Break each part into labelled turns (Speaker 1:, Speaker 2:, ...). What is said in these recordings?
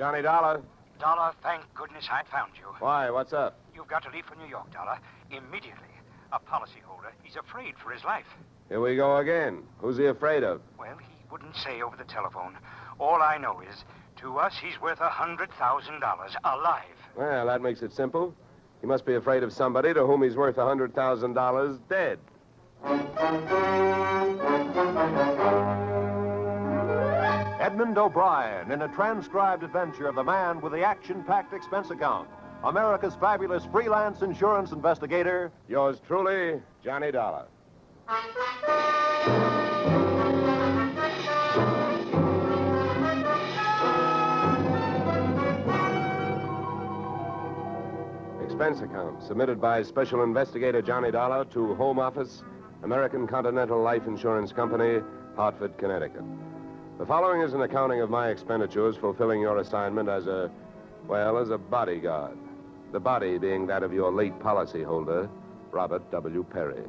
Speaker 1: Johnny Dollar.
Speaker 2: Dollar, thank goodness I found you.
Speaker 1: Why, what's up?
Speaker 2: You've got to leave for New York, Dollar, immediately. A policyholder, he's afraid for his life.
Speaker 1: Here we go again. Who's he afraid of?
Speaker 2: Well, he wouldn't say over the telephone. All I know is, to us, he's worth $100,000 alive.
Speaker 1: Well, that makes it simple. He must be afraid of somebody to whom he's worth $100,000 dead.
Speaker 3: Edmund O'Brien in a transcribed adventure of the man with the action-packed expense account. America's fabulous freelance insurance investigator.
Speaker 1: Yours truly, Johnny Dollar. Expense account submitted by Special Investigator Johnny Dollar to Home Office, American Continental Life Insurance Company, Hartford, Connecticut. The following is an accounting of my expenditures fulfilling your assignment as a bodyguard. The body being that of your late policyholder, Robert W. Perry.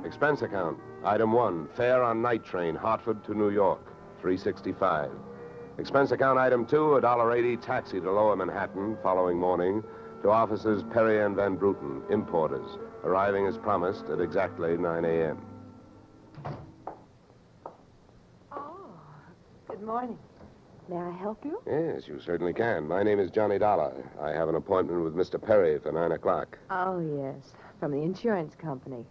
Speaker 1: Expense account. Item 1, fare on night train, Hartford to New York, $3.65. Expense account item 2, $1.80 taxi to Lower Manhattan following morning to offices Perry and Van Bruten, importers, arriving as promised at exactly 9 a.m.
Speaker 4: Oh, good morning. May I help you?
Speaker 1: Yes, you certainly can. My name is Johnny Dollar. I have an appointment with Mr. Perry for 9 o'clock.
Speaker 4: Oh, yes, from the insurance company.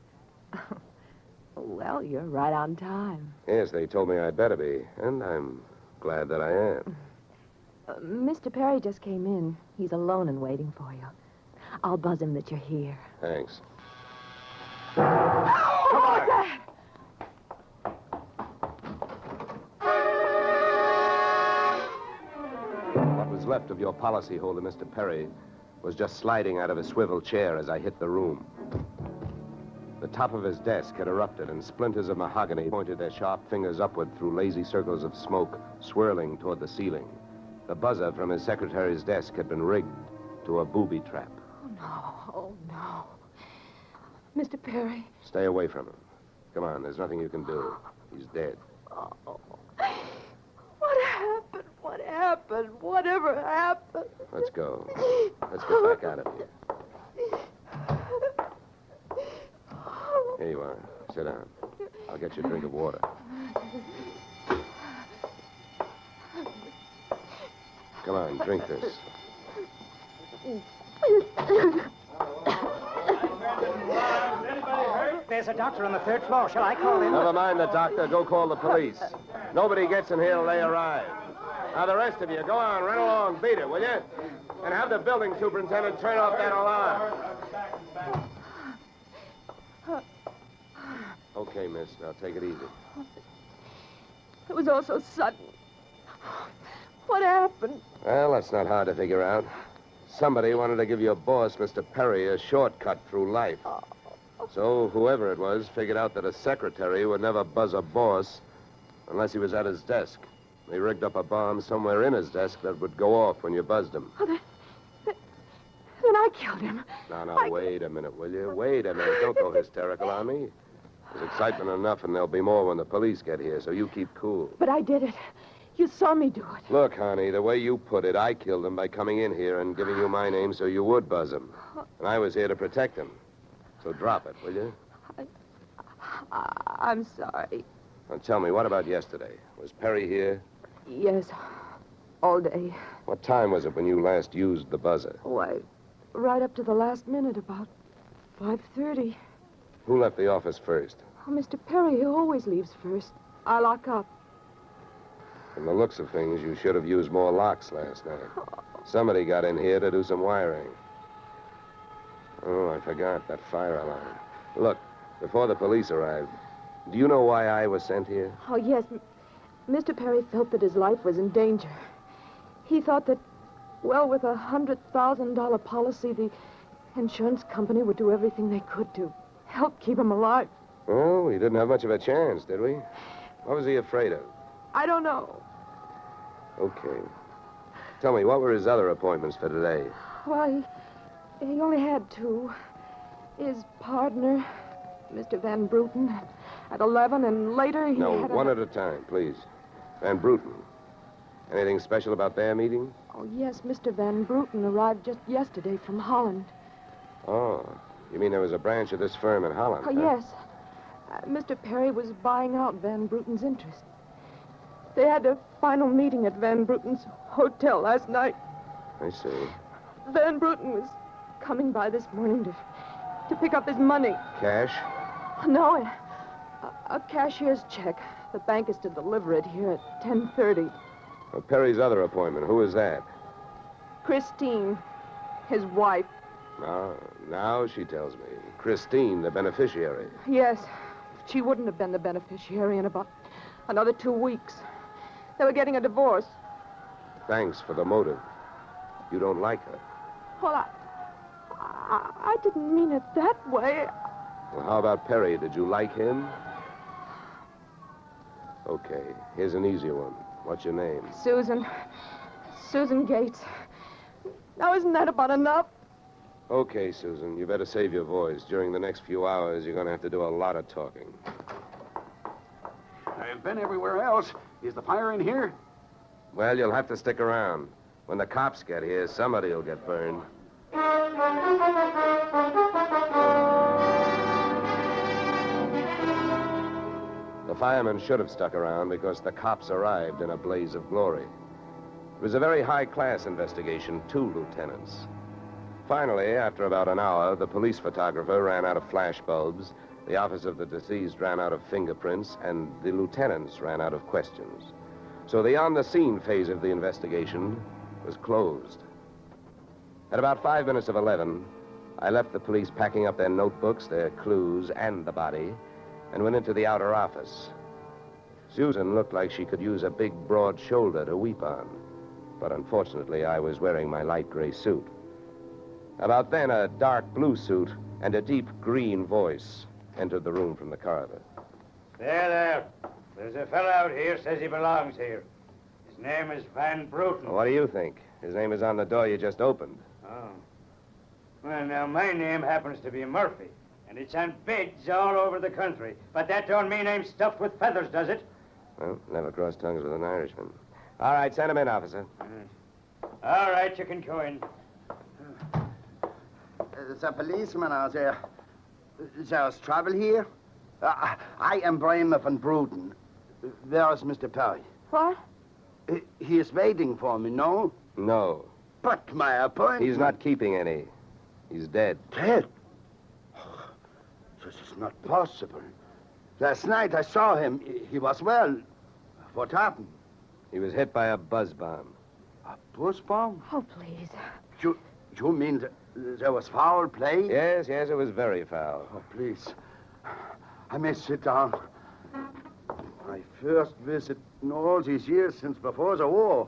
Speaker 4: Well, you're right on time.
Speaker 1: Yes, they told me I'd better be, and I'm glad that I am.
Speaker 4: Mr. Perry just came in. He's alone and waiting for you. I'll buzz him that you're here.
Speaker 1: Thanks.
Speaker 4: Oh, what's that?
Speaker 1: What was left of your policyholder, Mr. Perry, was just sliding out of a swivel chair as I hit the room. The top of his desk had erupted, and splinters of mahogany pointed their sharp fingers upward through lazy circles of smoke, swirling toward the ceiling. The buzzer from his secretary's desk had been rigged to a booby trap.
Speaker 4: Oh, no. Mr. Perry.
Speaker 1: Stay away from him. Come on, there's nothing you can do. He's dead.
Speaker 4: Oh. What happened? What happened? Whatever happened?
Speaker 1: Let's go. Let's get back out of here. Here you are. Sit down. I'll get you a drink of water. Come on, drink this.
Speaker 2: There's a doctor on the 3rd floor. Shall I call him?
Speaker 1: Never mind the doctor. Go call the police. Nobody gets in here till they arrive. Now, the rest of you, go on, run along, beat it, will you? And have the building superintendent turn off that alarm. Okay, miss. Now, take it easy.
Speaker 4: It was all so sudden. What happened?
Speaker 1: Well, that's not hard to figure out. Somebody wanted to give your boss, Mr. Perry, a shortcut through life. So whoever it was figured out that a secretary would never buzz a boss unless he was at his desk. They rigged up a bomb somewhere in his desk that would go off when you buzzed him.
Speaker 4: Oh, then I killed him.
Speaker 1: Now, wait a minute, will you? Wait a minute. Don't go hysterical on me. There's excitement enough, and there'll be more when the police get here, so you keep cool.
Speaker 4: But I did it. You saw me do it.
Speaker 1: Look, honey, the way you put it, I killed him by coming in here and giving you my name so you would buzz him. And I was here to protect him. So drop it, will you?
Speaker 4: I'm sorry.
Speaker 1: Now tell me, what about yesterday? Was Perry here?
Speaker 4: Yes, all day.
Speaker 1: What time was it when you last used the buzzer?
Speaker 4: Why, right up to the last minute, about 5:30.
Speaker 1: Who left the office first?
Speaker 4: Oh, Mr. Perry, he always leaves first. I lock up.
Speaker 1: From the looks of things, you should have used more locks last night. Somebody got in here to do some wiring. Oh, I forgot that fire alarm. Look, before the police arrived, do you know why I was sent here?
Speaker 4: Oh, yes. Mr. Perry felt that his life was in danger. He thought that, well, with a $100,000 policy, the insurance company would do everything they could to help keep him alive.
Speaker 1: Oh, we didn't have much of a chance, did we? What was he afraid of?
Speaker 4: I don't know.
Speaker 1: Okay. Tell me, what were his other appointments for today?
Speaker 4: Well, he only had 2. His partner, Mr. Van Bruten, at 11, and later he
Speaker 1: No,
Speaker 4: had
Speaker 1: one at a time, please. Van Bruten. Anything special about their meeting?
Speaker 4: Oh, yes, Mr. Van Bruten arrived just yesterday from Holland.
Speaker 1: Oh, you mean there was a branch of this firm in Holland?
Speaker 4: Oh,
Speaker 1: huh?
Speaker 4: yes. Mr. Perry was buying out Van Bruten's interest. They had a final meeting at Van Bruten's hotel last night.
Speaker 1: I see.
Speaker 4: Van Bruten was coming by this morning to pick up his money.
Speaker 1: Cash?
Speaker 4: No, a cashier's check. The bank is to deliver it here at 10:30.
Speaker 1: Well, Perry's other appointment, who is that?
Speaker 4: Christine, his wife.
Speaker 1: Now she tells me. Christine, the beneficiary.
Speaker 4: Yes, she wouldn't have been the beneficiary in about another 2 weeks. They were getting a divorce.
Speaker 1: Thanks for the motive. You don't like her.
Speaker 4: Well, I didn't mean it that way.
Speaker 1: Well, how about Perry? Did you like him? Okay, here's an easy one. What's your name?
Speaker 4: Susan Gates. Now, isn't that about enough?
Speaker 1: Okay, Susan, you better save your voice. During the next few hours, you're going to have to do a lot of talking.
Speaker 5: I've been everywhere else. Is the fire in here?
Speaker 1: Well, you'll have to stick around. When the cops get here, somebody will get burned. The firemen should have stuck around because the cops arrived in a blaze of glory. It was a very high-class investigation, 2 lieutenants. Finally, after about an hour, the police photographer ran out of flash bulbs, the office of the deceased ran out of fingerprints, and the lieutenants ran out of questions. So the on-the-scene phase of the investigation was closed. At about 5 minutes of 11, I left the police packing up their notebooks, their clues, and the body, and went into the outer office. Susan looked like she could use a big, broad shoulder to weep on, but unfortunately, I was wearing my light gray suit. About then, a dark blue suit and a deep green voice entered the room from the corridor.
Speaker 2: There. There's a fellow out here says he belongs here. His name is Van Bruten.
Speaker 1: What do you think? His name is on the door you just opened.
Speaker 2: Oh. Well, now, my name happens to be Murphy, and it's on bids all over the country. But that don't mean I'm stuffed with feathers, does it?
Speaker 1: Well, never cross tongues with an Irishman. All right, send him in, officer.
Speaker 2: All right, you can go in.
Speaker 6: The policeman out there. There's trouble here? I am Brian Van Bruten. Where is Mr. Perry?
Speaker 4: What?
Speaker 6: He is waiting for me, no?
Speaker 1: No.
Speaker 6: But my appointment...
Speaker 1: He's not keeping any. He's dead.
Speaker 6: Dead? This is not possible. Last night I saw him. He was well. What happened?
Speaker 1: He was hit by a buzz bomb.
Speaker 6: A buzz bomb?
Speaker 4: Oh, please.
Speaker 6: You mean there was foul play?
Speaker 1: Yes, it was very foul.
Speaker 6: Oh, please. I may sit down. My first visit in all these years since before the war.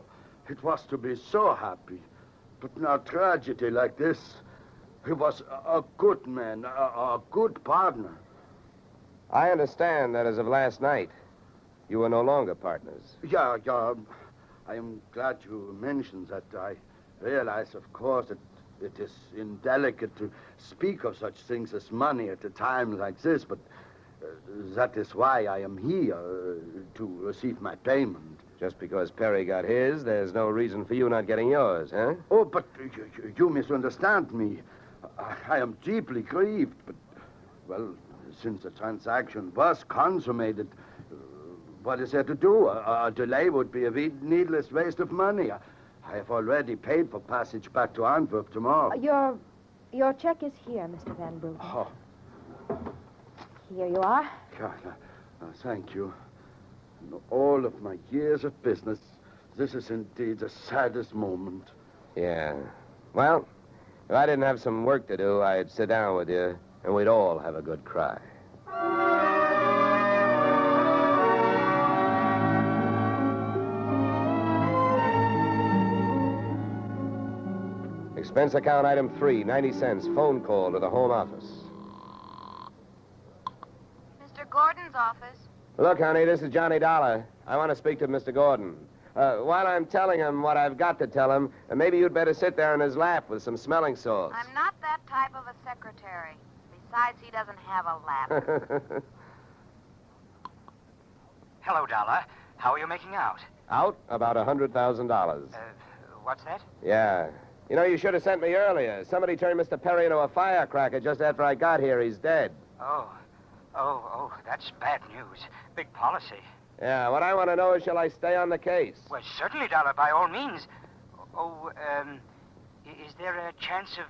Speaker 6: It was to be so happy. But now tragedy like this. He was a good man, a good partner.
Speaker 1: I understand that as of last night, you were no longer partners.
Speaker 6: Yeah. I am glad you mentioned that. I realize, of course, that it is indelicate to speak of such things as money at a time like this, but that is why I am here, to receive my payment.
Speaker 1: Just because Perry got his, there's no reason for you not getting yours, huh?
Speaker 6: Oh, but you misunderstand me. I am deeply grieved, but, well, since the transaction was consummated, what is there to do? A delay would be a needless waste of money. I have already paid for passage back to Antwerp tomorrow.
Speaker 7: Your check is here, Mr. Van Bruten.
Speaker 6: Oh,
Speaker 7: Here you are.
Speaker 6: thank you. In all of my years of business, this is indeed the saddest moment.
Speaker 1: Yeah. Well, if I didn't have some work to do, I'd sit down with you, and we'd all have a good cry. Expense account item 3, 90 cents. Phone call to the home office.
Speaker 8: Mr. Gordon's office.
Speaker 1: Look, honey, this is Johnny Dollar. I want to speak to Mr. Gordon. While I'm telling him what I've got to tell him, maybe you'd better sit there in his lap with some smelling salts.
Speaker 8: I'm not that type of a secretary. Besides, he doesn't have a lap.
Speaker 9: Hello, Dollar. How are you making out?
Speaker 1: Out about $100,000.
Speaker 9: What's that?
Speaker 1: Yeah. You know, you should have sent me earlier. Somebody turned Mr. Perry into a firecracker just after I got here. He's dead.
Speaker 9: Oh, that's bad news. Big policy.
Speaker 1: Yeah, what I want to know is, shall I stay on the case?
Speaker 9: Well, certainly, Dollar, by all means. Is there a chance of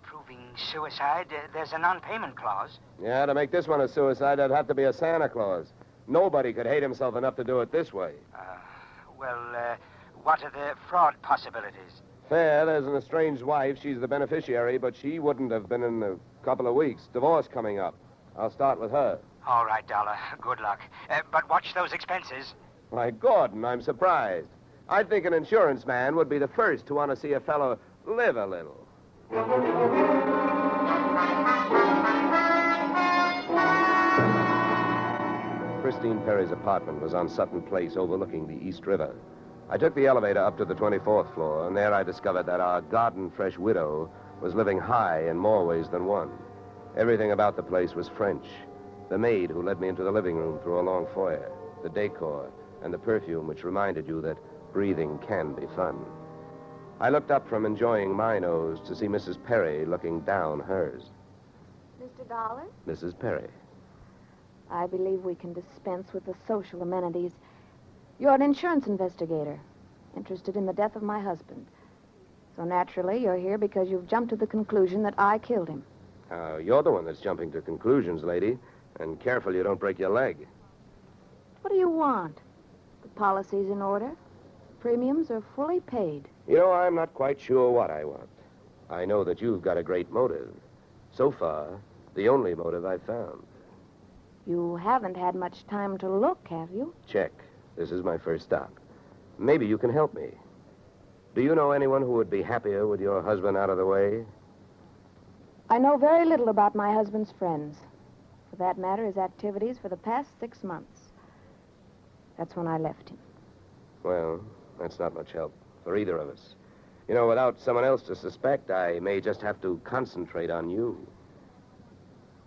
Speaker 9: proving suicide? There's a non-payment clause.
Speaker 1: Yeah, to make this one a suicide, there'd have to be a Santa Claus. Nobody could hate himself enough to do it this way.
Speaker 9: What are the fraud possibilities?
Speaker 1: Fair, there's an estranged wife. She's the beneficiary, but she wouldn't have been in a couple of weeks. Divorce coming up. I'll start with her.
Speaker 9: All right, Dollar. Good luck. But watch those expenses.
Speaker 1: Why, Gordon, I'm surprised. I think an insurance man would be the first to want to see a fellow live a little. Christine Perry's apartment was on Sutton Place overlooking the East River. I took the elevator up to the 24th floor, and there I discovered that our garden-fresh widow was living high in more ways than one. Everything about the place was French. The maid who led me into the living room through a long foyer, the decor, and the perfume which reminded you that breathing can be fun. I looked up from enjoying my nose to see Mrs. Perry looking down hers.
Speaker 7: Mr. Dollar?
Speaker 1: Mrs. Perry.
Speaker 7: I believe we can dispense with the social amenities. You're an insurance investigator, interested in the death of my husband. So naturally, you're here because you've jumped to the conclusion that I killed him.
Speaker 1: You're the one that's jumping to conclusions, lady. And careful you don't break your leg.
Speaker 7: What do you want? The policy's in order? Premiums are fully paid.
Speaker 1: You know, I'm not quite sure what I want. I know that you've got a great motive. So far, the only motive I've found.
Speaker 7: You haven't had much time to look, have you?
Speaker 1: Check. This is my first stop. Maybe you can help me. Do you know anyone who would be happier with your husband out of the way?
Speaker 7: I know very little about my husband's friends. For that matter, his activities for the past 6 months. That's when I left him.
Speaker 1: Well, that's not much help for either of us. You know, without someone else to suspect, I may just have to concentrate on you.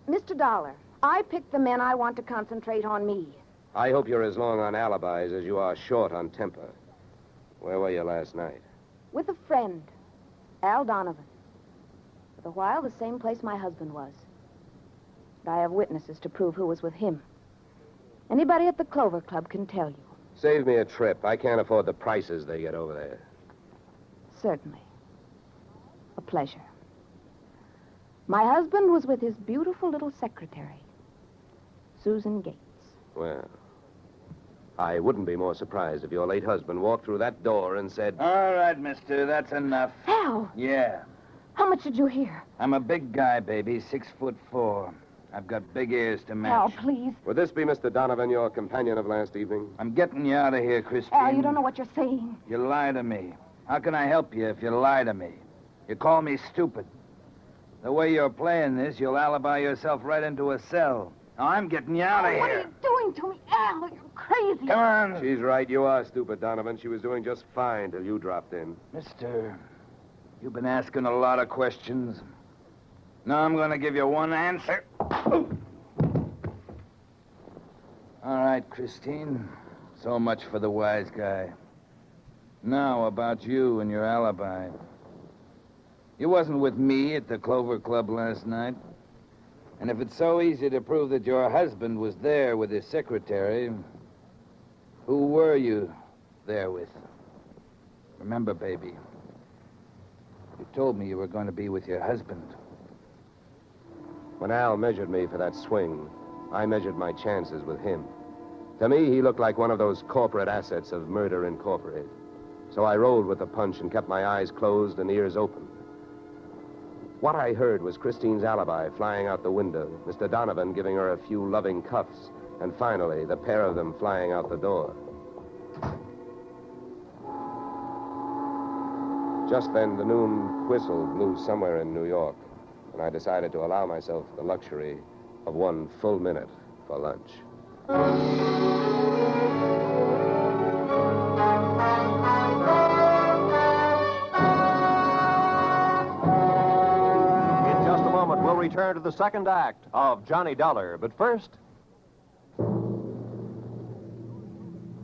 Speaker 7: Mr. Dollar, I picked the men I want to concentrate on me.
Speaker 1: I hope you're as long on alibis as you are short on temper. Where were you last night?
Speaker 7: With a friend, Al Donovan. For a while, the same place my husband was. But I have witnesses to prove who was with him. Anybody at the Clover Club can tell you.
Speaker 1: Save me a trip. I can't afford the prices they get over there.
Speaker 7: Certainly. A pleasure. My husband was with his beautiful little secretary, Susan Gates.
Speaker 1: Well, I wouldn't be more surprised if your late husband walked through that door and said...
Speaker 2: All right, mister, that's enough.
Speaker 7: Al!
Speaker 2: Yeah.
Speaker 7: How much did you hear?
Speaker 2: I'm a big guy, baby, 6'4". I've got big ears to match.
Speaker 7: Al, please.
Speaker 1: Would this be Mr. Donovan, your companion of last evening?
Speaker 2: I'm getting you out of here, Christine.
Speaker 7: Al, you don't know what you're saying.
Speaker 2: You lie to me. How can I help you if you lie to me? You call me stupid. The way you're playing this, you'll alibi yourself right into a cell. Now, I'm getting you out of here.
Speaker 7: What are you doing to me, Al? You're crazy.
Speaker 2: Come on.
Speaker 1: She's right. You are stupid, Donovan. She was doing just fine till you dropped in.
Speaker 2: Mister, you've been asking a lot of questions. Now I'm going to give you one answer. All right, Christine. So much for the wise guy. Now, about you and your alibi. You wasn't with me at the Clover Club last night. And if it's so easy to prove that your husband was there with his secretary, who were you there with? Remember, baby, you told me you were going to be with your husband.
Speaker 1: When Al measured me for that swing, I measured my chances with him. To me, he looked like one of those corporate assets of Murder Incorporated. So I rolled with the punch and kept my eyes closed and ears open. What I heard was Christine's alibi flying out the window, Mr. Donovan giving her a few loving cuffs, and finally, the pair of them flying out the door. Just then, the noon whistle blew somewhere in New York, and I decided to allow myself the luxury of 1 full minute for lunch.
Speaker 3: We'll return to the second act of Johnny Dollar. But first...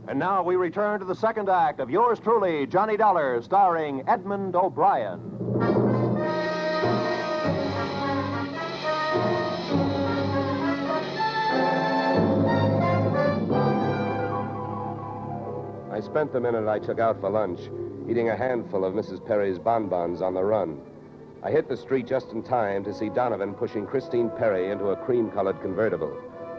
Speaker 3: And now we return to the second act of yours truly, Johnny Dollar, starring Edmund O'Brien.
Speaker 1: I spent the minute I took out for lunch eating a handful of Mrs. Perry's bonbons on the run. I hit the street just in time to see Donovan pushing Christine Perry into a cream-colored convertible.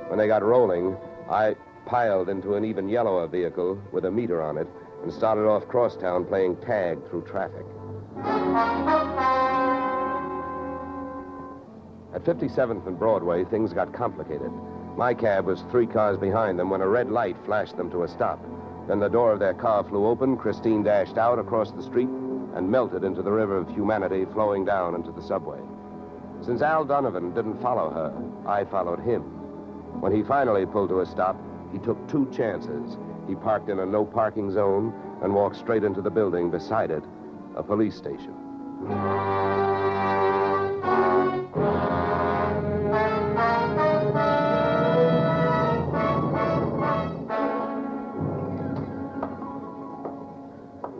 Speaker 1: When they got rolling, I piled into an even yellower vehicle with a meter on it and started off crosstown playing tag through traffic. At 57th and Broadway, things got complicated. My cab was 3 cars behind them when a red light flashed them to a stop. Then the door of their car flew open, Christine dashed out across the street and melted into the river of humanity flowing down into the subway. Since Al Donovan didn't follow her, I followed him. When he finally pulled to a stop, he took 2 chances. He parked in a no-parking zone and walked straight into the building beside it, a police station.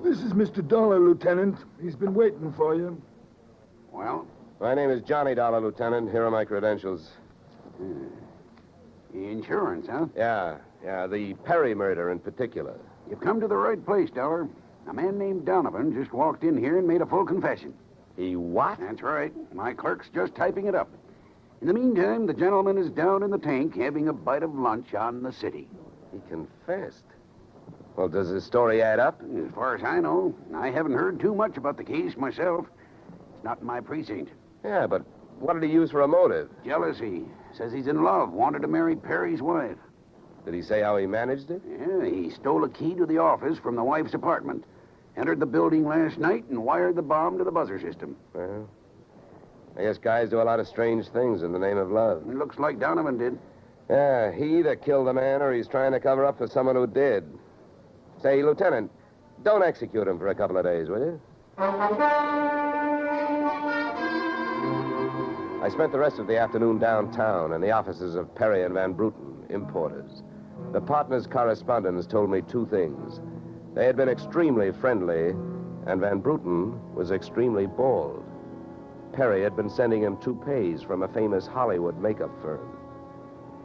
Speaker 10: This is Mr. Dollar, Lieutenant. He's been waiting for you.
Speaker 5: Well?
Speaker 1: My name is Johnny Dollar, Lieutenant. Here are my credentials.
Speaker 5: Insurance, huh?
Speaker 1: Yeah, the Perry murder in particular.
Speaker 5: You've come to the right place, Dollar. A man named Donovan just walked in here and made a full confession.
Speaker 1: He what?
Speaker 5: That's right. My clerk's just typing it up. In the meantime, the gentleman is down in the tank having a bite of lunch on the city.
Speaker 1: He confessed. Well, does his story add up?
Speaker 5: As far as I know, I haven't heard too much about the case myself. It's not in my precinct.
Speaker 1: Yeah, but what did he use for a motive?
Speaker 5: Jealousy. Says he's in love, wanted to marry Perry's wife.
Speaker 1: Did he say how he managed it?
Speaker 5: Yeah, he stole a key to the office from the wife's apartment, entered the building last night, and wired the bomb to the buzzer system.
Speaker 1: Well, I guess guys do a lot of strange things in the name of love.
Speaker 5: It looks like Donovan did.
Speaker 1: Yeah, he either killed the man or he's trying to cover up for someone who did. Say, Lieutenant, don't execute him for a couple of days, will you? I spent the rest of the afternoon downtown in the offices of Perry and Van Bruten, importers. The partners' correspondents told me 2 things. They had been extremely friendly, and Van Bruten was extremely bald. Perry had been sending him toupees from a famous Hollywood makeup firm.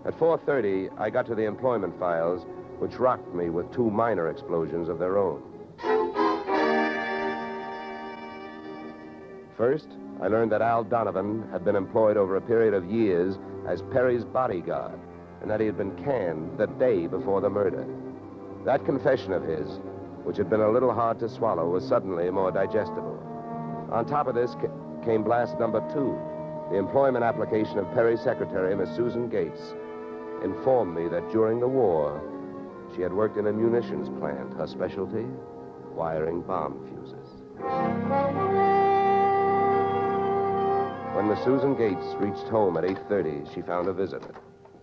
Speaker 1: At 4:30, I got to the employment files, which rocked me with 2 minor explosions of their own. First, I learned that Al Donovan had been employed over a period of years as Perry's bodyguard, and that he had been canned the day before the murder. That confession of his, which had been a little hard to swallow, was suddenly more digestible. On top of this came blast number 2. The employment application of Perry's secretary, Miss Susan Gates, informed me that during the war, she had worked in a munitions plant, her specialty, wiring bomb fuses. When Miss Susan Gates reached home at 8:30, she found a visitor,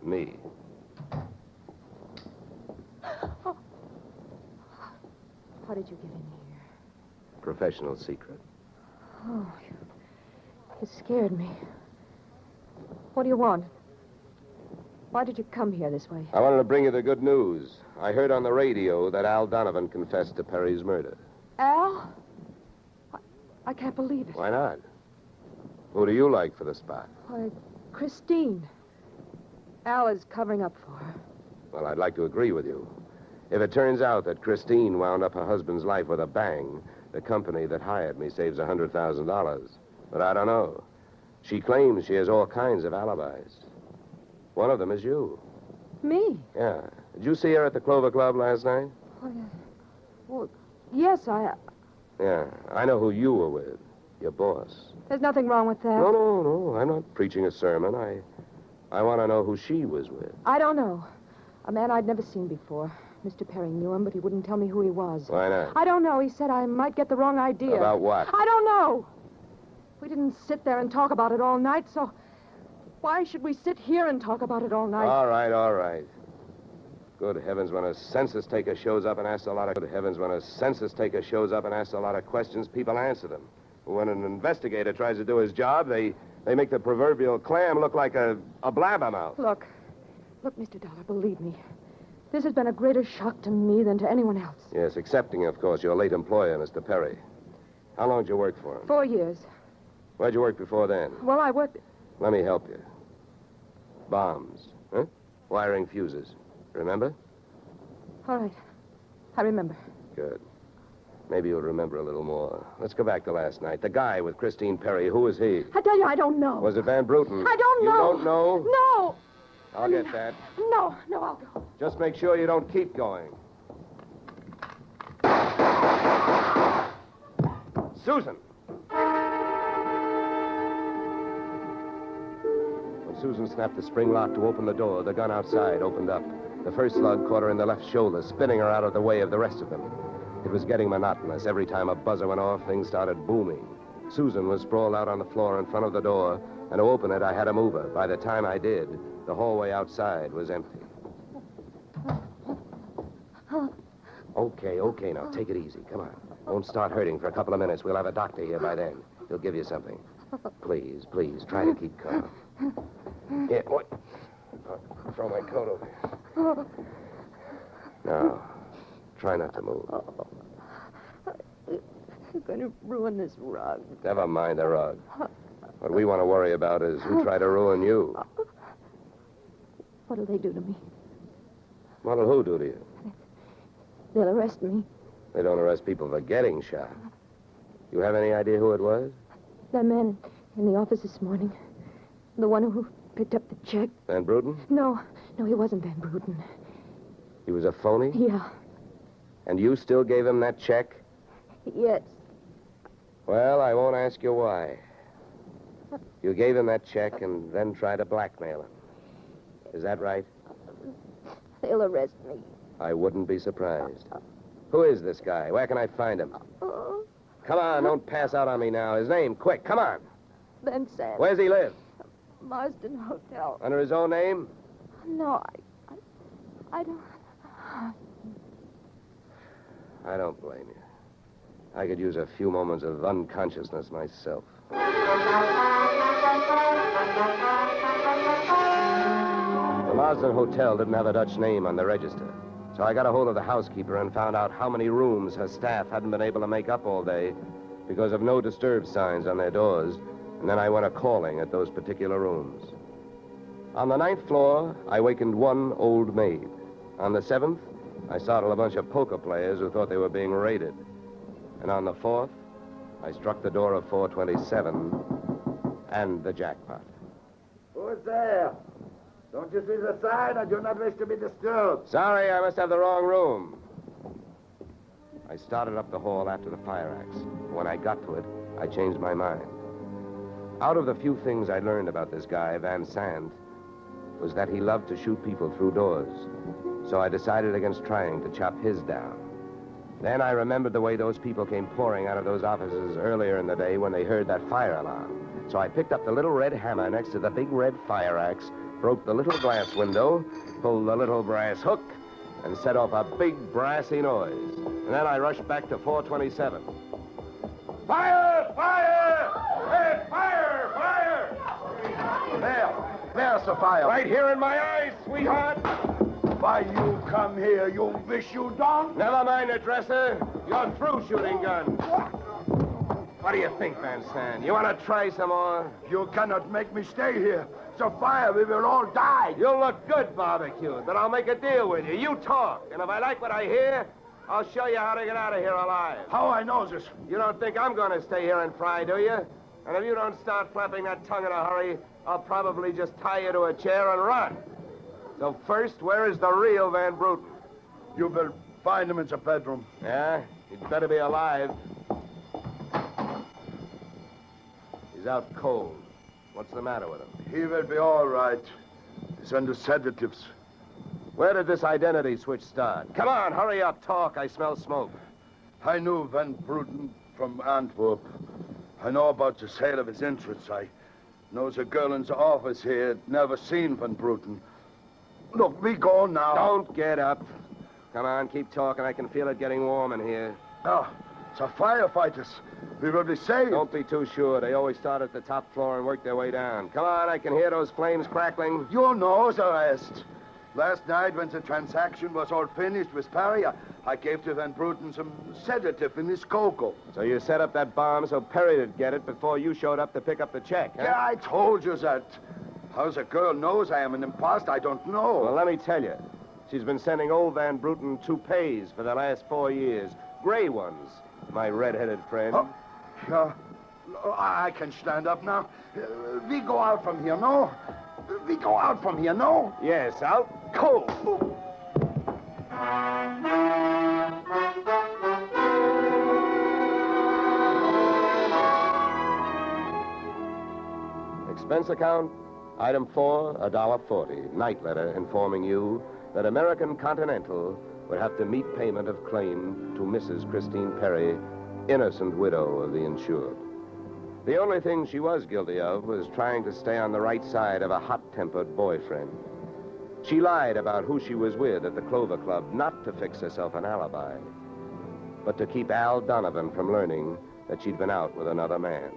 Speaker 1: me.
Speaker 4: Oh. How did you get in here?
Speaker 1: Professional secret.
Speaker 4: Oh, you scared me. What do you want? Why did you come here this way?
Speaker 1: I wanted to bring you the good news. I heard on the radio that Al Donovan confessed to Perry's murder.
Speaker 4: Al? I can't believe it.
Speaker 1: Why not? Who do you like for the spot?
Speaker 4: Why, Christine. Al is covering up for her.
Speaker 1: Well, I'd like to agree with you. If it turns out that Christine wound up her husband's life with a bang, the company that hired me saves $100,000. But I don't know. She claims she has all kinds of alibis. One of them is you.
Speaker 4: Me?
Speaker 1: Yeah. Did you see her at the Clover Club last night?
Speaker 4: Well, yes,
Speaker 1: Yeah, I know who you were with. Your boss.
Speaker 4: There's nothing wrong with that.
Speaker 1: No. I'm not preaching a sermon. I want to know who she was with.
Speaker 4: I don't know. A man I'd never seen before. Mr. Perry knew him, but he wouldn't tell me who he was.
Speaker 1: Why not?
Speaker 4: I don't know. He said I might get the wrong idea.
Speaker 1: About what?
Speaker 4: I don't know. We didn't sit there and talk about it all night, so why should we sit here and talk about it all night?
Speaker 1: All right. Good heavens, when a census taker shows up and asks a lot of... Good heavens, when a census taker shows up and asks a lot of questions, people answer them. When an investigator tries to do his job, they make the proverbial clam look like a blabbermouth.
Speaker 4: Look, Mr. Dollar, believe me. This has been a greater shock to me than to anyone else.
Speaker 1: Yes, excepting, of course, your late employer, Mr. Perry. How long did you work for him?
Speaker 4: 4 years.
Speaker 1: Where'd you work before then?
Speaker 4: Well, I worked...
Speaker 1: Let me help you. Bombs, huh? Wiring fuses. Remember?
Speaker 4: All right. I remember.
Speaker 1: Good. Maybe you'll remember a little more. Let's go back to last night. The guy with Christine Perry, who was he?
Speaker 4: I tell you, I don't know.
Speaker 1: Was it Van Bruten?
Speaker 4: I don't know.
Speaker 1: You don't know?
Speaker 4: No.
Speaker 1: I'll get that.
Speaker 4: No, I'll go.
Speaker 1: Just make sure you don't keep going. Susan! When Susan snapped the spring lock to open the door, the gun outside opened up. The first slug caught her in the left shoulder, spinning her out of the way of the rest of them. It was getting monotonous. Every time a buzzer went off, things started booming. Susan was sprawled out on the floor in front of the door, and to open it, I had to move her. By the time I did, the hallway outside was empty. Okay, now, take it easy. Come on. Won't start hurting for a couple of minutes. We'll have a doctor here by then. He'll give you something. Please, try to keep calm. Yeah, what? I'll throw my coat over here. Now, try not to move.
Speaker 4: You're going to ruin this rug.
Speaker 1: Never mind the rug. What we want to worry about is who tried to ruin you.
Speaker 4: What'll they do to me?
Speaker 1: What'll who do to you?
Speaker 4: They'll arrest me.
Speaker 1: They don't arrest people for getting shot. You have any idea who it was?
Speaker 4: That man in the office this morning. The one who picked up the check.
Speaker 1: Van Bruten?
Speaker 4: No, he wasn't Van Bruten.
Speaker 1: He was a phony?
Speaker 4: Yeah.
Speaker 1: And you still gave him that check?
Speaker 4: Yes.
Speaker 1: Well, I won't ask you why. You gave him that check and then tried to blackmail him. Is that right?
Speaker 4: They'll arrest me.
Speaker 1: I wouldn't be surprised. Who is this guy? Where can I find him? Come on, don't pass out on me now. His name, quick, come on.
Speaker 4: Van Sant.
Speaker 1: Where's he live?
Speaker 4: Marsden Hotel.
Speaker 1: Under his own name?
Speaker 4: No, I don't...
Speaker 1: I don't blame you. I could use a few moments of unconsciousness myself. The Marsden Hotel didn't have a Dutch name on the register. So I got a hold of the housekeeper and found out how many rooms her staff hadn't been able to make up all day because of no disturb signs on their doors. And then I went a-calling at those particular rooms. On the 9th floor, I wakened one old maid. On the 7th, I startled a bunch of poker players who thought they were being raided. And on the 4th, I struck the door of 427 and the jackpot.
Speaker 6: Who's there? Don't you see the sign? I do not wish to be disturbed.
Speaker 1: Sorry, I must have the wrong room. I started up the hall after the fire axe. When I got to it, I changed my mind. Out of the few things I learned about this guy, Van Sant, was that he loved to shoot people through doors. So I decided against trying to chop his down. Then I remembered the way those people came pouring out of those offices earlier in the day when they heard that fire alarm. So I picked up the little red hammer next to the big red fire axe, broke the little glass window, pulled the little brass hook, and set off a big brassy noise. And then I rushed back to 427. Fire! Fire! Hey, fire! Fire!
Speaker 6: There's the fire.
Speaker 1: Right here in my eyes, sweetheart.
Speaker 6: Why you come here? You wish you don't?
Speaker 1: Never mind the dresser. You're through shooting guns. What do you think, Van Sant? You want to try some more?
Speaker 6: You cannot make me stay here. So fire, we will all die.
Speaker 1: You'll look good barbecued, but I'll make a deal with you. You talk, and if I like what I hear, I'll show you how to get out of here alive.
Speaker 6: How I know this?
Speaker 1: You don't think I'm going to stay here and fry, do you? And if you don't start flapping that tongue in a hurry, I'll probably just tie you to a chair and run. So first, where is the real Van Bruten?
Speaker 6: You will find him in the bedroom.
Speaker 1: Yeah? He'd better be alive. He's out cold. What's the matter with him?
Speaker 6: He will be all right. He's under sedatives.
Speaker 1: Where did this identity switch start? Come on, hurry up, talk. I smell smoke.
Speaker 6: I knew Van Bruten from Antwerp. I know about the sale of his interests. I know the girl in the office here had never seen Van Bruten. Look, we go now.
Speaker 1: Don't get up. Come on, keep talking. I can feel it getting warm in here.
Speaker 6: Ah, the firefighters. We will be safe.
Speaker 1: Don't be too sure. They always start at the top floor and work their way down. Come on, I can hear those flames crackling.
Speaker 6: You know the rest. Last night, when the transaction was all finished with Perry, I gave to Van Bruten some sedative in his cocoa.
Speaker 1: So you set up that bomb so Perry'd get it before you showed up to pick up the check, huh?
Speaker 6: Yeah, I told you that. How the girl knows I am an imposter, I don't know.
Speaker 1: Well, let me tell you. She's been sending old Van Bruten toupees for the last 4 years. Gray ones, my red-headed friend.
Speaker 6: Oh, I can stand up now. We go out from here, no? We go out from here, no?
Speaker 1: Yes, out cold. Expense account, item 4, $1.40. Night letter informing you that American Continental would have to meet payment of claim to Mrs. Christine Perry, innocent widow of the insured. The only thing she was guilty of was trying to stay on the right side of a hot-tempered boyfriend. She lied about who she was with at the Clover Club, not to fix herself an alibi, but to keep Al Donovan from learning that she'd been out with another man.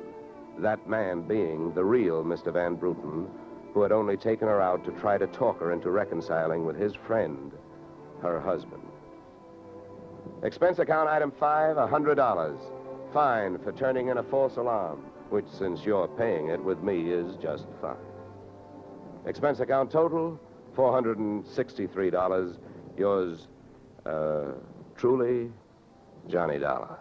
Speaker 1: That man being the real Mr. Van Bruten, who had only taken her out to try to talk her into reconciling with his friend, her husband. Expense account item 5, $100. Fine for turning in a false alarm, which, since you're paying it with me, is just fine. Expense account total, $463. Yours, truly, Johnny Dollar.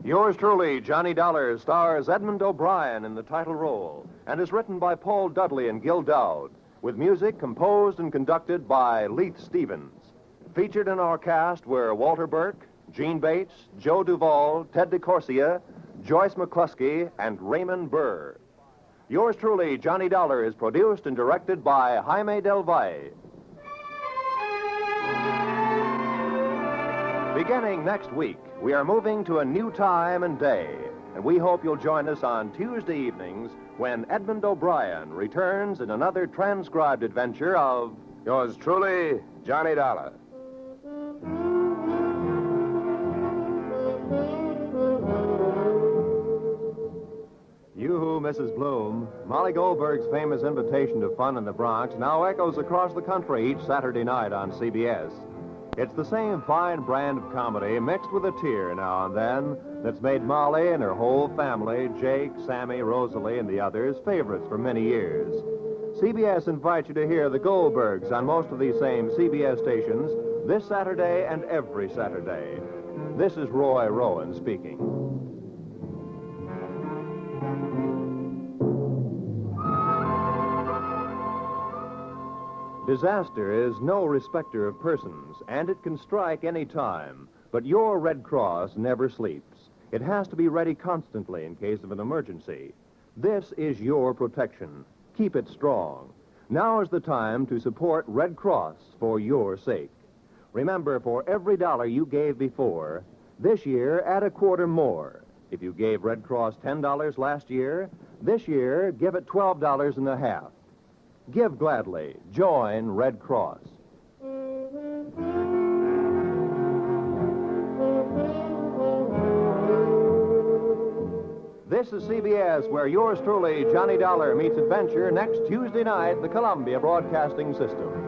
Speaker 3: Yours truly, Johnny Dollar, stars Edmund O'Brien in the title role and is written by Paul Dudley and Gil Dowd, with music composed and conducted by Leith Stevens. Featured in our cast were Walter Burke, Gene Bates, Joe Duvall, Ted DeCorsia, Joyce McCluskey, and Raymond Burr. Yours truly, Johnny Dollar, is produced and directed by Jaime Del Valle. Beginning next week, we are moving to a new time and day, and we hope you'll join us on Tuesday evenings when Edmund O'Brien returns in another transcribed adventure of
Speaker 1: Yours truly, Johnny Dollar.
Speaker 3: You, Mrs. Bloom, Molly Goldberg's famous invitation to fun in the Bronx now echoes across the country each Saturday night on CBS. It's the same fine brand of comedy mixed with a tear now and then that's made Molly and her whole family, Jake, Sammy, Rosalie, and the others, favorites for many years. CBS invites you to hear the Goldbergs on most of these same CBS stations this Saturday and every Saturday. This is Roy Rowan speaking. Disaster is no respecter of persons, and it can strike any time. But your Red Cross never sleeps. It has to be ready constantly in case of an emergency. This is your protection. Keep it strong. Now is the time to support Red Cross for your sake. Remember, for every dollar you gave before, this year add a quarter more. If you gave Red Cross $10 last year, this year give it $12.50. Give gladly. Join Red Cross. This is CBS, where yours truly, Johnny Dollar, meets adventure next Tuesday night, the Columbia Broadcasting System.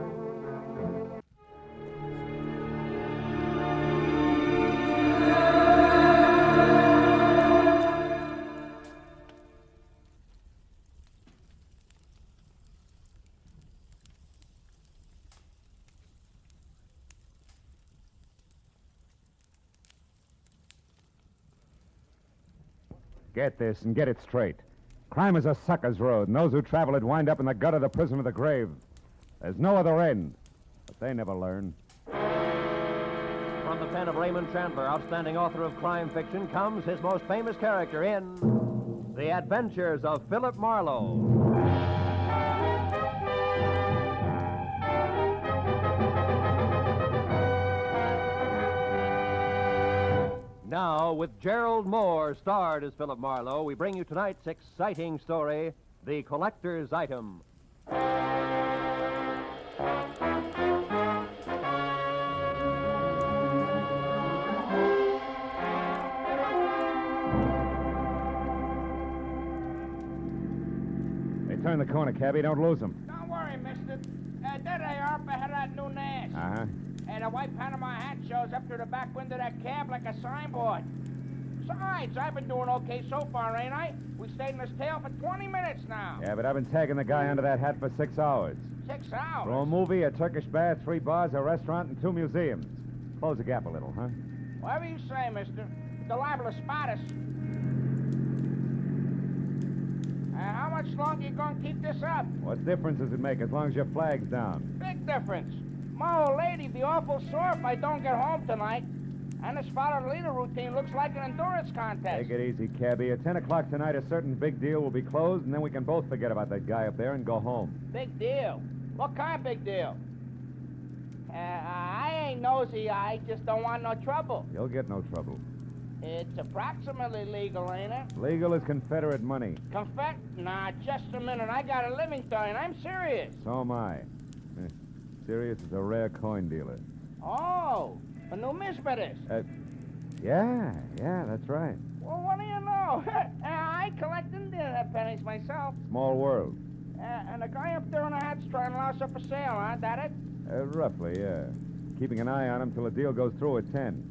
Speaker 11: Get this and get it straight. Crime is a sucker's road, and those who travel it wind up in the gut of the prison of the grave. There's no other end, but they never learn.
Speaker 3: From the pen of Raymond Chandler, outstanding author of crime fiction, comes his most famous character in The Adventures of Philip Marlowe. Now, with Gerald Moore starred as Philip Marlowe, we bring you tonight's exciting story, The Collector's Item.
Speaker 11: turn the corner, cabbie. Don't lose him.
Speaker 12: Don't worry, mister. There they are up ahead of that new nest.
Speaker 11: Uh-huh.
Speaker 12: And a white Panama hat shows up through the back window of that cab like a signboard. Besides, I've been doing okay so far, ain't I? We stayed in this tail for 20 minutes now.
Speaker 11: Yeah, but I've been tagging the guy under that hat for 6 hours.
Speaker 12: 6 hours?
Speaker 11: For a movie, a Turkish bath, 3 bars, a restaurant, and 2 museums. Close the gap a little, huh?
Speaker 12: Whatever you say, mister. They're liable to spot us. How much longer you gonna keep this up?
Speaker 11: What difference does it make as long as your flag's down?
Speaker 12: Big difference. My old lady'd be awful sore if I don't get home tonight. And this follow-the-leader routine looks like an endurance contest.
Speaker 11: Take it easy, cabbie. At 10 o'clock tonight, a certain big deal will be closed, and then we can both forget about that guy up there and go home.
Speaker 12: Big deal? What kind of big deal? I ain't nosy. I just don't want no trouble.
Speaker 11: You'll get no trouble.
Speaker 12: It's approximately legal, ain't it?
Speaker 11: Legal as Confederate money.
Speaker 12: Nah, just a minute. I got a living to earn. I'm serious.
Speaker 11: So am I. Serious as a rare coin dealer.
Speaker 12: Oh, a numismatist.
Speaker 11: Yeah, that's right.
Speaker 12: Well, what do you know? I collect Indian pennies myself.
Speaker 11: Small world.
Speaker 12: And the guy up there in the hat's trying to louse up for sale, huh? That it?
Speaker 11: Roughly, yeah. Keeping an eye on him till the deal goes through at 10.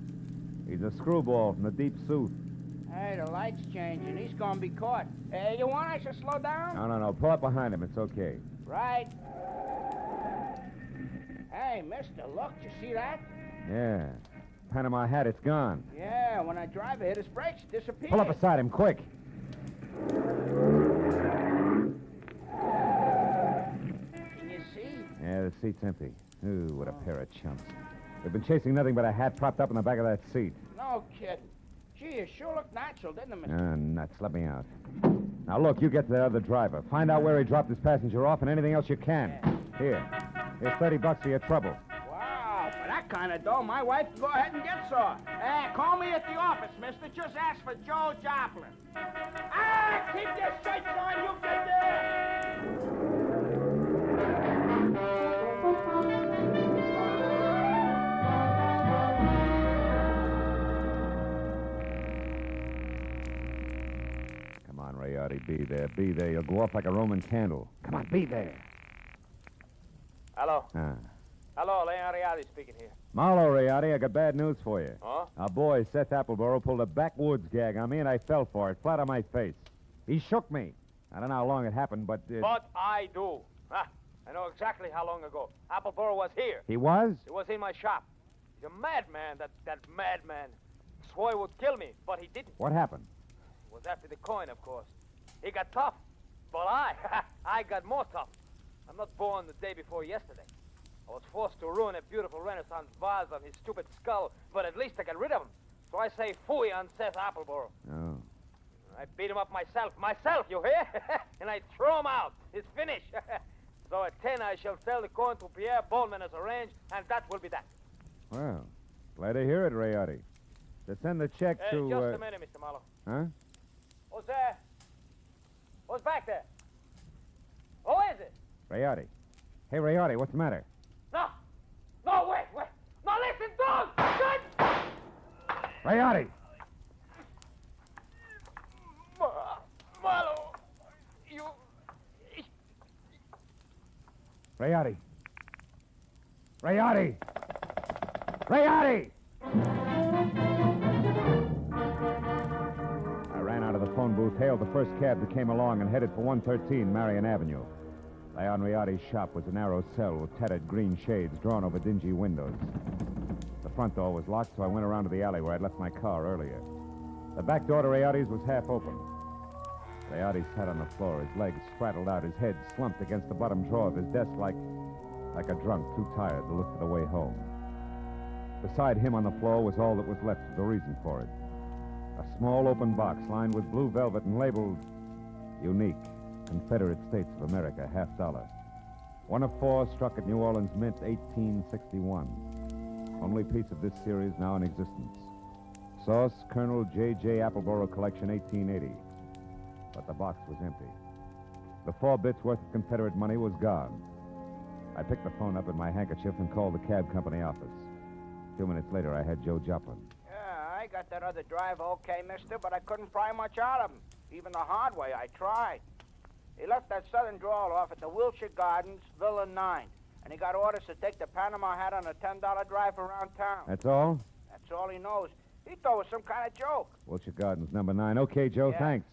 Speaker 11: He's a screwball from the deep south.
Speaker 12: Hey, the light's changing. He's gonna be caught. You want I should slow down?
Speaker 11: No. Pull up behind him. It's okay.
Speaker 12: Right. Hey, mister, look. You see that?
Speaker 11: Yeah. Panama hat, it's gone.
Speaker 12: Yeah, when I drive, it hit his brakes. It disappeared.
Speaker 11: Pull up beside him, quick.
Speaker 12: Can you see?
Speaker 11: Yeah, the seat's empty. Ooh, what a pair of chumps. They've been chasing nothing but a hat propped up in the back of that seat.
Speaker 12: No kidding. Gee, it sure looked natural, didn't it, mister?
Speaker 11: Nuts. Let me out. Now, look, you get to the other driver. Find out where he dropped his passenger off and anything else you can.
Speaker 12: Yeah.
Speaker 11: Here's $30 for your trouble.
Speaker 12: Wow, for that kind of dough, my wife can go ahead and get some. Call me at the office, mister. Just ask for Joe Joplin. Keep your shirts on, you get there!
Speaker 11: Come on, Rayardi, be there. Be there. You'll go off like a Roman candle. Come on, be there.
Speaker 13: Hello.
Speaker 12: Hello, Leon Rayardi speaking here.
Speaker 11: Marlowe, Rayardi, I got bad news for you.
Speaker 12: Huh?
Speaker 11: Our boy, Seth Appleboro, pulled a backwoods gag on me, and I fell for it, flat on my face. He shook me. I don't know how long it happened, but...
Speaker 13: But I do. I know exactly how long ago. Appleboro was here.
Speaker 11: He was?
Speaker 13: He was in my shop. He's a madman, that madman. Swore he would kill me, but he didn't.
Speaker 11: What happened?
Speaker 13: It was after the coin, of course. He got tough. But I got more tough. I'm not born the day before yesterday. I was forced to ruin a beautiful Renaissance vase on his stupid skull, but at least I got rid of him. So I say phooey on Seth Appleboro.
Speaker 11: Oh.
Speaker 13: I beat him up myself, you hear? And I throw him out. It's finished. So at 10, I shall sell the coin to Pierre Bowman as arranged, and that will be that.
Speaker 11: Well, glad to hear it, Rayardi. To send the check to...
Speaker 13: Just a minute, Mr. Marlowe.
Speaker 11: Huh?
Speaker 13: Who's there? Who's back there? Who is it?
Speaker 11: Rayardi. Hey, Rayardi, what's the matter?
Speaker 13: No, wait. No, listen, don't!
Speaker 11: Rayardi!
Speaker 13: Marlowe, you...
Speaker 11: Rayardi! Rayardi! Rayardi! I ran out of the phone booth, hailed the first cab that came along, and headed for 113 Marion Avenue. Leon Rayardi's shop was a narrow cell with tattered green shades drawn over dingy windows. The front door was locked, so I went around to the alley where I'd left my car earlier. The back door to Rayardi's was half open. Rayardi sat on the floor, his legs spraddled out, his head slumped against the bottom drawer of his desk like a drunk too tired to look for the way home. Beside him on the floor was all that was left of the reason for it. A small open box lined with blue velvet and labeled Unique. Confederate States of America, $50. One of 4 struck at New Orleans Mint, 1861. Only piece of this series now in existence. Source, Colonel J.J. Appleboro Collection, 1880. But the box was empty. The 4 bits worth of Confederate money was gone. I picked the phone up in my handkerchief and called the cab company office. 2 minutes later, I had Joe Joplin.
Speaker 12: Yeah, I got that other driver okay, mister, but I couldn't pry much out of him. Even the hard way, I tried. He left that southern drawl off at the Wilshire Gardens, Villa 9. And he got orders to take the Panama hat on a $10 drive around town.
Speaker 11: That's all?
Speaker 12: That's all he knows. He thought it was some kind of joke.
Speaker 11: Wilshire Gardens, number 9. Okay, Joe,
Speaker 12: Yeah.
Speaker 11: thanks.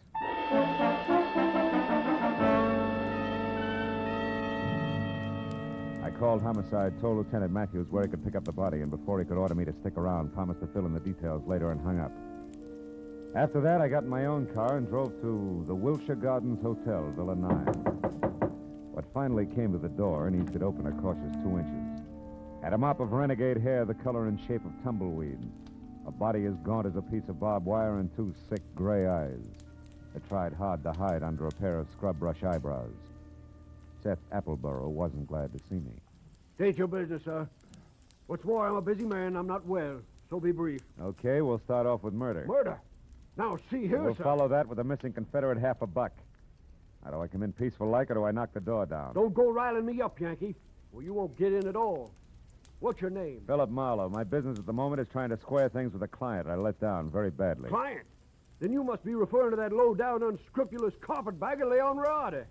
Speaker 11: I called homicide, told Lieutenant Matthews where he could pick up the body, and before he could order me to stick around, promised to fill in the details later and hung up. After that, I got in my own car and drove to the Wilshire Gardens Hotel, Villa 9. What finally came to the door needed to open a cautious 2 inches. Had a mop of renegade hair the color and shape of tumbleweed. A body as gaunt as a piece of barbed wire and 2 sick gray eyes that tried hard to hide under a pair of scrub brush eyebrows. Seth Appleborough wasn't glad to see me.
Speaker 14: State your business, sir. What's more, I'm a busy man. I'm not well, so be brief.
Speaker 11: Okay, we'll start off with murder.
Speaker 14: Murder? Now, see here,
Speaker 11: We'll
Speaker 14: sir.
Speaker 11: follow that with a missing Confederate $1. Now, do I come in peaceful like, or do I knock the door down?
Speaker 14: Don't go riling me up, Yankee. Well, you won't get in at all. What's your name?
Speaker 11: Philip Marlowe. My business at the moment is trying to square things with a client I let down very badly.
Speaker 14: Client? Then you must be referring to that low-down, unscrupulous carpetbagger, Leon Rade.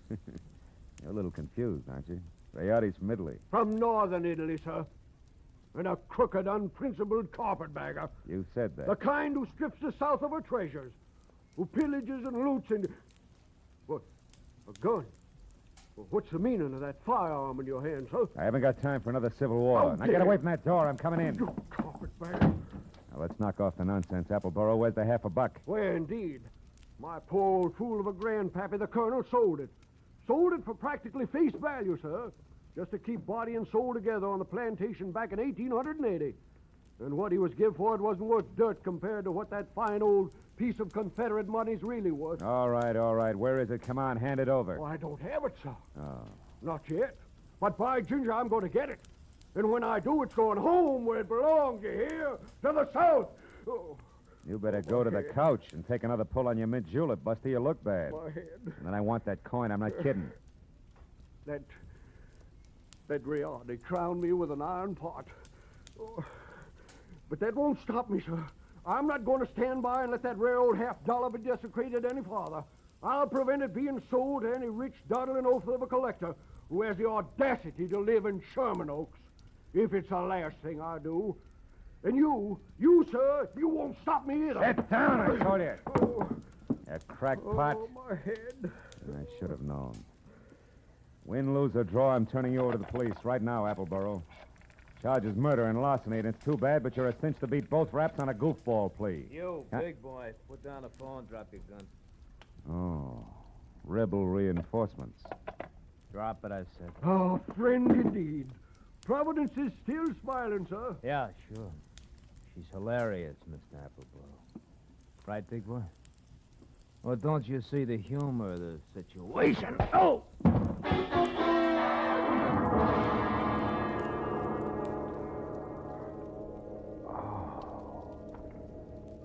Speaker 11: You're a little confused, aren't you? Rayotti's from Italy.
Speaker 14: From northern Italy, sir. And a crooked, unprincipled carpetbagger.
Speaker 11: You said that.
Speaker 14: The kind who strips the South of her treasures, who pillages and loots and... What? A gun? Well, what's the meaning of that firearm in your hand, sir?
Speaker 11: I haven't got time for another civil war. Now get away from that door. I'm coming in.
Speaker 14: You carpetbagger.
Speaker 11: Now, let's knock off the nonsense, Appleborough. Where's the $1?
Speaker 14: Where, indeed. My poor old fool of a grandpappy, the colonel, sold it. Sold it for practically face value, sir. Just to keep body and soul together on the plantation back in 1880. And what he was give for it wasn't worth dirt compared to what that fine old piece of Confederate money's really worth.
Speaker 11: All right, all right. Where is it? Come on, hand it over.
Speaker 14: Well, I don't have it, sir.
Speaker 11: Oh.
Speaker 14: Not yet. But by ginger, I'm going to get it. And when I do, it's going home where it belongs, you hear? To the South. Oh.
Speaker 11: You better go to the couch and take another pull on your mint julep, Buster. You look bad.
Speaker 14: My head.
Speaker 11: And then I want that coin. I'm not kidding.
Speaker 14: That Rayotty crowned me with an iron pot. Oh. But that won't stop me, sir. I'm not going to stand by and let that rare old $1 be desecrated any farther. I'll prevent it being sold to any rich, dawdling oaf of a collector who has the audacity to live in Sherman Oaks, if it's the last thing I do. And you, sir, you won't stop me either.
Speaker 11: Sit down, I told you.
Speaker 14: Oh.
Speaker 11: That crackpot.
Speaker 14: Oh, my head.
Speaker 11: I should have known. Win, lose, or draw, I'm turning you over to the police right now, Appleborough. Charge is murder and larceny, and it's too bad, but you're a cinch to beat both raps on a goofball plea.
Speaker 13: You, big boy, put down the phone, drop your gun.
Speaker 11: Oh, rebel reinforcements.
Speaker 13: Drop it, I said.
Speaker 14: Oh, friend indeed. Providence is still smiling, sir.
Speaker 13: Yeah, sure. She's hilarious, Mr. Appleborough. Right, big boy? Or don't you see the humor of the situation? Oh!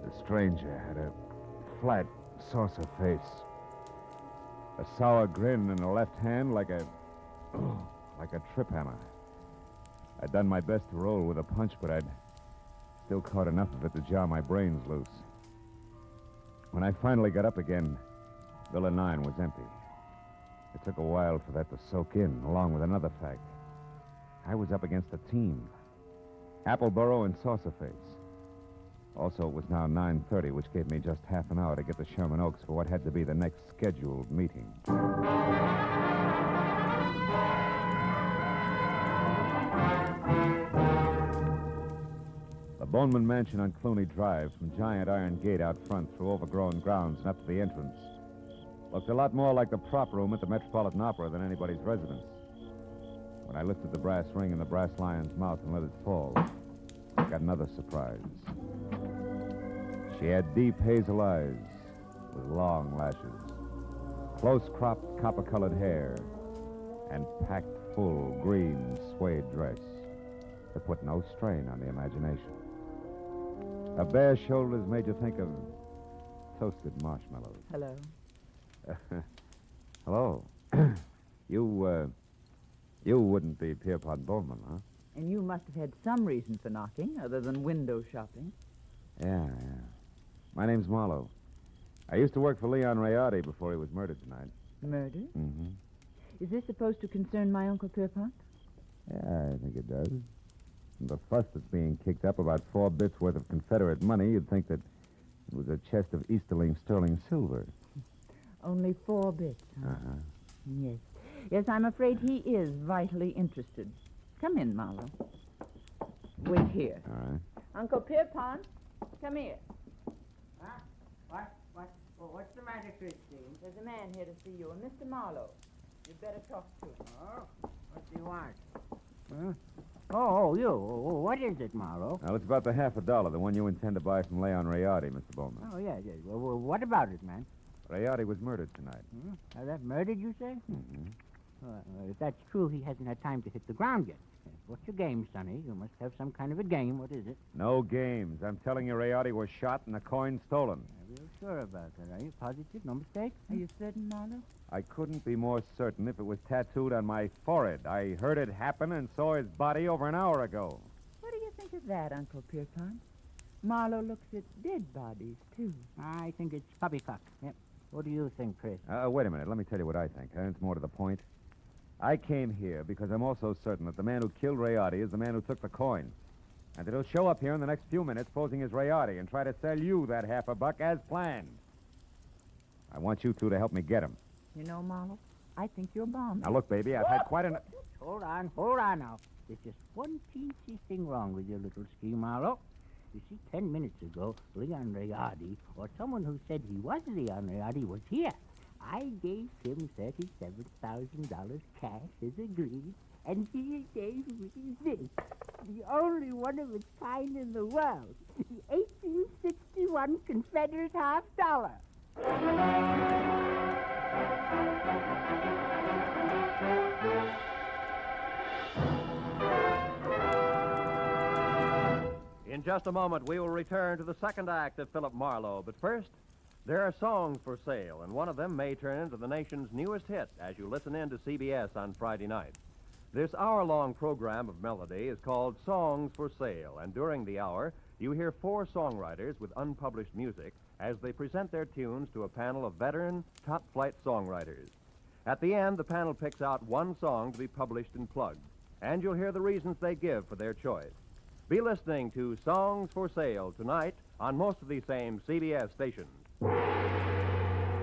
Speaker 11: The stranger had a flat, saucer face. A sour grin in the left hand like a trip hammer. I'd done my best to roll with a punch, but I'd still caught enough of it to jar my brains loose. When I finally got up again, Villa 9 was empty. It took a while for that to soak in, along with another fact. I was up against a team. Appleborough and Saucerface. Also, it was now 9:30, which gave me just half an hour to get to Sherman Oaks for what had to be the next scheduled meeting. The Boneman Mansion on Clooney Drive, from giant iron gate out front through overgrown grounds and up to the entrance, looked a lot more like the prop room at the Metropolitan Opera than anybody's residence. When I lifted the brass ring in the brass lion's mouth and let it fall, I got another surprise. She had deep hazel eyes with long lashes, close-cropped copper-colored hair, and packed full green suede dress that put no strain on the imagination. Her bare shoulders made you think of toasted marshmallows.
Speaker 15: Hello.
Speaker 11: Hello. You wouldn't be Pierpont Bowman, huh?
Speaker 15: And you must have had some reason for knocking, other than window shopping.
Speaker 11: Yeah. My name's Marlowe. I used to work for Leon Rayotty before he was murdered tonight.
Speaker 15: Murder?
Speaker 11: Mm-hmm.
Speaker 15: Is this supposed to concern my Uncle Pierpont?
Speaker 11: Yeah, I think it does. From the fuss that's being kicked up about 4 bits worth of Confederate money, you'd think that it was a chest of Easterling sterling silver.
Speaker 15: Only 4 bits, huh?
Speaker 11: Uh-huh.
Speaker 15: Yes. Yes, I'm afraid he is vitally interested. Come in, Marlowe. Wait here.
Speaker 11: All right.
Speaker 15: Uncle Pierpont, come here.
Speaker 12: Huh? What's the matter, Christine?
Speaker 15: There's a man here to see you, a Mr. Marlowe. You'd better talk to him.
Speaker 12: Oh, what do you want? Huh? Oh, you. What is it, Marlowe?
Speaker 11: Now, it's about the $50, the one you intend to buy from Leon Rayardi, Mr. Bowman.
Speaker 12: Oh, yes. Well, what about it, man?
Speaker 11: Rayardi was murdered tonight.
Speaker 12: That murdered, you say?
Speaker 11: Mm-hmm.
Speaker 12: If that's true, he hasn't had time to hit the ground yet. What's your game, Sonny? You must have some kind of a game. What is it?
Speaker 11: No games. I'm telling you, Rayardi was shot and the coin stolen.
Speaker 12: Are you sure about that? Are you positive? No mistake?
Speaker 15: Are you certain, Marlowe?
Speaker 11: I couldn't be more certain if it was tattooed on my forehead. I heard it happen and saw his body over an hour ago.
Speaker 15: What do you think of that, Uncle Pierpont? Marlowe looks at dead bodies, too.
Speaker 12: I think it's poppycock. Yep. What do you think, Chris?
Speaker 11: Wait a minute. Let me tell you what I think. It's more to the point. I came here because I'm also certain that the man who killed Rayardi is the man who took the coin. And that he'll show up here in the next few minutes posing as Rayardi and try to sell you that $50 as planned. I want you two to help me get him.
Speaker 15: You know, Marlowe, I think you're bombing.
Speaker 11: Now, look, baby, I've had quite enough...
Speaker 12: Hold on now. There's just one teensy thing wrong with your little scheme, Marlowe. You see, 10 minutes ago, Leon Rayardi, or someone who said he was Leon Rayardi, was here. I gave him $37,000 cash as agreed, and he gave me this, the only one of its kind in the world, the 1861 Confederate $50.
Speaker 3: In just a moment, we will return to the second act of Philip Marlowe. But first, there are songs for sale, and one of them may turn into the nation's newest hit as you listen in to CBS on Friday night. This hour-long program of melody is called Songs for Sale, and during the hour, you hear 4 songwriters with unpublished music as they present their tunes to a panel of veteran, top-flight songwriters. At the end, the panel picks out one song to be published and plugged, and you'll hear the reasons they give for their choice. Be listening to Songs for Sale tonight on most of these same CBS stations.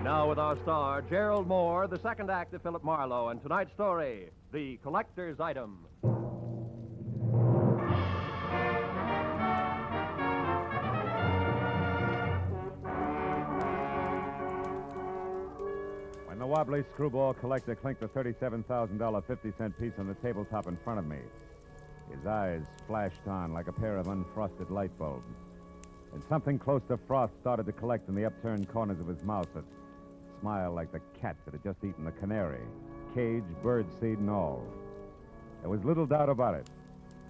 Speaker 3: Now with our star, Gerald Moore, the second act of Philip Marlowe, and tonight's story, The Collector's Item.
Speaker 11: When the wobbly screwball collector clinked the $37,000 50-cent piece on the tabletop in front of me, his eyes flashed on like a pair of unfrosted light bulbs. And something close to frost started to collect in the upturned corners of his mouth that smiled like the cat that had just eaten the canary, cage, birdseed, and all. There was little doubt about it.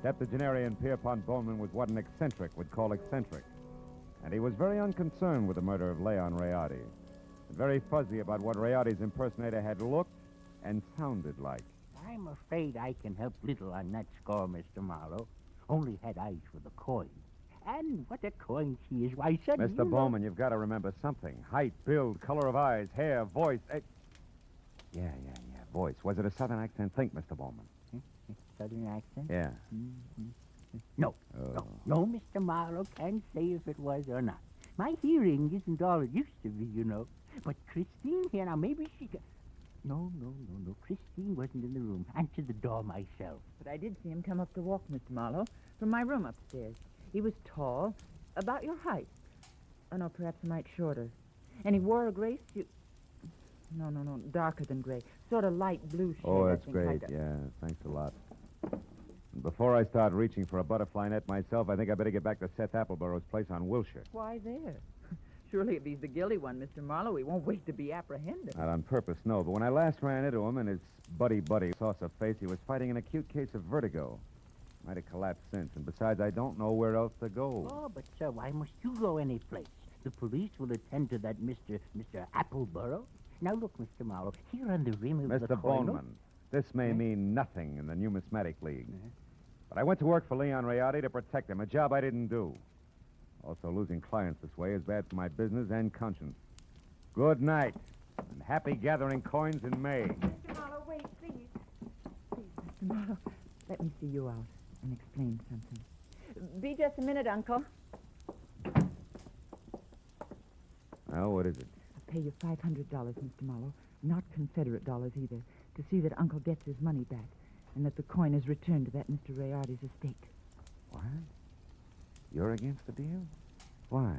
Speaker 11: Septuagenarian Pierpont Bowman was what an eccentric would call eccentric. And he was very unconcerned with the murder of Leon Rayardi, and very fuzzy about what Rayardi's impersonator had looked and sounded like.
Speaker 12: I'm afraid I can help little on that score, Mr. Marlowe. Only had eyes for the coin. And what a coin she is. Why, son,
Speaker 11: Mr. Bowman, you've got to remember something. Height, build, color of eyes, hair, voice. Yeah, voice. Was it a southern accent? Think, Mr. Bowman.
Speaker 12: Southern accent?
Speaker 11: Yeah.
Speaker 12: No, Mr. Marlowe can't say if it was or not. My hearing isn't all it used to be, you know. But Christine here, now maybe she could... No. Christine wasn't in the room. Answered the door myself.
Speaker 15: But I did see him come up to walk, Mr. Marlowe, from my room upstairs. He was tall, about your height. Oh, no, perhaps a mite shorter. And he wore a gray suit. No, darker than gray. Sort of light blue shade.
Speaker 11: Oh, that's
Speaker 15: I think,
Speaker 11: great. Yeah, thanks a lot. Before I start reaching for a butterfly net myself, I think I better get back to Seth Appleborough's place on Wilshire.
Speaker 15: Why there? Surely if he's the guilty one, Mr. Marlowe, he won't wait to be apprehended.
Speaker 11: Not on purpose, no. But when I last ran into him and his buddy saucer face, he was fighting an acute case of vertigo. Might have collapsed since, and besides, I don't know where else to go.
Speaker 12: Oh, but, sir, why must you go any place? The police will attend to that Mr. Appleborough. Now, look, Mr. Marlowe, here on the rim of the
Speaker 11: Mr. Bowman, this may mean nothing in the Numismatic League. But I went to work for Leon Rayardi to protect him, a job I didn't do. Also, losing clients this way is bad for my business and conscience. Good night. And happy gathering coins in May.
Speaker 15: Mr. Marlowe, wait, please. Please, Mr. Marlowe, let me see you out and explain something. Be just a minute, Uncle.
Speaker 11: Well, what is it?
Speaker 15: I'll pay you $500, Mr. Marlowe, not Confederate dollars either, to see that Uncle gets his money back and that the coin is returned to that Mr. Rayardi's estate.
Speaker 11: What? You're against the deal? Why?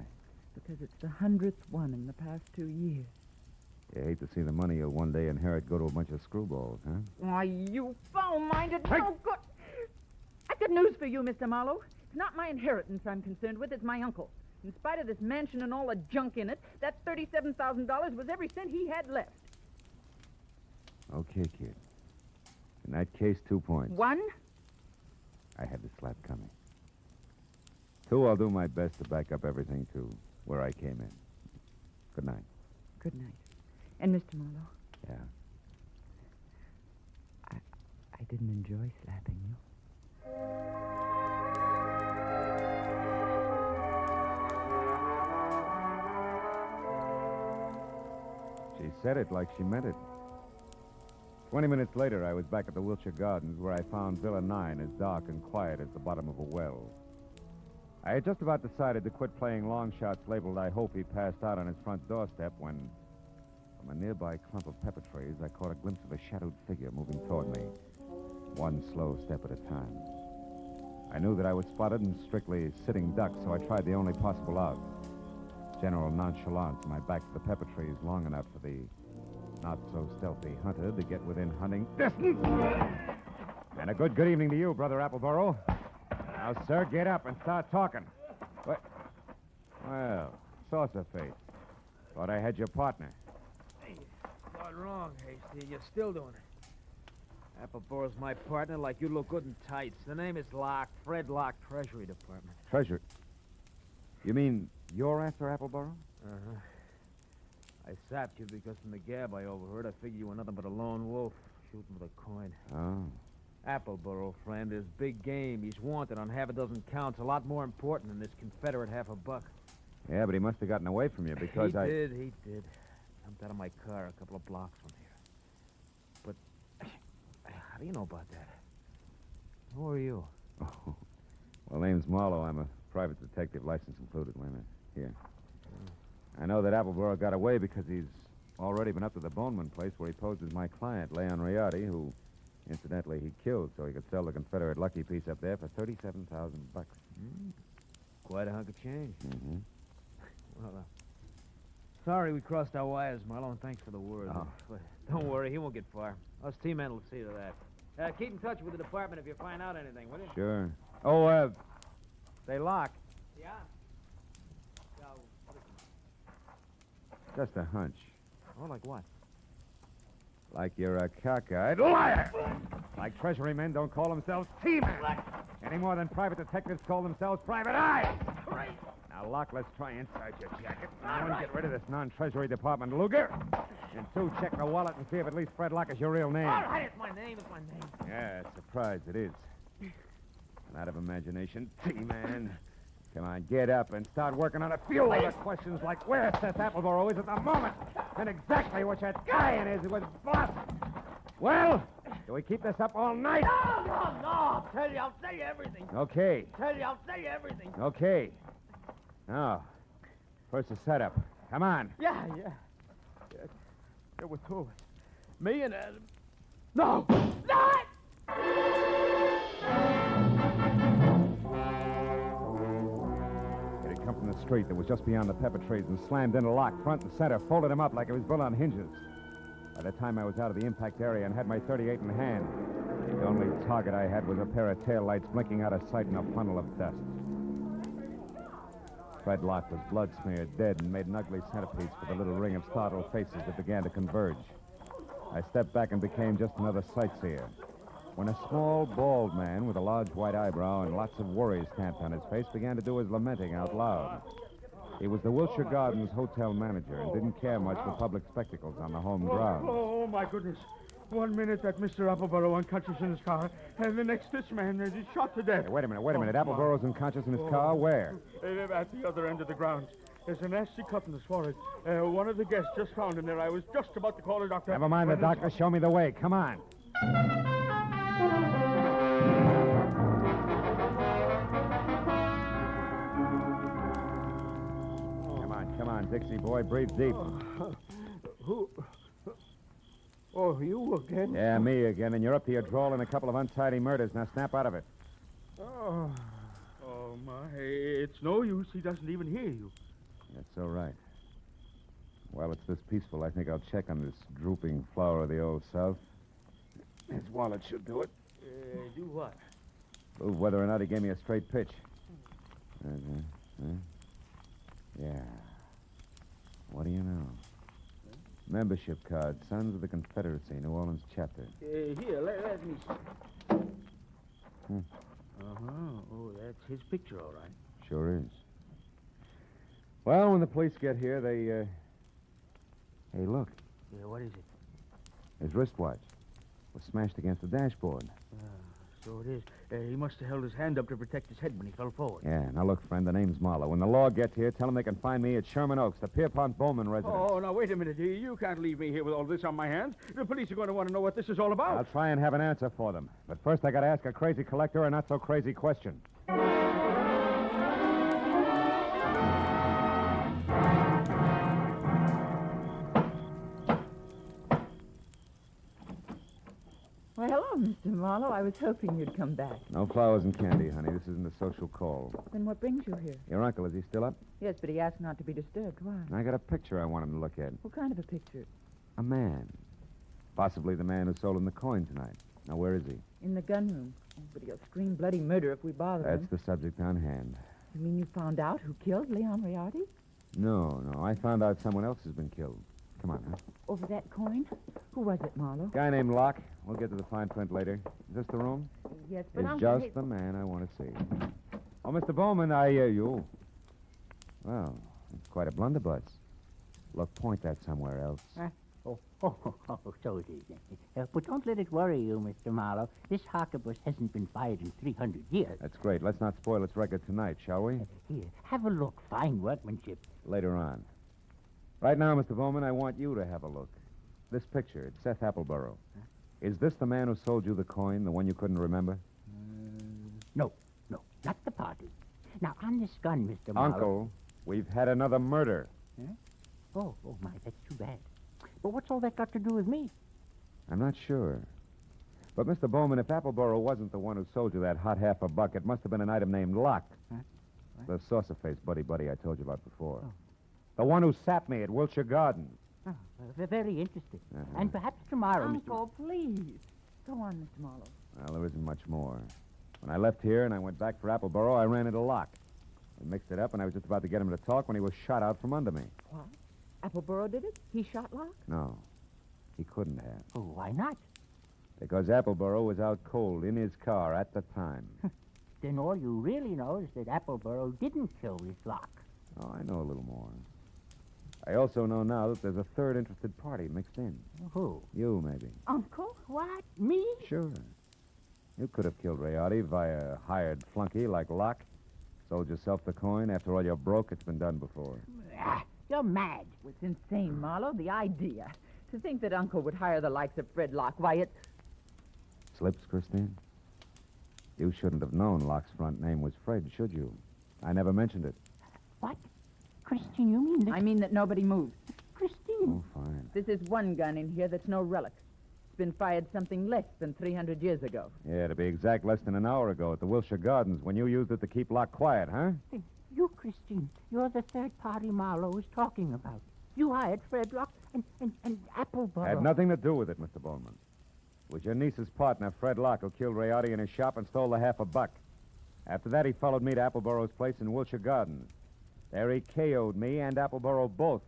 Speaker 15: Because it's the 100th one in the past 2 years.
Speaker 11: You hate to see the money you'll one day inherit go to a bunch of screwballs, huh?
Speaker 15: Why, you foul-minded, no good... I've got news for you, Mr. Marlowe. It's not my inheritance I'm concerned with, it's my uncle. In spite of this mansion and all the junk in it, that $37,000 was every cent he had left.
Speaker 11: Okay, kid. In that case, 2 points.
Speaker 15: 1?
Speaker 11: I had the slap coming. 2, I'll do my best to back up everything to where I came in. Good night.
Speaker 15: Good night. And Mr. Marlowe?
Speaker 11: Yeah?
Speaker 15: I didn't enjoy slapping you.
Speaker 11: She said it like she meant it. 20 minutes later, I was back at the Wilshire Gardens, where I found Villa 9 as dark and quiet as the bottom of a well. I had just about decided to quit playing long shots labeled "I hope he passed out" on his front doorstep when, from a nearby clump of pepper trees, I caught a glimpse of a shadowed figure moving toward me, one slow step at a time. I knew that I was spotted and strictly sitting duck, so I tried the only possible out. General nonchalance, my back to the pepper trees long enough for the not-so-stealthy hunter to get within hunting distance. And a good evening to you, Brother Appleboro. Now, sir, get up and start talking. What? Well, saucer face. Thought I had your partner.
Speaker 13: Hey, not wrong, Hasty. You're still doing it. Appleboro's my partner, like you look good in tights. The name is Locke, Fred Locke, Treasury Department.
Speaker 11: Treasure? You mean you're after Appleboro?
Speaker 13: Uh-huh. I sapped you because from the gab I overheard, I figured you were nothing but a lone wolf shooting with a coin.
Speaker 11: Oh.
Speaker 13: Appleboro, friend, is big game. He's wanted on half a dozen counts, a lot more important than this Confederate $50.
Speaker 11: Yeah, but he must have gotten away from you because
Speaker 13: He did. Jumped out of my car a couple of blocks from here. But how do you know about that? Who are you?
Speaker 11: Oh. Well, name's Marlowe. I'm a private detective, license included. Wait a minute. Here. I know that Appleboro got away because he's already been up to the Boneman place where he posed as my client, Leon Rayardi, who, incidentally, he killed so he could sell the Confederate lucky piece up there for $37,000.
Speaker 13: Quite a hunk of change.
Speaker 11: Mm-hmm.
Speaker 13: Well, sorry we crossed our wires, Marlowe, and thanks for the word.
Speaker 11: Oh.
Speaker 13: But don't worry, he won't get far. Us T-men will see to that. Keep in touch with the department if you find out anything, will you?
Speaker 11: Sure. Oh, they lock.
Speaker 13: Yeah.
Speaker 11: Just a hunch.
Speaker 13: Oh, like what?
Speaker 11: Like you're a cockeyed liar. Like Treasury men don't call themselves T-men. Any more than private detectives call themselves private eyes. Now, Locke, let's try inside your jacket. And one, get rid of this non-Treasury Department Luger. And 2, check the wallet and see if at least Fred Locke is your real name.
Speaker 13: All right, it's my name.
Speaker 11: Yeah, surprise it is. And out of imagination, T-man. Come on, get up and start working on a few other questions like where Seth Appleboro is at the moment and exactly what that guy in is with Boss. Well, do we keep this up all night?
Speaker 13: No. I'll tell you, I'll say everything.
Speaker 11: Okay.
Speaker 13: I'll say everything.
Speaker 11: Okay. Now, first the setup. Come on.
Speaker 13: Yeah. There were 2 of us. Me and Adam. No!
Speaker 11: Come from the street that was just beyond the pepper trees and slammed into Locke front and center, folded him up like it was built on hinges. By the time I was out of the impact area and had my .38 in hand, the only target I had was a pair of taillights blinking out of sight in a funnel of dust. Fred Locke was blood-smeared, dead, and made an ugly centerpiece for the little ring of startled faces that began to converge. I stepped back and became just another sightseer. When a small, bald man with a large white eyebrow and lots of worry stamped on his face began to do his lamenting out loud. He was the Wilshire Gardens hotel manager and didn't care much for public spectacles on the home grounds.
Speaker 14: Oh, my goodness. 1 minute that Mr. Appleboro unconscious in his car, and the next this man is shot to death.
Speaker 11: Hey, wait a minute. Appleboro's unconscious in his car? Where?
Speaker 14: At the other end of the grounds. There's a nasty cut in his forehead. One of the guests just found him there. I was just about to call a doctor.
Speaker 11: Never mind the doctor. Show me the way. Come on. Come on, Dixie boy. Breathe deep.
Speaker 14: Who? Oh, you again?
Speaker 11: Yeah, me again. And you're up to your drawl in a couple of untidy murders. Now snap out of it.
Speaker 14: Oh, my. It's no use. He doesn't even hear you.
Speaker 11: That's all right. While it's this peaceful, I think I'll check on this drooping flower of the Old South. His wallet should do it.
Speaker 14: Do what?
Speaker 11: Prove whether or not he gave me a straight pitch. Yeah. What do you know? Membership card, Sons of the Confederacy, New Orleans chapter.
Speaker 14: Here, let me see. Uh-huh. Oh, that's his picture, all right.
Speaker 11: Sure is. Well, when the police get here, they, Hey, look.
Speaker 14: Yeah, what is it?
Speaker 11: His wristwatch was smashed against the dashboard.
Speaker 14: So it is. He must have held his hand up to protect his head when he fell forward.
Speaker 11: Yeah, now look, friend, the name's Marlowe. When the law gets here, tell them they can find me at Sherman Oaks, the Pierpont Bowman residence.
Speaker 14: Oh, now, wait a minute. You can't leave me here with all this on my hands. The police are going to want to know what this is all about.
Speaker 11: I'll try and have an answer for them. But first, I got to ask a crazy collector a not-so-crazy question.
Speaker 15: Well, hello, Mr. Marlowe. I was hoping you'd come back.
Speaker 11: No flowers and candy, honey. This isn't a social call.
Speaker 15: Then what brings you here?
Speaker 11: Your uncle, is he still up?
Speaker 15: Yes, but he asked not to be disturbed. Why?
Speaker 11: I got a picture I want him to look at.
Speaker 15: What kind of a picture?
Speaker 11: A man. Possibly the man who sold him the coin tonight. Now, where is he?
Speaker 15: In the gun room. Oh, but he'll scream bloody murder if we bother him.
Speaker 11: That's the subject on hand.
Speaker 15: You mean you found out who killed Leon Riardi?
Speaker 11: No. I found out someone else has been killed. Come on, huh?
Speaker 15: Over that coin? Who was it, Marlowe?
Speaker 11: Guy named Locke. We'll get to the fine print later. Is this the room?
Speaker 15: Yes, but
Speaker 11: It's just the man I want to see. Oh, Mr. Bowman, I hear you. Well, it's quite a blunderbuss. Look, point that somewhere else.
Speaker 12: So it is. But don't let it worry you, Mr. Marlowe. This harquebus hasn't been fired in 300 years.
Speaker 11: That's great. Let's not spoil its record tonight, shall we?
Speaker 12: Here, have a look. Fine workmanship.
Speaker 11: Later on. Right now, Mr. Bowman, I want you to have a look. This picture, it's Seth Appleborough.
Speaker 12: Huh?
Speaker 11: Is this the man who sold you the coin, the one you couldn't remember?
Speaker 12: No, not the party. Now, on this gun, Mr. Marlowe...
Speaker 11: Uncle, we've had another murder.
Speaker 12: Huh? Oh, my, that's too bad. But what's all that got to do with me?
Speaker 11: I'm not sure. But, Mr. Bowman, if Appleborough wasn't the one who sold you that hot $1/2, it must have been an item named Locke.
Speaker 12: Huh?
Speaker 11: The saucer-faced buddy I told you about before. Oh. The one who sapped me at Wilshire Gardens.
Speaker 12: Oh, very interesting. And perhaps tomorrow,
Speaker 15: Uncle, please. Go on, Mr. Marlowe.
Speaker 11: Well, there isn't much more. When I left here and I went back for Appleborough, I ran into Locke. We mixed it up, and I was just about to get him to talk when he was shot out from under me.
Speaker 15: What? Appleborough did it? He shot Locke?
Speaker 11: No, he couldn't have.
Speaker 12: Oh, why not?
Speaker 11: Because Appleborough was out cold in his car at the time.
Speaker 12: Then all you really know is that Appleborough didn't kill this Locke.
Speaker 11: Oh, I know a little more. I also know now that there's a third interested party mixed in.
Speaker 12: Who?
Speaker 11: You, maybe.
Speaker 15: Uncle?
Speaker 12: What? Me?
Speaker 11: Sure. You could have killed Riardi via a hired flunky like Locke. Sold yourself the coin. After all, you're broke. It's been done before.
Speaker 12: You're mad.
Speaker 15: It's insane, Marlowe. The idea. To think that Uncle would hire the likes of Fred Locke. Why, it...
Speaker 11: Slips, Christine? You shouldn't have known Locke's front name was Fred, should you? I never mentioned it.
Speaker 12: What? Christine, you mean that...
Speaker 15: I mean that nobody moves.
Speaker 12: Christine.
Speaker 11: Oh, fine.
Speaker 15: This is one gun in here that's no relic. It's been fired something less than 300 years ago.
Speaker 11: Yeah, to be exact, less than an hour ago at the Wilshire Gardens when you used it to keep Locke quiet, huh?
Speaker 12: You, Christine, you're the third party Marlowe was talking about. You hired Fred Locke and Appleborough.
Speaker 11: Had nothing to do with it, Mr. Bowman. It was your niece's partner, Fred Locke, who killed Riardi in his shop and stole the $1/2. After that, he followed me to Appleborow's place in Wilshire Gardens. There he KO'd me and Appleborough both.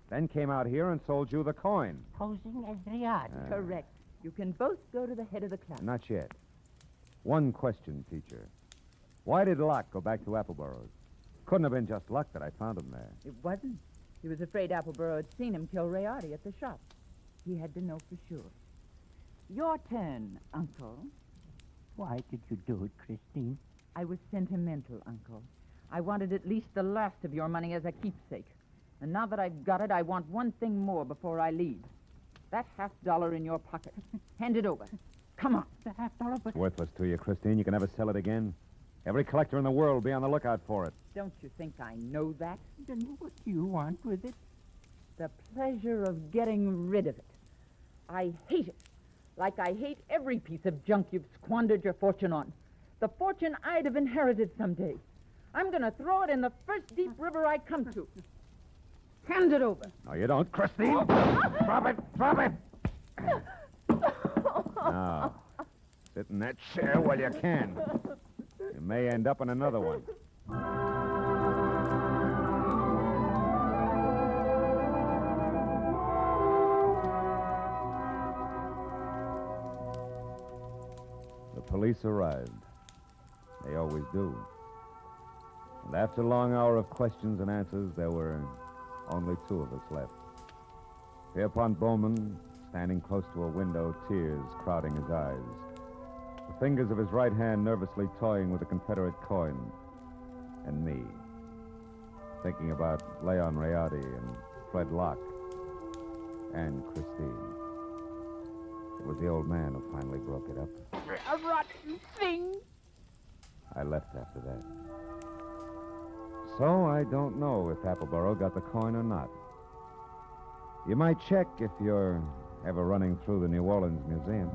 Speaker 11: Then came out here and sold you the coin.
Speaker 12: Posing as Riardi.
Speaker 15: Correct. You can both go to the head of the class.
Speaker 11: Not yet. One question, teacher. Why did Locke go back to Appleborow's? Couldn't have been just luck that I found him there.
Speaker 15: It wasn't. He was afraid Appleborough had seen him kill Riardi at the shop. He had to know for sure. Your turn, Uncle.
Speaker 12: Why did you do it, Christine?
Speaker 15: I was sentimental, Uncle. I wanted at least the last of your money as a keepsake. And now that I've got it, I want one thing more before I leave. That $50 in your pocket. Hand it over. Come on.
Speaker 12: The $50, but...
Speaker 11: It's worthless to you, Christine. You can never sell it again. Every collector in the world will be on the lookout for it.
Speaker 15: Don't you think I know that?
Speaker 12: Then what do you want with it?
Speaker 15: The pleasure of getting rid of it. I hate it. Like I hate every piece of junk you've squandered your fortune on. The fortune I'd have inherited someday. I'm going to throw it in the first deep river I come to. Hand it over.
Speaker 11: No, you don't, Christine. Drop it. Drop it. Now, sit in that chair while you can. You may end up in another one. The police arrived. They always do. And after a long hour of questions and answers, there were only two of us left. Pierpont Bowman, standing close to a window, tears crowding his eyes. The fingers of his right hand nervously toying with a Confederate coin. And me, thinking about Leon Rayati and Fred Locke and Christine. It was the old man who finally broke it up.
Speaker 12: A rotten thing.
Speaker 11: I left after that. So I don't know if Appleboro got the coin or not. You might check if you're ever running through the New Orleans Museum.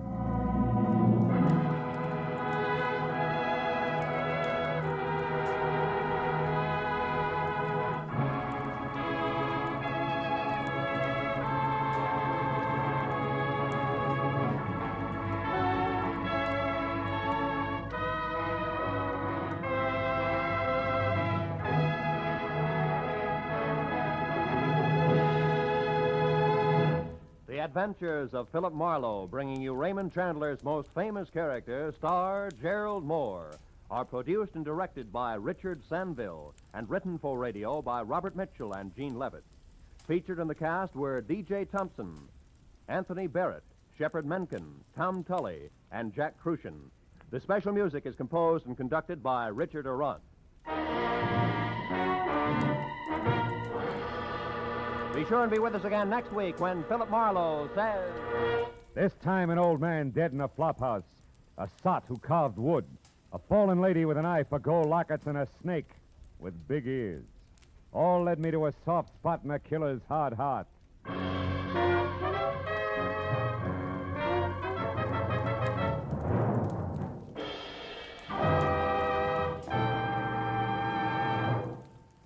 Speaker 3: The Adventures of Philip Marlowe, bringing you Raymond Chandler's most famous character, star Gerald Moore, are produced and directed by Richard Sanville and written for radio by Robert Mitchell and Gene Levitt. Featured in the cast were D.J. Thompson, Anthony Barrett, Shepard Menken, Tom Tully, and Jack Crucian. The special music is composed and conducted by Richard Arant. Be sure and be with us again next week when Philip Marlowe says...
Speaker 11: This time an old man dead in a flophouse, a sot who carved wood, a fallen lady with an eye for gold lockets, and a snake with big ears. All led me to a soft spot in a killer's hard heart.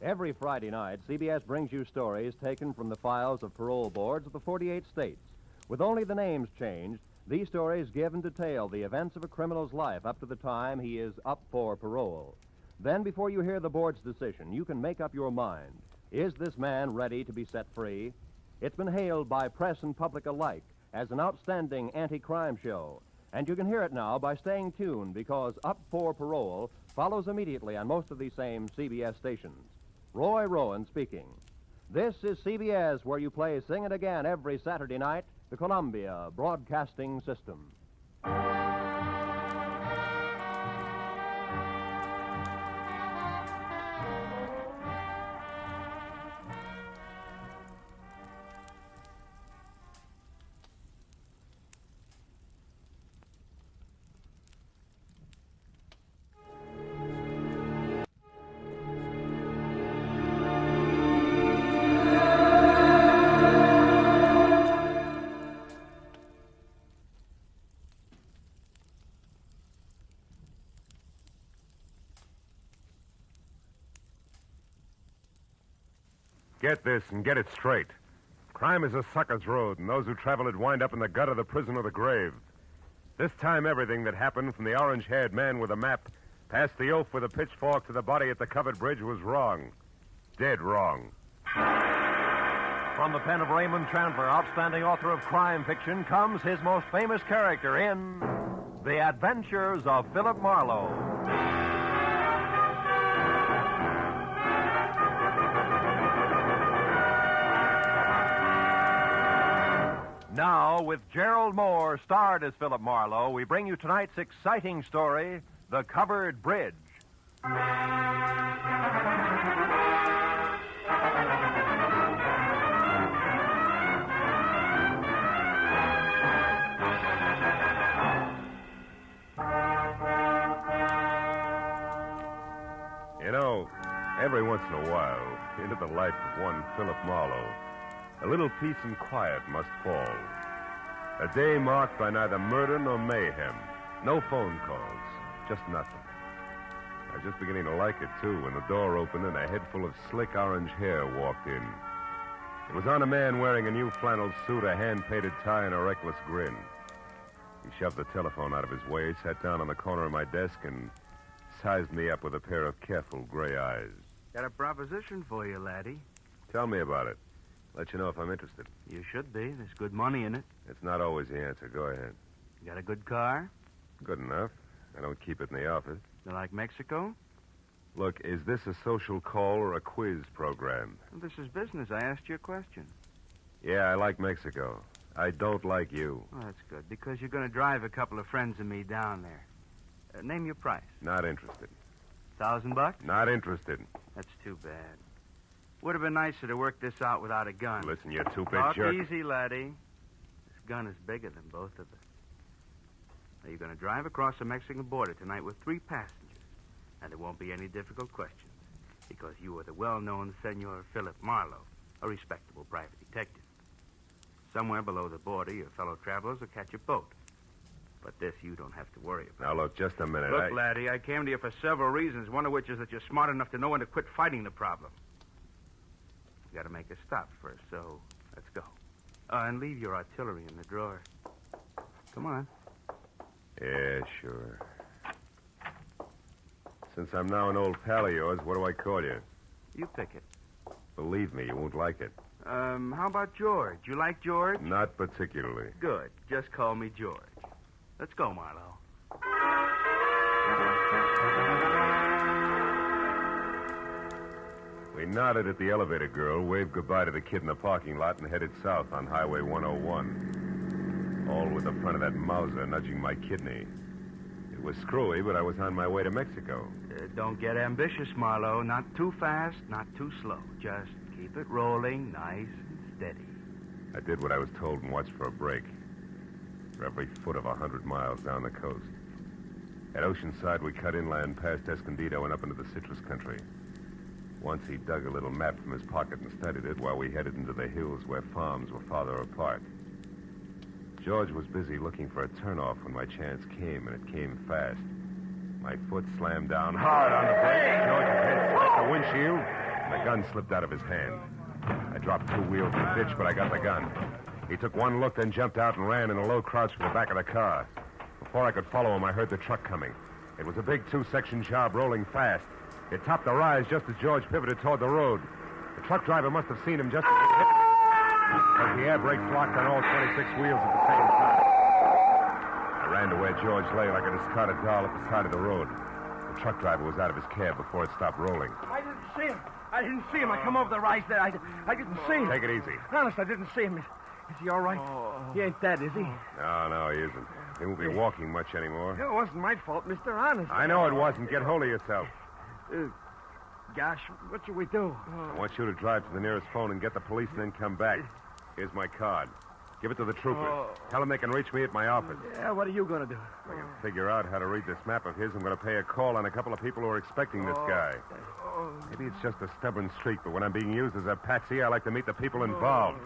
Speaker 3: Every Friday night, CBS brings you stories taken from the files of parole boards of the 48 states. With only the names changed, these stories give and detail the events of a criminal's life up to the time he is up for parole. Then, before you hear the board's decision, you can make up your mind. Is this man ready to be set free? It's been hailed by press and public alike as an outstanding anti-crime show. And you can hear it now by staying tuned, because Up for Parole follows immediately on most of these same CBS stations. Roy Rowan speaking. This is CBS, where you play Sing It Again every Saturday night, the Columbia Broadcasting System.
Speaker 1: Get this and get it straight. Crime is a sucker's road, and those who travel it wind up in the gut of the prison or the grave. This time, everything that happened, from the orange-haired man with a map past the oaf with a pitchfork to the body at the covered bridge, was wrong. Dead wrong.
Speaker 3: From the pen of Raymond Chandler, outstanding author of crime fiction, comes his most famous character in The Adventures of Philip Marlowe. Now, with Gerald Moore starred as Philip Marlowe, we bring you tonight's exciting story, The Covered Bridge.
Speaker 1: You know, every once in a while, into the life of one Philip Marlowe, a little peace and quiet must fall. A day marked by neither murder nor mayhem. No phone calls. Just nothing. I was just beginning to like it, too, when the door opened and a head full of slick orange hair walked in. It was on a man wearing a new flannel suit, a hand-painted tie, and a reckless grin. He shoved the telephone out of his way, sat down on the corner of my desk, and sized me up with a pair of careful gray eyes.
Speaker 16: Got a proposition for you, laddie.
Speaker 1: Tell me about it. Let you know if I'm interested.
Speaker 16: You should be. There's good money in it.
Speaker 1: It's not always the answer. Go ahead.
Speaker 16: You got a good car?
Speaker 1: Good enough. I don't keep it in the office.
Speaker 16: You like Mexico?
Speaker 1: Look, is this a social call or a quiz program?
Speaker 16: Well, this is business. I asked you a question.
Speaker 1: Yeah, I like Mexico. I don't like you.
Speaker 16: Oh, that's good, because you're going to drive a couple of friends of me down there. Name your price.
Speaker 1: Not interested.
Speaker 16: $1,000?
Speaker 1: Not interested.
Speaker 16: That's too bad. Would have been nicer to work this out without a gun.
Speaker 1: Listen, you two-bit
Speaker 16: Talk
Speaker 1: jerk.
Speaker 16: easy, laddie. This gun is bigger than both of us. Now, you're going to drive across the Mexican border tonight with 3 passengers. And there won't be any difficult questions, because you are the well-known Senor Philip Marlowe, a respectable private detective. Somewhere below the border, your fellow travelers will catch a boat. But this you don't have to worry about.
Speaker 1: Now, look, just a minute.
Speaker 16: Look, laddie, I came to you for several reasons, one of which is that you're smart enough to know when to quit fighting the problem. You got to make a stop first, so let's go. And leave your artillery in the drawer. Come on.
Speaker 1: Yeah, sure. Since I'm now an old pal of yours, what do I call you?
Speaker 16: You pick it.
Speaker 1: Believe me, you won't like it.
Speaker 16: How about George? You like George?
Speaker 1: Not particularly.
Speaker 16: Good. Just call me George. Let's go, Marlowe.
Speaker 1: We nodded at the elevator girl, waved goodbye to the kid in the parking lot, and headed south on Highway 101. All with the front of that Mauser nudging my kidney. It was screwy, but I was on my way to Mexico.
Speaker 16: Don't get ambitious, Marlowe. Not too fast, not too slow. Just keep it rolling, nice and steady.
Speaker 1: I did what I was told and watched for a break. For every foot of 100 miles down the coast. At Oceanside, we cut inland past Escondido and up into the citrus country. Once he dug a little map from his pocket and studied it while we headed into the hills where farms were farther apart. George was busy looking for a turnoff when my chance came, and it came fast. My foot slammed down hard on the brake. George's head smacked the windshield, and the gun slipped out of his hand. I dropped 2 wheels in the ditch, but I got the gun. He took one look, then jumped out and ran in a low crouch for the back of the car. Before I could follow him, I heard the truck coming. It was a big 2-section job rolling fast. It topped the rise just as George pivoted toward the road. The truck driver must have seen him just as it hit, because the air brakes locked on all 26 wheels at the same time. I ran to where George lay like a discarded doll at the side of the road. The truck driver was out of his cab before it stopped rolling.
Speaker 14: I didn't see him. I come over the rise there. I didn't see him.
Speaker 1: Take it easy.
Speaker 14: Honest, I didn't see him. Is he all right? He ain't dead, is he?
Speaker 1: No, he isn't. He won't be walking much anymore.
Speaker 14: It wasn't my fault, Mr. Honest.
Speaker 1: I know it wasn't. Get hold of yourself.
Speaker 14: Gosh, what should we do?
Speaker 1: I want you to drive to the nearest phone and get the police and then come back. Here's my card. Give it to the troopers. Tell them they can reach me at my office.
Speaker 14: Yeah, what are you going to do?
Speaker 1: If I can figure out how to read this map of his, I'm going to pay a call on a couple of people who are expecting this guy. Maybe it's just a stubborn streak, but when I'm being used as a patsy, I like to meet the people involved.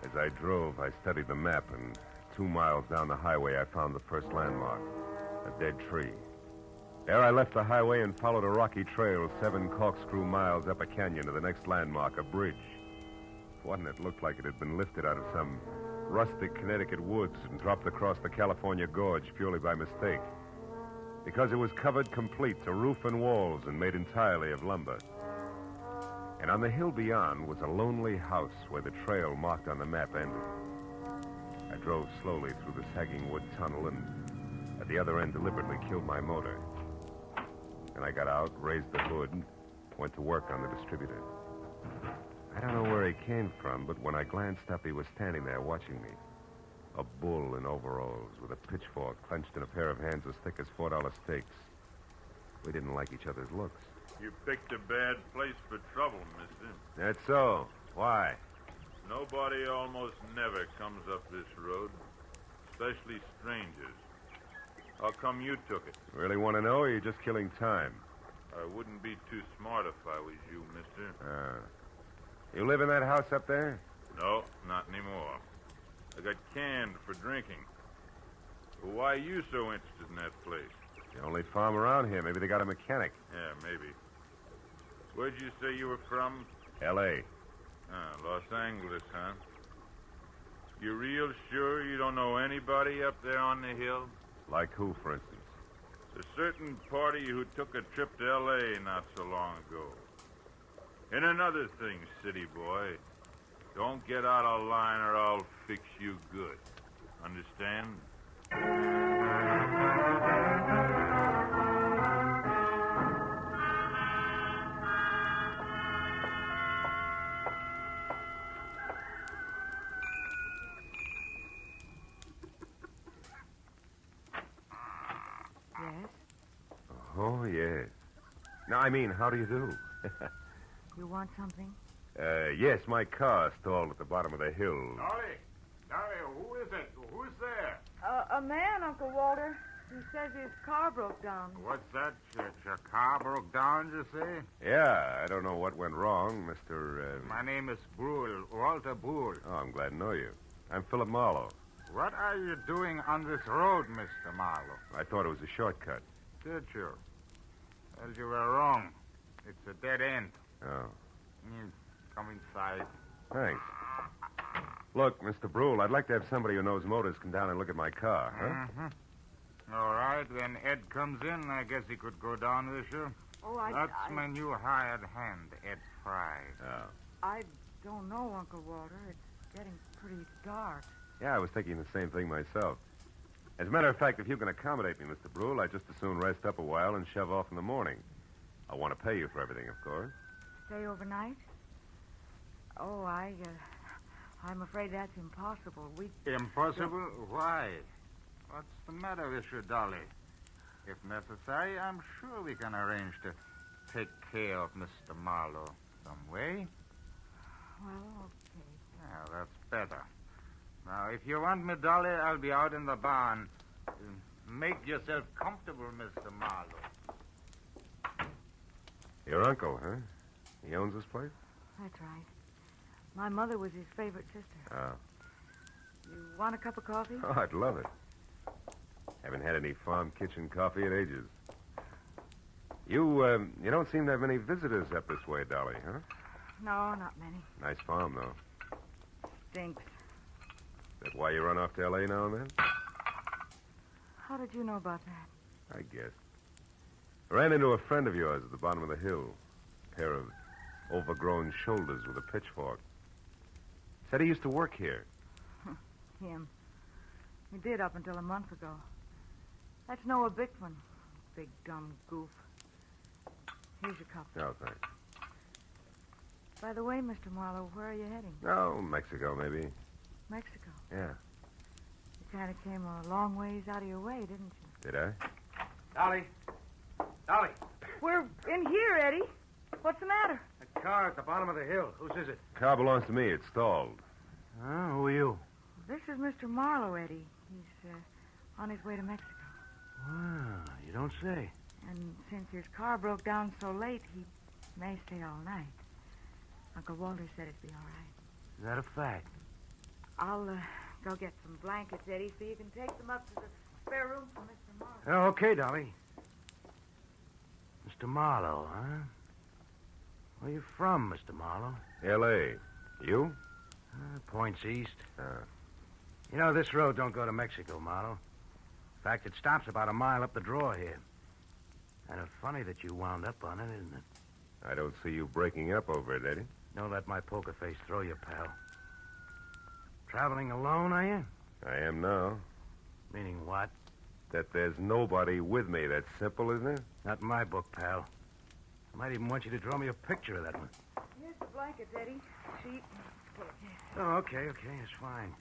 Speaker 1: As I drove, I studied the map, and 2 miles down the highway, I found the first landmark, a dead tree. There I left the highway and followed a rocky trail 7 corkscrew miles up a canyon to the next landmark, a bridge. One that looked like it had been lifted out of some rustic Connecticut woods and dropped across the California gorge purely by mistake. Because it was covered complete to roof and walls and made entirely of lumber. And on the hill beyond was a lonely house where the trail marked on the map ended. I drove slowly through the sagging wood tunnel and at the other end deliberately killed my motor. And I got out, raised the hood, and went to work on the distributor. I don't know where he came from, but when I glanced up, he was standing there watching me. A bull in overalls with a pitchfork clenched in a pair of hands as thick as $4 stakes. We didn't like each other's looks.
Speaker 17: You picked a bad place for trouble, mister.
Speaker 1: That's so. Why?
Speaker 17: Nobody almost never comes up this road, especially strangers. How come you took it?
Speaker 1: Really want to know, or are you just killing time?
Speaker 17: I wouldn't be too smart if I was you, mister.
Speaker 1: You live in that house up there?
Speaker 17: No, not anymore. I got canned for drinking. Well, why are you so interested in that place?
Speaker 1: The only farm around here. Maybe they got a mechanic.
Speaker 17: Yeah, maybe. Where'd you say you were from?
Speaker 1: L.A.
Speaker 17: Los Angeles, huh? You real sure you don't know anybody up there on the hill?
Speaker 1: Like who, for instance?
Speaker 17: A certain party who took a trip to L.A. not so long ago. And another thing, city boy. Don't get out of line or I'll fix you good. Understand?
Speaker 18: Yes?
Speaker 1: Oh, yes. Now, I mean, how do you do?
Speaker 18: You want something?
Speaker 1: Yes, my car stalled at the bottom of the hill.
Speaker 17: Dolly, who is it? Who's there?
Speaker 18: A man, Uncle Walter. He says his car broke down.
Speaker 19: What's that? Your car broke down, you say?
Speaker 1: Yeah, I don't know what went wrong, Mr.
Speaker 19: My name is Brule, Walter Brule.
Speaker 1: Oh, I'm glad to know you. I'm Philip Marlowe.
Speaker 19: What are you doing on this road, Mr. Marlowe?
Speaker 1: I thought it was a shortcut.
Speaker 19: Did you? Well, you were wrong. It's a dead end.
Speaker 1: Oh.
Speaker 19: Come inside.
Speaker 1: Thanks. Look, Mr. Brule, I'd like to have somebody who knows motors come down and look at my car, huh?
Speaker 19: Mm-hmm. All right, when Ed comes in, I guess he could go down with you.
Speaker 18: Oh,
Speaker 19: That's my new hired hand, Ed Fry.
Speaker 1: Oh.
Speaker 18: I don't know, Uncle Walter. It's getting pretty dark.
Speaker 1: Yeah, I was thinking the same thing myself. As a matter of fact, if you can accommodate me, Mr. Brule, I'd just as soon rest up a while and shove off in the morning. I want to pay you for everything, of course.
Speaker 18: Stay overnight? Oh, I'm afraid that's impossible.
Speaker 19: Impossible? Why? What's the matter with you, Dolly? If necessary, I'm sure we can arrange to take care of Mr. Marlowe some way.
Speaker 18: Well, okay.
Speaker 19: Yeah, that's better. Now, if you want me, Dolly, I'll be out in the barn. Make yourself comfortable, Mr. Marlowe.
Speaker 1: Your uncle, huh? He owns this place?
Speaker 18: That's right. My mother was his favorite sister.
Speaker 1: Oh.
Speaker 18: You want a cup of coffee?
Speaker 1: Oh, I'd love it. Haven't had any farm kitchen coffee in ages. You don't seem to have many visitors up this way, Dolly, huh?
Speaker 18: No, not many.
Speaker 1: Nice farm, though.
Speaker 18: Stinks.
Speaker 1: Is that why you run off to L.A. now and then?
Speaker 18: How did you know about that?
Speaker 1: I guess. I ran into a friend of yours at the bottom of the hill. A pair of overgrown shoulders with a pitchfork. Said he used to work here.
Speaker 18: Him. He did up until a month ago. That's Noah Bickman. Big dumb goof. Here's your cup.
Speaker 1: Oh, thanks.
Speaker 18: By the way, Mr. Marlowe, where are you heading?
Speaker 1: Oh, Mexico, maybe.
Speaker 18: Mexico.
Speaker 1: Yeah.
Speaker 18: You kind of came a long ways out of your way, didn't you?
Speaker 1: Did I?
Speaker 13: Dolly. Dolly.
Speaker 18: We're in here, Eddie. What's the matter?
Speaker 13: A car at the bottom of the hill. Whose is it?
Speaker 1: Car belongs to me. It's stalled.
Speaker 13: Who are you?
Speaker 18: This is Mr. Marlowe, Eddie. He's on his way to Mexico.
Speaker 13: Wow, you don't say.
Speaker 18: And since his car broke down so late, he may stay all night. Uncle Walter said it'd be all right.
Speaker 13: Is that a fact?
Speaker 18: I'll go get some blankets, Eddie, so you can take them up to the spare room for Mr. Marlowe.
Speaker 13: Okay, Dolly. Mr. Marlowe, huh? Where you from, Mr. Marlowe?
Speaker 1: L.A. You?
Speaker 13: Points east. You know, this road don't go to Mexico, Marlowe. In fact, it stops about a mile up the draw here. Kind of funny that you wound up on it, isn't it?
Speaker 1: I don't see you breaking up over it, Eddie.
Speaker 13: Don't let my poker face throw you, pal. Traveling alone, are you?
Speaker 1: I am now.
Speaker 13: Meaning what?
Speaker 1: That there's nobody with me. That's simple, isn't it?
Speaker 13: Not in my book, pal. I might even want you to draw me a picture of that one.
Speaker 18: Here's the blankets, Eddie. Sheet.
Speaker 19: Oh, okay, it's fine.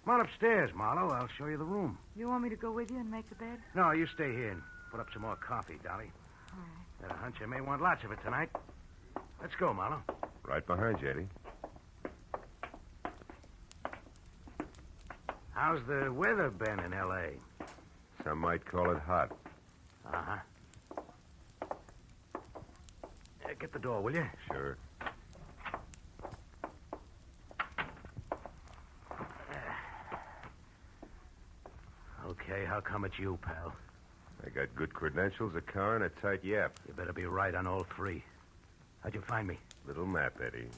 Speaker 19: Come on upstairs, Marlowe. I'll show you the room.
Speaker 18: You want me to go with you and make the bed?
Speaker 19: No, you stay here and put up some more coffee, Dolly.
Speaker 18: All right.
Speaker 19: Got a hunch I may want lots of it tonight. Let's go, Marlowe.
Speaker 1: Right behind you, Eddie.
Speaker 19: How's the weather been in L.A.?
Speaker 1: Some might call it hot.
Speaker 19: Uh-huh. Get the door, will you?
Speaker 1: Sure.
Speaker 19: Okay, how come it's you, pal?
Speaker 1: I got good credentials, a car, and a tight yap.
Speaker 19: You better be right on all three. How'd you find me?
Speaker 1: Little map, Eddie.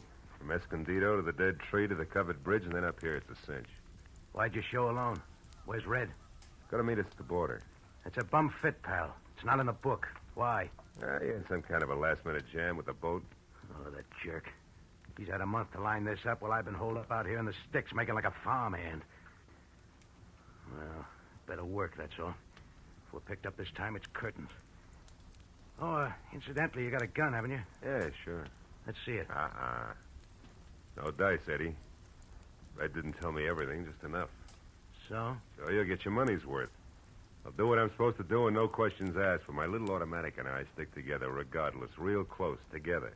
Speaker 1: From Escondido to the dead tree to the covered bridge, and then up here, it's a cinch.
Speaker 19: Why'd you show alone? Where's Red?
Speaker 1: Gotta meet us at the border.
Speaker 19: It's a bum fit, pal. It's not in the book. Why?
Speaker 1: Yeah, some kind of a last-minute jam with the boat.
Speaker 19: Oh, that jerk. He's had a month to line this up while I've been holed up out here in the sticks making like a farmhand. Well, better work, that's all. If we're picked up this time, it's curtains. Oh, incidentally, you got a gun, haven't you?
Speaker 1: Yeah, sure.
Speaker 19: Let's see it.
Speaker 1: No dice, Eddie. Red didn't tell me everything, just enough.
Speaker 19: So?
Speaker 1: So you'll get your money's worth. I'll do what I'm supposed to do and no questions asked. For my little automatic and I stick together regardless, real close, together.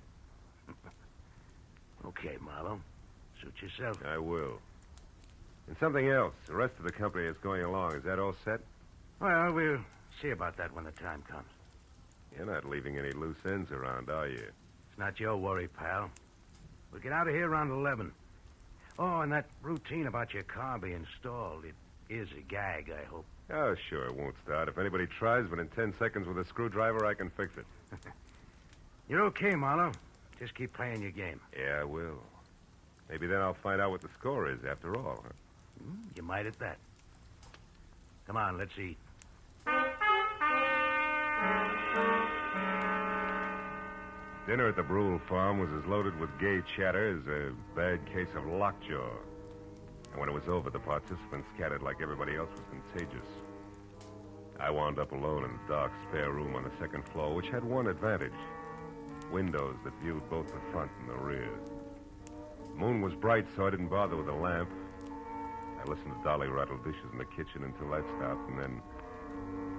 Speaker 19: Okay, Marlowe. Suit yourself.
Speaker 1: I will. And something else. The rest of the company is going along. Is that all set?
Speaker 19: Well, we'll see about that when the time comes.
Speaker 1: You're not leaving any loose ends around, are you?
Speaker 19: It's not your worry, pal. We'll get out of here around 11. Oh, and that routine about your car being stalled, it is a gag, I hope.
Speaker 1: Oh, sure, it won't start. If anybody tries, but in 10 seconds with a screwdriver, I can fix it.
Speaker 19: You're okay, Marlowe. Just keep playing your game.
Speaker 1: Yeah, I will. Maybe then I'll find out what the score is after all, huh?
Speaker 19: You might at that. Come on, let's eat.
Speaker 1: Dinner at the Brule farm was as loaded with gay chatter as a bad case of lockjaw. And when it was over, the participants scattered like everybody else was contagious. I wound up alone in a dark spare room on the second floor, which had one advantage. Windows that viewed both the front and the rear. The moon was bright, so I didn't bother with a lamp. I listened to Dolly rattle dishes in the kitchen until that stopped, and then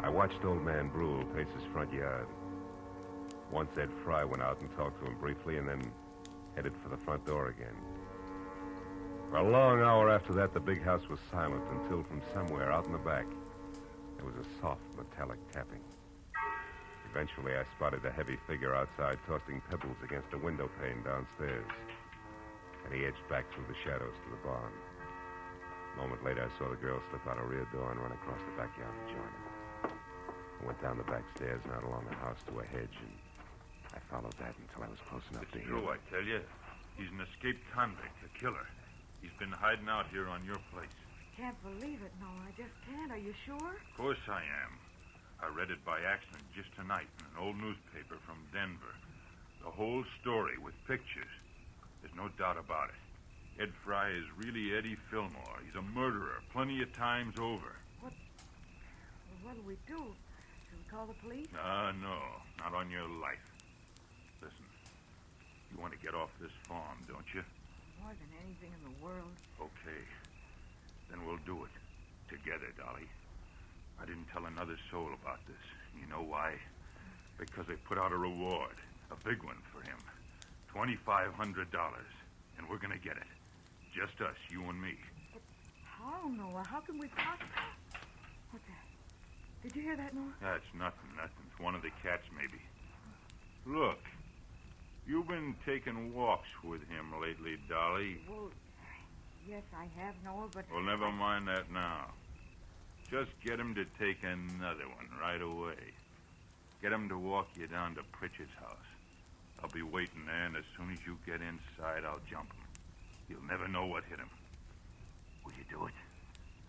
Speaker 1: I watched old man Brule pace his front yard. Once Ed Fry went out and talked to him briefly, and then headed for the front door again. For a long hour after that, the big house was silent until from somewhere out in the back, there was a soft metallic tapping. Eventually, I spotted a heavy figure outside tossing pebbles against a window pane downstairs. And he edged back through the shadows to the barn. A moment later, I saw the girl slip out a rear door and run across the backyard to join him. I went down the back stairs and out along the house to a hedge, and I followed that until I was close enough to hear.
Speaker 17: True, I tell you. He's an escaped convict, a killer. He's been hiding out here on your place.
Speaker 18: Can't believe it, no. I just can't. Are you sure?
Speaker 17: Of course I am. I read it by accident just tonight in an old newspaper from Denver. The whole story with pictures. There's no doubt about it. Ed Fry is really Eddie Fillmore. He's a murderer plenty of times over.
Speaker 18: What do we do? Should we call the police?
Speaker 17: No. Not on your life. Listen, you want to get off this farm, don't you?
Speaker 18: More than anything in the world.
Speaker 17: Okay. Then we'll do it. Together, Dolly. I didn't tell another soul about this. You know why? Because they put out a reward. A big one for him. $2,500. And we're gonna get it. Just us, you and me.
Speaker 18: But how, Noah? How can we possibly... What's that? Did you hear that, Noah?
Speaker 17: That's nothing. It's one of the cats, maybe. Look. You've been taking walks with him lately, Dolly.
Speaker 18: Well, yes, I have, Noah, but...
Speaker 17: Well, never mind that now. Just get him to take another one right away. Get him to walk you down to Pritchard's house. I'll be waiting there, and as soon as you get inside, I'll jump him. You'll never know what hit him. Will you do it?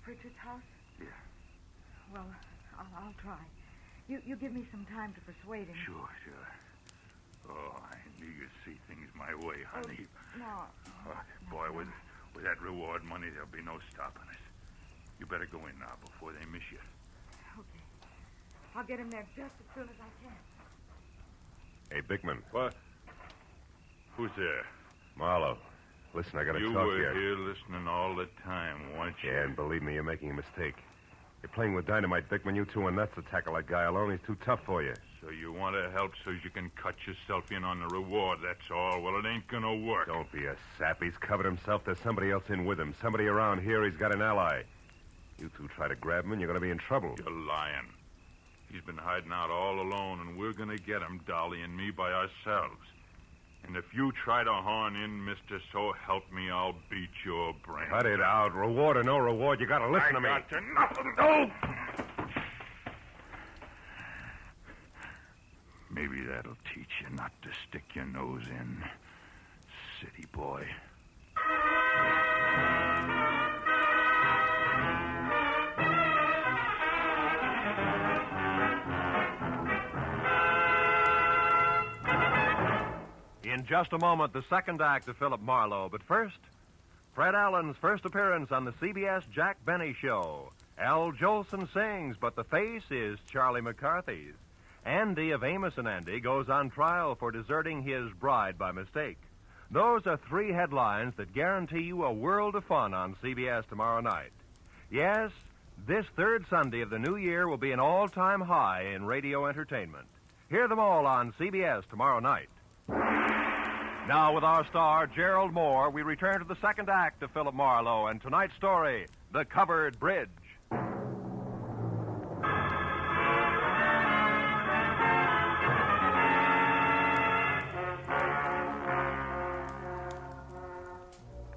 Speaker 18: Pritchard's house?
Speaker 17: Yeah.
Speaker 18: Well, I'll try. You give me some time to persuade him.
Speaker 17: Sure. Oh, I knew you'd see things my way, honey.
Speaker 18: No.
Speaker 17: Oh, boy, with that reward money, there'll be no stopping us. You better go in now before they miss you.
Speaker 18: Okay. I'll get him there just as soon as I can.
Speaker 1: Hey, Bickman.
Speaker 17: What? Who's there?
Speaker 1: Marlowe, listen, I gotta
Speaker 17: You
Speaker 1: talk to
Speaker 17: were
Speaker 1: you.
Speaker 17: here listening all the time, weren't you?
Speaker 1: Yeah, and believe me, you're making a mistake. You're playing with dynamite, Dick, when you two are nuts to tackle that guy alone. He's too tough for you.
Speaker 17: So you want to help so you can cut yourself in on the reward, that's all. Well, it ain't gonna work.
Speaker 1: Don't be a sap. He's covered himself. There's somebody else in with him. Somebody around here. He's got an ally. You two try to grab him, and you're gonna be in trouble.
Speaker 17: You're lying. He's been hiding out all alone, and we're gonna get him, Dolly and me, by ourselves. And if you try to horn in, mister, so help me, I'll beat your brains.
Speaker 1: Cut it out. Reward or no reward, you gotta listen to me.
Speaker 17: I got to nothing. No! Maybe that'll teach you not to stick your nose in, city boy.
Speaker 3: In just a moment, the second act of Philip Marlowe. But first, Fred Allen's first appearance on the CBS Jack Benny Show. Al Jolson sings, but the face is Charlie McCarthy's. Andy of Amos and Andy goes on trial for deserting his bride by mistake. Those are three headlines that guarantee you a world of fun on CBS tomorrow night. Yes, this third Sunday of the new year will be an all-time high in radio entertainment. Hear them all on CBS tomorrow night. Now, with our star, Gerald Moore, we return to the second act of Philip Marlowe and tonight's story, The Covered Bridge.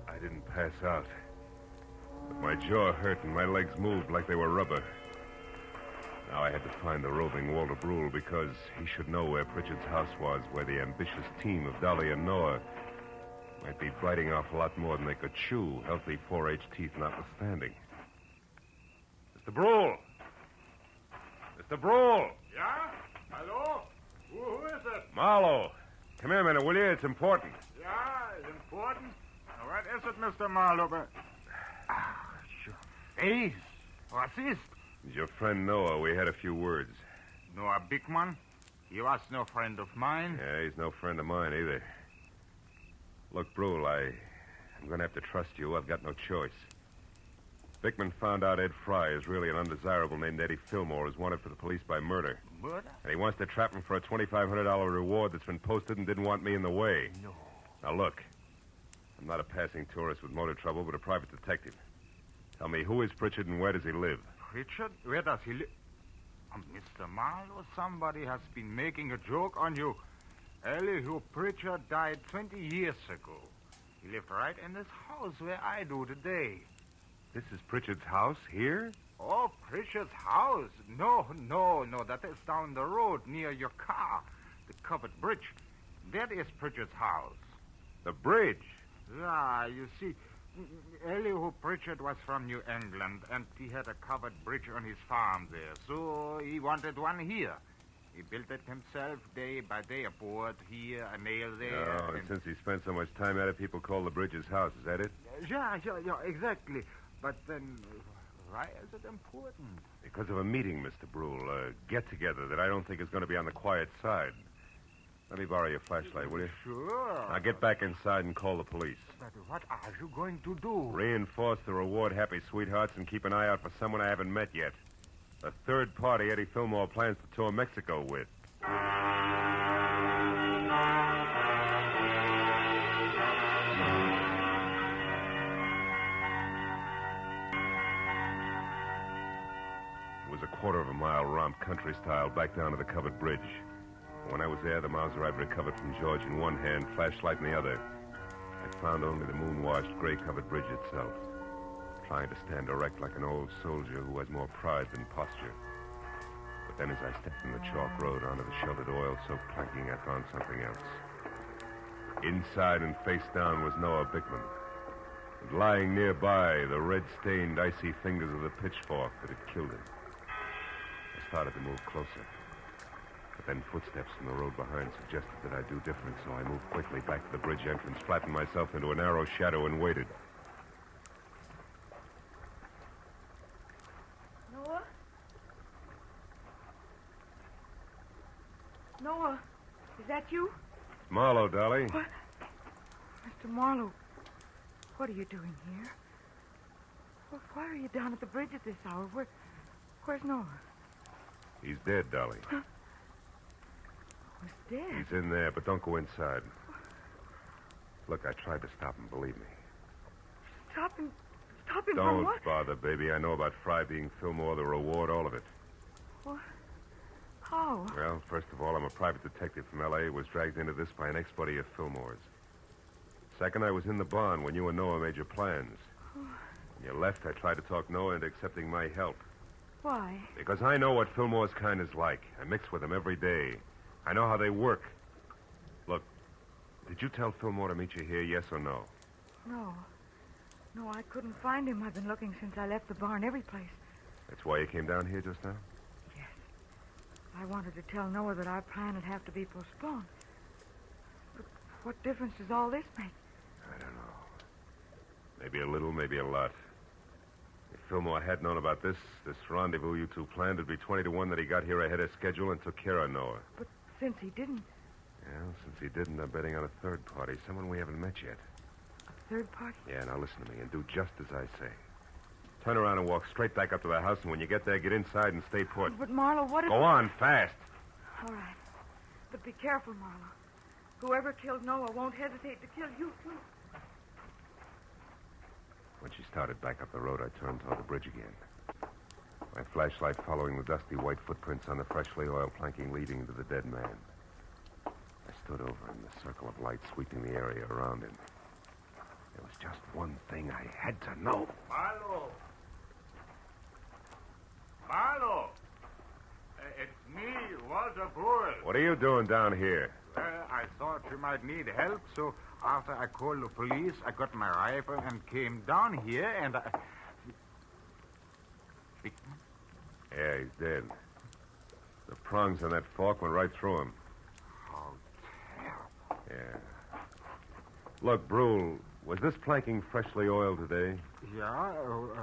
Speaker 1: I didn't pass out. But my jaw hurt and my legs moved like they were rubber. Now I had to find the roving Walter Brule because he should know where Pritchard's house was, where the ambitious team of Dolly and Noir might be biting off a lot more than they could chew, healthy 4-H teeth notwithstanding. Mr. Brule! Mr. Brule!
Speaker 17: Yeah? Hello? Who is it?
Speaker 1: Marlowe! Come here a minute, will you? It's important.
Speaker 17: Yeah, it's important. What is it, Mr. Marlowe? Sure. Face. What's this?
Speaker 1: It's your friend Noah. We had a few words.
Speaker 17: Noah Bickman? He was no friend of mine.
Speaker 1: Yeah, he's no friend of mine either. Look, Brule, I'm going to have to trust you. I've got no choice. Bickman found out Ed Fry is really an undesirable named Eddie Fillmore who's wanted for the police by murder.
Speaker 17: Murder?
Speaker 1: And he wants to trap him for a $2,500 reward that's been posted and didn't want me in the way.
Speaker 17: No.
Speaker 1: Now, look. I'm not a passing tourist with motor trouble, but a private detective. Tell me, who is Pritchard and where does he live?
Speaker 17: Pritchard? Where does he live? Mr. Marlowe, somebody has been making a joke on you. Elihu Pritchard died 20 years ago. He lived right in this house where I do today.
Speaker 1: This is Pritchard's house here?
Speaker 17: Oh, Pritchard's house? No. That is down the road near your car. The covered bridge. That is Pritchard's house.
Speaker 1: The bridge?
Speaker 17: Yeah, you see, Elihu Pritchard was from New England, and he had a covered bridge on his farm there, so he wanted one here. He built it himself day by day, a board here, a nail there.
Speaker 1: Oh, and since he spent so much time at it, people call the bridge his house. Is that it?
Speaker 17: Yeah, exactly. But then, why is it important?
Speaker 1: Because of a meeting, Mr. Brule, a get-together that I don't think is going to be on the quiet side. Let me borrow your flashlight, will you?
Speaker 17: Sure.
Speaker 1: Now get back inside and call the police.
Speaker 17: But what are you going to do?
Speaker 1: Reinforce the reward happy sweethearts and keep an eye out for someone I haven't met yet. A third party Eddie Fillmore plans to tour Mexico with. It was a quarter of a mile romp, country style, back down to the covered bridge. When I was there, the Mauser I'd recovered from George in one hand, flashlight in the other. I found only the moon-washed, gray-covered bridge itself, trying to stand erect like an old soldier who has more pride than posture. But then as I stepped from the chalk road onto the sheltered oil-soaked planking, I found something else. Inside and face down was Noah Bickman. And lying nearby, the red-stained, icy fingers of the pitchfork that had killed him. I started to move closer. But then footsteps from the road behind suggested that I do different, so I moved quickly back to the bridge entrance, flattened myself into a narrow shadow, and waited.
Speaker 18: Noah? Noah, is that you?
Speaker 1: Marlowe, Dolly.
Speaker 18: What? Mr. Marlowe, what are you doing here? Why are you down at the bridge at this hour? Where's Noah?
Speaker 1: He's dead, Dolly.
Speaker 18: He's dead?
Speaker 1: He's in there, but don't go inside. Look, I tried to stop him, believe me.
Speaker 18: Stop him from
Speaker 1: Don't
Speaker 18: what?
Speaker 1: bother, baby. I know about Fry being Fillmore, the reward, all of it.
Speaker 18: What? How?
Speaker 1: Well, first of all, I'm a private detective from L.A. was dragged into this by an ex-buddy of Fillmore's. Second, I was in the barn when you and Noah made your plans. When you left, I tried to talk Noah into accepting my help.
Speaker 18: Why?
Speaker 1: Because I know what Fillmore's kind is like. I mix with them every day. I know how they work. Look, did you tell Fillmore to meet you here, yes or no?
Speaker 18: No. No, I couldn't find him. I've been looking since I left the barn every place.
Speaker 1: That's why you came down here just now?
Speaker 18: Yes. I wanted to tell Noah that our plan would have to be postponed. But what difference does all this make?
Speaker 1: I don't know. Maybe a little, maybe a lot. If Fillmore had known about this rendezvous you two planned, it'd be 20 to 1 that he got here ahead of schedule and took care of Noah.
Speaker 18: But since he didn't...
Speaker 1: Well, since he didn't, I'm betting on a third party, someone we haven't met yet.
Speaker 18: A third party?
Speaker 1: Yeah, now listen to me and do just as I say. Turn around and walk straight back up to the house, and when you get there, get inside and stay put.
Speaker 18: But, Marlowe, what if...
Speaker 1: Go on, fast.
Speaker 18: All right. But be careful, Marlowe. Whoever killed Noah won't hesitate to kill you, too.
Speaker 1: When she started back up the road, I turned toward the bridge again. My flashlight following the dusty white footprints on the freshly oiled planking leading to the dead man. I stood over him, the circle of light sweeping the area around him. There was just one thing I had to know.
Speaker 17: Marlowe! Marlowe! It's me, Walter Bull.
Speaker 1: What are you doing down here?
Speaker 17: Well, I thought you might need help, so after I called the police, I got my rifle and came down here, and I...
Speaker 1: Yeah, he's dead. The prongs on that fork went right through him.
Speaker 17: How terrible.
Speaker 1: Yeah. Look, Brule, was this planking freshly oiled today?
Speaker 17: Yeah?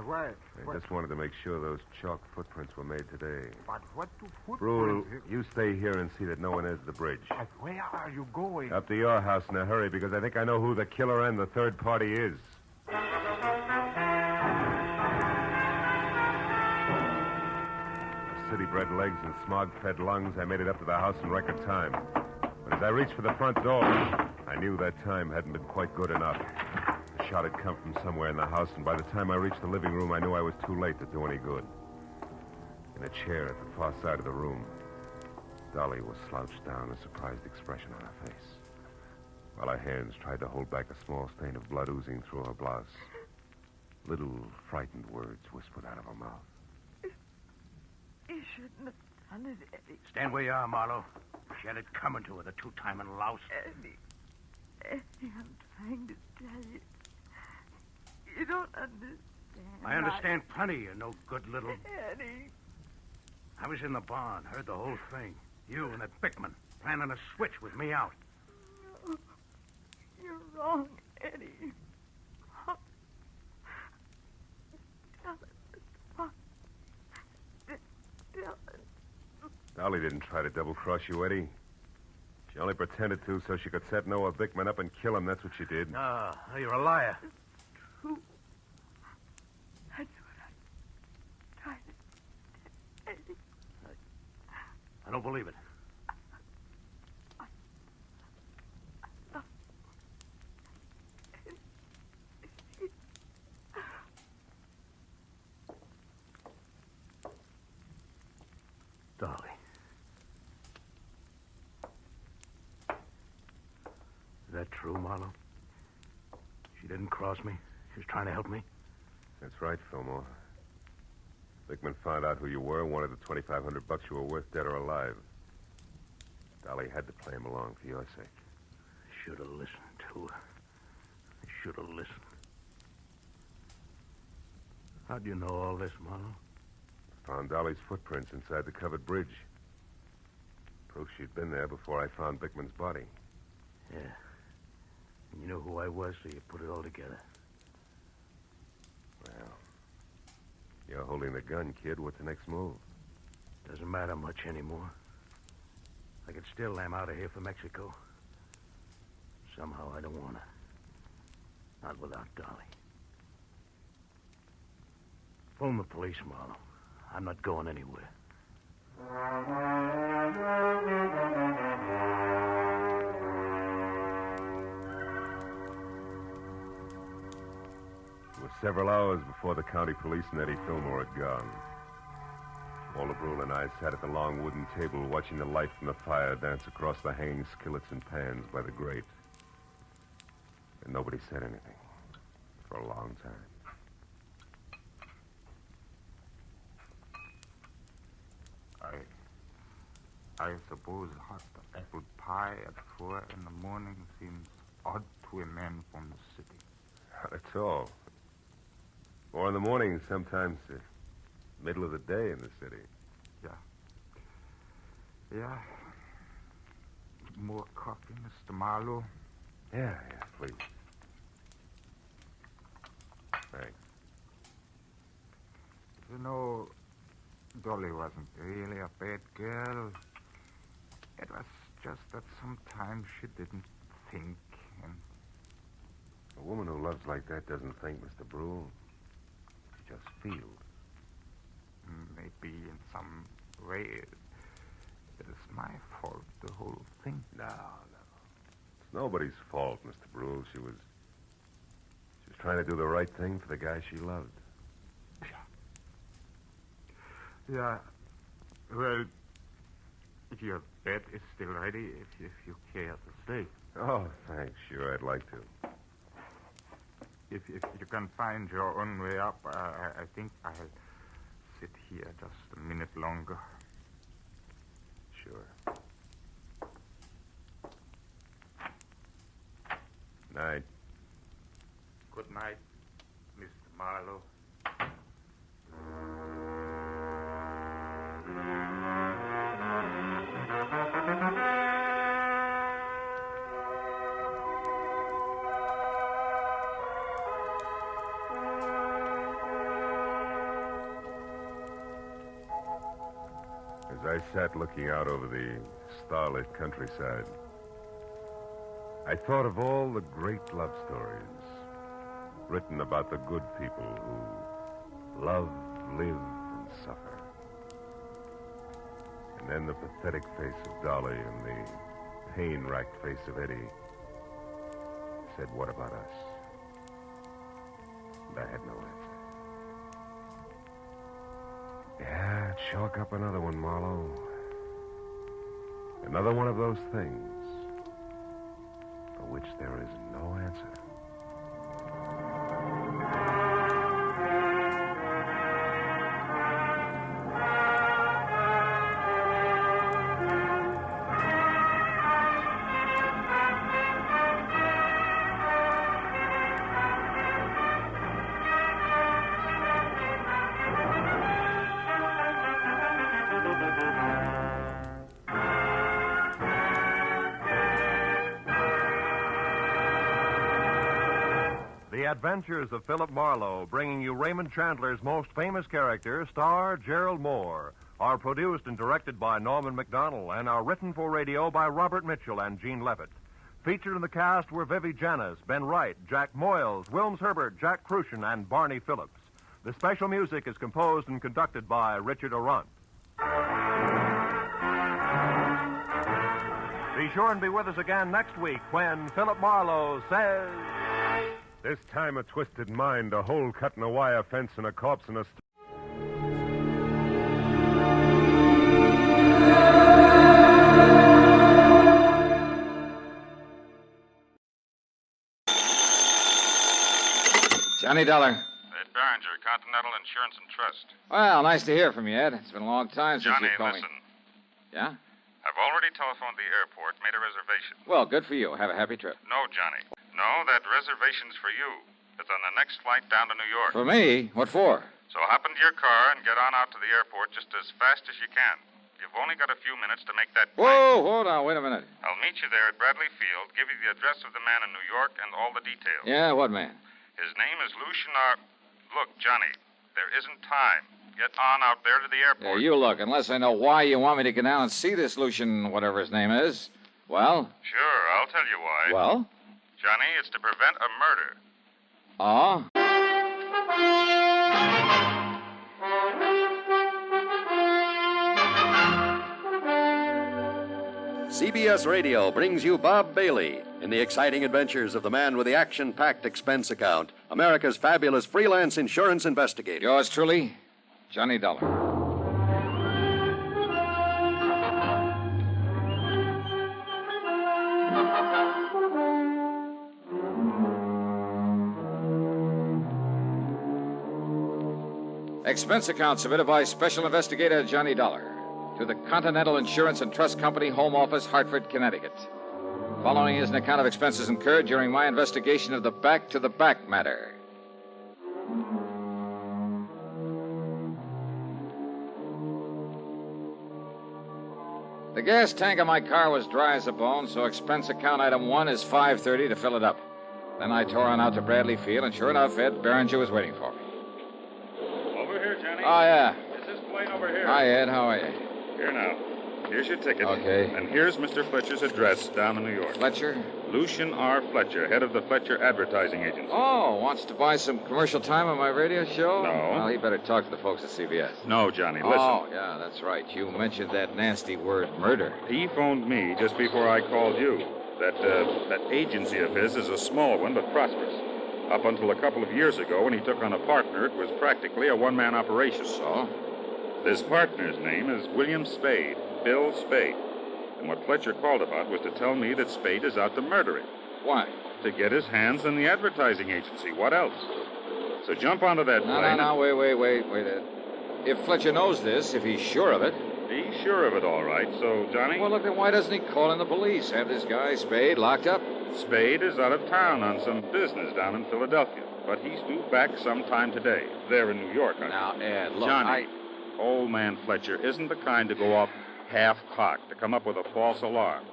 Speaker 17: Why?
Speaker 1: I just wanted to make sure those chalk footprints were made today.
Speaker 17: But what do
Speaker 1: Brule,
Speaker 17: footprints...
Speaker 1: you stay here and see that no one enters the bridge.
Speaker 17: But where are you going?
Speaker 1: Up to your house in a hurry, because I think I know who the killer and the third party is. With city-bred legs and smog-fed lungs, I made it up to the house in record time. But as I reached for the front door, I knew that time hadn't been quite good enough. The shot had come from somewhere in the house, and by the time I reached the living room, I knew I was too late to do any good. In a chair at the far side of the room, Dolly was slouched down, a surprised expression on her face, while her hands tried to hold back a small stain of blood oozing through her blouse. Little frightened words whispered out of her mouth.
Speaker 18: You shouldn't have done it, Eddie.
Speaker 19: Stand where you are, Marlowe. She had it coming to her, the two-timing louse.
Speaker 18: Eddie, I'm trying to tell you. You don't understand.
Speaker 19: I understand plenty, you no good little...
Speaker 18: Eddie.
Speaker 19: I was in the barn, heard the whole thing. You and that Bickman planning a switch with me out.
Speaker 18: No, you're wrong, Eddie.
Speaker 1: Dolly didn't try to double-cross you, Eddie. She only pretended to so she could set Noah Bickman up and kill him. That's what she did.
Speaker 19: No, you're a liar.
Speaker 18: True. That's what I'm trying to... Eddie.
Speaker 19: I don't believe it. Dolly. Is that true, Marlowe? She didn't cross me. She was trying to help me.
Speaker 1: That's right, Fillmore. Bickman found out who you were, wanted the $2,500 you were worth, dead or alive. Dolly had to play him along for your sake.
Speaker 19: I should have listened to her. I should have listened. How'd you know all this, Marlowe?
Speaker 1: Found Dolly's footprints inside the covered bridge. Proof she'd been there before I found Bickman's body.
Speaker 19: Yeah. And you knew who I was, so you put it all together.
Speaker 1: Well, you're holding the gun, kid. What's the next move?
Speaker 19: Doesn't matter much anymore. I could still lam out of here for Mexico. Somehow I don't want to. Not without Dolly. Phone the police, Marlowe. I'm not going anywhere.
Speaker 1: It was several hours before the county police and Eddie Fillmore had gone. Walter Brule and I sat at the long wooden table watching the light from the fire dance across the hanging skillets and pans by the grate. And nobody said anything for a long time.
Speaker 20: I suppose hot apple pie at 4 in the morning seems odd to a man from the city.
Speaker 1: Not at all. 4 in the morning, sometimes the middle of the day in the city.
Speaker 20: Yeah. More coffee, Mr. Marlowe?
Speaker 1: Yeah, please. Thanks.
Speaker 20: You know, Dolly wasn't really a bad girl. It was just that sometimes she didn't think, and...
Speaker 1: A woman who loves like that doesn't think, Mr. Brule. She just feels.
Speaker 20: Maybe in some way it is my fault, the whole thing.
Speaker 1: No. It's nobody's fault, Mr. Brule. She was trying to do the right thing for the guy she loved.
Speaker 20: Yeah. Well, your bed is still ready if you care to stay.
Speaker 1: Oh, thanks. Sure, I'd like to.
Speaker 20: If you can find your own way up, I think I'll sit here just a minute longer.
Speaker 1: Sure. Night.
Speaker 20: Good night, Mr. Marlowe.
Speaker 1: As I sat looking out over the starlit countryside, I thought of all the great love stories written about the good people who love, live, and suffer. And then the pathetic face of Dolly and the pain-racked face of Eddie said, "What about us?" And I had no answer. Yeah, chalk up another one, Marlowe. Another one of those things for which there is no answer.
Speaker 3: The Adventures of Philip Marlowe, bringing you Raymond Chandler's most famous character, star Gerald Moore, are produced and directed by Norman MacDonald and are written for radio by Robert Mitchell and Gene Levitt. Featured in the cast were Vivi Janis, Ben Wright, Jack Moyles, Wilms Herbert, Jack Crucian, and Barney Phillips. The special music is composed and conducted by Richard Arant. Be sure and be with us again next week when Philip Marlowe says...
Speaker 1: This time a twisted mind, a hole cut in a wire fence, and a corpse in a...
Speaker 2: Johnny Dollar.
Speaker 21: Ed Barringer, Continental Insurance and Trust.
Speaker 2: Well, nice to hear from you, Ed. It's been a long time since
Speaker 21: Johnny,
Speaker 2: you called
Speaker 21: listen.
Speaker 2: me. Yeah?
Speaker 21: I've already telephoned the airport, made a reservation.
Speaker 2: Well, good for you. Have a happy trip.
Speaker 21: No, Johnny. No, that reservation's for you. It's on the next flight down to New York.
Speaker 2: For me? What for?
Speaker 21: So hop into your car and get on out to the airport just as fast as you can. You've only got a few minutes to make that plane.
Speaker 2: Whoa, hold on. Wait a minute.
Speaker 21: I'll meet you there at Bradley Field, give you the address of the man in New York and all the details.
Speaker 2: Yeah, what man?
Speaker 21: His name is Lucian Look, Johnny, there isn't time. Get on out there to the airport.
Speaker 2: Yeah, you look. Unless I know why you want me to get down and see this Lucian, whatever his name is. Well?
Speaker 21: Sure, I'll tell you why.
Speaker 2: Well?
Speaker 21: Johnny, it's to prevent a murder.
Speaker 8: Oh?
Speaker 22: CBS Radio brings you Bob Bailey in the exciting adventures of the man with the action-packed expense account, America's fabulous freelance insurance investigator.
Speaker 8: Yours truly, Johnny Dollar. Expense account submitted by Special Investigator Johnny Dollar to the Continental Insurance and Trust Company, Home Office, Hartford, Connecticut. Following is an account of expenses incurred during my investigation of the back-to-the-back matter. The gas tank of my car was dry as a bone, so expense account item 1 is $5.30 to fill it up. Then I tore on out to Bradley Field, and sure enough, Ed Behringer was waiting for me.
Speaker 21: Over here, Johnny.
Speaker 8: Oh, yeah.
Speaker 21: It's this plane over here.
Speaker 8: Hi, Ed. How are you?
Speaker 21: Here now. Here's your ticket.
Speaker 8: Okay.
Speaker 21: And here's Mr. Fletcher's address down in New York.
Speaker 8: Fletcher?
Speaker 21: Lucian R. Fletcher, head of the Fletcher Advertising Agency.
Speaker 8: Oh, wants to buy some commercial time on my radio show?
Speaker 21: No.
Speaker 8: Well, he better talk to the folks at CBS.
Speaker 21: No, Johnny, listen.
Speaker 8: Oh, yeah, that's right. You mentioned that nasty word, murder.
Speaker 21: He phoned me just before I called you. That agency of his is a small one, but prosperous. Up until a couple of years ago, when he took on a partner, it was practically a one-man operation.
Speaker 8: So?
Speaker 21: This partner's name is William Spade, Bill Spade. And what Fletcher called about was to tell me that Spade is out to murder him.
Speaker 8: Why?
Speaker 21: To get his hands on the advertising agency. What else? So jump onto that plane.
Speaker 8: No, wait, Ed. If Fletcher knows this, if he's sure of it...
Speaker 21: He's sure of it, all right. So, Johnny?
Speaker 8: Well, look, then why doesn't he call in the police? Have this guy, Spade, locked up?
Speaker 21: Spade is out of town on some business down in Philadelphia. But he's due back sometime today. There in New York.
Speaker 8: Now, Ed, look,
Speaker 21: Johnny, old man Fletcher isn't the kind to go off half-cocked, to come up with a false alarm.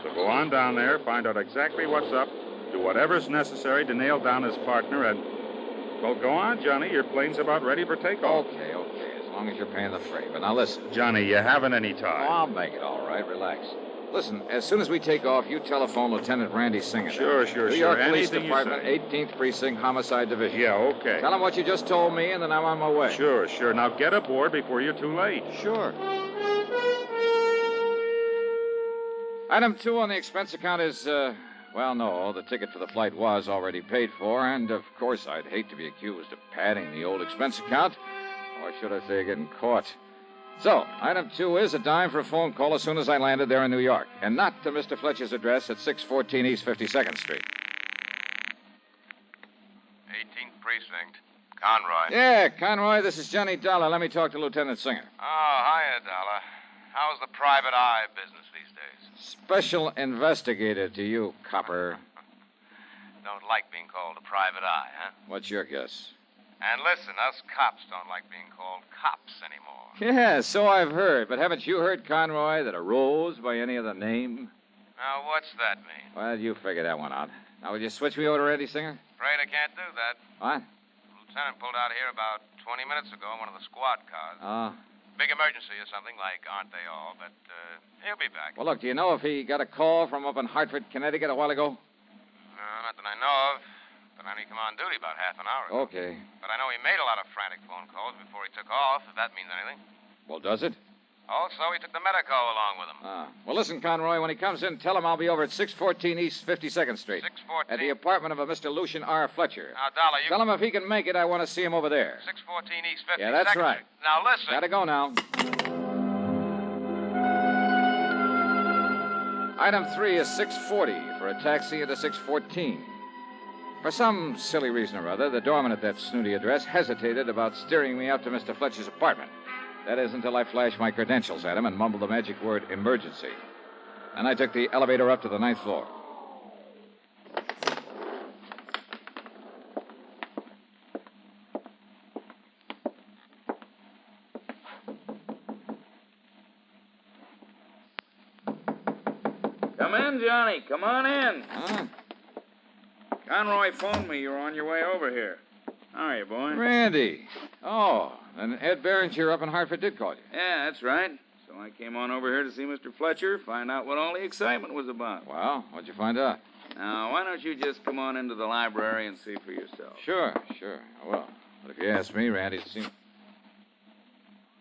Speaker 21: So go on down there, find out exactly what's up, do whatever's necessary to nail down his partner, and... Well, go on, Johnny. Your plane's about ready for takeoff.
Speaker 8: Okay. As long as you're paying the freight. But now listen.
Speaker 21: Johnny, you haven't any time.
Speaker 8: Oh, I'll make it all right. Relax. Listen, as soon as we take off, you telephone Lieutenant Randy Singer.
Speaker 21: Sure.
Speaker 8: New York Police
Speaker 21: Anything
Speaker 8: Department, 18th Precinct, Homicide Division.
Speaker 21: Yeah, okay.
Speaker 8: Tell him what you just told me, and then I'm on my way.
Speaker 21: Sure. Now get aboard before you're too late.
Speaker 8: Sure. Item 2 on the expense account is, well, no, the ticket for the flight was already paid for, and of course I'd hate to be accused of padding the old expense account, or should I say getting caught. So, item 2 is a dime for a phone call as soon as I landed there in New York, and not to Mr. Fletcher's address at 614 East 52nd Street.
Speaker 21: 18th Precinct. Conroy.
Speaker 8: Yeah, Conroy, this is Johnny Dollar. Let me talk to Lieutenant Singer.
Speaker 21: Oh, hiya, Dollar. How's the private eye business these days?
Speaker 8: Special investigator to you, copper.
Speaker 21: Don't like being called a private eye, huh?
Speaker 8: What's your guess?
Speaker 21: And listen, us cops don't like being called cops anymore.
Speaker 8: Yeah, so I've heard. But haven't you heard, Conroy, that a rose by any other name?
Speaker 21: Now, what's that mean?
Speaker 8: Well, you figure that one out. Now, will you switch me over to Randy Singer?
Speaker 21: Afraid I can't do that.
Speaker 8: What?
Speaker 21: The lieutenant pulled out here about 20 minutes ago in one of the squad cars.
Speaker 8: Oh.
Speaker 21: Big emergency or something, like aren't they all? But he'll be back.
Speaker 8: Well, look, do you know if he got a call from up in Hartford, Connecticut a while ago?
Speaker 21: No, not that I know of. But I only come on duty about half an hour ago.
Speaker 8: Okay.
Speaker 21: But I know he made a lot of frantic phone calls before he took off, if that means anything.
Speaker 8: Well, does it?
Speaker 21: Also, he took the medico along with him.
Speaker 8: Well, listen, Conroy, when he comes in, tell him I'll be over at 614 East 52nd Street.
Speaker 21: 614?
Speaker 8: At the apartment of a Mr. Lucian R. Fletcher.
Speaker 21: Now, Dollar, you...
Speaker 8: Tell him if he can make it, I want to see him over there.
Speaker 21: 614 East 52nd.
Speaker 8: Yeah, that's right.
Speaker 21: Now, listen.
Speaker 8: Gotta go now. Item 3 is 640 for a taxi into 614. For some silly reason or other, the doorman at that snooty address hesitated about steering me up to Mr. Fletcher's apartment. That is, until I flashed my credentials at him and mumbled the magic word emergency. Then I took the elevator up to the 9th floor.
Speaker 16: Come in, Johnny. Come on in.
Speaker 8: Huh?
Speaker 16: Conroy phoned me you were on your way over here. How are you, boy?
Speaker 8: Randy. Oh, and Ed Behringer up in Hartford did call you.
Speaker 16: Yeah, that's right. So I came on over here to see Mr. Fletcher, find out what all the excitement was about.
Speaker 8: Well, what'd you find out?
Speaker 2: Now, why don't you just come on into the library and see for yourself?
Speaker 8: Sure. I will. But if you ask me, Randy, it seems...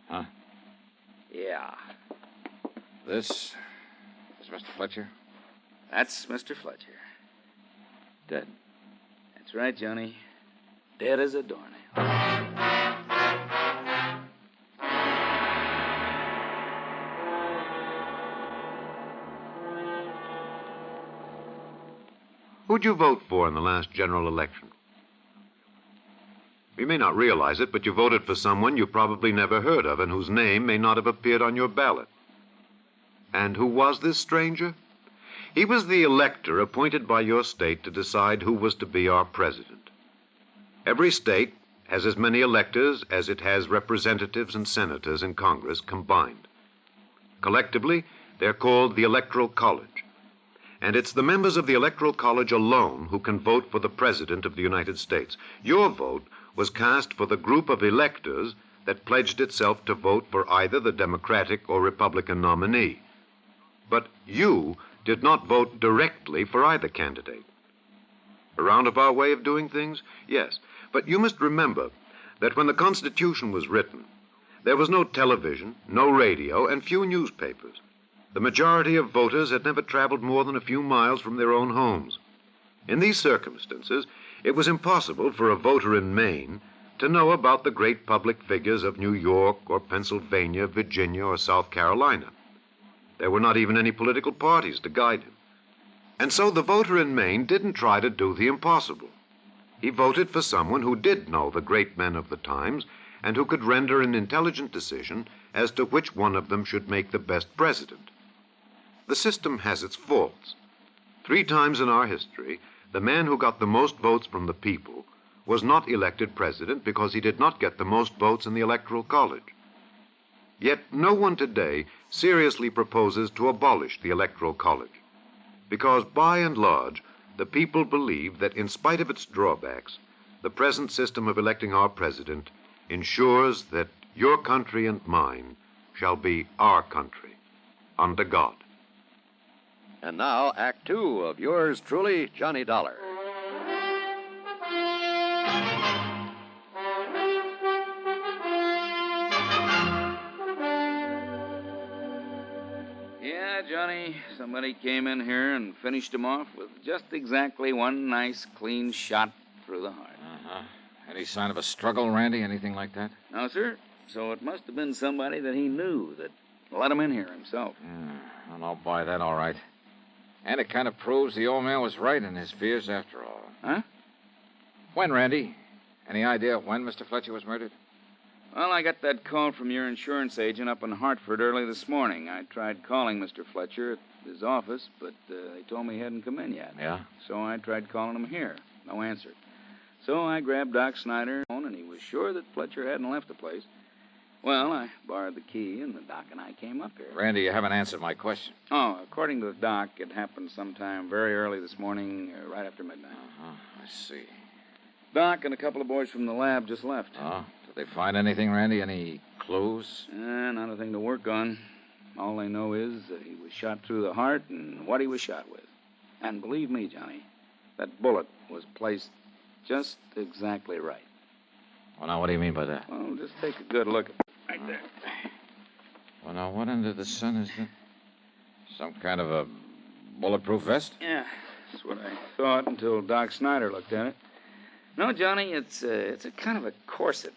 Speaker 8: Huh?
Speaker 2: Yeah.
Speaker 8: This is Mr. Fletcher?
Speaker 2: That's Mr. Fletcher.
Speaker 8: Dead.
Speaker 2: That's right, Johnny. Dead as a doornail.
Speaker 7: Who'd you vote for in the last general election? You may not realize it, but you voted for someone you probably never heard of and whose name may not have appeared on your ballot. And who was this stranger? He was the elector appointed by your state to decide who was to be our president. Every state has as many electors as it has representatives and senators in Congress combined. Collectively, they're called the Electoral College. And it's the members of the Electoral College alone who can vote for the President of the United States. Your vote was cast for the group of electors that pledged itself to vote for either the Democratic or Republican nominee. But you did not vote directly for either candidate. A roundabout way of doing things? Yes. But you must remember that when the Constitution was written, there was no television, no radio, and few newspapers. The majority of voters had never traveled more than a few miles from their own homes. In these circumstances, it was impossible for a voter in Maine to know about the great public figures of New York or Pennsylvania, Virginia, or South Carolina. There were not even any political parties to guide him. And so the voter in Maine didn't try to do the impossible. He voted for someone who did know the great men of the times and who could render an intelligent decision as to which one of them should make the best president. The system has its faults. 3 times in our history, the man who got the most votes from the people was not elected president because he did not get the most votes in the Electoral College. Yet no one today seriously proposes to abolish the Electoral College, because by and large, the people believe that in spite of its drawbacks, the present system of electing our president ensures that your country and mine shall be our country, under God.
Speaker 22: And now, Act 2 of yours truly, Johnny Dollar.
Speaker 2: Yeah, Johnny, somebody came in here and finished him off with just exactly one nice, clean shot through the heart.
Speaker 8: Uh-huh. Any sign of a struggle, Randy? Anything like that?
Speaker 2: No, sir. So it must have been somebody that he knew that let him in here himself.
Speaker 8: Yeah, well, I'll buy that all right. And it kind of proves the old man was right in his fears after all.
Speaker 2: Huh?
Speaker 8: When, Randy? Any idea when Mr. Fletcher was murdered?
Speaker 2: Well, I got that call from your insurance agent up in Hartford early this morning. I tried calling Mr. Fletcher at his office, but they told me he hadn't come in yet.
Speaker 8: Yeah?
Speaker 2: So I tried calling him here. No answer. So I grabbed Doc Snyder, and he was sure that Fletcher hadn't left the place. Well, I borrowed the key, and the doc and I came up here.
Speaker 8: Randy, you haven't answered my question.
Speaker 2: Oh, according to the doc, it happened sometime very early this morning, right after midnight.
Speaker 8: Uh-huh, I see.
Speaker 2: Doc and a couple of boys from the lab just left.
Speaker 8: Oh, did they find anything, Randy? Any clues?
Speaker 2: Not a thing to work on. All they know is that he was shot through the heart and what he was shot with. And believe me, Johnny, that bullet was placed just exactly right.
Speaker 8: Well, now, what do you mean by that?
Speaker 2: Well, just take a good look at it right there.
Speaker 8: Well, now, what under the sun is that? Some kind of a bulletproof vest?
Speaker 2: Yeah, that's what I thought until Doc Snyder looked at it. No, Johnny, it's a kind of a corset.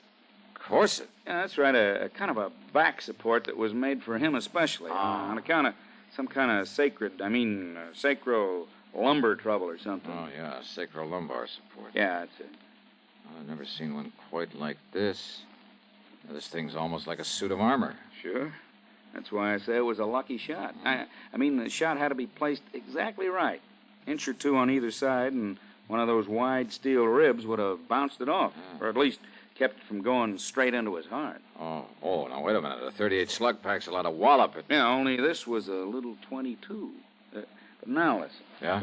Speaker 8: Corset?
Speaker 2: Yeah, that's right, a kind of a back support that was made for him especially, on account of some kind of sacro lumbar trouble or something.
Speaker 8: Oh, yeah, sacrolumbar support.
Speaker 2: Yeah, that's it.
Speaker 8: Well, I've never seen one quite like this. This thing's almost like a suit of armor.
Speaker 2: Sure. That's why I say it was a lucky shot. I mean, the shot had to be placed exactly right. Inch or two on either side, and one of those wide steel ribs would have bounced it off, or at least kept it from going straight into his heart.
Speaker 8: Oh, now, wait a minute. A 38 slug pack's a lot of wallop.
Speaker 2: Yeah, only this was a little 22. But now listen.
Speaker 8: Yeah?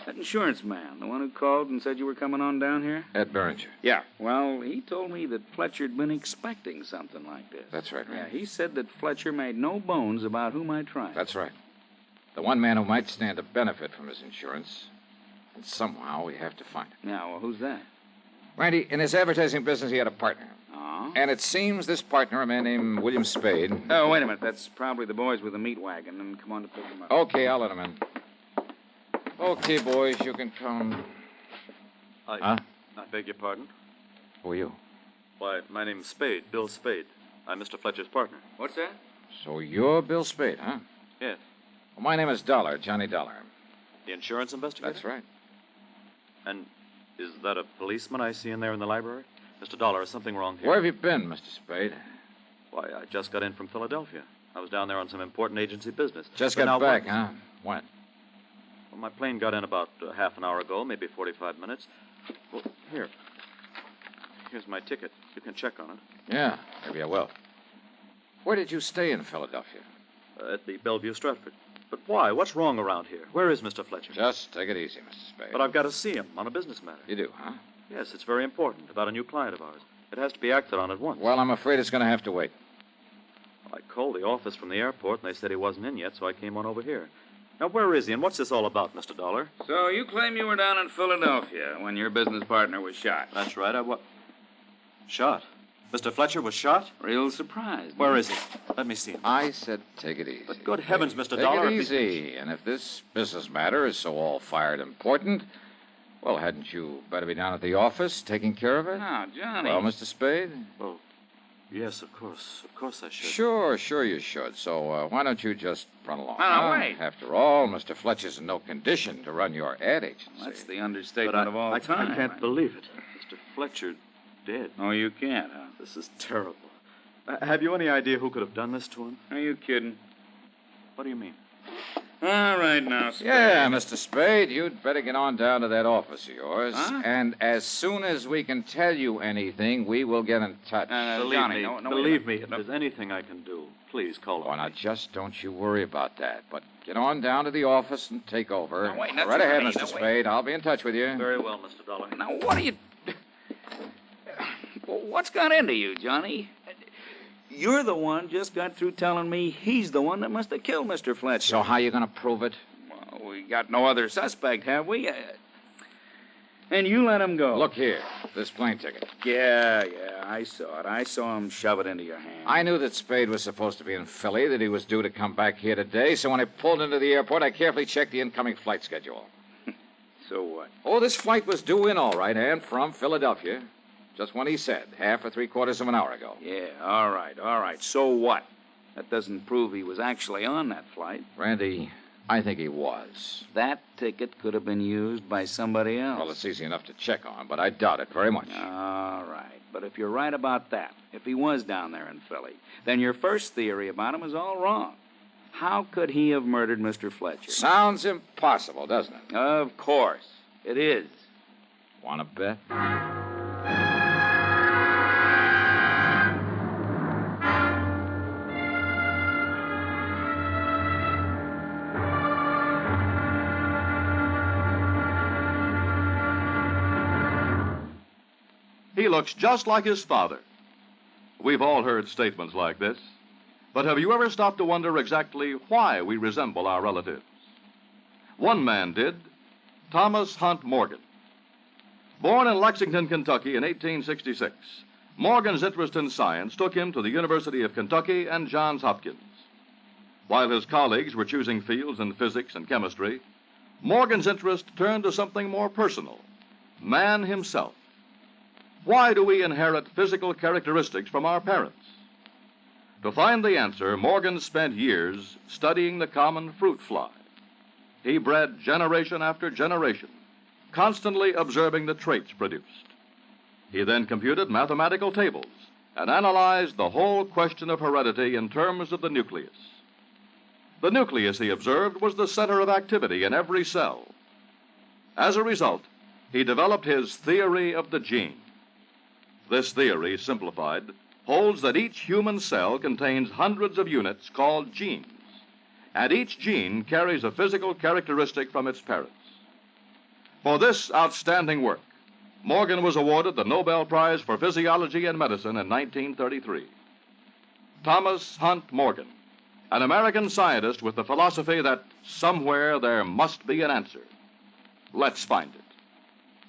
Speaker 2: That insurance man, the one who called and said you were coming on down here?
Speaker 8: Ed Beringer.
Speaker 2: Yeah. Well, he told me that Fletcher'd been expecting something like this.
Speaker 8: That's right,
Speaker 2: Yeah, he said that Fletcher made no bones about who might try.
Speaker 8: That's right. The one man who might stand to benefit from his insurance And somehow we have to find it.
Speaker 9: Yeah, well, who's that?
Speaker 8: Randy, in his advertising business, he had a partner.
Speaker 9: Oh?
Speaker 8: And it seems this partner, a man named William Spade.
Speaker 9: Oh, wait a minute. That's probably the boys with the meat wagon. And come on to pick them up.
Speaker 8: Okay, I'll let him in. Okay, boys, you can come.
Speaker 10: I beg your pardon?
Speaker 8: Who are you?
Speaker 10: Why, my name's Spade, Bill Spade. I'm Mr. Fletcher's partner.
Speaker 9: What's that?
Speaker 8: So you're Bill Spade, huh?
Speaker 10: Yes.
Speaker 8: Well, my name is Dollar, Johnny Dollar.
Speaker 10: The insurance investigator?
Speaker 8: That's right.
Speaker 10: And is that a policeman I see in there in the library? Mr. Dollar, is something wrong here?
Speaker 8: Where have you been, Mr. Spade?
Speaker 10: Why, I just got in from Philadelphia. I was down there on some important agency business.
Speaker 8: Just
Speaker 10: But
Speaker 8: got
Speaker 10: now,
Speaker 8: back,
Speaker 10: what-
Speaker 8: huh? When?
Speaker 10: Well, my plane got in about half an hour ago, maybe 45 minutes. Well, here. Here's my ticket. You can check on it.
Speaker 8: Yeah, maybe I will. Where did you stay in Philadelphia?
Speaker 10: At the Bellevue Stratford. But why? What's wrong around here? Where is Mr. Fletcher?
Speaker 8: Just take it easy, Mr. Spade.
Speaker 10: But I've got to see him on a business matter.
Speaker 8: You do, huh?
Speaker 10: Yes, it's very important, about a new client of ours. It has to be acted on at once.
Speaker 8: Well, I'm afraid it's going to have to wait.
Speaker 10: I called the office from the airport, and they said he wasn't in yet, so I came on over here. Now, where is he, and what's this all about, Mr. Dollar?
Speaker 9: So you claim you were down in Philadelphia when your business partner was shot?
Speaker 10: That's right, I was. Shot? Mr. Fletcher was shot?
Speaker 9: Real surprised.
Speaker 10: Where is he? Let me see him.
Speaker 8: I said take it easy.
Speaker 10: But good heavens, Mr.
Speaker 8: Take
Speaker 10: Dollar.
Speaker 8: it easy. And if this business matter is so all-fired important, well, hadn't you better be down at the office taking care of it?
Speaker 9: Now, Johnny.
Speaker 8: Well, Mr. Spade?
Speaker 10: Oh, yes, of course. Of course I should.
Speaker 8: Sure you should. So why don't you just run along?
Speaker 9: No,
Speaker 8: huh?
Speaker 9: wait.
Speaker 8: After all, Mr. Fletcher's in no condition to run your ad agency.
Speaker 9: That's the understatement
Speaker 10: But
Speaker 9: of all time.
Speaker 10: I can't believe it. Mr. Fletcher dead.
Speaker 9: Oh, you can't, huh?
Speaker 10: This is terrible. Have you any idea who could have done this to him?
Speaker 9: Are you kidding?
Speaker 10: What do you mean?
Speaker 9: All right, now, Spade.
Speaker 8: Yeah, Mr. Spade, you'd better get on down to that office of yours.
Speaker 9: Huh?
Speaker 8: And as soon as we can tell you anything, we will get in touch.
Speaker 10: Believe me, if there's anything I can do, please call
Speaker 8: Oh,
Speaker 10: on
Speaker 8: now,
Speaker 10: me.
Speaker 8: just don't you worry about that. But get on down to the office and take over.
Speaker 9: Now, wait, that's
Speaker 8: right ahead,
Speaker 9: right.
Speaker 8: Mr.
Speaker 9: Now, wait.
Speaker 8: Spade. I'll be in touch with you.
Speaker 10: Very well, Mr. Dollar.
Speaker 9: Now, what are you... What's got into you, Johnny? You're the one just got through telling me he's the one that must have killed Mr. Fletcher.
Speaker 8: So how you going to prove it?
Speaker 9: Well, we got no other suspect, have we? And you let him go.
Speaker 8: Look here, this plane ticket.
Speaker 9: Yeah, I saw it. I saw him shove it into your hand.
Speaker 8: I knew that Spade was supposed to be in Philly, that he was due to come back here today, so when I pulled into the airport, I carefully checked the incoming flight schedule.
Speaker 9: So what?
Speaker 8: Oh, this flight was due in all right, and from Philadelphia. Just when he said, half or three-quarters of an hour ago.
Speaker 9: Yeah, all right. So what? That doesn't prove he was actually on that flight.
Speaker 8: Randy, I think he was.
Speaker 9: That ticket could have been used by somebody else.
Speaker 8: Well, it's easy enough to check on, but I doubt it very much.
Speaker 9: All right. But if you're right about that, if he was down there in Philly, then your first theory about him is all wrong. How could he have murdered Mr. Fletcher?
Speaker 8: Sounds impossible, doesn't it?
Speaker 9: Of course. It is.
Speaker 8: Want to bet?
Speaker 23: He looks just like his father. We've all heard statements like this, but have you ever stopped to wonder exactly why we resemble our relatives? One man did, Thomas Hunt Morgan. Born in Lexington, Kentucky in 1866, Morgan's interest in science took him to the University of Kentucky and Johns Hopkins. While his colleagues were choosing fields in physics and chemistry, Morgan's interest turned to something more personal, man himself. Why do we inherit physical characteristics from our parents? To find the answer, Morgan spent years studying the common fruit fly. He bred generation after generation, constantly observing the traits produced. He then computed mathematical tables and analyzed the whole question of heredity in terms of the nucleus. The nucleus, he observed, was the center of activity in every cell. As a result, he developed his theory of the gene. This theory, simplified, holds that each human cell contains hundreds of units called genes, and each gene carries a physical characteristic from its parents. For this outstanding work, Morgan was awarded the Nobel Prize for Physiology and Medicine in 1933. Thomas Hunt Morgan, an American scientist with the philosophy that somewhere there must be an answer. Let's find it.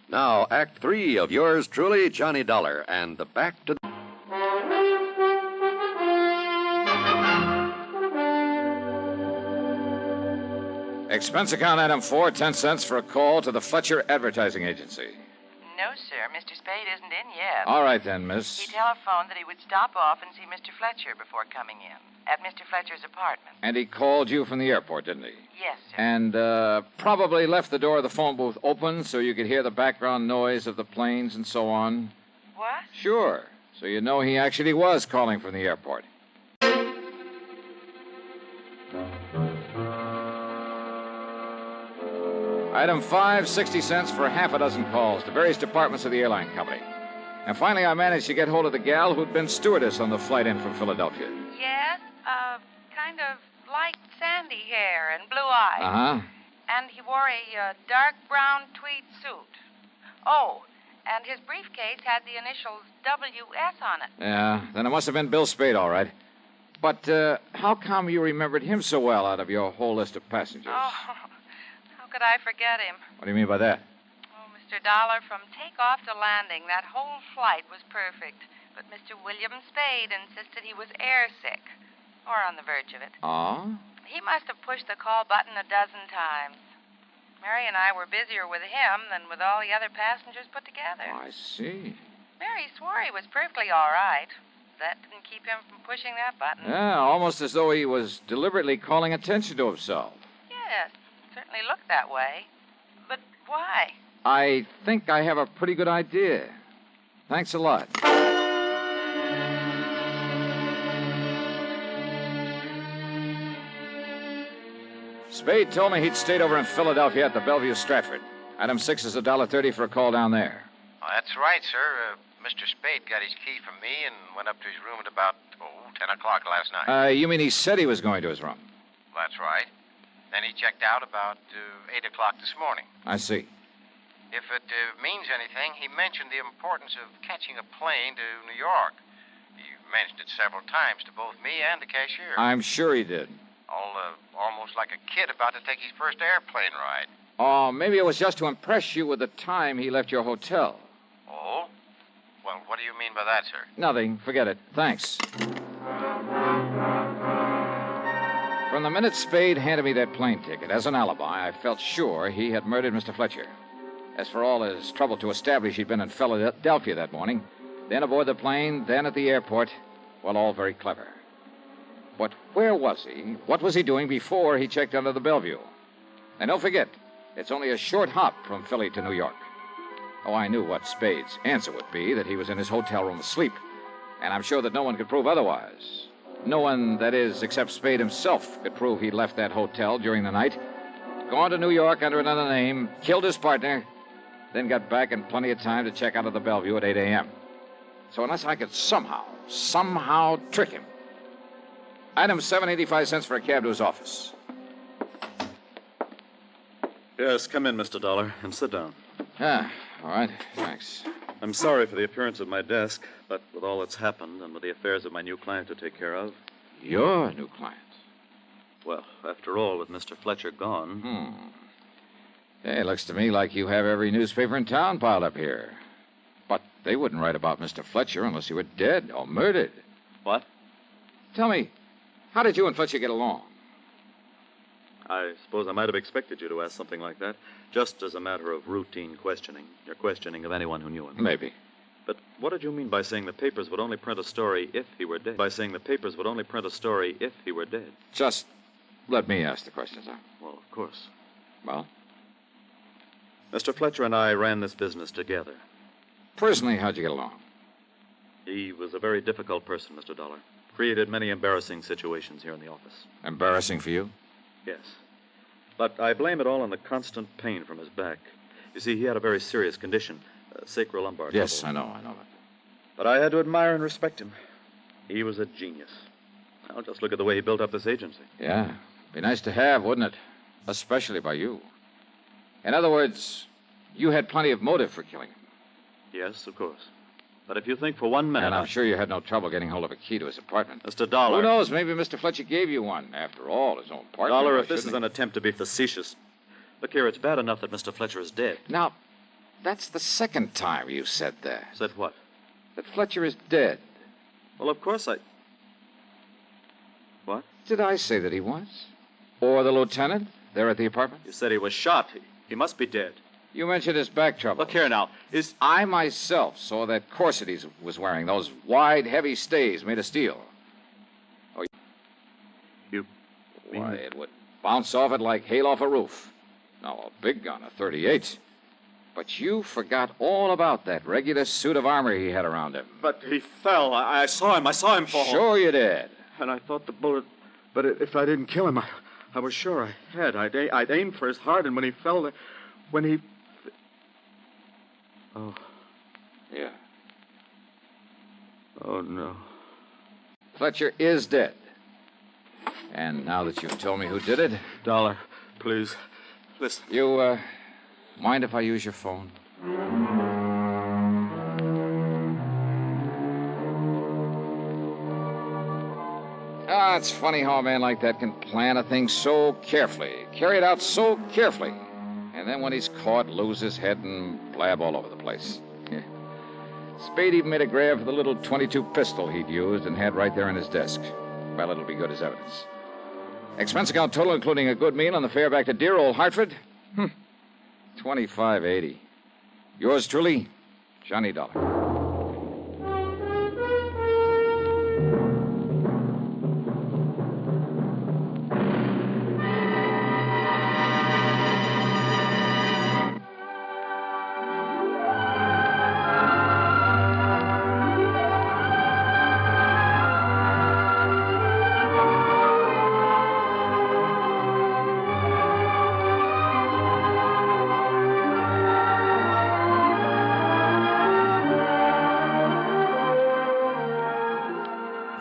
Speaker 22: Now, Act 3 of yours truly, Johnny Dollar, and the Back to the...
Speaker 8: Expense account item 4, 10 cents for a call to the Fletcher Advertising Agency.
Speaker 4: No, sir. Mr. Spade isn't in yet.
Speaker 8: All right, then, miss.
Speaker 4: He telephoned that he would stop off and see Mr. Fletcher before coming in at Mr. Fletcher's apartment.
Speaker 8: And he called you from the airport, didn't he?
Speaker 4: Yes, sir.
Speaker 8: And probably left the door of the phone booth open so you could hear the background noise of the planes and so on.
Speaker 4: What?
Speaker 8: Sure. So you know he actually was calling from the airport. Item 5, 60 cents for half a dozen calls to various departments of the airline company. And finally, I managed to get hold of the gal who'd been stewardess on the flight in from Philadelphia.
Speaker 4: Yes, kind of light sandy hair and blue eyes.
Speaker 8: Uh-huh.
Speaker 4: And he wore a dark brown tweed suit. Oh, and his briefcase had the initials WS on it.
Speaker 8: Yeah, then it must have been Bill Spade, all right. But how come you remembered him so well out of your whole list of passengers?
Speaker 4: Oh, how could I forget him?
Speaker 8: What do you mean by that?
Speaker 4: Oh, Mr. Dollar, from takeoff to landing, that whole flight was perfect. But Mr. William Spade insisted he was airsick, or on the verge of it.
Speaker 8: Oh?
Speaker 4: He must have pushed the call button a dozen times. Mary and I were busier with him than with all the other passengers put together.
Speaker 8: I see.
Speaker 4: Mary swore he was perfectly all right. That didn't keep him from pushing that button.
Speaker 8: Yeah, almost as though he was deliberately calling attention to himself.
Speaker 4: Yes, certainly looked that way. But why?
Speaker 8: I think I have a pretty good idea. Thanks a lot. Spade told me he'd stayed over in Philadelphia at the Bellevue Stratford. Item 6 is $1.30 for a call down there.
Speaker 5: Oh, that's right, sir. Mr. Spade got his key from me and went up to his room at about, 10 o'clock last night.
Speaker 8: You mean he said he was going to his room?
Speaker 5: That's right. Then he checked out about 8 o'clock this morning.
Speaker 8: I see.
Speaker 5: If it means anything, he mentioned the importance of catching a plane to New York. He mentioned it several times to both me and the cashier.
Speaker 8: I'm sure he did.
Speaker 5: Almost like a kid about to take his first airplane ride.
Speaker 8: Oh, maybe it was just to impress you with the time he left your hotel.
Speaker 5: Oh? Well, what do you mean by that, sir?
Speaker 8: Nothing. Forget it. Thanks. From the minute Spade handed me that plane ticket as an alibi, I felt sure he had murdered Mr. Fletcher. As for all his trouble to establish he'd been in Philadelphia that morning, then aboard the plane, then at the airport, well, all very clever. But where was he? What was he doing before he checked out of the Bellevue? And don't forget, it's only a short hop from Philly to New York. Oh, I knew what Spade's answer would be, that he was in his hotel room asleep. And I'm sure that no one could prove otherwise. No one, that is, except Spade himself, could prove he left that hotel during the night, gone to New York under another name, killed his partner, then got back in plenty of time to check out of the Bellevue at 8 a.m. So unless I could somehow trick him. Item 7, 85 cents for a cab to his office.
Speaker 10: Yes, come in, Mr. Dollar, and sit down.
Speaker 8: Ah, all right. Thanks.
Speaker 10: I'm sorry for the appearance of my desk, but with all that's happened and with the affairs of my new client to take care of...
Speaker 8: Your new client?
Speaker 10: Well, after all, with Mr. Fletcher gone...
Speaker 8: Hey, it looks to me like you have every newspaper in town piled up here. But they wouldn't write about Mr. Fletcher unless he were dead or murdered.
Speaker 10: What?
Speaker 8: Tell me, how did you and Fletcher get along?
Speaker 10: I suppose I might have expected you to ask something like that, just as a matter of routine questioning. Your questioning of anyone who knew him.
Speaker 8: Maybe.
Speaker 10: But what did you mean by saying the papers would only print a story if he were dead? By saying the papers would only print a story if he were dead?
Speaker 8: Just let me ask the questions, huh?
Speaker 10: Well, of course.
Speaker 8: Well?
Speaker 10: Mr. Fletcher and I ran this business together.
Speaker 8: Personally, how'd you get along?
Speaker 10: He was a very difficult person, Mr. Dollar. Created many embarrassing situations here in the office.
Speaker 8: Embarrassing for you?
Speaker 10: Yes. But I blame it all on the constant pain from his back. You see, he had a very serious condition, sacrolumbar.
Speaker 8: Yes,
Speaker 10: trouble.
Speaker 8: I know that.
Speaker 10: But I had to admire and respect him. He was a genius. Now, just look at the way he built up this agency.
Speaker 8: Yeah. Be nice to have, wouldn't it? Especially by you. In other words, you had plenty of motive for killing him.
Speaker 10: Yes, of course. But if you think for 1 minute...
Speaker 8: And I'm sure you had no trouble getting hold of a key to his apartment.
Speaker 10: Mr. Dollar...
Speaker 8: Who knows? Maybe Mr. Fletcher gave you one. After all, his own partner.
Speaker 10: Dollar, if this is an attempt to be facetious... Look here, it's bad enough that Mr. Fletcher is dead.
Speaker 8: Now, that's the second time you said that.
Speaker 10: Said what?
Speaker 8: That Fletcher is dead.
Speaker 10: Well, of course I... What?
Speaker 8: Did I say that he was? Or the lieutenant there at the apartment?
Speaker 10: You said he was shot. He must be dead.
Speaker 8: You mentioned his back trouble.
Speaker 10: Look here now.
Speaker 8: I myself saw that corset he was wearing, those wide, heavy stays made of steel. Oh,
Speaker 10: you...
Speaker 8: Why, it would bounce off it like hail off a roof. Now, a big gun, a .38. But you forgot all about that regular suit of armor he had around him.
Speaker 10: But he fell. I saw him. I saw him fall.
Speaker 8: Sure you did.
Speaker 10: And I thought the bullet... But if I didn't kill him, I was sure I had. I'd aimed for his heart, and when he fell... When he... Oh.
Speaker 8: Yeah.
Speaker 10: Oh, no.
Speaker 8: Fletcher is dead. And now that you've told me who did it...
Speaker 10: Dollar, please. Listen.
Speaker 8: You, mind if I use your phone? Ah, it's funny how a man like that can plan a thing so carefully, carry it out so carefully, and then when he's caught, lose his head and blab all over the place. Spade even made a grab for the little .22 pistol he'd used and had right there in his desk. Well, it'll be good as evidence. Expense account total, including a good meal on the fare back to dear old Hartford? $25.80. Yours truly, Johnny Dollar.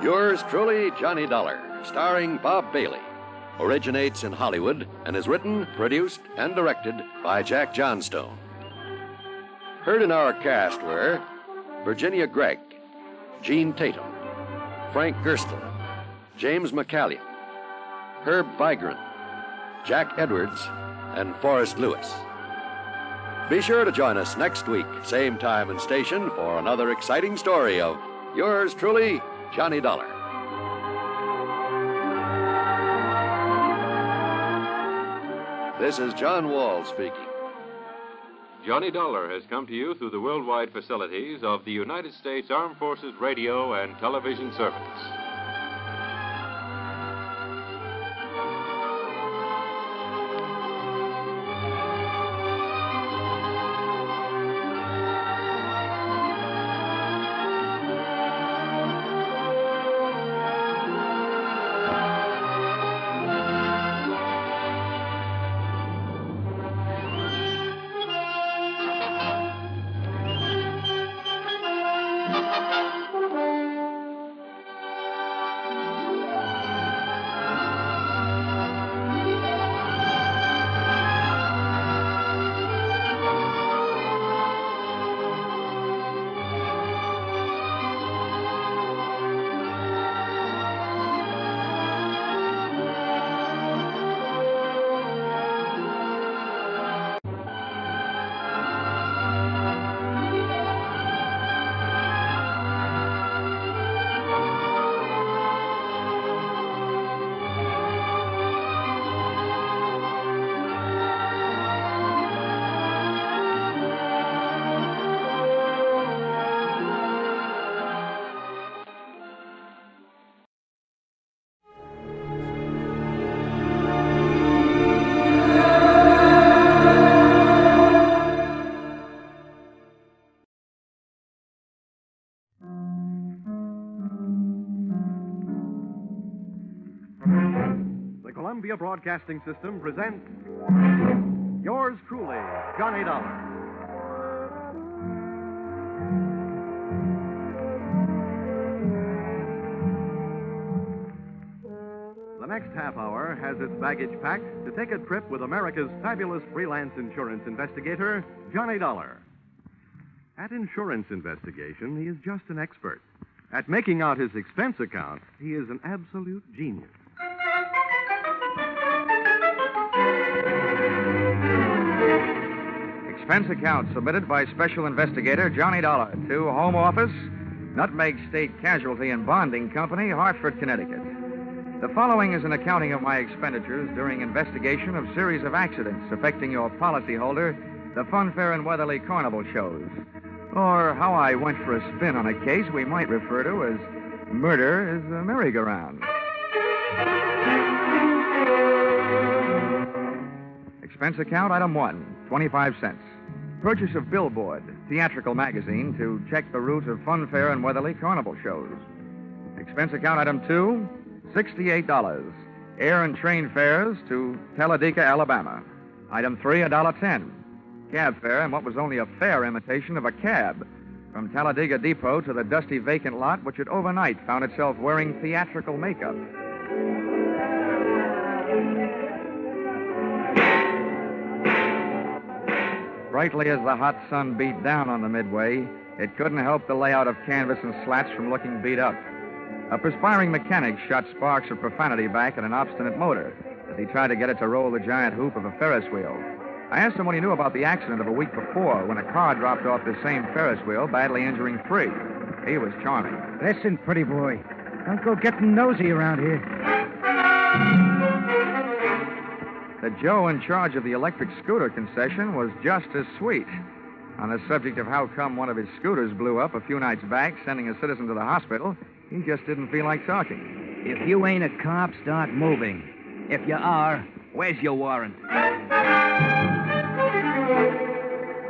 Speaker 22: Yours truly, Johnny Dollar, starring Bob Bailey. Originates in Hollywood and is written, produced, and directed by Jack Johnstone. Heard in our cast were Virginia Gregg, Gene Tatum, Frank Gerstle, James McCallion, Herb Vigran, Jack Edwards, and Forrest Lewis. Be sure to join us next week, same time and station, for another exciting story of yours truly, Johnny Dollar. This is John Wall speaking.
Speaker 1: Johnny Dollar has come to you through the worldwide facilities of the United States Armed Forces Radio and Television Service.
Speaker 3: Columbia Broadcasting System presents yours truly, Johnny Dollar. The next half hour has its baggage packed to take a trip with America's fabulous freelance insurance investigator, Johnny Dollar. At insurance investigation, he is just an expert. At making out his expense account, he is an absolute genius.
Speaker 6: Expense account submitted by Special Investigator Johnny Dollar to Home Office, Nutmeg State Casualty and Bonding Company, Hartford, Connecticut. The following is an accounting of my expenditures during investigation of series of accidents affecting your policyholder, the Funfair and Weatherly Carnival shows, or how I went for a spin on a case we might refer to as murder is a merry-go-round. Expense account item 1, 25 cents. Purchase of Billboard, theatrical magazine, to check the route of Funfair and Weatherly Carnival shows. Expense account item 2, $68. Air and train fares to Talladega, Alabama. Item 3, $1.10. Cab fare and what was only a fair imitation of a cab from Talladega Depot to the dusty vacant lot which had overnight found itself wearing theatrical makeup. Brightly as the hot sun beat down on the midway, it couldn't help the layout of canvas and slats from looking beat up. A perspiring mechanic shot sparks of profanity back at an obstinate motor as he tried to get it to roll the giant hoop of a Ferris wheel. I asked him what he knew about the accident of a week before when a car dropped off the same Ferris wheel, badly injuring 3. He was charming.
Speaker 19: Listen, pretty boy. Don't go getting nosy around here.
Speaker 6: The Joe in charge of the electric scooter concession was just as sweet. On the subject of how come one of his scooters blew up a few nights back, sending a citizen to the hospital, he just didn't feel like talking.
Speaker 19: If you ain't a cop, start moving. If you are, where's your warrant?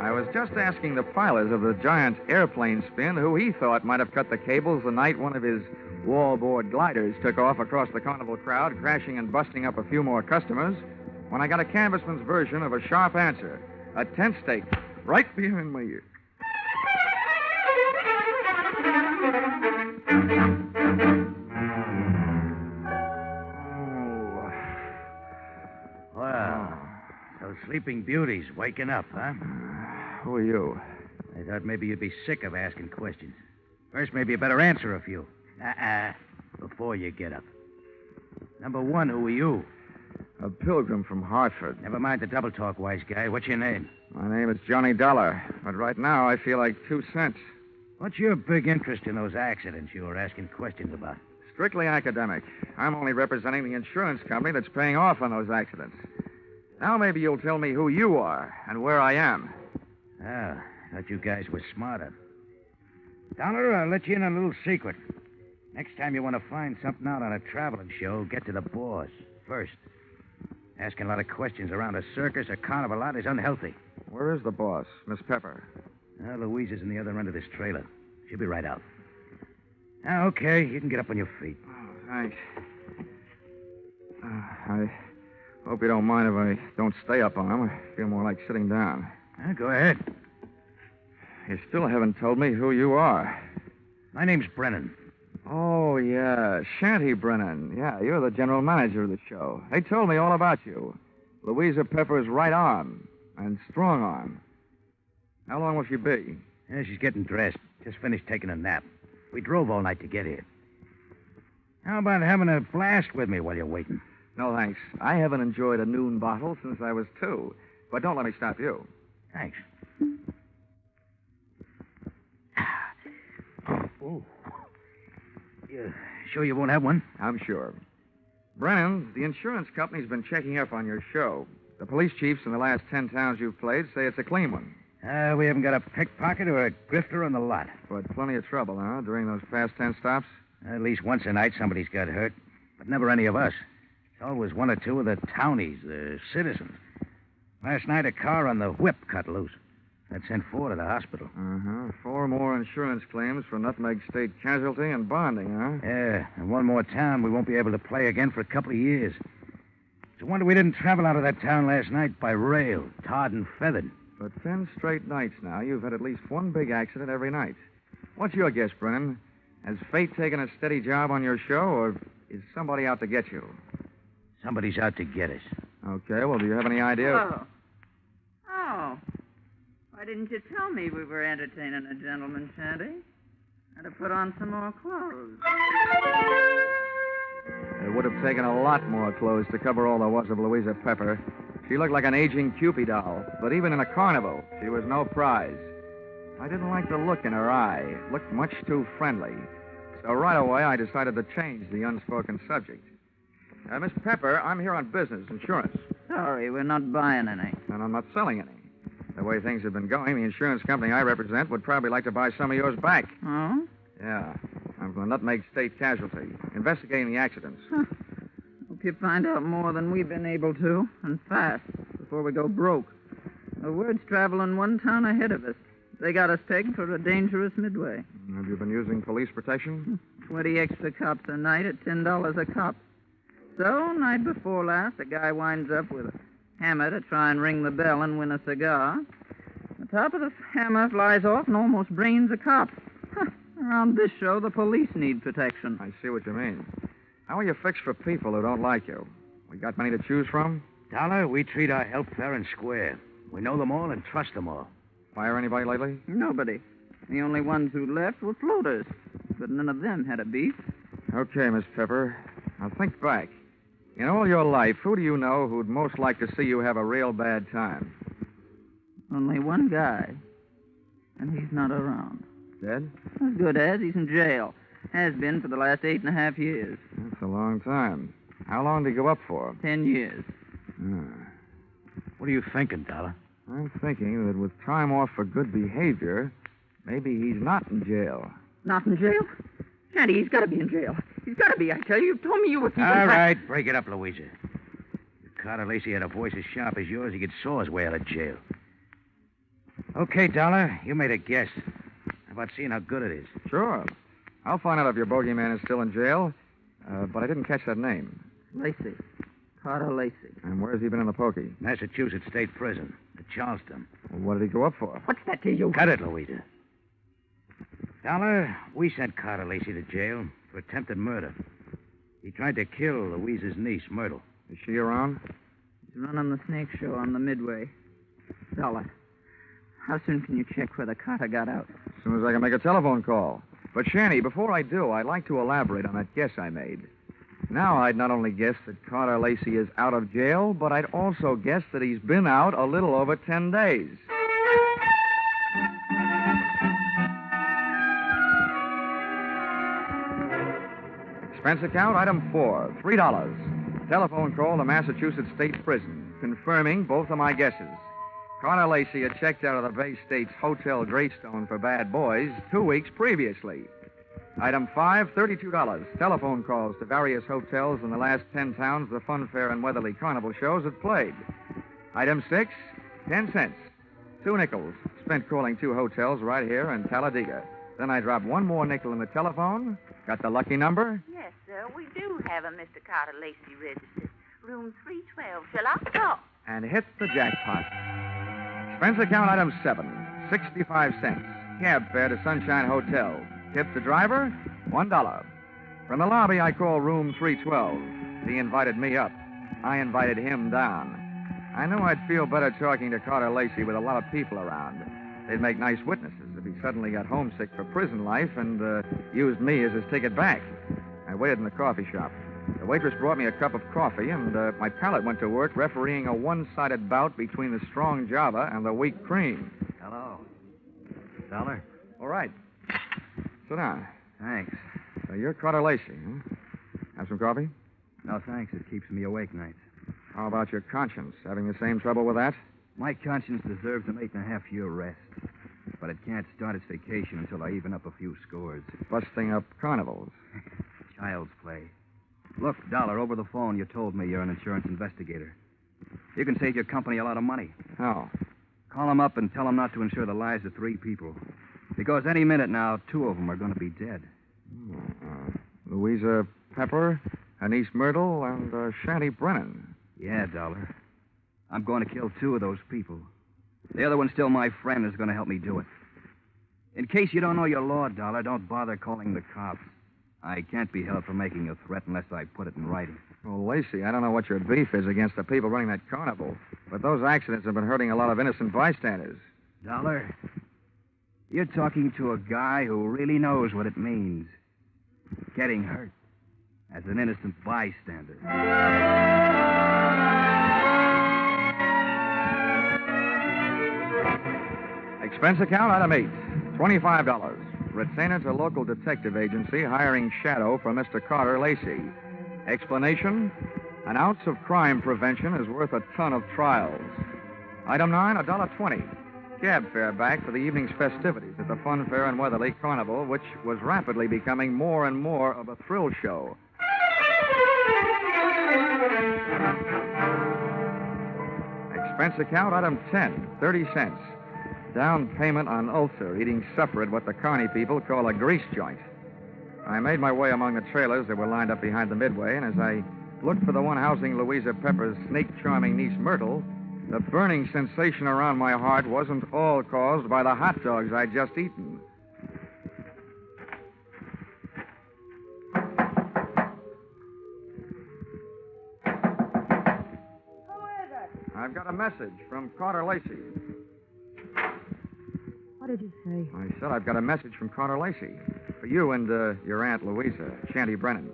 Speaker 6: I was just asking the pilot of the giant airplane spin who he thought might have cut the cables the night one of his wallboard gliders took off across the carnival crowd, crashing and busting up a few more customers, when I got a canvassman's version of a sharp answer. A tent stake right behind my ear.
Speaker 19: Well, those sleeping beauties waking up, huh?
Speaker 6: Who are you?
Speaker 19: I thought maybe you'd be sick of asking questions. First, maybe you better answer a few. Before you get up. Number 1, who are you?
Speaker 6: A pilgrim from Hartford.
Speaker 19: Never mind the double talk, wise guy. What's your name?
Speaker 6: My name is Johnny Dollar, but right now I feel like 2 cents.
Speaker 19: What's your big interest in those accidents you were asking questions about?
Speaker 6: Strictly academic. I'm only representing the insurance company that's paying off on those accidents. Now maybe you'll tell me who you are and where I am.
Speaker 19: Ah, thought you guys were smarter. Dollar, I'll let you in on a little secret. Next time you want to find something out on a traveling show, get to the boss first. Asking a lot of questions around a circus or carnival lot is unhealthy.
Speaker 6: Where is the boss, Miss Pepper?
Speaker 19: Louise is in the other end of this trailer. She'll be right out. Okay, you can get up on your feet.
Speaker 6: Oh, thanks. I hope you don't mind if I don't stay up on him. I feel more like sitting down.
Speaker 19: Go ahead.
Speaker 6: You still haven't told me who you are.
Speaker 19: My name's Brennan.
Speaker 6: Oh, yeah, Shanty Brennan. Yeah, you're the general manager of the show. They told me all about you. Louisa Pepper's right arm and strong arm. How long will she be?
Speaker 19: Yeah, she's getting dressed. Just finished taking a nap. We drove all night to get here. How about having a blast with me while you're waiting?
Speaker 6: No, thanks. I haven't enjoyed a noon bottle since I was 2. But don't let me stop you.
Speaker 19: Thanks. Oh. You sure you won't have one?
Speaker 6: I'm sure. Brennan, the insurance company's been checking up on your show. The police chiefs in the last 10 towns you've played say it's a clean one.
Speaker 19: We haven't got a pickpocket or a grifter on the lot.
Speaker 6: But plenty of trouble, huh, during those past 10 stops?
Speaker 19: At least once a night somebody's got hurt. But never any of us. It's always 1 or 2 of the townies, the citizens. Last night, a car on the whip cut loose. That sent 4 to the hospital.
Speaker 6: 4 more insurance claims for Nutmeg State Casualty and Bonding, huh?
Speaker 19: Yeah, and 1 more town we won't be able to play again for a couple of years. It's a wonder we didn't travel out of that town last night by rail, tarred and feathered.
Speaker 6: For 10 straight nights now, you've had at least 1 big accident every night. What's your guess, Brennan? Has fate taken a steady job on your show, or is somebody out to get you?
Speaker 19: Somebody's out to get us.
Speaker 6: Okay, well, do you have any idea?
Speaker 4: Oh. Why didn't you tell me we were entertaining a gentleman, Shanty? I'd have put on some more clothes.
Speaker 6: It would have taken a lot more clothes to cover all there was of Louisa Pepper. She looked like an aging Cupid doll, but even in a carnival, she was no prize. I didn't like the look in her eye. It looked much too friendly. So right away, I decided to change the unspoken subject. Miss Pepper, I'm here on business, insurance.
Speaker 11: Sorry, we're not buying any.
Speaker 6: And I'm not selling any. The way things have been going, the insurance company I represent would probably like to buy some of yours back.
Speaker 11: Oh?
Speaker 6: Yeah. I'm from the Nutmeg State Casualty, investigating the accidents.
Speaker 11: Huh. Hope you find out more than we've been able to, and fast, before we go broke. The word's traveling one town ahead of us. They got us pegged for a dangerous midway.
Speaker 6: Have you been using police protection?
Speaker 11: 20 extra cops a night at $10 a cop. So, night before last, a guy winds up with a hammer to try and ring the bell and win a cigar. The top of the hammer flies off and almost brains a cop. Huh. Around this show, the police need protection.
Speaker 6: I see what you mean. How are you fixed for people who don't like you? We got many to choose from?
Speaker 19: Dollar, we treat our help fair and square. We know them all and trust them all.
Speaker 6: Fire anybody lately?
Speaker 11: Nobody. The only ones who left were floaters. But none of them had a beef.
Speaker 6: Okay, Miss Pepper. Now think back. In all your life, who do you know who'd most like to see you have a real bad time?
Speaker 11: Only one guy. And he's not around.
Speaker 6: Dead?
Speaker 11: As good as. He's in jail. Has been for the last 8.5 years.
Speaker 6: That's a long time. How long did he go up for?
Speaker 11: 10 years.
Speaker 19: What are you thinking, Dollar?
Speaker 6: I'm thinking that with time off for good behavior, maybe he's not in jail.
Speaker 11: Not in jail? Shanty, he's got to be in jail. He's got to be, I tell you. You told me you were...
Speaker 19: All right, break it up, Louisa. If Carter Lacey had a voice as sharp as yours, he could saw his way out of jail. Okay, Dollar, you made a guess. How about seeing how good it is?
Speaker 6: Sure. I'll find out if your bogeyman is still in jail, but I didn't catch that name.
Speaker 11: Lacey. Carter Lacey.
Speaker 6: And where's he been in the pokey?
Speaker 19: Massachusetts State Prison, at Charleston.
Speaker 6: Well, what did he go up for?
Speaker 11: What's that to you?
Speaker 19: Cut it, Louisa. Dollar, we sent Carter Lacey to jail for attempted murder. He tried to kill Louisa's niece, Myrtle.
Speaker 6: Is she around?
Speaker 11: He's running the snake show on the Midway. Dollar, how soon can you check whether Carter got out?
Speaker 6: As soon as I can make a telephone call. But, Shanny, before I do, I'd like to elaborate on that guess I made. Now, I'd not only guess that Carter Lacey is out of jail, but I'd also guess that he's been out a little over 10 days. Expense account, item 4, $3. Telephone call to Massachusetts State Prison, confirming both of my guesses. Carter Lacey had checked out of the Bay State's Hotel Greystone for bad boys 2 weeks previously. Item 5, $32. Telephone calls to various hotels in the last 10 towns the Fun Fair and Weatherly Carnival shows had played. Item 6, 10 cents. 2 nickels spent calling 2 hotels right here in Talladega. Then I dropped 1 more nickel in the telephone. Got the lucky number?
Speaker 12: Yes, sir. We do have a Mr. Carter Lacey registered. Room 312. Shall I call?
Speaker 6: And hit the jackpot. Expense account item 7, 65 cents. Cab fare to Sunshine Hotel. Tip the driver, $1. From the lobby, I called room 312. He invited me up. I invited him down. I knew I'd feel better talking to Carter Lacey with a lot of people around. They'd make nice witnesses if he suddenly got homesick for prison life and used me as his ticket back. I waited in the coffee shop. The waitress brought me a cup of coffee, and my palate went to work refereeing a one-sided bout between the strong Java and the weak cream.
Speaker 19: Hello. Dollar?
Speaker 6: All right. Sit down.
Speaker 19: Thanks.
Speaker 6: So you're Carter Lacey, huh? Have some coffee?
Speaker 19: No, thanks. It keeps me awake nights.
Speaker 6: How about your conscience? Having the same trouble with that?
Speaker 19: My conscience deserves an 8.5-year rest. But it can't start its vacation until I even up a few scores.
Speaker 6: Busting up carnivals.
Speaker 19: Child's play. Look, Dollar, over the phone, you told me you're an insurance investigator. You can save your company a lot of money.
Speaker 6: How?
Speaker 19: Call them up and tell them not to insure the lives of 3 people. Because any minute now, 2 of them are going to be dead.
Speaker 6: Louisa Pepper, Anise Myrtle, and Shanty Brennan.
Speaker 19: Yeah, Dollar. I'm going to kill 2 of those people. The other one's still my friend and is going to help me do it. In case you don't know your law, Dollar, don't bother calling the cops. I can't be held for making a threat unless I put it in writing.
Speaker 6: Well, Lacey, I don't know what your beef is against the people running that carnival, but those accidents have been hurting a lot of innocent bystanders.
Speaker 19: Dollar, you're talking to a guy who really knows what it means. Getting hurt as an innocent bystander.
Speaker 6: Expense account, item 8, $25. Retainer to local detective agency hiring shadow for Mr. Carter Lacey. Explanation, an ounce of crime prevention is worth a ton of trials. Item 9, $1.20. Cab fare back for the evening's festivities at the Fun Fair and Weatherly Carnival, which was rapidly becoming more and more of a thrill show. Expense account, item 10, 30 cents. Down payment on ulcer, eating supper at what the Carney people call a grease joint. I made my way among the trailers that were lined up behind the midway, and as I looked for the one housing Louisa Pepper's snake-charming niece, Myrtle, the burning sensation around my heart wasn't all caused by the hot dogs I'd just eaten. I've got a message from Carter Lacey.
Speaker 18: What did you say?
Speaker 6: I said I've got a message from Carter Lacey. For you and your Aunt Louisa, Shanty Brennan.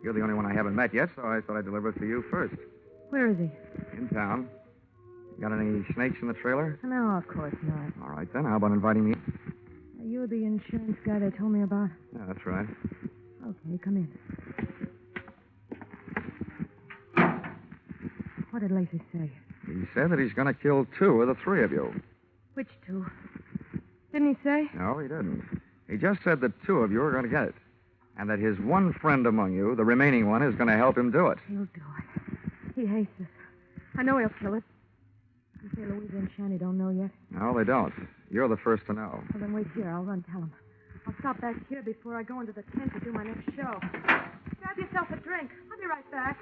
Speaker 6: You're the only one I haven't met yet, so I thought I'd deliver it to you first.
Speaker 18: Where is he?
Speaker 6: In town. Got any snakes in the trailer?
Speaker 18: No, of course not.
Speaker 6: All right, then. How about inviting me?
Speaker 18: Are you the insurance guy they told me about?
Speaker 6: Yeah, that's right.
Speaker 18: Okay, come in. What did Lacey say?
Speaker 6: He said that he's going to kill 2 of the 3 of you.
Speaker 18: Which 2? Didn't he say?
Speaker 6: No, he didn't. He just said that 2 of you are going to get it. And that his one friend among you, the remaining one, is going to help him do it.
Speaker 18: He'll do it. He hates us. I know he'll kill it. You say Louisa and Shanty don't know yet?
Speaker 6: No, they don't. You're the first to know.
Speaker 18: Well, then wait here. I'll run tell him. I'll stop back here before I go into the tent to do my next show. Grab yourself a drink. I'll be right back.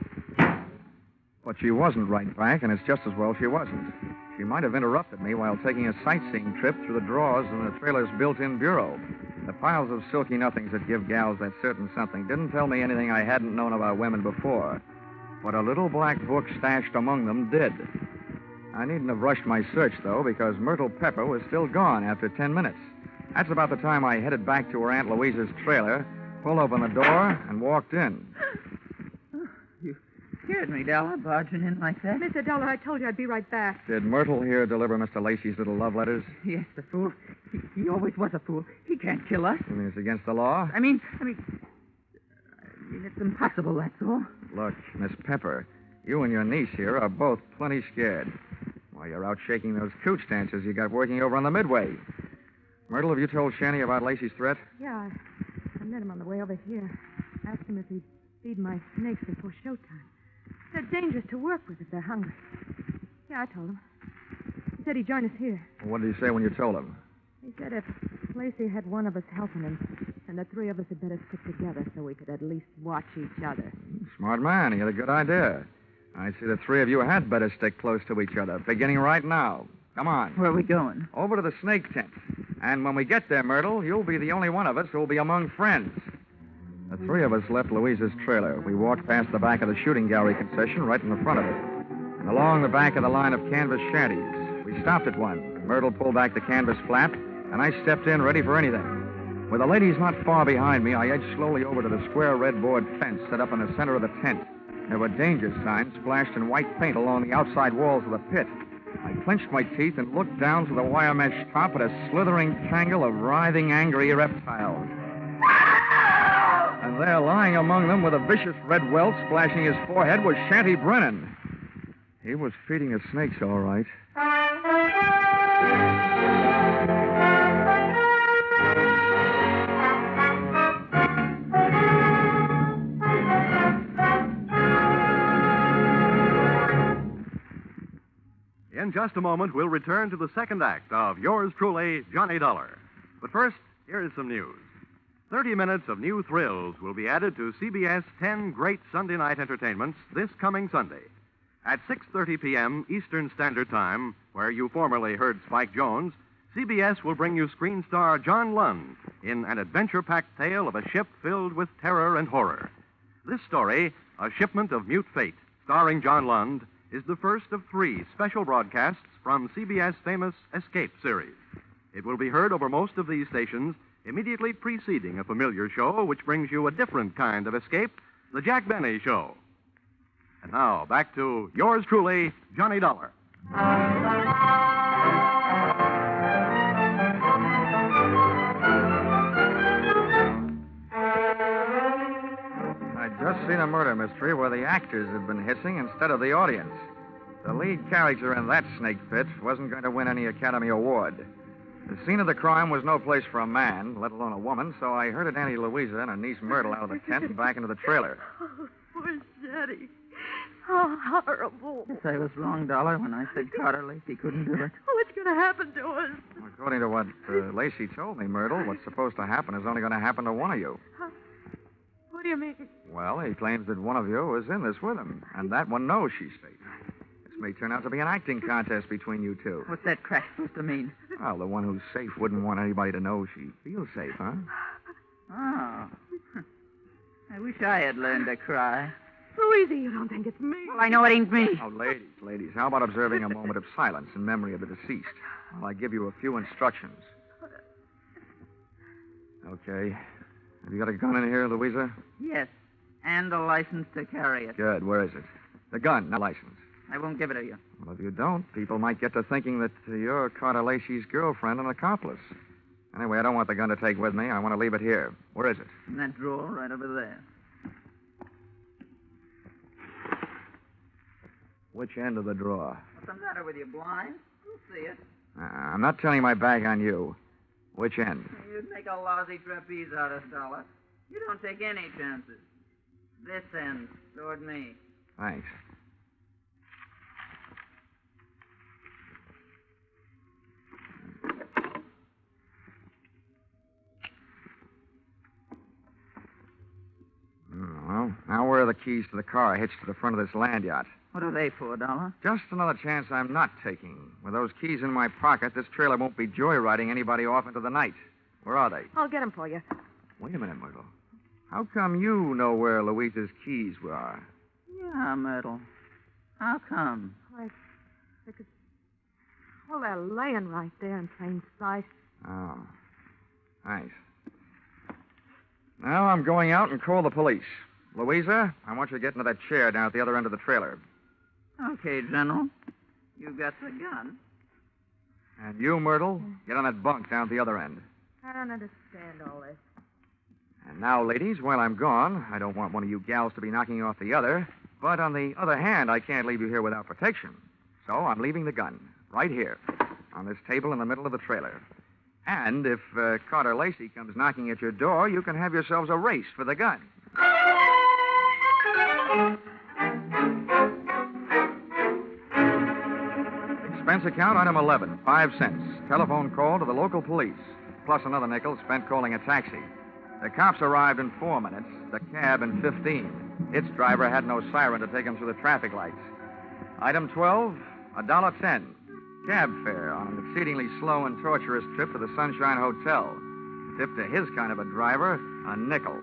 Speaker 6: But she wasn't right back, and it's just as well she wasn't. She might have interrupted me while taking a sightseeing trip through the drawers in the trailer's built-in bureau. The piles of silky nothings that give gals that certain something didn't tell me anything I hadn't known about women before. But a little black book stashed among them did. I needn't have rushed my search, though, because Myrtle Pepper was still gone after 10 minutes. That's about the time I headed back to her Aunt Louisa's trailer, pulled open the door, and walked in.
Speaker 11: You scared me, Della, barging in like that.
Speaker 18: Mr. Dollar, I told you I'd be right back.
Speaker 6: Did Myrtle here deliver Mr. Lacey's little love letters?
Speaker 11: Yes, the fool. He always was a fool. He can't kill us.
Speaker 6: You mean it's against the law?
Speaker 11: I mean, it's impossible, that's all.
Speaker 6: Look, Miss Pepper, you and your niece here are both plenty scared. While you're out shaking those cooch dancers you got working over on the midway. Myrtle, have you told Shanty about Lacey's threat?
Speaker 18: Yeah, I met him on the way over here. Asked him if he'd feed my snakes before showtime. They're dangerous to work with if they're hungry. Yeah, I told him. He said he'd join us here.
Speaker 6: What did he say when you told him?
Speaker 18: He said if Lacey had one of us helping him, then the 3 of us had better stick together so we could at least watch each other.
Speaker 6: Smart man. He had a good idea. I see the 3 of you had better stick close to each other, beginning right now. Come on.
Speaker 11: Where are we going?
Speaker 6: Over to the snake tent. And when we get there, Myrtle, you'll be the only one of us who'll be among friends. The 3 of us left Louisa's trailer. We walked past the back of the shooting gallery concession right in the front of it. And along the back of the line of canvas shanties. We stopped at one. Myrtle pulled back the canvas flap, and I stepped in ready for anything. With the ladies not far behind me, I edged slowly over to the square red board fence set up in the center of the tent. There were danger signs splashed in white paint along the outside walls of the pit. I clenched my teeth and looked down through the wire mesh top at a slithering tangle of writhing, angry reptiles. And there, lying among them with a vicious red welt splashing his forehead, was Shanty Brennan. He was feeding his snakes, all right.
Speaker 3: In just a moment, we'll return to the second act of Yours Truly, Johnny Dollar. But first, here is some news. 30 minutes of new thrills will be added to CBS 10 Great Sunday Night Entertainments this coming Sunday. At 6:30 p.m. Eastern Standard Time, where you formerly heard Spike Jones, CBS will bring you screen star John Lund in an adventure-packed tale of a ship filled with terror and horror. This story, A Shipment of Mute Fate, starring John Lund, is the first of 3 special broadcasts from CBS' famous Escape series. It will be heard over most of these stations immediately preceding a familiar show which brings you a different kind of escape, The Jack Benny Show. And now, back to Yours Truly, Johnny Dollar.
Speaker 6: mystery where the actors had been hissing instead of the audience. The lead character in that snake pit wasn't going to win any Academy Award. The scene of the crime was no place for a man, let alone a woman, so I herded Auntie Louisa and her niece Myrtle out of the tent and back into the trailer.
Speaker 11: Oh, poor Jetty. How horrible. Yes, I was wrong, Dollar, when I said Carter Lacey couldn't do it.
Speaker 18: What's going to happen to us?
Speaker 6: According to what Lacey told me, Myrtle, what's supposed to happen is only going to happen to one of you.
Speaker 18: What do you mean?
Speaker 6: Well, he claims that one of you is in this with him, and that one knows she's safe. This may turn out to be an acting contest between you two.
Speaker 11: What's that crack supposed to mean?
Speaker 6: Well, the one who's safe wouldn't want anybody to know she feels safe, huh?
Speaker 11: Oh. I wish I had learned to cry.
Speaker 18: Louisa, you don't think it's me?
Speaker 11: Well, I know it ain't me.
Speaker 6: Oh, ladies, how about observing a moment of silence in memory of the deceased? While I give you a few instructions. Okay. Have you got a gun in here, Louisa?
Speaker 11: Yes, and a license to carry it.
Speaker 6: Good. Where is it? The gun, not license.
Speaker 11: I won't give it to you.
Speaker 6: Well, if you don't, people might get to thinking that you're Carter Lacey's girlfriend and accomplice. Anyway, I don't want the gun to take with me. I want to leave it here. Where is it?
Speaker 11: In that drawer right over there.
Speaker 6: Which end of the drawer?
Speaker 11: What's the matter with you, blind? You'll see it.
Speaker 6: I'm not turning my back on you. Which end?
Speaker 11: You'd make a lousy trapeze artist, Dollar. You don't take any chances. This end, toward me.
Speaker 6: Thanks. Well, now where are the keys to the car hitched to the front of this land yacht?
Speaker 11: What are they for, Dollar?
Speaker 6: Just another chance I'm not taking. With those keys in my pocket, this trailer won't be joyriding anybody off into the night. Where are they?
Speaker 18: I'll get them for you.
Speaker 6: Wait a minute, Myrtle. How come you know where Louisa's keys were?
Speaker 11: Yeah, Myrtle. How come?
Speaker 18: Because... Well, they're laying right there in plain sight.
Speaker 6: Oh. Thanks. Now I'm going out and call the police. Louisa, I want you to get into that chair down at the other end of the trailer.
Speaker 11: Okay, General. You got the gun.
Speaker 6: And you, Myrtle, get on that bunk down at the other end.
Speaker 18: I don't understand all this.
Speaker 6: And now, ladies, while I'm gone, I don't want one of you gals to be knocking off the other. But on the other hand, I can't leave you here without protection. So I'm leaving the gun right here on this table in the middle of the trailer. And if Carter Lacey comes knocking at your door, you can have yourselves a race for the gun. Expense account item 11, 5 cents. Telephone call to the local police, plus another nickel spent calling a taxi. The cops arrived in 4 minutes, the cab in 15. Its driver had no siren to take him through the traffic lights. Item 12, $1.10. Cab fare on an exceedingly slow and torturous trip to the Sunshine Hotel. Tip to his kind of a driver, a nickel.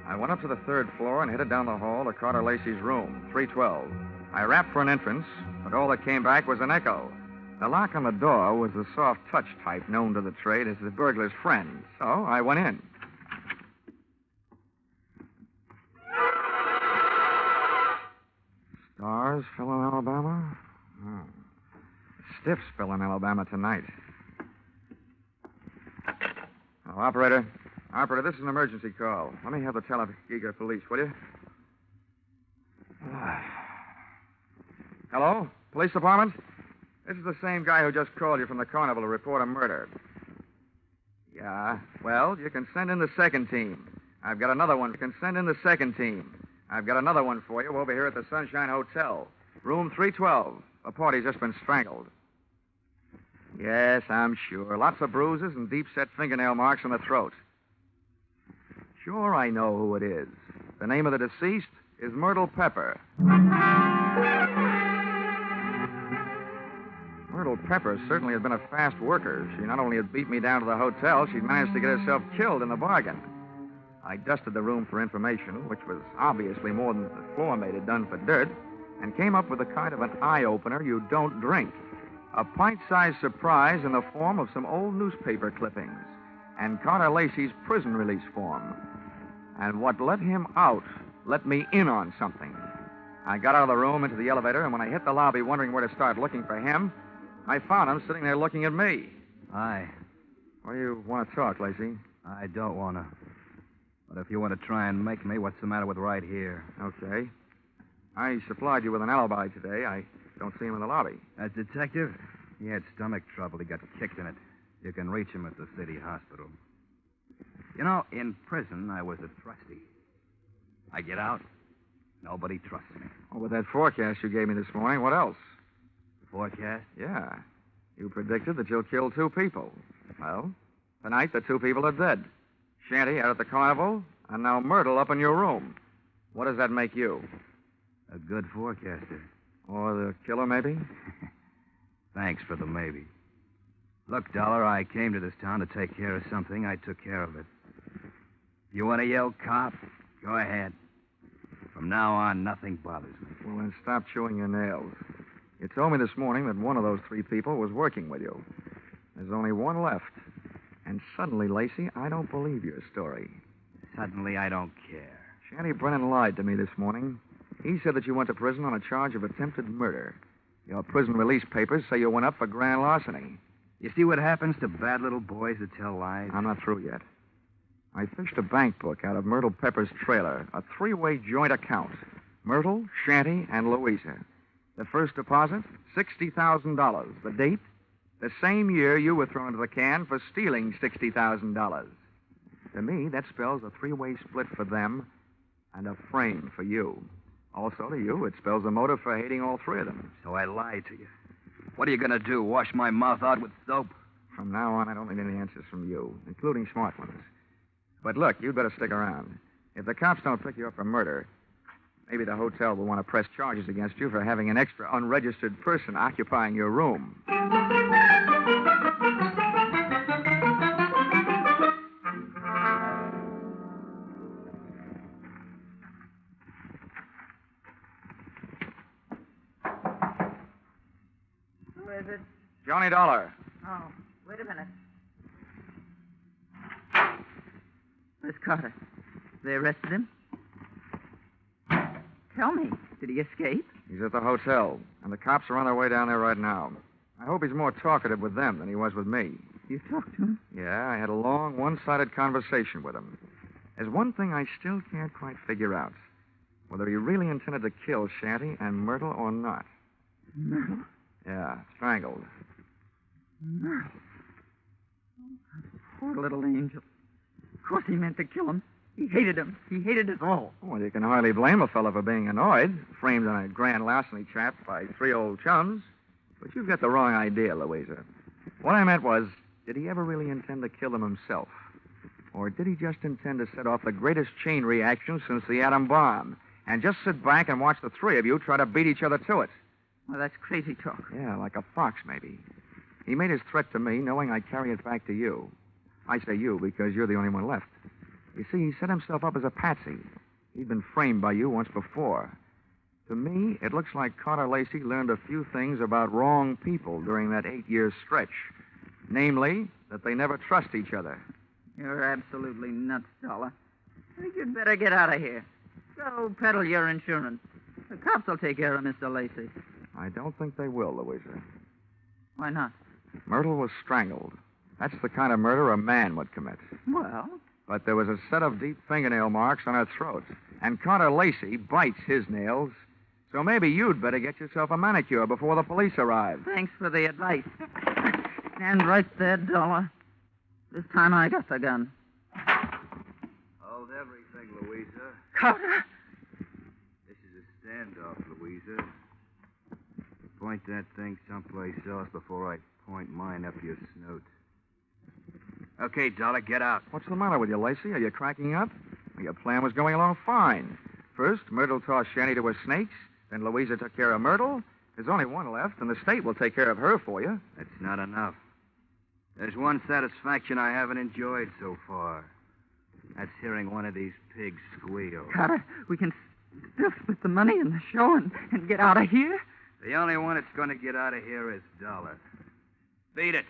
Speaker 6: I went up to the 3rd floor and headed down the hall to Carter Lacey's room, 312. I rapped for an entrance, but all that came back was an echo. The lock on the door was the soft touch type known to the trade as the burglar's friend, so I went in. Stars fell in Alabama? Oh. Stiffs fell in Alabama tonight. Oh, Operator, this is an emergency call. Let me have the Talladega police, will you? Hello? Police department? This is the same guy who just called you from the carnival to report a murder. Yeah, well, you can send in the 2nd team. I've got another one. You can send in the 2nd team. I've got another one for you over here at the Sunshine Hotel. Room 312. A party's just been strangled. Yes, I'm sure. Lots of bruises and deep-set fingernail marks on the throat. Sure, I know who it is. The name of the deceased is Myrtle Pepper. Myrtle Pepper certainly had been a fast worker. She not only had beat me down to the hotel, she'd managed to get herself killed in the bargain. I dusted the room for information, which was obviously more than the floor mate had done for dirt, and came up with a kind of an eye-opener you don't drink. A pint-sized surprise in the form of some old newspaper clippings and Carter Lacey's prison release form. And what let him out let me in on something. I got out of the room into the elevator, and when I hit the lobby wondering where to start looking for him, I found him sitting there looking at me.
Speaker 13: Hi.
Speaker 6: Why do you want to talk, Lacey?
Speaker 13: I don't want to. But if you want to try and make me, what's the matter with right here?
Speaker 6: Okay. I supplied you with an alibi today. I don't see him in the lobby.
Speaker 13: That detective? He had stomach trouble. He got kicked in it. You can reach him at the city hospital. You know, in prison, I was a trustee. I get out, nobody trusts me.
Speaker 6: Well, with that forecast you gave me this morning, what else?
Speaker 13: Forecast?
Speaker 6: Yeah. You predicted that you'll kill 2 people. Well, tonight the 2 people are dead. Shanty out at the carnival, and now Myrtle up in your room. What does that make you?
Speaker 13: A good forecaster.
Speaker 6: Or the killer, maybe?
Speaker 13: Thanks for the maybe. Look, Dollar, I came to this town to take care of something. I took care of it. You want to yell cop? Go ahead. From now on, nothing bothers me.
Speaker 6: Well, then stop chewing your nails. You told me this morning that one of those 3 people was working with you. There's only one left. And suddenly, Lacey, I don't believe your story.
Speaker 13: Suddenly, I don't care.
Speaker 6: Shanty Brennan lied to me this morning. He said that you went to prison on a charge of attempted murder. Your prison release papers say you went up for grand larceny.
Speaker 13: You see what happens to bad little boys that tell lies?
Speaker 6: I'm not through yet. I fished a bank book out of Myrtle Pepper's trailer, a 3-way joint account. Myrtle, Shanty, and Louisa. The first deposit, $60,000. The date, the same year you were thrown into the can for stealing $60,000. To me, that spells a 3-way split for them and a frame for you. Also to you, it spells a motive for hating all 3 of them.
Speaker 13: So I lied to you. What are you going to do, wash my mouth out with soap?
Speaker 6: From now on, I don't need any answers from you, including smart ones. But look, you'd better stick around. If the cops don't pick you up for murder, maybe the hotel will want to press charges against you for having an extra unregistered person occupying your room.
Speaker 11: Who is it?
Speaker 6: Johnny Dollar.
Speaker 11: Oh, wait a minute. Where's Carter? They arrested him? Tell me, did he escape?
Speaker 6: He's at the hotel, and the cops are on their way down there right now. I hope he's more talkative with them than he was with me.
Speaker 11: You talked to him?
Speaker 6: Yeah, I had a long, one-sided conversation with him. There's one thing I still can't quite figure out. Whether he really intended to kill Shanty and Myrtle or not.
Speaker 11: Myrtle?
Speaker 6: Yeah, strangled.
Speaker 11: Myrtle? Poor little angel. Of course he meant to kill him. He hated him. He hated us all.
Speaker 6: Well, you can hardly blame a fellow for being annoyed, framed on a grand larceny trap by 3 old chums. But you've got the wrong idea, Louisa. What I meant was, did he ever really intend to kill them himself? Or did he just intend to set off the greatest chain reaction since the atom bomb, and just sit back and watch the 3 of you try to beat each other to it?
Speaker 11: Well, that's crazy talk.
Speaker 6: Yeah, like a fox, maybe. He made his threat to me knowing I'd carry it back to you. I say you because you're the only one left. You see, he set himself up as a patsy. He'd been framed by you once before. To me, it looks like Carter Lacey learned a few things about wrong people during that 8-year stretch. Namely, that they never trust each other.
Speaker 11: You're absolutely nuts, Dollar. I think you'd better get out of here. Go peddle your insurance. The cops will take care of Mr. Lacey.
Speaker 6: I don't think they will, Louisa.
Speaker 11: Why not?
Speaker 6: Myrtle was strangled. That's the kind of murder a man would commit.
Speaker 11: Well?
Speaker 6: But there was a set of deep fingernail marks on her throat. And Carter Lacey bites his nails. So maybe you'd better get yourself a manicure before the police arrive.
Speaker 11: Thanks for the advice. Stand right there, Dollar. This time I got the gun.
Speaker 13: Hold everything, Louisa.
Speaker 11: Carter!
Speaker 13: This is a standoff, Louisa. Point that thing someplace else before I point mine up your snoot. Okay, Dollar, get out.
Speaker 6: What's the matter with you, Lacey? Are you cracking up? Well, your plan was going along fine. First, Myrtle tossed Shanty to her snakes. Then Louisa took care of Myrtle. There's only one left, and the state will take care of her for you.
Speaker 13: That's not enough. There's one satisfaction I haven't enjoyed so far. That's hearing one of these pigs squeal.
Speaker 11: Carter, we can still split the money in the show and get out of here?
Speaker 13: The only one that's going to get out of here is Dollar. Beat it.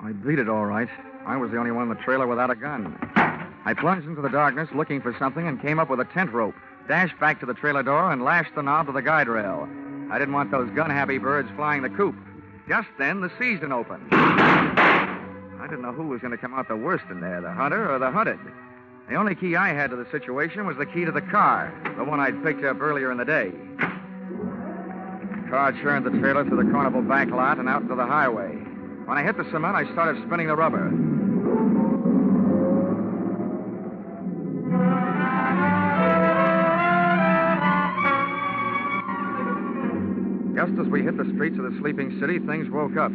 Speaker 6: I beat it, all right. I was the only one in the trailer without a gun. I plunged into the darkness looking for something and came up with a tent rope, dashed back to the trailer door, and lashed the knob to the guide rail. I didn't want those gun-happy birds flying the coop. Just then, the season opened. I didn't know who was going to come out the worst in there, the hunter or the hunted. The only key I had to the situation was the key to the car, the one I'd picked up earlier in the day. The car churned the trailer through the carnival back lot and out into the highway. When I hit the cement, I started spinning the rubber. Just as we hit the streets of the sleeping city, things woke up.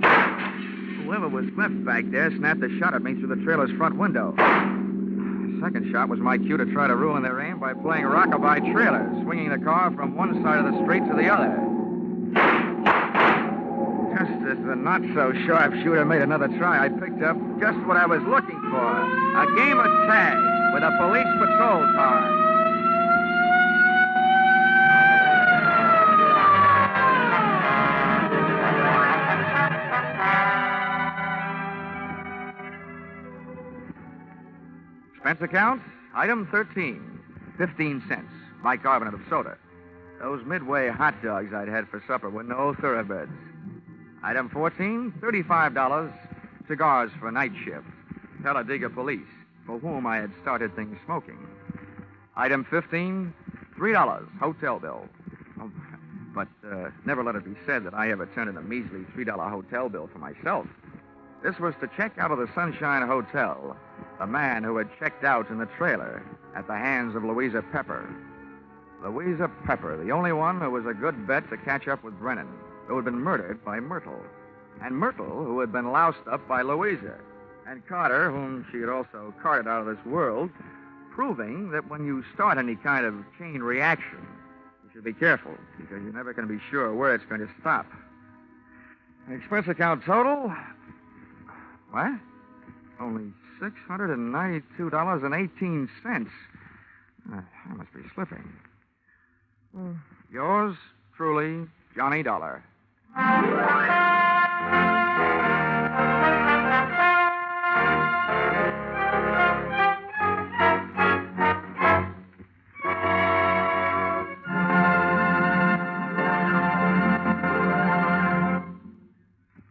Speaker 6: Whoever was left back there snapped a shot at me through the trailer's front window. The second shot was my cue to try to ruin their aim by playing rockabye trailer, swinging the car from one side of the street to the other. Just as the not-so-sharp shooter made another try, I picked up just what I was looking for, a game of tag with a police patrol car. Expense account, item 13, 15 cents, bicarbonate of soda. Those Midway hot dogs I'd had for supper were no thoroughbreds. Item 14, $35, cigars for night shift. Talladega police, for whom I had started things smoking. Item 15, $3, hotel bill. Oh, but never let it be said that I ever turned in a measly $3 hotel bill for myself. This was to check out of the Sunshine Hotel, the man who had checked out in the trailer at the hands of Louisa Pepper. Louisa Pepper, the only one who was a good bet to catch up with Brennan, who had been murdered by Myrtle. And Myrtle, who had been loused up by Louisa. And Carter, whom she had also carted out of this world, proving that when you start any kind of chain reaction, you should be careful, because you're never going to be sure where it's going to stop. Expense account total? What? Only $692.18. I must be slipping. Yours truly, Johnny Dollar.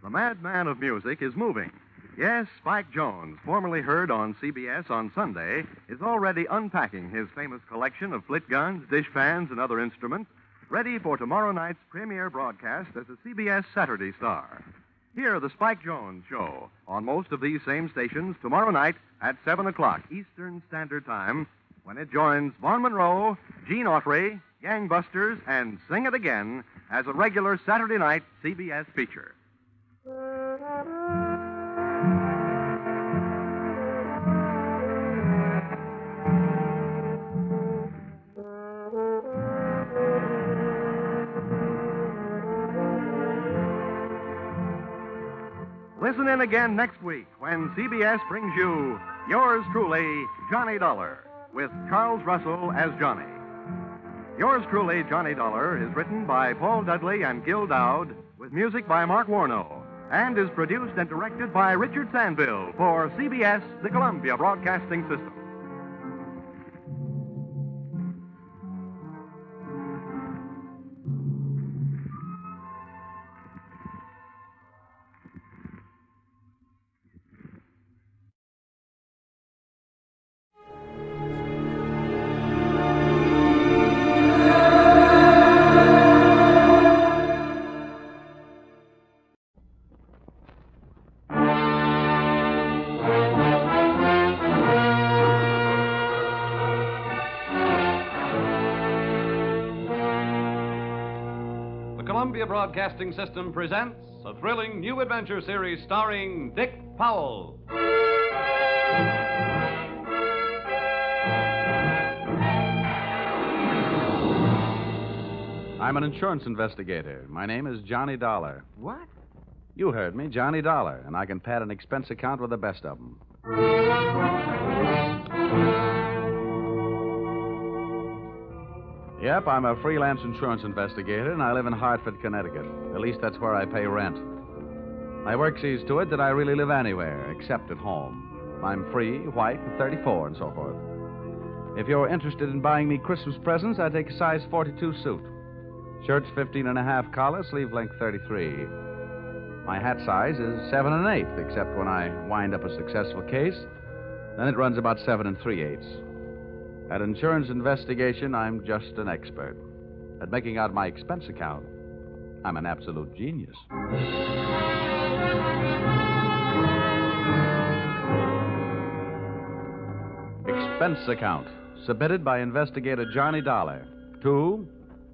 Speaker 14: The madman of music is moving. Yes, Spike Jones, formerly heard on CBS on Sunday, is already unpacking his famous collection of flit guns, dishpans, and other instruments, ready for tomorrow night's premiere broadcast as a CBS Saturday star. Hear the Spike Jones Show on most of these same stations tomorrow night at 7 o'clock Eastern Standard Time, when it joins Vaughn Monroe, Gene Autry, Gangbusters, and Sing It Again as a regular Saturday night CBS feature. Listen in again next week when CBS brings you Yours Truly, Johnny Dollar, with Charles Russell as Johnny. Yours Truly, Johnny Dollar is written by Paul Dudley and Gil Dowd, with music by Mark Warnow, and is produced and directed by Richard Sandville for CBS, the Columbia Broadcasting System.
Speaker 22: Columbia Broadcasting System presents a thrilling new adventure series starring Dick Powell.
Speaker 15: I'm an insurance investigator. My name is Johnny Dollar.
Speaker 9: What?
Speaker 15: You heard me, Johnny Dollar, and I can pad an expense account with the best of them. Yep, I'm a freelance insurance investigator, and I live in Hartford, Connecticut. At least that's where I pay rent. My work sees to it that I really live anywhere, except at home. I'm free, white, and 34, and so forth. If you're interested in buying me Christmas presents, I take a size 42 suit. Shirt's 15 and a half collar, sleeve length 33. My hat size is 7 1/8, except when I wind up a successful case. Then it runs about 7 3/8. At insurance investigation, I'm just an expert. At making out my expense account, I'm an absolute genius. Expense account, submitted by investigator Johnny Dollar to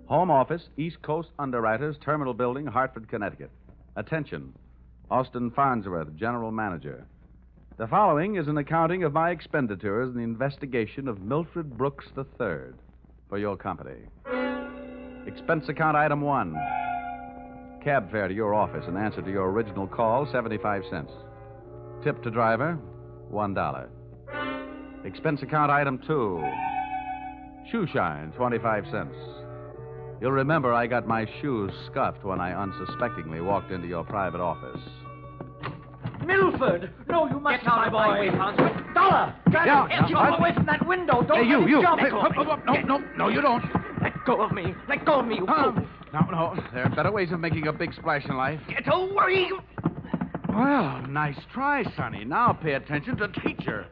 Speaker 15: Home Office, East Coast Underwriters, Terminal Building, Hartford, Connecticut. Attention, Austin Farnsworth, General Manager. The following is an accounting of my expenditures in the investigation of Milford Brooks III for your company. Expense account item 1. Cab fare to your office in answer to your original call, 75 cents. Tip to driver, $1. Expense account item 2. Shoe shine, 25 cents. You'll remember I got my shoes scuffed when I unsuspectingly walked into your private office.
Speaker 17: Milford! No, you must not, boy. Dollar! Get you away from that window. Don't
Speaker 15: Hey, you.
Speaker 17: jump.
Speaker 15: No, you don't.
Speaker 17: Let go of me. Let go of me, you fool.
Speaker 15: No. There are better ways of making a big splash in life.
Speaker 17: Get away!
Speaker 15: Well, nice try, Sonny. Now pay attention to teacher.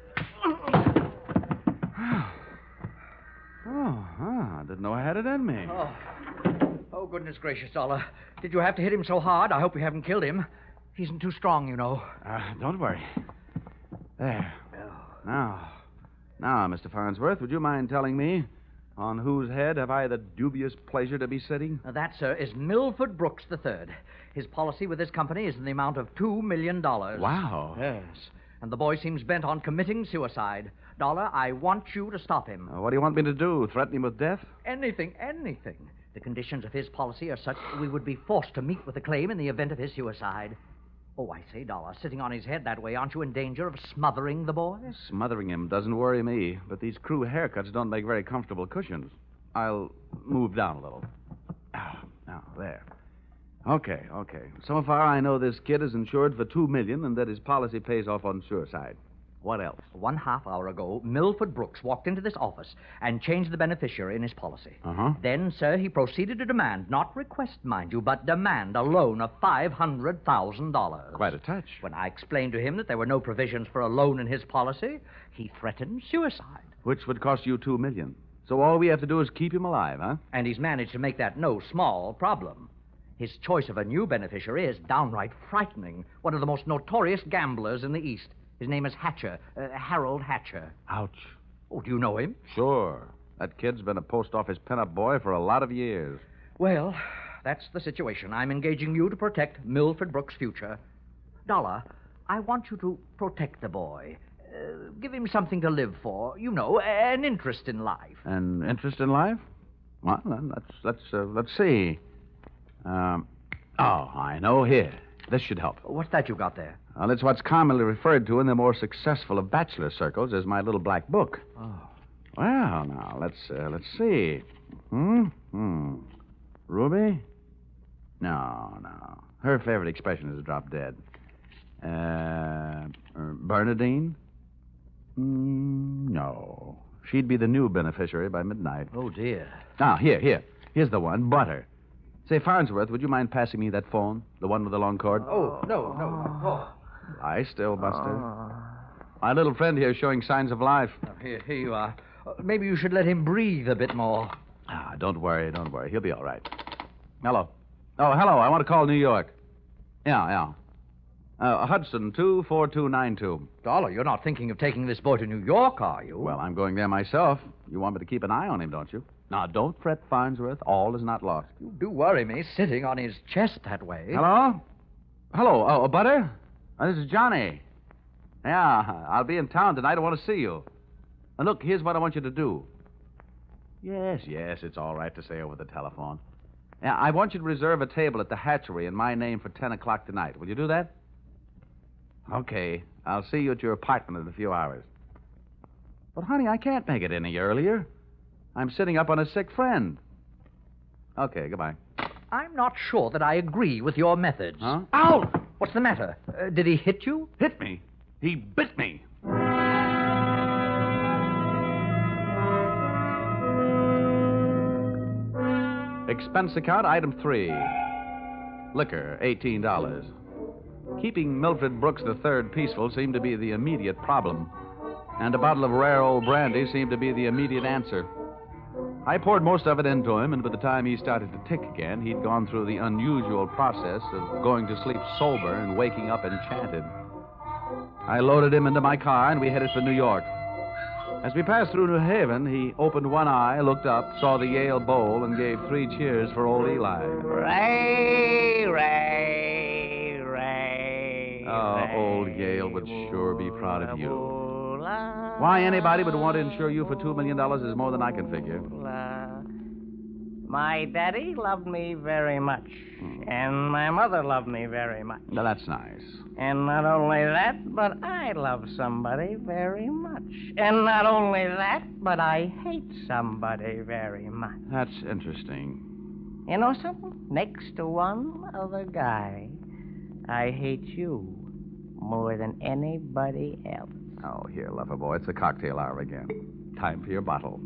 Speaker 15: I didn't know I had it in me.
Speaker 17: Oh, goodness gracious, Dollar. Did you have to hit him so hard? I hope you haven't killed him. He isn't too strong, you know.
Speaker 15: Don't worry. There. Now, Mr. Farnsworth, would you mind telling me on whose head have I the dubious pleasure to be sitting?
Speaker 17: That, sir, is Milford Brooks III. His policy with this company is in the amount of $2 million.
Speaker 15: Wow.
Speaker 17: Yes. And the boy seems bent on committing suicide. Dollar, I want you to stop him.
Speaker 15: What do you want me to do? Threaten him with death?
Speaker 17: Anything. The conditions of his policy are such that we would be forced to meet with a claim in the event of his suicide. Oh, I say, Dollar, sitting on his head that way, aren't you in danger of smothering the boy?
Speaker 15: Smothering him doesn't worry me, but these crew haircuts don't make very comfortable cushions. I'll move down a little. Now, there. Okay. So far, I know this kid is insured for $2 million and that his policy pays off on suicide. What else?
Speaker 17: 1/2 hour ago, Milford Brooks walked into this office and changed the beneficiary in his policy. Then, sir, he proceeded to demand, not request, mind you, but demand a loan of $500,000.
Speaker 15: Quite a touch.
Speaker 17: When I explained to him that there were no provisions for a loan in his policy, he threatened suicide.
Speaker 15: Which would cost you $2 million. So all we have to do is keep him alive, huh?
Speaker 17: And he's managed to make that no small problem. His choice of a new beneficiary is downright frightening. One of the most notorious gamblers in the East. His name is Hatcher, Harold Hatcher.
Speaker 15: Ouch.
Speaker 17: Oh, do you know him?
Speaker 15: Sure. That kid's been a post office pinup boy for a lot of years.
Speaker 17: Well, that's the situation. I'm engaging you to protect Milford Brooks' future. Dollar, I want you to protect the boy. Give him something to live for. You know, an interest in life.
Speaker 15: An interest in life? Well, then, let's see. I know. Here. This should help.
Speaker 17: What's that you got there?
Speaker 15: Well, it's what's commonly referred to in the more successful of bachelor circles as my little black book.
Speaker 17: Oh.
Speaker 15: Well, now, let's see. Ruby? No. Her favorite expression is drop dead. Bernadine? No. She'd be the new beneficiary by midnight.
Speaker 17: Oh, dear.
Speaker 15: Now, here. Here's the one, Butter. Say, Farnsworth, would you mind passing me that phone? The one with the long cord?
Speaker 17: Oh, no.
Speaker 15: Lie still, Buster. My little friend here is showing signs of life.
Speaker 17: Here you are. Maybe you should let him breathe a bit more.
Speaker 15: Don't worry. He'll be all right. Hello. Oh, hello. I want to call New York. Yeah. Hudson, 24292.
Speaker 17: Dollar, you're not thinking of taking this boy to New York, are you?
Speaker 15: Well, I'm going there myself. You want me to keep an eye on him, don't you? Now, don't fret, Farnsworth. All is not lost.
Speaker 17: You do worry me, sitting on his chest that way.
Speaker 15: Hello? Oh, Butter? This is Johnny. Yeah, I'll be in town tonight. I want to see you. And look, here's what I want you to do. Yes, it's all right to say over the telephone. Yeah, I want you to reserve a table at the hatchery in my name for 10 o'clock tonight. Will you do that? Okay. I'll see you at your apartment in a few hours. But, honey, I can't make it any earlier. I'm sitting up on a sick friend. Okay, goodbye.
Speaker 17: I'm not sure that I agree with your methods.
Speaker 15: Huh?
Speaker 17: Ow! What's the matter? Did he hit you?
Speaker 15: Hit me? He bit me. Expense account, item 3. Liquor, $18. Keeping Milford Brooks III peaceful seemed to be the immediate problem. and a bottle of rare old brandy seemed to be the immediate answer. I poured most of it into him, and by the time he started to tick again, he'd gone through the unusual process of going to sleep sober and waking up enchanted. I loaded him into my car, and we headed for New York. As we passed through New Haven, he opened one eye, looked up, saw the Yale bowl, and gave 3 cheers for old Eli.
Speaker 17: Ray, Ray, Ray.
Speaker 15: Oh, old Yale would sure be proud of you. Why anybody would want to insure you for $2 million is more than I can figure.
Speaker 17: My daddy loved me very much, and my mother loved me very much.
Speaker 15: Now, that's nice.
Speaker 17: And not only that, but I love somebody very much. And not only that, but I hate somebody very much.
Speaker 15: That's interesting.
Speaker 17: You know something? Next to one other guy, I hate you more than anybody else.
Speaker 15: Oh, here, lover boy, it's the cocktail hour again. Time for your bottle.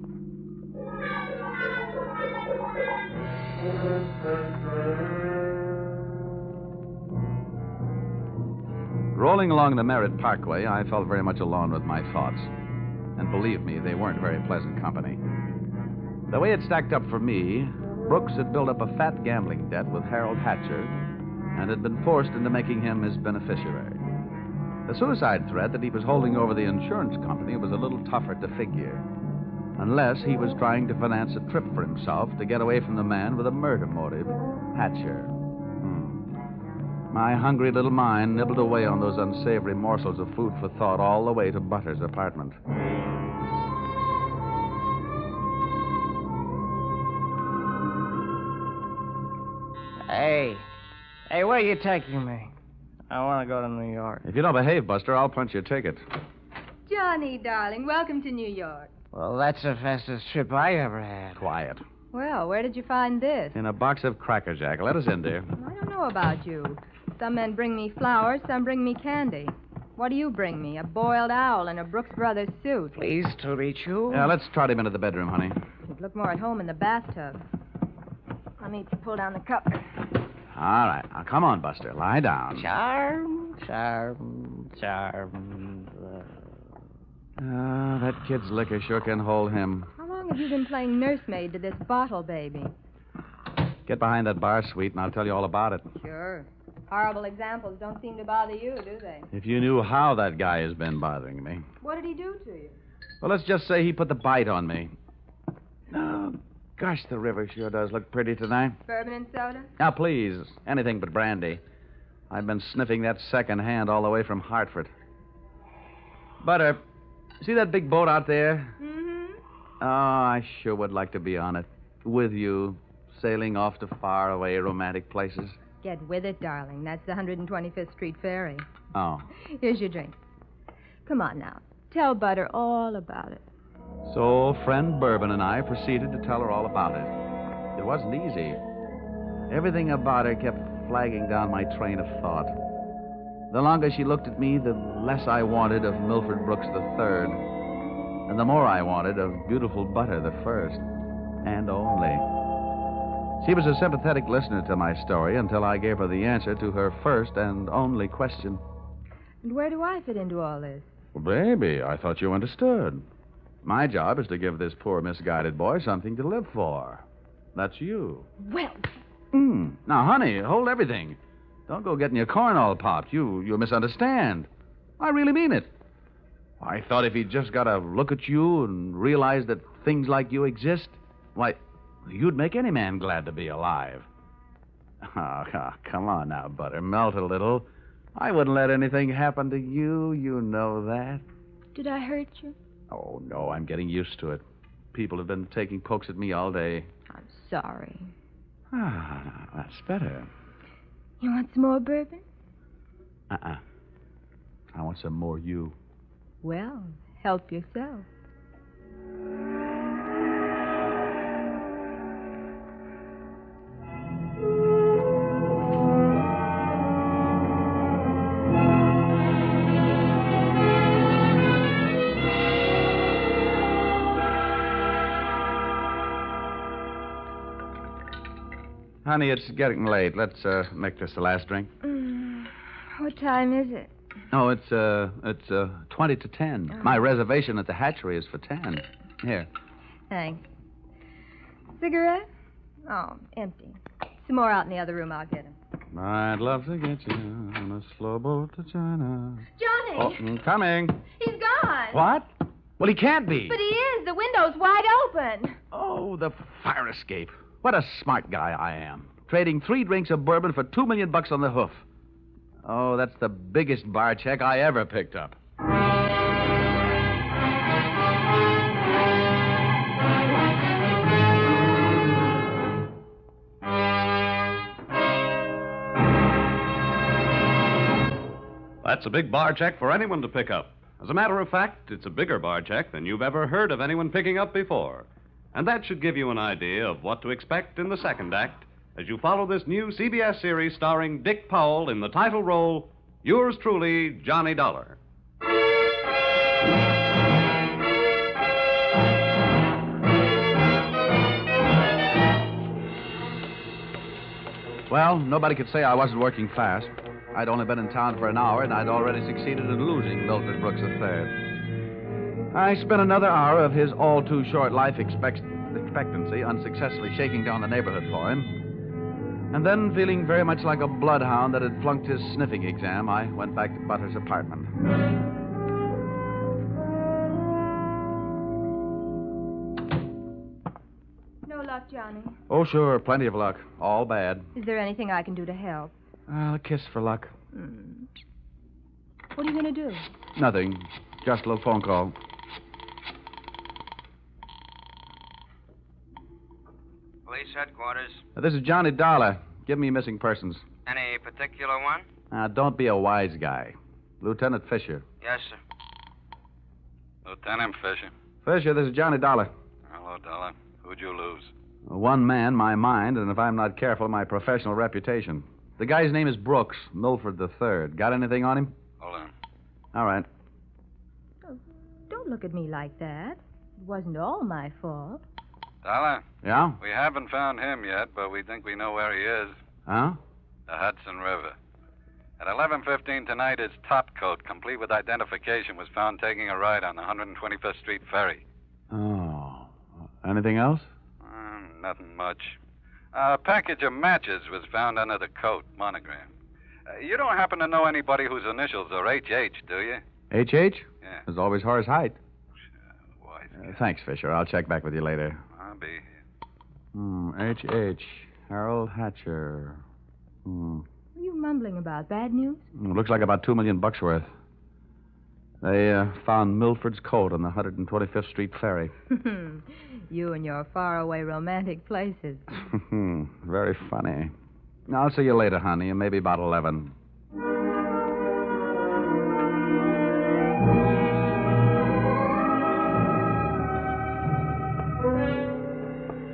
Speaker 15: Rolling along the Merritt Parkway, I felt very much alone with my thoughts. And believe me, they weren't very pleasant company. The way it stacked up for me, Brooks had built up a fat gambling debt with Harold Hatcher and had been forced into making him his beneficiary. The suicide threat that he was holding over the insurance company was a little tougher to figure, unless he was trying to finance a trip for himself to get away from the man with a murder motive, Hatcher. My hungry little mind nibbled away on those unsavory morsels of food for thought all the way to Butter's apartment.
Speaker 17: Hey, where are you taking me? I want to go to New York.
Speaker 15: If you don't behave, Buster, I'll punch your ticket.
Speaker 18: Johnny, darling, welcome to New York.
Speaker 17: Well, that's the fastest trip I ever had.
Speaker 15: Quiet.
Speaker 18: Well, where did you find this?
Speaker 15: In a box of Cracker Jack. Let us in, dear.
Speaker 18: I don't know about you. Some men bring me flowers, some bring me candy. What do you bring me? A boiled owl and a Brooks Brothers suit.
Speaker 17: Pleased to meet you.
Speaker 15: Yeah, let's trot him into the bedroom, honey.
Speaker 18: You'd look more at home in the bathtub. I'll need to pull down the cover.
Speaker 15: All right. Now, come on, Buster. Lie down.
Speaker 17: Charm.
Speaker 15: That kid's liquor sure can hold him.
Speaker 18: How long have you been playing nursemaid to this bottle baby?
Speaker 15: Get behind that bar, sweet, and I'll tell you all about it.
Speaker 18: Sure. Horrible examples don't seem to bother you, do they?
Speaker 15: If you knew how that guy has been bothering me.
Speaker 18: What did he do to you?
Speaker 15: Well, let's just say he put the bite on me. Oh, gosh, the river sure does look pretty tonight.
Speaker 18: Bourbon and soda?
Speaker 15: Now, please, anything but brandy. I've been sniffing that second hand all the way from Hartford. Butter, see that big boat out there?
Speaker 18: Mm-hmm.
Speaker 15: Oh, I sure would like to be on it. With you, sailing off to faraway romantic places.
Speaker 18: Get with it, darling. That's the 125th Street Ferry.
Speaker 15: Oh.
Speaker 18: Here's your drink. Come on now. Tell Butter all about it.
Speaker 15: So, friend Bourbon and I proceeded to tell her all about it. It wasn't easy. Everything about her kept flagging down my train of thought. The longer she looked at me, the less I wanted of Milford Brooks III, and the more I wanted of beautiful Butter the first, and only. She was a sympathetic listener to my story until I gave her the answer to her first and only question.
Speaker 18: And where do I fit into all this?
Speaker 15: Well, baby, I thought you understood. My job is to give this poor misguided boy something to live for. That's you.
Speaker 18: Well...
Speaker 15: Now, honey, hold everything. Don't go getting your corn all popped. You'll misunderstand. I really mean it. I thought if he'd just got to look at you and realize that things like you exist, why, you'd make any man glad to be alive. Oh, come on now, Butter. Melt a little. I wouldn't let anything happen to you. You know that.
Speaker 18: Did I hurt you?
Speaker 15: Oh, no, I'm getting used to it. People have been taking pokes at me all day.
Speaker 18: I'm sorry.
Speaker 15: Ah, that's better.
Speaker 18: You want some more bourbon?
Speaker 15: I want some more you.
Speaker 18: Well, help yourself.
Speaker 15: Honey, it's getting late. Let's make this the last drink.
Speaker 18: What time is it?
Speaker 15: No, it's 20 to 10.
Speaker 16: Oh.
Speaker 15: My reservation at the hatchery is for 10. Here.
Speaker 16: Thanks. Cigarette? Oh, empty. Some more out in the other room. I'll get 'em.
Speaker 15: I'd love to get you on a slow boat to China.
Speaker 16: Johnny!
Speaker 15: Oh, coming.
Speaker 16: He's gone.
Speaker 15: What? Well, he can't be.
Speaker 16: But he is. The window's wide open.
Speaker 15: Oh, the fire escape. What a smart guy I am. Trading 3 drinks of bourbon for $2 million on the hoof. Oh, that's the biggest bar check I ever picked up.
Speaker 23: That's a big bar check for anyone to pick up. As a matter of fact, it's a bigger bar check than you've ever heard of anyone picking up before. And that should give you an idea of what to expect in the second act as you follow this new CBS series starring Dick Powell in the title role, yours truly, Johnny Dollar.
Speaker 15: Well, nobody could say I wasn't working fast. I'd only been in town for an hour, and I'd already succeeded in losing Milford Brooks III. I spent another hour of his all-too-short life expectancy unsuccessfully shaking down the neighborhood for him. And then, feeling very much like a bloodhound that had flunked his sniffing exam, I went back to Butter's apartment.
Speaker 16: No luck, Johnny.
Speaker 15: Oh, sure, plenty of luck. All bad.
Speaker 16: Is there anything I can do to help?
Speaker 15: A kiss for luck.
Speaker 16: What are you going to do?
Speaker 15: Nothing. Just a little phone call.
Speaker 13: Police headquarters.
Speaker 15: This is Johnny Dollar. Give me missing persons.
Speaker 13: Any particular one?
Speaker 15: Don't be a wise guy. Lieutenant Fisher.
Speaker 13: Yes, sir.
Speaker 20: Lieutenant Fisher.
Speaker 15: Fisher, this is Johnny Dollar.
Speaker 20: Hello, Dollar. Who'd you lose?
Speaker 15: One man, my mind, and if I'm not careful, my professional reputation. The guy's name is Brooks, Milford III. Got anything on him?
Speaker 20: Hold on.
Speaker 15: All right.
Speaker 16: Oh, don't look at me like that. It wasn't all my fault.
Speaker 20: Dollar?
Speaker 15: Yeah?
Speaker 20: We haven't found him yet, but we think we know where he is.
Speaker 15: Huh?
Speaker 20: The Hudson River. At 11:15 tonight, his top coat, complete with identification, was found taking a ride on the 125th Street ferry.
Speaker 15: Oh. Anything else?
Speaker 20: Nothing much. A package of matches was found under the coat, monogram. You don't happen to know anybody whose initials are HH, do you?
Speaker 15: H.H.?
Speaker 20: Yeah.
Speaker 15: There's always Horace Height.
Speaker 20: Wise.
Speaker 15: Thanks, Fisher. I'll check back with you later.
Speaker 20: I'll be.
Speaker 15: H.H. Harold Hatcher.
Speaker 16: What are you mumbling about? Bad news?
Speaker 15: Looks like about $2 million worth. They found Milford's coat on the 125th Street ferry.
Speaker 16: You and your faraway romantic places.
Speaker 15: Very funny. I'll see you later, honey, and maybe about 11.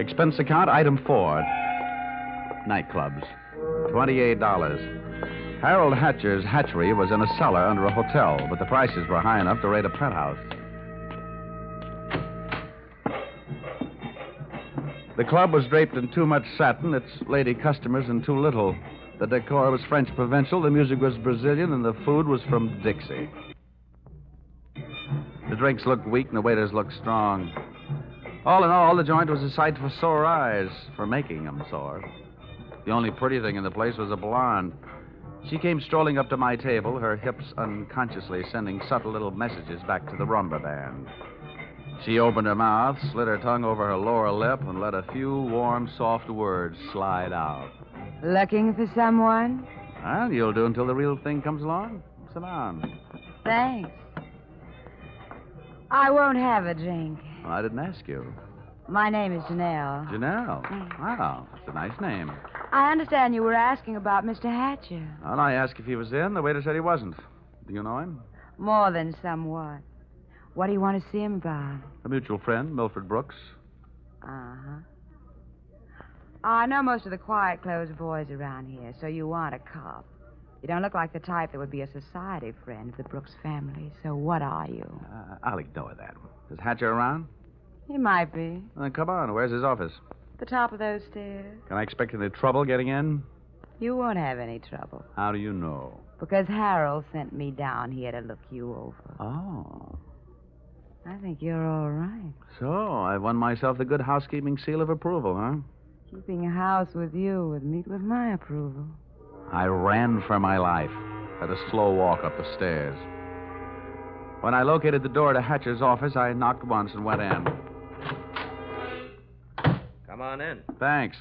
Speaker 15: Expense account, item 4. Nightclubs. $28. Harold Hatcher's hatchery was in a cellar under a hotel, but the prices were high enough to rate a penthouse. The club was draped in too much satin, its lady customers in too little. The decor was French provincial, the music was Brazilian, and the food was from Dixie. The drinks looked weak and the waiters looked strong. All in all, the joint was a sight for sore eyes, for making them sore. The only pretty thing in the place was a blonde. She came strolling up to my table, her hips unconsciously sending subtle little messages back to the rumba band. She opened her mouth, slid her tongue over her lower lip, and let a few warm, soft words slide out.
Speaker 21: Looking for someone?
Speaker 15: Well, you'll do until the real thing comes along. Sit down.
Speaker 21: Thanks. I won't have a drink.
Speaker 15: Well, I didn't ask you.
Speaker 21: My name is Janelle.
Speaker 15: Janelle? Wow, that's a nice name.
Speaker 21: I understand you were asking about Mr. Hatcher.
Speaker 15: Well, I asked if he was in. The waiter said he wasn't. Do you know him?
Speaker 21: More than somewhat. What do you want to see him about?
Speaker 15: A mutual friend, Milford Brooks.
Speaker 21: Uh-huh. I know most of the quiet-clothes boys around here, so you want a cop. You don't look like the type that would be a society friend of the Brooks family, so what are you?
Speaker 15: I'll ignore that. Is Hatcher around?
Speaker 21: He might be.
Speaker 15: Well, then come on. Where's his office?
Speaker 21: The top of those stairs.
Speaker 15: Can I expect any trouble getting in?
Speaker 21: You won't have any trouble.
Speaker 15: How do you know?
Speaker 21: Because Harold sent me down here to look you over.
Speaker 15: Oh.
Speaker 21: I think you're all right.
Speaker 15: So, I won myself the good housekeeping seal of approval, huh?
Speaker 21: Keeping a house with you would meet with my approval.
Speaker 15: I ran for my life, had a slow walk up the stairs. When I located the door to Hatcher's office, I knocked once and went in.
Speaker 13: Come on in.
Speaker 15: Thanks.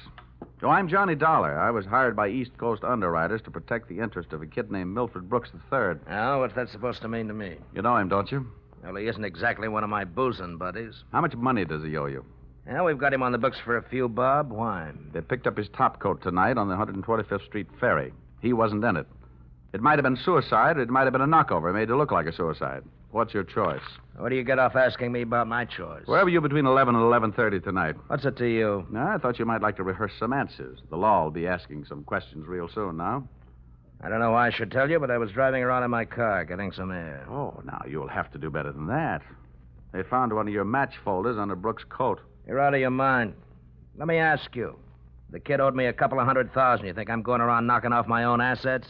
Speaker 15: Oh, I'm Johnny Dollar. I was hired by East Coast underwriters to protect the interest of a kid named Milford Brooks III.
Speaker 13: Now, what's that supposed to mean to me?
Speaker 15: You know him, don't you?
Speaker 13: Well, he isn't exactly one of my boozing buddies.
Speaker 15: How much money does he owe you?
Speaker 13: Yeah, we've got him on the books for a few bob. Why?
Speaker 15: They picked up his topcoat tonight on the 125th Street ferry. He wasn't in it. It might have been suicide, or it might have been a knockover made to look like a suicide. What's your choice?
Speaker 13: What do you get off asking me about my choice?
Speaker 15: Where were you between 11 and 11:30 tonight?
Speaker 13: What's it to you?
Speaker 15: I thought you might like to rehearse some answers. The law will be asking some questions real soon now.
Speaker 13: I don't know why I should tell you, but I was driving around in my car getting some air.
Speaker 15: Oh, now, you'll have to do better than that. They found one of your match folders under Brooks' coat.
Speaker 13: You're out of your mind. Let me ask you. The kid owed me a couple of $100,000. You think I'm going around knocking off my own assets?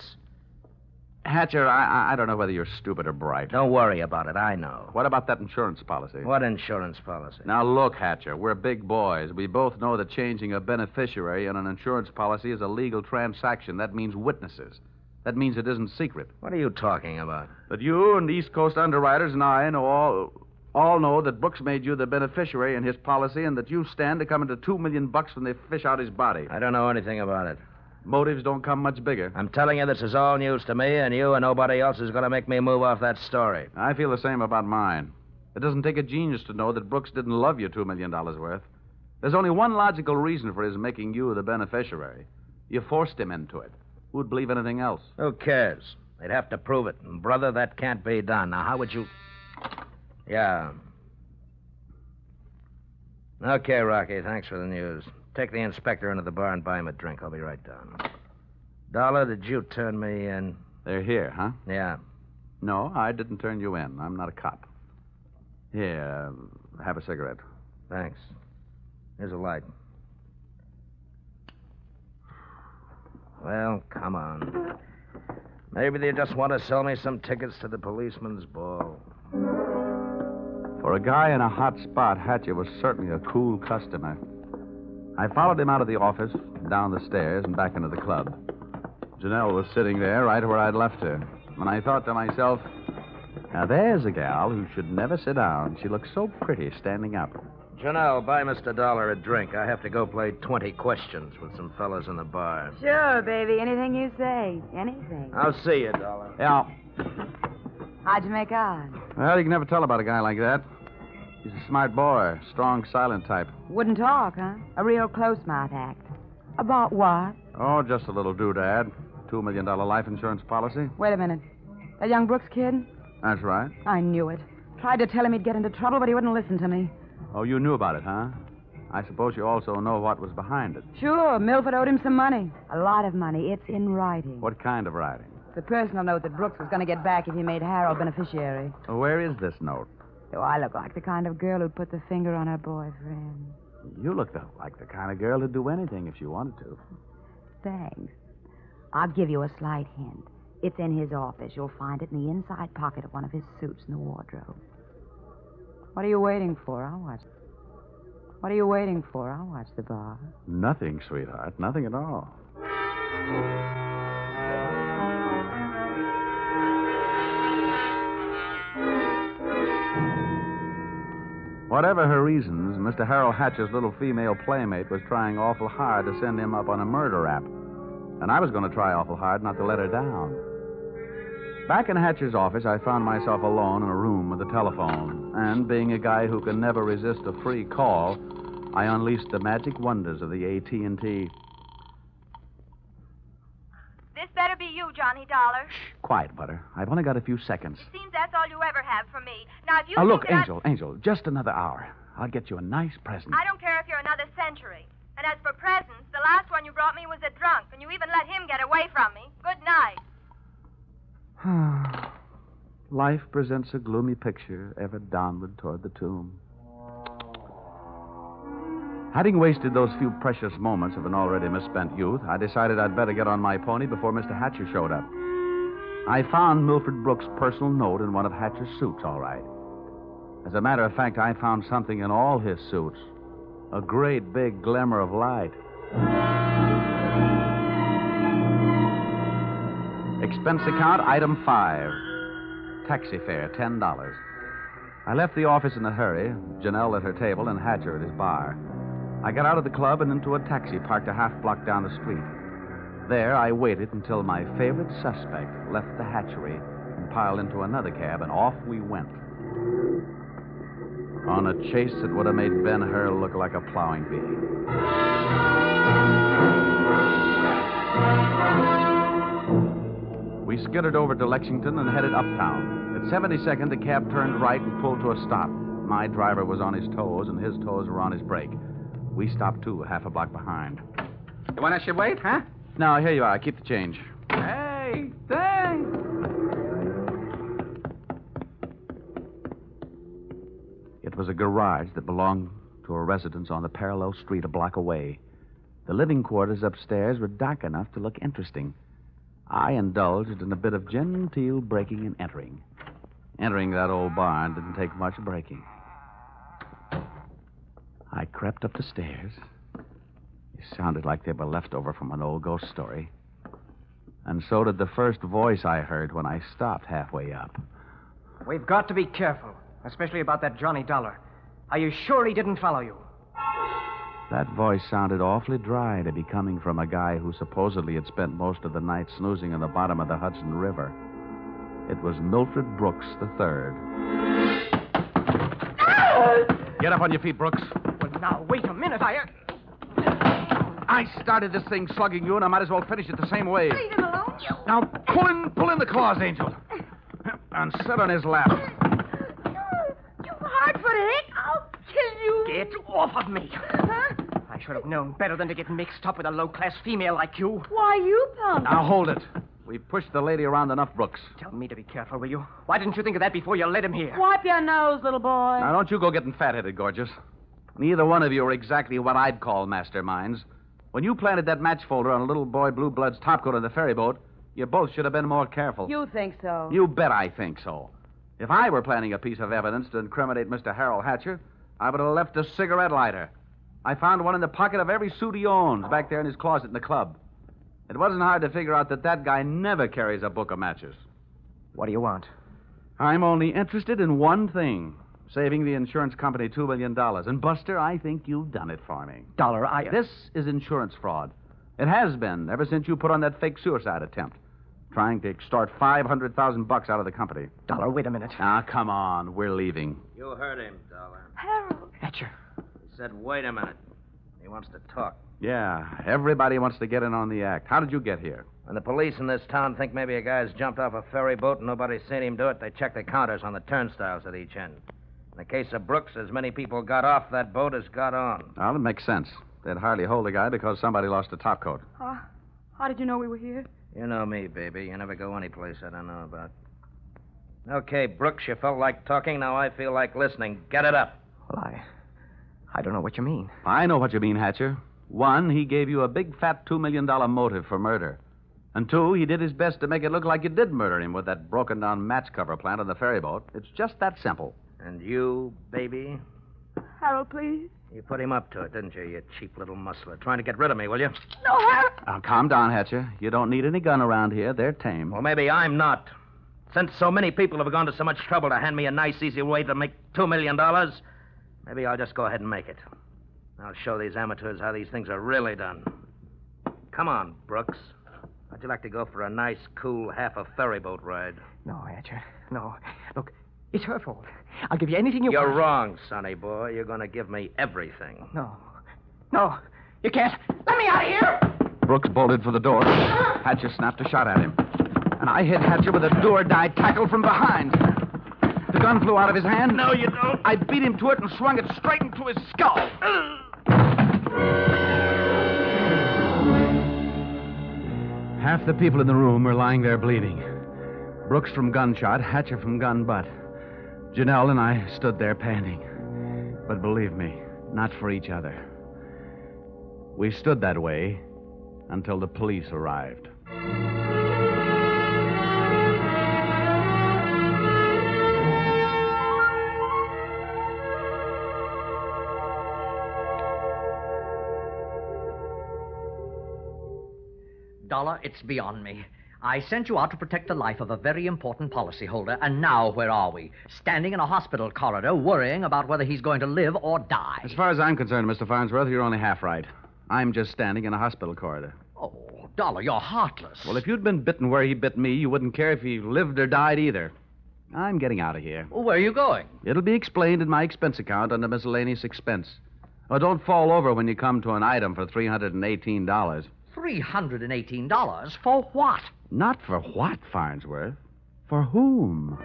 Speaker 15: Hatcher, I don't know whether you're stupid or bright.
Speaker 13: Don't worry about it. I know.
Speaker 15: What about that insurance policy?
Speaker 13: What insurance policy?
Speaker 15: Now, look, Hatcher, we're big boys. We both know that changing a beneficiary in an insurance policy is a legal transaction. That means witnesses. That means it isn't secret.
Speaker 13: What are you talking about?
Speaker 15: That you and East Coast underwriters and I know all know that Brooks made you the beneficiary in his policy and that you stand to come into $2 million when they fish out his body.
Speaker 13: I don't know anything about it.
Speaker 15: Motives don't come much bigger.
Speaker 13: I'm telling you, this is all news to me, and you and nobody else is going to make me move off that story.
Speaker 15: I feel the same about mine. It doesn't take a genius to know that Brooks didn't love you $2 million worth. There's only one logical reason for his making you the beneficiary. You forced him into it. Who'd believe anything else?
Speaker 13: Who cares? They'd have to prove it. And, brother, that can't be done. Now, how would you... Yeah. Okay, Rocky, thanks for the news. Take the inspector into the bar and buy him a drink. I'll be right down. Dollar, did you turn me in?
Speaker 15: They're here, huh?
Speaker 13: Yeah.
Speaker 15: No, I didn't turn you in. I'm not a cop. Here, have a cigarette.
Speaker 13: Thanks. Here's a light. Well, come on. Maybe they just want to sell me some tickets to the policeman's ball.
Speaker 15: For a guy in a hot spot, Hatcher was certainly a cool customer. I followed him out of the office, down the stairs, and back into the club. Janelle was sitting there right where I'd left her. And I thought to myself, now there's a gal who should never sit down. She looks so pretty standing up.
Speaker 13: Janelle, buy Mr. Dollar a drink. I have to go play 20 questions with some fellas in the bar.
Speaker 21: Sure, baby. Anything you say. Anything.
Speaker 13: I'll see you, Dollar.
Speaker 15: Yeah.
Speaker 21: How'd you make out?
Speaker 15: Well, you can never tell about a guy like that. He's a smart boy, strong, silent type.
Speaker 21: Wouldn't talk, huh? A real close-mouth act. About what?
Speaker 15: Oh, just a little doodad. $2 million life insurance policy.
Speaker 21: Wait a minute. That young Brooks kid?
Speaker 15: That's right.
Speaker 21: I knew it. Tried to tell him he'd get into trouble, but he wouldn't listen to me.
Speaker 15: Oh, you knew about it, huh? I suppose you also know what was behind it.
Speaker 21: Sure. Milford owed him some money. A lot of money. It's in writing.
Speaker 15: What kind of writing?
Speaker 21: The personal note that Brooks was going to get back if he made Harold beneficiary.
Speaker 15: Well, where is this note?
Speaker 21: Do I look like the kind of girl who'd put the finger on her boyfriend?
Speaker 15: You look like the kind of girl who'd do anything if she wanted to.
Speaker 21: Thanks. I'll give you a slight hint. It's in his office. You'll find it in the inside pocket of one of his suits in the wardrobe. What are you waiting for? I'll watch. What are you waiting for? I'll watch the bar.
Speaker 15: Nothing, sweetheart. Nothing at all. Whatever her reasons, Mr. Harold Hatcher's little female playmate was trying awful hard to send him up on a murder rap. And I was going to try awful hard not to let her down. Back in Hatcher's office, I found myself alone in a room with a telephone. And being a guy who can never resist a free call, I unleashed the magic wonders of the AT&T.
Speaker 2: This better be you, Johnny Dollar.
Speaker 15: Quiet, Butter. I've only got a few seconds.
Speaker 2: It seems that's all you ever have for me. Now, if you
Speaker 15: Look,
Speaker 2: think that
Speaker 15: Angel, just another hour. I'll get you a nice present.
Speaker 2: I don't care if you're another century. And as for presents, the last one you brought me was a drunk, and you even let him get away from me. Good night.
Speaker 15: Life presents a gloomy picture ever downward toward the tomb. Having wasted those few precious moments of an already misspent youth, I decided I'd better get on my pony before Mr. Hatcher showed up. I found Milford Brooks' personal note in one of Hatcher's suits, all right. As a matter of fact, I found something in all his suits. A great big glimmer of light. Expense account, item 5. Taxi fare, $10. I left the office in a hurry, Janelle at her table and Hatcher at his bar. I got out of the club and into a taxi parked a half block down the street. There, I waited until my favorite suspect left the hatchery and piled into another cab, and off we went. On a chase that would have made Ben-Hur look like a plowing bee. We skittered over to Lexington and headed uptown. At 72nd, the cab turned right and pulled to a stop. My driver was on his toes, and his toes were on his brake. We stopped, too, half a block behind.
Speaker 5: You want us to wait, huh?
Speaker 15: No, here you are. Keep the change.
Speaker 5: Hey, thanks.
Speaker 15: It was a garage that belonged to a residence on the parallel street a block away. The living quarters upstairs were dark enough to look interesting. I indulged in a bit of genteel breaking and entering. Entering that old barn didn't take much breaking. I crept up the stairs. It sounded like they were left over from an old ghost story. And so did the first voice I heard when I stopped halfway up.
Speaker 5: We've got to be careful, especially about that Johnny Dollar. Are you sure he didn't follow you?
Speaker 15: That voice sounded awfully dry to be coming from a guy who supposedly had spent most of the night snoozing in the bottom of the Hudson River. It was Milford Brooks III. Get up on your feet, Brooks.
Speaker 5: Well, now, wait a minute.
Speaker 15: I started this thing slugging you, and I might as well finish it the same way.
Speaker 2: Leave him alone, you.
Speaker 15: Now, pull in the claws, Angel. And sit on his lap.
Speaker 2: You hard-footed. I'll kill you.
Speaker 5: Get off of me.
Speaker 2: Huh?
Speaker 5: I should have known better than to get mixed up with a low-class female like you.
Speaker 2: Why, you punk.
Speaker 15: Now, hold it. We pushed the lady around enough, Brooks.
Speaker 5: Tell me to be careful, will you? Why didn't you think of that before you led him here?
Speaker 12: Wipe your nose, little boy.
Speaker 15: Now, don't you go getting fat-headed, gorgeous. Neither one of you are exactly what I'd call masterminds. When you planted that match folder on a little boy Blue Blood's topcoat on the ferry boat, you both should have been more careful.
Speaker 12: You think so?
Speaker 15: You bet I think so. If I were planning a piece of evidence to incriminate Mr. Harold Hatcher, I would have left a cigarette lighter. I found one in the pocket of every suit he owns back there in his closet in the club. It wasn't hard to figure out that guy never carries a book of matches.
Speaker 5: What do you want?
Speaker 15: I'm only interested in one thing. Saving the insurance company $2 million. And, Buster, I think you've done it for me. This is insurance fraud. It has been ever since you put on that fake suicide attempt. Trying to extort $500,000 out of the company.
Speaker 5: Dollar, wait a minute.
Speaker 15: Ah, come on. We're leaving.
Speaker 13: You heard him, Dollar.
Speaker 2: Harold.
Speaker 5: Hatcher.
Speaker 13: He said, wait a minute. He wants to talk.
Speaker 15: Yeah, everybody wants to get in on the act. How did you get here?
Speaker 13: When the police in this town think maybe a guy's jumped off a ferry boat and nobody's seen him do it, they check the counters on the turnstiles at each end. In the case of Brooks, as many people got off that boat as got on.
Speaker 15: Well, it makes sense. They'd hardly hold a guy because somebody lost a topcoat.
Speaker 18: How did you know we were here?
Speaker 13: You know me, baby. You never go any place I don't know about. Okay, Brooks, you felt like talking. Now I feel like listening. Get it up.
Speaker 5: Well, I don't know what you mean.
Speaker 15: I know what you mean, Hatcher. One, he gave you a big, fat $2 million motive for murder. And two, he did his best to make it look like you did murder him with that broken-down match cover plant on the ferry boat. It's just that simple.
Speaker 13: And you, baby?
Speaker 18: Harold, please.
Speaker 13: You put him up to it, didn't you, you cheap little muscler? Trying to get rid of me, will you?
Speaker 18: No, Harold.
Speaker 15: Now, calm down, Hatcher. You don't need any gun around here. They're tame.
Speaker 13: Well, maybe I'm not. Since so many people have gone to so much trouble to hand me a nice, easy way to make $2 million, maybe I'll just go ahead and make it. I'll show these amateurs how these things are really done. Come on, Brooks. How'd you like to go for a nice, cool, half a ferry boat ride?
Speaker 5: No, Hatcher. No. Look, it's her fault. I'll give you anything you want.
Speaker 13: You're wrong, sonny boy. You're going to give me everything.
Speaker 5: No, you can't. Let me out of here!
Speaker 15: Brooks bolted for the door. Hatcher snapped a shot at him. And I hit Hatcher with a do-or-die tackle from behind. The gun flew out of his hand.
Speaker 13: No, you don't.
Speaker 15: I beat him to it and swung it straight into his skull. Half the people in the room were lying there bleeding. Brooks from gunshot, Hatcher from gun butt. Janelle and I stood there panting. But believe me, not for each other. We stood that way until the police arrived.
Speaker 17: Dollar, it's beyond me. I sent you out to protect the life of a very important policyholder, and now where are we? Standing in a hospital corridor worrying about whether he's going to live or die.
Speaker 15: As far as I'm concerned, Mr. Farnsworth, you're only half right. I'm just standing in a hospital corridor.
Speaker 17: Oh, Dollar, you're heartless.
Speaker 15: Well, if you'd been bitten where he bit me, you wouldn't care if he lived or died either. I'm getting out of here.
Speaker 17: Well, where are you going?
Speaker 15: It'll be explained in my expense account under miscellaneous expense. Oh, don't fall over when you come to an item for $318.
Speaker 17: $318? For what?
Speaker 15: Not for what, Farnsworth? For whom?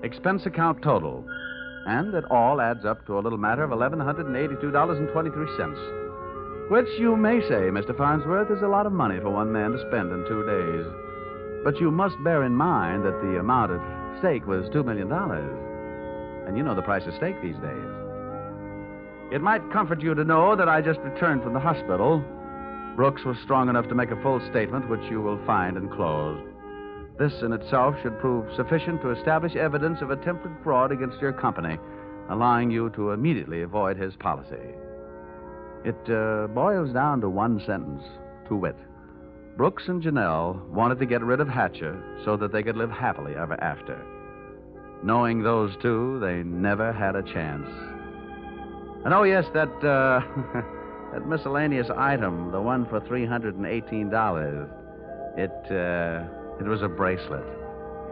Speaker 15: Expense account total. And it all adds up to a little matter of $1,182.23. Which you may say, Mr. Farnsworth, is a lot of money for one man to spend in 2 days. But you must bear in mind that the amount at stake was $2 million. And you know the price of steak these days. It might comfort you to know that I just returned from the hospital. Brooks was strong enough to make a full statement, which you will find enclosed. This in itself should prove sufficient to establish evidence of attempted fraud against your company, allowing you to immediately avoid his policy. It boils down to one sentence, to wit. Brooks and Janelle wanted to get rid of Hatcher so that they could live happily ever after. Knowing those two, they never had a chance. And oh, yes, that that miscellaneous item, the one for $318, it was a bracelet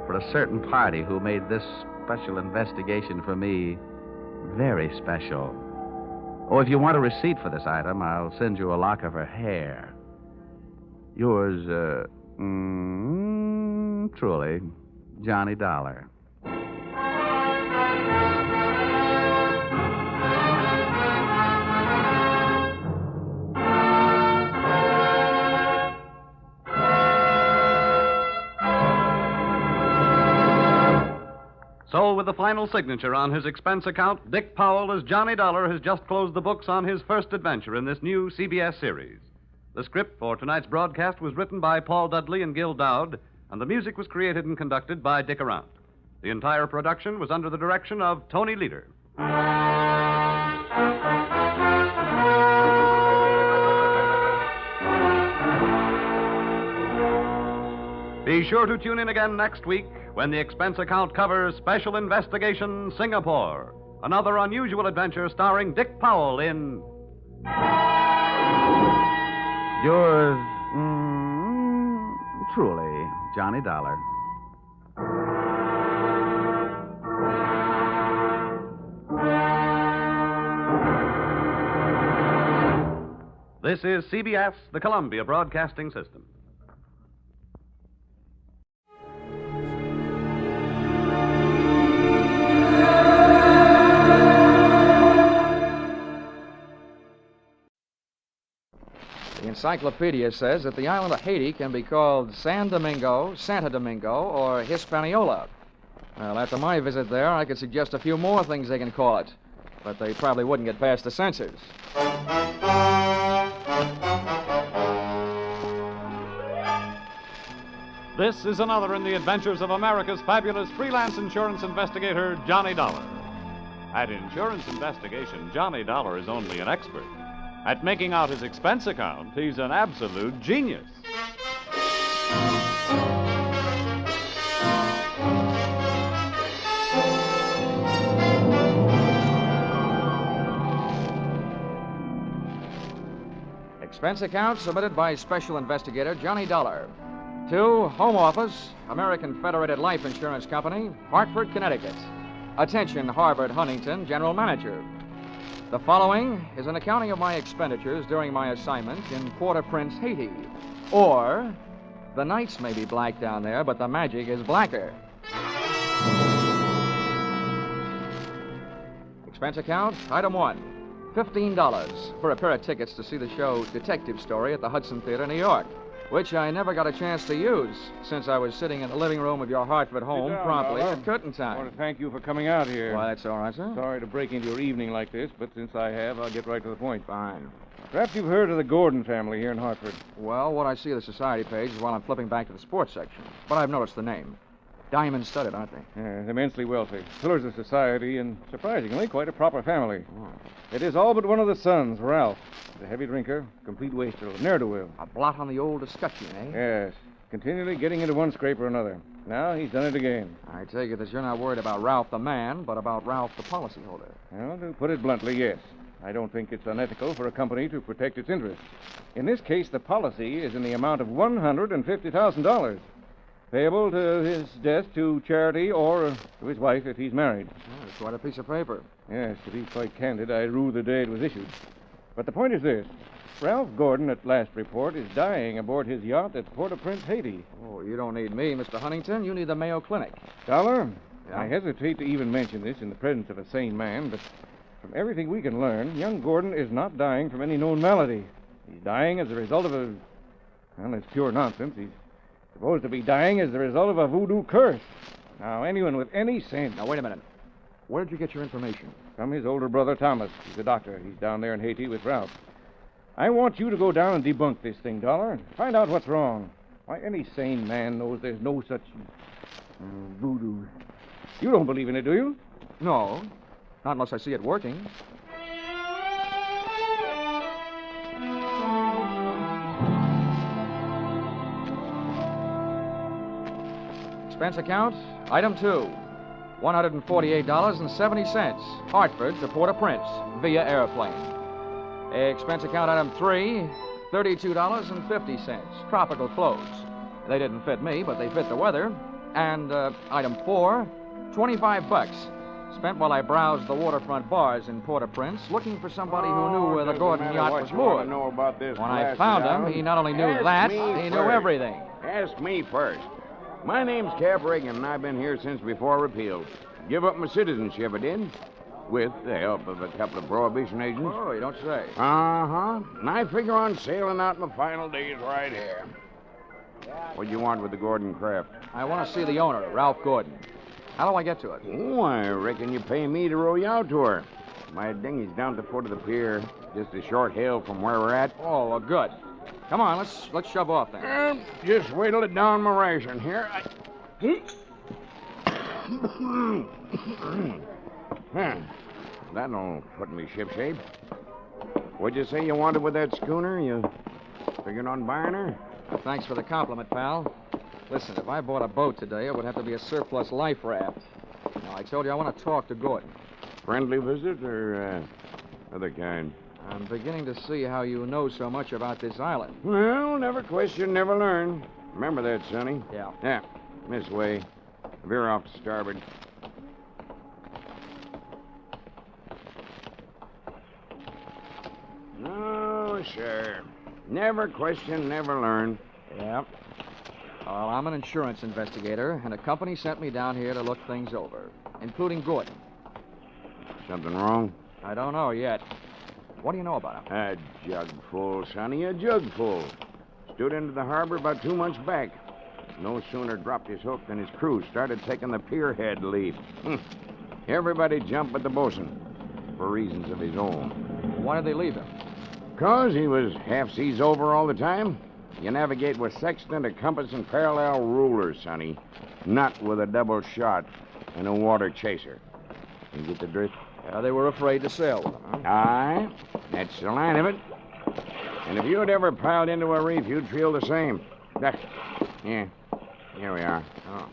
Speaker 15: for a certain party who made this special investigation for me very special. Oh, if you want a receipt for this item, I'll send you a lock of her hair. Yours, truly, Johnny Dollar.
Speaker 7: So, with the final signature on his expense account, Dick Powell as Johnny Dollar has just closed the books on his first adventure in this new CBS series. The script for tonight's broadcast was written by Paul Dudley and Gil Dowd, and the music was created and conducted by Dick Arant. The entire production was under the direction of Tony Leader. Be sure to tune in again next week when the expense account covers Special Investigation Singapore, another unusual adventure starring Dick Powell in...
Speaker 15: Yours, truly, Johnny Dollar.
Speaker 7: This is CBS, the Columbia Broadcasting System.
Speaker 6: The encyclopedia says that the island of Haiti can be called San Domingo, Santo Domingo, or Hispaniola. Well, after my visit there, I could suggest a few more things they can call it, but they probably wouldn't get past the censors.
Speaker 7: This is another in the adventures of America's fabulous freelance insurance investigator, Johnny Dollar. At insurance investigation, Johnny Dollar is only an expert. At making out his expense account, he's an absolute genius.
Speaker 6: Expense account submitted by Special Investigator Johnny Dollar. To Home Office, American Federated Life Insurance Company, Hartford, Connecticut. Attention, Harvard Huntington, General Manager. The following is an accounting of my expenditures during my assignment in Port-au-Prince, Haiti. Or, the nights may be black down there, but the magic is blacker. Expense account, item 1, $15 for a pair of tickets to see the show Detective Story at the Hudson Theater, New York, which I never got a chance to use since I was sitting in the living room of your Hartford home promptly at curtain time.
Speaker 8: I want to thank you for coming out here.
Speaker 6: Why, that's all right, sir.
Speaker 8: Sorry to break into your evening like this, but since I have, I'll get right to the point.
Speaker 6: Fine.
Speaker 8: Perhaps you've heard of the Gordon family here in Hartford.
Speaker 6: Well, what I see of the society page is while I'm flipping back to the sports section, but I've noticed the name.
Speaker 17: Diamond-studded, aren't they?
Speaker 8: Immensely wealthy. Pillars of society, and surprisingly, quite a proper family. It is all but one of the sons, Ralph. He's a heavy drinker, complete waster, ne'er-do-well.
Speaker 17: A blot on the old escutcheon, eh?
Speaker 8: Yes. Continually getting into one scrape or another. Now he's done it again.
Speaker 17: I take it that you're not worried about Ralph the man, but about Ralph the policyholder.
Speaker 8: Well, to put it bluntly, yes. I don't think it's unethical for a company to protect its interests. In this case, the policy is in the amount of $150,000. Payable to his death to charity or to his wife if he's married.
Speaker 17: Oh, that's quite a piece of paper.
Speaker 8: Yes, to be quite candid, I rue the day it was issued. But the point is this. Ralph Gordon, at last report, is dying aboard his yacht at Port-au-Prince, Haiti.
Speaker 17: Oh, you don't need me, Mr. Huntington. You need the Mayo Clinic.
Speaker 8: Dollar?
Speaker 17: Yeah?
Speaker 8: I hesitate to even mention this in the presence of a sane man, but from everything we can learn, young Gordon is not dying from any known malady. He's dying as a result of a... Well, it's pure nonsense. He's supposed to be dying as the result of a voodoo curse. Now, anyone with any sense...
Speaker 17: Now, wait a minute. Where'd you get your information?
Speaker 8: From his older brother, Thomas. He's a doctor. He's down there in Haiti with Ralph. I want you to go down and debunk this thing, Dollar, and find out what's wrong. Why, any sane man knows there's no such... voodoo. You don't believe in it, do you?
Speaker 17: No. Not unless I see it working. Expense account, item 2. $148.70. Hartford to Port-au-Prince via airplane. Expense account, item 3. $32.50. Tropical clothes. They didn't fit me, but they fit the weather. And item 4. $25. Spent while I browsed the waterfront bars in Port-au-Prince looking for somebody who knew where the Gordon yacht was moored.
Speaker 1: Know about this
Speaker 17: When I found him, he not only knew that, he knew everything.
Speaker 1: Ask me first. My name's Cap Reagan, and I've been here since before repeal. Give up my citizenship, I did, with the help of a couple of prohibition agents.
Speaker 17: Oh, you don't say.
Speaker 1: Uh-huh. And I figure on sailing out my final days right here. What do you want with the Gordon craft?
Speaker 17: I want to see the owner, Ralph Gordon. How do I get to it?
Speaker 1: Oh, I reckon you pay me to row you out to her. My dinghy's down at the foot of the pier, just a short hail from where we're at.
Speaker 17: Oh, well, good. Come on, let's shove off then.
Speaker 1: Just wait till it down my ration here. That'll put me shipshape. What'd you say you wanted with that schooner? You figuring on buying her?
Speaker 17: Thanks for the compliment, pal. Listen, if I bought a boat today, it would have to be a surplus life raft. Now, I told you I want to talk to Gordon.
Speaker 1: Friendly visit or other kind?
Speaker 17: I'm beginning to see how you know so much about this island.
Speaker 1: Well, never question, never learn. Remember that, Sonny?
Speaker 17: Yeah.
Speaker 1: Yeah, this way. Veer off to starboard. No, sir. Never question, never learn.
Speaker 17: Yeah. Well, I'm an insurance investigator, and a company sent me down here to look things over, including Gordon.
Speaker 1: Something wrong?
Speaker 17: I don't know yet. What do you know about him?
Speaker 1: A jug full, Sonny, a jug full. Stood into the harbor about 2 months back. No sooner dropped his hook than his crew started taking the pierhead lead. Everybody jumped but the bosun, for reasons of his own.
Speaker 17: Why did they leave him?
Speaker 1: 'Cause he was half seas over all the time. You navigate with sextant, a compass, and parallel rulers, Sonny. Not with a double shot and a water chaser. You get the drift?
Speaker 17: Yeah, they were afraid to sail with him, huh?
Speaker 1: Aye, that's the line of it. And if you had ever piled into a reef, you'd feel the same. Yeah, here we are.
Speaker 17: Oh.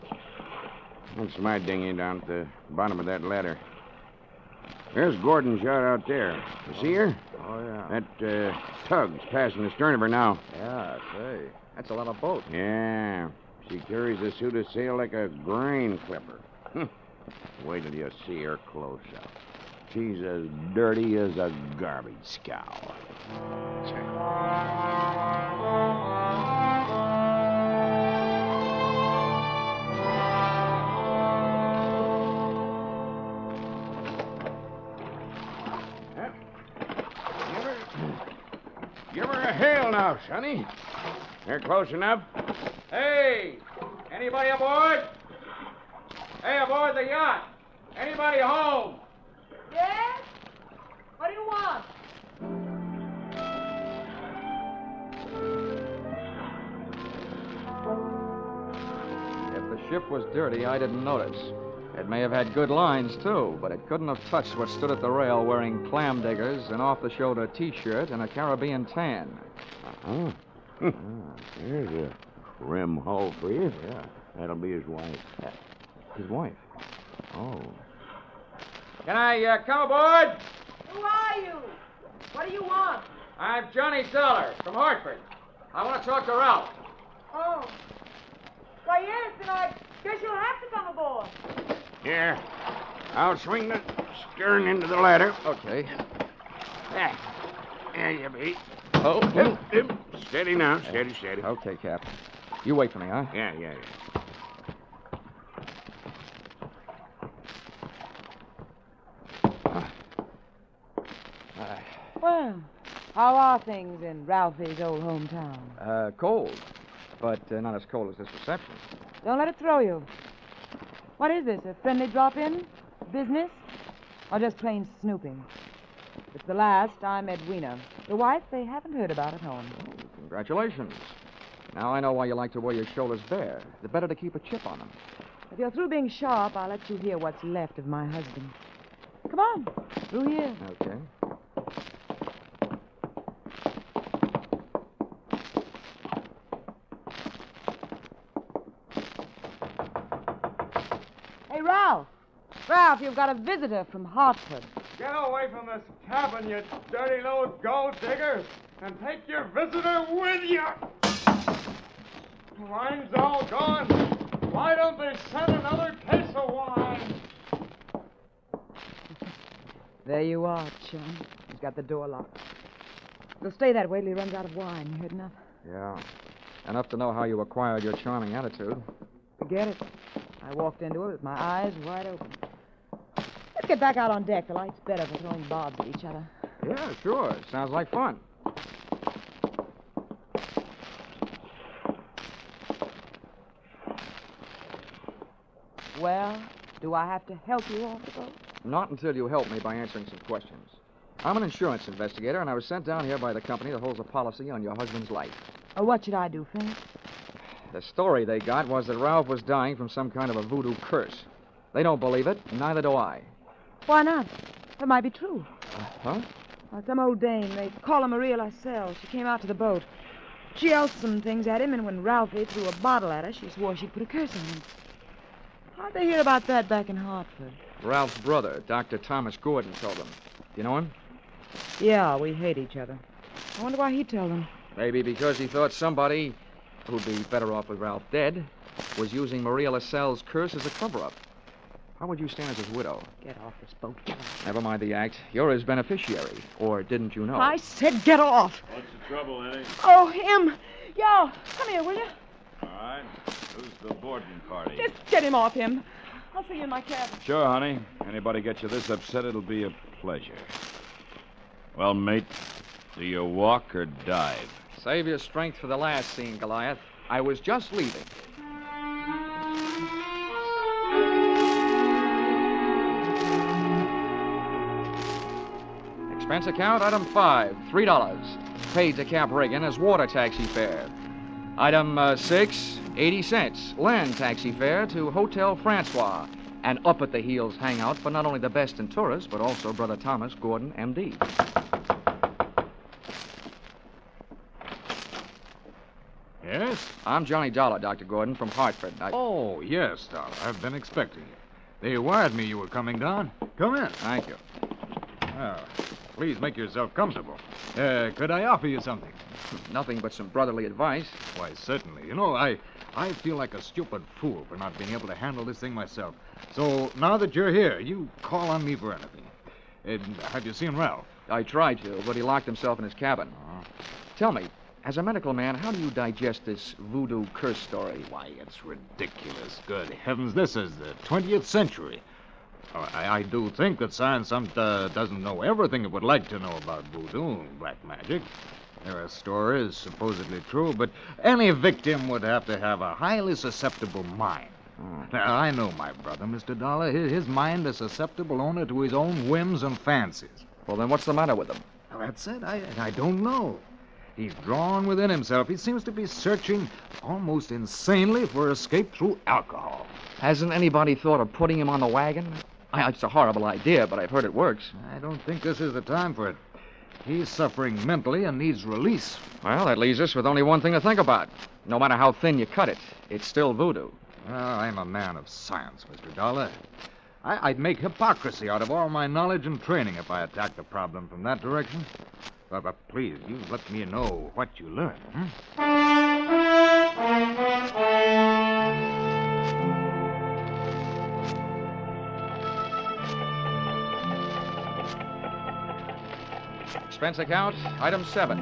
Speaker 1: That's my dinghy down at the bottom of that ladder. There's Gordon's yacht out there. You see her?
Speaker 17: Oh, yeah.
Speaker 1: That tug's passing the stern of her now.
Speaker 17: Yeah, say. That's a lot of boat.
Speaker 1: Yeah. She carries a suit of sail like a grain clipper. Wait till you see her close up. She's as dirty as a garbage scow. Give her a hail now, Sonny. They're close enough.
Speaker 4: Hey! Anybody aboard? Hey, aboard the yacht! Anybody home?
Speaker 2: Yes? What do you want?
Speaker 17: If the
Speaker 8: ship was dirty, I didn't notice. It may have had good lines, too, but it couldn't have touched what stood at the rail wearing clam diggers, an off-the-shoulder T-shirt, and a Caribbean tan.
Speaker 1: Uh-huh. There's a trim hull for you. Yeah. That'll be his wife.
Speaker 8: His wife? Oh.
Speaker 4: Can I come aboard?
Speaker 18: Who are you? What do you want?
Speaker 4: I'm Johnny Dollar from Hartford. I want to talk to Ralph.
Speaker 18: Oh. Why, yes, then I guess you'll have to come aboard.
Speaker 1: Here. I'll swing the stern into the ladder.
Speaker 8: Okay.
Speaker 1: There you be.
Speaker 8: Oh.
Speaker 1: Steady now. Steady.
Speaker 8: Okay, Cap. You wait for me, huh?
Speaker 1: Yeah.
Speaker 21: Well, how are things in Ralphie's old hometown?
Speaker 8: Cold. But not as cold as this reception.
Speaker 21: Don't let it throw you. What is this, a friendly drop-in? Business? Or just plain snooping? If it's the last, I'm Edwina. The wife they haven't heard about at home.
Speaker 8: Oh, congratulations. Now I know why you like to wear your shoulders bare. The better to keep a chip on them.
Speaker 21: If you're through being sharp, I'll let you hear what's left of my husband. Come on, through here.
Speaker 8: Okay.
Speaker 21: Hey, Ralph. Ralph, you've got a visitor from Hartford.
Speaker 8: Get away from this cabin, you dirty little gold digger, and take your visitor with you. Wine's all gone. Why don't they send another case of wine?
Speaker 21: There you are, chum. He's got the door locked. It'll stay that way till he runs out of wine. You heard enough?
Speaker 8: Yeah. Enough to know how you acquired your charming attitude.
Speaker 21: Forget it. I walked into it with my eyes wide open. Let's get back out on deck. The light's better for throwing bobs at each other.
Speaker 8: Yeah, sure. Sounds like fun.
Speaker 21: Well, do I have to help you off the boat?
Speaker 8: Not until you help me by answering some questions. I'm an insurance investigator, and I was sent down here by the company that holds a policy on your husband's life.
Speaker 21: Oh, what should I do, Frank?
Speaker 8: The story they got was that Ralph was dying from some kind of a voodoo curse. They don't believe it, and neither do I.
Speaker 21: Why not? That might be true.
Speaker 8: Huh?
Speaker 21: Well, some old dame, they call her Maria Lascelles. She came out to the boat. She yelled some things at him, and when Ralphie threw a bottle at her, she swore she'd put a curse on him. How'd they hear about that back in Hartford?
Speaker 8: Ralph's brother, Dr. Thomas Gordon, told them. Do you know him?
Speaker 21: Yeah, we hate each other. I wonder why he told them.
Speaker 8: Maybe because he thought somebody, who'd be better off with Ralph dead, was using Maria Lascelles' curse as a cover-up. How would you stand as his widow?
Speaker 21: Get off this boat, killer.
Speaker 8: Never mind the act. You're his beneficiary. Or didn't you know?
Speaker 21: I said get off.
Speaker 3: What's the trouble, Eddie?
Speaker 21: Oh, him. Yo, come here, will you?
Speaker 3: All right. Who's the boarding party?
Speaker 21: Just get him off him. I'll see you in my cabin.
Speaker 3: Sure, honey. Anybody get you this upset, it'll be a pleasure. Well, mate, do you walk or dive?
Speaker 8: Save your strength for the last scene, Goliath. I was just leaving. Expense account, item 5, $3. Paid to Cap Reagan as water taxi fare. Item 6, 80 cents. Land taxi fare to Hotel Francois. An up-at-the-heels hangout for not only the best in tourists, but also Brother Thomas Gordon, M.D.
Speaker 10: Yes?
Speaker 8: I'm Johnny Dollar, Dr. Gordon, from Hartford.
Speaker 10: Oh, yes, Dollar. I've been expecting you. They wired me you were coming down. Come in.
Speaker 8: Thank you.
Speaker 10: Well, please make yourself comfortable. Could I offer you something?
Speaker 8: Nothing but some brotherly advice.
Speaker 10: Why, certainly. You know, I feel like a stupid fool for not being able to handle this thing myself. So now that you're here, you call on me for anything. Have you seen Ralph?
Speaker 8: I tried to, but he locked himself in his cabin. Tell me, as a medical man, how do you digest this voodoo curse story?
Speaker 10: Why, it's ridiculous. Good heavens, this is the 20th century. I do think that science doesn't know everything it would like to know about voodoo and black magic. There are stories supposedly true, but any victim would have to have a highly susceptible mind. Now, I know my brother, Mr. Dollar. His mind is susceptible only to his own whims and fancies.
Speaker 8: Well, then what's the matter with him?
Speaker 10: Well, that's it. I don't know. He's drawn within himself. He seems to be searching almost insanely for escape through alcohol.
Speaker 11: Hasn't anybody thought of putting him on the wagon? It's a horrible idea, but I've heard it works.
Speaker 10: I don't think this is the time for it. He's suffering mentally and needs release.
Speaker 11: Well, that leaves us with only one thing to think about. No matter how thin you cut it, it's still voodoo.
Speaker 10: Well, I'm a man of science, Mr. Dollar. I'd make hypocrisy out of all my knowledge and training if I attacked the problem from that direction. But please, you let me know what you learn.
Speaker 11: Expense account, item 7.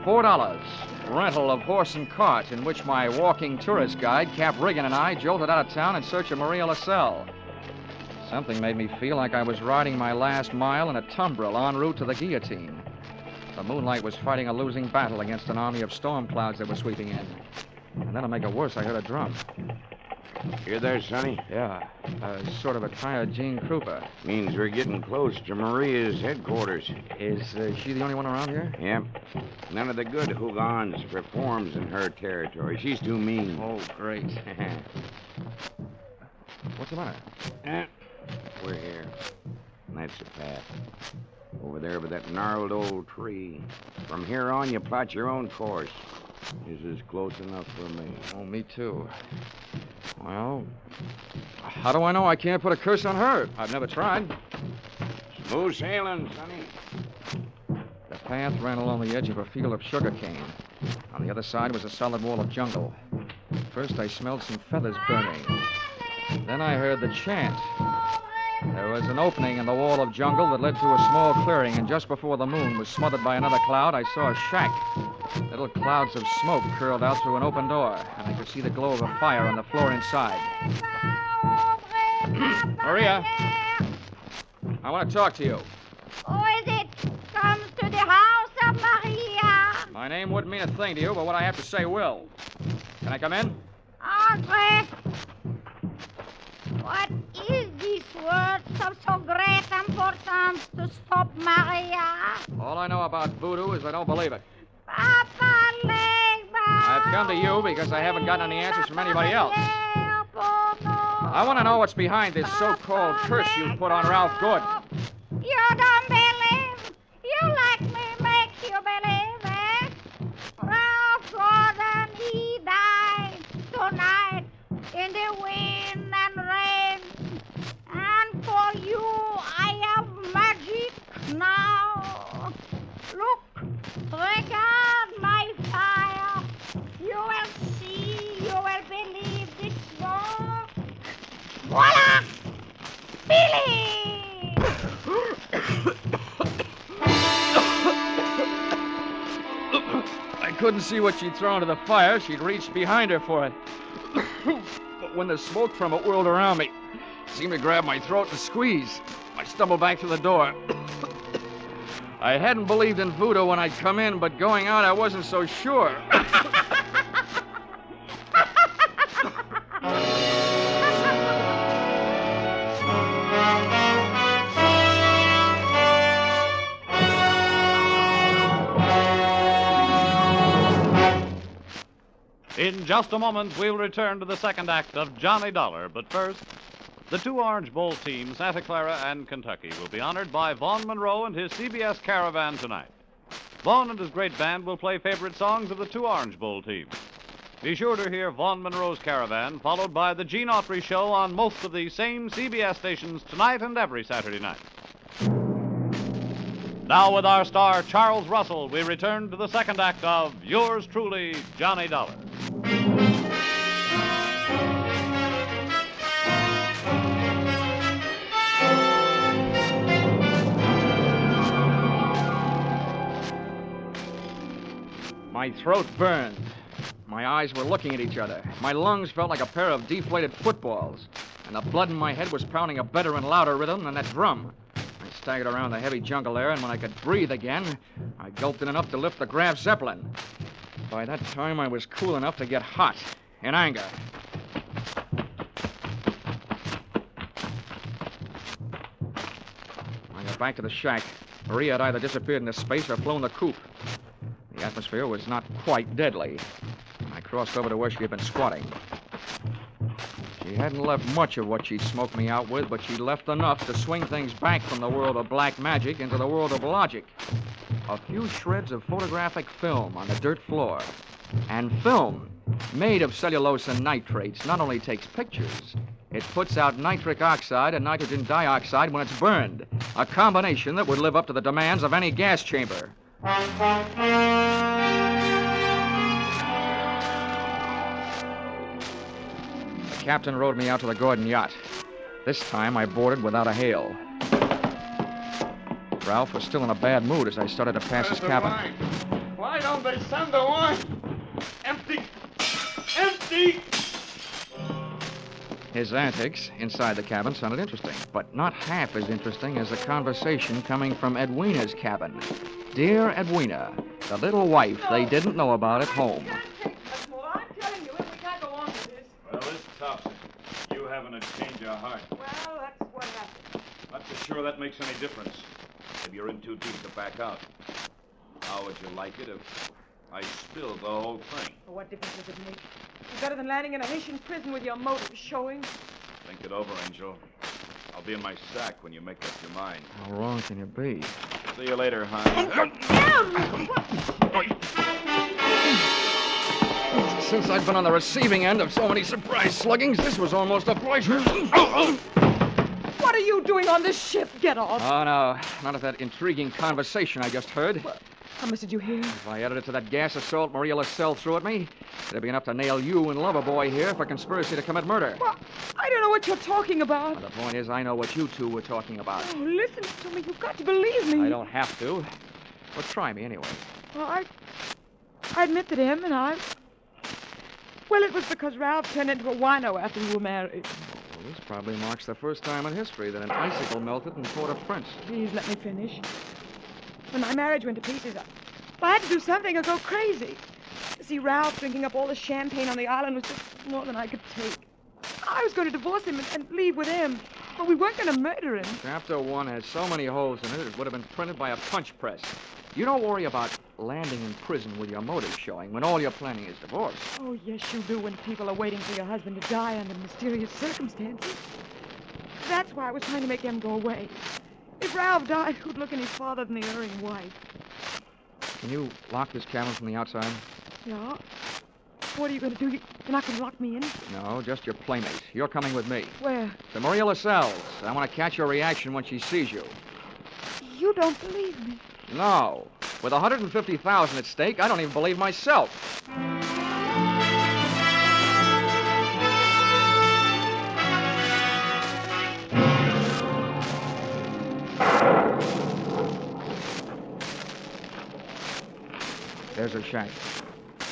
Speaker 11: $4. Rental of horse and cart in which my walking tourist guide, Cap Riggin, and I jolted out of town in search of Maria LaSalle. Something made me feel like I was riding my last mile in a tumbril en route to the guillotine. The moonlight was fighting a losing battle against an army of storm clouds that were sweeping in. And then to make it worse, I heard a drum.
Speaker 1: You there, Sonny?
Speaker 11: Yeah, sort of a tired Gene Krupa.
Speaker 1: Means we're getting close to Maria's headquarters.
Speaker 11: Is she the only one around here?
Speaker 1: Yep. None of the good Hougans performs in her territory. She's too mean.
Speaker 11: Oh, great. What's the matter?
Speaker 1: We're here. And that's the path. Over there by that gnarled old tree. From here on, you plot your own course. This is close enough for me.
Speaker 11: Oh, me too. Well, how do I know I can't put a curse on her? I've never tried.
Speaker 1: Smooth sailing, Sonny.
Speaker 11: The path ran along the edge of a field of sugarcane. On the other side was a solid wall of jungle. First, I smelled some feathers burning. Then I heard the chant. There was an opening in the wall of jungle that led to a small clearing, and just before the moon was smothered by another cloud, I saw a shack. Little clouds of smoke curled out through an open door, and I could see the glow of a fire on the floor inside. Maria, I want to talk to you.
Speaker 14: Who is it? Comes to the house of Maria.
Speaker 11: My name wouldn't mean a thing to you, but what I have to say will. Can I come in?
Speaker 14: Andre, what is this word of so great importance to stop Maria?
Speaker 11: All I know about voodoo is I don't believe it.
Speaker 14: Papa Legba.
Speaker 11: I've come to you because I haven't gotten any answers from anybody else. I want to know what's behind this so-called curse you put on Ralph Good.
Speaker 14: You don't believe? You let me make you believe, eh? Ralph Gordon, he died tonight in the wind and rain. And for you, I have magic now. Look, regard my fire. You will see, you will believe this smoke. Voila! Billy!
Speaker 11: I couldn't see what she'd thrown to the fire. She'd reached behind her for it. But when the smoke from it whirled around me, it seemed to grab my throat and squeeze. I stumbled back to the door. I hadn't believed in voodoo when I'd come in, but going out, I wasn't so sure.
Speaker 7: In just a moment, we'll return to the second act of Johnny Dollar. But first, the two Orange Bowl teams, Santa Clara and Kentucky, will be honored by Vaughn Monroe and his CBS Caravan tonight. Vaughn and his great band will play favorite songs of the two Orange Bowl teams. Be sure to hear Vaughn Monroe's Caravan, followed by the Gene Autry Show on most of the same CBS stations tonight and every Saturday night. Now, with our star, Charles Russell, we return to the second act of Yours Truly, Johnny Dollar.
Speaker 11: My throat burned. My eyes were looking at each other. My lungs felt like a pair of deflated footballs. And the blood in my head was pounding a better and louder rhythm than that drum. I staggered around the heavy jungle air, and when I could breathe again, I gulped in enough to lift the Graf Zeppelin. By that time, I was cool enough to get hot, in anger. I got back to the shack. Maria had either disappeared into space or flown the coop. The atmosphere was not quite deadly. I crossed over to where she had been squatting. She hadn't left much of what she'd smoked me out with, but she left enough to swing things back from the world of black magic into the world of logic. A few shreds of photographic film on the dirt floor. And film, made of cellulose and nitrates, not only takes pictures, it puts out nitric oxide and nitrogen dioxide when it's burned. A combination that would live up to the demands of any gas chamber. The captain rowed me out to the Gordon yacht. This time I boarded without a hail. Ralph was still in a bad mood as I started to pass his cabin.
Speaker 9: Why don't they send the wine? Empty! Empty!
Speaker 11: His antics inside the cabin sounded interesting, but not half as interesting as the conversation coming from Edwina's cabin. Dear Edwina, the little wife they didn't know about at home.
Speaker 9: I'm telling you, we can't go on with this.
Speaker 3: Well, this tops it. You having a change of heart.
Speaker 9: Well, that's what happened.
Speaker 3: Not so sure that makes any difference. If you're in too deep to back out. How would you like it if I spilled the whole thing?
Speaker 9: Well, what difference does it make? It's better than landing in a Haitian prison with your motives showing.
Speaker 3: Think it over, Angel. I'll be in my sack when you make up your mind.
Speaker 11: How wrong can you be?
Speaker 3: See you later, hon.
Speaker 11: Since I've been on the receiving end of so many surprise sluggings, this was almost a pleasure.
Speaker 9: What are you doing on this ship? Get off.
Speaker 11: Oh, no. Not of that intriguing conversation I just heard.
Speaker 9: How much did you hear?
Speaker 11: If I added it to that gas assault Maria LaSalle threw at me, it'd be enough to nail you and Loverboy here for conspiracy to commit murder.
Speaker 9: Well, I don't know what you're talking about.
Speaker 11: Well, the point is, I know what you two were talking about.
Speaker 9: Oh, listen to me. You've got to believe me.
Speaker 11: I don't have to. Well, try me anyway.
Speaker 9: Well, I admit that him and I... Well, it was because Ralph turned into a wino after we were married.
Speaker 11: Well, this probably marks the first time in history that an icicle melted in Port-au-Prince.
Speaker 9: Please let me finish. When my marriage went to pieces, I had to do something or go crazy. See, Ralph drinking up all the champagne on the island was just more than I could take. I was going to divorce him and leave with him, but we weren't going to murder him.
Speaker 11: Chapter 1 has so many holes in it, it would have been printed by a punch press. You don't worry about landing in prison with your motives showing when all you're planning is divorce.
Speaker 9: Oh, yes, you do when people are waiting for your husband to die under mysterious circumstances. That's why I was trying to make them go away. If Ralph died, who'd look any farther than the erring wife?
Speaker 11: Can you lock this cabin from the outside?
Speaker 9: Yeah. What are you going to do? You're not going to lock me in?
Speaker 11: No, just your playmate. You're coming with me.
Speaker 9: Where?
Speaker 11: To Maria LaSalle's. I want to catch your reaction when she sees you.
Speaker 9: You don't believe me.
Speaker 11: No. With $150,000 at stake, I don't even believe myself. There's her shack.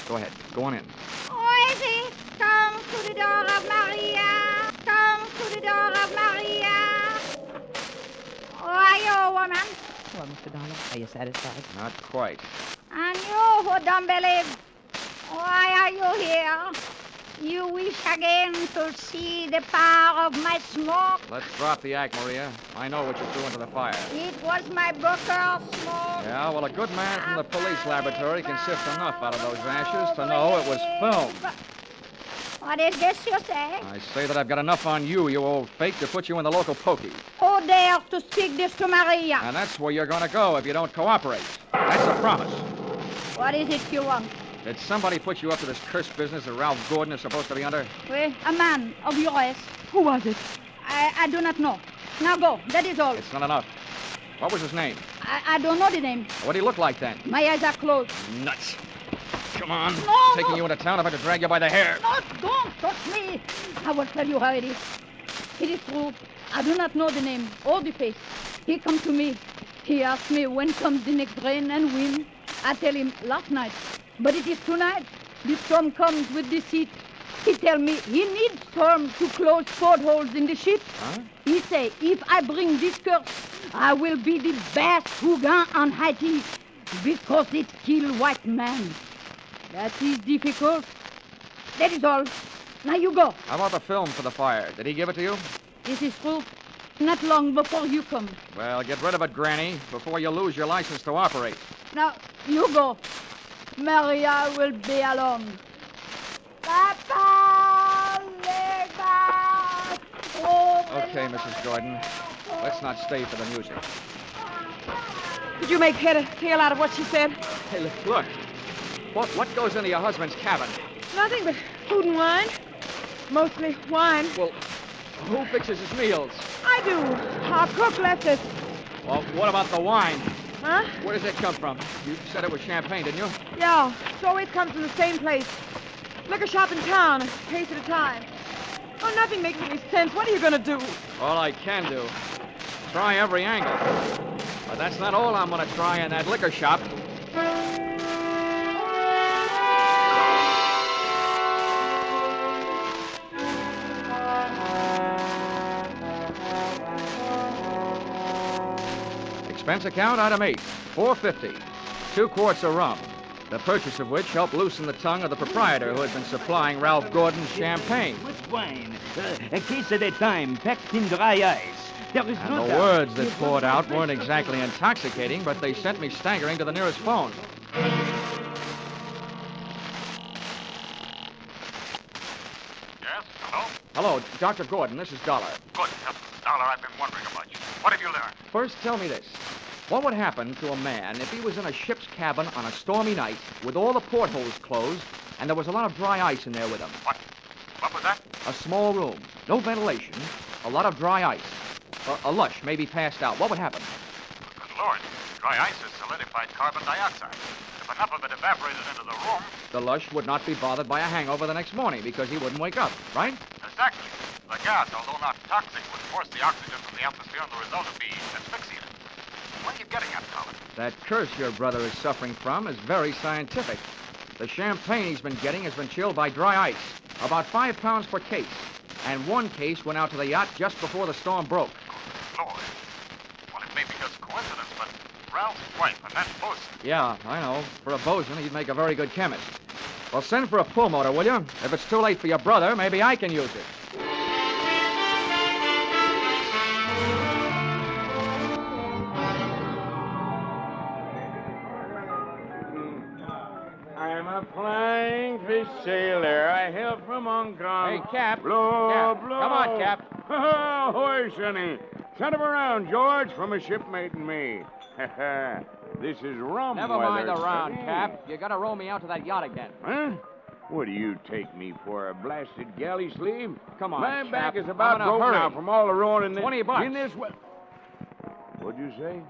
Speaker 11: Go ahead. Go on in.
Speaker 14: Oisy, come to the door of Maria. Come to the door of Maria. Who are you, woman?
Speaker 21: Well, Mr. Dollar, are you satisfied?
Speaker 11: Not quite.
Speaker 14: And you who don't believe, why are you here? You wish again to see the power of my smoke?
Speaker 11: Let's drop the act, Maria. I know what you threw into the fire.
Speaker 14: It was my Booker smoke.
Speaker 11: Yeah, well, a good man from the police laboratory can sift enough out of those ashes to know it was film.
Speaker 14: What is this you say?
Speaker 11: I say that I've got enough on you, you old fake, to put you in the local pokey.
Speaker 14: Who dares to speak this to Maria?
Speaker 11: And that's where you're going to go if you don't cooperate. That's a promise.
Speaker 14: What is it you want?
Speaker 11: Did somebody put you up to this cursed business that Ralph Gordon is supposed to be under?
Speaker 14: Well, a man of your race.
Speaker 9: Who was it?
Speaker 14: I do not know. Now go. That is all.
Speaker 11: It's not enough. What was his name?
Speaker 14: I don't know the name.
Speaker 11: What did he look like then?
Speaker 14: My eyes are closed.
Speaker 11: Nuts. Come on.
Speaker 14: No,
Speaker 11: Taking you into town, I'm about to drag you by the hair.
Speaker 14: No, don't touch me. I will tell you how it is. It is true. I do not know the name or the face. He come to me. He asked me when comes the next rain and wind. I tell him last night. But it is tonight. The storm comes with the sea. He tell me he needs storm to close portholes in the ship.
Speaker 11: Huh?
Speaker 14: He say, if I bring this curse, I will be the best Huguin on Haiti because it kill white man. That is difficult. That is all. Now you go.
Speaker 11: How about the film for the fire? Did he give it to you?
Speaker 14: This is true. Not long before you come.
Speaker 11: Well, get rid of it, Granny, before you lose your license to operate.
Speaker 14: Now, you go. Maria will be alone.
Speaker 11: Okay, Mrs. Gordon. Let's not stay for the music.
Speaker 9: Did you make head or tail out of what she said?
Speaker 11: Hey, look. What goes into your husband's cabin?
Speaker 9: Nothing but food and wine. Mostly wine.
Speaker 11: Well, who fixes his meals?
Speaker 9: I do. Our cook left us.
Speaker 11: Well, what about the wine?
Speaker 9: Huh?
Speaker 11: Where does it come from? You said it was champagne, didn't you?
Speaker 9: Yeah, it always comes from the same place. Liquor shop in town, a case at a time. Oh, nothing makes any sense. What are you going to do?
Speaker 11: All I can do. Try every angle. But that's not all I'm going to try in that liquor shop. Expense account, item 8, $4.50. 2 quarts of rum, the purchase of which helped loosen the tongue of the proprietor who had been supplying Ralph Gordon's champagne.
Speaker 19: Which wine? A case at a time, packed in dry ice. There is
Speaker 11: And
Speaker 19: no
Speaker 11: the
Speaker 19: doubt.
Speaker 11: words that poured out weren't exactly intoxicating, but they sent me staggering to the nearest phone.
Speaker 22: Yes? Hello?
Speaker 11: Hello, Dr. Gordon. This is Dollar.
Speaker 22: Good. Dollar, I've been wondering about you. What have you learned?
Speaker 11: First, tell me this. What would happen to a man if he was in a ship's cabin on a stormy night with all the portholes closed and there was a lot of dry ice in there with him?
Speaker 22: What was that?
Speaker 11: A small room, no ventilation, a lot of dry ice. A lush may be passed out. What would happen?
Speaker 22: Good Lord. Dry ice is solidified carbon dioxide. If enough of it evaporated into the room...
Speaker 11: The lush would not be bothered by a hangover the next morning because he wouldn't wake up, right?
Speaker 22: Exactly. The gas, although not toxic, would force the oxygen from the atmosphere, and the result would be asphyxiated. What are you getting at, Colin?
Speaker 11: That curse your brother is suffering from is very scientific. The champagne he's been getting has been chilled by dry ice, about 5 pounds per case. And 1 case went out to the yacht just before the storm broke.
Speaker 22: Lord. Well, it may be just coincidence, but Ralph's wife and that bosun.
Speaker 11: Yeah, I know. For a bosun, he'd make a very good chemist. Well, send for a pull motor, will you? If it's too late for your brother, maybe I can use it.
Speaker 1: I'm a flying fish sailor. I hail from Hong Kong.
Speaker 11: Hey, Cap.
Speaker 1: Blow,
Speaker 11: Cap.
Speaker 1: blow.
Speaker 11: Come on, Cap.
Speaker 1: Ahoy, Sonny. Send him around, George, from a shipmate and me. This is rum
Speaker 11: Never
Speaker 1: weather,
Speaker 11: mind the round,
Speaker 1: Sonny.
Speaker 11: Cap. You gotta row me out to that yacht again.
Speaker 1: Huh? What do you take me for, a blasted galley sleeve?
Speaker 11: Come on,
Speaker 1: My
Speaker 11: Cap.
Speaker 1: back is
Speaker 11: I'm
Speaker 1: about
Speaker 11: in a
Speaker 1: broke
Speaker 11: hurry.
Speaker 1: now from all the rowing in this...
Speaker 11: $20.
Speaker 1: In this... What'd you say?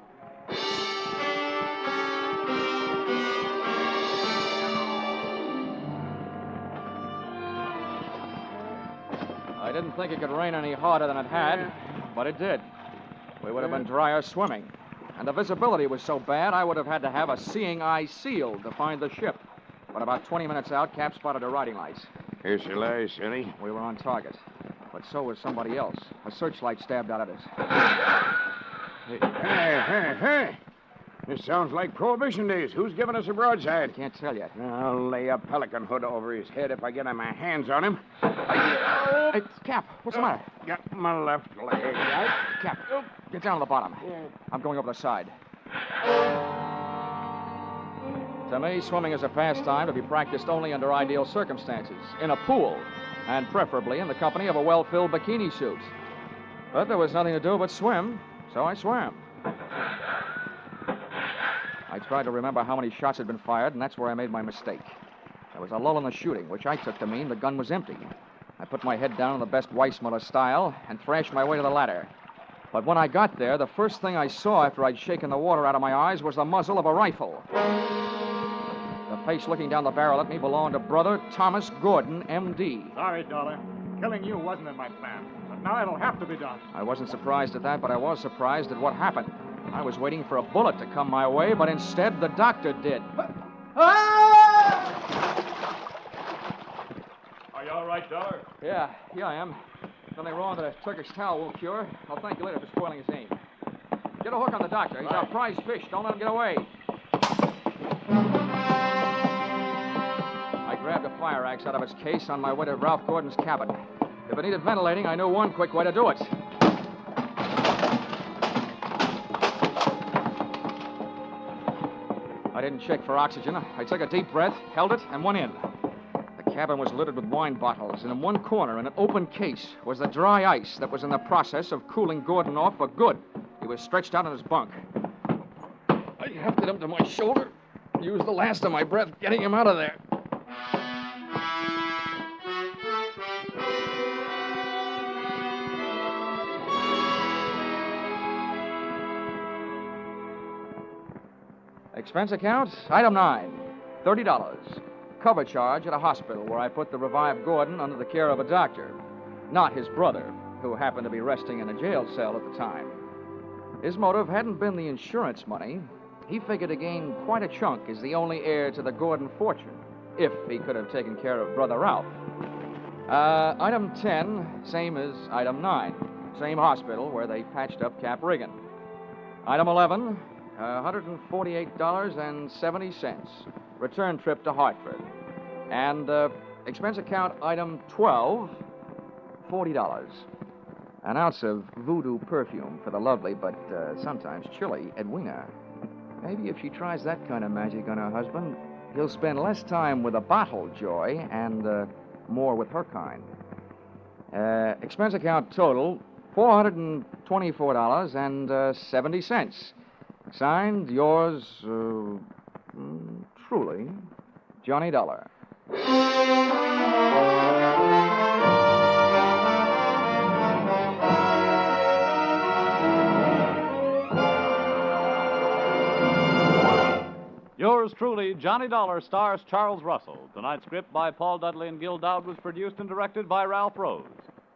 Speaker 11: I didn't think it could rain any harder than it had, but it did. We would have been drier swimming. And the visibility was so bad, I would have had to have a seeing eye sealed to find the ship. But about 20 minutes out, Cap spotted her riding lights.
Speaker 1: Here she lies, Sonny.
Speaker 11: We were on target. But so was somebody else. A searchlight stabbed out at us.
Speaker 1: Hey. This sounds like Prohibition days. Who's giving us a broadside?
Speaker 11: Can't tell yet.
Speaker 1: I'll lay a pelican hood over his head if I get my hands on him.
Speaker 11: Hey, Cap, what's the matter?
Speaker 1: Got my left leg out.
Speaker 11: Cap, get down to the bottom. I'm going over the side. To me, swimming is a pastime to be practiced only under ideal circumstances, in a pool, and preferably in the company of a well-filled bikini suit. But there was nothing to do but swim, so I swam. I tried to remember how many shots had been fired, and that's where I made my mistake. There was a lull in the shooting, which I took to mean the gun was empty. I put my head down in the best Weissmuller style and thrashed my way to the ladder. But when I got there, the first thing I saw after I'd shaken the water out of my eyes was the muzzle of a rifle. The face looking down the barrel at me belonged to Brother Thomas Gordon, M.D.
Speaker 10: Sorry, Dollar. Killing you wasn't in my plan. But now it'll have to be done.
Speaker 11: I wasn't surprised at that, but I was surprised at what happened. I was waiting for a bullet to come my way, but instead the doctor did.
Speaker 10: Are you all right, Dollar?
Speaker 11: Yeah, I am. Nothing wrong that a Turkish towel won't cure. I'll thank you later for spoiling his aim. Get a hook on the doctor. He's our prize fish. Don't let him get away. I grabbed a fire axe out of its case on my way to Ralph Gordon's cabin. If it needed ventilating, I knew one quick way to do it. I didn't check for oxygen. I took a deep breath, held it, and went in. The cabin was littered with wine bottles, and in one corner, in an open case, was the dry ice that was in the process of cooling Gordon off for good. He was stretched out on his bunk. I hefted him to my shoulder, used the last of my breath getting him out of there. Expense account, item 9, $30. Cover charge at a hospital where I put the revived Gordon under the care of a doctor, not his brother, who happened to be resting in a jail cell at the time. His motive hadn't been the insurance money. He figured to gain quite a chunk as the only heir to the Gordon fortune, if he could have taken care of Brother Ralph. Item 10, same as item 9, same hospital where they patched up Cap Regan. Item 11, $148.70. Return trip to Hartford. And expense account item 12, $40. An ounce of voodoo perfume for the lovely but sometimes chilly Edwina. Maybe if she tries that kind of magic on her husband, he'll spend less time with a bottle joy and more with her kind. Expense account total, $424.70. Signed, yours, truly, Johnny Dollar.
Speaker 16: Yours truly, Johnny Dollar, stars Charles Russell. Tonight's script by Paul Dudley and Gil Dowd was produced and directed by Ralph Rose.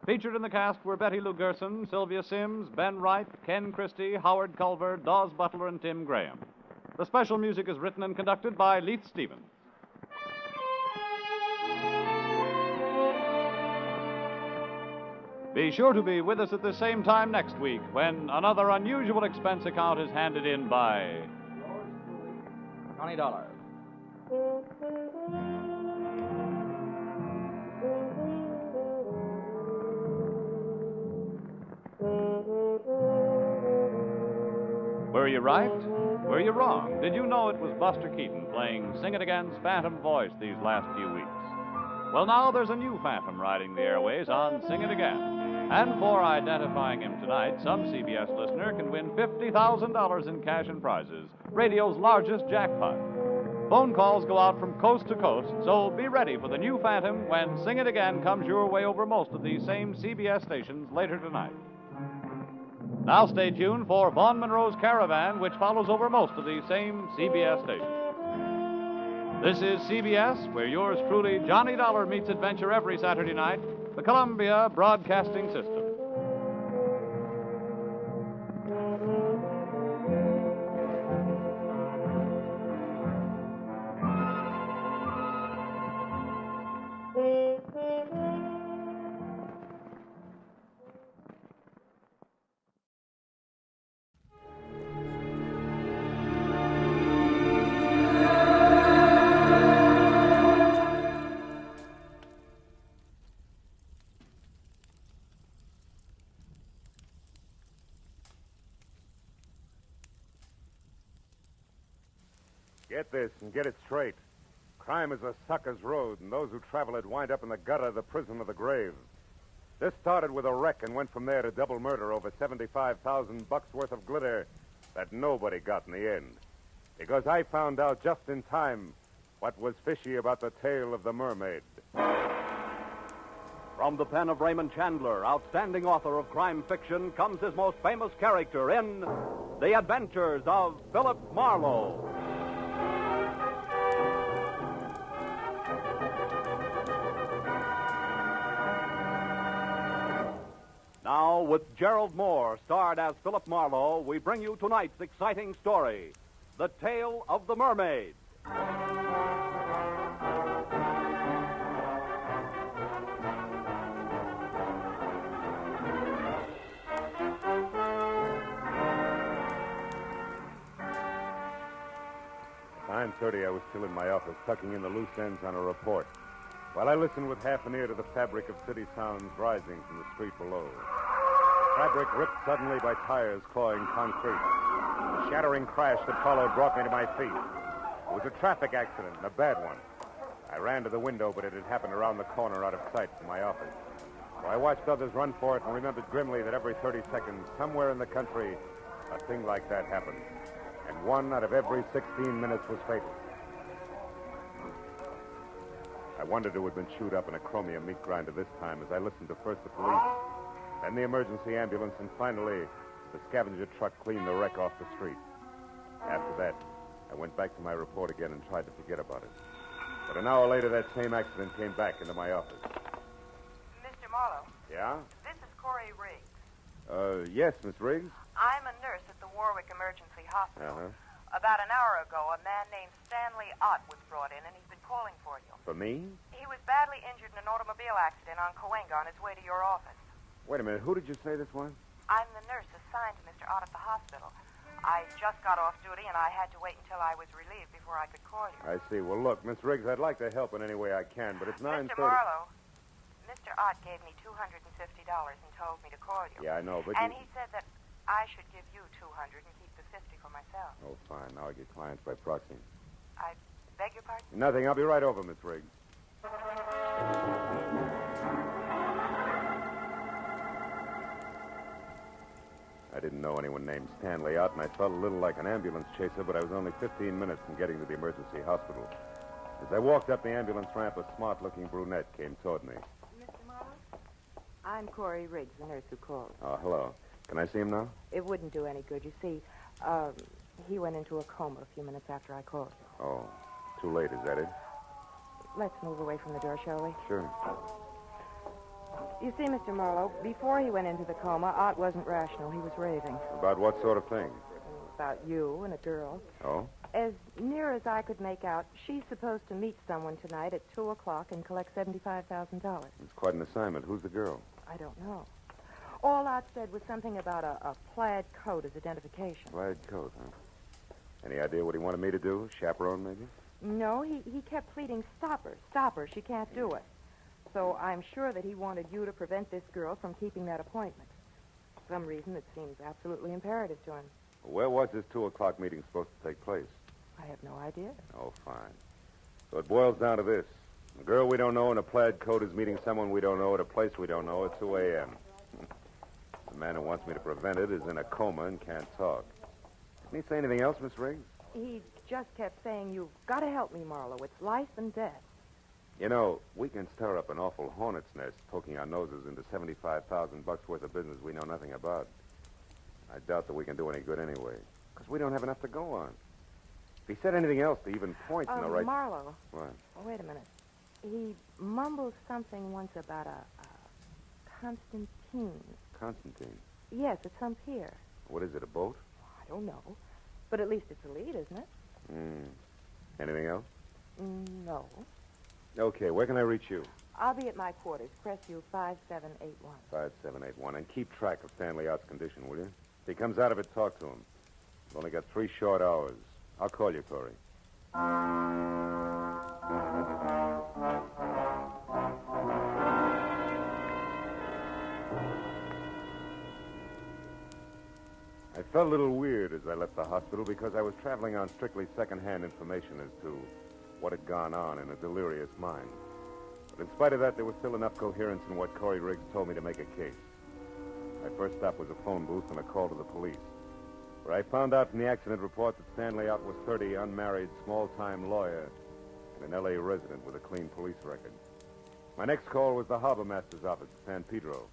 Speaker 16: Featured in the cast were Betty Lou Gerson, Sylvia Sims, Ben Wright, Ken Christie, Howard Culver, Dawes Butler, and Tim Graham. The special music is written and conducted by Leith Stevens. Be sure to be with us at the same time next week when another unusual expense account is handed in by
Speaker 11: Johnny Dollar.
Speaker 16: Were you right? Were you wrong? Did you know it was Buster Keaton playing Sing It Again's Phantom voice these last few weeks? Well, now there's a new Phantom riding the airways on Sing It Again. And for identifying him tonight, some CBS listener can win $50,000 in cash and prizes, radio's largest jackpot. Phone calls go out from coast to coast, so be ready for the new Phantom when Sing It Again comes your way over most of these same CBS stations later tonight. Now stay tuned for Vaughn Monroe's Caravan, which follows over most of these same CBS stations. This is CBS, where yours truly, Johnny Dollar, meets adventure every Saturday night, the Columbia Broadcasting System.
Speaker 20: Get this and get it straight. Crime is a sucker's road, and those who travel it wind up in the gutter, the prison, or the grave. This started with a wreck and went from there to double murder over $75,000 worth of glitter that nobody got in the end. Because I found out just in time what was fishy about the tale of the Mermaid.
Speaker 23: From the pen of Raymond Chandler, outstanding author of crime fiction, comes his most famous character in The Adventures of Philip Marlowe. Now, with Gerald Moore, starred as Philip Marlowe, we bring you tonight's exciting story, The Tale of the Mermaid.
Speaker 20: At 9:30, I was still in my office, tucking in the loose ends on a report, while I listened with half an ear to the fabric of city sounds rising from the street below. Fabric ripped suddenly by tires clawing concrete. The shattering crash that followed brought me to my feet. It was a traffic accident, and a bad one. I ran to the window, but it had happened around the corner out of sight from my office. So I watched others run for it and remembered grimly that every 30 seconds, somewhere in the country, a thing like that happened. And 1 out of every 16 minutes was fatal. I wondered who had been chewed up in a chromium meat grinder this time as I listened to first the police, then the emergency ambulance, and finally the scavenger truck cleaned the wreck off the street. After that, I went back to my report again and tried to forget about it. But an hour later, that same accident came back into my office.
Speaker 2: Mr. Marlowe,
Speaker 20: Yeah?
Speaker 2: this is Corey Riggs.
Speaker 20: Yes, Miss Riggs?
Speaker 2: I'm a nurse at the Warwick Emergency Hospital.
Speaker 20: Uh-huh.
Speaker 2: About an hour ago, a man named Stanley Ott was brought in, and he's been calling for you.
Speaker 20: For me?
Speaker 2: He was badly injured in an automobile accident on Cahuenga on his way to your office.
Speaker 20: Wait a minute, who did you say this was?
Speaker 2: I'm the nurse assigned to Mr. Ott at the hospital. I just got off duty, and I had to wait until I was relieved before I could call you.
Speaker 20: I see. Well, look, Miss Riggs, I'd like to help in any way I can, but it's 9:30.
Speaker 2: Mr. Marlowe, Mr. Ott gave me $250 and told me to call you.
Speaker 20: Yeah, I know, but
Speaker 2: And he said that I should give you $200 and keep the $50 for myself.
Speaker 20: Oh, fine. Now I get clients by proxy.
Speaker 2: I beg your pardon?
Speaker 20: Nothing. I'll be right over, Miss Riggs. I didn't know anyone named Stanley Ott, and I felt a little like an ambulance chaser, but I was only 15 minutes from getting to the emergency hospital. As I walked up the ambulance ramp, a smart-looking brunette came toward me.
Speaker 2: Mr. Marlowe? I'm Corey Riggs, the nurse who called.
Speaker 20: Oh, hello. Can I see him now?
Speaker 2: It wouldn't do any good. You see, he went into a coma a few minutes after I called you.
Speaker 20: Oh, too late, is that it?
Speaker 2: Let's move away from the door, shall we?
Speaker 20: Sure.
Speaker 2: You see, Mr. Marlowe, before he went into the coma, Ott wasn't rational. He was raving.
Speaker 20: About what sort of thing?
Speaker 2: About you and a girl.
Speaker 20: Oh?
Speaker 2: As near as I could make out, she's supposed to meet someone tonight at 2 o'clock and collect $75,000.
Speaker 20: It's quite an assignment. Who's the girl?
Speaker 2: I don't know. All Ott said was something about a plaid coat as identification.
Speaker 20: Plaid coat, huh? Any idea what he wanted me to do? Chaperone, maybe?
Speaker 2: No, he kept pleading, stop her, she can't do it. So I'm sure that he wanted you to prevent this girl from keeping that appointment. For some reason, it seems absolutely imperative to him.
Speaker 20: Where was this 2 o'clock meeting supposed to take place?
Speaker 2: I have no idea.
Speaker 20: Oh, fine. So it boils down to this. A girl we don't know in a plaid coat is meeting someone we don't know at a place we don't know at 2 a.m. The man who wants me to prevent it is in a coma and can't talk. Didn't he say anything else, Miss Riggs?
Speaker 2: He just kept saying, you've got to help me, Marlowe. It's life and death.
Speaker 20: You know, we can stir up an awful hornet's nest poking our noses into $75,000 worth of business we know nothing about. I doubt that we can do any good anyway, because we don't have enough to go on. If he said anything else to even point in the right...
Speaker 2: Marlowe.
Speaker 20: What?
Speaker 2: Oh, wait a minute. He mumbled something once about a Constantine.
Speaker 20: Constantine?
Speaker 2: Yes, it's some pier.
Speaker 20: What is it, a boat?
Speaker 2: I don't know. But at least it's a lead, isn't it?
Speaker 20: Anything else?
Speaker 2: No.
Speaker 20: Okay, where can I reach you?
Speaker 2: I'll be at my quarters, Crestview 5781.
Speaker 20: 5781. And keep track of Stanley Ott's condition, will you? If he comes out of it, talk to him. We've only got 3 short hours. I'll call you, Corey. I felt a little weird as I left the hospital because I was traveling on strictly second-hand information as to what had gone on in a delirious mind. But in spite of that, there was still enough coherence in what Corey Riggs told me to make a case. My first stop was a phone booth and a call to the police, where I found out from the accident report that Stanley Ott was 30, unmarried, small-time lawyer, and an L.A. resident with a clean police record. My next call was the harbor master's office at San Pedro.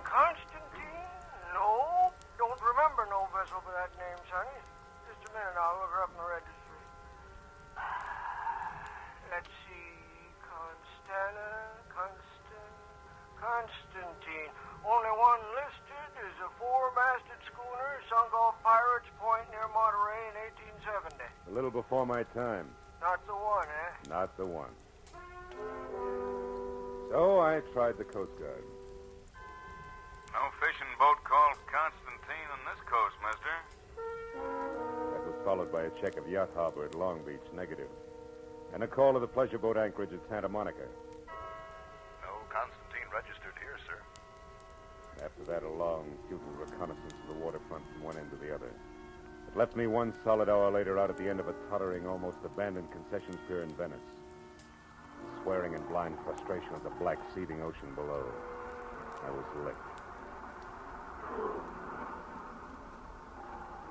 Speaker 5: Constantine? No, don't remember no vessel by that name, Sonny. Just a minute, I'll look her up in the registry. Let's see, Constantine. Only one listed is a 4-masted schooner sunk off Pirates Point near Monterey in 1870.
Speaker 20: A little before my time.
Speaker 5: Not the one, eh?
Speaker 20: Not the one. So I tried the Coast Guard.
Speaker 22: No fishing boat called Constantine on this coast, mister.
Speaker 20: That was followed by a check of Yacht Harbor at Long Beach, negative. And a call to the pleasure boat anchorage at Santa Monica.
Speaker 22: No Constantine registered here, sir.
Speaker 20: After that, a long, futile reconnaissance of the waterfront from one end to the other. But Left me 1 solid hour later out at the end of a tottering, almost abandoned concessions pier in Venice, swearing in blind frustration at the black, seething ocean below. I was licked.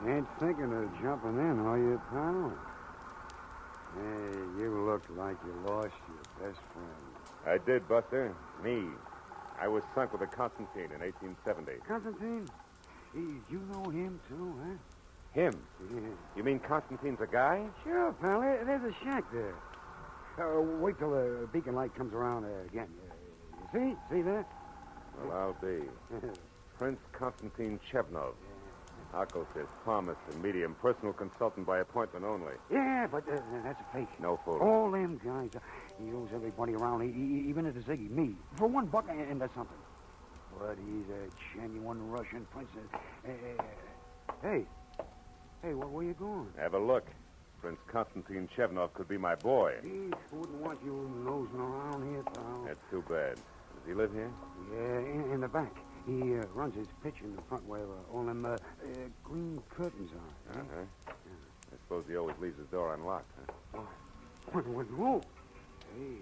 Speaker 12: Ain't thinking of jumping in, are you, pal? Hey, you look like you lost your best friend.
Speaker 20: I did, Buster. Me. I was sunk with a Constantine in 1870.
Speaker 12: Constantine? You know him, too, huh?
Speaker 20: Him?
Speaker 12: Yeah.
Speaker 20: You mean Constantine's a guy?
Speaker 12: Sure, pal. There's a shack there. Wait till the beacon light comes around again. You see? See that?
Speaker 20: Well, I'll be. Prince Constantine Chevnov. Occultist, palmist, and medium. Personal consultant by appointment only.
Speaker 12: Yeah, but that's a fake.
Speaker 20: No fool.
Speaker 12: All them guys. He owes everybody around, even at the Ziggy. Me. For $1, and that's something. But he's a genuine Russian prince. Hey, where you going?
Speaker 20: Have a look. Prince Constantine Chevnov could be my boy.
Speaker 12: He wouldn't want you nosing around here, pal.
Speaker 20: That's too bad. Does he live here?
Speaker 12: Yeah, in the back. He runs his pitch in the front where all them green curtains are.
Speaker 20: Uh-huh. Yeah. I suppose he always leaves his door unlocked, huh?
Speaker 12: Whoa. Hey,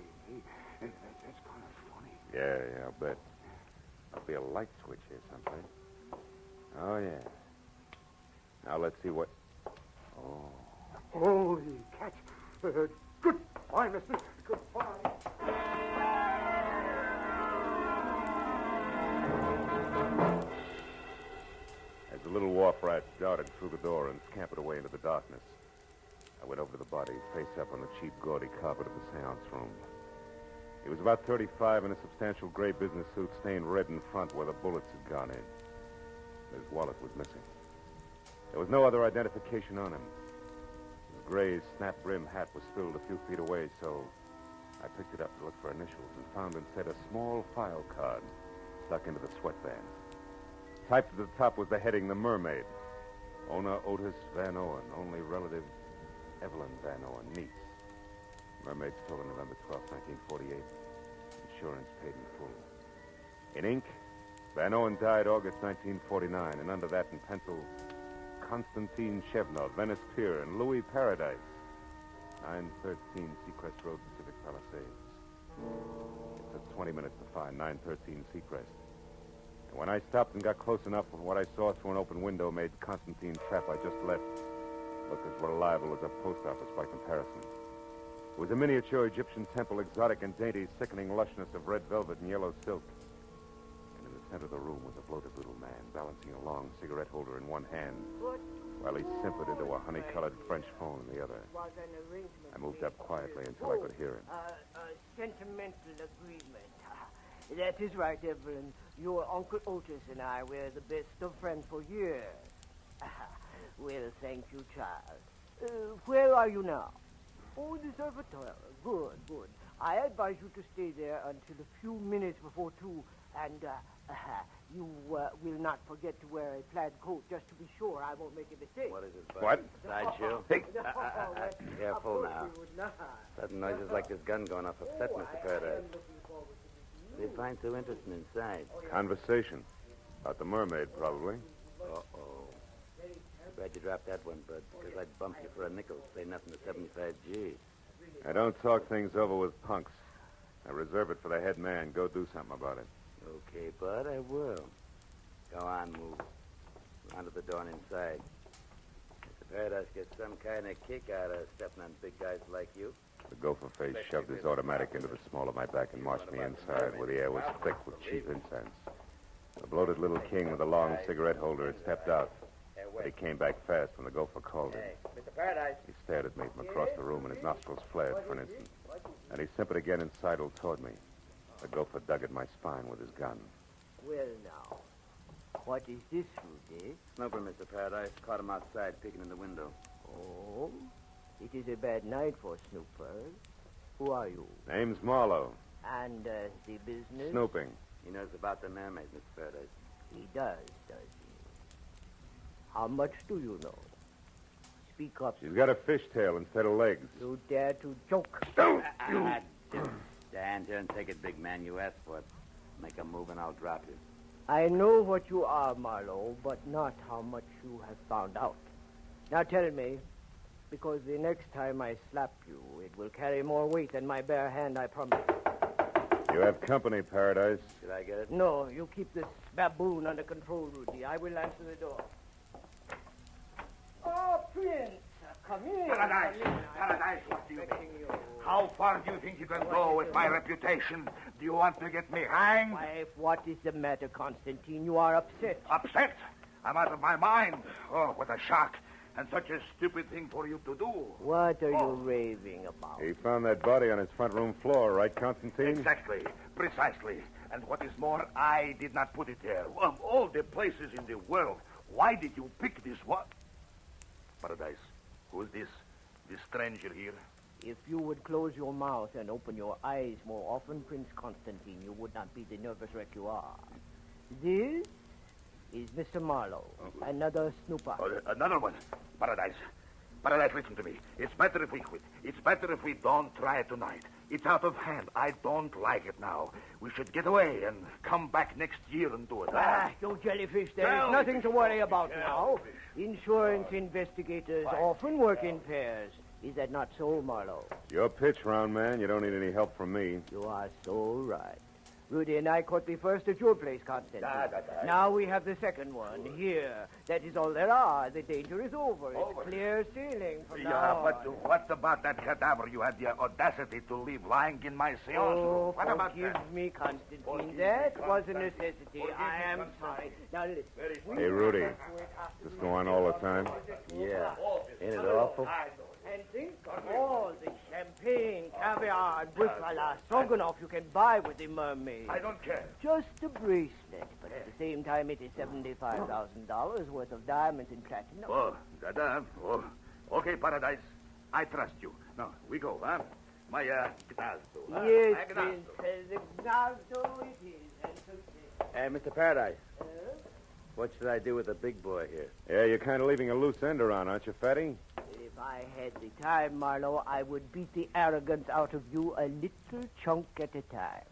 Speaker 12: that's kind of funny.
Speaker 20: Yeah, I'll bet. There'll be a light switch here someplace. Oh, yeah. Now let's see what... Oh.
Speaker 12: Holy catch. Goodbye, mister. Goodbye.
Speaker 20: As the little wharf rat darted through the door and scampered away into the darkness, I went over to the body, face up on the cheap, gaudy carpet of the seance room. He was about 35 in a substantial gray business suit stained red in front where the bullets had gone in. His wallet was missing. There was no other identification on him. His gray snap-brim hat was spilled a few feet away, so I picked it up to look for initials and found instead a small file card stuck into the sweatband. Typed at the top was the heading, The Mermaid. Owner Otis Van Owen, only relative Evelyn Van Owen, niece. Mermaid stolen November 12, 1948. Insurance paid in full. In ink, Van Owen died August 1949, and under that in pencil, Constantine Chevnov, Venice Pier, and Louis Paradise, 913 Seacrest Road, Pacific Palisades. It took 20 minutes to find 913 Seacrest. And when I stopped and got close enough, what I saw through an open window made Constantine's trap I just left look as reliable as a post office by comparison. It was a miniature Egyptian temple, exotic and dainty, sickening lushness of red velvet and yellow silk. And in the center of the room was a bloated little man, balancing a long cigarette holder in one hand, while he simpered into a honey-colored French phone in the other. I moved up quietly until I could hear him.
Speaker 5: A sentimental agreement. That is right, Evelyn. Your Uncle Otis and I were the best of friends for years. Well, thank you, child. Where are you now? Oh, the observatory. Good. I advise you to stay there until a few minutes before 2, and you will not forget to wear a plaid coat, just to be sure I won't make a mistake.
Speaker 13: What is it, Bud?
Speaker 20: What?
Speaker 13: Sideshow?
Speaker 20: Hey.
Speaker 13: Careful now. Sudden noises like this gun going off upset Mr. Paradise. They find so interesting inside.
Speaker 20: Conversation. About the mermaid, probably.
Speaker 13: Uh-oh. Glad you dropped that one, Bud, because I'd bump you for a nickel. Say nothing to 75G.
Speaker 20: I don't talk things over with punks. I reserve it for the head man. Go do something about it.
Speaker 13: Okay, Bud, I will. Go on, move. Round to the door and inside. Mr. Paradise gets some kind of kick out of stepping on big guys like you.
Speaker 20: The gopher face shoved his automatic into the small of my back and marched me inside, where the air was thick with cheap incense. The bloated little king with the long cigarette holder had stepped out, but he came back fast when the gopher called him.
Speaker 13: Mr. Paradise.
Speaker 20: He stared at me from across the room, and his nostrils flared for an instant. Then he simpered again and sidled toward me. The gopher dug at my spine with his gun.
Speaker 5: Well, now, what is this, Rudy?
Speaker 13: Snooper, Mr. Paradise. Caught him outside, peeking in the window.
Speaker 5: Oh, it is a bad night for snoopers. Who are you?
Speaker 20: Name's Marlowe.
Speaker 5: And the business?
Speaker 20: Snooping.
Speaker 13: He knows about the mermaid, Mr. Paradise.
Speaker 5: He does he? How much do you know? Speak up.
Speaker 20: She's got a fishtail instead of legs.
Speaker 5: You dare to joke?
Speaker 20: Don't
Speaker 13: you! Stand here and take it, big man. You asked for it. Make a move and I'll drop you.
Speaker 5: I know what you are, Marlowe, but not how much you have found out. Now tell me, because the next time I slap you, it will carry more weight than my bare hand, I promise.
Speaker 20: You have company, Paradise.
Speaker 13: Should I get it?
Speaker 5: No, you keep this baboon under control, Rudy. I will answer the door. Oh, Prince, come in.
Speaker 6: Paradise,
Speaker 5: Come in.
Speaker 6: Paradise, what do you mean? How far do you think you can go with my reputation? Do you want to get me hanged?
Speaker 5: Wife, what is the matter, Constantine? You are upset.
Speaker 6: Upset? I'm out of my mind. Oh, what a shock. And such a stupid thing for you to do.
Speaker 5: What are you raving about?
Speaker 20: He found that body on his front room floor, right, Constantine?
Speaker 6: Exactly. Precisely. And what is more, I did not put it there. Of all the places in the world, why did you pick this one? Paradise, who is this? This stranger here?
Speaker 5: If you would close your mouth and open your eyes more often, Prince Constantine, you would not be the nervous wreck you are. This is Mr. Marlowe, another snooper.
Speaker 6: Oh, another one. Paradise. Paradise, listen to me. It's better if we quit. It's better if we don't try it tonight. It's out of hand. I don't like it now. We should get away and come back next year and do it.
Speaker 5: You jellyfish, there is nothing to worry about now. Insurance investigators often work in pairs. Is that not so, Marlowe?
Speaker 20: Your pitch, round man. You don't need any help from me.
Speaker 5: You are so right. Rudy and I caught the first at your place, Constantine. Now we have the second one here. That is all there are. The danger is over. It's clear sailing from now on.
Speaker 6: But what about that cadaver you had the audacity to leave lying in my seance room? What about
Speaker 5: forgive
Speaker 6: that?
Speaker 5: me, Constantine. That was a necessity. I am sorry. Now listen.
Speaker 20: Hey, Rudy. Does this go on all the time?
Speaker 13: Yeah. Ain't it awful?
Speaker 5: And think of all the champagne, caviar, and bouffala stroganoff you can buy with the Mermaid.
Speaker 6: I don't care.
Speaker 5: Just a bracelet, but at the same time it is $75,000 worth of diamonds and platinum.
Speaker 6: Oh, oh. Okay, Paradise. I trust you. Now, we go, huh? My, Gnazdo.
Speaker 5: Yes, Prince. The Gnazdo it is. And so
Speaker 13: Hey, Mr. Paradise. What should I do with the big boy here?
Speaker 20: Yeah, you're kind of leaving a loose end around, aren't you, Fatty?
Speaker 5: If I had the time, Marlowe, I would beat the arrogance out of you a little chunk at a time.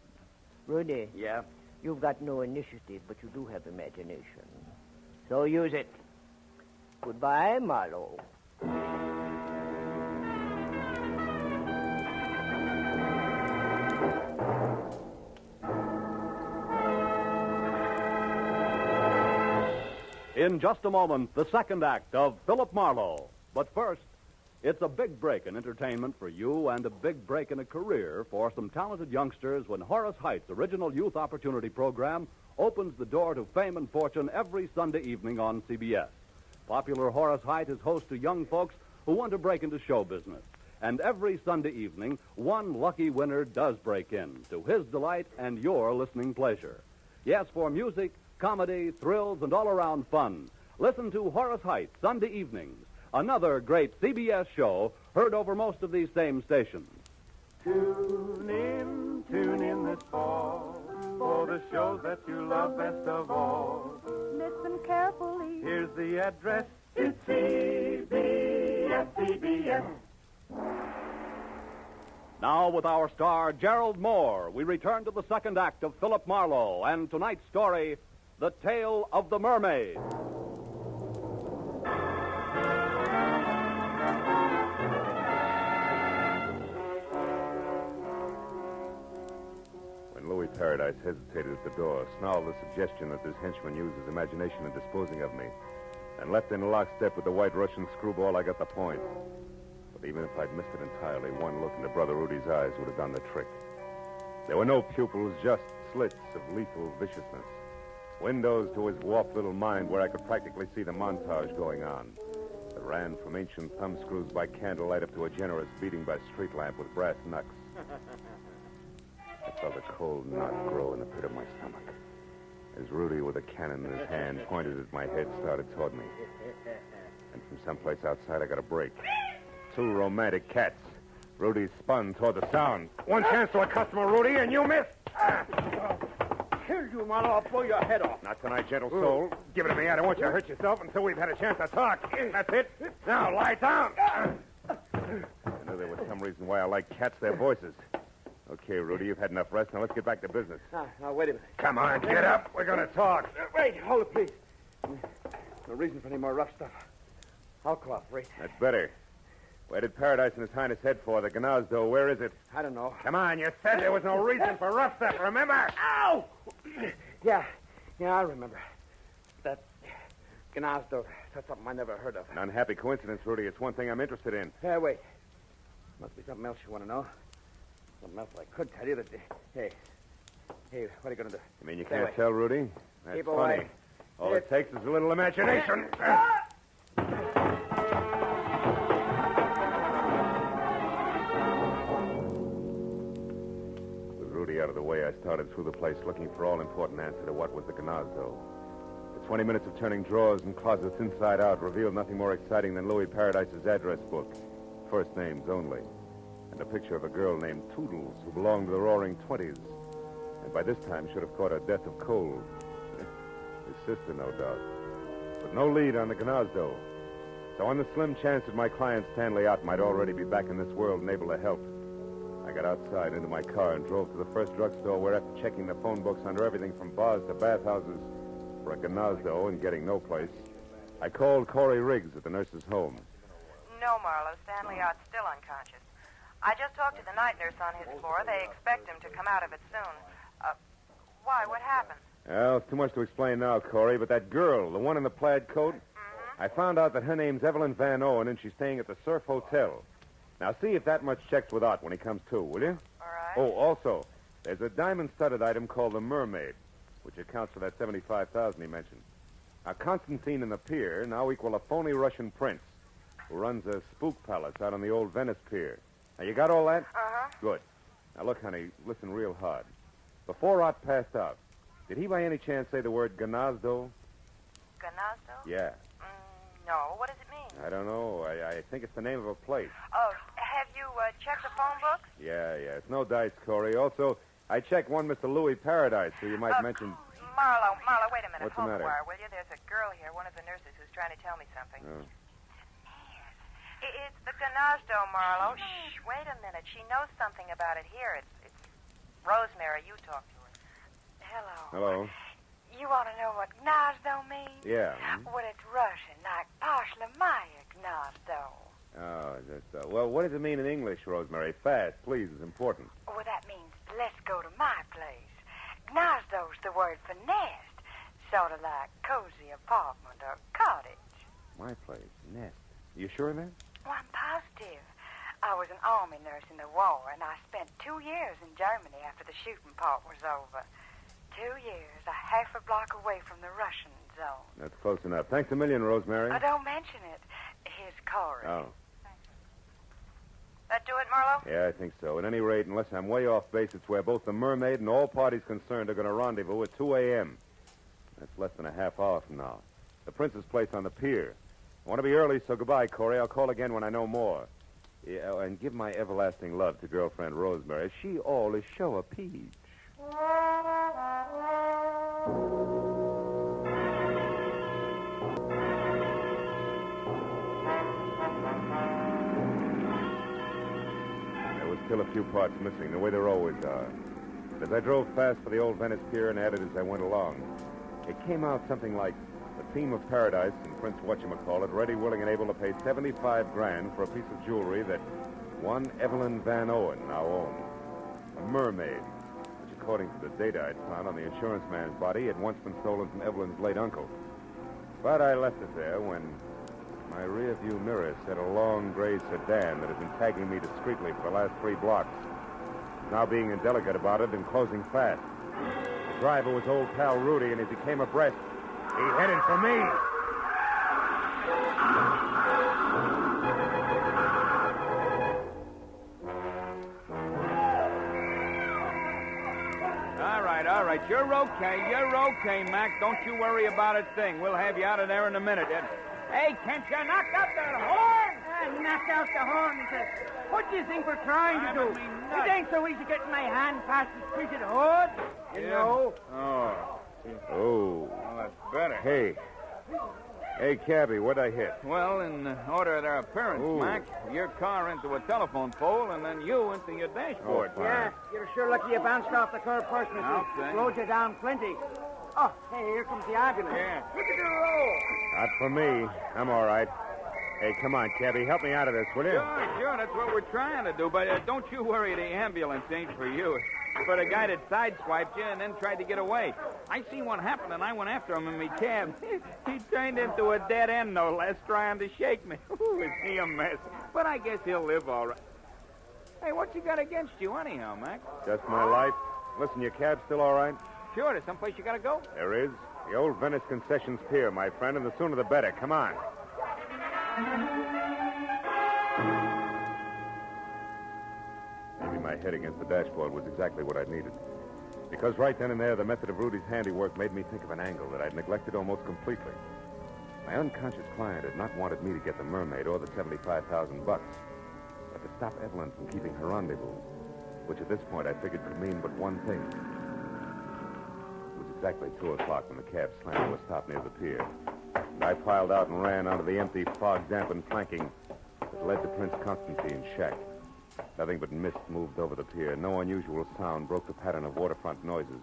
Speaker 5: Rudy.
Speaker 13: Yeah?
Speaker 5: You've got no initiative, but you do have imagination. So use it. Goodbye, Marlowe.
Speaker 23: In just a moment, the second act of Philip Marlowe. But first, it's a big break in entertainment for you and a big break in a career for some talented youngsters when Horace Height's original Youth Opportunity Program opens the door to fame and fortune every Sunday evening on CBS. Popular Horace Height is host to young folks who want to break into show business. And every Sunday evening, one lucky winner does break in, to his delight and your listening pleasure. Yes, for music, comedy, thrills, and all-around fun, listen to Horace Height Sunday evenings, another great CBS show heard over most of these same stations.
Speaker 15: Tune in this fall for the shows that you love best of all.
Speaker 17: Listen carefully.
Speaker 15: Here's the address. It's CBS.
Speaker 23: Now, with our star, Gerald Moore, we return to the second act of Philip Marlowe and tonight's story, The Tale of the Mermaid.
Speaker 20: When Louis Paradise hesitated at the door, snarled the suggestion that this henchman used his imagination in disposing of me, and left in lockstep with the white Russian screwball, I got the point. But even if I'd missed it entirely, one look into Brother Rudy's eyes would have done the trick. There were no pupils, just slits of lethal viciousness. Windows to his warped little mind where I could practically see the montage going on. It ran from ancient thumbscrews by candlelight up to a generous beating by street lamp with brass knucks. I felt a cold knot grow in the pit of my stomach as Rudy, with a cannon in his hand, pointed at my head, started toward me. And from someplace outside, I got a break. Two romantic cats. Rudy spun toward the sound. One chance to a customer, Rudy, and you missed.
Speaker 12: Kill you, Marlowe. I'll blow your head off.
Speaker 20: Not tonight, gentle soul. Give it to me. I don't want you to hurt yourself until we've had a chance to talk. That's it. Now, lie down. I knew there was some reason why I like cats, their voices. Okay, Rudy, you've had enough rest. Now, let's get back to business.
Speaker 12: Now, wait a minute.
Speaker 20: Come on, get up. We're going to talk.
Speaker 12: Wait, hold it, please. No reason for any more rough stuff. I'll cooperate.
Speaker 20: That's better. Where did Paradise and His Highness head for? The Gnazdo, where is it?
Speaker 12: I don't know.
Speaker 20: Come on, you said there was no reason for rough stuff, remember?
Speaker 12: Ow! Yeah, I remember. That Gnazdo, that's something I never heard of.
Speaker 20: An unhappy coincidence, Rudy. It's one thing I'm interested in.
Speaker 12: Hey, wait. Must be something else you want to know. Something else I could tell you that... Hey, what are you going to do?
Speaker 20: You mean you
Speaker 12: Stay
Speaker 20: can't
Speaker 12: away.
Speaker 20: tell, Rudy? That's
Speaker 12: Keep
Speaker 20: funny.
Speaker 12: away.
Speaker 20: All it takes is a little imagination. With Rudy out of the way, I started through the place looking for all-important answer to what was the Gnazdo. The 20 minutes of turning drawers and closets inside out revealed nothing more exciting than Louis Paradise's address book. First names only. And a picture of a girl named Toodles who belonged to the Roaring Twenties. And by this time should have caught a death of cold. His sister, no doubt. But no lead on the Gnazdo. So on the slim chance that my client Stanley Ott might already be back in this world and able to help, I got outside into my car and drove to the first drugstore where, after checking the phone books under everything from bars to bathhouses for a Gnazdo and getting no place, I called Corey Riggs at the nurse's home.
Speaker 2: No, Marlowe. Stanley Ott's still unconscious. I just talked to the night nurse on his floor. They expect him to come out of it soon. Why? What happened?
Speaker 20: Well, it's too much to explain now, Corey, but that girl, the one in the plaid coat, I found out that her name's Evelyn Van Owen, and she's staying at the Surf Hotel. Now, see if that much checks with Ott when he comes to, will you?
Speaker 2: All right.
Speaker 20: Oh, also, there's a diamond-studded item called the Mermaid, which accounts for that $75,000 he mentioned. Now, Constantine and the pier now equal a phony Russian prince who runs a spook palace out on the old Venice pier. Now, you got all that?
Speaker 2: Uh-huh.
Speaker 20: Good. Now, look, honey, listen real hard. Before Ott passed out, did he by any chance say the word Gnazdo?
Speaker 2: Gnazdo?
Speaker 20: Yeah.
Speaker 2: No. What does it mean?
Speaker 20: I don't know. I think it's the name of a place.
Speaker 2: Oh, have you checked the phone books?
Speaker 20: Yeah. It's no dice, Corey. Also, I checked one Mr. Louis Paradise, who you might mention.
Speaker 2: Marlowe, wait a minute.
Speaker 20: What's the
Speaker 2: Hold
Speaker 20: matter?
Speaker 2: the wire, will you? There's a girl here, one of the nurses, who's trying to tell me something.
Speaker 20: Oh.
Speaker 2: It's the Gnazdo, Marlowe. Shh, wait a minute. She knows something about it here. It's Rosemary. You talk to her.
Speaker 20: Hello.
Speaker 4: You want to know what Gnazdo means?
Speaker 20: Yeah.
Speaker 4: Well, it's Russian, like Pashlamaya Gnazdo.
Speaker 20: Oh, well, what does it mean in English, Rosemary? Fast, please, is important.
Speaker 4: Well, that means let's go to my place. Gnazdo's the word for nest, sort of like cozy apartment or cottage.
Speaker 20: My place, nest. You sure of that?
Speaker 4: Well, I'm positive. I was an army nurse in the war, and I spent 2 years in Germany after the shooting part was over. 2 years, a half a block away from the Russian zone.
Speaker 20: That's close enough. Thanks a million, Rosemary.
Speaker 4: Oh, don't mention it. Here's Corey.
Speaker 20: Oh.
Speaker 2: That do it, Marlowe?
Speaker 20: Yeah, I think so. At any rate, unless I'm way off base, it's where both the Mermaid and all parties concerned are going to rendezvous at 2 a.m. That's less than a half hour from now. The Prince's place on the pier. I want to be early, so goodbye, Corey. I'll call again when I know more. Yeah, and give my everlasting love to girlfriend Rosemary. She all is show a peach. There was still a few parts missing, the way there always are. As I drove fast for the old Venice pier and added as I went along, it came out something like the theme of Paradise and Prince Whatchamacallit ready, willing, and able to pay $75,000 for a piece of jewelry that one Evelyn Van Owen now owned. A mermaid, which, according to the data I'd found on the insurance man's body, had once been stolen from Evelyn's late uncle. But I left it there when my rearview mirror said a long gray sedan that had been tagging me discreetly for the last 3 blocks was now being indelicate about it and closing fast. The driver was old pal Rudy, and as he came abreast, he headed for me.
Speaker 8: All right. You're okay, Mac. Don't you worry about a thing. We'll have you out of there in a minute. Hey, can't you knock up that horn?
Speaker 5: He knocked out the horn and said, what do you think we're trying to do? It ain't so easy getting my hand past the printed hood. You know.
Speaker 20: Oh.
Speaker 8: Well, that's better.
Speaker 20: Hey, cabby, what'd I hit?
Speaker 8: Well, in order of their appearance,
Speaker 20: Ooh.
Speaker 8: Mac, your car into a telephone pole and then you into your dashboard.
Speaker 5: Yeah, you're sure lucky you bounced off the curb first, mister.
Speaker 8: Okay.
Speaker 5: Slowed you down plenty. Oh, hey, here comes the ambulance.
Speaker 8: Yeah.
Speaker 5: Look at the roll.
Speaker 20: Not for me. I'm all right. Hey, come on, Cabby. Help me out of this, will you?
Speaker 8: Sure, that's what we're trying to do. But don't you worry, the ambulance ain't for you. It's for the guy that sideswiped you and then tried to get away. I seen what happened, and I went after him in my cab. He turned into a dead end, no less, trying to shake me. Ooh, is he a mess? But I guess he'll live all right. Hey, what you got against you anyhow, Mac?
Speaker 20: Just my life. Listen, your cab's still all right?
Speaker 8: Sure, there's someplace you gotta go.
Speaker 20: There is. The old Venice Concessions Pier, my friend, and the sooner the better. Come on. Maybe my head against the dashboard was exactly what I needed. Because right then and there, the method of Rudy's handiwork made me think of an angle that I'd neglected almost completely. My unconscious client had not wanted me to get the Mermaid or the $75,000, but to stop Evelyn from keeping her rendezvous, which at this point I figured could mean but one thing. It was exactly 2 o'clock when the cab slammed to a stop near the pier. And I piled out and ran onto the empty, fog-dampened planking that led to Prince Constantine's shack. Nothing but mist moved over the pier. No unusual sound broke the pattern of waterfront noises.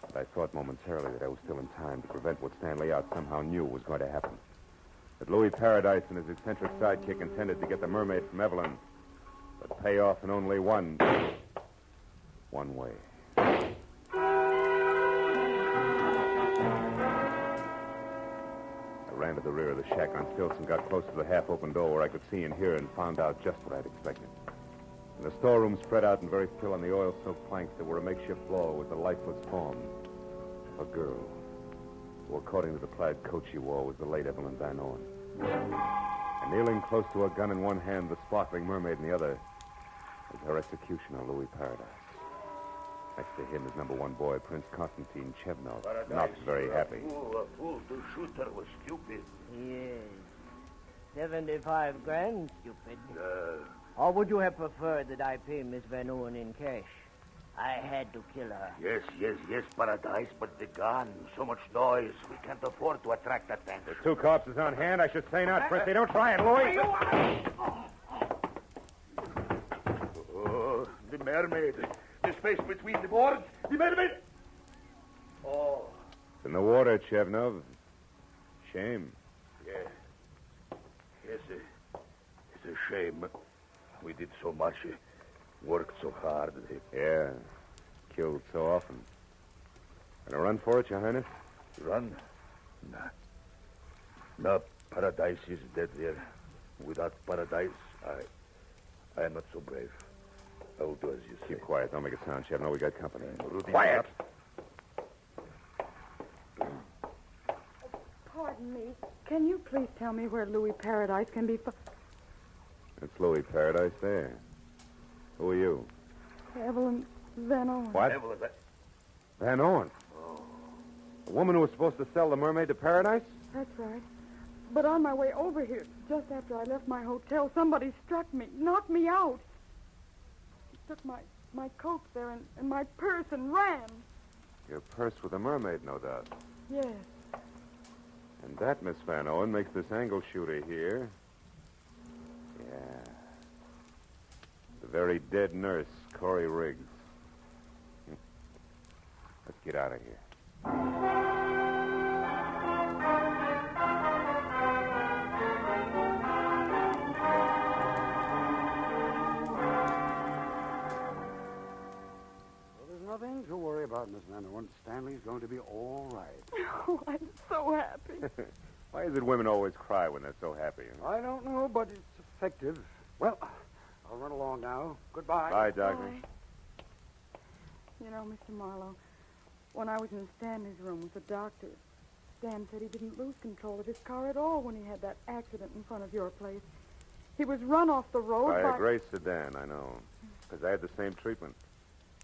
Speaker 20: But I thought momentarily that I was still in time to prevent what Stanley Out somehow knew was going to happen. That Louis Paradise and his eccentric sidekick intended to get the Mermaid from Evelyn, but pay off in only one way. I ran to the rear of the shack on stilts and got close to the half-open door where I could see and hear and found out just what I'd expected. In the storeroom, spread out and very still on the oil-soaked planks that were a makeshift floor, was a lifeless form. A girl, who, according to the plaid coat she wore, was the late Evelyn Van Owen. And kneeling close to a gun in one hand, the sparkling Mermaid in the other, was her executioner, Louis Paradise. Next to him, his number 1 boy, Prince Constantine Chevnov, not very happy.
Speaker 6: A fool to shoot her was stupid.
Speaker 5: Yes. 75 grand, stupid. Or would you have preferred that I pay Miss Van Owen in cash? I had to kill her.
Speaker 6: Yes, Paradise, but the gun, so much noise. We can't afford to attract attention.
Speaker 20: There's 2 corpses on hand. I should say not, Fristy. Don't try it, Louis.
Speaker 6: Oh, the Mermaid. The space between the boards. The Mermaid. Oh.
Speaker 20: It's in the water, Chevnov. Shame.
Speaker 6: Yeah. Yes, it's a shame. We did so much. Worked so hard.
Speaker 20: Yeah. Killed so often. Gonna run for it, Your Highness?
Speaker 6: Run? Nah. No, Paradise is dead there. Without Paradise, I am not so brave. I will do as you say.
Speaker 20: Keep quiet. Don't make a sound, Chevno. We got company.
Speaker 6: Quiet!
Speaker 9: Pardon me. Can you please tell me where Louis Paradise can be found?
Speaker 20: It's Louis Paradise there. Who are you?
Speaker 9: Evelyn Van Owen.
Speaker 20: What? Van Owen?
Speaker 6: Oh.
Speaker 20: The woman who was supposed to sell the Mermaid to Paradise?
Speaker 9: That's right. But on my way over here, just after I left my hotel, somebody struck me, knocked me out. He took my coat there and my purse and ran.
Speaker 20: Your purse with the Mermaid, no doubt.
Speaker 9: Yes.
Speaker 20: And that, Miss Van Owen, makes this angle shooter here. Yeah. The very dead nurse, Corey Riggs. Let's get out of here.
Speaker 12: Nothing to worry about, Miss Van Owen. Stanley's going to be all right.
Speaker 9: Oh, I'm so happy.
Speaker 20: Why is it women always cry when they're so happy?
Speaker 12: I don't know, but it's effective. Well, I'll run along now. Goodbye.
Speaker 20: Bye, Doctor.
Speaker 9: Bye. You know, Mr. Marlowe, when I was in Stanley's room with the doctor, Stan said he didn't lose control of his car at all when he had that accident in front of your place. He was run off the road
Speaker 20: by a gray sedan, I know. Because I had the same treatment.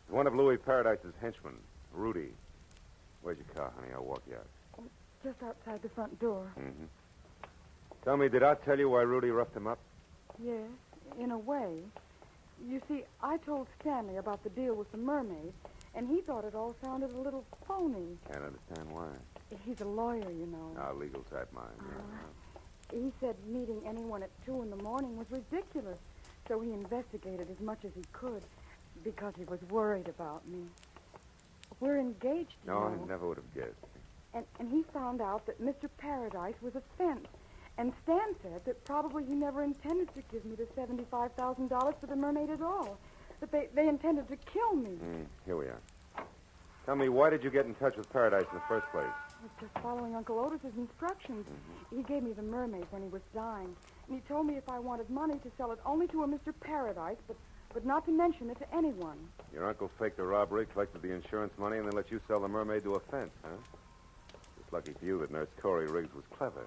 Speaker 20: One of Louis Paradise's henchmen, Rudy. Where's your car, honey? I'll walk you out.
Speaker 9: Just outside the front door.
Speaker 20: Mm-hmm. Tell me, did I tell you why Rudy roughed him up?
Speaker 9: Yes, in a way. You see, I told Stanley about the deal with the Mermaid, and he thought it all sounded a little phony.
Speaker 20: Can't understand why.
Speaker 9: He's a lawyer, you know.
Speaker 20: Ah, legal type mind. Yeah.
Speaker 9: He said meeting anyone at 2 in the morning was ridiculous, so he investigated as much as he could. Because he was worried about me. We're engaged, you know.
Speaker 20: I never would have guessed.
Speaker 9: And he found out that Mr. Paradise was a fence.
Speaker 17: And Stan said that probably he never intended to give me the $75,000 for the Mermaid at all. That they intended to kill me.
Speaker 20: Here we are. Tell me, why did you get in touch with Paradise in the first place?
Speaker 17: I was just following Uncle Otis's instructions. He gave me the Mermaid when he was dying. And he told me if I wanted money to sell it only to a Mr. Paradise, but not to mention it to anyone.
Speaker 20: Your uncle faked the robbery, collected the insurance money, and then let you sell the Mermaid to a fence, huh? It's lucky for you that Nurse Corey Riggs was clever.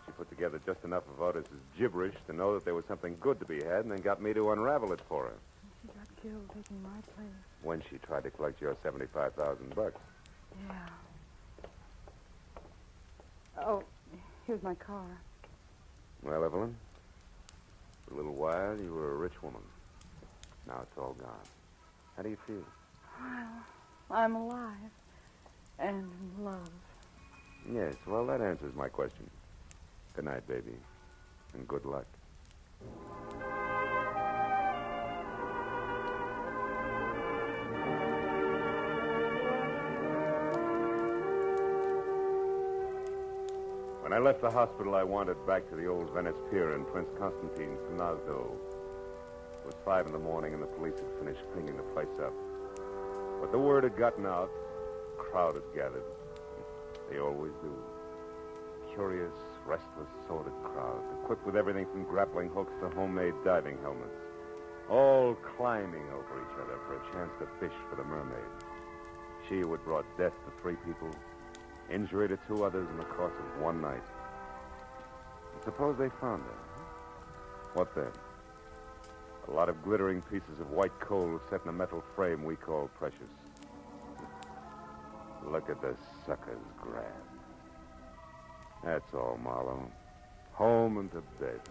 Speaker 20: She put together just enough of Otis's gibberish to know that there was something good to be had, and then got me to unravel it for her.
Speaker 17: She got killed taking my place.
Speaker 20: When she tried to collect your $75,000.
Speaker 17: Yeah. Oh, here's my car.
Speaker 20: Well, Evelyn, for a little while, you were a rich woman. Now it's all gone. How do you feel?
Speaker 17: Well, I'm alive. And in love.
Speaker 20: Yes, well, that answers my question. Good night, baby. And good luck. When I left the hospital, I wandered back to the old Venice Pier in Prince Constantine's Finazdo. It was 5 in the morning, and the police had finished cleaning the place up. But the word had gotten out. A crowd had gathered. They always do. Curious, restless, sordid crowd, equipped with everything from grappling hooks to homemade diving helmets. All climbing over each other for a chance to fish for the Mermaid. She who had brought death to 3 people, injury to 2 others in the course of one night. And suppose they found her. What then? A lot of glittering pieces of white coal set in a metal frame we call precious. Look at the sucker's grab. That's all, Marlowe. Home and to bed.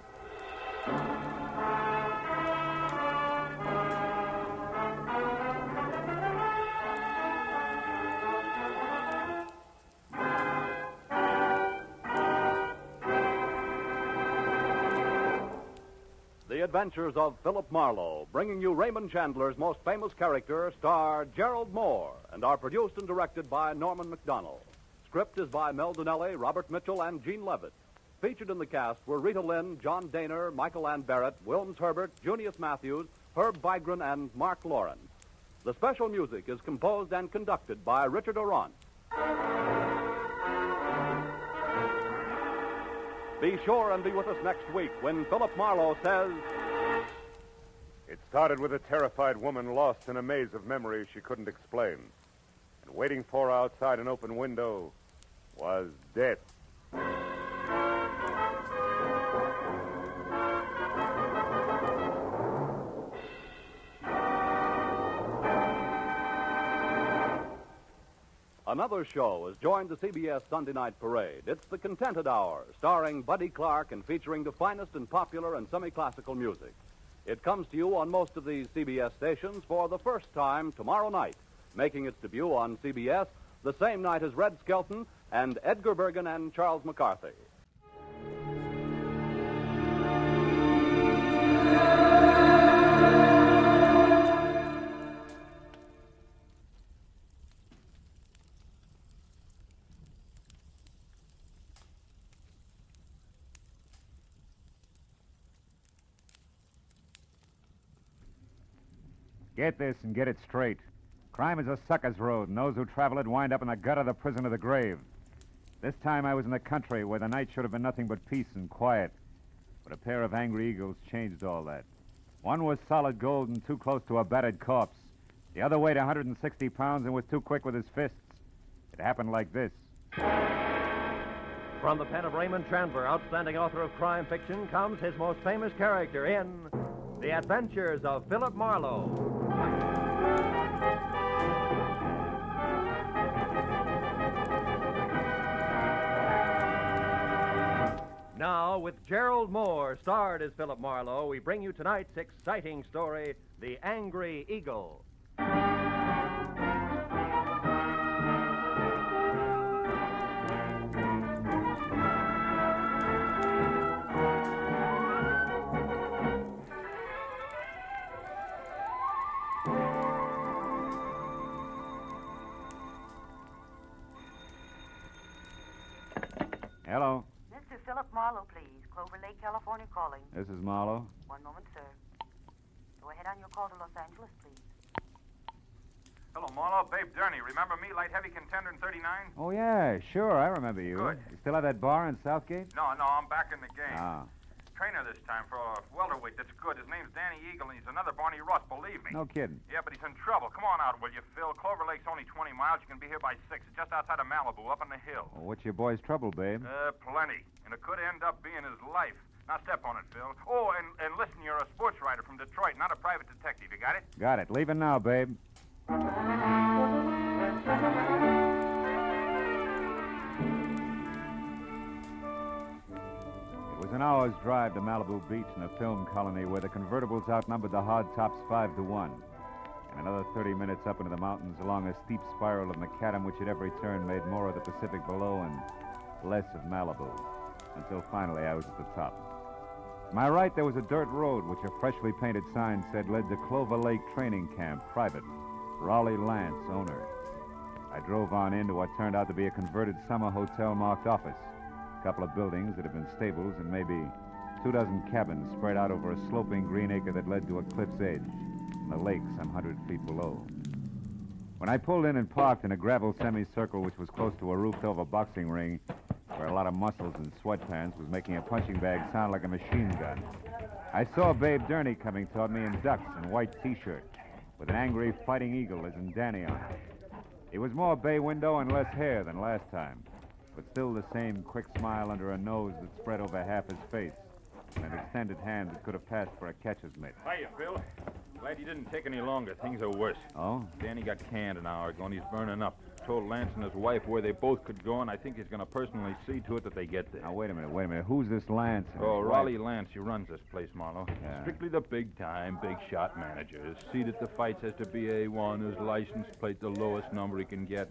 Speaker 23: The Adventures of Philip Marlowe, bringing you Raymond Chandler's most famous character, star Gerald Moore, and are produced and directed by Norman MacDonald. Script is by Mel Donnelly, Robert Mitchell, and Gene Levitt. Featured in the cast were Rita Lynn, John Daner, Michael Ann Barrett, Wilms Herbert, Junius Matthews, Herb Vigran, and Mark Lauren. The special music is composed and conducted by Richard Orant. Be sure and be with us next week when Philip Marlowe says...
Speaker 20: It started with a terrified woman lost in a maze of memories she couldn't explain. And waiting for her outside an open window was death.
Speaker 23: Another show has joined the CBS Sunday Night Parade. It's The Contented Hour, starring Buddy Clark and featuring the finest in popular and semi-classical music. It comes to you on most of these CBS stations for the first time tomorrow night, making its debut on CBS the same night as Red Skelton and Edgar Bergen and Charles McCarthy.
Speaker 3: Get this and get it straight. Crime is a sucker's road, and those who travel it wind up in the gut of the prison of the grave. This time I was in the country where the night should have been nothing but peace and quiet. But a pair of angry eagles changed all that. One was solid gold and too close to a battered corpse. The other weighed 160 pounds and was too quick with his fists. It happened like this.
Speaker 7: From the pen of Raymond Chandler, outstanding author of crime fiction, comes his most famous character in The Adventures of Philip Marlowe. Now, with Gerald Moore, starred as Philip Marlowe, we bring you tonight's exciting story, The Angry Eagle.
Speaker 3: Hello.
Speaker 4: Mr. Philip Marlowe, please.
Speaker 14: USA California calling.
Speaker 3: This is Marlowe.
Speaker 14: One moment, sir. Go ahead on your call to Los Angeles, please.
Speaker 18: Hello, Marlowe. Babe Durney. Remember me, light heavy contender in 39?
Speaker 3: Oh, yeah, sure. I remember you.
Speaker 18: Good.
Speaker 3: You still have that bar in Southgate?
Speaker 18: No, I'm back in the game.
Speaker 3: Ah.
Speaker 18: Trainer this time for a welterweight that's good. His name's Danny Eagle, and he's another Barney Russ, believe me.
Speaker 3: No kidding.
Speaker 18: Yeah, but he's in trouble. Come on out, will you, Phil? Clover Lake's only 20 miles. You can be here by 6. It's just outside of Malibu, up on the hill.
Speaker 3: Well, what's your boy's trouble, babe?
Speaker 18: Plenty. And it could end up being his life. Now step on it, Phil. Oh, and listen, you're a sports writer from Detroit, not a private detective. You got it?
Speaker 3: Got it. Leaving now, babe. It was an hour's drive to Malibu Beach in a film colony where the convertibles outnumbered the hardtops 5-1. And another 30 minutes up into the mountains along a steep spiral of macadam which at every turn made more of the Pacific below and less of Malibu. Until finally I was at the top. To my right, there was a dirt road which a freshly painted sign said led to Clover Lake Training Camp, private. Raleigh Lance, owner. I drove on into what turned out to be a converted summer hotel marked office. A couple of buildings that had been stables and maybe 24 cabins spread out over a sloping green acre that led to a cliff's edge and the lake some 100 feet below. When I pulled in and parked in a gravel semicircle which was close to a roofed-over boxing ring where a lot of muscles in sweatpants was making a punching bag sound like a machine gun, I saw Babe Durney coming toward me in ducks and white T-shirt with an angry fighting eagle as in Danny on it. It was more bay window and less hair than last time, but still the same quick smile under a nose that spread over half his face and an extended hand that could have passed for a catcher's mitt.
Speaker 8: Hiya, Phil. Glad you didn't take any longer. Things are worse.
Speaker 3: Oh?
Speaker 8: Danny got canned an hour ago, and he's burning up. Told Lance and his wife where they both could go, and I think he's going to personally see to it that they get there.
Speaker 3: Now, wait a minute. Who's this Lance?
Speaker 8: Oh, Raleigh Lance. He runs this place, Marlowe.
Speaker 3: Yeah.
Speaker 8: Strictly the big-time, big-shot manager. His seat at the fights has to be A1. His license plate the lowest number he can get.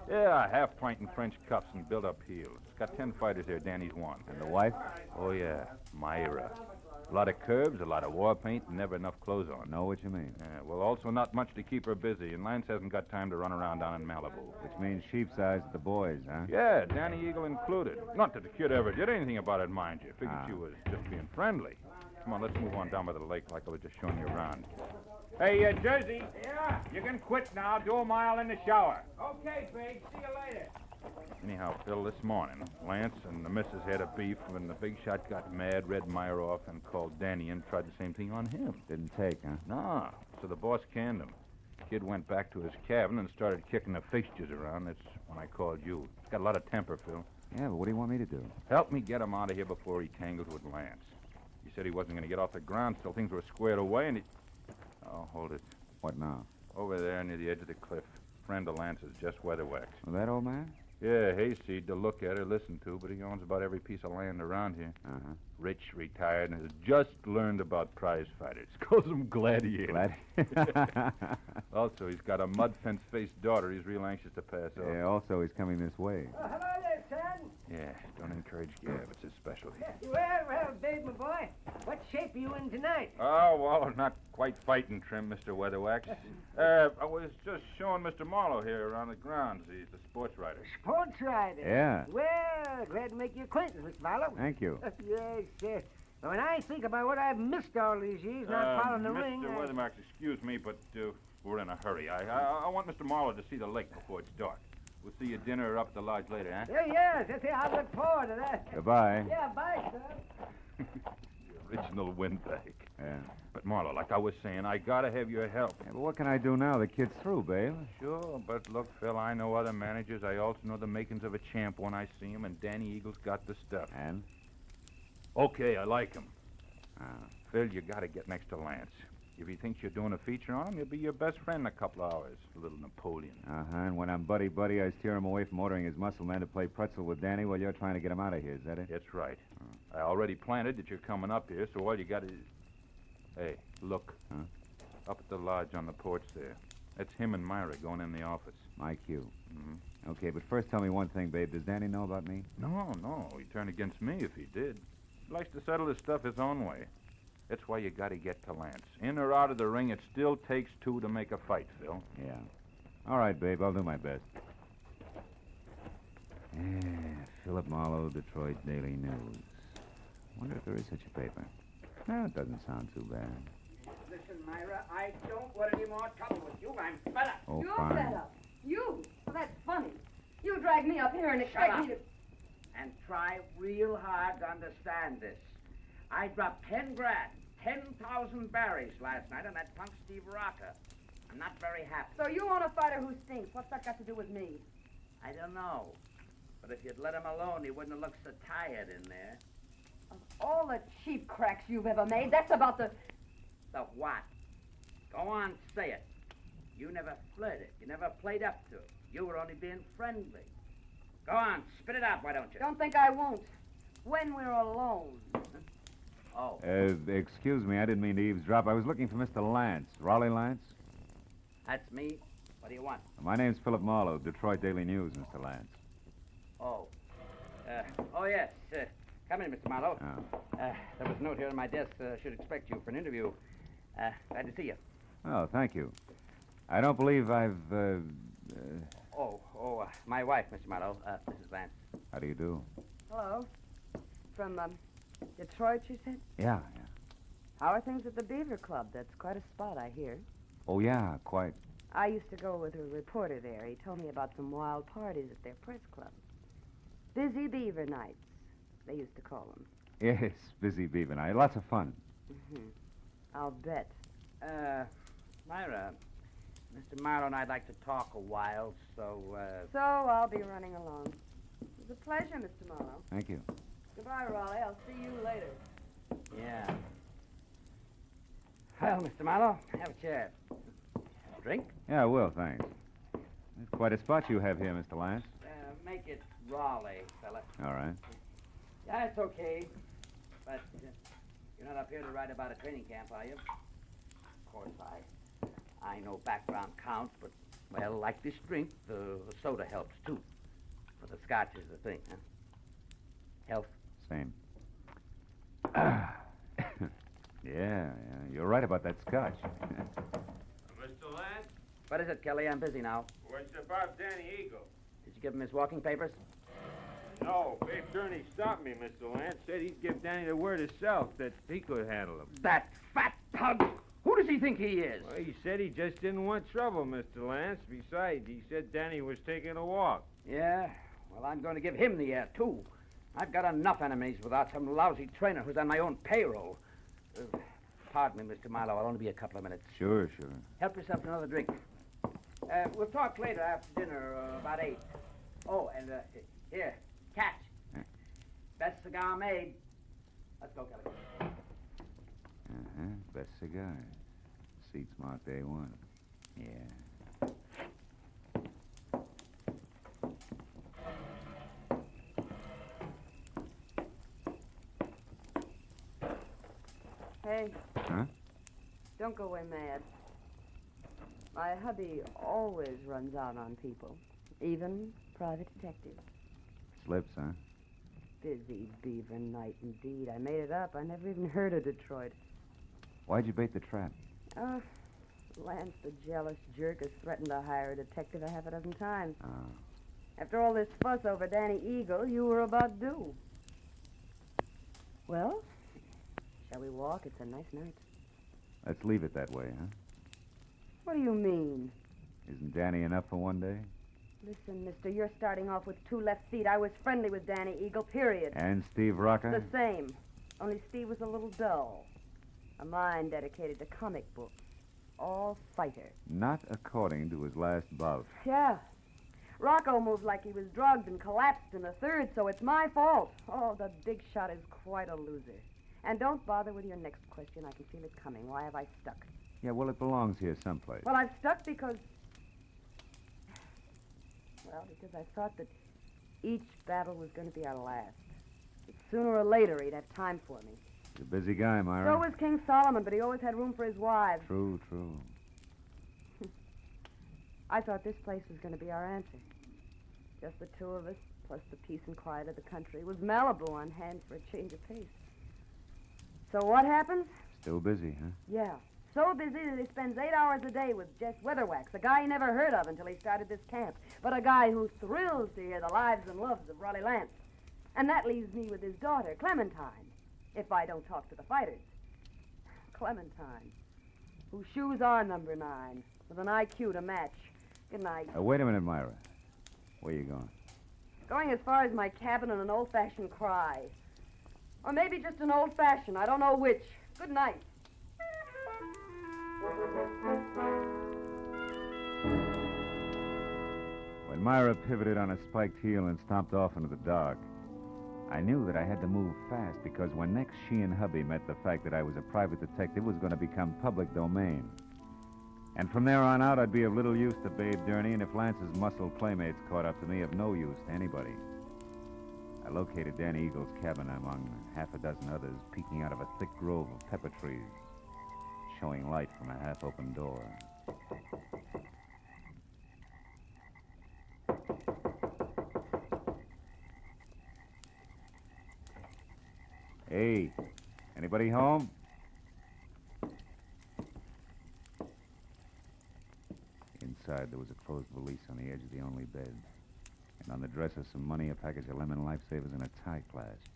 Speaker 8: Yeah, half-pint in French cuffs and built-up heels. It's got 10 fighters here. Danny's one.
Speaker 3: And the wife?
Speaker 8: Oh, yeah. Myra. A lot of curves, a lot of war paint, and never enough clothes on.
Speaker 3: Know what you mean.
Speaker 8: Yeah, well, also not much to keep her busy, and Lance hasn't got time to run around down in Malibu.
Speaker 3: Which means sheep's eyes at the boys, huh?
Speaker 8: Yeah, Danny Eagle included. Not that the kid ever did anything about it, mind you. Figured she was just being friendly. Come on, let's move on down by the lake like I was just showing you around.
Speaker 21: Hey, Jersey. Yeah? You can quit now. Do a mile in the shower.
Speaker 5: Okay, Big. See you later.
Speaker 8: Anyhow, Phil, this morning, Lance and the missus had a beef when the big shot got mad, read Myra off, and called Danny and tried the same thing on him.
Speaker 3: Didn't take, huh?
Speaker 8: No. So the boss canned him. The kid went back to his cabin and started kicking the fixtures around. That's when I called you. He's got a lot of temper, Phil.
Speaker 3: Yeah, but what do you want me to do?
Speaker 8: Help me get him out of here before he tangles with Lance. He said he wasn't going to get off the ground till things were squared away, and he... Oh, hold it.
Speaker 3: What now?
Speaker 8: Over there near the edge of the cliff. Friend of Lance's, just weatherwax.
Speaker 3: Well, that old man?
Speaker 8: Yeah, hayseed to look at or listen to, but he owns about every piece of land around here.
Speaker 3: Uh-huh.
Speaker 8: Rich, retired, and has just learned about prize fighters. Calls them gladiators. Also, he's got a mud fence-faced daughter he's real anxious to pass off.
Speaker 3: Yeah, also he's coming this way.
Speaker 5: Oh, hello there, son.
Speaker 8: Yeah, don't encourage Gab. It's his specialty.
Speaker 5: Well, Babe, my boy. What shape are you in tonight?
Speaker 8: Oh, well, not quite fighting trim, Mr. Weatherwax. I was just showing Mr. Marlowe here around the grounds. He's the sports writer.
Speaker 5: Sports writer?
Speaker 3: Yeah.
Speaker 5: Well, glad to make your acquaintance, Mr. Marlowe.
Speaker 3: Thank you.
Speaker 5: Yes, yes. When I think about what I've missed all these years not following the ring...
Speaker 8: Mr. Weatherwax, excuse me, but we're in a hurry. I want Mr. Marlowe to see the lake before it's dark. We'll see you at dinner up at the lodge later, huh?
Speaker 5: Yes. I look forward to that.
Speaker 3: Goodbye.
Speaker 5: Yeah, bye, son.
Speaker 8: The original windbag.
Speaker 3: Yeah.
Speaker 8: But, Marlowe, like I was saying, I gotta have your help.
Speaker 3: Yeah, but what can I do now? The kid's through, babe.
Speaker 8: Sure, but look, Phil, I know other managers. I also know the makings of a champ when I see him, and Danny Eagle's got the stuff.
Speaker 3: And?
Speaker 8: Okay, I like him. Phil, you gotta get next to Lance. If he thinks you're doing a feature on him, he'll be your best friend in a couple of hours. A little Napoleon.
Speaker 3: Uh-huh, and when I'm buddy-buddy, I steer him away from ordering his muscle man to play pretzel with Danny while you're trying to get him out of here. Is that it?
Speaker 8: That's right. I already planted that you're coming up here, so all you got is... Hey, look.
Speaker 3: Huh?
Speaker 8: Up at the lodge on the porch there. That's him and Myra going in the office.
Speaker 3: My cue.
Speaker 8: Mm-hmm.
Speaker 3: Okay, but first tell me one thing, babe. Does Danny know about me?
Speaker 8: No. He'd turn against me if he did. He likes to settle his stuff his own way. That's why you gotta get to Lance. In or out of the ring, it still takes two to make a fight, Phil.
Speaker 3: Yeah. All right, babe. I'll do my best. Yeah, Philip Marlowe, Detroit Daily News. Wonder if there is such a paper. No, it doesn't sound too bad.
Speaker 1: Listen, Myra, I don't want any more trouble with you. I'm fed up.
Speaker 3: Oh,
Speaker 10: You're
Speaker 3: fine.
Speaker 10: fed up. You? Well, that's funny. You drag me up here and
Speaker 1: Shut
Speaker 10: expect
Speaker 1: up.
Speaker 10: me to...
Speaker 1: And try real hard to understand this. I dropped 10 grand, 10,000 berries last night on that punk Steve Rocker. I'm not very happy.
Speaker 10: So you want a fighter who stinks. What's that got to do with me?
Speaker 1: I don't know. But if you'd let him alone, he wouldn't have looked so tired in there.
Speaker 10: Of all the cheap cracks you've ever made, that's about the...
Speaker 1: The what? Go on, say it. You never flirted. You never played up to it. You were only being friendly. Go on, spit it out, why don't you?
Speaker 10: Don't think I won't. When we're alone.
Speaker 1: Oh.
Speaker 3: Excuse me, I didn't mean to eavesdrop. I was looking for Mr. Lance. Raleigh Lance?
Speaker 1: That's me. What do you want?
Speaker 3: My name's Philip Marlowe, Detroit Daily News, Mr. Lance.
Speaker 1: Oh. Yes. Come in, Mr. Marlowe.
Speaker 3: Oh.
Speaker 1: There was a note here on my desk. Should expect you for an interview. Glad to see you.
Speaker 3: Oh, thank you. I don't believe I've,
Speaker 1: My wife, Mr. Marlowe, Mrs. Lance.
Speaker 3: How do you do?
Speaker 10: Hello. From, Detroit, you said?
Speaker 3: Yeah.
Speaker 10: How are things at the Beaver Club? That's quite a spot, I hear.
Speaker 3: Oh, yeah, quite.
Speaker 10: I used to go with a reporter there. He told me about some wild parties at their press club. Busy Beaver Nights, they used to call them.
Speaker 3: Yes, busy beaver night. Lots of fun.
Speaker 10: Mm-hmm. I'll bet.
Speaker 1: Myra, Mr. Marlowe and I'd like to talk a while, so,
Speaker 10: So I'll be running along. It was a pleasure, Mr. Marlowe.
Speaker 3: Thank you.
Speaker 10: Goodbye, Raleigh. I'll see you later.
Speaker 1: Yeah. Well, Mr. Marlowe, have a chair. Have a drink?
Speaker 3: Yeah, I will, thanks. It's quite a spot you have here, Mr. Lance.
Speaker 1: Make it Raleigh, fella.
Speaker 3: All right.
Speaker 1: Yeah, it's okay. But you're not up here to write about a training camp, are you? Of course, I know background counts, but, well, like this drink, the soda helps, too. But the scotch is the thing, huh? Health?
Speaker 3: Same. Yeah, you're right about that scotch.
Speaker 8: Mr. Lance?
Speaker 1: What is it, Kelly? I'm busy now.
Speaker 8: What's about Danny Eagle?
Speaker 1: Did you give him his walking papers?
Speaker 8: No, Big Turney stopped me, Mr. Lance. Said he'd give Danny the word himself that he could handle him.
Speaker 1: That fat tug! Who does he think he is?
Speaker 8: Well, he said he just didn't want trouble, Mr. Lance. Besides, he said Danny was taking a walk.
Speaker 1: Yeah? Well, I'm going to give him the air, too. I've got enough enemies without some lousy trainer who's on my own payroll. Pardon me, Mr. Marlowe. I'll only be a couple of minutes.
Speaker 3: Sure.
Speaker 1: Help yourself to another drink. We'll talk later after dinner, about 8. Oh, and, here, catch. Best cigar made. Let's go, Kelly.
Speaker 3: Uh-huh. Best cigar. Seats marked A1. Yeah.
Speaker 10: Hey.
Speaker 3: Huh?
Speaker 10: Don't go away mad. My hubby always runs out on people, even private detectives.
Speaker 3: Slips, huh?
Speaker 10: Busy Beaver Night, indeed. I made it up. I never even heard of Detroit.
Speaker 3: Why'd you bait the trap?
Speaker 10: Lance, the jealous jerk, has threatened to hire a detective a half a dozen times.
Speaker 3: Oh.
Speaker 10: After all this fuss over Danny Eagle, you were about due. Well, shall we walk? It's a nice night.
Speaker 3: Let's leave it that way, huh?
Speaker 10: What do you mean?
Speaker 3: Isn't Danny enough for one day?
Speaker 10: Listen, mister, you're starting off with 2 left feet. I was friendly with Danny Eagle, period.
Speaker 3: And Steve Rocker?
Speaker 10: The same. Only Steve was a little dull. A mind dedicated to comic books. All fighter.
Speaker 3: Not according to his last bout.
Speaker 10: Yeah. Rocco moved like he was drugged and collapsed in the 3rd, so it's my fault. Oh, the big shot is quite a loser. And don't bother with your next question. I can feel it coming. Why have I stuck?
Speaker 3: Yeah, well, it belongs here someplace.
Speaker 10: Well, I've stuck because... Well, because I thought that each battle was going to be our last. That sooner or later he'd have time for me.
Speaker 3: He's a busy guy, Myra.
Speaker 10: So was King Solomon, but he always had room for his wives.
Speaker 3: True.
Speaker 10: I thought this place was going to be our answer. Just the 2 of us, plus the peace and quiet of the country. With Malibu on hand for a change of pace. So what happens?
Speaker 3: Still busy, huh?
Speaker 10: Yeah. So busy that he spends 8 hours a day with Jess Weatherwax, a guy he never heard of until he started this camp, but a guy who thrills to hear the lives and loves of Raleigh Lance. And that leaves me with his daughter, Clementine. if I don't talk to the fighters. Clementine, whose shoes are number 9, with an IQ to match. Good night.
Speaker 3: Wait a minute, Myra. Where you going?
Speaker 10: Going as far as my cabin on an old-fashioned cry. Or maybe just an old-fashioned. I don't know which. Good night.
Speaker 3: When Myra pivoted on a spiked heel and stomped off into the dark, I knew that I had to move fast because when next she and hubby met, the fact that I was a private detective was going to become public domain. And from there on out, I'd be of little use to Babe Durney, and if Lance's muscle playmates caught up to me, of no use to anybody. I located Danny Eagle's cabin among half a dozen others, peeking out of a thick grove of pepper trees, showing light from a half-open door. Hey, anybody home? Inside, there was a closed valise on the edge of the only bed. And on the dresser, some money, a package of lemon lifesavers, and a tie clasp.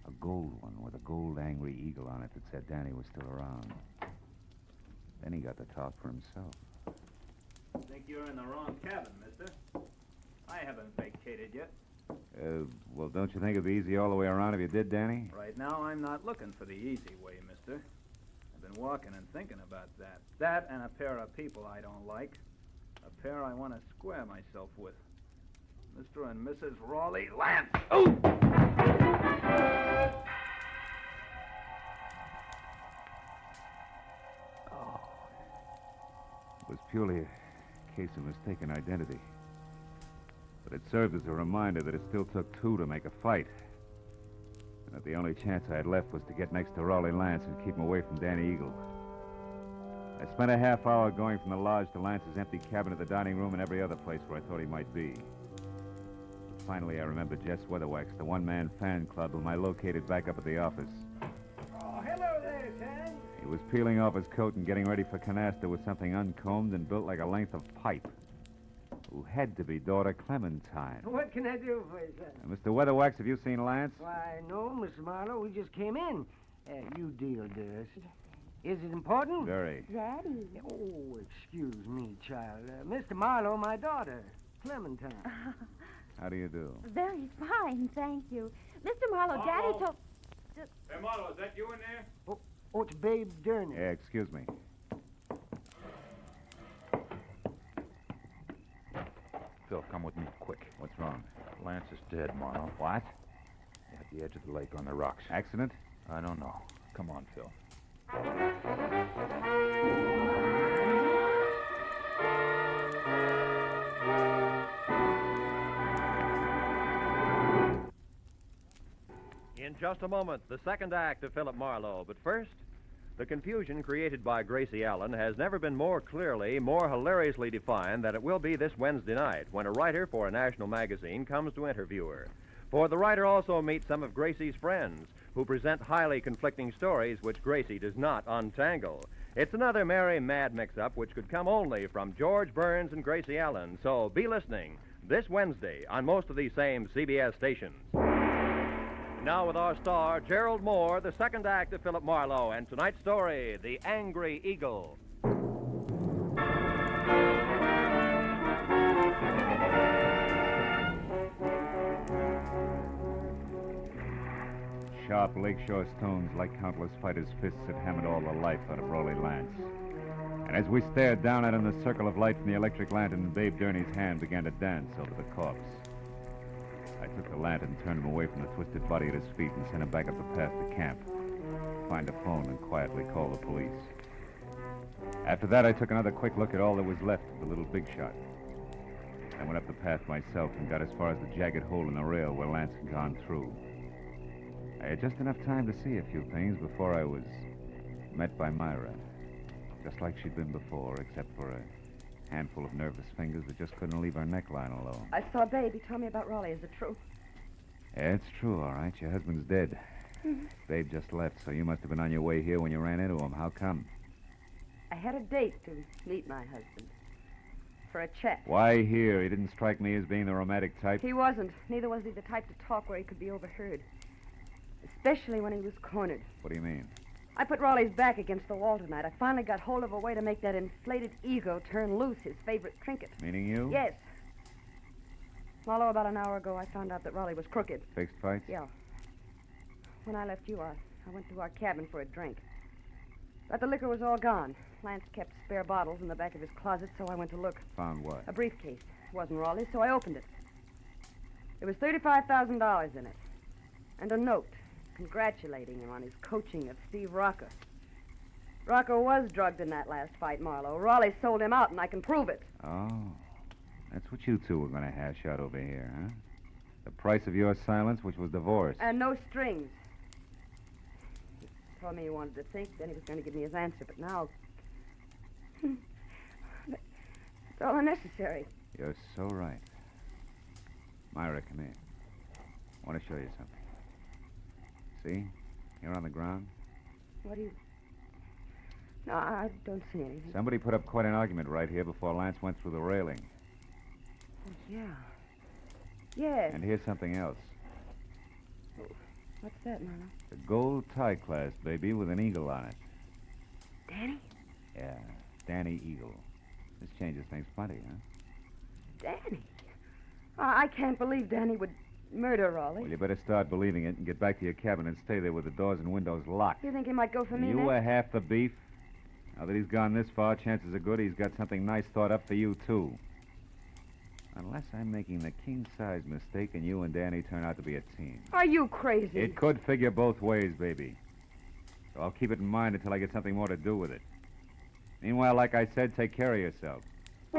Speaker 3: A gold one with a gold angry eagle on it that said Danny was still around. Then he got to talk for himself.
Speaker 11: I think you're in the wrong cabin, mister. I haven't vacated yet.
Speaker 3: Well, don't you think it'd be easy all the way around if you did, Danny?
Speaker 11: Right now, I'm not looking for the easy way, mister. I've been walking and thinking about that. That and a pair of people I don't like. A pair I want to square myself with. Mr. and Mrs. Raleigh Lance. Oh!
Speaker 3: It was purely a case of mistaken identity. But it served as a reminder that it still took two to make a fight. And that the only chance I had left was to get next to Raleigh Lance and keep him away from Danny Eagle. I spent a half hour going from the lodge to Lance's empty cabin to the dining room and every other place where I thought he might be. But finally, I remembered Jess Weatherwax, the one-man fan club whom I located back up at the office.
Speaker 16: Oh, hello there, Sam.
Speaker 3: He was peeling off his coat and getting ready for canasta with something uncombed and built like a length of pipe. Who had to be daughter Clementine.
Speaker 16: What can I do for you, sir?
Speaker 3: Mr. Weatherwax, have you seen Lance?
Speaker 16: Why, no, Mr. Marlowe. We just came in. You deal, dearest. Is it important?
Speaker 3: Very.
Speaker 16: Daddy. Oh, excuse me, child. Mr. Marlowe, my daughter, Clementine.
Speaker 3: How do you do?
Speaker 19: Very fine, thank you. Mr. Marlowe, Daddy
Speaker 21: Marlowe.
Speaker 19: told...
Speaker 21: Hey, Marlowe, is that you in there?
Speaker 16: Oh, it's Babe Durney.
Speaker 3: Yeah, excuse me.
Speaker 24: Phil, come with me, quick.
Speaker 3: What's wrong?
Speaker 24: Lance is dead, Marlowe.
Speaker 3: What?
Speaker 24: At the edge of the lake on the rocks.
Speaker 3: Accident?
Speaker 24: I don't know. Come on, Phil.
Speaker 7: In just a moment, the second act of Philip Marlowe. But first, the confusion created by Gracie Allen has never been more clearly, more hilariously defined than it will be this Wednesday night when a writer for a national magazine comes to interview her. For the writer also meets some of Gracie's friends who present highly conflicting stories which Gracie does not untangle. It's another merry, mad mix-up which could come only from George Burns and Gracie Allen. So be listening this Wednesday on most of these same CBS stations. Now with our star, Gerald Moore, the second act of Philip Marlowe, and tonight's story, The Angry Eagle.
Speaker 3: Sharp lakeshore stones, like countless fighters' fists, had hammered all the life out of Raleigh Lance. And as we stared down at him, the circle of light from the electric lantern in Babe Durney's hand began to dance over the corpse. I took the lantern, turned him away from the twisted body at his feet, and sent him back up the path to camp. Find a phone and quietly call the police. After that, I took another quick look at all that was left of the little big shot. I went up the path myself and got as far as the jagged hole in the rail where Lance had gone through. I had just enough time to see a few things before I was met by Myra. Just like she'd been before, except for a handful of nervous fingers that just couldn't leave her neckline alone.
Speaker 10: I saw Babe. He told me about Raleigh. Is it true?
Speaker 3: Yeah, it's true, all right. Your husband's dead. Babe just left, so you must have been on your way here when you ran into him. How come?
Speaker 10: I had a date to meet my husband. For a chat.
Speaker 3: Why here? He didn't strike me as being the romantic type.
Speaker 10: He wasn't. Neither was he the type to talk where he could be overheard. especially when he was cornered.
Speaker 3: What do you mean?
Speaker 10: I put Raleigh's back against the wall tonight. I finally got hold of a way to make that inflated ego turn loose, his favorite trinket.
Speaker 3: Meaning you?
Speaker 10: Yes. Marlowe, about an hour ago, I found out that Raleigh was crooked.
Speaker 3: Fixed fights?
Speaker 10: Yeah. When I left you, I went to our cabin for a drink. But the liquor was all gone. Lance kept spare bottles in the back of his closet, so I went to look.
Speaker 3: Found what?
Speaker 10: A briefcase. It wasn't Raleigh's, so I opened it. There was $35,000 in it. And a note congratulating him on his coaching of Steve Rocca. Rocca was drugged in that last fight, Marlowe. Raleigh sold him out, and I can prove it.
Speaker 3: Oh. That's what you two were going to hash out over here, huh? The price of your silence, which was divorce.
Speaker 10: And no strings. He told me he wanted to think, then he was going to give me his answer, but now... It's all unnecessary.
Speaker 3: You're so right. Myra, come here. I want to show you something. See? Here on the ground.
Speaker 10: What do you... No, I don't see anything.
Speaker 3: Somebody put up quite an argument right here before Lance went through the railing.
Speaker 10: Oh, yeah. Yes.
Speaker 3: And here's something else.
Speaker 10: What's that, Marlowe?
Speaker 3: The gold tie clasp, baby, with an eagle on it.
Speaker 10: Danny?
Speaker 3: Yeah, Danny Eagle. This changes things plenty, huh?
Speaker 10: Danny? I can't believe Danny would murder Raleigh.
Speaker 3: Well, you better start believing it and get back to your cabin and stay there with the doors and windows locked.
Speaker 10: You think he might go for me
Speaker 3: You
Speaker 10: next?
Speaker 3: were half the beef. Now that he's gone this far, chances are good he's got something nice thought up for you, too. Unless I'm making the king-size mistake and you and Danny turn out to be a team.
Speaker 10: Are you crazy?
Speaker 3: It could figure both ways, baby. So I'll keep it in mind until I get something more to do with it. Meanwhile, like I said, take care of yourself. I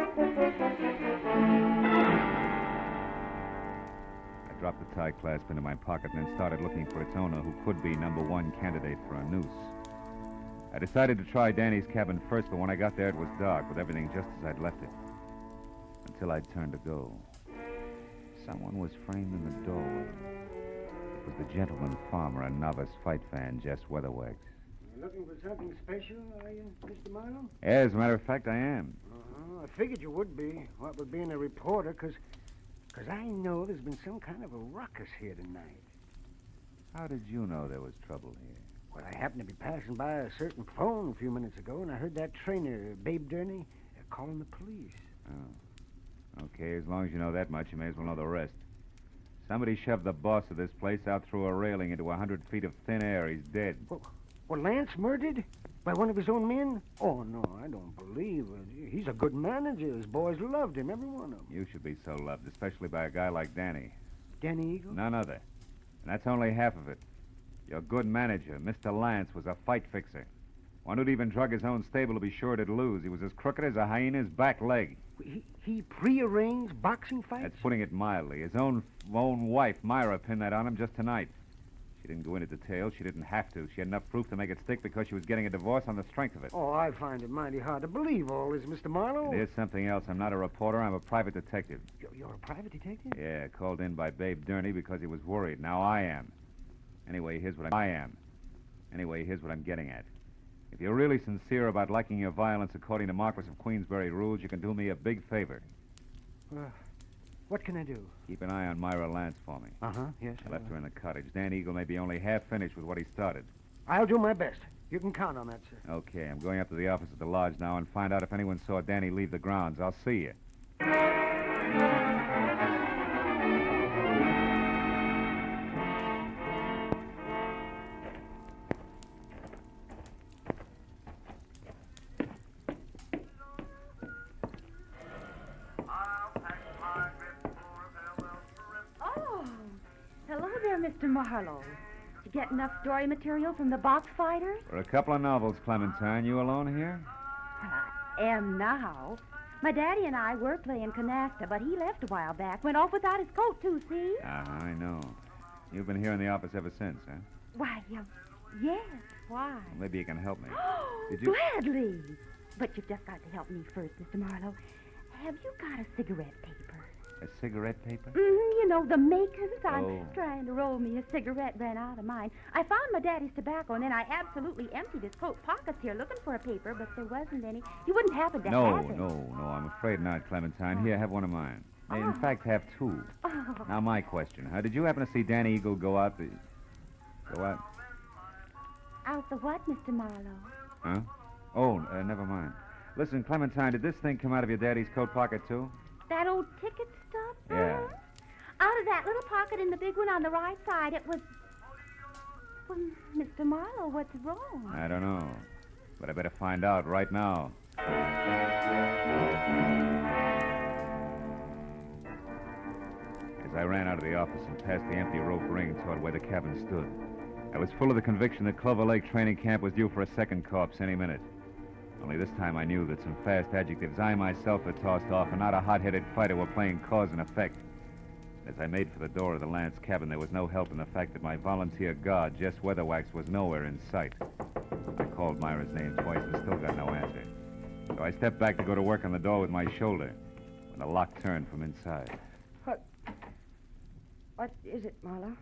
Speaker 3: dropped the tie clasp into my pocket and then started looking for its owner, who could be #1 candidate for a noose. I decided to try Danny's cabin first, but when I got there, it was dark, with everything just as I'd left it. Until I turned to go. Someone was framed in the doorway. It was the gentleman farmer and novice fight fan, Jess Weatherwax.
Speaker 16: You're looking for something special, are you, Mr. Marlowe?
Speaker 3: As a matter of fact, I am.
Speaker 16: I figured you would be, what with being a reporter, because I know there's been some kind of a ruckus here tonight.
Speaker 3: How did you know there was trouble here?
Speaker 16: Well, I happened to be passing by a certain phone a few minutes ago, and I heard that trainer, Babe Durney, calling the police.
Speaker 3: Oh. Okay, as long as you know that much, you may as well know the rest. Somebody shoved the boss of this place out through a railing into 100 feet of thin air. He's dead.
Speaker 16: Well, Lance murdered? By one of his own men? Oh, no, I don't believe it. He's a good manager. His boys loved him, every one of them.
Speaker 3: You should be so loved, especially by a guy like Danny.
Speaker 16: Danny Eagle?
Speaker 3: None other. And that's only half of it. Your good manager, Mr. Lance, was a fight fixer. One who'd even drug his own stable to be sure to lose. He was as crooked as a hyena's back leg.
Speaker 16: He prearranged boxing fights?
Speaker 3: That's putting it mildly. His own wife, Myra, pinned that on him just tonight. She didn't go into detail. She didn't have to. She had enough proof to make it stick because she was getting a divorce on the strength of it.
Speaker 16: Oh, I find it mighty hard to believe all this, Mr. Marlowe.
Speaker 3: And here's something else. I'm not a reporter. I'm a private detective.
Speaker 16: You're a private detective?
Speaker 3: Yeah, called in by Babe Durney because he was worried. Now I am. Anyway, here's what I'm getting at. If you're really sincere about liking your violence according to Marquis of Queensberry rules, you can do me a big favor.
Speaker 16: What can I do?
Speaker 3: Keep an eye on Myra Lance for me.
Speaker 16: Yes.
Speaker 3: I left her in the cottage. Dan Eagle may be only half finished with what he started.
Speaker 16: I'll do my best. You can count on that, sir.
Speaker 3: Okay, I'm going up to the office at the lodge now and find out if anyone saw Danny leave the grounds. I'll see you.
Speaker 19: Hello there, Mr. Marlowe. Did you get enough story material from the box fighters?
Speaker 3: For a couple of novels, Clementine. You alone here?
Speaker 19: I am now. My daddy and I were playing canasta, but he left a while back. Went off without his coat, too, see?
Speaker 3: I know. You've been here in the office ever since, huh?
Speaker 19: Why, yes. Why?
Speaker 3: Well, maybe you can help me. Did you...
Speaker 19: Gladly. But you've just got to help me first, Mr. Marlowe. Have you got a cigarette paper?
Speaker 3: A cigarette paper?
Speaker 19: You know, the makers. I'm
Speaker 3: Oh.
Speaker 19: trying to roll me a cigarette, ran out of mine. I found my daddy's tobacco, and then I absolutely emptied his coat pockets here looking for a paper, but there wasn't any. You wouldn't happen to
Speaker 3: No,
Speaker 19: have it.
Speaker 3: no, I'm afraid not, Clementine. Here, have one of mine. In fact, have two.
Speaker 19: Oh.
Speaker 3: Now, my question, did you happen to see Danny Eagle go out the... Go on.
Speaker 19: Out the what, Mr. Marlowe?
Speaker 3: Huh? Oh, never mind. Listen, Clementine, did this thing come out of your daddy's coat pocket, too?
Speaker 19: That old ticket stub?
Speaker 3: Yeah.
Speaker 19: Out of that little pocket in the big one on the right side, it was... Well, Mr. Marlowe, what's wrong?
Speaker 3: I don't know. But I better find out right now. As I ran out of the office and past the empty rope ring toward where the cabin stood, I was full of the conviction that Clover Lake Training Camp was due for a second corpse any minute. Only this time I knew that some fast adjectives I myself had tossed off and not a hot-headed fighter were playing cause and effect. As I made for the door of the Lance cabin, there was no help in the fact that my volunteer guard, Jess Weatherwax, was nowhere in sight. I called Myra's name twice and still got no answer. So I stepped back to go to work on the door with my shoulder when the lock turned from inside.
Speaker 10: What is it, Marlowe?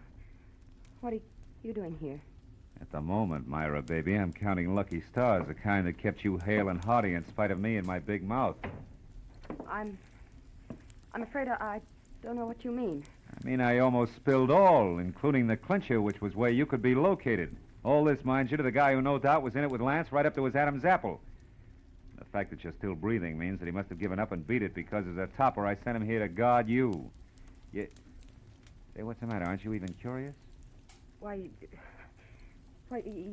Speaker 10: What are you doing here?
Speaker 3: At the moment, Myra, baby, I'm counting lucky stars, the kind that kept you hale and hearty in spite of me and my big mouth.
Speaker 10: I'm afraid I don't know what you mean.
Speaker 3: I mean, I almost spilled all, including the clincher, which was where you could be located. All this, mind you, to the guy who no doubt was in it with Lance right up to his Adam's apple. The fact that you're still breathing means that he must have given up and beat it because as a topper, I sent him here to guard you. Say, what's the matter? Aren't you even curious?
Speaker 10: Why,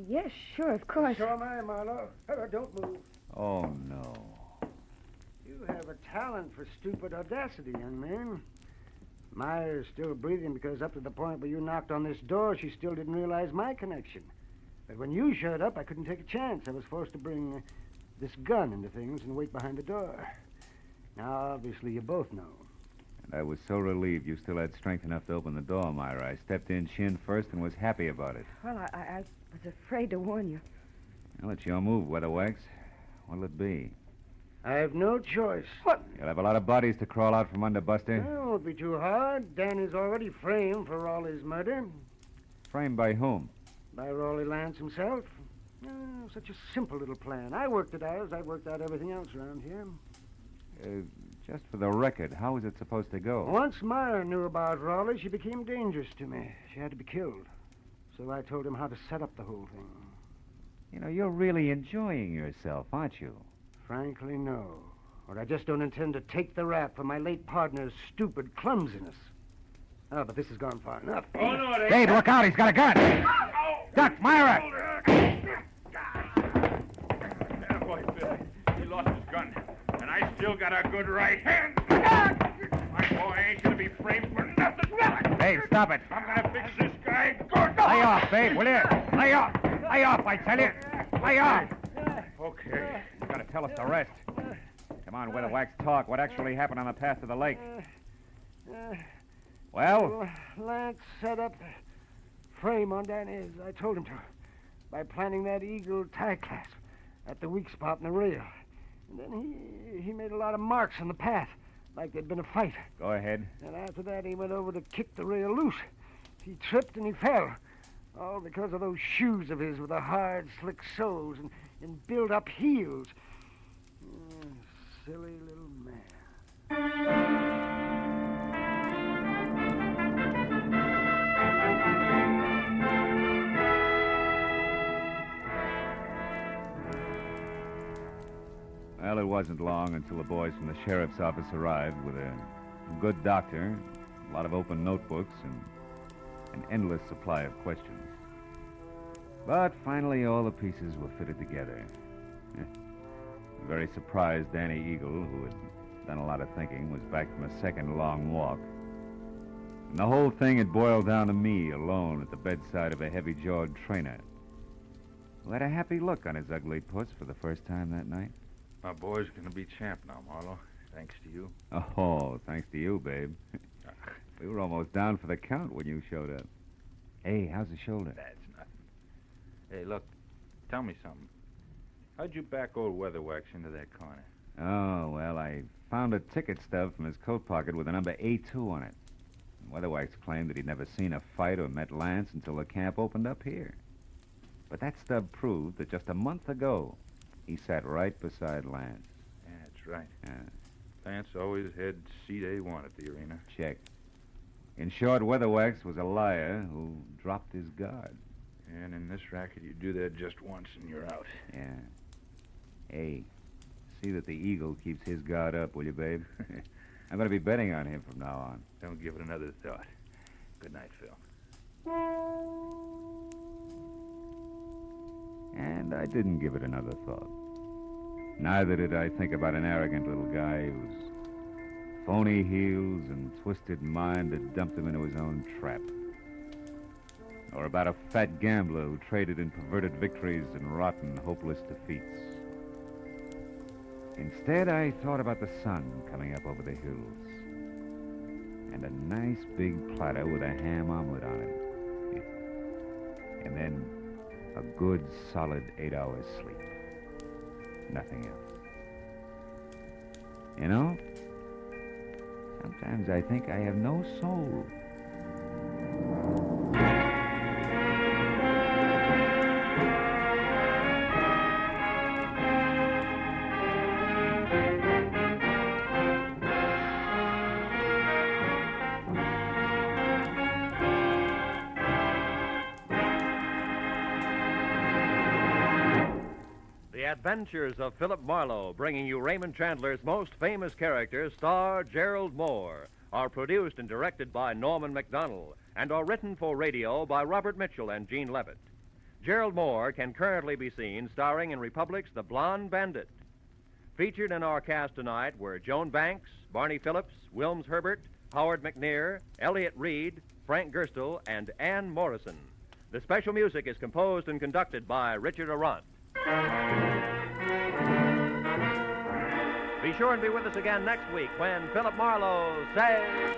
Speaker 10: yes, sure, of course.
Speaker 16: So am I, Marlowe. Don't move.
Speaker 3: Oh, no.
Speaker 16: You have a talent for stupid audacity, young man. Myra's still breathing because up to the point where you knocked on this door, she still didn't realize my connection. But when you showed up, I couldn't take a chance. I was forced to bring this gun into things and wait behind the door. Now, obviously, you both know.
Speaker 3: And I was so relieved you still had strength enough to open the door, Myra. I stepped in chin first and was happy about it.
Speaker 10: Well, I was afraid to warn you.
Speaker 3: Well, it's your move, Weatherwax. What'll it be?
Speaker 16: I have no choice.
Speaker 10: What?
Speaker 3: You'll have a lot of bodies to crawl out from under, Buster.
Speaker 16: Well, it won't be too hard. Danny's already framed for Raleigh's murder.
Speaker 3: Framed by whom?
Speaker 16: By Raleigh Lance himself. Oh, such a simple little plan. I worked it out as I worked out everything else around here.
Speaker 3: Just for the record, how was it supposed to go?
Speaker 16: Once Myra knew about Raleigh, she became dangerous to me. She had to be killed. So I told him how to set up the whole thing.
Speaker 3: You know, you're really enjoying yourself, aren't you?
Speaker 16: Frankly, no. Or I just don't intend to take the rap for my late partner's stupid clumsiness. Oh, but this has gone far enough.
Speaker 21: Oh, no, it ain't.
Speaker 3: Dave, look out. He's got a gun. Duck, Myra!
Speaker 21: Yeah, boy, Bill. He lost his gun. And I still got a good right hand. My boy ain't gonna be framed for nothing.
Speaker 3: Dave, stop it.
Speaker 21: I'm gonna fix this guy good.
Speaker 3: Lay off, Dave, will you? Lay off. Lay off, I tell you. Lay off.
Speaker 21: Okay.
Speaker 3: You gotta tell us the rest. Come on, Weatherwax, talk. What actually happened on the path to the lake? Well?
Speaker 16: Lance set up a frame on Danny as I told him to by planting that eagle tie clasp at the weak spot in the rail. And then he made a lot of marks on the path, like there'd been a fight.
Speaker 3: Go ahead.
Speaker 16: And after that, he went over to kick the rail loose. He tripped and he fell. All because of those shoes of his with the hard, slick soles and built-up heels. Silly little man.
Speaker 3: Well, it wasn't long until the boys from the sheriff's office arrived with a good doctor, a lot of open notebooks, and an endless supply of questions. But finally, all the pieces were fitted together. A very surprised Danny Eagle, who had done a lot of thinking, was back from a second long walk. And the whole thing had boiled down to me alone at the bedside of a heavy-jawed trainer who had a happy look on his ugly puss for the first time that night.
Speaker 21: My boy's gonna be champ now, Marlowe. Thanks to you.
Speaker 3: Oh, thanks to you, babe. We were almost down for the count when you showed up. Hey, how's the shoulder?
Speaker 21: That's nothing. Hey, look, tell me something. How'd you back old Weatherwax into that corner?
Speaker 3: Oh, well, I found a ticket stub from his coat pocket with the number A2 on it. And Weatherwax claimed that he'd never seen a fight or met Lance until the camp opened up here. But that stub proved that just a month ago, he sat right beside Lance.
Speaker 21: Yeah, that's right.
Speaker 3: Yeah.
Speaker 21: Lance always had seat A1 at the arena.
Speaker 3: Check. In short, Weatherwax was a liar who dropped his guard.
Speaker 24: And in this racket, you do that just once and you're out.
Speaker 3: Yeah. Hey, see that the Eagle keeps his guard up, will you, babe? I'm going to be betting on him from now on.
Speaker 24: Don't give it another thought. Good night, Phil.
Speaker 3: And I didn't give it another thought. Neither did I think about an arrogant little guy whose phony heels and twisted mind had dumped him into his own trap. Or about a fat gambler who traded in perverted victories and rotten, hopeless defeats. Instead, I thought about the sun coming up over the hills. And a nice big platter with a ham omelet on it. And then a good, solid 8 hours sleep. Nothing else. You know, sometimes I think I have no soul.
Speaker 7: Adventures of Philip Marlowe, bringing you Raymond Chandler's most famous characters, star Gerald Moore, are produced and directed by Norman MacDonald and are written for radio by Robert Mitchell and Gene Levitt. Gerald Moore can currently be seen starring in Republic's The Blonde Bandit. Featured in our cast tonight were Joan Banks, Barney Phillips, Wilms Herbert, Howard McNear, Elliott Reed, Frank Gerstle, and Ann Morrison. The special music is composed and conducted by Richard Arant. Be sure and be with us again next week when Philip Marlowe says...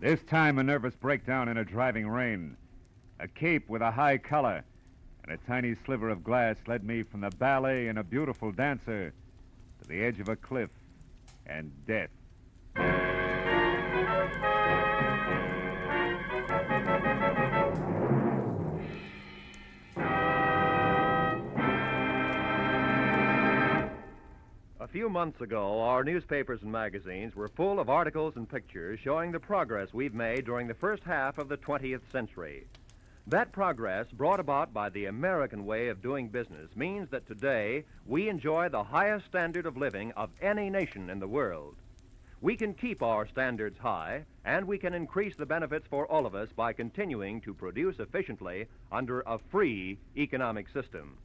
Speaker 3: This time a nervous breakdown in a driving rain. A cape with a high collar and a tiny sliver of glass led me from the ballet and a beautiful dancer to the edge of a cliff and death.
Speaker 7: A few months ago, our newspapers and magazines were full of articles and pictures showing the progress we've made during the first half of the 20th century. That progress, brought about by the American way of doing business, means that today we enjoy the highest standard of living of any nation in the world. We can keep our standards high, and we can increase the benefits for all of us by continuing to produce efficiently under a free economic system.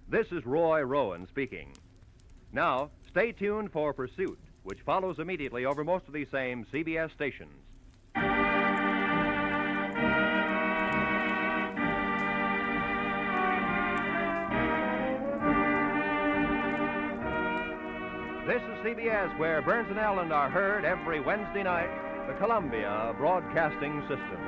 Speaker 7: This is Roy Rowan speaking. Now, stay tuned for Pursuit, which follows immediately over most of these same CBS stations. This is CBS, where Burns and Allen are heard every Wednesday night, the Columbia Broadcasting System.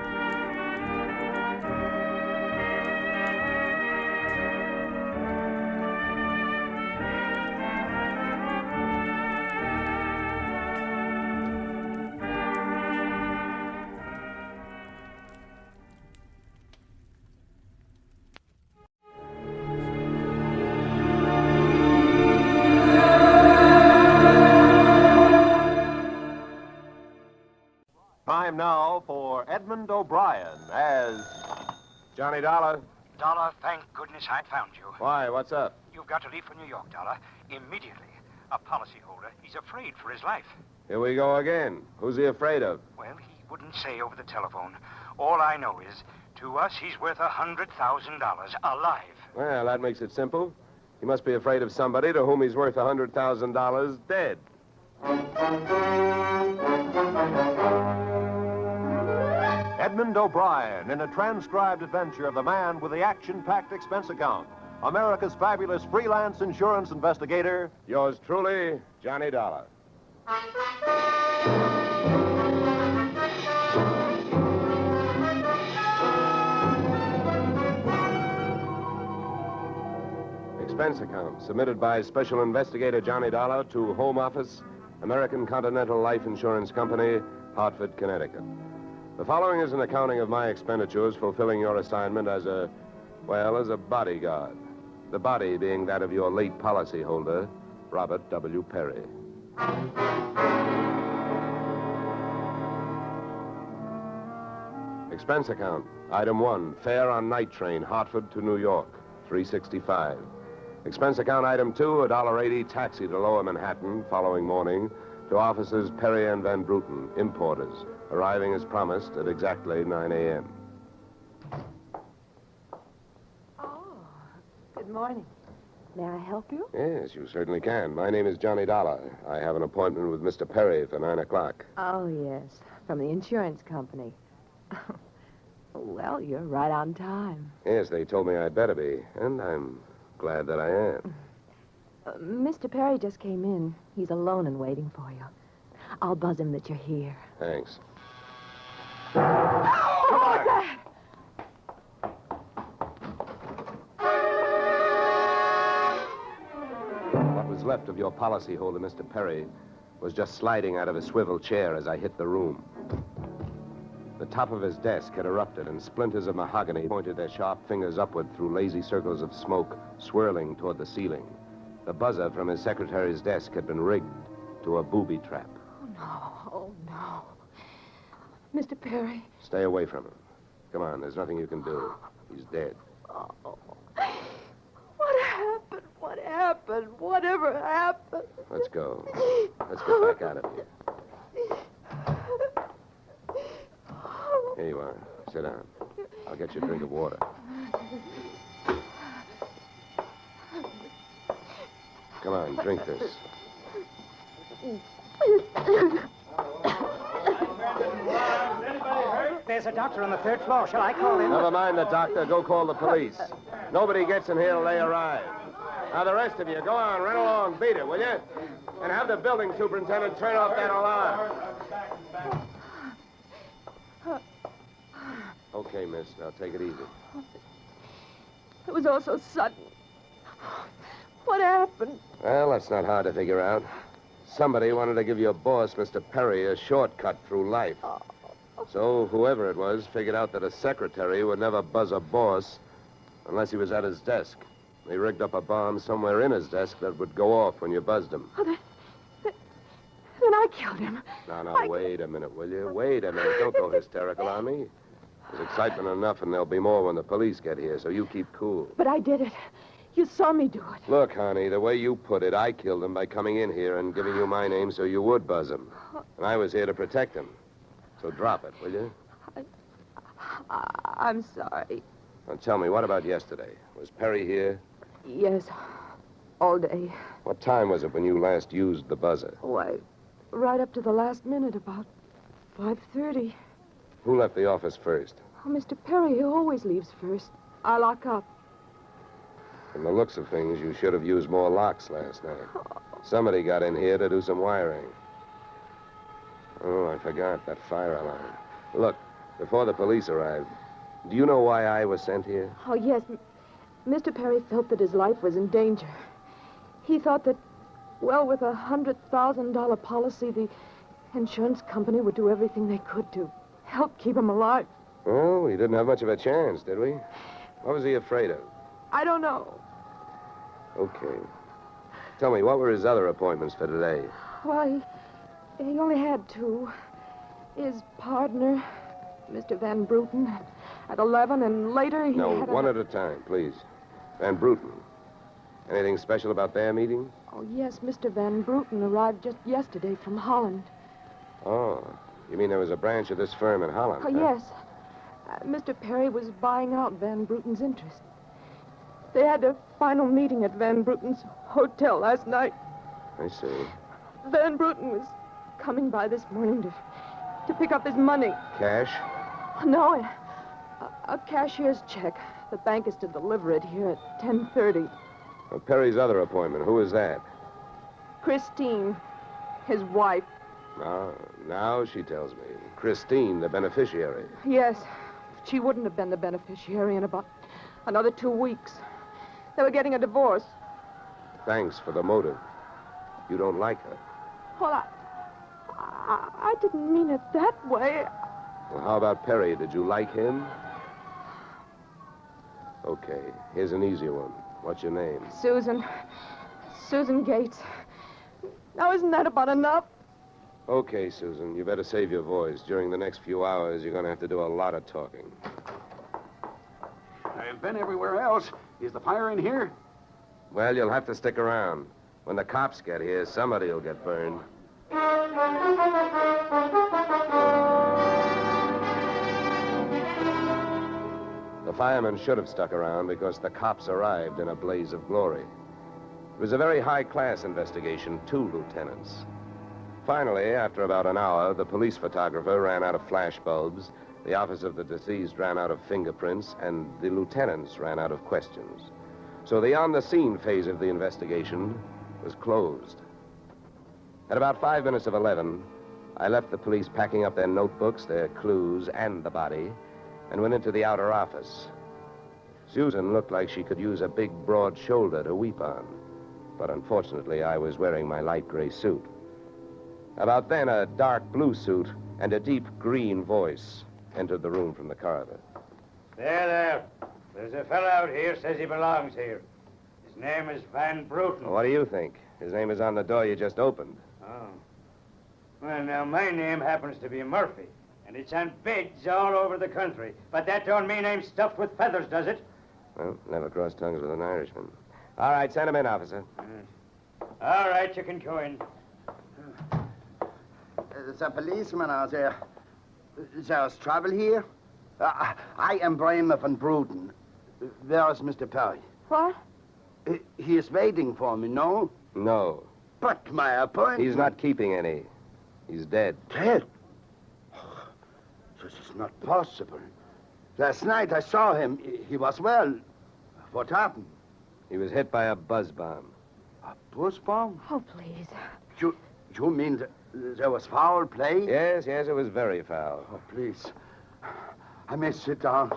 Speaker 2: Time now for Edmund O'Brien as Johnny Dollar.
Speaker 12: Dollar, thank goodness I found you.
Speaker 2: Why, what's up?
Speaker 12: You've got to leave for New York, Dollar, immediately. A policyholder, he's afraid for his life.
Speaker 2: Here we go again. Who's he afraid of?
Speaker 12: Well, he wouldn't say over the telephone. All I know is, to us, he's worth $100,000 alive.
Speaker 2: Well, that makes it simple. He must be afraid of somebody to whom he's worth $100,000 dead. Edmund O'Brien in a transcribed adventure of the man with the action-packed expense account. America's fabulous freelance insurance investigator. Yours truly, Johnny Dollar. Expense account submitted by Special Investigator Johnny Dollar to Home Office, American Continental Life Insurance Company, Hartford, Connecticut. The following is an accounting of my expenditures fulfilling your assignment as a bodyguard. The body being that of your late policyholder, Robert W. Perry. Expense account. Item 1, fare on night train, Hartford to New York, $3.65. Expense account item 2, $1.80 taxi to Lower Manhattan following morning to offices Perry and Van Bruten, importers, arriving as promised at exactly 9 a.m.
Speaker 6: Good morning. May I help you?
Speaker 2: Yes, you certainly can. My name is Johnny Dollar. I have an appointment with Mr. Perry for 9 o'clock.
Speaker 6: Oh, yes. From the insurance company. Well, you're right on time.
Speaker 2: Yes, they told me I'd better be, and I'm glad that I am.
Speaker 6: Mr. Perry just came in. He's alone and waiting for you. I'll buzz him that you're here.
Speaker 2: Thanks.
Speaker 6: Oh, Dad!
Speaker 2: What was left of your policyholder, Mr. Perry, was just sliding out of a swivel chair as I hit the room. The top of his desk had erupted, and splinters of mahogany pointed their sharp fingers upward through lazy circles of smoke, swirling toward the ceiling. The buzzer from his secretary's desk had been rigged to a booby trap.
Speaker 6: Oh, no. Mr. Perry.
Speaker 2: Stay away from him. Come on, there's nothing you can do. He's dead.
Speaker 6: Oh. What happened? What happened? Whatever happened?
Speaker 2: Let's go. Let's get back out of here. Here you are. Sit down. I'll get you a drink of water. Come on, drink this.
Speaker 13: There's a doctor on the 3rd floor. Shall I call him?
Speaker 2: Never mind the doctor. Go call the police. Nobody gets in here till they arrive. Now, the rest of you, go on, run along, beat it, will you? And have the building superintendent turn off that alarm. Okay, miss. Now, take it easy.
Speaker 6: It was all so sudden. What happened?
Speaker 2: Well, that's not hard to figure out. Somebody wanted to give your boss, Mr. Perry, a shortcut through life. So whoever it was figured out that a secretary would never buzz a boss unless he was at his desk. They rigged up a bomb somewhere in his desk that would go off when you buzzed him.
Speaker 6: Oh, then I killed him.
Speaker 2: Now, wait a minute, will you? Wait a minute. Don't go hysterical on me. There's excitement enough, and there'll be more when the police get here, so you keep cool.
Speaker 6: But I did it. You saw me do it.
Speaker 2: Look, honey, the way you put it, I killed him by coming in here and giving you my name so you would buzz him. And I was here to protect him. So drop it, will you?
Speaker 6: I'm sorry.
Speaker 2: Now, tell me, what about yesterday? Was Perry here?
Speaker 6: Yes, all day.
Speaker 2: What time was it when you last used the buzzer?
Speaker 6: Why, right up to the last minute, about 5:30.
Speaker 2: Who left the office first?
Speaker 6: Oh, Mr. Perry, he always leaves first. I lock up.
Speaker 2: From the looks of things, you should have used more locks last night. Somebody got in here to do some wiring. Oh, I forgot that fire alarm. Look, before the police arrived, do you know why I was sent here?
Speaker 6: Oh, yes. Mr. Perry felt that his life was in danger. He thought that, well, with a $100,000 policy, the insurance company would do everything they could to help keep him alive.
Speaker 2: Oh, we didn't have much of a chance, did we? What was he afraid of?
Speaker 6: I don't know.
Speaker 2: Okay. Tell me, what were his other appointments for today?
Speaker 6: Well, he only had 2. His partner, Mr. Van Bruten, at 11, and later he
Speaker 2: No,
Speaker 6: had
Speaker 2: one at a time, please. Van Bruten. Anything special about their meeting?
Speaker 6: Oh, yes, Mr. Van Bruten arrived just yesterday from Holland.
Speaker 2: Oh, you mean there was a branch of this firm in Holland?
Speaker 6: Oh,
Speaker 2: huh?
Speaker 6: yes. Mr. Perry was buying out Van Bruten's interest. They had a final meeting at Van Bruten's hotel last night.
Speaker 2: I see.
Speaker 6: Van Bruten was coming by this morning to pick up his money.
Speaker 2: Cash?
Speaker 6: No, a cashier's check. The bank is to deliver it here at 10:30.
Speaker 2: Well, Perry's other appointment, who is that?
Speaker 6: Christine, his wife.
Speaker 2: Now she tells me. Christine, the beneficiary.
Speaker 6: Yes, she wouldn't have been the beneficiary in about another 2 weeks. They were getting a divorce.
Speaker 2: Thanks for the motive. You don't like her.
Speaker 6: Well, I didn't mean it that way.
Speaker 2: Well, how about Perry? Did you like him? Okay, here's an easy one. What's your name?
Speaker 6: Susan Gates. Now, isn't that about enough?
Speaker 2: Okay, Susan, you better save your voice. During the next few hours, you're going to have to do a lot of talking.
Speaker 12: I've been everywhere else. Is the fire in here?
Speaker 2: Well, you'll have to stick around. When the cops get here, somebody will get burned. The firemen should have stuck around because the cops arrived in a blaze of glory. It was a very high-class investigation, 2 lieutenants. Finally, after about an hour, the police photographer ran out of flash bulbs, the office of the deceased ran out of fingerprints, and the lieutenants ran out of questions. So the on-the-scene phase of the investigation was closed. At about 5 minutes of 11, I left the police packing up their notebooks, their clues, and the body, and went into the outer office. Susan looked like she could use a big, broad shoulder to weep on, but unfortunately, I was wearing my light gray suit. About then, a dark blue suit and a deep green voice entered the room from the corridor.
Speaker 13: There. There's a fellow out here says he belongs here. His name is Van Bruten.
Speaker 2: What do you think? His name is on the door you just opened.
Speaker 13: Oh. Well, now, my name happens to be Murphy, and it's on bids all over the country. But that don't mean I'm stuffed with feathers, does it?
Speaker 2: Well, never crossed tongues with an Irishman. All right, send him in, officer.
Speaker 13: All right, you can go in.
Speaker 9: There's a policeman out there. There's trouble here? I am Bramer van Bruten. Where is Mr. Perry?
Speaker 6: What?
Speaker 9: He is waiting for me, no?
Speaker 2: No.
Speaker 9: But my appointment...
Speaker 2: He's not keeping any. He's dead.
Speaker 9: Dead? This is not possible. Last night I saw him. He was well. What happened?
Speaker 2: He was hit by a buzz bomb.
Speaker 9: A buzz bomb?
Speaker 6: Oh, please.
Speaker 9: You mean there was foul play?
Speaker 2: Yes, it was very foul.
Speaker 9: Oh, please. I may sit down.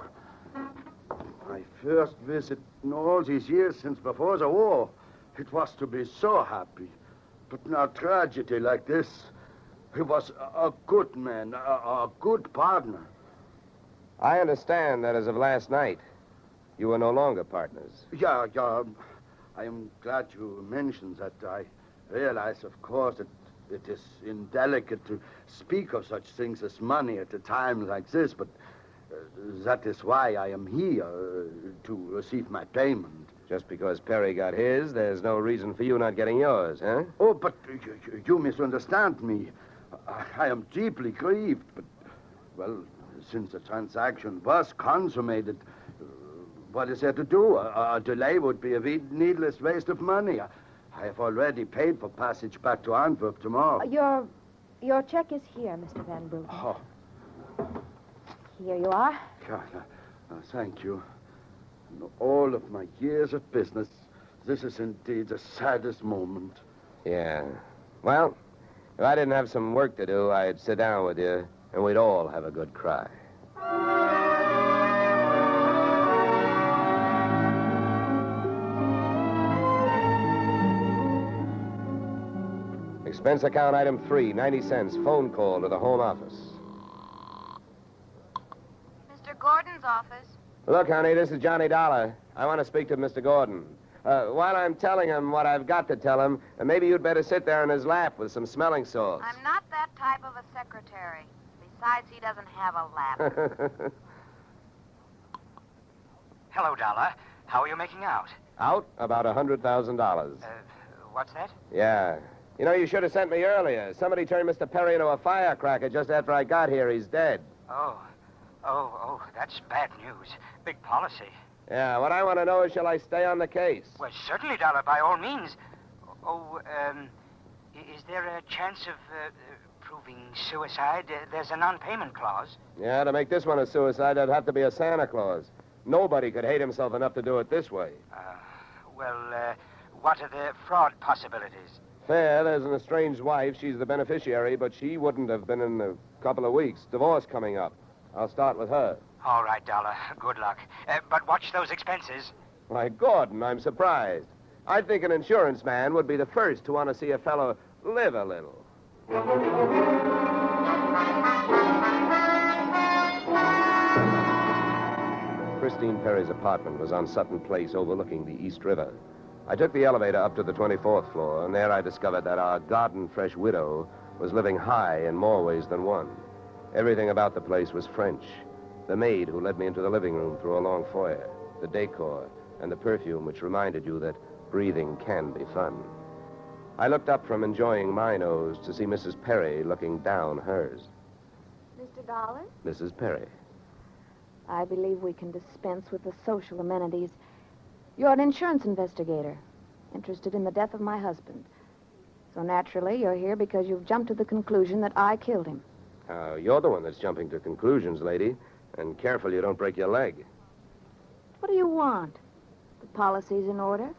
Speaker 9: My first visit in all these years since before the war. It was to be so happy. But now tragedy like this. He was a good man, a good partner.
Speaker 2: I understand that as of last night, you were no longer partners.
Speaker 9: Yeah. I am glad you mentioned that. I realize, of course, that it is indelicate to speak of such things as money at a time like this, but that is why I am here, to receive my payment.
Speaker 2: Just because Perry got his, there's no reason for you not getting yours, huh?
Speaker 9: Oh, but you misunderstand me. I am deeply grieved, but, well, since the transaction was consummated, what is there to do? A delay would be a needless waste of money. I have already paid for passage back to Antwerp tomorrow.
Speaker 6: Your check is here, Mr. Van Bruten.
Speaker 9: Oh.
Speaker 6: Here you are.
Speaker 9: Thank you. In all of my years of business, this is indeed the saddest moment.
Speaker 2: Yeah. Well, if I didn't have some work to do, I'd sit down with you, and we'd all have a good cry. Expense account item 3, 90 cents, phone call to the home office.
Speaker 14: Mr. Gordon's office.
Speaker 2: Look, honey, this is Johnny Dollar. I want to speak to Mr. Gordon. While I'm telling him what I've got to tell him, maybe you'd better sit there in his lap with some smelling salts.
Speaker 14: I'm not that type of a secretary. Besides, he doesn't have a lap.
Speaker 13: Hello, Dollar. How are you making out?
Speaker 2: Out? About $100,000.
Speaker 13: What's that?
Speaker 2: Yeah. You know, you should have sent me earlier. Somebody turned Mr. Perry into a firecracker just after I got here. He's dead.
Speaker 13: Oh, that's bad news. Big policy.
Speaker 2: Yeah, what I want to know is, shall I stay on the case?
Speaker 13: Well, certainly, Dollar, by all means. Is there a chance of proving suicide? There's a non-payment clause.
Speaker 2: Yeah, to make this one a suicide, there'd have to be a Santa Claus. Nobody could hate himself enough to do it this way.
Speaker 13: What are the fraud possibilities?
Speaker 2: Fair, there's an estranged wife. She's the beneficiary, but she wouldn't have been in a couple of weeks. Divorce coming up. I'll start with her.
Speaker 13: All right, Dollar. Good luck. But watch those expenses.
Speaker 2: Why, Gordon, I'm surprised. I think an insurance man would be the first to want to see a fellow live a little. Christine Perry's apartment was on Sutton Place overlooking the East River. I took the elevator up to the 24th floor, and there I discovered that our garden-fresh widow was living high in more ways than one. Everything about the place was French. The maid who led me into the living room through a long foyer, the decor, and the perfume which reminded you that breathing can be fun. I looked up from enjoying my nose to see Mrs. Perry looking down hers.
Speaker 6: Mr. Dollar?
Speaker 2: Mrs. Perry.
Speaker 6: I believe we can dispense with the social amenities. You're an insurance investigator, interested in the death of my husband. So naturally, you're here because you've jumped to the conclusion that I killed him.
Speaker 2: You're the one that's jumping to conclusions, lady. And careful you don't break your leg.
Speaker 6: What do you want? The policy's in order.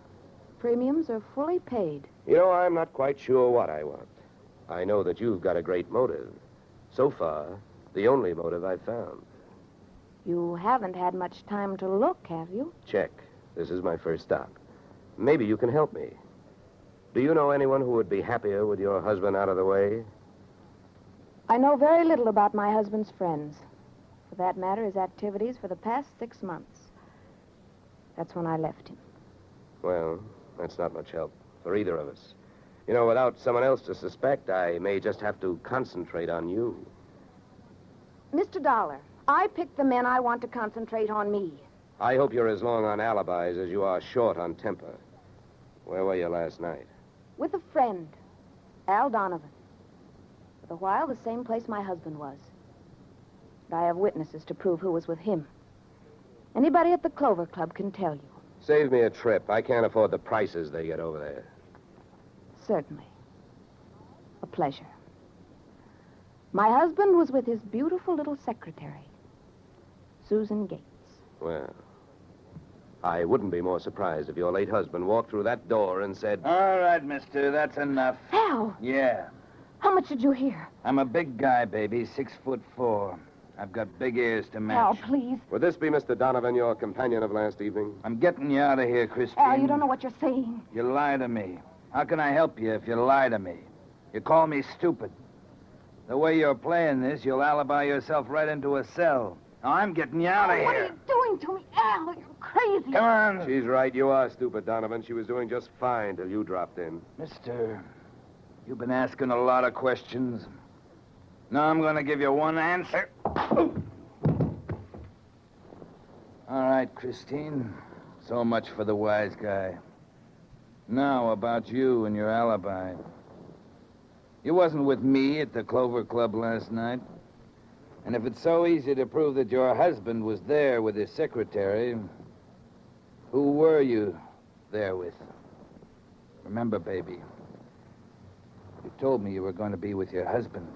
Speaker 6: Premiums are fully paid.
Speaker 2: You know, I'm not quite sure what I want. I know that you've got a great motive. So far, the only motive I've found.
Speaker 6: You haven't had much time to look, have you?
Speaker 2: Check. This is my first stop. Maybe you can help me. Do you know anyone who would be happier with your husband out of the way?
Speaker 6: I know very little about my husband's friends. For that matter, his activities for the past 6 months. That's when I left him.
Speaker 2: Well, that's not much help for either of us. You know, without someone else to suspect, I may just have to concentrate on you.
Speaker 6: Mr. Dollar, I picked the men I want to concentrate on me.
Speaker 2: I hope you're as long on alibis as you are short on temper. Where were you last night?
Speaker 6: With a friend, Al Donovan. For a while, the same place my husband was. But I have witnesses to prove who was with him. Anybody at the Clover Club can tell you.
Speaker 2: Save me a trip. I can't afford the prices they get over there.
Speaker 6: Certainly. A pleasure. My husband was with his beautiful little secretary, Susan Gates.
Speaker 2: Well, I wouldn't be more surprised if your late husband walked through that door and said...
Speaker 8: All right, mister, that's enough.
Speaker 6: Al!
Speaker 8: Yeah.
Speaker 6: How much did you hear?
Speaker 8: I'm a big guy, baby, 6'4". I've got big ears to match.
Speaker 6: Al, please.
Speaker 2: Would this be Mr. Donovan, your companion of last evening?
Speaker 8: I'm getting you out of here, Christine.
Speaker 6: Al, you don't know what you're saying.
Speaker 8: You lie to me. How can I help you if you lie to me? You call me stupid. The way you're playing this, you'll alibi yourself right into a cell. Now, I'm getting you out of
Speaker 6: What are
Speaker 8: here.
Speaker 6: you doing to me, Al? You're crazy.
Speaker 8: Come on.
Speaker 2: She's right. You are stupid, Donovan. She was doing just fine till you dropped in.
Speaker 8: Mister, you've been asking a lot of questions. Now I'm going to give you one answer. All right, Christine. So much for the wise guy. Now, about you and your alibi. You wasn't with me at the Clover Club last night. And if it's so easy to prove that your husband was there with his secretary, who were you there with? Remember, baby, you told me you were going to be with your husband.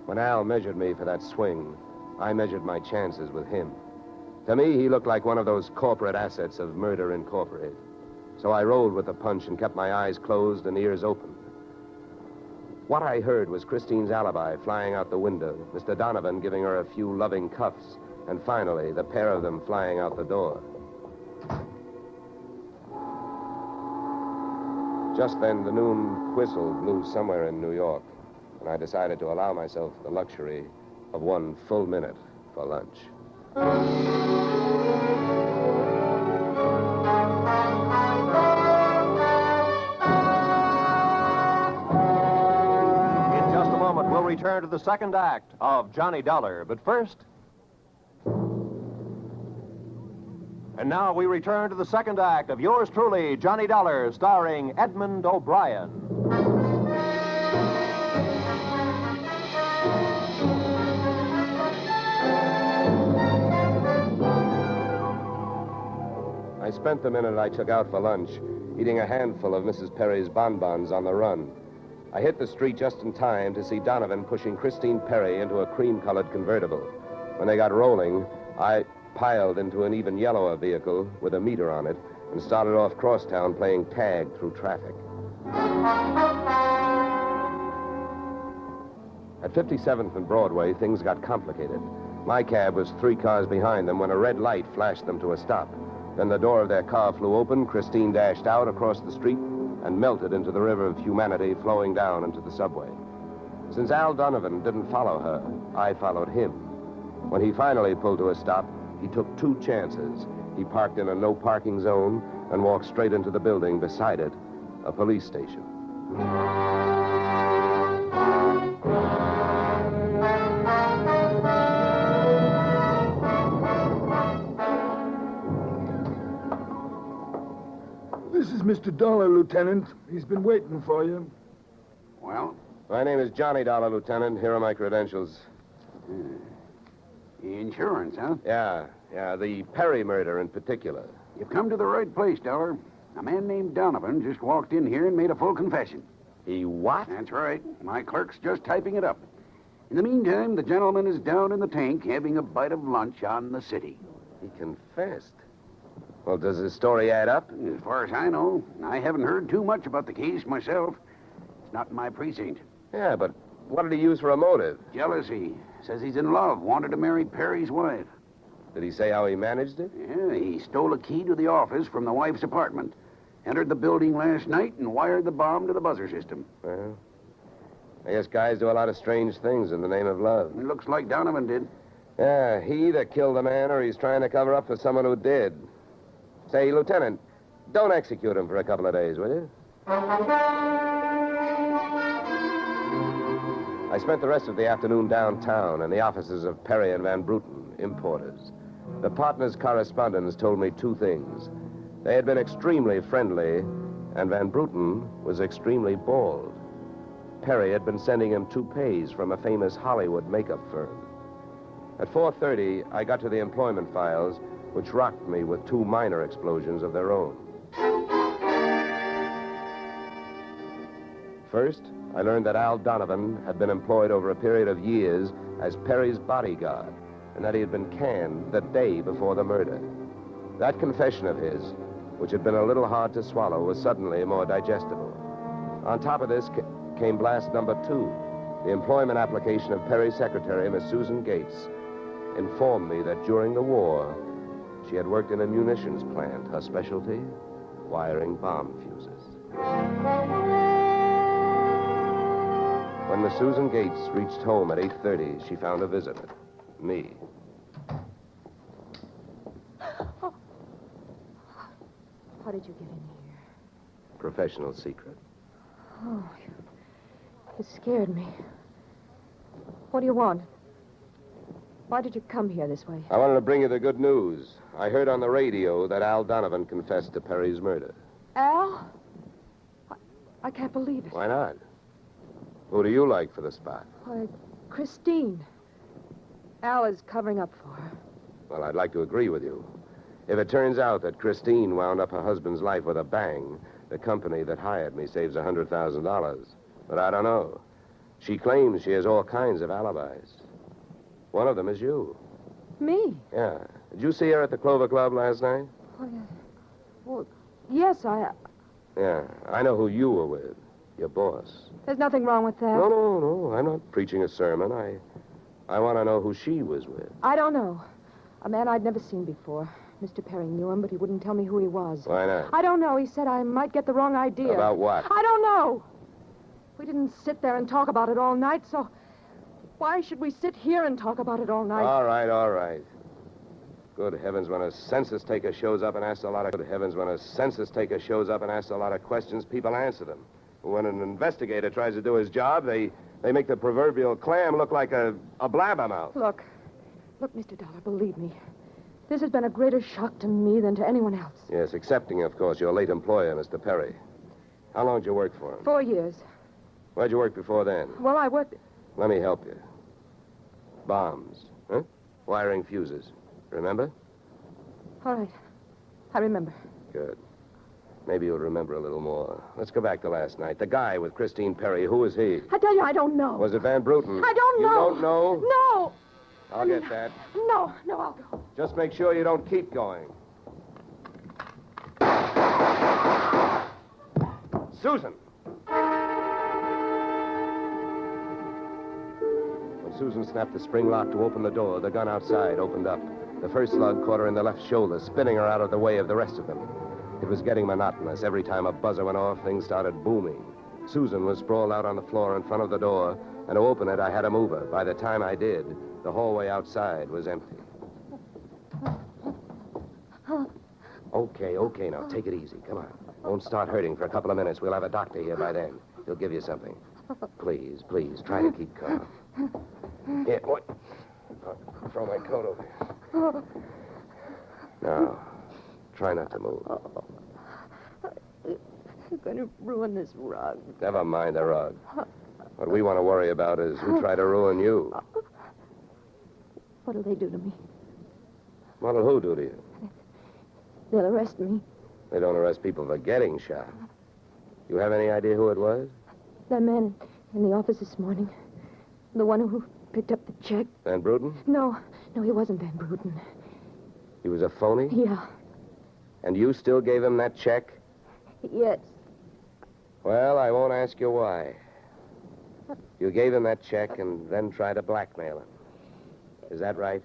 Speaker 2: When Al measured me for that swing, I measured my chances with him. To me, he looked like one of those corporate assets of Murder Incorporated. So I rolled with the punch and kept my eyes closed and ears open. What I heard was Christine's alibi flying out the window, Mr. Donovan giving her a few loving cuffs, and finally, the pair of them flying out the door. Just then, the noon whistle blew somewhere in New York, and I decided to allow myself the luxury of 1 full minute for lunch.
Speaker 7: Return to the second act of Johnny Dollar. But first... And now we return to the second act of yours truly, Johnny Dollar, starring Edmund O'Brien.
Speaker 2: I spent the minute I took out for lunch eating a handful of Mrs. Perry's bonbons on the run. I hit the street just in time to see Donovan pushing Christine Perry into a cream-colored convertible. When they got rolling, I piled into an even yellower vehicle with a meter on it and started off crosstown playing tag through traffic. At 57th and Broadway, things got complicated. My cab was 3 cars behind them when a red light flashed them to a stop. Then the door of their car flew open, Christine dashed out across the street, and melted into the river of humanity flowing down into the subway. Since Al Donovan didn't follow her, I followed him. When he finally pulled to a stop, he took 2 chances. He parked in a no-parking zone and walked straight into the building beside it, a police station.
Speaker 15: is Mr. Dollar, Lieutenant. He's been waiting for you.
Speaker 12: Well?
Speaker 2: My name is Johnny Dollar, Lieutenant. Here are my credentials.
Speaker 12: Insurance, huh?
Speaker 2: Yeah, the Perry murder in particular.
Speaker 12: You've come to the right place, Dollar. A man named Donovan just walked in here and made a full confession.
Speaker 2: He what?
Speaker 12: That's right. My clerk's just typing it up. In the meantime, the gentleman is down in the tank having a bite of lunch on the city.
Speaker 2: He confessed. Well, does his story add up?
Speaker 12: As far as I know, I haven't heard too much about the case myself. It's not in my precinct.
Speaker 2: Yeah, but what did he use for a motive?
Speaker 12: Jealousy. Says he's in love, wanted to marry Perry's wife.
Speaker 2: Did he say how he managed it?
Speaker 12: Yeah, he stole a key to the office from the wife's apartment, entered the building last night, and wired the bomb to the buzzer system.
Speaker 2: Well, I guess guys do a lot of strange things in the name of love.
Speaker 12: It looks like Donovan did.
Speaker 2: Yeah, he either killed the man or he's trying to cover up for someone who did. Say, Lieutenant, don't execute him for a couple of days, will you? I spent the rest of the afternoon downtown in the offices of Perry and Van Bruten, importers. The partners' correspondents told me two things. They had been extremely friendly, and Van Bruten was extremely bald. Perry had been sending him toupees from a famous Hollywood makeup firm. At 4:30, I got to the employment files, which rocked me with two minor explosions of their own. First, I learned that Al Donovan had been employed over a period of years as Perry's bodyguard, and that he had been canned the day before the murder. That confession of his, which had been a little hard to swallow, was suddenly more digestible. On top of this came blast number 2. The employment application of Perry's secretary, Miss Susan Gates, informed me that during the war, she had worked in a munitions plant, her specialty, wiring bomb fuses. When Miss Susan Gates reached home at 8:30, she found a visitor, me.
Speaker 6: Oh. How did you get in here?
Speaker 2: Professional secret.
Speaker 6: Oh, you scared me. What do you want? Why did you come here this way?
Speaker 2: I wanted to bring you the good news. I heard on the radio that Al Donovan confessed to Perry's murder.
Speaker 6: Al? I can't believe it.
Speaker 2: Why not? Who do you like for the spot?
Speaker 6: Why, Christine. Al is covering up for her.
Speaker 2: Well, I'd like to agree with you. If it turns out that Christine wound up her husband's life with a bang, the company that hired me saves $100,000. But I don't know. She claims she has all kinds of alibis. One of them is you.
Speaker 6: Me?
Speaker 2: Yeah. Did you see her at the Clover Club last night?
Speaker 6: Well, yes,
Speaker 2: Yeah, I know who you were with. Your boss.
Speaker 6: There's nothing wrong with that.
Speaker 2: No. I'm not preaching a sermon. I want to know who she was with.
Speaker 6: I don't know. A man I'd never seen before. Mr. Perry knew him, but he wouldn't tell me who he was.
Speaker 2: Why not?
Speaker 6: I don't know. He said I might get the wrong idea.
Speaker 2: About what?
Speaker 6: I don't know. We didn't sit there and talk about it all night, so why should we sit here and talk about it all night?
Speaker 2: All right. Good heavens, when a census taker shows up and asks a lot of questions, people answer them. When an investigator tries to do his job, they make the proverbial clam look like a blabbermouth.
Speaker 6: Look, Mr. Dollar, believe me. This has been a greater shock to me than to anyone else.
Speaker 2: Yes, excepting, of course, your late employer, Mr. Perry. How long did you work for him?
Speaker 6: 4 years.
Speaker 2: Where'd you work before then?
Speaker 6: Well, I worked...
Speaker 2: Let me help you. Bombs, huh? Wiring fuses. Remember?
Speaker 6: All right. I remember.
Speaker 2: Good. Maybe you'll remember a little more. Let's go back to last night. The guy with Christine Perry, who was he?
Speaker 6: I tell you, I don't know.
Speaker 2: Was it Van Bruten?
Speaker 6: I don't know.
Speaker 2: You don't know?
Speaker 6: No.
Speaker 2: I'll get that.
Speaker 6: No, I'll go.
Speaker 2: Just make sure you don't keep going. Susan! When Susan snapped the spring lock to open the door, the gun outside opened up. The first slug caught her in the left shoulder, spinning her out of the way of the rest of them. It was getting monotonous. Every time a buzzer went off, things started booming. Susan was sprawled out on the floor in front of the door, and to open it, I had to move her. By the time I did, the hallway outside was empty. Okay, now take it easy. Come on. Don't start hurting for a couple of minutes. We'll have a doctor here by then. He'll give you something. Please, try to keep calm. Yeah, what? I'll throw my coat over here. Now, try not to move.
Speaker 6: You're going to ruin this rug.
Speaker 2: Never mind the rug. What we want to worry about is who tried to ruin you.
Speaker 6: What'll they do to me?
Speaker 2: What'll who do to you?
Speaker 6: They'll arrest me.
Speaker 2: They don't arrest people for getting shot. You have any idea who it was?
Speaker 6: That man in the office this morning. The one who picked up the check.
Speaker 2: Van Bruten?
Speaker 6: No, he wasn't Van Bruten.
Speaker 2: He was a phony?
Speaker 6: Yeah.
Speaker 2: And you still gave him that check?
Speaker 6: Yes.
Speaker 2: Well, I won't ask you why. You gave him that check and then tried to blackmail him. Is that right?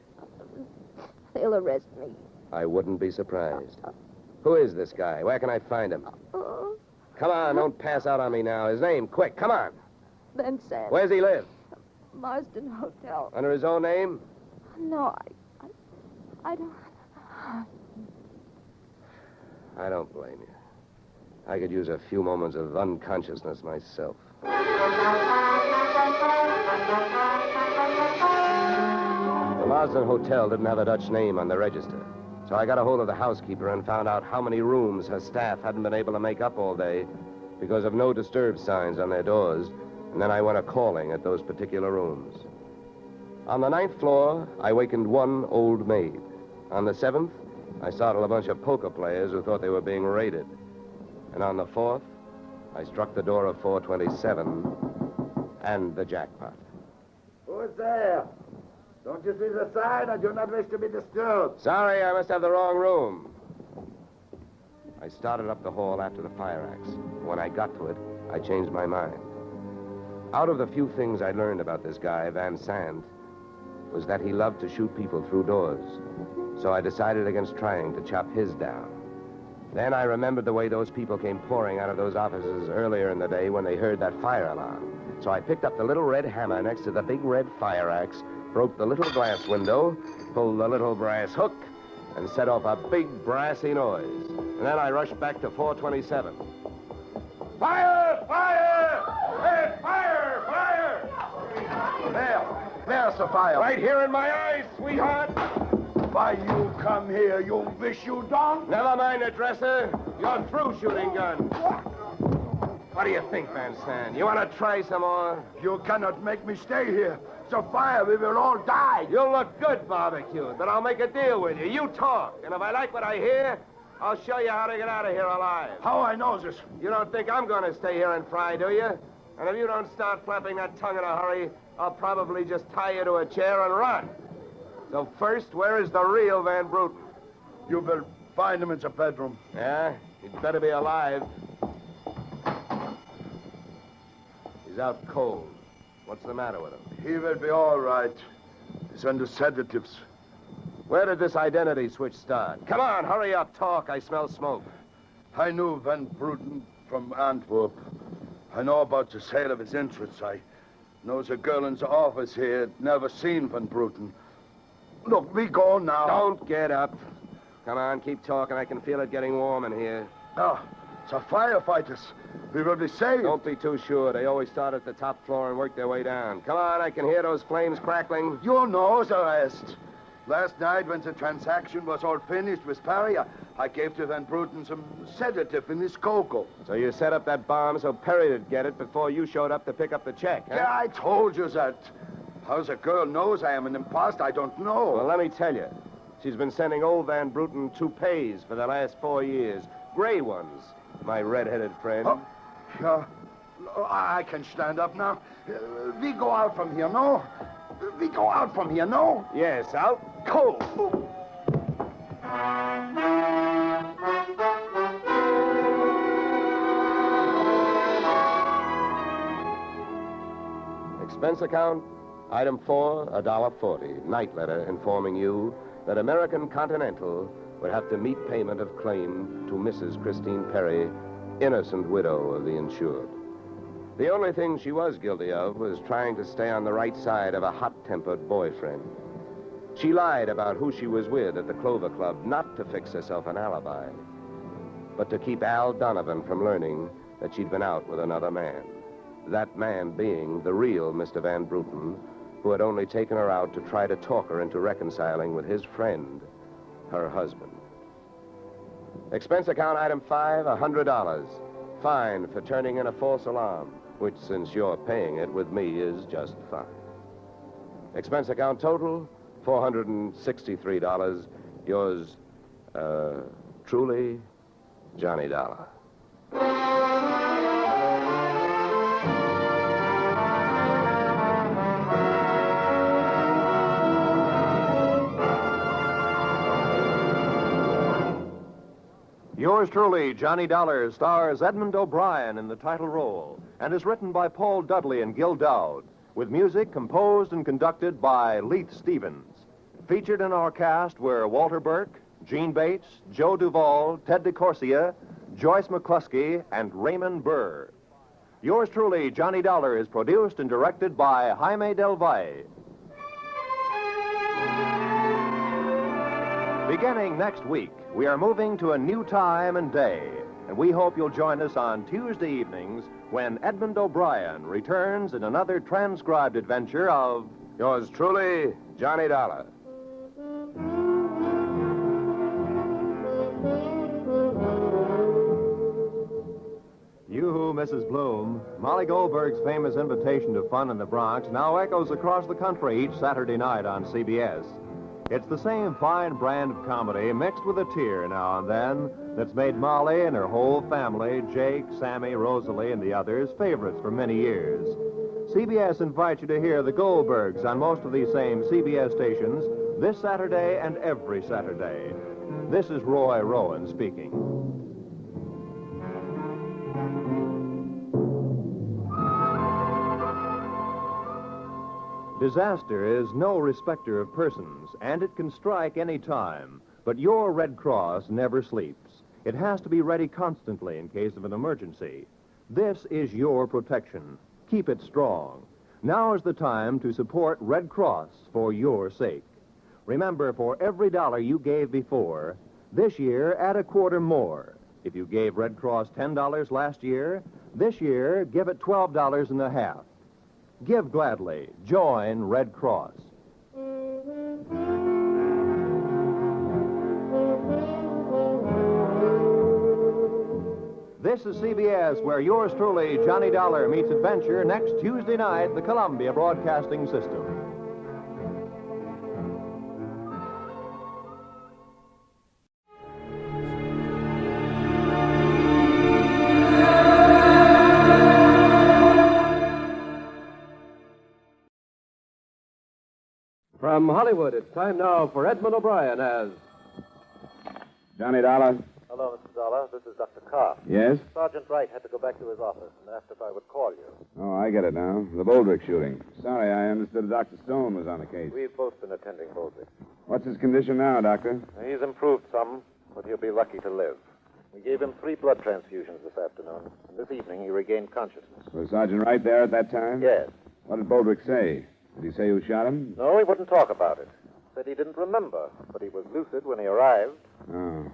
Speaker 6: They'll arrest me.
Speaker 2: I wouldn't be surprised. Who is this guy? Where can I find him? Come on, don't pass out on me now. His name, quick, come on.
Speaker 6: Then Sam.
Speaker 2: Where's he live?
Speaker 6: Marsden Hotel.
Speaker 2: Under his own name?
Speaker 6: No, I don't...
Speaker 2: I don't blame you. I could use a few moments of unconsciousness myself. The Marsden Hotel didn't have a Dutch name on the register, so I got a hold of the housekeeper and found out how many rooms her staff hadn't been able to make up all day because of no disturb signs on their doors, and then I went a-calling at those particular rooms. On the 9th floor, I wakened one old maid. On the 7th, I startled a bunch of poker players who thought they were being raided. And on the 4th, I struck the door of 427 and the jackpot.
Speaker 9: Who's there? Don't you see the sign? I do not wish to be disturbed.
Speaker 2: Sorry, I must have the wrong room. I started up the hall after the fire axe. When I got to it, I changed my mind. Out of the few things I learned about this guy, Van Sant, was that he loved to shoot people through doors. So I decided against trying to chop his down. Then I remembered the way those people came pouring out of those offices earlier in the day when they heard that fire alarm. So I picked up the little red hammer next to the big red fire axe, broke the little glass window, pulled the little brass hook, and set off a big brassy noise. And then I rushed back to 427. Fire! Fire! Hey, fire! Fire!
Speaker 9: There's the fire.
Speaker 2: Right here in my eyes, sweetheart.
Speaker 9: Why you come here? You wish you don't?
Speaker 2: Never mind the dresser. You're through shooting guns. What do you think, Van Sant? You want to try some more?
Speaker 9: You cannot make me stay here. It's a fire. We will all die.
Speaker 2: You'll look good barbecued, but I'll make a deal with you. You talk, and if I like what I hear, I'll show you how to get out of here alive.
Speaker 9: How I know this?
Speaker 2: You don't think I'm going to stay here and fry, do you? And if you don't start flapping that tongue in a hurry, I'll probably just tie you to a chair and run. So first, where is the real Van Bruten?
Speaker 9: You will find him in the bedroom.
Speaker 2: Yeah? He'd better be alive. He's out cold. What's the matter with him?
Speaker 9: He will be all right. He's under sedatives.
Speaker 2: Where did this identity switch start? Come on, hurry up, talk. I smell smoke.
Speaker 9: I knew Van Bruten from Antwerp. I know about the sale of his interests. I know the girl in the office here had never seen Van Bruten. Look, we go now.
Speaker 2: Don't get up. Come on, keep talking. I can feel it getting warm in here.
Speaker 9: Oh, the firefighters. We will be saved.
Speaker 2: Don't be too sure. They always start at the top floor and work their way down. Come on, I can hear those flames crackling.
Speaker 9: You know the rest. Last night, when the transaction was all finished with Perry, I gave to Van Bruten some sedative in his cocoa.
Speaker 2: So you set up that bomb so Perry'd get it before you showed up to pick up the check, huh?
Speaker 9: Yeah, I told you that. How the girl knows I am an imposter, I don't know.
Speaker 2: Well, let me tell you. She's been sending old Van Bruten toupees for the last 4 years. Gray ones, my red-headed friend.
Speaker 9: Oh, yeah. I can stand up now. We go out from here, no? We go out from here, no?
Speaker 2: Yes, out cold. Expense account, item 4, $1.40. Night letter informing you that American Continental would have to meet payment of claim to Mrs. Christine Perry, innocent widow of the insured. The only thing she was guilty of was trying to stay on the right side of a hot-tempered boyfriend. She lied about who she was with at the Clover Club, not to fix herself an alibi, but to keep Al Donovan from learning that she'd been out with another man. That man being the real Mr. Van Bruten, who had only taken her out to try to talk her into reconciling with his friend, her husband. Expense account item 5, $100. fine for turning in a false alarm, which, since you're paying it with me, is just fine. Expense account total, $463. Yours, truly, Johnny Dollar.
Speaker 7: Yours truly, Johnny Dollar, stars Edmund O'Brien in the title role and is written by Paul Dudley and Gil Dowd, with music composed and conducted by Leith Stevens. Featured in our cast were Walter Burke, Gene Bates, Joe Duvall, Ted DeCorsia, Joyce McCluskey, and Raymond Burr. Yours truly, Johnny Dollar, is produced and directed by Jaime Del Valle. Beginning next week, we are moving to a new time and day, and we hope you'll join us on Tuesday evenings when Edmund O'Brien returns in another transcribed adventure of
Speaker 2: Yours truly, Johnny Dollar.
Speaker 7: You, Mrs. Bloom, Molly Goldberg's famous invitation to fun in the Bronx now echoes across the country each Saturday night on CBS. It's the same fine brand of comedy mixed with a tear now and then that's made Molly and her whole family, Jake, Sammy, Rosalie, and the others, favorites for many years. CBS invites you to hear the Goldbergs on most of these same CBS stations this Saturday and every Saturday. This is Roy Rowan speaking. Disaster is no respecter of persons, and it can strike any time. But your Red Cross never sleeps. It has to be ready constantly in case of an emergency. This is your protection. Keep it strong. Now is the time to support Red Cross for your sake. Remember, for every dollar you gave before, this year add a quarter more. If you gave Red Cross $10 last year, this year give it $12.50. Give gladly. Join Red Cross. This is CBS, where yours truly, Johnny Dollar, meets adventure next Tuesday night, the Columbia Broadcasting System.
Speaker 17: From Hollywood, it's time now for Edmund O'Brien as...
Speaker 3: Johnny Dollar?
Speaker 20: Hello, Mr. Dollar. This is Dr. Carr.
Speaker 3: Yes?
Speaker 20: Sergeant Wright had to go back to his office and asked if I would call you.
Speaker 3: Oh, I get it now. The Boldrick shooting. Sorry, I understood Dr. Stone was on the case.
Speaker 20: We've both been attending Boldrick.
Speaker 3: What's his condition now, Doctor?
Speaker 20: He's improved some, but he'll be lucky to live. We gave him 3 blood transfusions this afternoon, and this evening he regained consciousness.
Speaker 3: Was Sergeant Wright there at that time?
Speaker 20: Yes.
Speaker 3: What did Boldrick say? Did he say who shot him?
Speaker 20: No, he wouldn't talk about it. Said he didn't remember, but he was lucid when he arrived.
Speaker 3: Oh.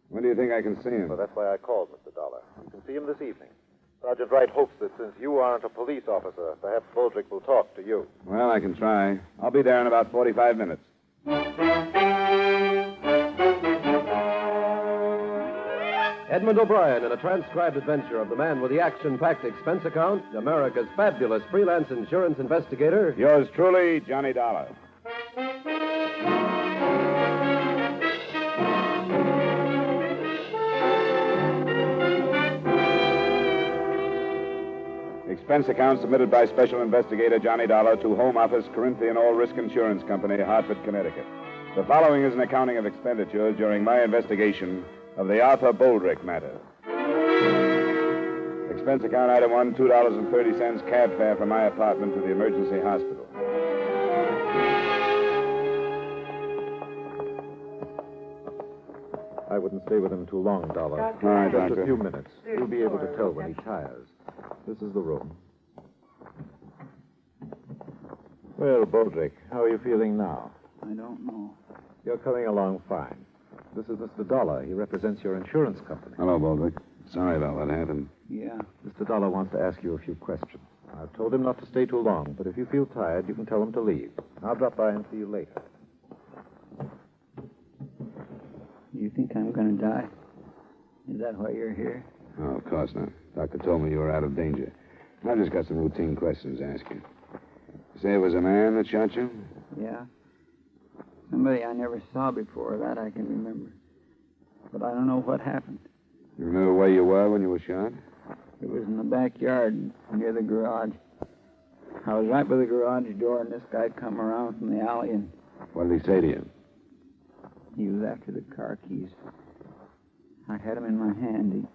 Speaker 3: When do you think I can see him?
Speaker 20: Well, that's why I called, Mr. Dollar. You can see him this evening. Sergeant Wright hopes that since you aren't a police officer, perhaps Boldrick will talk to you.
Speaker 3: Well, I can try. I'll be there in about 45 minutes.
Speaker 17: Edmund O'Brien in a transcribed adventure of the man with the action-packed expense account, America's fabulous freelance insurance investigator.
Speaker 3: Yours truly, Johnny Dollar. Expense account submitted by Special Investigator Johnny Dollar to Home Office, Corinthian All Risk Insurance Company, Hartford, Connecticut. The following is an accounting of expenditures during my investigation of the Arthur Boldrick matter. Expense account item 1, $2.30 cab fare from my apartment to the emergency hospital.
Speaker 22: I wouldn't stay with him too long, Dollar.
Speaker 3: All right,
Speaker 22: Just
Speaker 3: Doctor.
Speaker 22: a few minutes. You'll be able to tell when he tires. This is the room. Well, Boldrick, how are you feeling now?
Speaker 12: I don't know.
Speaker 22: You're coming along fine. This is Mr. Dollar. He represents your insurance company.
Speaker 3: Hello, Boldrick. Sorry about what happened.
Speaker 12: Yeah.
Speaker 22: Mr. Dollar wants to ask you a few questions. I've told him not to stay too long, but if you feel tired, you can tell him to leave. I'll drop by and see you later.
Speaker 12: You think I'm going to die? Is that why you're here?
Speaker 4: Oh, of course not. Doctor told me you were out of danger. I just got some routine questions to ask you. You say it was a man that shot you?
Speaker 5: Yeah. Somebody I never saw before, that I can remember. But I don't know what happened.
Speaker 4: You remember where you were when you were shot?
Speaker 5: It was in the backyard near the garage. I was right by the garage door, and this guy come around from the alley, and...
Speaker 4: What did he say to you?
Speaker 5: He was after the car keys. I had them in my hand.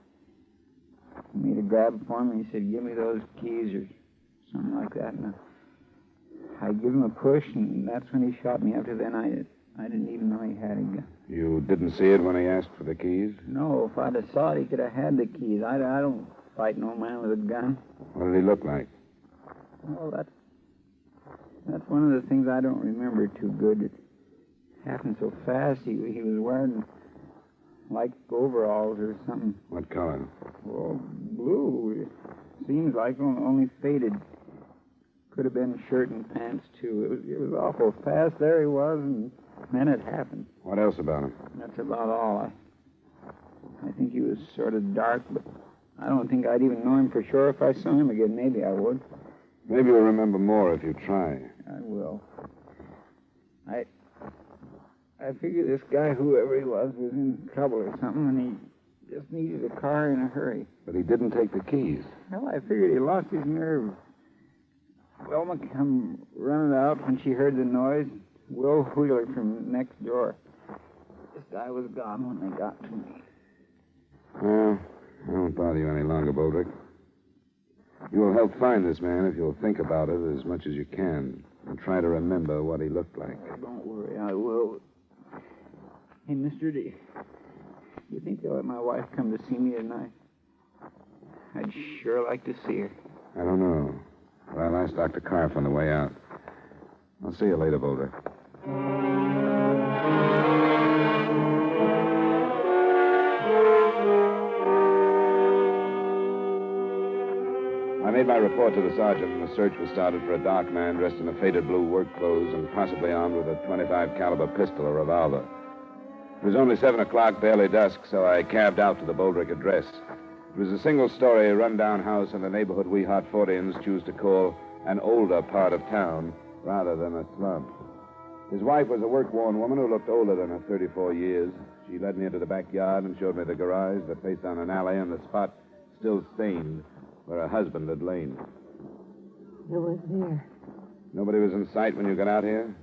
Speaker 5: He made a grab for me. He said, give me those keys or something like that. And I give him a push, and that's when he shot me. After then, I didn't even know he had a gun.
Speaker 4: You didn't see it when he asked for the keys?
Speaker 5: No, if I'd have saw it, he could have had the keys. I don't fight no man with a gun.
Speaker 4: What did he look like?
Speaker 5: Oh, that's one of the things I don't remember too good. It happened so fast. He was wearing like overalls or something.
Speaker 4: What color?
Speaker 5: Well, blue. It seems like only faded. Could have been shirt and pants, too. It was awful fast. There he was, and then it happened.
Speaker 4: What else about him?
Speaker 5: That's about all. I think he was sort of dark, but I don't think I'd even know him for sure if I saw him again. Maybe I would.
Speaker 4: Maybe you'll remember more if you try.
Speaker 5: I will. I figure this guy, whoever he was in trouble or something, and he just needed a car in a hurry.
Speaker 4: But he didn't take the keys.
Speaker 5: Well, I figured he lost his nerve. Wilma come running out when she heard the noise. Will Wheeler from next door. This guy was gone when they got to me.
Speaker 4: Well, I won't bother you any longer, Boldrick. You will help find this man if you'll think about it as much as you can and try to remember what he looked like.
Speaker 5: Oh, don't worry, I will. Hey, mister, do you think they'll let my wife come to see me tonight? I'd sure like to see her.
Speaker 4: I don't know. But I'll ask Dr. Karff on the way out. I'll see you later, Boulder. I made my report to the sergeant, and the search was started for a dark man dressed in a faded blue work clothes and possibly armed with a .25 caliber pistol or revolver. It was only 7 o'clock, barely dusk, so I cabbed out to the Boldrick address. It was a single-story, run-down house in the neighborhood we Hartfordians choose to call an older part of town rather than a slum. His wife was a work-worn woman who looked older than her 34 years. She led me into the backyard and showed me the garage that faced down an alley and the spot still stained where her husband had lain.
Speaker 6: It was there.
Speaker 4: Nobody was in sight when you got out here?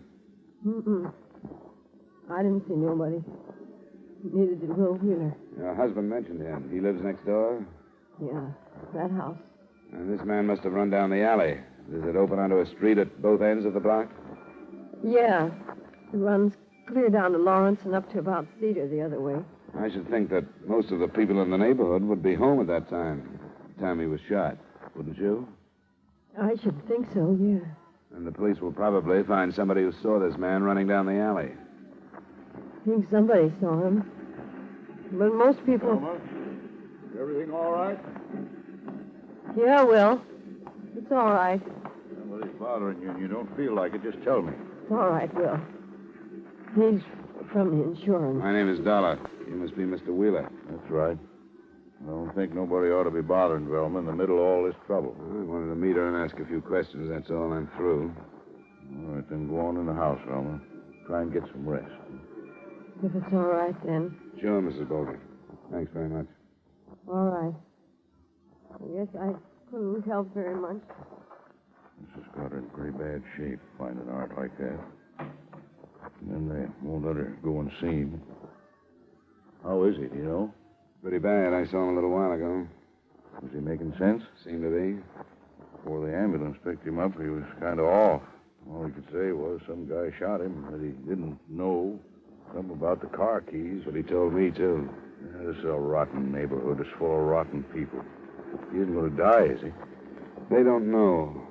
Speaker 6: Mm-mm. I didn't see nobody. Neither did Will Wheeler.
Speaker 4: Your husband mentioned him. He lives next door?
Speaker 6: Yeah, that house.
Speaker 4: And this man must have run down the alley. Does it open onto a street at both ends of the block?
Speaker 6: Yeah. It runs clear down to Lawrence and up to about Cedar the other way.
Speaker 4: I should think that most of the people in the neighborhood would be home at that time. The time he was shot. Wouldn't you?
Speaker 6: I should think so, yeah.
Speaker 4: And the police will probably find somebody who saw this man running down the alley.
Speaker 6: I think somebody saw him. But most people...
Speaker 22: Wilma, everything all right?
Speaker 6: Yeah, Will. It's all right.
Speaker 22: Somebody's bothering you and you don't feel like it, just tell me.
Speaker 6: It's all right, Will. He's from the insurance.
Speaker 4: My name is Dollar. You must be Mr. Wheeler.
Speaker 22: That's right. I don't think nobody ought to be bothering Velma in the middle of all this trouble.
Speaker 4: I wanted to meet her and ask a few questions, that's all. I'm through.
Speaker 22: All right, then go on in the house, Velma. Try and get some rest.
Speaker 6: If it's all right, then.
Speaker 4: Sure, Mrs. Boldrick. Thanks very much.
Speaker 6: All right. I guess I couldn't help very much.
Speaker 22: This has got her in pretty bad shape, finding art like that. And then they won't let her go and see him. How is he, do you know?
Speaker 4: Pretty bad. I saw him a little while ago.
Speaker 22: Was he making sense?
Speaker 4: Seemed to be.
Speaker 22: Before the ambulance picked him up, he was kind of off. All he could say was some guy shot him, that he didn't know. Something about the car keys.
Speaker 4: But he told me, too.
Speaker 22: Yeah, this is a rotten neighborhood. It's full of rotten people. He isn't going to die, is he?
Speaker 4: They don't know.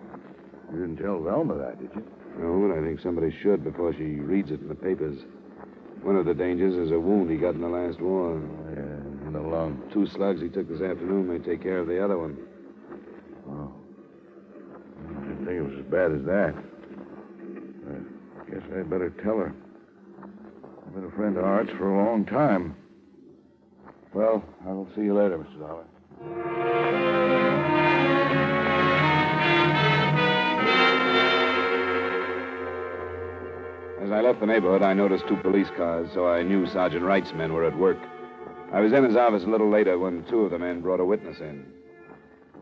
Speaker 22: You didn't tell Velma that, did you?
Speaker 4: No, but I think somebody should before she reads it in the papers. One of the dangers is a wound he got in the last war.
Speaker 22: Yeah, in the lung.
Speaker 4: 2 slugs he took this afternoon may take care of the other one.
Speaker 22: Oh. I didn't think it was as bad as that. I guess I'd better tell her. I've been a friend of Art's for a long time. Well, I'll see you later, Mr. Dollar.
Speaker 4: As I left the neighborhood, I noticed 2 police cars, so I knew Sergeant Wright's men were at work. I was in his office a little later when 2 of the men brought a witness in.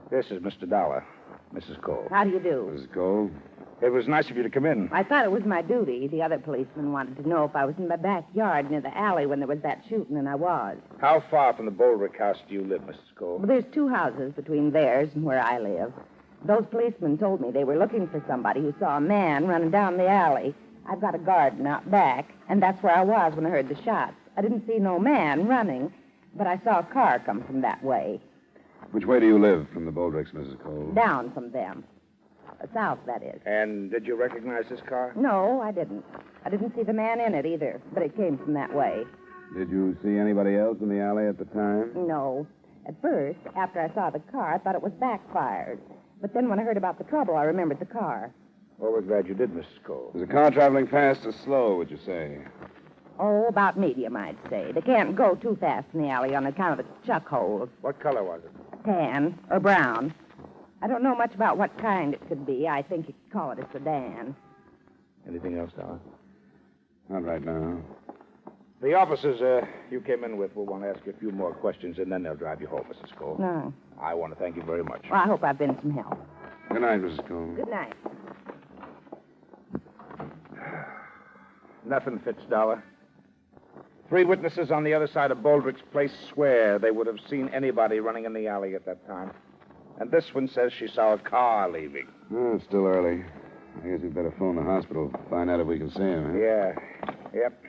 Speaker 12: This is Mr. Dollar, Mrs. Cole.
Speaker 1: How do you do?
Speaker 4: Mrs. Cole?
Speaker 12: It was nice of you to come in.
Speaker 1: I thought it was my duty. The other policeman wanted to know if I was in my backyard near the alley when there was that shooting, and I was.
Speaker 12: How far from the Boldrick house do you live, Mrs. Cole?
Speaker 1: Well, there's 2 houses between theirs and where I live. Those policemen told me they were looking for somebody who saw a man running down the alley. I've got a garden out back, and that's where I was when I heard the shots. I didn't see no man running, but I saw a car come from that way.
Speaker 4: Which way do you live from the Boldricks, Mrs. Cole?
Speaker 1: Down from them. South, that is.
Speaker 12: And did you recognize this car?
Speaker 1: No, I didn't. I didn't see the man in it either, but it came from that way.
Speaker 4: Did you see anybody else in the alley at the time?
Speaker 1: No. At first, after I saw the car, I thought it was backfired. But then when I heard about the trouble, I remembered the car.
Speaker 12: Well, we're glad you did, Mrs. Cole.
Speaker 4: Was the car traveling fast or slow, would you say?
Speaker 1: Oh, about medium, I'd say. They can't go too fast in the alley on account of the chuck holes.
Speaker 12: What color was it?
Speaker 1: Tan or brown. I don't know much about what kind it could be. I think you could call it a sedan.
Speaker 12: Anything else, Dollar?
Speaker 4: Not right now.
Speaker 12: The officers you came in with will want to ask you a few more questions, and then they'll drive you home, Mrs. Cole.
Speaker 1: No.
Speaker 12: I want to thank you very much.
Speaker 1: Well, I hope I've been some help.
Speaker 4: Good night, Mrs. Cole.
Speaker 1: Good night.
Speaker 12: Nothing fits, Dollar. 3 witnesses on the other side of Boldrick's place swear they would have seen anybody running in the alley at that time. And this one says she saw a car leaving.
Speaker 4: Oh, it's still early. I guess we'd better phone the hospital, find out if we can see him, huh?
Speaker 12: Yeah. Yep.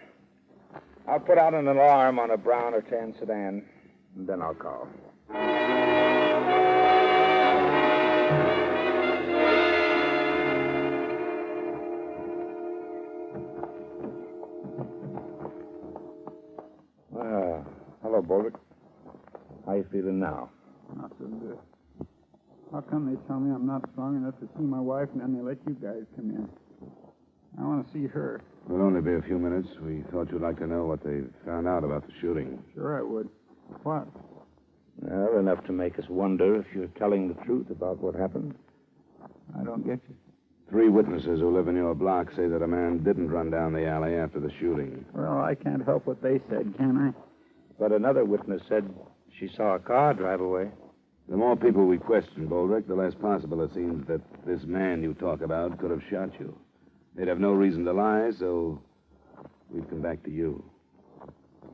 Speaker 12: I'll put out an alarm on a brown or tan sedan, and then I'll call. Hello, Boldrick. How you feeling now?
Speaker 5: Not so good. How come they tell me I'm not strong enough to see my wife, and then they let you guys come in? I want to see her.
Speaker 4: It'll only be a few minutes. We thought you'd like to know what they found out about the shooting.
Speaker 5: Sure I would. What?
Speaker 12: Well, enough to make us wonder if you're telling the truth about what happened.
Speaker 5: I don't get you.
Speaker 4: 3 witnesses who live in your block say that a man didn't run down the alley after the shooting.
Speaker 5: Well, I can't help what they said, can I?
Speaker 12: But another witness said she saw a car drive away.
Speaker 4: The more people we question, Boldrick, the less possible it seems that this man you talk about could have shot you. They'd have no reason to lie, so we've come back to you.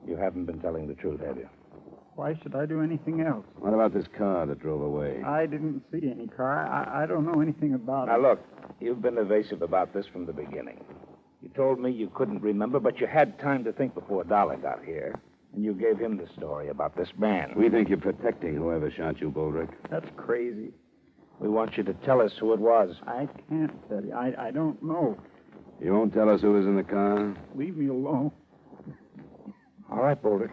Speaker 12: You haven't been telling the truth, have you?
Speaker 5: Why should I do anything else?
Speaker 4: What about this car that drove away?
Speaker 5: I didn't see any car. I don't know anything about it.
Speaker 12: Now, look, you've been evasive about this from the beginning. You told me you couldn't remember, but you had time to think before Dollar got here. And you gave him the story about this man.
Speaker 4: We think you're protecting whoever shot you, Boldrick.
Speaker 5: That's crazy.
Speaker 12: We want you to tell us who it was.
Speaker 5: I can't tell you. I don't know.
Speaker 4: You won't tell us who was in the car?
Speaker 5: Leave me alone.
Speaker 12: All right, Boldrick.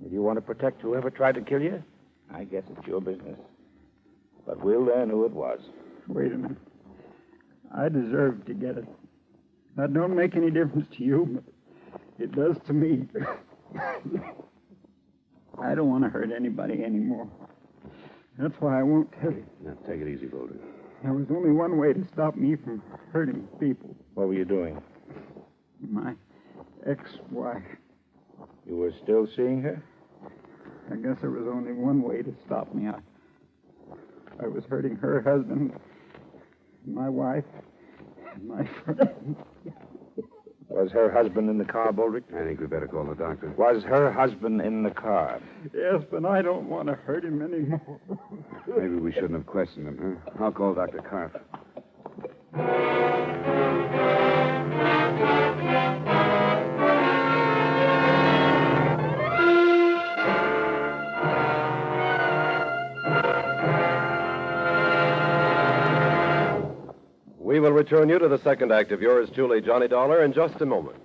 Speaker 12: If you want to protect whoever tried to kill you, I guess it's your business. But we'll learn who it was.
Speaker 5: Wait a minute. I deserve to get it. That don't make any difference to you, but it does to me. I don't want to hurt anybody anymore. That's why I won't tell you.
Speaker 4: Now, take it easy, Boldrick.
Speaker 5: There was only one way to stop me from hurting people.
Speaker 12: What were you doing?
Speaker 5: My ex-wife.
Speaker 12: You were still seeing her?
Speaker 5: I guess there was only one way to stop me. I was hurting her husband, my wife, and my friend.
Speaker 12: Was her husband in the car, Boldrick?
Speaker 4: I think we better call the doctor.
Speaker 12: Was her husband in the car?
Speaker 5: Yes, but I don't want to hurt him anymore.
Speaker 4: Maybe we shouldn't have questioned him, huh? I'll call Dr. Karp.
Speaker 2: We will return you to the second act of yours truly, Johnny Dollar, in just a moment.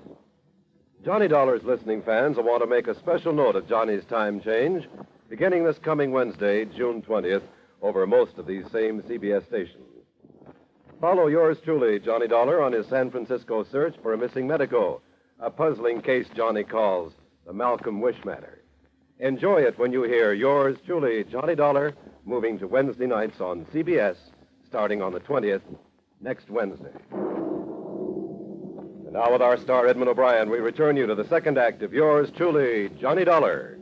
Speaker 2: Johnny Dollar's listening fans will want to make a special note of Johnny's time change, beginning this coming Wednesday, June 20th, over most of these same CBS stations. Follow yours truly, Johnny Dollar, on his San Francisco search for a missing medico, a puzzling case Johnny calls the Malcolm Wish matter.
Speaker 17: Enjoy it when you hear yours truly, Johnny Dollar, moving to Wednesday nights on CBS, starting on the 20th, next Wednesday. And now with our star, Edmund O'Brien, we return you to the second act of yours truly, Johnny Dollar.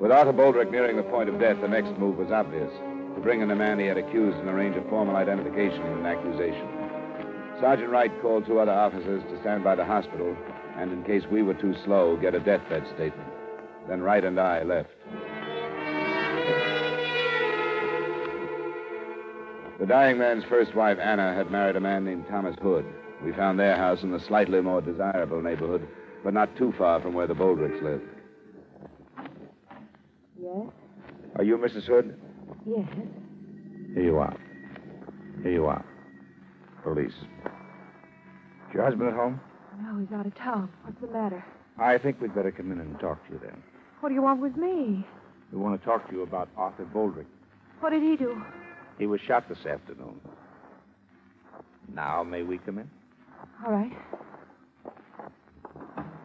Speaker 4: With Arthur Boldrick nearing the point of death, the next move was obvious. To bring in the man he had accused and arrange a formal identification and an accusation. Sergeant Wright called 2 other officers to stand by the hospital and, in case we were too slow, get a deathbed statement. Then Wright and I left. The dying man's first wife, Anna, had married a man named Thomas Hood. We found their house in the slightly more desirable neighborhood, but not too far from where the Boldricks lived.
Speaker 1: Yes?
Speaker 22: Are you Mrs. Hood?
Speaker 1: Yes.
Speaker 22: Here you are. Here you are. Police. Is your husband at home?
Speaker 6: No, he's out of town. What's the matter?
Speaker 22: I think we'd better come in and talk to you then.
Speaker 6: What do you want with me?
Speaker 22: We want to talk to you about Arthur Boldrick.
Speaker 6: What did he do?
Speaker 22: He was shot this afternoon. Now, may we come in?
Speaker 6: All right.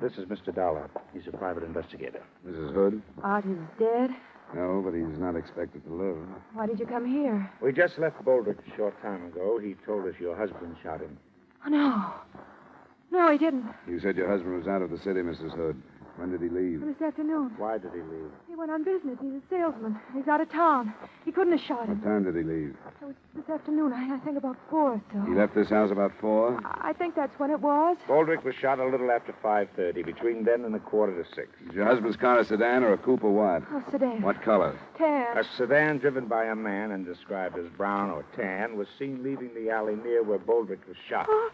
Speaker 22: This is Mr. Dollar. He's a private investigator.
Speaker 4: Mrs. Hood?
Speaker 6: Art is dead.
Speaker 4: No, but he's not expected to live.
Speaker 6: Why did you come here?
Speaker 22: We just left Boldrick a short time ago. He told us your husband shot him.
Speaker 6: Oh, no. No, he didn't.
Speaker 4: You said your husband was out of the city, Mrs. Hood. When did he leave?
Speaker 6: This afternoon.
Speaker 22: Why did he leave?
Speaker 6: He went on business. He's a salesman. He's out of town. He couldn't have shot him.
Speaker 4: What time did he leave?
Speaker 6: It was this afternoon. I think about 4 or so.
Speaker 4: He left this house about 4?
Speaker 6: I think that's when it was.
Speaker 22: Boldrick was shot a little after 5:30, between then and 5:45.
Speaker 4: Is your husband's car a sedan or a coupe or what?
Speaker 6: Oh, sedan.
Speaker 4: What color?
Speaker 6: Tan.
Speaker 22: A sedan driven by a man and described as brown or tan was seen leaving the alley near where Boldrick was shot.
Speaker 6: Huh?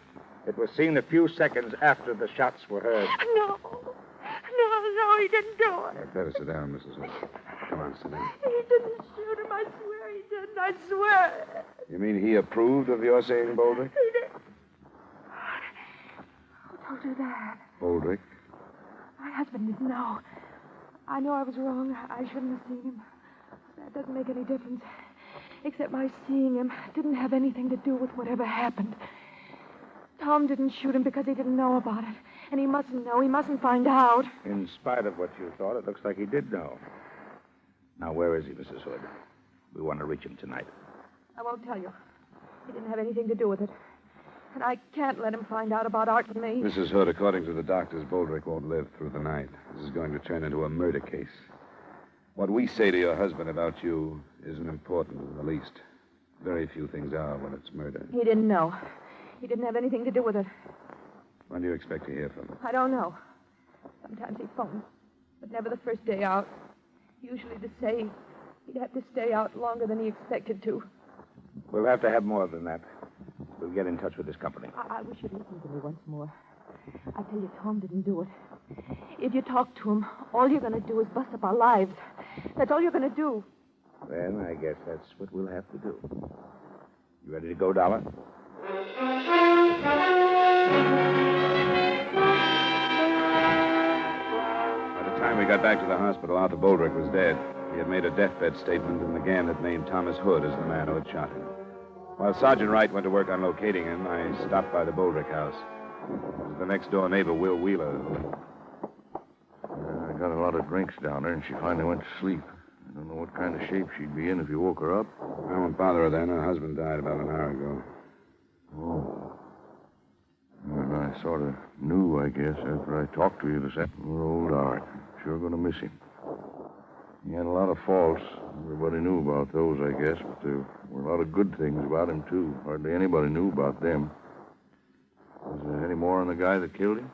Speaker 22: It was seen a few seconds after the shots were heard.
Speaker 6: No. No, he didn't do it.
Speaker 4: Better sit down, Mrs. Hood. Come on, sit down.
Speaker 6: He didn't shoot him. I swear he didn't. I swear.
Speaker 4: You mean he approved of your saying Boldrick?
Speaker 6: He did. Who told you that?
Speaker 4: Boldrick.
Speaker 6: My husband didn't know. I know I was wrong. I shouldn't have seen him. That doesn't make any difference. Except my seeing him didn't have anything to do with whatever happened. Tom didn't shoot him because he didn't know about it. And he mustn't know. He mustn't find out.
Speaker 22: In spite of what you thought, it looks like he did know. Now, where is he, Mrs. Hood? We want to reach him tonight.
Speaker 6: I won't tell you. He didn't have anything to do with it. And I can't let him find out about Art and me.
Speaker 4: Mrs. Hood, according to the doctors, Boldrick won't live through the night. This is going to turn into a murder case. What we say to your husband about you isn't important in the least. Very few things are when it's murder.
Speaker 6: He didn't know. He didn't have anything to do with it.
Speaker 4: When do you expect to hear from him?
Speaker 6: I don't know. Sometimes he phones, but never the first day out. Usually to say he'd have to stay out longer than he expected to.
Speaker 22: We'll have to have more than that. We'll get in touch with his company.
Speaker 6: I wish you'd listen to me once more. I tell you, Tom didn't do it. If you talk to him, all you're going to do is bust up our lives. That's all you're going to do.
Speaker 22: Then I guess that's what we'll have to do. You ready to go, Dollar?
Speaker 4: By the time we got back to the hospital, Arthur Boldrick was dead. He had made a deathbed statement and again had named Thomas Hood as the man who had shot him. While Sergeant Wright went to work on locating him, I stopped by the Boldrick house. It was the next-door neighbor, Will Wheeler.
Speaker 22: I got a lot of drinks down there, and she finally went to sleep. I don't know what kind of shape she'd be in if you woke her up.
Speaker 4: I won't bother her then. Her husband died about an hour ago.
Speaker 22: Oh. Well, I sort of knew, I guess, after I talked to you this afternoon. Poor old Art. Sure going to miss him. He had a lot of faults. Everybody knew about those, I guess, but there were a lot of good things about him, too. Hardly anybody knew about them. Was there any more on the guy that killed him?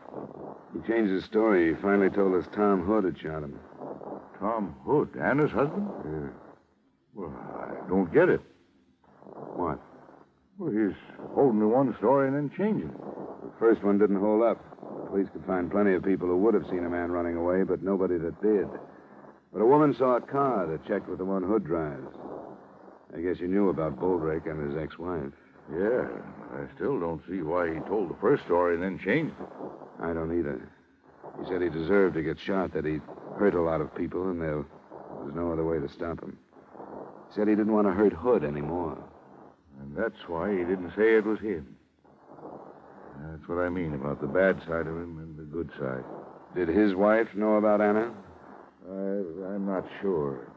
Speaker 4: He changed his story. He finally told us Tom Hood had shot him.
Speaker 22: Tom Hood? Anna's husband?
Speaker 4: Yeah.
Speaker 22: Well, I don't get it.
Speaker 4: What?
Speaker 22: Well, he's holding to one story and then changing it.
Speaker 4: The first one didn't hold up. The police could find plenty of people who would have seen a man running away, but nobody that did. But a woman saw a car that checked with the one Hood drives. I guess you knew about Boldrick and his ex-wife.
Speaker 22: Yeah, I still don't see why he told the first story and then changed it.
Speaker 4: I don't either. He said he deserved to get shot, that he'd hurt a lot of people, and there was no other way to stop him. Said he didn't want to hurt Hood anymore.
Speaker 22: And that's why he didn't say it was him. That's what I mean about the bad side of him and the good side.
Speaker 4: Did his wife know about Anna?
Speaker 22: I'm not sure.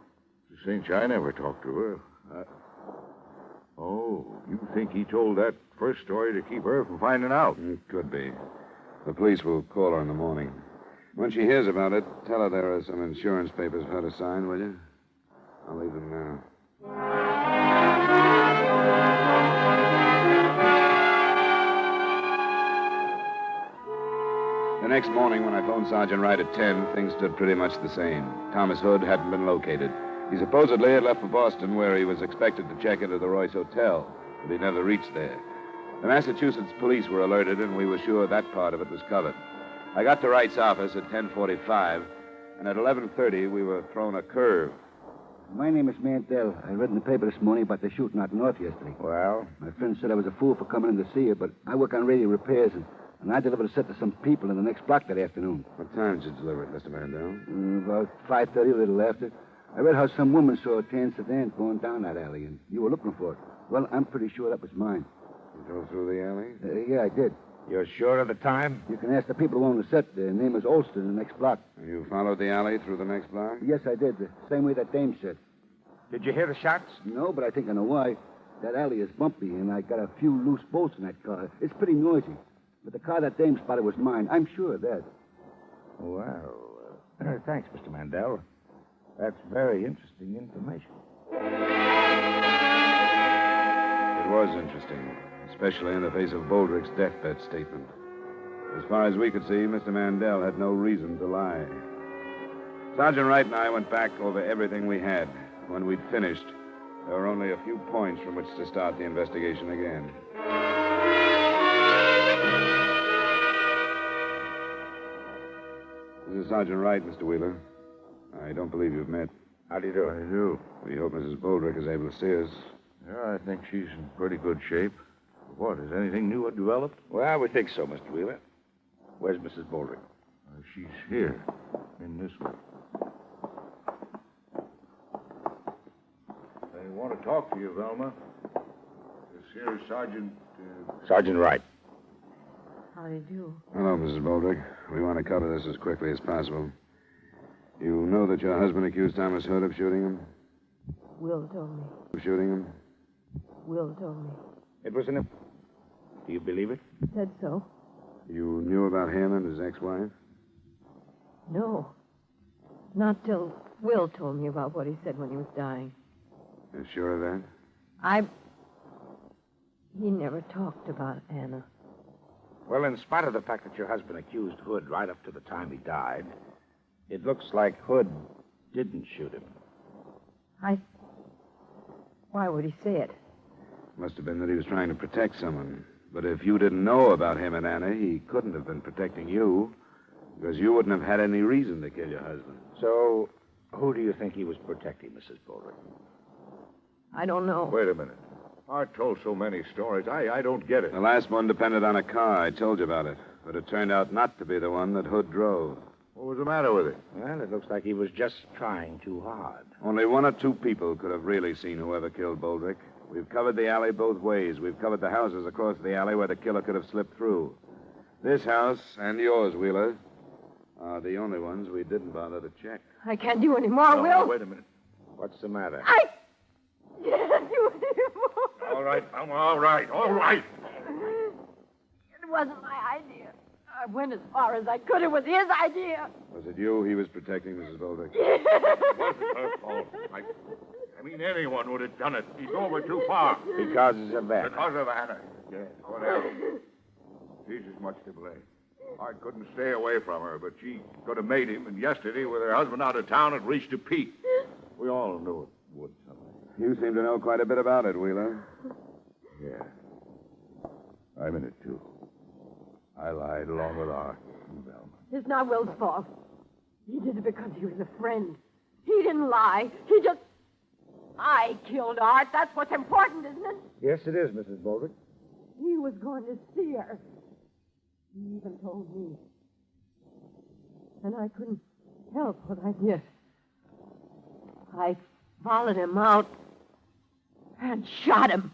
Speaker 22: To cinch, I never talked to her. Oh, you think he told that first story to keep her from finding out?
Speaker 4: Could be. The police will call her in the morning. When she hears about it, tell her there are some insurance papers for her to sign, will you? I'll leave them now. The next morning, when I phoned Sergeant Wright at 10, things stood pretty much the same. Thomas Hood hadn't been located. He supposedly had left for Boston, where he was expected to check into the Royce Hotel, but he never reached there. The Massachusetts police were alerted, and we were sure that part of it was covered. I got to Wright's office at 10:45, and at 11:30, we were thrown a curve.
Speaker 11: My name is Mantell. I read in the paper this morning about the shooting out north yesterday.
Speaker 22: Well?
Speaker 11: My friend said I was a fool for coming in to see you, but I work on radio repairs, and I delivered a set to some people in the next block that afternoon.
Speaker 4: What time did you deliver it, Mr. Mandel?
Speaker 11: About 5:30, a little after. I read how some woman saw a tan sedan going down that alley, and you were looking for it. Well, I'm pretty sure that was mine.
Speaker 4: You drove through the alley?
Speaker 11: Yeah, I did.
Speaker 22: You're sure of the time?
Speaker 11: You can ask the people who own the set. Their name is Olston in the next block.
Speaker 4: You followed the alley through the next block?
Speaker 11: Yes, I did. The same way that dame said.
Speaker 22: Did you hear the shots?
Speaker 11: No, but I think I know why. That alley is bumpy, and I got a few loose bolts in that car. It's pretty noisy. But the car that dame spotted was mine. I'm sure of that.
Speaker 22: Well, thanks, Mr. Mandel. That's very interesting information.
Speaker 4: It was interesting, especially in the face of Boldrick's deathbed statement. As far as we could see, Mr. Mandel had no reason to lie. Sergeant Wright and I went back over everything we had. When we'd finished, there were only a few points from which to start the investigation again. This is Sergeant Wright, Mr. Wheeler. I don't believe you've met.
Speaker 22: How do you do? I do.
Speaker 4: We hope Mrs. Boldrick is able to see us.
Speaker 22: Yeah, I think she's in pretty good shape. What, is anything new developed?
Speaker 24: Well, we think so, Mr. Wheeler. Where's Mrs. Boldrick?
Speaker 22: She's here, in this room. I want to talk to you, Velma. This here is Sergeant...
Speaker 24: Sergeant Wright.
Speaker 1: How do you do?
Speaker 4: Hello, Mrs. Boldrick. We want to cover this as quickly as possible. You know that your husband accused Thomas Hood of shooting him?
Speaker 1: Will told me.
Speaker 4: Of shooting him?
Speaker 1: Will told me.
Speaker 24: It was an... Do you believe it?
Speaker 1: Said so.
Speaker 4: You knew about him and his ex-wife?
Speaker 1: No. Not till Will told me about what he said when he was dying.
Speaker 4: You're sure of that?
Speaker 1: He never talked about Anna.
Speaker 24: Well, in spite of the fact that your husband accused Hood right up to the time he died, it looks like Hood didn't shoot him.
Speaker 1: Why would he say it?
Speaker 4: Must have been that he was trying to protect someone. But if you didn't know about him and Anna, he couldn't have been protecting you, because you wouldn't have had any reason to kill your husband.
Speaker 24: So, who do you think he was protecting, Mrs. Boldrick?
Speaker 1: I don't know.
Speaker 22: Wait a minute. Art told so many stories. I don't get it.
Speaker 4: The last one depended on a car. I told you about it. But it turned out not to be the one that Hood drove.
Speaker 22: What was the matter with it?
Speaker 24: Well, it looks like he was just trying too hard.
Speaker 4: Only one or two people could have really seen whoever killed Boldrick. We've covered the alley both ways. We've covered the houses across the alley where the killer could have slipped through. This house and yours, Wheeler, are the only ones we didn't bother to check.
Speaker 1: I can't do any more, Will.
Speaker 22: Wait a minute.
Speaker 24: What's the matter?
Speaker 1: I can't do any more.
Speaker 22: All right, Velma, all right.
Speaker 1: It wasn't my idea. I went as far as I could. It was his idea.
Speaker 4: Was it you he was protecting, Mrs. Boldrick?
Speaker 22: It wasn't her fault. I mean, anyone would have done it. He drove her too far.
Speaker 24: Because of Anna.
Speaker 22: Because of Anna. Yes, whatever. She's as much to blame. I couldn't stay away from her, but she could have made him, and yesterday, with her husband out of town, it reached a peak. We all knew it would someday.
Speaker 4: You seem to know quite a bit about it, Wheeler.
Speaker 22: Yeah. I'm in it, too. I lied along with Art and Velma.
Speaker 1: It's not Will's fault. He did it because he was a friend. He didn't lie. He just... I killed Art. That's what's important, isn't it?
Speaker 24: Yes, it is, Mrs. Boldrick.
Speaker 1: He was going to see her. He even told me. And I couldn't help what I did. I followed him out and shot him.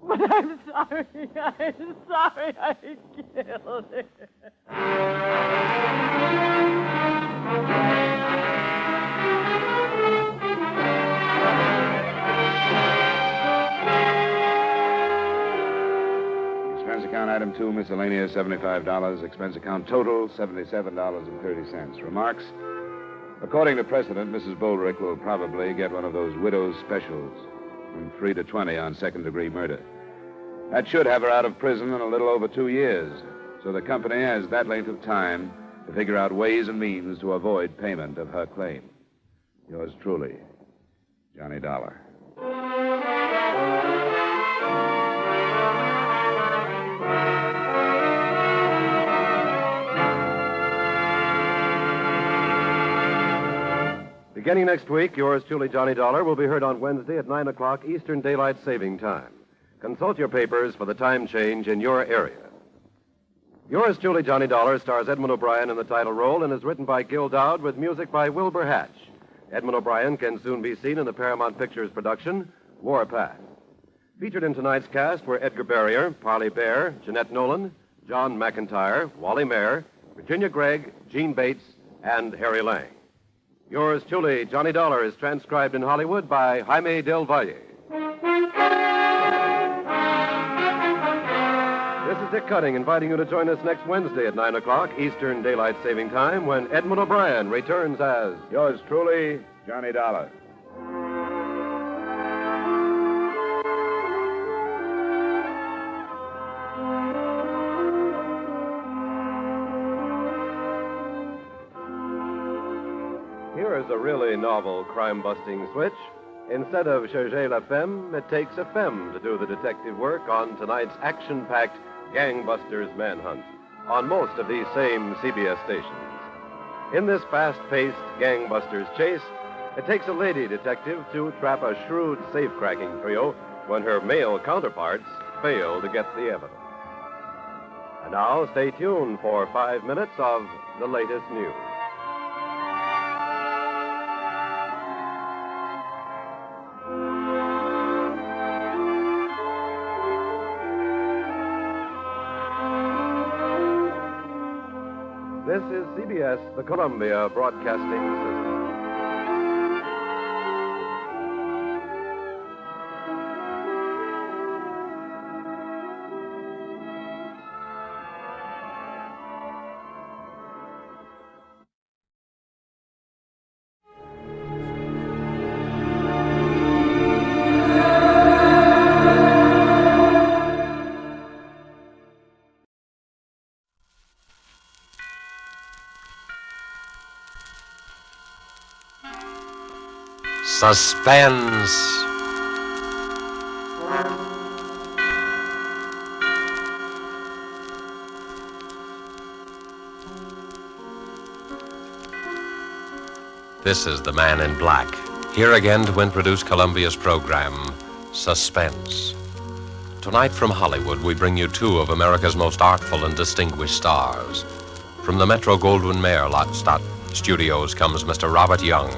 Speaker 1: But I'm sorry. I'm sorry I killed him.
Speaker 4: Expense account item 2, miscellaneous, $75. Expense account total, $77.30. Remarks? According to precedent, Mrs. Boldrick will probably get one of those widow's specials from 3 to 20 on second-degree murder. That should have her out of prison in a little over 2 years, so the company has that length of time to figure out ways and means to avoid payment of her claim. Yours truly, Johnny Dollar.
Speaker 17: Beginning next week, yours truly, Johnny Dollar, will be heard on Wednesday at 9 o'clock Eastern Daylight Saving Time. Consult your papers for the time change in your area. Yours truly, Johnny Dollar, stars Edmund O'Brien in the title role and is written by Gil Dowd with music by Wilbur Hatch. Edmund O'Brien can soon be seen in the Paramount Pictures production, Warpath. Featured in tonight's cast were Edgar Barrier, Parley Bear, Jeanette Nolan, John McIntyre, Wally Mayer, Virginia Gregg, Gene Bates, and Harry Lang. Yours truly, Johnny Dollar, is transcribed in Hollywood by Jaime Del Valle. This is Dick Cutting inviting you to join us next Wednesday at 9 o'clock Eastern Daylight Saving Time when Edmund O'Brien returns as
Speaker 4: Yours truly, Johnny Dollar.
Speaker 17: Here is a really novel crime-busting switch. Instead of chercher la femme, it takes a femme to do the detective work on tonight's action-packed Gangbusters Manhunt on most of these same CBS stations. In this fast-paced gangbusters chase, it takes a lady detective to trap a shrewd safe-cracking trio when her male counterparts fail to get the evidence. And now, stay tuned for 5 minutes of the latest news. This is CBS, the Columbia Broadcasting System.
Speaker 10: Suspense. This is the Man in Black, here again to introduce Columbia's program, Suspense. Tonight from Hollywood, we bring you two of America's most artful and distinguished stars. From the Metro-Goldwyn-Mayer Studios comes Mr. Robert Young,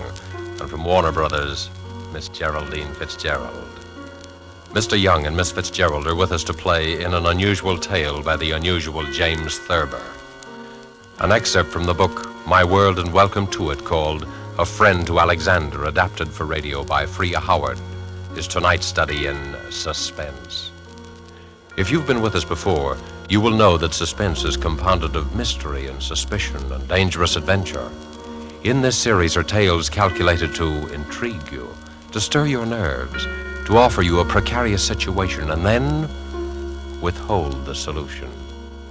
Speaker 10: and from Warner Brothers, Miss Geraldine Fitzgerald. Mr. Young and Miss Fitzgerald are with us to play in An Unusual Tale by the unusual James Thurber. An excerpt from the book My World and Welcome to It, called A Friend to Alexander, adapted for radio by Freya Howard, is tonight's study in suspense. If you've been with us before, you will know that suspense is compounded of mystery and suspicion and dangerous adventure. In this series are tales calculated to intrigue you, to stir your nerves, to offer you a precarious situation, and then withhold the solution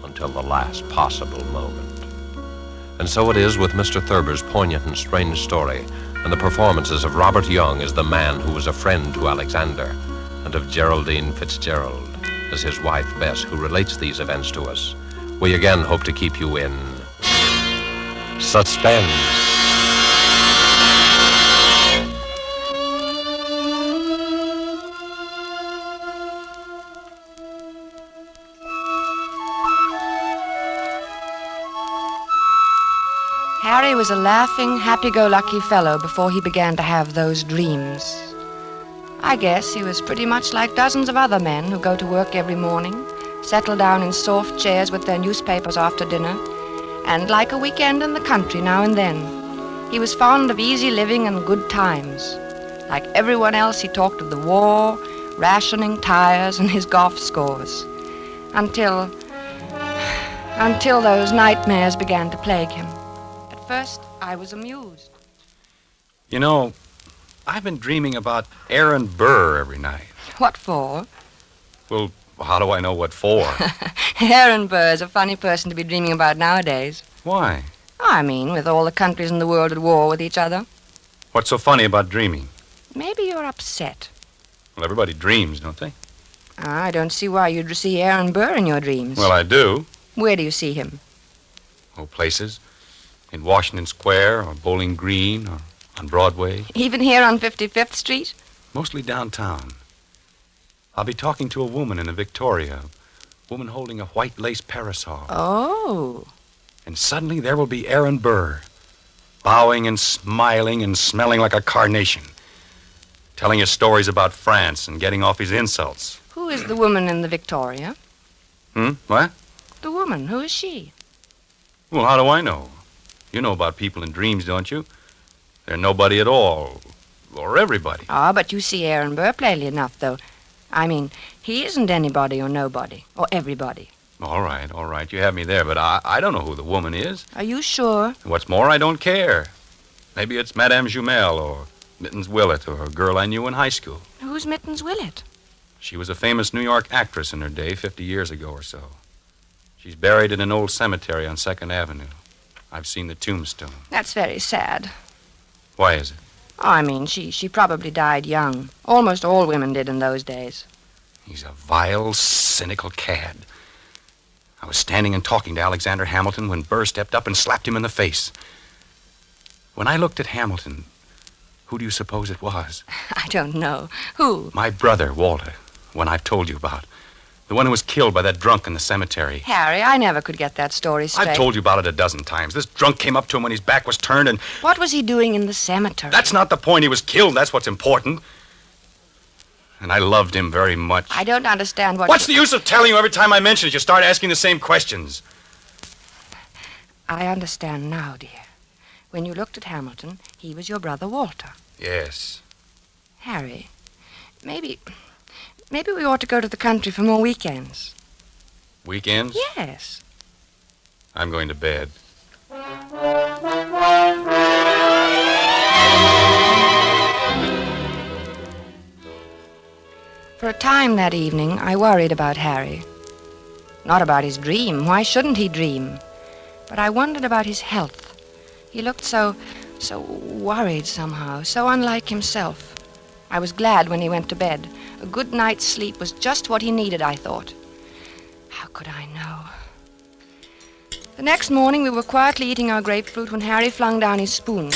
Speaker 10: until the last possible moment. And so it is with Mr. Thurber's poignant and strange story, and the performances of Robert Young as the man who was a friend to Alexander, and of Geraldine Fitzgerald as his wife Bess, who relates these events to us. We again hope to keep you in suspense.
Speaker 18: Harry was a laughing, happy-go-lucky fellow before he began to have those dreams.
Speaker 16: I guess he was pretty much like dozens of other men who go to work every morning, settle down in soft chairs with their newspapers after dinner, and like a weekend in the country now and then. He was fond of easy living and good times. Like everyone else, he talked of the war, rationing, tires, and his golf scores. Until those nightmares began to plague him. At first, I was amused.
Speaker 18: You know, I've been dreaming about Aaron Burr every night.
Speaker 16: What for?
Speaker 18: Well, how do I know what for?
Speaker 16: Aaron Burr is a funny person to be dreaming about nowadays.
Speaker 18: Why?
Speaker 16: I mean, with all the countries in the world at war with each other.
Speaker 18: What's so funny about dreaming?
Speaker 16: Maybe you're upset.
Speaker 18: Well, everybody dreams, don't they?
Speaker 16: I don't see why you'd see Aaron Burr in your dreams.
Speaker 18: Well, I do.
Speaker 16: Where do you see him?
Speaker 18: Oh, places. In Washington Square, or Bowling Green, or on Broadway.
Speaker 16: Even here on 55th Street?
Speaker 18: Mostly downtown. I'll be talking to a woman in a Victoria. A woman holding a white lace parasol.
Speaker 16: Oh.
Speaker 18: And suddenly there will be Aaron Burr. Bowing and smiling and smelling like a carnation. Telling us stories about France and getting off his insults.
Speaker 16: Who is the woman in the Victoria?
Speaker 18: What?
Speaker 16: The woman. Who is she?
Speaker 18: Well, how do I know? You know about people in dreams, don't you? They're nobody at all. Or everybody.
Speaker 16: Ah, but you see Aaron Burr plainly enough, though. I mean, he isn't anybody or nobody. Or everybody.
Speaker 18: All right. You have me there, but I don't know who the woman is.
Speaker 16: Are you sure?
Speaker 18: And what's more, I don't care. Maybe it's Madame Jumel or Mittens Willett or a girl I knew in high school.
Speaker 16: Who's Mittens Willett?
Speaker 18: She was a famous New York actress in her day, 50 years ago or so. She's buried in an old cemetery on 2nd Avenue. I've seen the tombstone.
Speaker 16: That's very sad.
Speaker 18: Why is it?
Speaker 16: Oh, I mean, she probably died young. Almost all women did in those days.
Speaker 18: He's a vile, cynical cad. I was standing and talking to Alexander Hamilton when Burr stepped up and slapped him in the face. When I looked at Hamilton, who do you suppose it was?
Speaker 16: I don't know. Who?
Speaker 18: My brother, Walter, one I've told you about. The one who was killed by that drunk in the cemetery.
Speaker 16: Harry, I never could get that story straight.
Speaker 18: I've told you about it a dozen times. This drunk came up to him when his back was turned and...
Speaker 16: What was he doing in the cemetery?
Speaker 18: That's not the point. He was killed. That's what's important. And I loved him very much.
Speaker 16: I don't understand what...
Speaker 18: What's the use of telling you every time I mention it? You start asking the same questions.
Speaker 16: I understand now, dear. When you looked at Hamilton, he was your brother Walter.
Speaker 18: Yes.
Speaker 16: Harry, maybe we ought to go to the country for more weekends.
Speaker 18: Weekends?
Speaker 16: Yes.
Speaker 18: I'm going to bed.
Speaker 16: For a time that evening, I worried about Harry. Not about his dream. Why shouldn't he dream? But I wondered about his health. He looked so worried somehow, so unlike himself. I was glad when he went to bed. A good night's sleep was just what he needed, I thought. How could I know? The next morning, we were quietly eating our grapefruit when Harry flung down his spoon.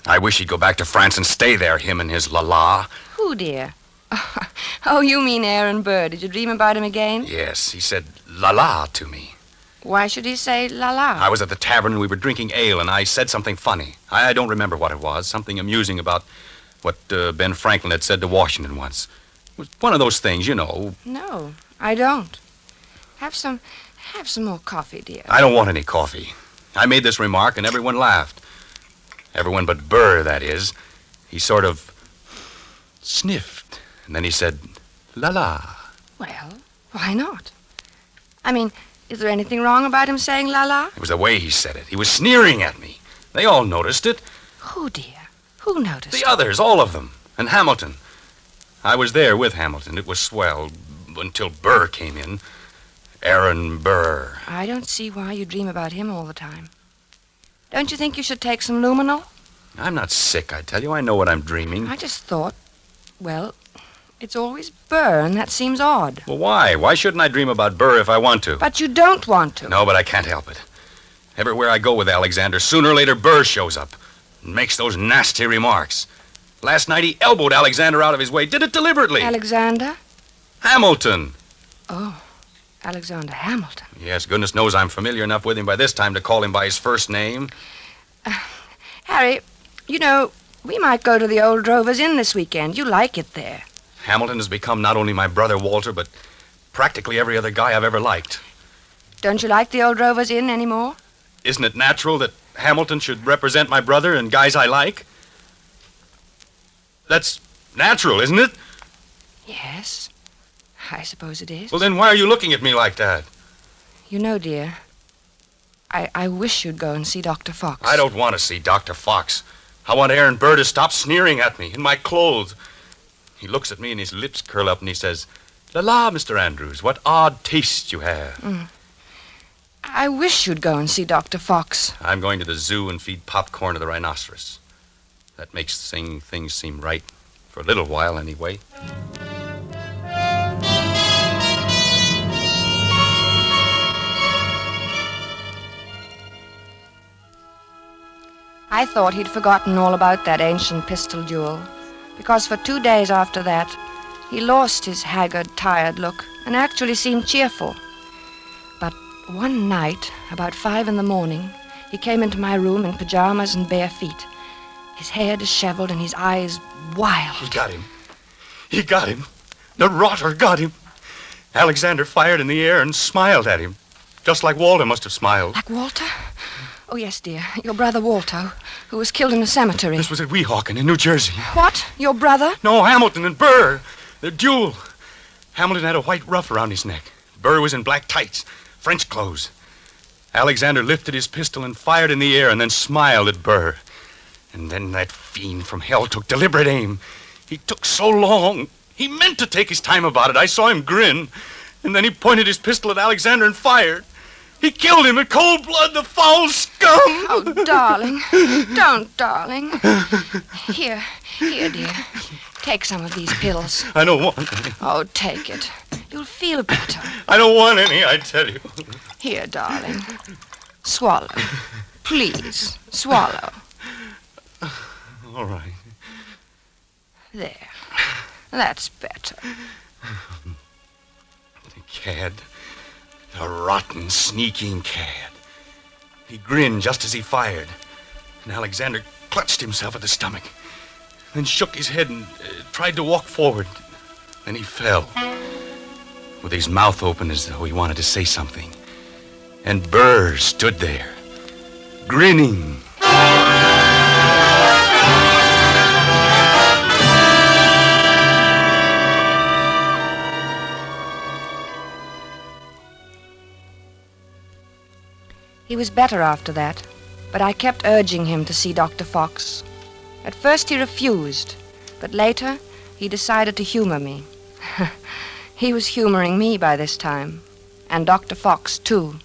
Speaker 18: I wish he'd go back to France and stay there, him and his la-la.
Speaker 16: Who, dear? Oh, you mean Aaron Burr. Did you dream about him again?
Speaker 18: Yes, he said la-la to me.
Speaker 16: Why should he say la-la?
Speaker 18: I was at the tavern and we were drinking ale, and I said something funny. I don't remember what it was. Something amusing about what Ben Franklin had said to Washington once. It was one of those things, you know.
Speaker 16: No, I don't. Have some more coffee, dear.
Speaker 18: I don't want any coffee. I made this remark and everyone laughed. Everyone but Burr, that is. He sort of sniffed, and then he said, la-la.
Speaker 16: Well, why not? I mean, is there anything wrong about him saying la-la?
Speaker 18: It was the way he said it. He was sneering at me. They all noticed it.
Speaker 16: Who, dear? Who noticed
Speaker 18: The others, all of them. And Hamilton. I was there with Hamilton. It was swell until Burr came in. Aaron Burr.
Speaker 16: I don't see why you dream about him all the time. Don't you think you should take some luminol?
Speaker 18: I'm not sick, I tell you. I know what I'm dreaming.
Speaker 16: I just thought, well, it's always Burr, and that seems odd.
Speaker 18: Well, why? Why shouldn't I dream about Burr if I want to?
Speaker 16: But you don't want to.
Speaker 18: No, but I can't help it. Everywhere I go with Alexander, sooner or later Burr shows up and makes those nasty remarks. Last night he elbowed Alexander out of his way. Did it deliberately.
Speaker 16: Alexander?
Speaker 18: Hamilton.
Speaker 16: Oh, Alexander Hamilton.
Speaker 18: Yes, goodness knows I'm familiar enough with him by this time to call him by his first name.
Speaker 16: Harry, you know, We might go to the Old Drovers Inn this weekend. You like it there.
Speaker 18: Hamilton has become not only my brother Walter, but practically every other guy I've ever liked.
Speaker 16: Don't you like the Old Drovers Inn anymore?
Speaker 18: Isn't it natural that Hamilton should represent my brother and guys I like? That's natural, isn't it?
Speaker 16: Yes, I suppose it is.
Speaker 18: Well, then why are you looking at me like that?
Speaker 16: You know, dear, I wish you'd go and see Dr. Fox.
Speaker 18: I don't want to see Dr. Fox. I want Aaron Burr to stop sneering at me in my clothes. He looks at me and his lips curl up and he says, "La, Mr. Andrews, what odd taste you have."
Speaker 16: I wish you'd go and see Dr. Fox.
Speaker 18: I'm going to the zoo and feed popcorn to the rhinoceros. That makes things seem right. For a little while, anyway.
Speaker 16: I thought he'd forgotten all about that ancient pistol duel, because for 2 days after that, he lost his haggard, tired look and actually seemed cheerful. But one night, about 5 a.m, he came into my room in pajamas and bare feet, his hair disheveled and his eyes wild.
Speaker 18: He got him. He got him. The rotter got him. Alexander fired in the air and smiled at him, just like Walter must have smiled.
Speaker 16: Like Walter? Oh, yes, dear. Your brother Walter, who was killed in a cemetery.
Speaker 18: This was at Weehawken in New Jersey.
Speaker 16: What? Your brother?
Speaker 18: No, Hamilton and Burr. The duel. Hamilton had a white ruff around his neck. Burr was in black tights, French clothes. Alexander lifted his pistol and fired in the air and then smiled at Burr. And then that fiend from hell took deliberate aim. He took so long. He meant to take his time about it. I saw him grin. And then he pointed his pistol at Alexander and fired. He killed him in cold blood, the foul scum!
Speaker 16: Oh, darling. Don't, darling. Here, dear. Take some of these pills.
Speaker 18: I don't want any.
Speaker 16: Oh, take it. You'll feel better.
Speaker 18: I don't want any, I tell you.
Speaker 16: Here, darling. Swallow. Please, swallow.
Speaker 18: All right.
Speaker 16: There. That's better.
Speaker 18: The cad. The rotten, sneaking cad. He grinned just as he fired. And Alexander clutched himself at the stomach. Then shook his head and tried to walk forward. Then he fell. With his mouth open as though he wanted to say something. And Burr stood there, grinning.
Speaker 16: He was better after that, but I kept urging him to see Dr. Fox. At first he refused, but later he decided to humor me. He was humoring me by this time, and Dr. Fox, too.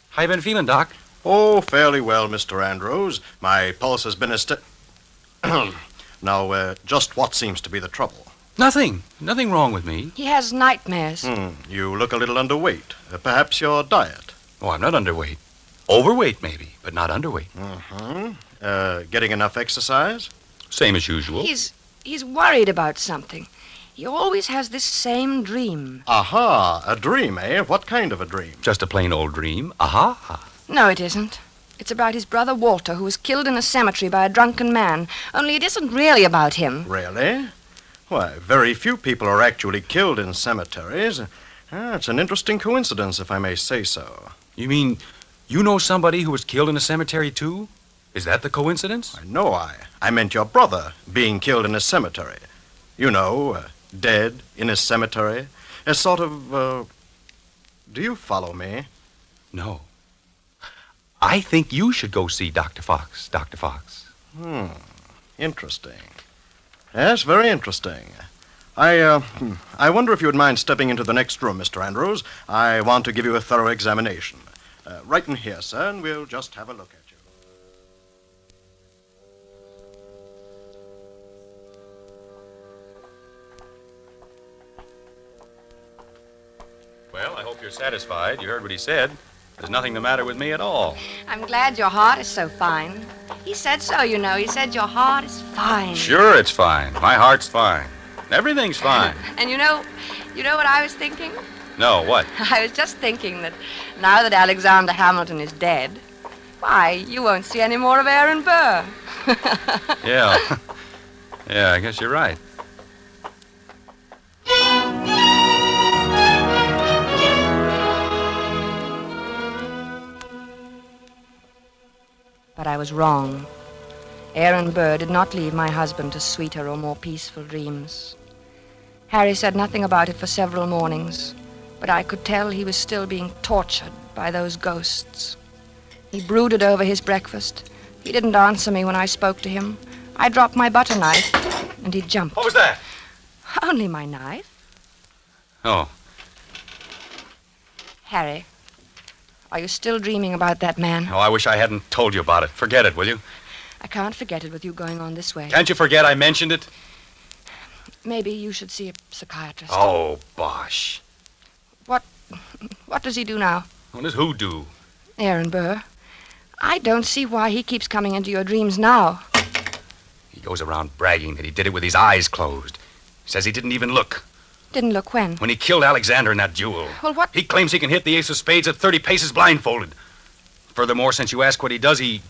Speaker 18: How you been feeling, Doc?
Speaker 14: Oh, fairly well, Mr. Andrews. My pulse has been Now, just what seems to be the trouble?
Speaker 18: Nothing wrong with me.
Speaker 16: He has nightmares.
Speaker 14: You look a little underweight. Perhaps your diet.
Speaker 18: Oh, I'm not underweight. Overweight, maybe, but not underweight.
Speaker 14: Getting enough exercise?
Speaker 18: Same as usual.
Speaker 16: He's worried about something. He always has this same dream.
Speaker 14: Aha, a dream, eh? What kind of a dream?
Speaker 18: Just a plain old dream. Aha.
Speaker 16: No, it isn't. It's about his brother Walter, who was killed in a cemetery by a drunken man. Only it isn't really about him.
Speaker 14: Really? Why, very few people are actually killed in cemeteries. It's an interesting coincidence, if I may say so.
Speaker 18: You mean you know somebody who was killed in a cemetery, too? Is that the coincidence?
Speaker 14: No, I meant your brother being killed in a cemetery. You know, dead in a cemetery. A sort of, do you follow me?
Speaker 18: No. I think you should go see Dr. Fox, Dr. Fox.
Speaker 14: Interesting. Yes, very interesting. I wonder if you would mind stepping into the next room, Mr. Andrews. I want to give you a thorough examination. Right in here, sir, and we'll just have a look at you.
Speaker 18: Well, I hope you're satisfied. You heard what he said. There's nothing the matter with me at all.
Speaker 16: I'm glad your heart is so fine. He said so, you know. He said your heart is fine.
Speaker 18: Sure, it's fine. My heart's fine. Everything's fine.
Speaker 16: And you know what I was thinking?
Speaker 18: No, what?
Speaker 16: I was just thinking that now that Alexander Hamilton is dead, Why, you won't see any more of Aaron Burr.
Speaker 18: Yeah. Yeah, I guess you're right.
Speaker 16: But I was wrong. Aaron Burr did not leave my husband to sweeter or more peaceful dreams. Harry said nothing about it for several mornings, but I could tell he was still being tortured by those ghosts. He brooded over his breakfast. He didn't answer me when I spoke to him. I dropped my butter knife, and he jumped.
Speaker 18: What was that?
Speaker 16: Only my knife.
Speaker 18: Oh.
Speaker 16: Harry, are you still dreaming about that man?
Speaker 18: Oh, I wish I hadn't told you about it. Forget it, will you?
Speaker 16: I can't forget it with you going on this way.
Speaker 18: Can't you forget I mentioned it?
Speaker 16: Maybe you should see a psychiatrist.
Speaker 18: Oh, bosh.
Speaker 16: What does he do now?
Speaker 18: What does who do?
Speaker 16: Aaron Burr. I don't see why he keeps coming into your dreams now.
Speaker 18: He goes around bragging that he did it with his eyes closed. Says he didn't even look.
Speaker 16: Didn't look when?
Speaker 18: When he killed Alexander in that duel.
Speaker 16: Well, what?
Speaker 18: He claims he can hit the ace of spades at 30 paces blindfolded. Furthermore, since you ask what he does, he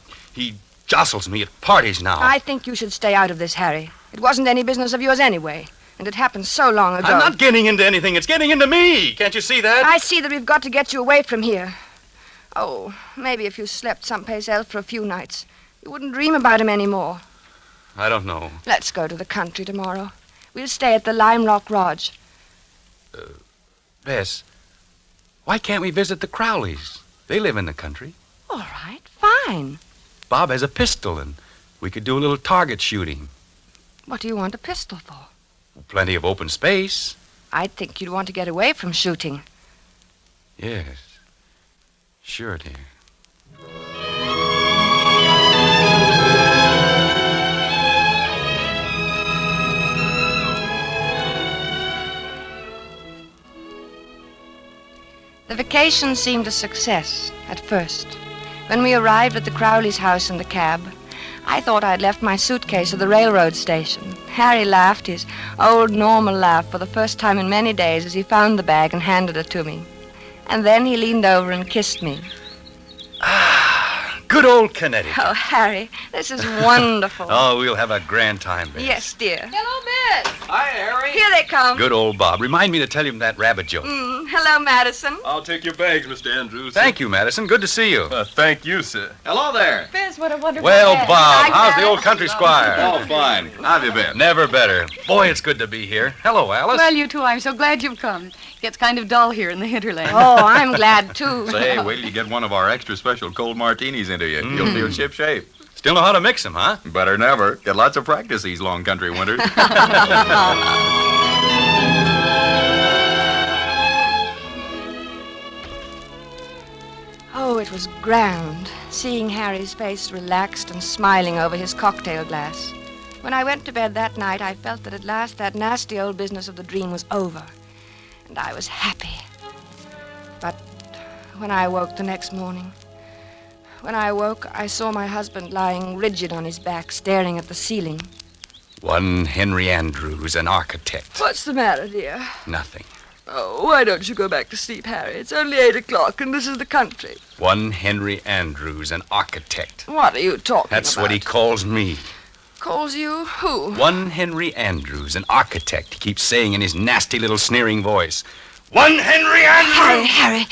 Speaker 18: jostles me at parties now.
Speaker 16: I think you should stay out of this, Harry. It wasn't any business of yours anyway. And it happened so long ago.
Speaker 18: I'm not getting into anything. It's getting into me. Can't you see that?
Speaker 16: I see that we've got to get you away from here. Oh, maybe if you slept someplace else for a few nights, you wouldn't dream about him anymore.
Speaker 18: I don't know.
Speaker 16: Let's go to the country tomorrow. We'll stay at the Lime Rock Lodge.
Speaker 18: Bess, why can't we visit the Crowleys? They live in the country.
Speaker 16: All right, fine.
Speaker 18: Bob has a pistol, and we could do a little target shooting.
Speaker 16: What do you want a pistol for?
Speaker 18: Plenty of open space.
Speaker 16: I'd think you'd want to get away from shooting.
Speaker 18: Yes. Sure, dear.
Speaker 16: The vacation seemed a success at first. When we arrived at the Crowley's house in the cab, I thought I'd left my suitcase at the railroad station. Harry laughed his old normal laugh for the first time in many days as he found the bag and handed it to me. And then he leaned over and kissed me.
Speaker 18: Good old Connecticut.
Speaker 16: Oh, Harry, this is wonderful.
Speaker 18: Oh, we'll have a grand time, Bess.
Speaker 16: Yes, dear.
Speaker 6: Hello, Miss.
Speaker 8: Hi, Harry.
Speaker 16: Here they come.
Speaker 18: Good old Bob. Remind me to tell him that rabbit joke.
Speaker 16: Hello, Madison.
Speaker 13: I'll take your bags, Mr. Andrews.
Speaker 18: Thank you, Madison. Good to see you.
Speaker 13: Thank you, sir.
Speaker 8: Hello there.
Speaker 6: Biz, what a wonderful
Speaker 18: Well,
Speaker 6: day.
Speaker 18: Bob,
Speaker 6: Hi,
Speaker 18: how's the
Speaker 6: Madison.
Speaker 18: old country squire?
Speaker 13: Oh, fine. How have you been?
Speaker 18: Never better. Boy, it's good to be here. Hello, Alice.
Speaker 19: Well, you two, I'm so glad you've come. It gets kind of dull here in the hinterland.
Speaker 16: Oh, I'm glad, too.
Speaker 13: Say, wait till you get one of our extra special cold martinis into you. You'll feel ship-shape.
Speaker 18: Still know how to mix them, huh?
Speaker 13: Better than ever. Get lots of practice these long country winters.
Speaker 16: Oh, it was grand, seeing Harry's face relaxed and smiling over his cocktail glass. When I went to bed that night, I felt that at last that nasty old business of the dream was over, and I was happy. But when I woke the next morning, I saw my husband lying rigid on his back, staring at the ceiling.
Speaker 18: One Henry Andrews, an architect.
Speaker 16: What's the matter, dear?
Speaker 18: Nothing.
Speaker 16: Oh, why don't you go back to sleep, Harry? It's only 8 o'clock, and this is the country.
Speaker 18: One Henry Andrews, an architect.
Speaker 16: What are you talking
Speaker 18: That's
Speaker 16: about?
Speaker 18: what he calls me.
Speaker 16: Calls you who?
Speaker 18: One Henry Andrews, an architect, he keeps saying in his nasty little sneering voice. One Henry Andrews!
Speaker 16: Harry,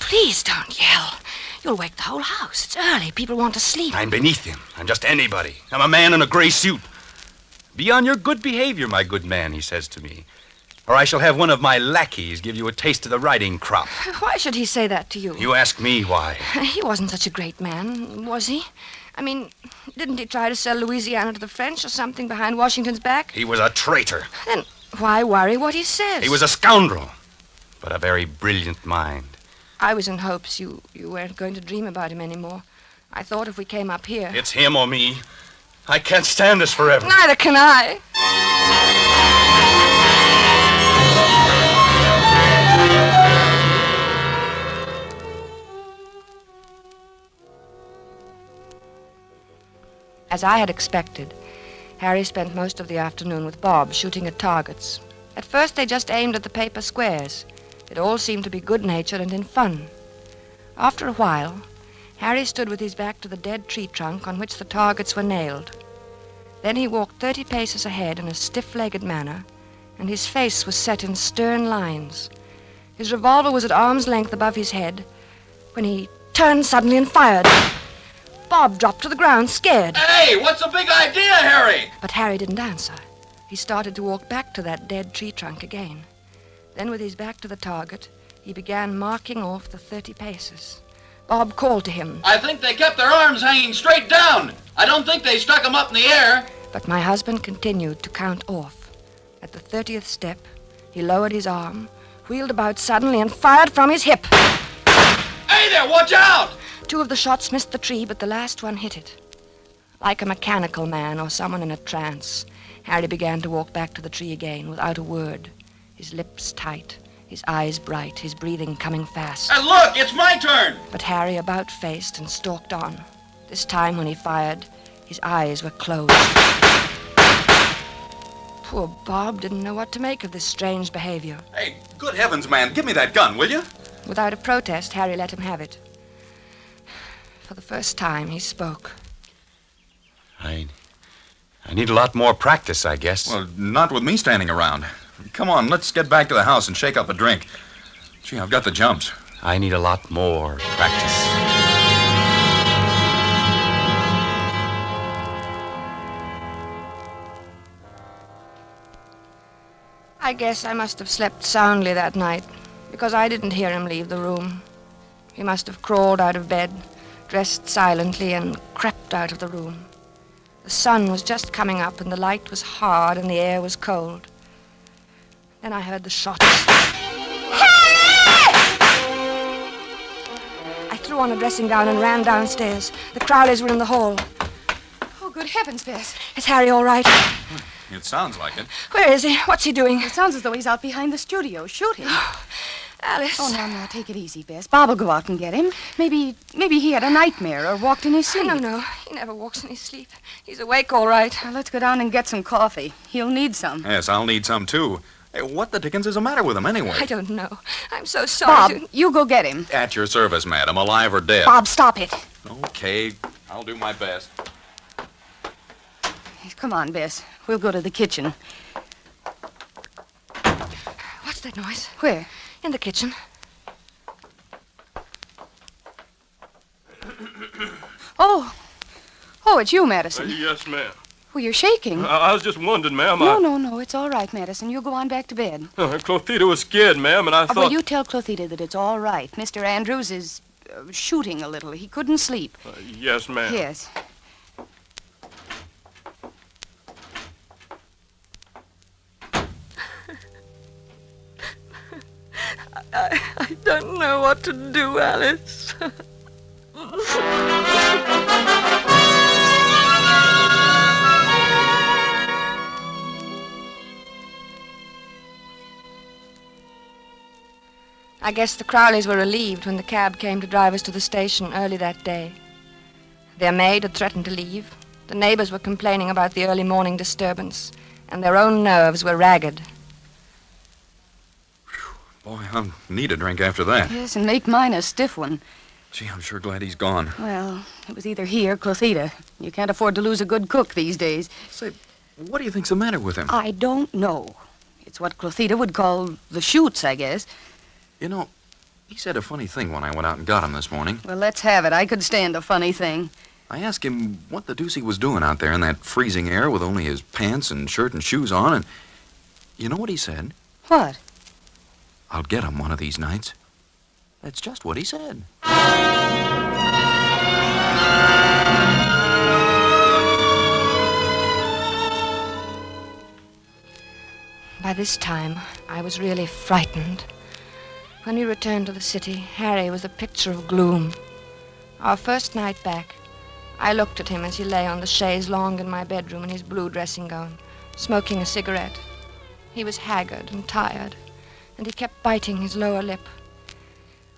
Speaker 16: please don't yell. You'll wake the whole house. It's early. People want to sleep.
Speaker 18: I'm beneath him. I'm just anybody. I'm a man in a gray suit. Be on your good behavior, my good man, he says to me. Or I shall have one of my lackeys give you a taste of the riding crop.
Speaker 16: Why should he say that to you?
Speaker 18: You ask me why.
Speaker 16: He wasn't such a great man, was he? I mean, didn't he try to sell Louisiana to the French or something behind Washington's back?
Speaker 18: He was a traitor.
Speaker 16: Then why worry what he says?
Speaker 18: He was a scoundrel, but a very brilliant mind.
Speaker 16: I was in hopes you weren't going to dream about him anymore. I thought if we came up here...
Speaker 18: It's him or me. I can't stand this forever.
Speaker 16: Neither can I. As I had expected, Harry spent most of the afternoon with Bob shooting at targets. At first they just aimed at the paper squares. It all seemed to be good-natured and in fun. After a while, Harry stood with his back to the dead tree trunk on which the targets were nailed. Then he walked 30 paces ahead in a stiff-legged manner, and his face was set in stern lines. His revolver was at arm's length above his head when he turned suddenly and fired. Bob dropped to the ground, scared.
Speaker 13: Hey, what's the big idea, Harry?
Speaker 16: But Harry didn't answer. He started to walk back to that dead tree trunk again. Then, with his back to the target, he began marking off the 30 paces. Bob called to him.
Speaker 13: I think they kept their arms hanging straight down. I don't think they stuck them up in the air.
Speaker 16: But my husband continued to count off. At the 30th step, he lowered his arm, wheeled about suddenly, and fired from his hip.
Speaker 13: Hey there, watch out!
Speaker 16: 2 of the shots missed the tree, but the last one hit it. Like a mechanical man or someone in a trance, Harry began to walk back to the tree again without a word, his lips tight, his eyes bright, his breathing coming fast.
Speaker 13: And look, it's my turn!
Speaker 16: But Harry about-faced and stalked on. This time when he fired, his eyes were closed. Poor Bob didn't know what to make of this strange behavior.
Speaker 13: Hey, good heavens, man, give me that gun, will you?
Speaker 16: Without a protest, Harry let him have it. For the first time, he spoke.
Speaker 18: I need a lot more practice, I guess.
Speaker 13: Well, not with me standing around. Come on, let's get back to the house and shake up a drink. Gee, I've got the jumps.
Speaker 18: I need a lot more practice.
Speaker 16: I guess I must have slept soundly that night, because I didn't hear him leave the room. He must have crawled out of bed, dressed silently, and crept out of the room. The sun was just coming up, and the light was hard, and the air was cold. Then I heard the shots. I threw on a dressing gown and ran downstairs. The Crowleys were in the hall.
Speaker 19: Oh, good heavens, Bess.
Speaker 16: Is Harry all right?
Speaker 13: It sounds like it.
Speaker 16: Where is he? What's he doing?
Speaker 19: It sounds as though he's out behind the studio shooting.
Speaker 16: Alice.
Speaker 19: Oh, now, take it easy, Bess. Bob will go out and get him. Maybe he had a nightmare or walked in his sleep.
Speaker 16: No. He never walks in his sleep. He's awake all right.
Speaker 19: Well, let's go down and get some coffee. He'll need some.
Speaker 13: Yes, I'll need some, too. Hey, what the dickens is the matter with him, anyway?
Speaker 16: I don't know. I'm so sorry.
Speaker 19: Bob, you go get him.
Speaker 13: At your service, madam, alive or dead.
Speaker 19: Bob, stop it.
Speaker 13: Okay, I'll do my best.
Speaker 19: Come on, Bess. We'll go to the kitchen.
Speaker 16: What's that noise?
Speaker 19: Where?
Speaker 16: In the kitchen.
Speaker 19: Oh, it's you, Madison.
Speaker 9: Yes, ma'am.
Speaker 19: Well, you're shaking.
Speaker 9: I was just wondering, ma'am.
Speaker 19: No, it's all right, Madison. You go on back to bed.
Speaker 9: Clothita was scared, ma'am, and I thought...
Speaker 19: Well, you tell Clothita that it's all right. Mr. Andrews is shooting a little. He couldn't sleep.
Speaker 9: Yes, ma'am.
Speaker 19: Yes.
Speaker 16: I don't know what to do, Alice. I guess the Crowleys were relieved when the cab came to drive us to the station early that day. Their maid had threatened to leave. The neighbors were complaining about the early morning disturbance, and their own nerves were ragged.
Speaker 13: Boy, I'll need a drink after that.
Speaker 19: Yes, and make mine a stiff one.
Speaker 13: Gee, I'm sure glad he's gone.
Speaker 19: Well, it was either he or Clothita. You can't afford to lose a good cook these days.
Speaker 13: Say, what do you think's the matter with him?
Speaker 19: I don't know. It's what Clothita would call the shoots, I guess.
Speaker 13: You know, he said a funny thing when I went out and got him this morning.
Speaker 19: Well, let's have it. I could stand a funny thing.
Speaker 13: I asked him what the deuce he was doing out there in that freezing air with only his pants and shirt and shoes on, and you know what he said?
Speaker 19: What?
Speaker 13: I'll get him one of these nights. That's just what he said.
Speaker 16: By this time, I was really frightened. When we returned to the city, Harry was a picture of gloom. Our first night back, I looked at him as he lay on the chaise longue in my bedroom in his blue dressing gown, smoking a cigarette. He was haggard and tired, and he kept biting his lower lip.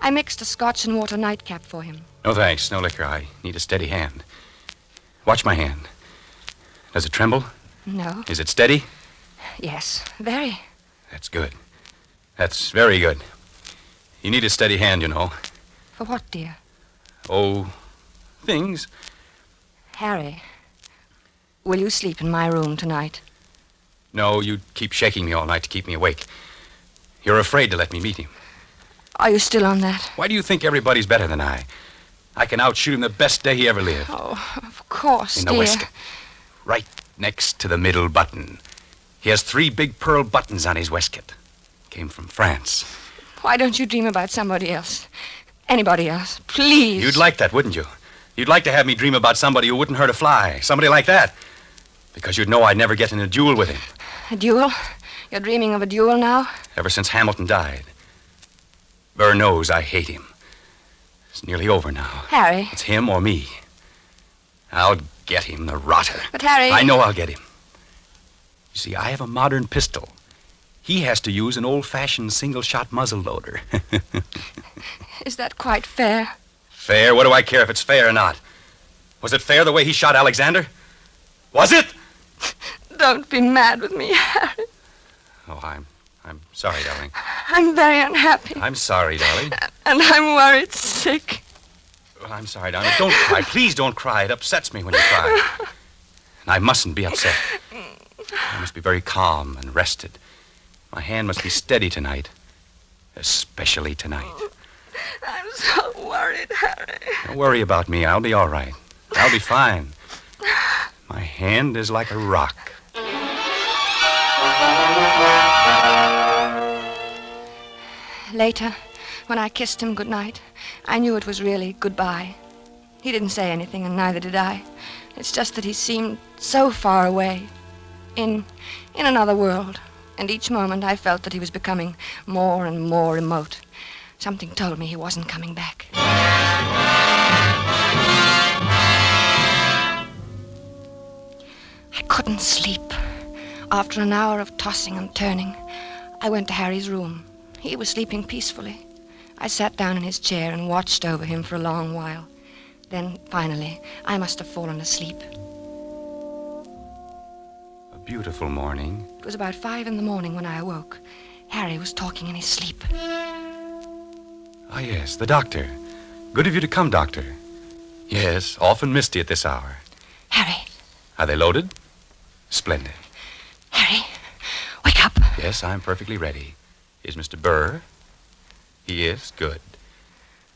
Speaker 16: I mixed a scotch and water nightcap for him.
Speaker 18: No thanks, no liquor. I need a steady hand. Watch my hand. Does it tremble?
Speaker 16: No.
Speaker 18: Is it steady?
Speaker 16: Yes, very.
Speaker 18: That's good. That's very good. You need a steady hand, you know.
Speaker 16: For what, dear?
Speaker 18: Oh, Things?
Speaker 16: Harry, will you sleep in my room tonight?
Speaker 18: No, you keep shaking me all night to keep me awake. You're afraid to let me meet him.
Speaker 16: Are you still on that?
Speaker 18: Why do you think everybody's better than I? I can outshoot him the best day he ever lived.
Speaker 16: Oh, of course,
Speaker 18: In the
Speaker 16: dear.
Speaker 18: waistcoat. Right next to the middle button. He has 3 big pearl buttons on his waistcoat. Came from France.
Speaker 16: Why don't you dream about somebody else? Anybody else, please.
Speaker 18: You'd like that, wouldn't you? You'd like to have me dream about somebody who wouldn't hurt a fly. Somebody like that. Because you'd know I'd never get in a duel with him.
Speaker 16: A duel? You're dreaming of a duel now?
Speaker 18: Ever since Hamilton died. Burr knows I hate him. It's nearly over now.
Speaker 16: Harry.
Speaker 18: It's him or me. I'll get him, the rotter.
Speaker 16: But, Harry...
Speaker 18: I know I'll get him. You see, I have a modern pistol. He has to use an old-fashioned single-shot muzzle loader.
Speaker 16: Is that quite fair?
Speaker 18: Fair? What do I care if it's fair or not? Was it fair the way he shot Alexander? Was it?
Speaker 16: Don't be mad with me, Harry.
Speaker 18: Oh, I'm sorry, darling.
Speaker 16: I'm very unhappy.
Speaker 18: I'm sorry, darling.
Speaker 16: And I'm worried sick.
Speaker 18: Well, I'm sorry, darling. Don't cry. Please don't cry. It upsets me when you cry. And I mustn't be upset. I must be very calm and rested. My hand must be steady tonight. Especially tonight.
Speaker 16: I'm so worried, Harry.
Speaker 18: Don't worry about me. I'll be all right. I'll be fine. My hand is like a rock.
Speaker 16: Later, when I kissed him goodnight, I knew it was really goodbye. He didn't say anything, and neither did I. It's just that he seemed so far away, in another world. And each moment I felt that he was becoming more and more remote. Something told me he wasn't coming back. I couldn't sleep. After an hour of tossing and turning, I went to Harry's room. He was sleeping peacefully. I sat down in his chair and watched over him for a long while. Then, finally, I must have fallen asleep.
Speaker 18: A beautiful morning.
Speaker 16: It was about 5 a.m. when I awoke. Harry was talking in his sleep.
Speaker 18: Ah, yes, the doctor. Good of you to come, Doctor. Yes, often misty at this hour.
Speaker 16: Harry.
Speaker 18: Are they loaded? Splendid.
Speaker 16: Harry, wake up.
Speaker 18: Yes, I'm perfectly ready. Is Mr. Burr? He is? Good.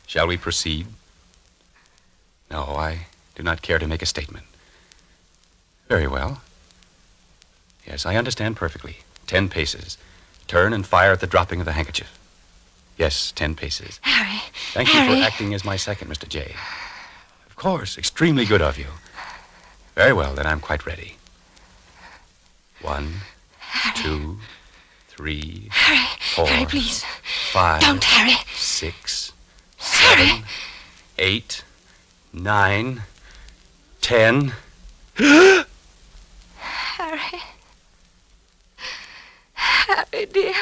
Speaker 18: Shall we proceed? No, I do not care to make a statement. Very well. Yes, I understand perfectly. 10 paces. Turn and fire at the dropping of the handkerchief. Yes, 10 paces.
Speaker 16: Harry.
Speaker 18: Thank you for acting as my second, Mr. J. Of course, extremely good of you. Very well, then I'm quite ready. 1, 2, 3,
Speaker 16: Harry.
Speaker 18: 4,
Speaker 16: Harry, please.
Speaker 18: 5,
Speaker 16: Don't, Harry.
Speaker 18: 6, 7, 8, 9, 10.
Speaker 16: Harry. Harry, dear.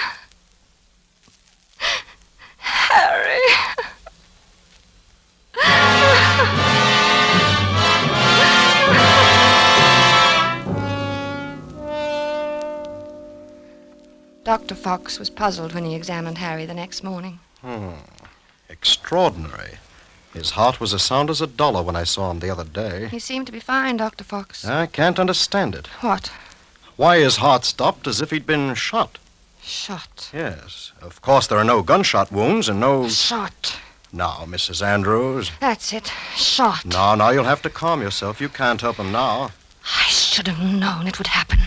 Speaker 16: Harry. Dr. Fox was puzzled when he examined Harry the next morning.
Speaker 14: Extraordinary. His heart was as sound as $1 when I saw him the other day.
Speaker 16: He seemed to be fine, Dr. Fox.
Speaker 14: I can't understand it.
Speaker 16: What?
Speaker 14: Why his heart stopped as if he'd been shot.
Speaker 16: Shot?
Speaker 14: Yes. Of course, there are no gunshot wounds and no...
Speaker 16: Shot.
Speaker 14: Now, Mrs. Andrews.
Speaker 16: That's it. Shot.
Speaker 14: No, you'll have to calm yourself. You can't help him now.
Speaker 16: I should have known it would happen.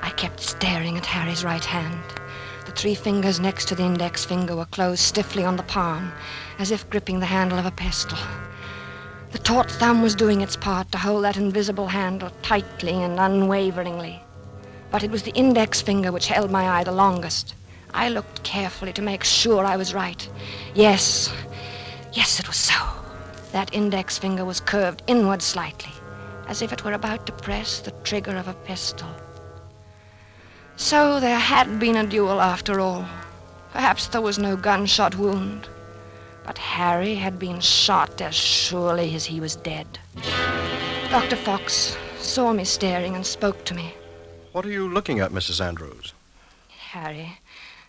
Speaker 16: I kept staring at Harry's right hand. The 3 fingers next to the index finger were closed stiffly on the palm, as if gripping the handle of a pistol. The taut thumb was doing its part to hold that invisible handle tightly and unwaveringly. But it was the index finger which held my eye the longest. I looked carefully to make sure I was right. Yes, it was so. That index finger was curved inward slightly, as if it were about to press the trigger of a pistol. So there had been a duel after all. Perhaps there was no gunshot wound. But Harry had been shot as surely as he was dead. Dr. Fox saw me staring and spoke to me.
Speaker 14: What are you looking at, Mrs. Andrews?
Speaker 16: Harry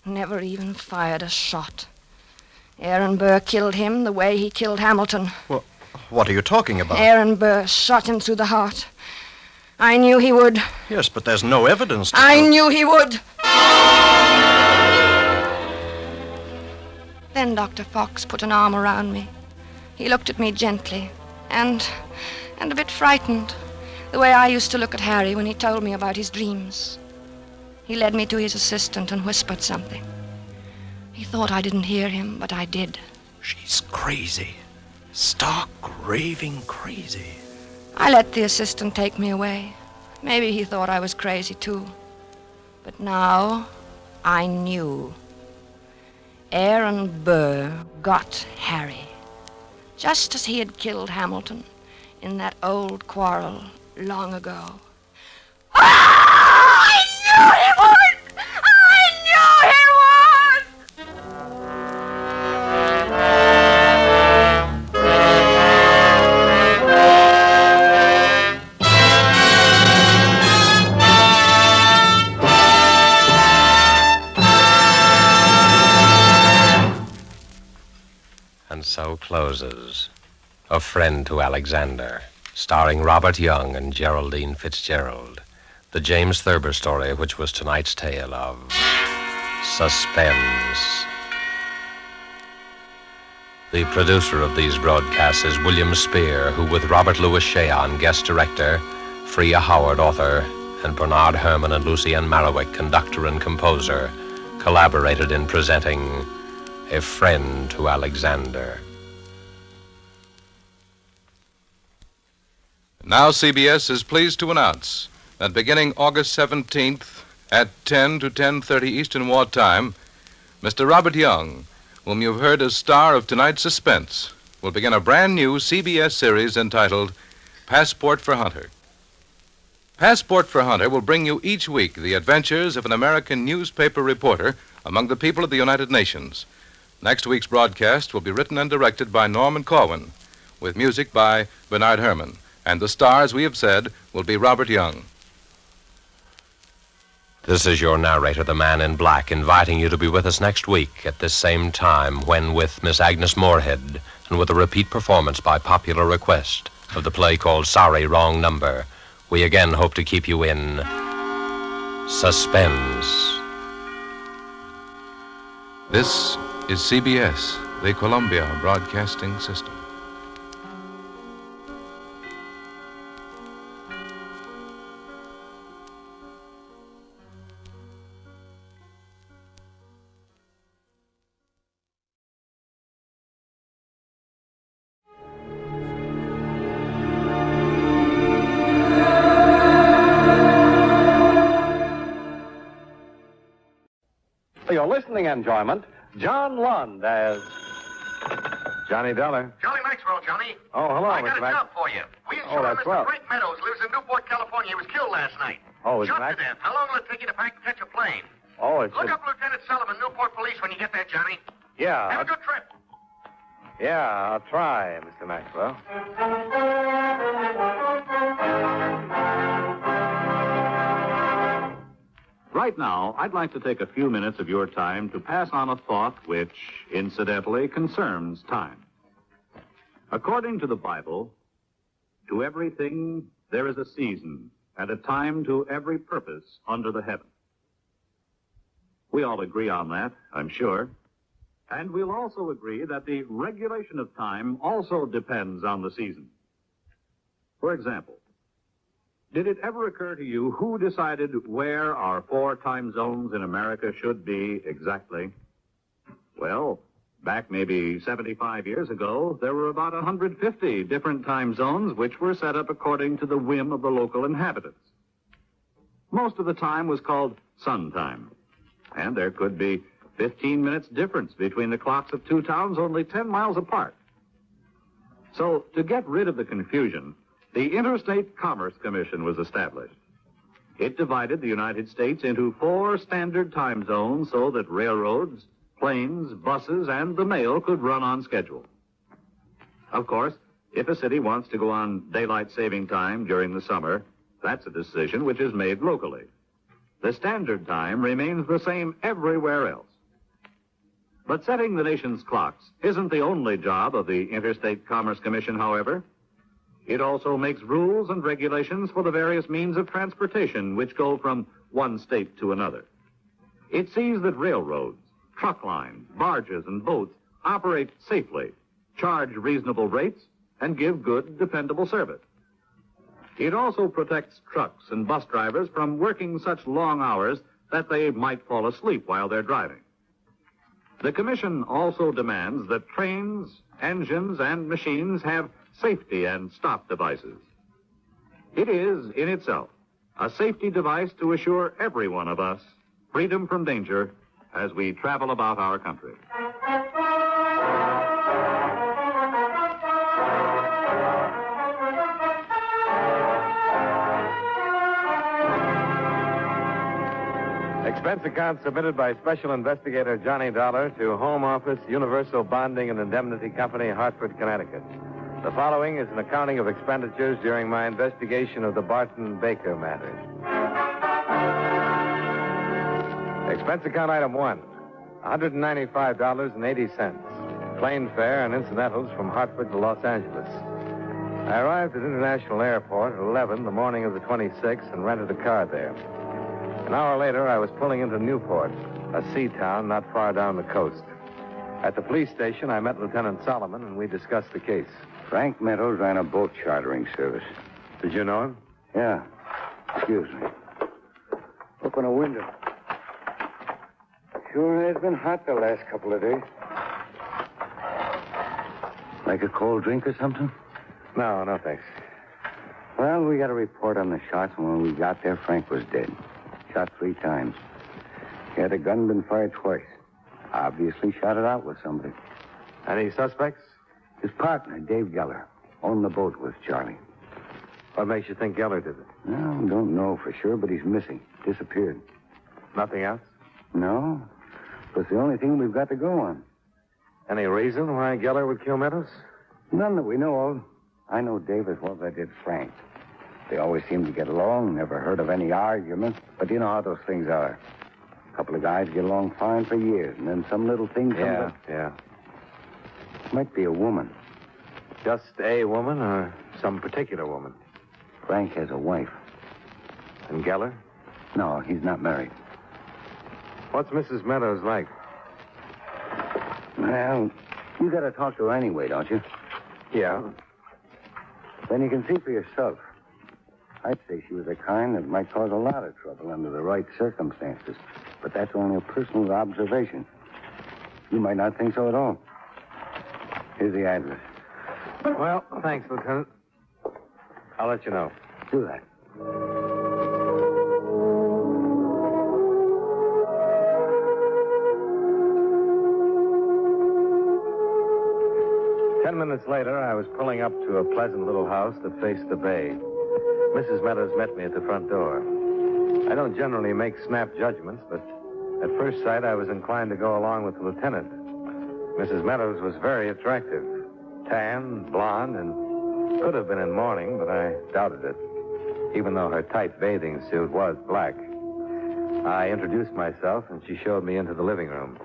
Speaker 16: never even fired a shot. Aaron Burr killed him the way he killed Hamilton.
Speaker 14: Well, what are you talking about?
Speaker 16: Aaron Burr shot him through the heart. I knew he would.
Speaker 14: Yes, but there's no evidence.
Speaker 16: I knew he would. Then Dr. Fox put an arm around me. He looked at me gently and a bit frightened, the way I used to look at Harry when he told me about his dreams. He led me to his assistant and whispered something. He thought I didn't hear him, but I did.
Speaker 14: She's crazy. Stark, raving crazy.
Speaker 16: I let the assistant take me away. Maybe he thought I was crazy, too. But now I knew. Aaron Burr got Harry, just as he had killed Hamilton in that old quarrel long ago. I knew he would! I knew he would!
Speaker 10: And so closes A Friend to Alexander, starring Robert Young and Geraldine Fitzgerald. The James Thurber story, which was tonight's tale of Suspense. The producer of these broadcasts is William Spear, who with Robert Louis Cheon, guest director, Freya Howard, author, and Bernard Herrmann and Lucien Marlowe, conductor and composer, collaborated in presenting A Friend to Alexander.
Speaker 7: Now CBS is pleased to announce that beginning August 17th at 10 to 10:30 Eastern War Time, Mr. Robert Young, whom you've heard as star of tonight's Suspense, will begin a brand new CBS series entitled Passport for Hunter. Passport for Hunter will bring you each week the adventures of an American newspaper reporter among the people of the United Nations. Next week's broadcast will be written and directed by Norman Corwin, with music by Bernard Herrmann. And the star, as we have said, will be Robert Young.
Speaker 10: This is your narrator, the Man in Black, inviting you to be with us next week at this same time when, with Miss Agnes Moorehead and with a repeat performance by popular request of the play called Sorry, Wrong Number, we again hope to keep you in suspense.
Speaker 7: This is CBS, the Columbia Broadcasting System.
Speaker 17: For your listening enjoyment, John Lund as Johnny Dollar.
Speaker 15: Johnny Maxwell, Johnny.
Speaker 17: Oh, hello,
Speaker 15: I got
Speaker 17: Mr.
Speaker 15: a
Speaker 17: Max.
Speaker 15: job for you. We insured
Speaker 17: that's
Speaker 15: Mr.
Speaker 17: swell.
Speaker 15: Frank Meadows, lives in Newport, California. He was killed last night.
Speaker 17: Oh, is
Speaker 15: Shot
Speaker 17: Max?
Speaker 15: to death. How long will it take you to catch a plane?
Speaker 17: Oh, it's
Speaker 15: Look up Lieutenant Sullivan, Newport Police, when you get there, Johnny.
Speaker 17: Yeah.
Speaker 15: Have a good trip.
Speaker 17: Yeah, I'll try, Mr. Maxwell.
Speaker 21: Right now, I'd like to take a few minutes of your time to pass on a thought which, incidentally, concerns time. According to the Bible, to everything there is a season, and a time to every purpose under the heaven. We all agree on that, I'm sure. And we'll also agree that the regulation of time also depends on the season. For example, did it ever occur to you who decided where our 4 time zones in America should be exactly? Well, back maybe 75 years ago, there were about 150 different time zones which were set up according to the whim of the local inhabitants. Most of the time was called sun time, and there could be 15 minutes difference between the clocks of 2 towns only 10 miles apart. So, to get rid of the confusion, the Interstate Commerce Commission was established. It divided the United States into 4 standard time zones so that railroads, planes, buses, and the mail could run on schedule. Of course, if a city wants to go on daylight saving time during the summer, that's a decision which is made locally. The standard time remains the same everywhere else. But setting the nation's clocks isn't the only job of the Interstate Commerce Commission, however. It also makes rules and regulations for the various means of transportation which go from one state to another. It sees that railroads, truck lines, barges, and boats operate safely, charge reasonable rates, and give good, dependable service. It also protects trucks and bus drivers from working such long hours that they might fall asleep while they're driving. The Commission also demands that trains, engines, and machines have safety and stop devices. It is, in itself, a safety device to assure every one of us freedom from danger as we travel about our country.
Speaker 17: Expense account submitted by Special Investigator Johnny Dollar to Home Office, Universal Bonding and Indemnity Company, Hartford, Connecticut. The following is an accounting of expenditures during my investigation of the Barton Baker matter. Expense account item 1, $195.80. Plane fare and incidentals from Hartford to Los Angeles. I arrived at International Airport at 11 the morning of the 26th and rented a car there. An hour later, I was pulling into Newport, a sea town not far down the coast. At the police station, I met Lieutenant Solomon, and we discussed the case.
Speaker 11: Frank Meadows ran a boat chartering service.
Speaker 17: Did you know him?
Speaker 11: Yeah. Excuse me. Open a window. Sure has been hot the last couple of days. Like a cold drink or something?
Speaker 17: No, thanks.
Speaker 11: Well, we got a report on the shots, and when we got there, Frank was dead. Shot 3 times. He had a gun been fired twice. Obviously shot it out with somebody.
Speaker 17: Any suspects?
Speaker 11: His partner, Dave Geller, owned the boat with Charlie.
Speaker 17: What makes you think Geller did it?
Speaker 11: Well, don't know for sure, but he's missing. Disappeared.
Speaker 17: Nothing else?
Speaker 11: No. It's the only thing we've got to go on.
Speaker 17: Any reason why Geller would kill Meadows?
Speaker 11: None that we know of. I know Dave as well as I did Frank. They always seem to get along. Never heard of any argument. But you know how those things are. A couple of guys get along fine for years, and then some little thing comes up.
Speaker 17: Yeah.
Speaker 11: Might be a woman.
Speaker 17: Just a woman or some particular woman?
Speaker 11: Frank has a wife.
Speaker 17: And Geller?
Speaker 11: No, he's not married.
Speaker 17: What's Mrs. Meadows like?
Speaker 11: Well, you got to talk to her anyway, don't you?
Speaker 17: Yeah.
Speaker 11: Then you can see for yourself. I'd say she was the kind that might cause a lot of trouble under the right circumstances. But that's only a personal observation. You might not think so at all. Here's the address.
Speaker 17: Well, thanks, Lieutenant. I'll let you know.
Speaker 11: Do that.
Speaker 17: Ten minutes later, I was pulling up to a pleasant little house that faced the bay. Mrs. Meadows met me at the front door. I don't generally make snap judgments, but at first sight, I was inclined to go along with the lieutenant. Mrs. Meadows was very attractive. Tan, blonde, and could have been in mourning, but I doubted it, even though her tight bathing suit was black. I introduced myself, and she showed me into the living room.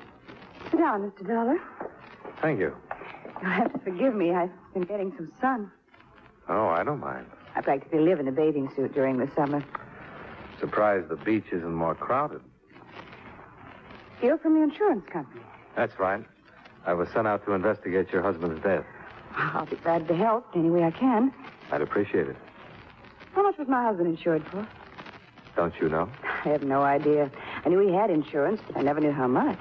Speaker 3: Sit down, Mr. Dollar.
Speaker 17: Thank you.
Speaker 3: You'll have to forgive me. I've been getting some sun.
Speaker 17: Oh, I don't mind.
Speaker 3: I practically live in a bathing suit during the summer.
Speaker 17: Surprised the beach isn't more crowded.
Speaker 3: You're from the insurance company.
Speaker 17: That's right. I was sent out to investigate your husband's death.
Speaker 3: I'll be glad to help any way I can.
Speaker 17: I'd appreciate it.
Speaker 3: How much was my husband insured for?
Speaker 17: Don't you know?
Speaker 3: I have no idea. I knew he had insurance, but I never knew how much.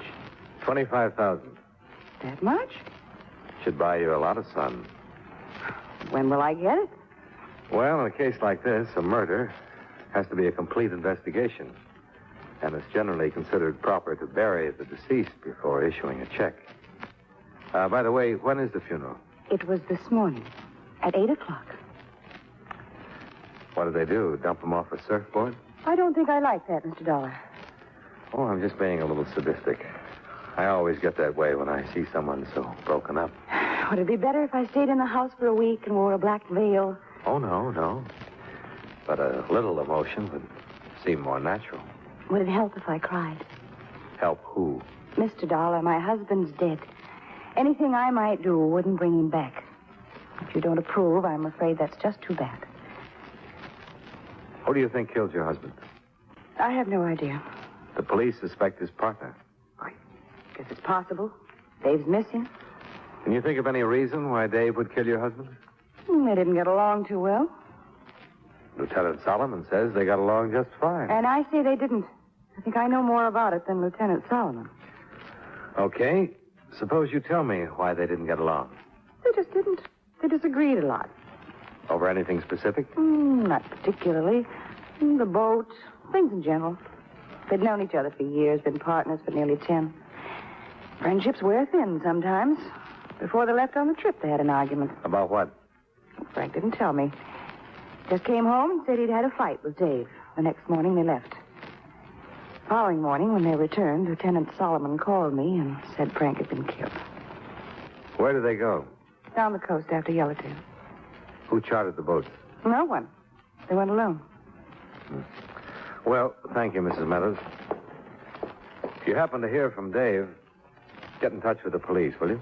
Speaker 17: $25,000.
Speaker 3: That much?
Speaker 17: Should buy you a lot of sun.
Speaker 3: When will I get it?
Speaker 17: Well, in a case like this, a murder has to be a complete investigation. And it's generally considered proper to bury the deceased before issuing a check. By the way, when is the funeral?
Speaker 3: It was this morning at 8 o'clock.
Speaker 17: What did they do? Dump him off a surfboard?
Speaker 3: I don't think I like that, Mr. Dollar.
Speaker 17: Oh, I'm just being a little sadistic. I always get that way when I see someone so broken up.
Speaker 3: Would it be better if I stayed in the house for a week and wore a black veil?
Speaker 17: Oh, no. But a little emotion would seem more natural.
Speaker 3: Would it help if I cried?
Speaker 17: Help who?
Speaker 3: Mr. Dollar, my husband's dead. Anything I might do wouldn't bring him back. If you don't approve, I'm afraid that's just too bad.
Speaker 17: Who do you think killed your husband?
Speaker 3: I have no idea.
Speaker 17: The police suspect his partner.
Speaker 3: Guess it's possible. Dave's missing.
Speaker 17: Can you think of any reason why Dave would kill your husband?
Speaker 3: They didn't get along too well.
Speaker 17: Lieutenant Solomon says they got along just fine.
Speaker 3: And I say they didn't. I think I know more about it than Lieutenant Solomon.
Speaker 17: Okay. Suppose you tell me why they didn't get along.
Speaker 3: They just didn't. They disagreed a lot.
Speaker 17: Over anything specific?
Speaker 3: Not particularly. The boat, things in general. They'd known each other for years, been partners for nearly 10. Friendships wear thin sometimes. Before they left on the trip, they had an argument.
Speaker 17: About what?
Speaker 3: Frank didn't tell me. Just came home and said he'd had a fight with Dave. The next morning, they left. The following morning, when they returned, Lieutenant Solomon called me and said Frank had been killed.
Speaker 17: Where did they go?
Speaker 3: Down the coast after Yellowtail.
Speaker 17: Who chartered the boat?
Speaker 3: No one. They went alone.
Speaker 17: Well, thank you, Mrs. Meadows. If you happen to hear from Dave, get in touch with the police, will you?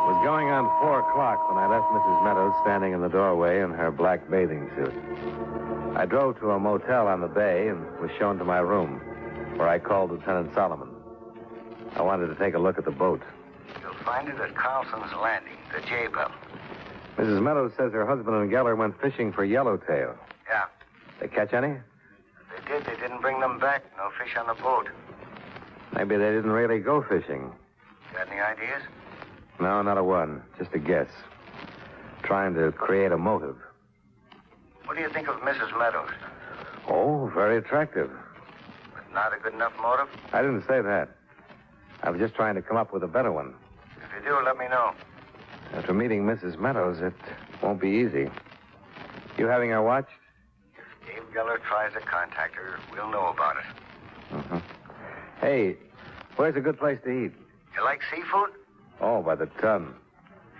Speaker 17: It was going on 4 o'clock when I left Mrs. Meadows standing in the doorway in her black bathing suit. I drove to a motel on the bay and was shown to my room, where I called Lieutenant Solomon. I wanted to take a look at the boat.
Speaker 11: You'll find it at Carlson's Landing, the J-Bell.
Speaker 17: Mrs. Meadows says her husband and Geller went fishing for yellowtail.
Speaker 11: Yeah.
Speaker 17: They catch any?
Speaker 11: They did. They didn't bring them back. No fish on the boat.
Speaker 17: Maybe they didn't really go fishing.
Speaker 11: Got any ideas?
Speaker 17: No, not a one. Just a guess. Trying to create a motive.
Speaker 11: What do you think of Mrs. Meadows?
Speaker 17: Oh, very attractive.
Speaker 11: Not a good enough motive?
Speaker 17: I didn't say that. I was just trying to come up with a better one.
Speaker 11: If you do, let me know.
Speaker 17: After meeting Mrs. Meadows, it won't be easy. You having her watched?
Speaker 11: If Dave Geller tries to contact her, we'll know about it.
Speaker 17: Mm-hmm. Hey, where's a good place to eat?
Speaker 11: You like seafood?
Speaker 17: Oh, by the ton.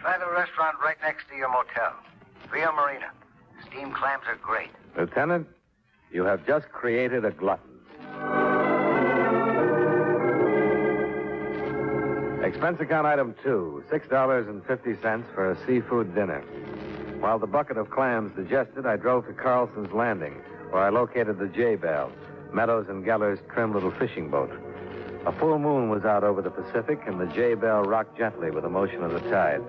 Speaker 11: Try the restaurant right next to your motel. Via Marina. Steamed clams are great.
Speaker 17: Lieutenant, you have just created a glutton. Expense account item 2, $6.50 for a seafood dinner. While the bucket of clams digested, I drove to Carlson's Landing, where I located the J-Bell, Meadows and Geller's trim little fishing boat. A full moon was out over the Pacific, and the J-Bell rocked gently with the motion of the tide.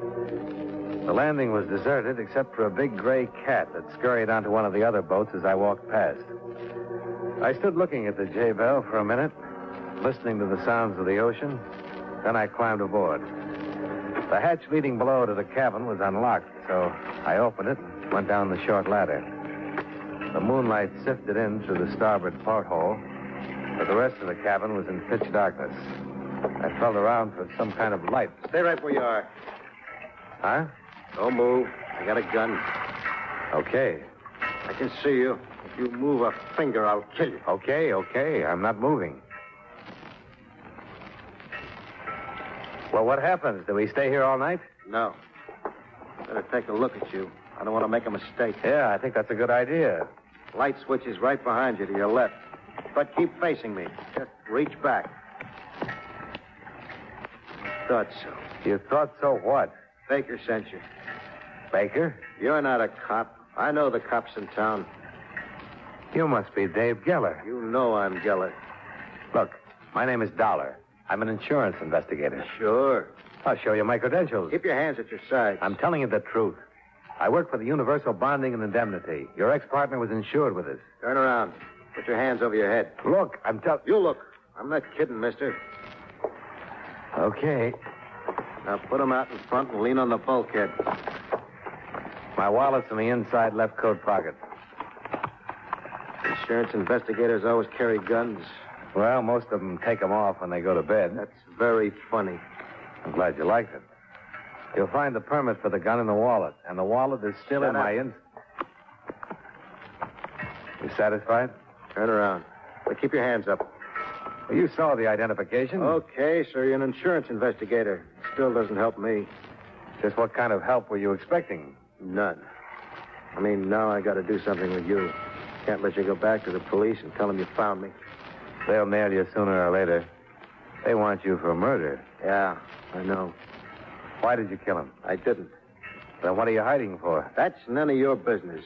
Speaker 17: The landing was deserted except for a big gray cat that scurried onto one of the other boats as I walked past. I stood looking at the J-Bell for a minute, listening to the sounds of the ocean. Then I climbed aboard. The hatch leading below to the cabin was unlocked, so I opened it and went down the short ladder. The moonlight sifted in through the starboard porthole, but the rest of the cabin was in pitch darkness. I felt around for some kind of light.
Speaker 14: Stay right where you are.
Speaker 17: Huh?
Speaker 14: Don't move. I got a gun.
Speaker 17: Okay.
Speaker 14: I can see you. If you move a finger, I'll kill you.
Speaker 17: Okay. I'm not moving. Well, what happens? Do we stay here all night?
Speaker 14: No. Better take a look at you. I don't want to make a mistake.
Speaker 17: Yeah, I think that's a good idea.
Speaker 14: Light switch is right behind you to your left. But keep facing me. Just reach back. Thought so.
Speaker 17: You thought so what?
Speaker 14: Baker sent you.
Speaker 17: Baker?
Speaker 14: You're not a cop. I know the cops in town.
Speaker 17: You must be Dave Geller.
Speaker 14: You know I'm Geller.
Speaker 17: Look, my name is Dollar. I'm an insurance investigator.
Speaker 14: Sure.
Speaker 17: I'll show you my credentials.
Speaker 14: Keep your hands at your sides.
Speaker 17: I'm telling you the truth. I work for the Universal Bonding and Indemnity. Your ex-partner was insured with us.
Speaker 14: Turn around. Put your hands over your head.
Speaker 17: Look, I'm telling...
Speaker 14: You look. I'm not kidding, mister.
Speaker 17: Okay.
Speaker 14: Now put them out in front and lean on the bulkhead.
Speaker 17: My wallet's in the inside left coat pocket.
Speaker 14: Insurance investigators always carry guns.
Speaker 17: Well, most of them take them off when they go to bed.
Speaker 14: That's very funny.
Speaker 17: I'm glad you liked it. You'll find the permit for the gun in the wallet, and the wallet is still
Speaker 14: Shut
Speaker 17: in
Speaker 14: up.
Speaker 17: my... You satisfied?
Speaker 14: Turn around. But keep your hands up.
Speaker 17: Well, you saw the identification.
Speaker 14: Okay, sir, you're an insurance investigator. Still doesn't help me.
Speaker 17: Just what kind of help were you expecting?
Speaker 14: None. I mean, now I got to do something with you.
Speaker 5: Can't let you go back to the police and tell them you found me.
Speaker 11: They'll nail you sooner or later. They want you for murder.
Speaker 5: Yeah, I know.
Speaker 11: Why did you kill him?
Speaker 5: I didn't.
Speaker 11: Then what are you hiding for?
Speaker 5: That's none of your business.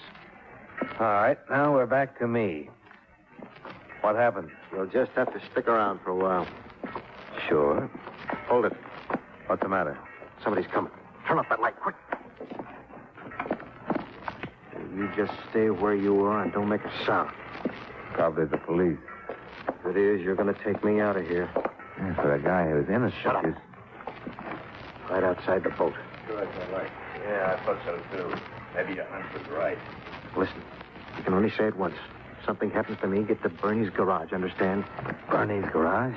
Speaker 11: All right, now we're back to me. What happened?
Speaker 5: You'll just have to stick around for a while.
Speaker 11: Sure.
Speaker 5: Hold it.
Speaker 11: What's the matter?
Speaker 5: Somebody's coming. Turn off that light, quick. You just stay where you are and don't make a sound.
Speaker 11: Probably the police.
Speaker 5: If it is, you're going to take me out of here.
Speaker 11: Yeah, for a guy who's innocent.
Speaker 5: Shut up. Right outside the boat.
Speaker 11: Sure, that's all right. Yeah, I thought so, too. Maybe your hunch was right.
Speaker 5: Listen, you can only say it once. If something happens to me, get to Bernie's garage, understand?
Speaker 11: Bernie's garage?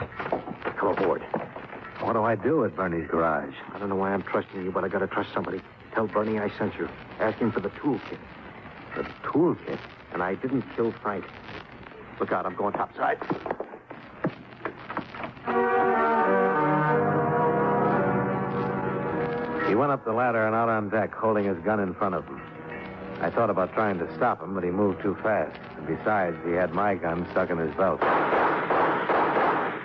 Speaker 5: Come aboard.
Speaker 11: What do I do at Bernie's garage?
Speaker 5: I don't know why I'm trusting you, but I gotta trust somebody. Tell Bernie I sent you. Ask him for the toolkit.
Speaker 11: The toolkit?
Speaker 5: And I didn't kill Frank. Look out, I'm going topside.
Speaker 11: He went up the ladder and out on deck, holding his gun in front of him. I thought about trying to stop him, but he moved too fast. And besides, he had my gun stuck in his belt. I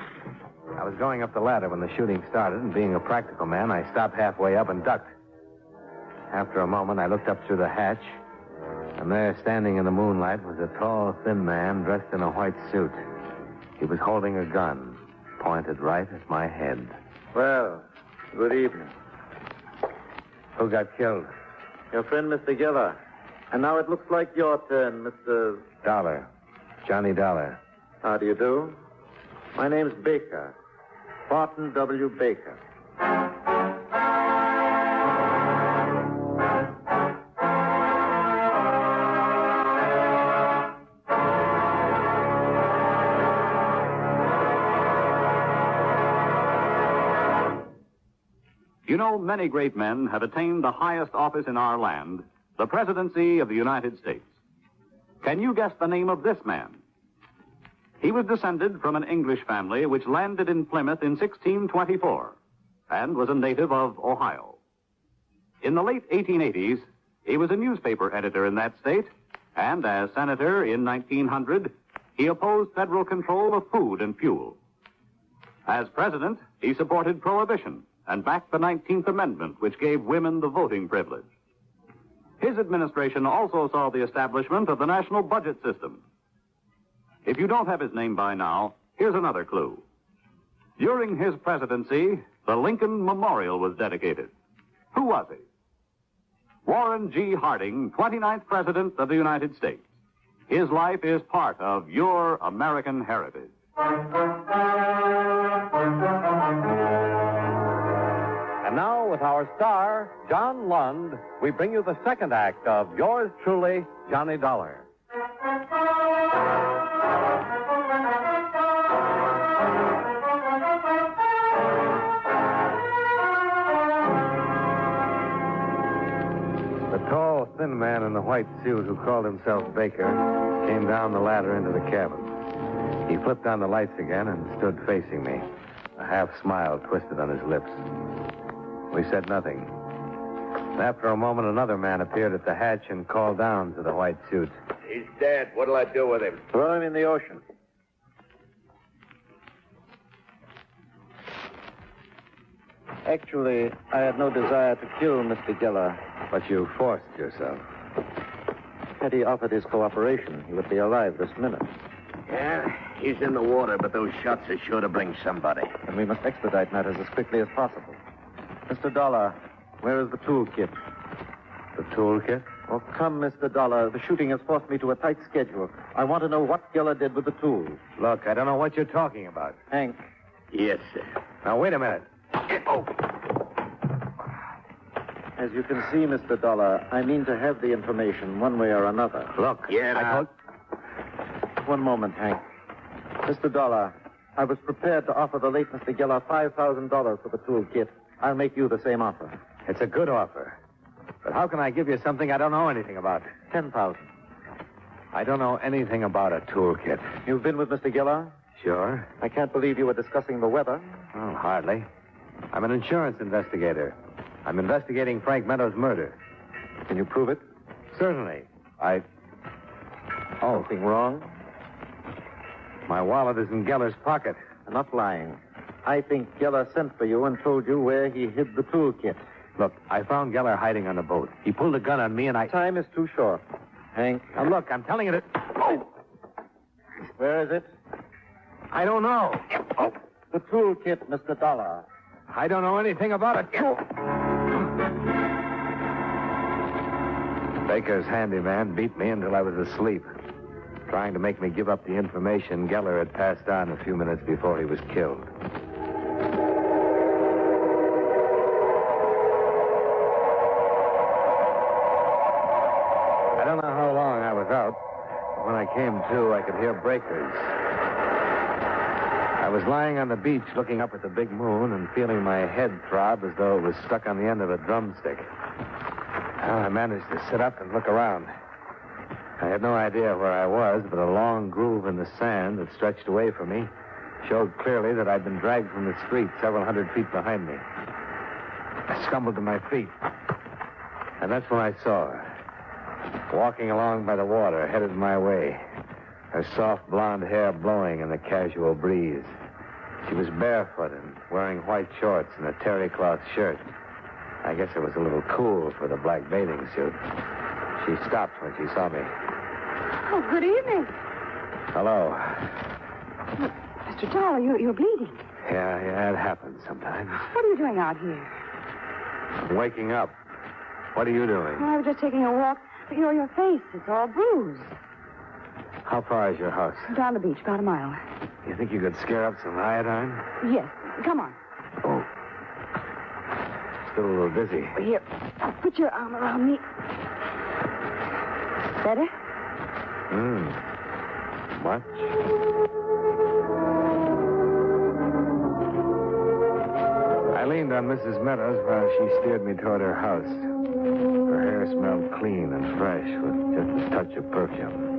Speaker 11: was going up the ladder when the shooting started, and being a practical man, I stopped halfway up and ducked. After a moment, I looked up through the hatch, and there, standing in the moonlight, was a tall, thin man dressed in a white suit. He was holding a gun, pointed right at my head.
Speaker 12: Well, good evening.
Speaker 11: Who got killed?
Speaker 12: Your friend, Mr. Geller. And now it looks like your turn, Mr.
Speaker 11: Dollar. Johnny Dollar.
Speaker 12: How do you do? My name's Baker. Barton W. Baker.
Speaker 21: You know, many great men have attained the highest office in our land, the presidency of the United States. Can you guess the name of this man? He was descended from an English family which landed in Plymouth in 1624 and was a native of Ohio. In the late 1880s, he was a newspaper editor in that state, and as senator in 1900, he opposed federal control of food and fuel. As president, he supported prohibition and backed the 19th Amendment, which gave women the voting privilege. His administration also saw the establishment of the national budget system. If you don't have his name by now, here's another clue. During his presidency, the Lincoln Memorial was dedicated. Who was he? Warren G. Harding, 29th President of the United States. His life is part of your American heritage.
Speaker 17: And now, with our star, John Lund, we bring you the second act of yours truly, Johnny Dollar.
Speaker 11: The tall, thin man in the white suit who called himself Baker came down the ladder into the cabin. He flipped on the lights again and stood facing me, a half smile twisted on his lips. We said nothing. And after a moment, another man appeared at the hatch and called down to the white suit.
Speaker 15: He's dead. What'll I do with him?
Speaker 12: Throw him in the ocean. Actually, I had no desire to kill Mr. Geller.
Speaker 11: But you forced yourself.
Speaker 12: Had he offered his cooperation, he would be alive this minute.
Speaker 15: Yeah, he's in the water, but those shots are sure to bring somebody.
Speaker 12: And we must expedite matters as quickly as possible. Mr. Dollar, where is the toolkit?
Speaker 11: The toolkit?
Speaker 12: Oh, come, Mr. Dollar. The shooting has forced me to a tight schedule. I want to know what Geller did with the tools.
Speaker 11: Look, I don't know what you're talking about.
Speaker 12: Hank.
Speaker 15: Yes, sir.
Speaker 11: Now, wait a minute.
Speaker 12: As you can see, Mr. Dollar, I mean to have the information one way or another.
Speaker 11: Look,
Speaker 12: One moment, Hank. Mr. Dollar, I was prepared to offer the late Mr. Geller $5,000 for the toolkit. I'll make you the same offer.
Speaker 11: It's a good offer. But how can I give you something I don't know anything about?
Speaker 12: $10,000.
Speaker 11: I don't know anything about a toolkit.
Speaker 12: You've been with Mr. Geller?
Speaker 11: Sure.
Speaker 12: I can't believe you were discussing the weather.
Speaker 11: Oh, hardly. I'm an insurance investigator. I'm investigating Frank Meadows' murder.
Speaker 12: Can you prove it?
Speaker 11: Certainly. Oh.
Speaker 12: Something wrong?
Speaker 11: My wallet is in Geller's pocket.
Speaker 12: I'm not lying. I think Geller sent for you and told you where he hid the toolkit.
Speaker 11: Look, I found Geller hiding on the boat. He pulled a gun on me and I...
Speaker 12: Time is too short. Hank.
Speaker 11: Now, look, I'm telling you that... Oh!
Speaker 12: Where is it?
Speaker 11: I don't know.
Speaker 12: Oh. The toolkit, Mr. Dollar.
Speaker 11: I don't know anything about it. Baker's handyman beat me until I was asleep, trying to make me give up the information Geller had passed on a few minutes before he was killed. I don't know how long I was out, but when I came to, I could hear breakers. I was lying on the beach looking up at the big moon and feeling my head throb as though it was stuck on the end of a drumstick. Well, I managed to sit up and look around. I had no idea where I was, but a long groove in the sand that stretched away from me showed clearly that I'd been dragged from the street several hundred feet behind me. I stumbled to my feet, and that's when I saw her, walking along by the water, headed my way, her soft blonde hair blowing in the casual breeze. She was barefoot and wearing white shorts and a terry cloth shirt. I guess it was a little cool for the black bathing suit. She stopped when she saw me.
Speaker 3: Oh, good evening.
Speaker 11: Hello.
Speaker 3: Mr. Dollar, you're bleeding.
Speaker 11: Yeah, it happens sometimes.
Speaker 3: What are you doing out here?
Speaker 11: I'm waking up. What are you doing?
Speaker 3: I was just taking a walk. But your face, it's all bruised.
Speaker 11: How far is your house?
Speaker 3: Down the beach, about a mile.
Speaker 11: You think you could scare up some iodine?
Speaker 3: Yes. Come on.
Speaker 11: Oh. Still a little dizzy.
Speaker 3: Here, put your arm around me. Better?
Speaker 11: Much? I leaned on Mrs. Meadows while she steered me toward her house. Her hair smelled clean and fresh with just a touch of perfume.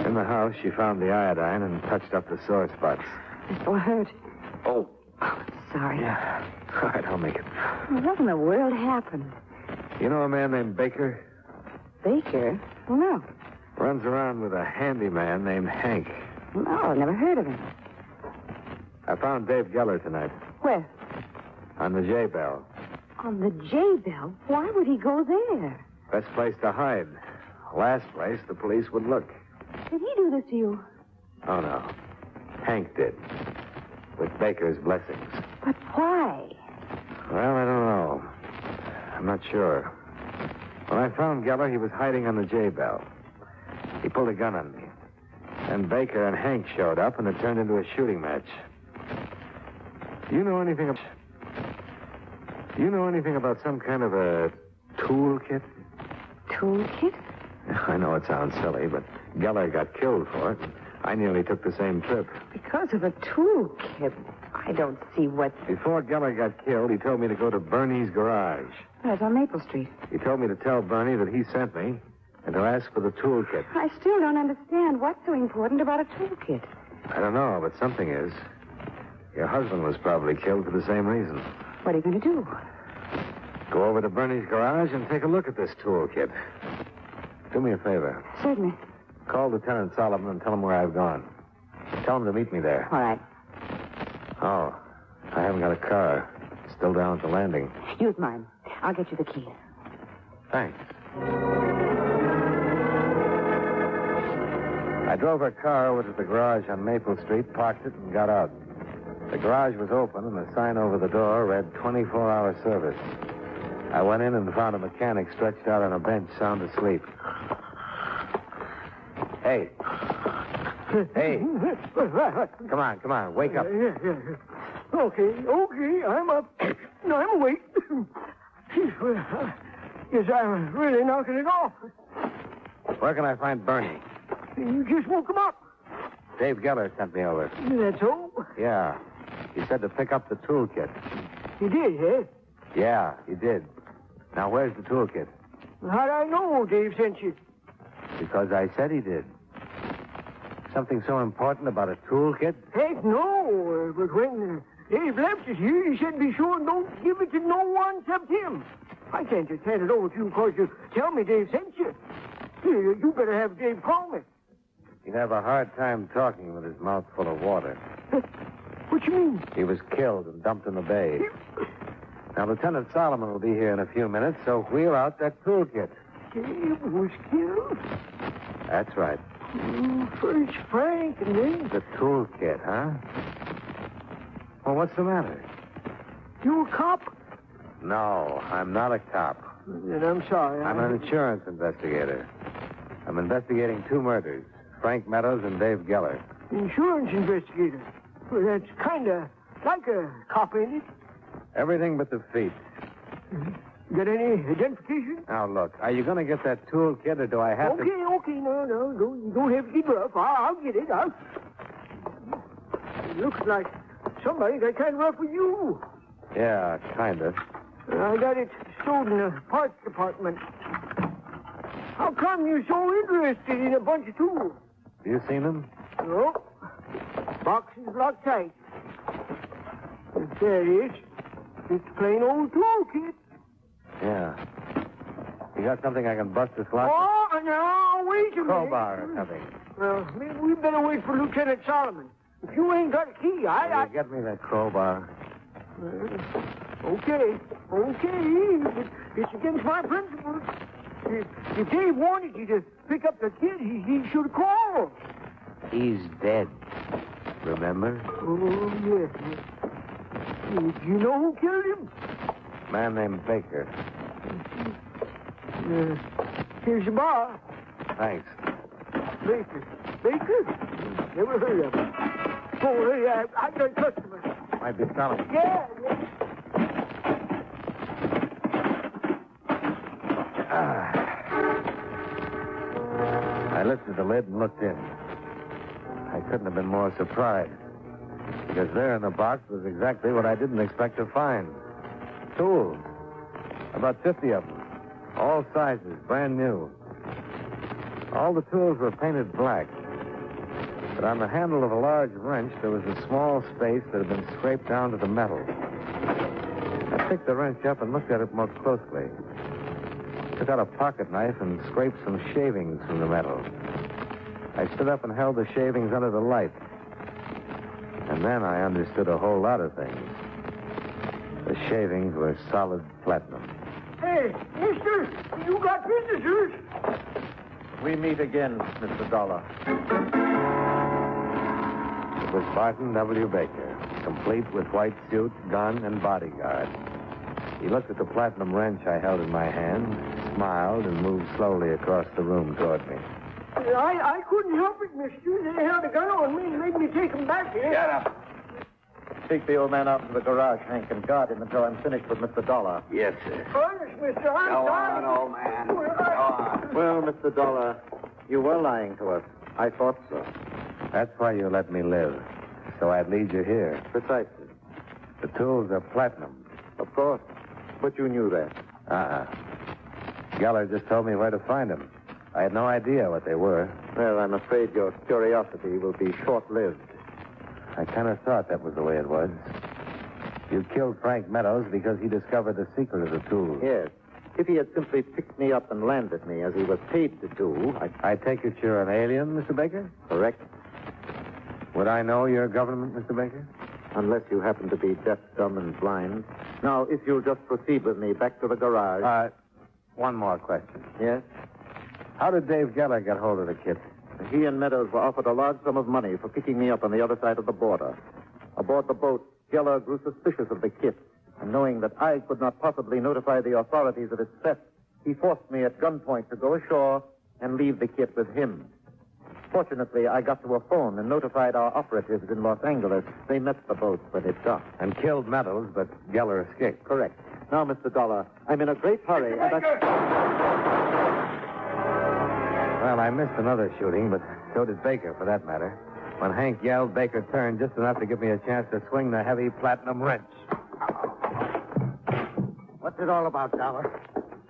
Speaker 11: In the house, she found the iodine and touched up the sore spots.
Speaker 3: I'm so hurt.
Speaker 11: Oh.
Speaker 3: Sorry.
Speaker 11: Yeah. All right, I'll make it.
Speaker 3: What in the world happened?
Speaker 11: You know a man named Baker?
Speaker 3: Baker? Well, no.
Speaker 11: Runs around with a handyman named Hank.
Speaker 3: No, I've never heard of him.
Speaker 11: I found Dave Geller tonight.
Speaker 3: Where?
Speaker 11: On the J-Bell.
Speaker 3: On the J-Bell? Why would he go there?
Speaker 11: Best place to hide. Last place the police would look.
Speaker 3: Did he do this to you?
Speaker 11: Oh, no. Hank did. With Baker's blessings.
Speaker 3: But why?
Speaker 11: Well, I don't know. I'm not sure. When I found Geller, he was hiding on the J-Bell. He pulled a gun on me. Then Baker and Hank showed up, and it turned into a shooting match. Do you know anything about some kind of a toolkit?
Speaker 3: Toolkit?
Speaker 11: I know it sounds silly, but Geller got killed for it. I nearly took the same trip.
Speaker 3: Because of a toolkit? I don't see what...
Speaker 11: Before Geller got killed, he told me to go to Bernie's garage.
Speaker 3: That's on Maple Street.
Speaker 11: He told me to tell Bernie that he sent me and to ask for the toolkit.
Speaker 3: I still don't understand what's so important about a toolkit.
Speaker 11: I don't know, but something is. Your husband was probably killed for the same reason.
Speaker 3: What are you going to do?
Speaker 11: Go over to Bernie's garage and take a look at this toolkit. Do me a favor.
Speaker 3: Certainly.
Speaker 11: Call Lieutenant Solomon and tell him where I've gone. Tell him to meet me there.
Speaker 3: All right.
Speaker 11: Oh, I haven't got a car. Still down at the landing.
Speaker 3: Use mine. I'll get you the keys.
Speaker 11: Thanks. I drove her car over to the garage on Maple Street, parked it, and got out. The garage was open, and the sign over the door read 24-hour service. I went in and found a mechanic stretched out on a bench, sound asleep. Hey. Hey. Come on. Wake up.
Speaker 2: Yeah. Okay, I'm up. No, I'm awake. Yes, I'm really knocking it off.
Speaker 11: Where can I find Bernie?
Speaker 2: You just woke him up.
Speaker 11: Dave Geller sent me over.
Speaker 2: That's all?
Speaker 11: Yeah. He said to pick up the toolkit.
Speaker 2: He did, eh?
Speaker 11: Yeah, he did. Now, where's the toolkit?
Speaker 2: How'd I know Dave sent you?
Speaker 11: Because I said he did. Something so important about a toolkit?
Speaker 2: Heck, no. But when Dave left us here, he said be sure and don't give it to no one except him. I can't just hand it over to you because you tell me Dave sent you. Here, you better have Dave call me.
Speaker 5: He'd have a hard time talking with his mouth full of water.
Speaker 2: What you mean?
Speaker 5: He was killed and dumped in the bay. Now, Lieutenant Solomon will be here in a few minutes, so wheel out that toolkit.
Speaker 2: Dave was killed?
Speaker 5: That's right.
Speaker 2: First Frank and then...
Speaker 5: The toolkit, huh? Well, what's the matter?
Speaker 2: You a cop?
Speaker 5: No, I'm not a cop.
Speaker 2: Then I'm sorry.
Speaker 5: I'm an insurance investigator. I'm investigating 2 murders, Frank Meadows and Dave Geller.
Speaker 2: Insurance investigator? Well, that's kind of like a cop, ain't it?
Speaker 5: Everything but the feet.
Speaker 2: Got any identification?
Speaker 5: Now, look, are you going to get that toolkit, or do I have to...
Speaker 2: Okay, no, you don't have to get rough. I'll get it. It looks like somebody got kind of rough with you.
Speaker 5: Yeah, kind of.
Speaker 2: I got it stored in the parts department. How come you're so interested in a bunch of tools?
Speaker 5: Have you seen them?
Speaker 2: No. Box is locked tight. There it is. It's a plain old toolkit.
Speaker 5: Yeah. You got something I can bust this lock?
Speaker 2: Oh, no, wait a minute.
Speaker 5: Crowbar or something.
Speaker 2: Well, maybe we better wait for Lieutenant Solomon. If you ain't got a key,
Speaker 5: Will you get me that crowbar?
Speaker 2: Okay. It's against my principles. If Dave wanted you to pick up the kid, he should have called.
Speaker 5: He's dead. Remember?
Speaker 2: Oh, yes. Do you know who killed him?
Speaker 5: Man named Baker.
Speaker 2: Here's the bar.
Speaker 5: Thanks.
Speaker 2: Baker? Never heard of him. Oh, hey, I got a customer.
Speaker 5: Might be Solomon.
Speaker 2: Yeah.
Speaker 5: I lifted the lid and looked in. I couldn't have been more surprised, because there in the box was exactly what I didn't expect to find. Tools. About 50 of them. All sizes, brand new. All the tools were painted black. But on the handle of a large wrench, there was a small space that had been scraped down to the metal. I picked the wrench up and looked at it more closely. Took out a pocket knife and scraped some shavings from the metal. I stood up and held the shavings under the light. And then I understood a whole lot of things. The shavings were solid platinum.
Speaker 2: Hey, mister, you got visitors.
Speaker 5: We meet again, Mr. Dollar. It was Barton W. Baker, complete with white suit, gun, and bodyguard. He looked at the platinum wrench I held in my hand, smiled, and moved slowly across the room toward me.
Speaker 2: I couldn't help it, mister. They held a gun on me and made me take them back here.
Speaker 12: Get up. Take the old man out to the garage, Hank, and guard him until I'm finished with Mr. Dollar.
Speaker 15: Yes, sir.
Speaker 2: Honest, mister, I'm
Speaker 15: Go
Speaker 2: sorry.
Speaker 15: on, old man. Go on.
Speaker 12: Well, Mr. Dollar, you were lying to us. I thought so.
Speaker 5: That's why you let me live, so I'd lead you here.
Speaker 12: Precisely.
Speaker 5: The tools are platinum.
Speaker 12: Of course. But you knew that.
Speaker 5: Geller just told me where to find them. I had no idea what they were.
Speaker 12: Well, I'm afraid your curiosity will be short-lived.
Speaker 5: I kind of thought that was the way it was. You killed Frank Meadows because he discovered the secret of the tools.
Speaker 12: Yes. If he had simply picked me up and landed me, as he was paid to do...
Speaker 5: I take it you're an alien, Mr. Baker?
Speaker 12: Correct.
Speaker 5: Would I know your government, Mr. Baker?
Speaker 12: Unless you happen to be deaf, dumb, and blind. Now, if you'll just proceed with me back to the garage...
Speaker 5: One more question.
Speaker 12: Yes?
Speaker 5: How did Dave Geller get hold of the kit?
Speaker 12: He and Meadows were offered a large sum of money for picking me up on the other side of the border. Aboard the boat, Geller grew suspicious of the kit, and knowing that I could not possibly notify the authorities of its theft, he forced me at gunpoint to go ashore and leave the kit with him. Fortunately, I got to a phone and notified our operatives in Los Angeles. They met the boat when it docked.
Speaker 5: And killed Meadows, but Geller escaped.
Speaker 12: Correct. Now, Mr. Dollar, I'm in a great hurry, and
Speaker 5: Well, I missed another shooting, but so did Baker, for that matter. When Hank yelled, Baker turned just enough to give me a chance to swing the heavy platinum wrench.
Speaker 11: What's it all about, Dollar?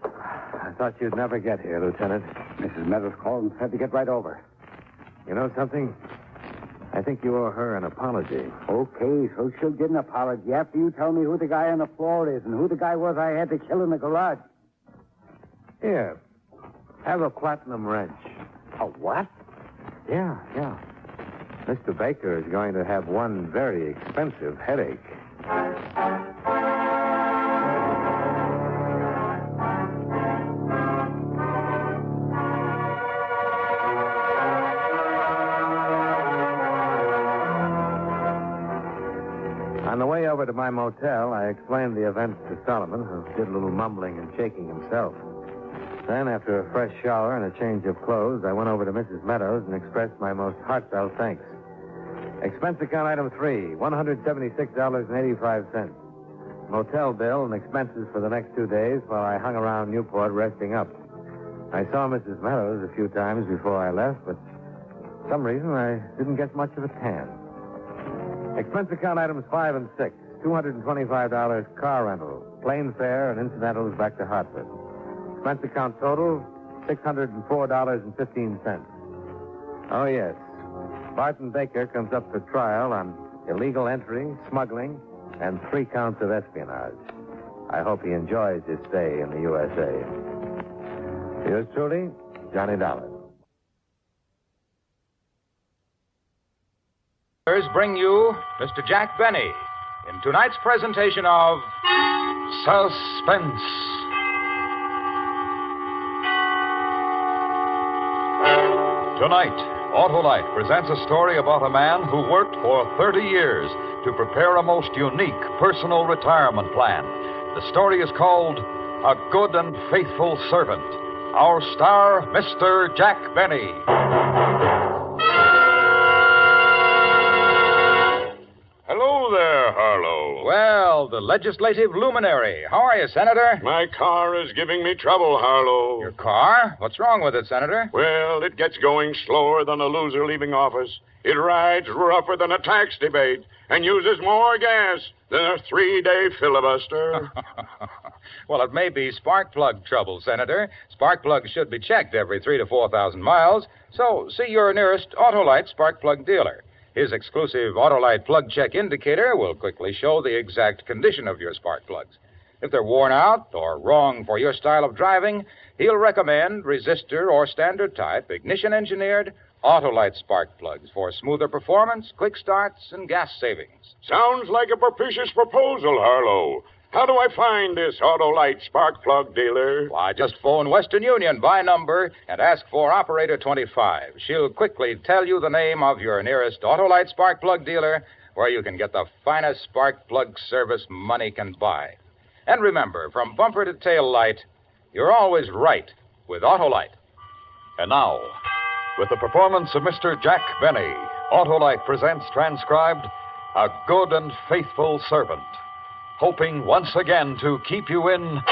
Speaker 5: I thought you'd never get here, Lieutenant.
Speaker 11: Mrs. Meadows called and said to get right over.
Speaker 5: You know something? I think you owe her an apology.
Speaker 11: Okay, so she'll get an apology after you tell me who the guy on the floor is and who the guy was I had to kill in the garage.
Speaker 5: Here. Have a platinum wrench.
Speaker 11: A what?
Speaker 5: Yeah. Mr. Baker is going to have one very expensive headache. On the way over to my motel, I explained the events to Solomon, who did a little mumbling and shaking himself. Then, after a fresh shower and a change of clothes, I went over to Mrs. Meadows and expressed my most heartfelt thanks. Expense account item 3, $176.85. Motel bill and expenses for the next 2 days while I hung around Newport resting up. I saw Mrs. Meadows a few times before I left, but for some reason I didn't get much of a tan. Expense account items 5 and 6, $225 car rental, plane fare, and incidentals back to Hartford. Expense account total, $604.15. Oh, yes. Barton Baker comes up for trial on illegal entry, smuggling, and 3 counts of espionage. I hope he enjoys his stay in the USA. Yours truly, Johnny Dollar.
Speaker 20: Bring you Mr. Jack Benny in tonight's presentation of Suspense. Tonight, Autolite presents a story about a man who worked for 30 years to prepare a most unique personal retirement plan. The story is called A Good and Faithful Servant. Our star, Mr. Jack Benny.
Speaker 22: Hello there, Harlow.
Speaker 20: Well, the legislative luminary. How are you, Senator?
Speaker 22: My car is giving me trouble, Harlow.
Speaker 20: Your car? What's wrong with it, Senator?
Speaker 22: Well, it gets going slower than a loser leaving office. It rides rougher than a tax debate and uses more gas than a 3-day filibuster.
Speaker 20: Well, it may be spark plug trouble, Senator. Spark plugs should be checked every 3,000 to 4,000 miles, so see your nearest Autolite spark plug dealer. His exclusive Autolite plug check indicator will quickly show the exact condition of your spark plugs. If they're worn out or wrong for your style of driving, he'll recommend resistor or standard type, ignition engineered Autolite spark plugs for smoother performance, quick starts, and gas savings.
Speaker 22: Sounds like a propitious proposal, Harlow. How do I find this Autolite spark plug dealer?
Speaker 20: Why, just phone Western Union by number and ask for Operator 25. She'll quickly tell you the name of your nearest Autolite spark plug dealer where you can get the finest spark plug service money can buy. And remember, from bumper to tail light, you're always right with Autolite. And now, with the performance of Mr. Jack Benny, Autolite presents transcribed A Good and Faithful Servant, hoping once again to keep you in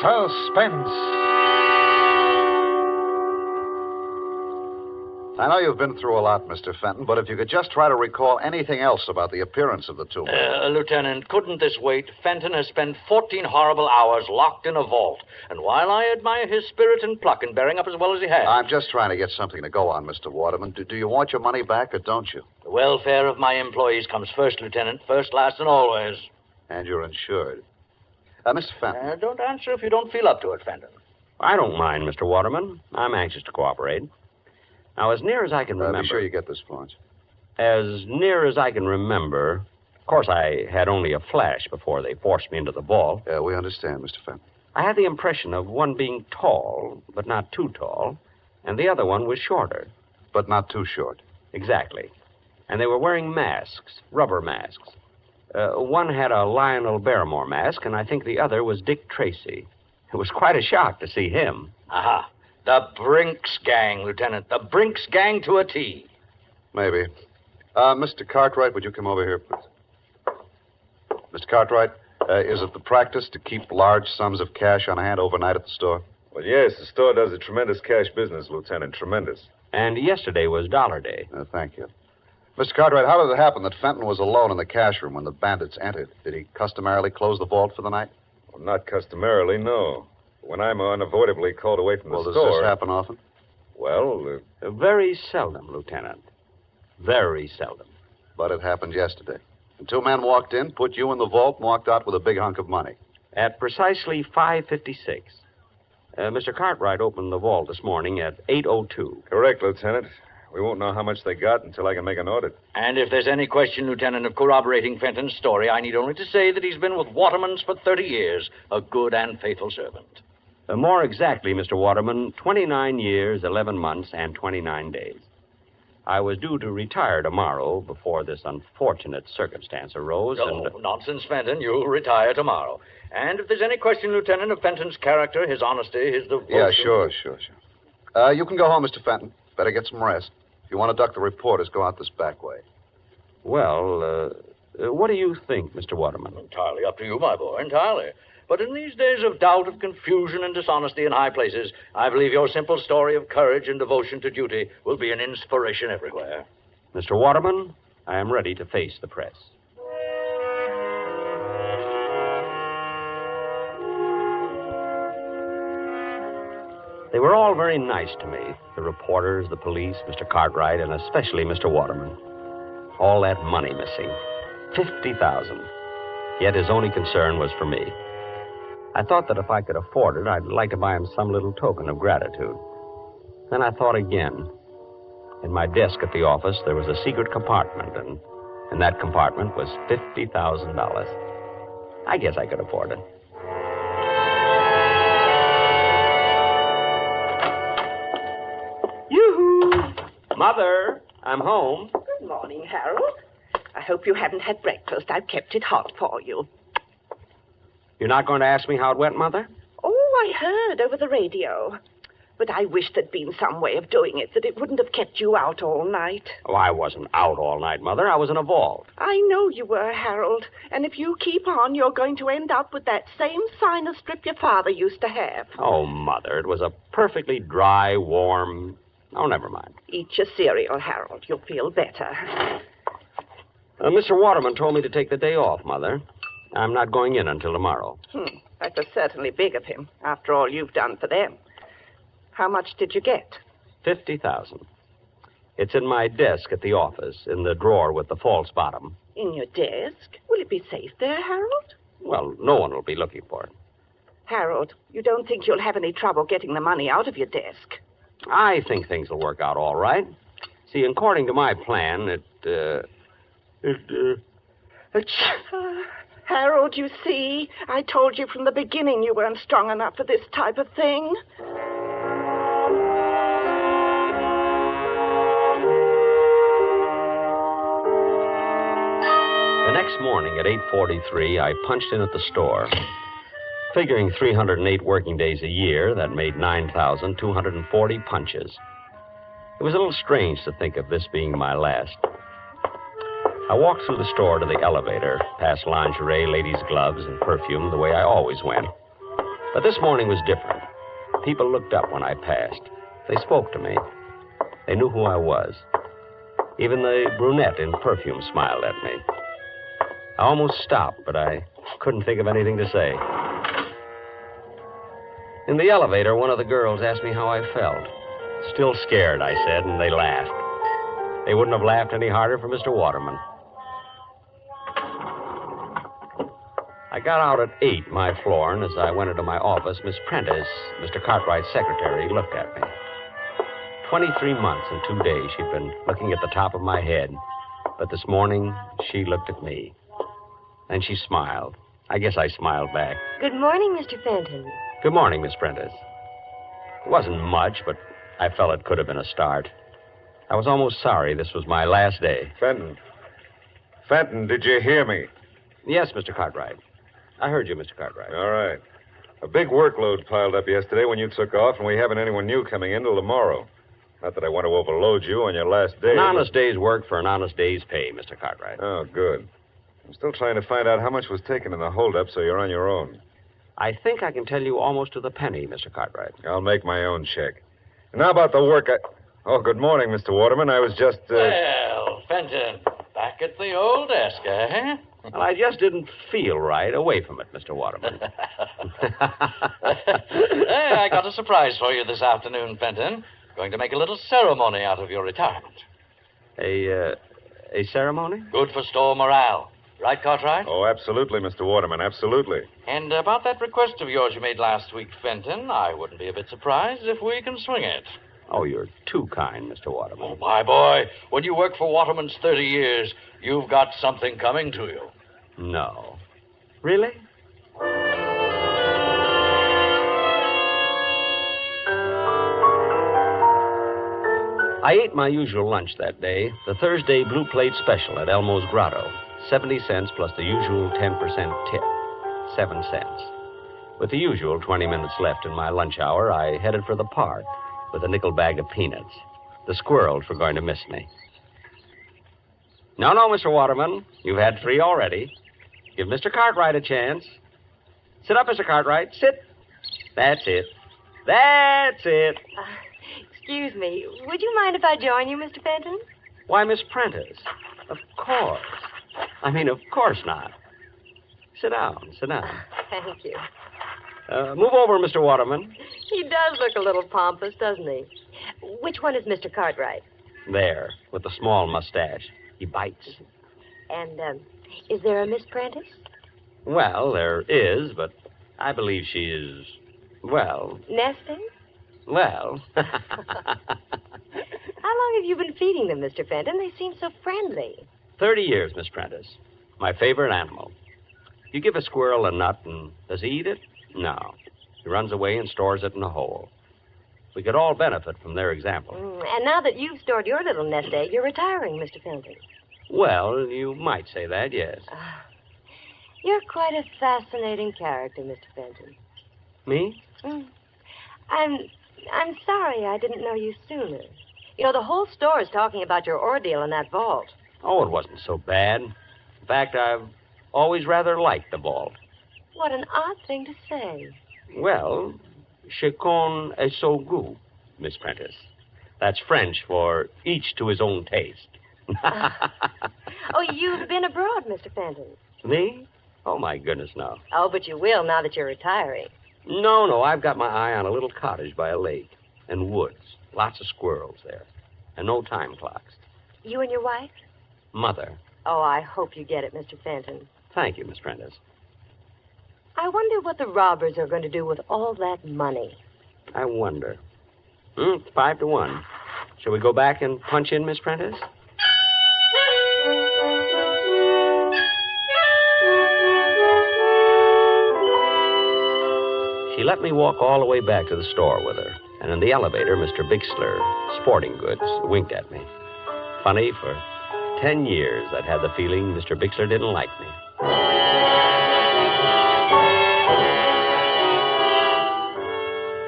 Speaker 20: suspense.
Speaker 23: I know you've been through a lot, Mr. Fenton, but if you could just try to recall anything else about the appearance of the two men.
Speaker 24: Lieutenant, couldn't this wait? Fenton has spent 14 horrible hours locked in a vault. And while I admire his spirit and pluck in bearing up as well as he has...
Speaker 23: I'm just trying to get something to go on, Mr. Waterman. Do you want your money back or don't you?
Speaker 24: The welfare of my employees comes first, Lieutenant. First, last, and always.
Speaker 23: And you're insured. Mr. Fenton.
Speaker 24: Don't answer if you don't feel up to it, Fenton.
Speaker 25: I don't mind, Mr. Waterman. I'm anxious to cooperate. Now, as near as I can remember...
Speaker 23: Be sure you get this, Florence.
Speaker 25: As near as I can remember... Of course, I had only a flash before they forced me into the vault.
Speaker 23: Yeah, we understand, Mr. Fenton.
Speaker 25: I had the impression of one being tall, but not too tall, and the other one was shorter.
Speaker 23: But not too short.
Speaker 25: Exactly. And they were wearing masks, rubber masks. One had a Lionel Barrymore mask, and I think the other was Dick Tracy. It was quite a shock to see him.
Speaker 24: Aha. The Brinks gang, Lieutenant. The Brinks gang to a T.
Speaker 23: Maybe. Mr. Cartwright, would you come over here, please? Mr. Cartwright, is it the practice to keep large sums of cash on hand overnight at the store?
Speaker 26: Well, yes, the store does a tremendous cash business, Lieutenant. Tremendous.
Speaker 25: And yesterday was dollar day.
Speaker 23: Thank you. Mr. Cartwright, how did it happen that Fenton was alone in the cash room when the bandits entered? Did he customarily close the vault for the night?
Speaker 26: Well, not customarily, no. When I'm unavoidably called away from the store...
Speaker 23: Does this happen often?
Speaker 26: Well,
Speaker 25: very seldom, Lieutenant. Very seldom.
Speaker 23: But it happened yesterday. And 2 men walked in, put you in the vault, and walked out with a big hunk of money.
Speaker 25: At precisely 5:56. Mr. Cartwright opened the vault this morning at 8:02.
Speaker 26: Correct, Lieutenant. We won't know how much they got until I can make an audit.
Speaker 24: And if there's any question, Lieutenant, of corroborating Fenton's story, I need only to say that he's been with Waterman's for 30 years, a good and faithful servant.
Speaker 25: More exactly, Mr. Waterman, 29 years, 11 months, and 29 days. I was due to retire tomorrow before this unfortunate circumstance arose,
Speaker 24: Nonsense, Fenton. You'll retire tomorrow. And if there's any question, Lieutenant, of Fenton's character, his honesty, his devotion...
Speaker 23: Yeah, sure. You can go home, Mr. Fenton. Better get some rest. If you want to duck the reporters, go out this back way.
Speaker 25: Well, what do you think, Mr. Waterman?
Speaker 24: Entirely up to you, my boy, entirely. But in these days of doubt, of confusion, and dishonesty in high places, I believe your simple story of courage and devotion to duty will be an inspiration everywhere.
Speaker 25: Mr. Waterman, I am ready to face the press. They were all very nice to me. The reporters, the police, Mr. Cartwright, and especially Mr. Waterman. All that money missing. $50,000. Yet his only concern was for me. I thought that if I could afford it, I'd like to buy him some little token of gratitude. Then I thought again. In my desk at the office, there was a secret compartment, and in that compartment was $50,000. I guess I could afford it. Yoo-hoo! Mother, I'm home.
Speaker 1: Good morning, Harold. I hope you haven't had breakfast. I've kept it hot for you.
Speaker 25: You're not going to ask me how it went, Mother?
Speaker 1: Oh, I heard over the radio. But I wish there'd been some way of doing it that it wouldn't have kept you out all night.
Speaker 25: Oh, I wasn't out all night, Mother. I was in a vault.
Speaker 1: I know you were, Harold. And if you keep on, you're going to end up with that same sinus strip your father used to have.
Speaker 25: Oh, Mother, it was a perfectly dry, warm... Oh, never mind.
Speaker 1: Eat your cereal, Harold. You'll feel better.
Speaker 25: Mr. Waterman told me to take the day off, Mother. I'm not going in until tomorrow.
Speaker 1: That was certainly big of him, after all you've done for them. How much did you get?
Speaker 25: $50,000. It's in my desk at the office, in the drawer with the false bottom.
Speaker 1: In your desk? Will it be safe there, Harold?
Speaker 25: Well, no one will be looking for it.
Speaker 1: Harold, you don't think you'll have any trouble getting the money out of your desk?
Speaker 25: I think things will work out all right. See, according to my plan,
Speaker 1: Harold, you see, I told you from the beginning you weren't strong enough for this type of thing.
Speaker 25: The next morning at 8:43, I punched in at the store. Figuring 308 working days a year, that made 9,240 punches. It was a little strange to think of this being my last. I walked through the store to the elevator, past lingerie, ladies' gloves, and perfume the way I always went. But this morning was different. People looked up when I passed. They spoke to me. They knew who I was. Even the brunette in perfume smiled at me. I almost stopped, but I couldn't think of anything to say. In the elevator, one of the girls asked me how I felt. Still scared, I said, and they laughed. They wouldn't have laughed any harder for Mr. Waterman. I got out at 8, my floor, and as I went into my office, Miss Prentice, Mr. Cartwright's secretary, looked at me. 23 months and 2 days she'd been looking at the top of my head. But this morning, she looked at me. And she smiled. I guess I smiled back.
Speaker 4: Good morning, Mr. Fenton.
Speaker 25: Good morning, Miss Prentice. It wasn't much, but I felt it could have been a start. I was almost sorry this was my last day.
Speaker 23: Fenton, did you hear me?
Speaker 25: Yes, Mr. Cartwright. I heard you, Mr. Cartwright.
Speaker 23: All right. A big workload piled up yesterday when you took off, and we haven't anyone new coming in till tomorrow. Not that I want to overload you on your last day.
Speaker 25: An honest day's work for an honest day's pay, Mr. Cartwright.
Speaker 23: Oh, good. I'm still trying to find out how much was taken in the holdup, so you're on your own.
Speaker 25: I think I can tell you almost to the penny, Mr. Cartwright.
Speaker 23: I'll make my own check. And how about the work Oh, good morning, Mr. Waterman. I was just,
Speaker 24: Well, Fenton, back at the old desk, eh?
Speaker 25: Well, I just didn't feel right away from it, Mr. Waterman.
Speaker 24: Hey, I got a surprise for you this afternoon, Fenton. Going to make a little ceremony out of your retirement.
Speaker 25: A ceremony?
Speaker 24: Good for store morale. Right, Cartwright?
Speaker 26: Oh, absolutely, Mr. Waterman, absolutely.
Speaker 24: And about that request of yours you made last week, Fenton, I wouldn't be a bit surprised if we can swing it.
Speaker 25: Oh, you're too kind, Mr. Waterman.
Speaker 24: Oh, my boy, when you work for Waterman's 30 years, you've got something coming to you.
Speaker 25: No. Really? I ate my usual lunch that day, the Thursday Blue Plate Special at Elmo's Grotto. 70 cents plus the usual 10% tip. 7 cents. With the usual 20 minutes left in my lunch hour, I headed for the park with a nickel bag of peanuts. The squirrels were going to miss me. No, Mr. Waterman. You've had 3 already. Give Mr. Cartwright a chance. Sit up, Mr. Cartwright. Sit. That's it. That's it.
Speaker 4: Excuse me. Would you mind if I join you, Mr. Fenton?
Speaker 25: Why, Miss Prentice. Of course. Of course not. Sit down.
Speaker 4: Thank you.
Speaker 25: Move over, Mr. Waterman.
Speaker 4: He does look a little pompous, doesn't he? Which one is Mr. Cartwright?
Speaker 25: There, with the small mustache. He bites.
Speaker 4: And, is there a Miss Prentice?
Speaker 25: Well, there is, but I believe she is, well...
Speaker 4: Nesting?
Speaker 25: Well...
Speaker 4: How long have you been feeding them, Mr. Fenton? They seem so friendly.
Speaker 25: 30 years, Miss Prentice. My favorite animal. You give a squirrel a nut, and does he eat it? No. He runs away and stores it in a hole. We could all benefit from their example.
Speaker 4: And now that you've stored your little nest egg, you're retiring, Mr. Fenton.
Speaker 25: Well, you might say that, yes.
Speaker 4: You're quite a fascinating character, Mr. Fenton.
Speaker 25: Me?
Speaker 4: I'm sorry I didn't know you sooner. You know, the whole store is talking about your ordeal in that vault.
Speaker 25: Oh, it wasn't so bad. In fact, I've always rather liked the vault.
Speaker 4: What an odd thing to say.
Speaker 25: Well, chacun est son goût, Miss Prentice. That's French for each to his own taste.
Speaker 4: Oh, you've been abroad, Mr. Fenton.
Speaker 25: Me? Oh, my goodness, no.
Speaker 4: Oh, but you will now that you're retiring.
Speaker 25: No, I've got my eye on a little cottage by a lake and woods. Lots of squirrels there. And no time clocks.
Speaker 4: You and your wife?
Speaker 25: Mother.
Speaker 4: Oh, I hope you get it, Mr. Fenton.
Speaker 25: Thank you, Miss Prentice.
Speaker 4: I wonder what the robbers are going to do with all that money.
Speaker 25: I wonder. It's 5-1. Shall we go back and punch in, Miss Prentice? She let me walk all the way back to the store with her. And in the elevator, Mr. Bixler, Sporting Goods, winked at me. Funny, for 10 years I'd had the feeling Mr. Bixler didn't like me.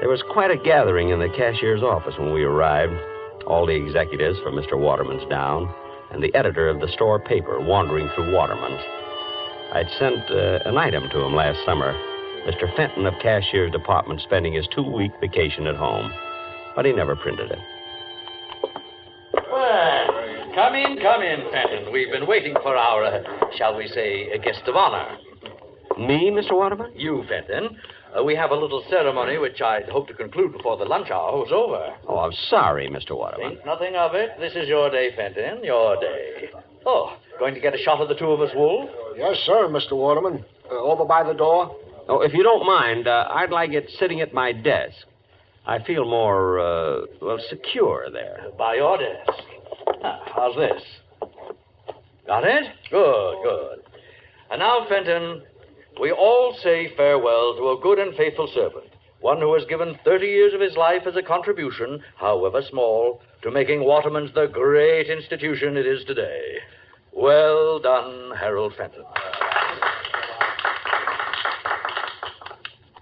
Speaker 25: There was quite a gathering in the cashier's office when we arrived. All the executives from Mr. Waterman's down, and the editor of the store paper wandering through Waterman's. I'd sent an item to him last summer. Mr. Fenton of Cashier's Department spending his 2-week vacation at home. But he never printed it.
Speaker 24: Well, come in, Fenton. We've been waiting for our, shall we say, guest of honor.
Speaker 25: Me, Mr. Waterman?
Speaker 24: You, Fenton. We have a little ceremony which I'd hoped to conclude before the lunch hour was over.
Speaker 25: Oh, I'm sorry, Mr. Waterman.
Speaker 24: Think nothing of it. This is your day, Fenton, your day. Oh, going to get a shot of the two of us, Wolf?
Speaker 6: Yes, sir, Mr. Waterman. Over by the door?
Speaker 25: Oh, if you don't mind, I'd like it sitting at my desk. I feel more, secure there.
Speaker 24: By your desk. How's this? Got it? Good. And now, Fenton, we all say farewell to a good and faithful servant, one who has given 30 years of his life as a contribution, however small, to making Waterman's the great institution it is today. Well done, Harold Fenton.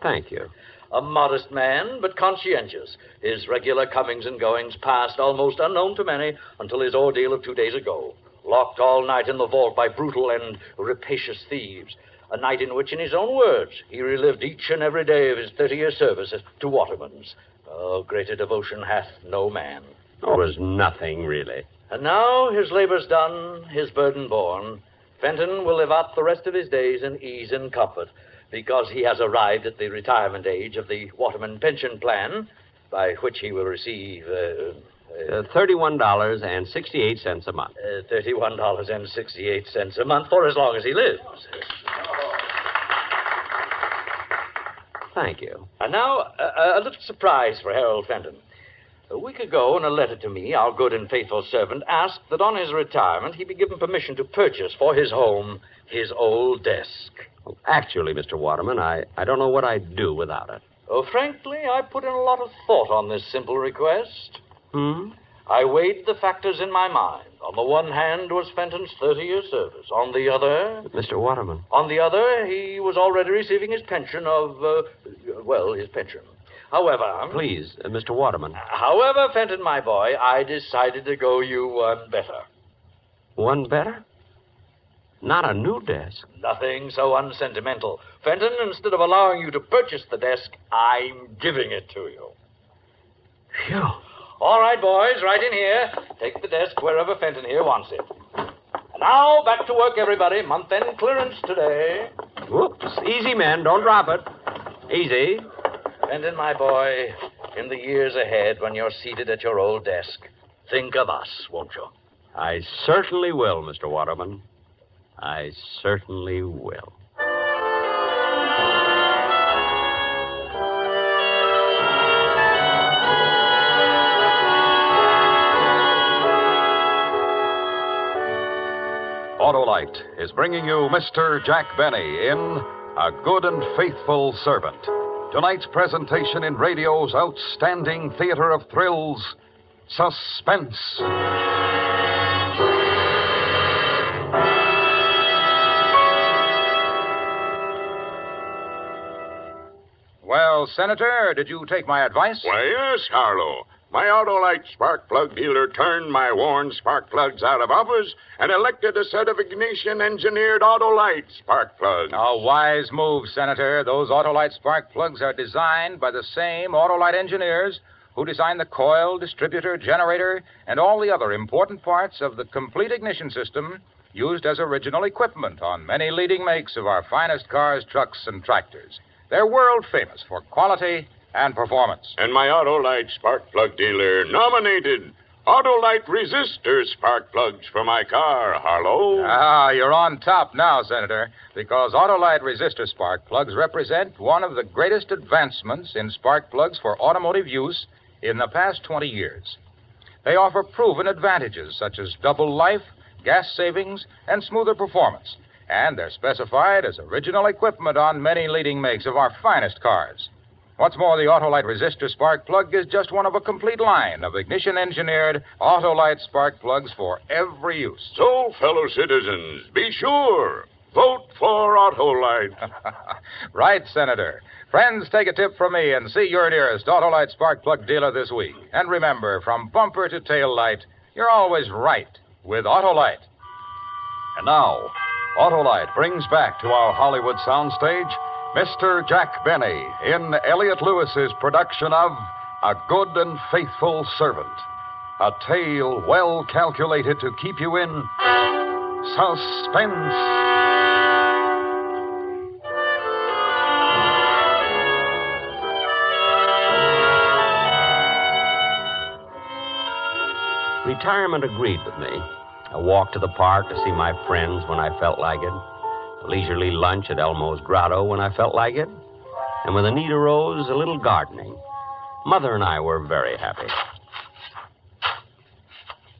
Speaker 25: Thank you.
Speaker 24: A modest man, but conscientious. His regular comings and goings passed almost unknown to many until his ordeal of 2 days ago. Locked all night in the vault by brutal and rapacious thieves. A night in which, in his own words, he relived each and every day of his 30-year service to Waterman's. Oh, greater devotion hath no man.
Speaker 25: Oh, it was nothing, really.
Speaker 24: And now, his labor's done, his burden borne, Fenton will live out the rest of his days in ease and comfort, because he has arrived at the retirement age of the Waterman pension plan, by which he will receive
Speaker 25: $31.68 a month.
Speaker 24: $31.68 a month for as long as he lives.
Speaker 25: Thank you.
Speaker 24: And now, a little surprise for Harold Fenton. A week ago, in a letter to me, our good and faithful servant asked that on his retirement he be given permission to purchase for his home his old desk.
Speaker 25: Well, actually, Mr. Waterman, I don't know what I'd do without it.
Speaker 24: Oh, frankly, I put in a lot of thought on this simple request. I weighed the factors in my mind. On the one hand was Fenton's 30-year service. On the other...
Speaker 25: Mr. Waterman.
Speaker 24: On the other, he was already receiving his pension of, his pension. However...
Speaker 25: Please, Mr. Waterman.
Speaker 24: However, Fenton, my boy, I decided to go you one better.
Speaker 25: One better? Not a new desk.
Speaker 24: Nothing so unsentimental. Fenton, instead of allowing you to purchase the desk, I'm giving it to you.
Speaker 25: Phew.
Speaker 24: All right, boys, right in here. Take the desk wherever Fenton here wants it. And now, back to work, everybody. Month-end clearance today.
Speaker 25: Whoops. Easy, men. Don't drop it. Easy.
Speaker 24: Fenton, my boy, in the years ahead, when you're seated at your old desk, think of us, won't you?
Speaker 25: I certainly will, Mr. Waterman. I certainly will.
Speaker 20: Autolite is bringing you Mr. Jack Benny in A Good and Faithful Servant. Tonight's presentation in radio's outstanding theater of thrills, Suspense. Well, Senator, did you take my advice?
Speaker 22: Why, yes, Harlow. My Autolite spark plug dealer turned my worn spark plugs out of office and elected a set of ignition-engineered Autolite spark plugs.
Speaker 20: A wise move, Senator. Those Autolite spark plugs are designed by the same Autolite engineers who designed the coil, distributor, generator, and all the other important parts of the complete ignition system used as original equipment on many leading makes of our finest cars, trucks, and tractors. They're world famous for quality and performance.
Speaker 22: And my Autolite spark plug dealer nominated Autolite resistor spark plugs for my car, Harlow.
Speaker 20: Ah, you're on top now, Senator, because Autolite resistor spark plugs represent one of the greatest advancements in spark plugs for automotive use in the past 20 years. They offer proven advantages such as double life, gas savings, and smoother performance. And they're specified as original equipment on many leading makes of our finest cars. What's more, the Autolite resistor spark plug is just one of a complete line of ignition-engineered Autolite spark plugs for every use.
Speaker 22: So, fellow citizens, be sure, vote for Autolite.
Speaker 20: Right, Senator. Friends, take a tip from me and see your nearest Autolite spark plug dealer this week. And remember, from bumper to tail light, you're always right with Autolite. And now, Autolite brings back to our Hollywood soundstage Mr. Jack Benny in Elliot Lewis's production of A Good and Faithful Servant, a tale well calculated to keep you in suspense.
Speaker 25: Retirement agreed with me. A walk to the park to see my friends when I felt like it. A leisurely lunch at Elmo's Grotto when I felt like it. And when the need arose, a little gardening. Mother and I were very happy.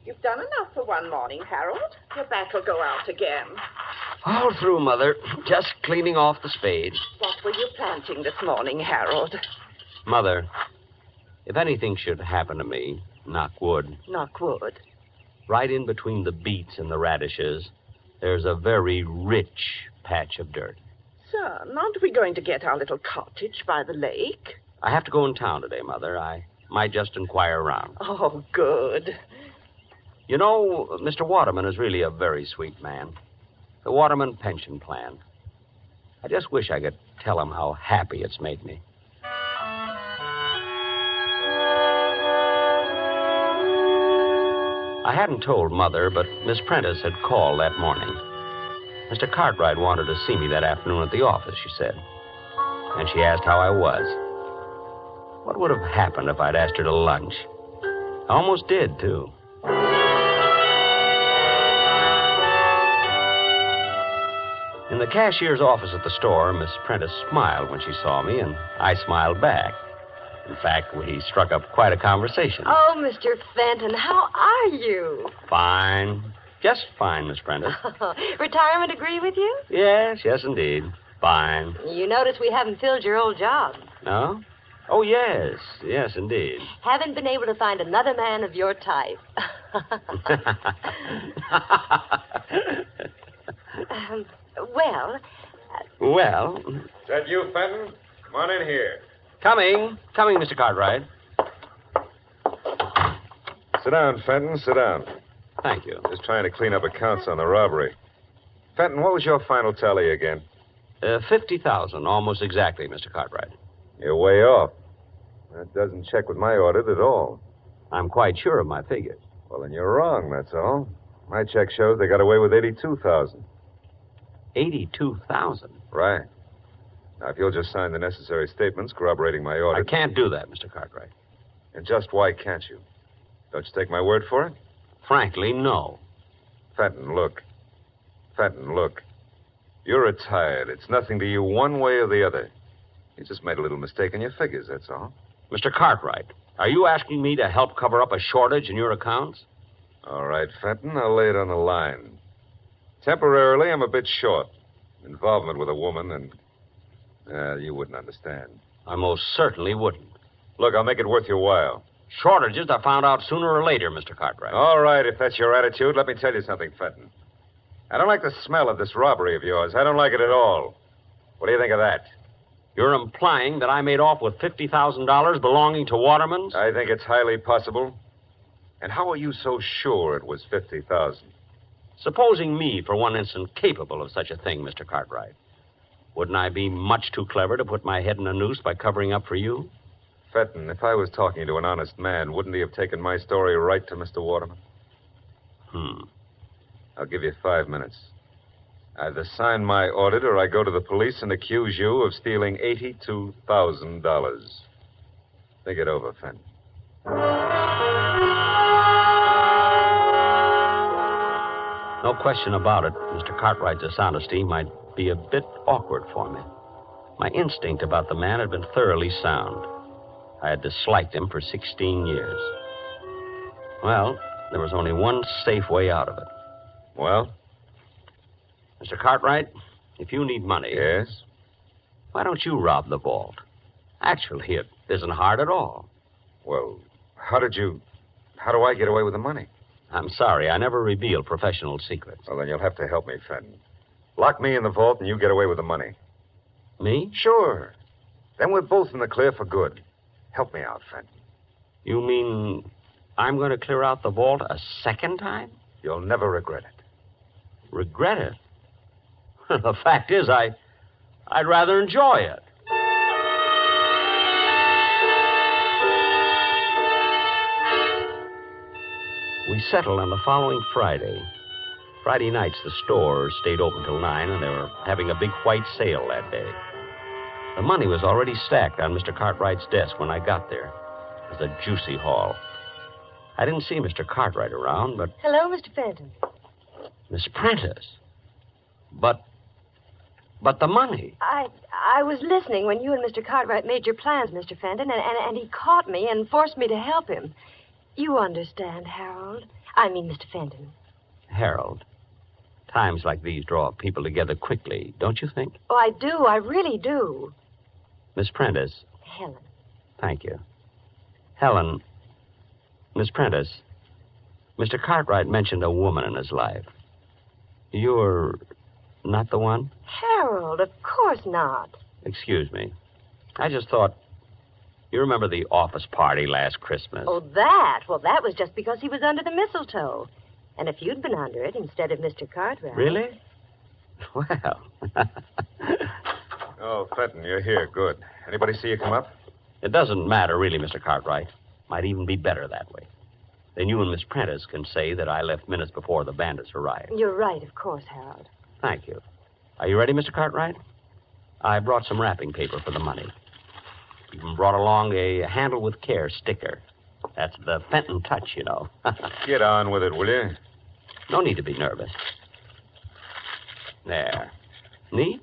Speaker 1: You've done enough for one morning, Harold. Your back will go out again.
Speaker 25: All through, Mother. Just cleaning off the spade.
Speaker 1: What were you planting this morning, Harold?
Speaker 25: Mother, if anything should happen to me, knock wood.
Speaker 1: Knock wood.
Speaker 25: Right in between the beets and the radishes, there's a very rich patch of dirt.
Speaker 1: Son, aren't we going to get our little cottage by the lake?
Speaker 25: I have to go in town today, Mother. I might just inquire around.
Speaker 1: Oh, good.
Speaker 25: You know, Mr. Waterman is really a very sweet man. The Waterman pension plan. I just wish I could tell him how happy it's made me. I hadn't told Mother, but Miss Prentice had called that morning. Mr. Cartwright wanted to see me that afternoon at the office, she said. And she asked how I was. What would have happened if I'd asked her to lunch? I almost did, too. In the cashier's office at the store, Miss Prentice smiled when she saw me, and I smiled back. In fact, we struck up quite a conversation.
Speaker 4: Oh, Mr. Fenton, how are you?
Speaker 25: Fine. Just fine, Miss Prentice.
Speaker 4: Retirement agree with you?
Speaker 25: Yes, indeed. Fine.
Speaker 4: You notice we haven't filled your old job.
Speaker 25: No? Oh, yes, indeed.
Speaker 4: Haven't been able to find another man of your type. Well...
Speaker 25: Well...
Speaker 26: Is that you, Fenton? Come on in here.
Speaker 25: Coming, Mr. Cartwright.
Speaker 26: Sit down, Fenton, sit down.
Speaker 25: Thank you.
Speaker 26: Just trying to clean up accounts on the robbery. Fenton, what was your final tally again?
Speaker 25: 50,000, almost exactly, Mr. Cartwright.
Speaker 26: You're way off. That doesn't check with my audit at all.
Speaker 25: I'm quite sure of my figures.
Speaker 26: Well, then you're wrong, that's all. My check shows they got away with 82,000.
Speaker 25: 82,000?
Speaker 26: Right. Now, if you'll just sign the necessary statements corroborating my audit...
Speaker 25: I can't do that, Mr. Cartwright.
Speaker 26: And just why can't you? Don't you take my word for it?
Speaker 25: Frankly, no.
Speaker 26: Fenton, look. You're retired. It's nothing to you one way or the other. You just made a little mistake in your figures, that's all.
Speaker 25: Mr. Cartwright, are you asking me to help cover up a shortage in your accounts?
Speaker 26: All right, Fenton, I'll lay it on the line. Temporarily, I'm a bit short. Involvement with a woman, and you wouldn't understand.
Speaker 25: I most certainly wouldn't.
Speaker 26: Look, I'll make it worth your while.
Speaker 25: Shortages are found out sooner or later, Mr. Cartwright.
Speaker 26: All right, if that's your attitude, let me tell you something, Fenton. I don't like the smell of this robbery of yours. I don't like it at all. What do you think of that?
Speaker 25: You're implying that I made off with $50,000 belonging to Waterman's?
Speaker 26: I think it's highly possible. And how are you so sure it was 50,000?
Speaker 25: Supposing me, for one instant, capable of such a thing, Mr. Cartwright, wouldn't I be much too clever to put my head in a noose by covering up for you?
Speaker 26: Fenton, if I was talking to an honest man, wouldn't he have taken my story right to Mr. Waterman? I'll give you 5 minutes. Either sign my audit or I go to the police and accuse you of stealing $82,000. Think it over, Fenton.
Speaker 25: No question about it, Mr. Cartwright's dishonesty might be a bit awkward for me. My instinct about the man had been thoroughly sound. I had disliked him for 16 years. Well, there was only one safe way out of it.
Speaker 26: Well?
Speaker 25: Mr. Cartwright, if you need money...
Speaker 26: Yes?
Speaker 25: Why don't you rob the vault? Actually, it isn't hard at all.
Speaker 26: Well, how do I get away with the money?
Speaker 25: I'm sorry, I never reveal professional secrets.
Speaker 26: Well, then you'll have to help me, Fenton. Lock me in the vault and you get away with the money.
Speaker 25: Me?
Speaker 26: Sure. Then we're both in the clear for good. Help me out, Fenton.
Speaker 25: You mean I'm going to clear out the vault a second time?
Speaker 26: You'll never regret it.
Speaker 25: Regret it? The fact is, I'd rather enjoy it. We settled on the following Friday. Friday nights, the store stayed open till 9, and they were having a big white sale that day. The money was already stacked on Mr. Cartwright's desk when I got there. It was a juicy haul. I didn't see Mr. Cartwright around, but...
Speaker 4: Hello, Mr. Fenton.
Speaker 25: Miss Prentice. But the money.
Speaker 4: I was listening when you and Mr. Cartwright made your plans, Mr. Fenton, and he caught me and forced me to help him. You understand, Harold. I mean, Mr. Fenton.
Speaker 25: Harold, times like these draw people together quickly, don't you think?
Speaker 4: Oh, I do. I really do.
Speaker 25: Miss Prentice.
Speaker 4: Helen.
Speaker 25: Thank you. Helen, Miss Prentice, Mr. Cartwright mentioned a woman in his life. You're not the one?
Speaker 4: Harold, of course not.
Speaker 25: Excuse me. I just thought... You remember the office party last Christmas?
Speaker 4: Oh, that? Well, that was just because he was under the mistletoe. And if you'd been under it instead of Mr. Cartwright...
Speaker 25: Really? Well...
Speaker 26: Oh, Fenton, you're here. Good. Anybody see you come up?
Speaker 25: It doesn't matter, really, Mr. Cartwright. Might even be better that way. Then you and Miss Prentice can say that I left minutes before the bandits arrived.
Speaker 4: You're right, of course, Harold.
Speaker 25: Thank you. Are you ready, Mr. Cartwright? I brought some wrapping paper for the money. Even brought along a handle with care sticker. That's the Fenton touch, you know.
Speaker 26: Get on with it, will you?
Speaker 25: No need to be nervous. There. Neat?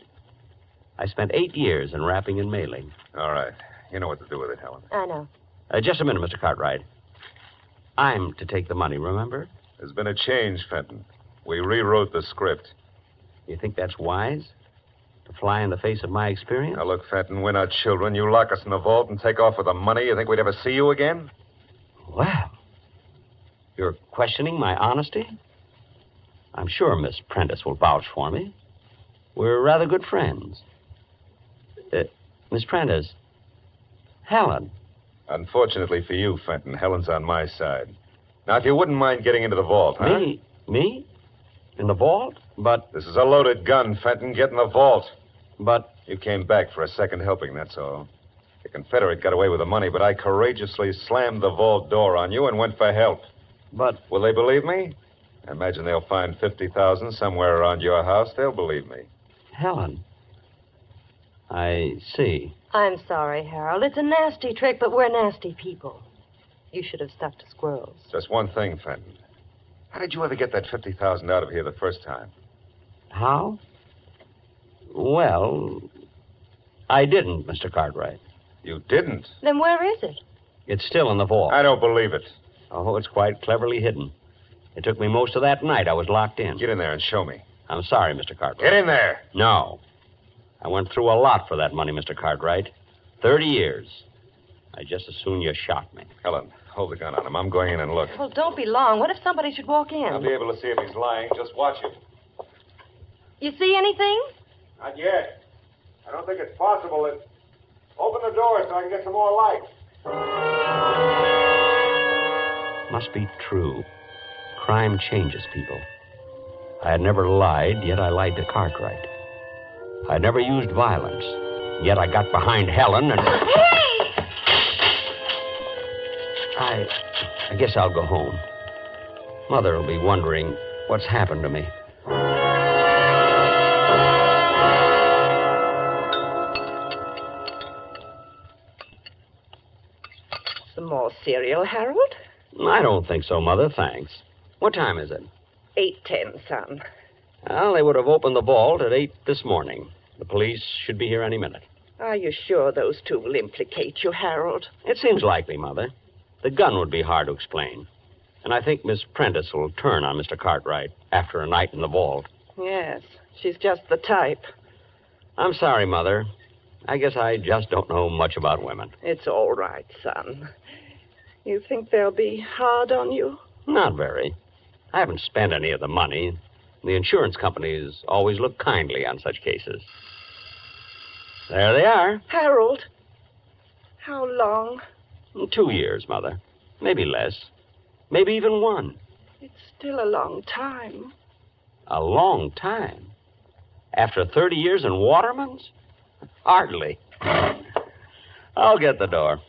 Speaker 25: I spent 8 years in wrapping and mailing.
Speaker 26: All right. You know what to do with it, Helen.
Speaker 4: I know.
Speaker 25: Just a minute, Mr. Cartwright. I'm to take the money, remember?
Speaker 26: There's been a change, Fenton. We rewrote the script.
Speaker 25: You think that's wise? To fly in the face of my experience?
Speaker 26: Now, look, Fenton, we're not children. You lock us in the vault and take off with the money. You think we'd ever see you again?
Speaker 25: Well, you're questioning my honesty? I'm sure Miss Prentice will vouch for me. We're rather good friends. Miss Prentice, Helen.
Speaker 26: Unfortunately for you, Fenton, Helen's on my side. Now, if you wouldn't mind getting into the vault, huh?
Speaker 25: Me? In the vault? But...
Speaker 26: This is a loaded gun, Fenton. Get in the vault.
Speaker 25: But...
Speaker 26: You came back for a second helping, that's all. The Confederate got away with the money, but I courageously slammed the vault door on you and went for help.
Speaker 25: But...
Speaker 26: Will they believe me? I imagine they'll find $50,000 somewhere around your house. They'll believe me.
Speaker 25: Helen. I see.
Speaker 4: I'm sorry, Harold. It's a nasty trick, but we're nasty people. You should have stuck to squirrels.
Speaker 26: Just one thing, Fenton. How did you ever get that $50,000 out of here the first time?
Speaker 25: How? Well, I didn't, Mr. Cartwright.
Speaker 26: You didn't?
Speaker 4: Then where is it?
Speaker 25: It's still in the vault.
Speaker 26: I don't believe it.
Speaker 25: Oh, it's quite cleverly hidden. It took me most of that night. I was locked in.
Speaker 26: Get in there and show me.
Speaker 25: I'm sorry, Mr. Cartwright.
Speaker 26: Get in there.
Speaker 25: No. I went through a lot for that money, Mr. Cartwright. 30 years. I'd just as soon you shot me.
Speaker 26: Helen, hold the gun on him. I'm going in and look.
Speaker 4: Well, don't be long. What if somebody should walk in?
Speaker 26: I'll be able to see if he's lying. Just watch him.
Speaker 4: You see anything?
Speaker 26: Not yet. I don't think it's possible that... Open the door so I can get some more light.
Speaker 25: Must be true. Crime changes people. I had never lied, yet I lied to Cartwright. I never used violence, yet I got behind Helen and...
Speaker 4: Hey!
Speaker 25: I guess I'll go home. Mother will be wondering what's happened to me.
Speaker 1: Some more cereal, Harold?
Speaker 25: I don't think so, Mother, thanks. What time is it?
Speaker 1: 8:10, son.
Speaker 25: Well, they would have opened the vault at 8 this morning. The police should be here any minute.
Speaker 1: Are you sure those two will implicate you, Harold?
Speaker 25: It seems likely, Mother. The gun would be hard to explain. And I think Miss Prentice will turn on Mr. Cartwright after a night in the vault.
Speaker 1: Yes, she's just the type.
Speaker 25: I'm sorry, Mother. I guess I just don't know much about women.
Speaker 1: It's all right, son. You think they'll be hard on you?
Speaker 25: Not very. I haven't spent any of the money. The insurance companies always look kindly on such cases. There they are.
Speaker 1: Harold, how long?
Speaker 25: 2 years, Mother. Maybe less. Maybe even 1.
Speaker 1: It's still a long time.
Speaker 25: A long time? After 30 years in Waterman's? Hardly. I'll get the door.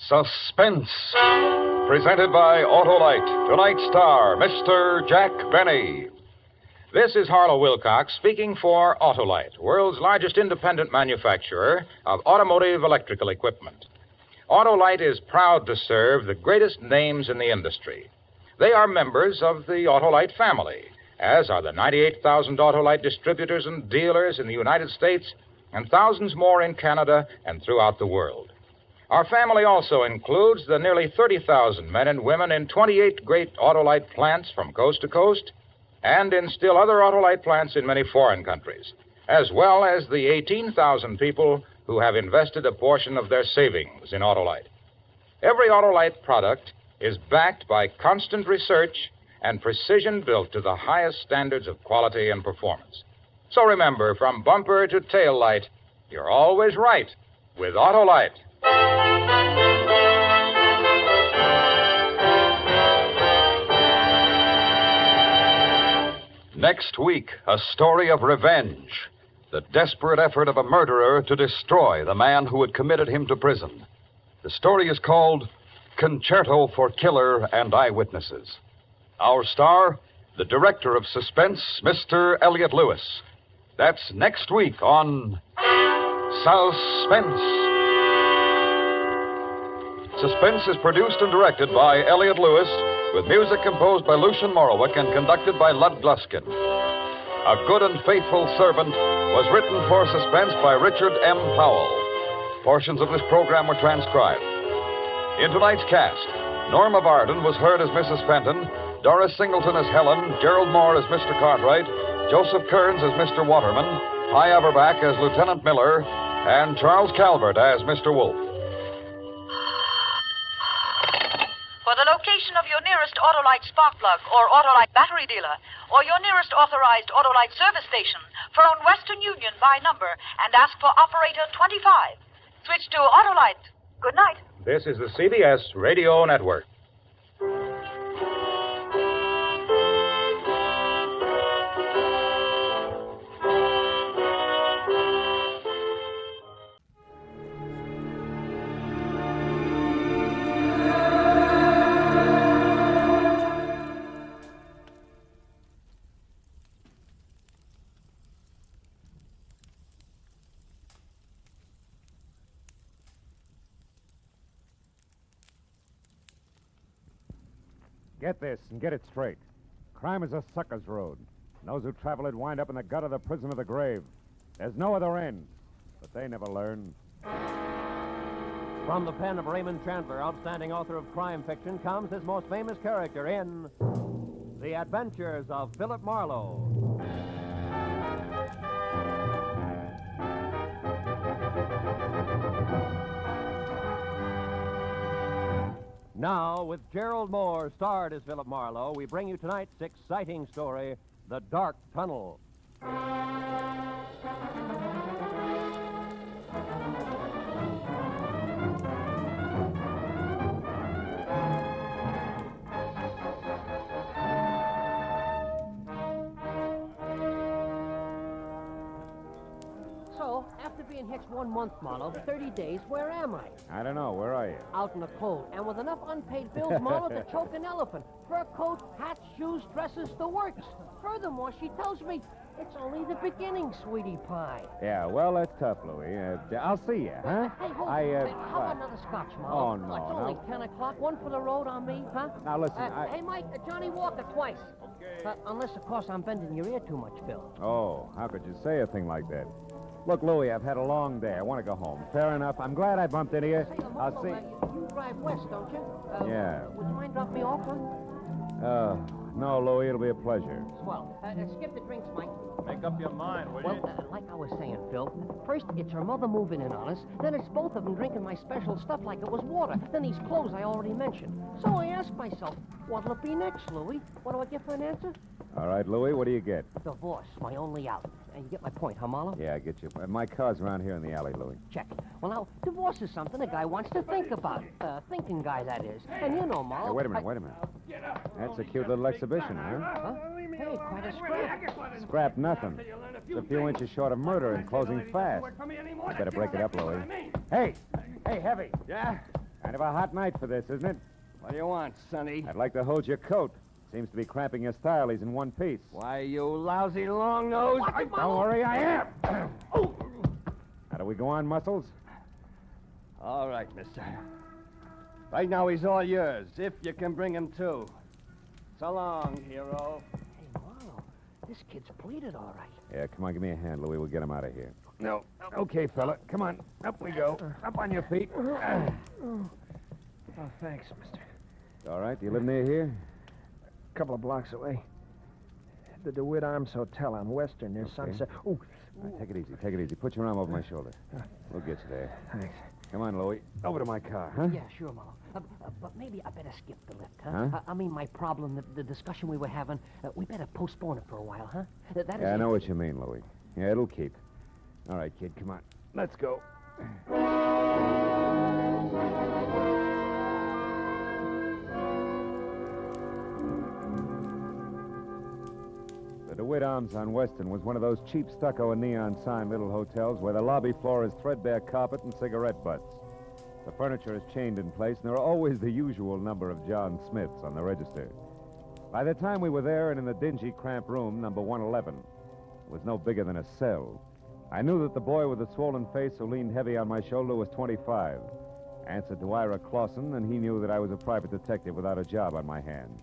Speaker 20: Suspense, presented by Autolite. Tonight's star, Mr. Jack Benny. This is Harlow Wilcox speaking for Autolite, world's largest independent manufacturer of automotive electrical equipment. Autolite is proud to serve the greatest names in the industry. They are members of the Autolite family, as are the 98,000 Autolite distributors and dealers in the United States and thousands more in Canada and throughout the world. Our family also includes the nearly 30,000 men and women in 28 great Autolite plants from coast to coast and in still other Autolite plants in many foreign countries, as well as the 18,000 people who have invested a portion of their savings in Autolite. Every Autolite product is backed by constant research and precision built to the highest standards of quality and performance. So remember, from bumper to tail light, you're always right with Autolite. Next week, a story of revenge. The desperate effort of a murderer to destroy the man who had committed him to prison.
Speaker 8: The story is called Concerto for Killer and Eyewitnesses. Our star, the director of Suspense, Mr. Elliot Lewis. That's next week on Suspense. Suspense is produced and directed by Elliot Lewis, with music composed by Lucien Morawick and conducted by Lud Gluskin. A Good and Faithful Servant was written for Suspense by Richard M. Powell. Portions of this program were transcribed. In tonight's cast, Norma Barton was heard as Mrs. Fenton, Doris Singleton as Helen, Gerald Moore as Mr. Cartwright, Joseph Kearns as Mr. Waterman, Hy Averback as Lieutenant Miller, and Charles Calvert as Mr. Wolfe.
Speaker 9: For the location of your nearest Autolite spark plug or Autolite battery dealer, or your nearest authorized Autolite service station, phone Western Union by number and ask for operator 25. Switch to Autolite. Good night.
Speaker 20: This is the CBS Radio Network.
Speaker 13: Get this and get it straight. Crime is a sucker's road. And those who travel it wind up in the gut of the prison of the grave. There's no other end, but they never learn.
Speaker 16: From the pen of Raymond Chandler, outstanding author of crime fiction, comes his most famous character in The Adventures of Philip Marlowe. Now, with Gerald Moore starred as Philip Marlowe, we bring you tonight's exciting story, The Dark Tunnel.
Speaker 18: So, after being hitched 1 month, Marlowe, 30 days, where am I?
Speaker 13: I don't know. Where are you?
Speaker 18: Out in the cold, and with enough unpaid bills, Marlowe, to choke an elephant. Fur coat, hats, shoes, dresses, the works. Furthermore, she tells me it's only the beginning, sweetie pie.
Speaker 13: Yeah, well, that's tough, Louie. I'll see you, huh?
Speaker 18: Hey, hold on. How about another scotch, Marlowe?
Speaker 13: Oh, no,
Speaker 18: It's only 10 o'clock. One for the road on me, huh?
Speaker 13: Now, listen,
Speaker 18: Hey, Mike, Johnny Walker twice. Okay. Unless, of course, I'm bending your ear too much, Phil.
Speaker 13: Oh, how could you say a thing like that? Look, Louie, I've had a long day. I want to go home. Fair enough. I'm glad I bumped into you. I'll see.
Speaker 18: You drive west, don't you?
Speaker 13: Yeah.
Speaker 18: Would you mind dropping me off, huh?
Speaker 13: No, Louie, it'll be a pleasure.
Speaker 18: Swell. Skip the drinks, Mike.
Speaker 12: Make up your mind, will you?
Speaker 18: Well, like I was saying, Phil, first it's her mother moving in on us, then it's both of them drinking my special stuff like it was water, then these clothes I already mentioned. So I asked myself, what'll it be next, Louie? What do I get for an answer?
Speaker 13: All right, Louie, what do you get?
Speaker 18: Divorce, my only out. And you get my point, huh, Marlowe?
Speaker 13: Yeah, I get you. My car's around here in the alley, Louie.
Speaker 18: Check. Well, now, divorce is something a guy wants to think about. Thinking guy, that is. And you know, Marlowe...
Speaker 13: Hey, wait a minute. That's a cute little exhibition, huh?
Speaker 18: Hey, quite a scrap.
Speaker 13: Scrap nothing. It's a few inches short of murder and closing fast. You better break it up, Louie. Hey, Heavy.
Speaker 12: Yeah?
Speaker 13: Kind of a hot night for this, isn't it?
Speaker 12: What do you want, Sonny?
Speaker 13: I'd like to hold your coat. Seems to be cramping your style. He's in one piece.
Speaker 12: Why, you lousy long nose.
Speaker 13: Don't worry, I am. How do we go on, Muscles?
Speaker 12: All right, mister. Right now, he's all yours, if you can bring him to. So long, hero.
Speaker 18: Hey, Marlowe, this kid's pleated all right.
Speaker 13: Yeah, come on, give me a hand, Louie. We'll get him out of here.
Speaker 12: No.
Speaker 13: Okay, fella. Come on. Up we go. Up on your feet.
Speaker 2: Oh, thanks, mister.
Speaker 13: All right. Do you live near here?
Speaker 2: A couple of blocks away. The DeWitt Arms Hotel on Western near Sunset.
Speaker 13: All right, take it easy. Put your arm over my shoulder. We'll get you there.
Speaker 2: Thanks.
Speaker 13: Come on, Louie. Over to my car, huh?
Speaker 18: Yeah, sure, Marlowe. But maybe I better skip the lift, huh? I mean, my problem, the discussion we were having, we better postpone it for a while, huh?
Speaker 13: I know what you mean, Louie. Yeah, it'll keep. All right, kid, come on. Let's go. The DeWitt Arms on Western was one of those cheap stucco and neon sign little hotels where the lobby floor is threadbare carpet and cigarette butts. The furniture is chained in place, and there are always the usual number of John Smiths on the register. By the time we were there and in the dingy, cramped room, number 111, it was no bigger than a cell. I knew that the boy with the swollen face who leaned heavy on my shoulder was 25. Answered to Ira Clausen, and he knew that I was a private detective without a job on my hands.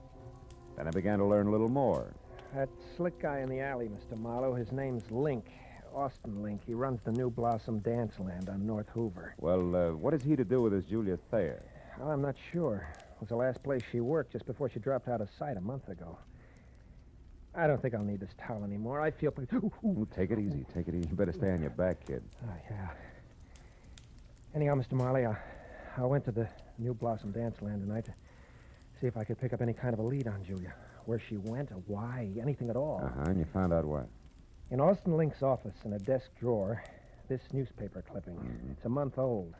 Speaker 13: Then I began to learn a little more.
Speaker 7: That slick guy in the alley, Mr. Marlowe, his name's Link. Austin Link. He runs the New Blossom Dance Land on North Hoover.
Speaker 13: Well, what is he to do with this Julia Thayer?
Speaker 7: Well, I'm not sure. It was the last place she worked just before she dropped out of sight a month ago. I don't think I'll need this towel anymore. I feel...
Speaker 13: Ooh, take it easy. Take it easy. You better stay on your back, kid.
Speaker 7: Yeah. Anyhow, Mr. Marley, I went to the New Blossom Dance Land tonight to see if I could pick up any kind of a lead on Julia. Where she went, or why, anything at all.
Speaker 13: And you found out what?
Speaker 7: In Austin Link's office, in a desk drawer, this newspaper clipping.
Speaker 13: Mm-hmm.
Speaker 7: It's a month old,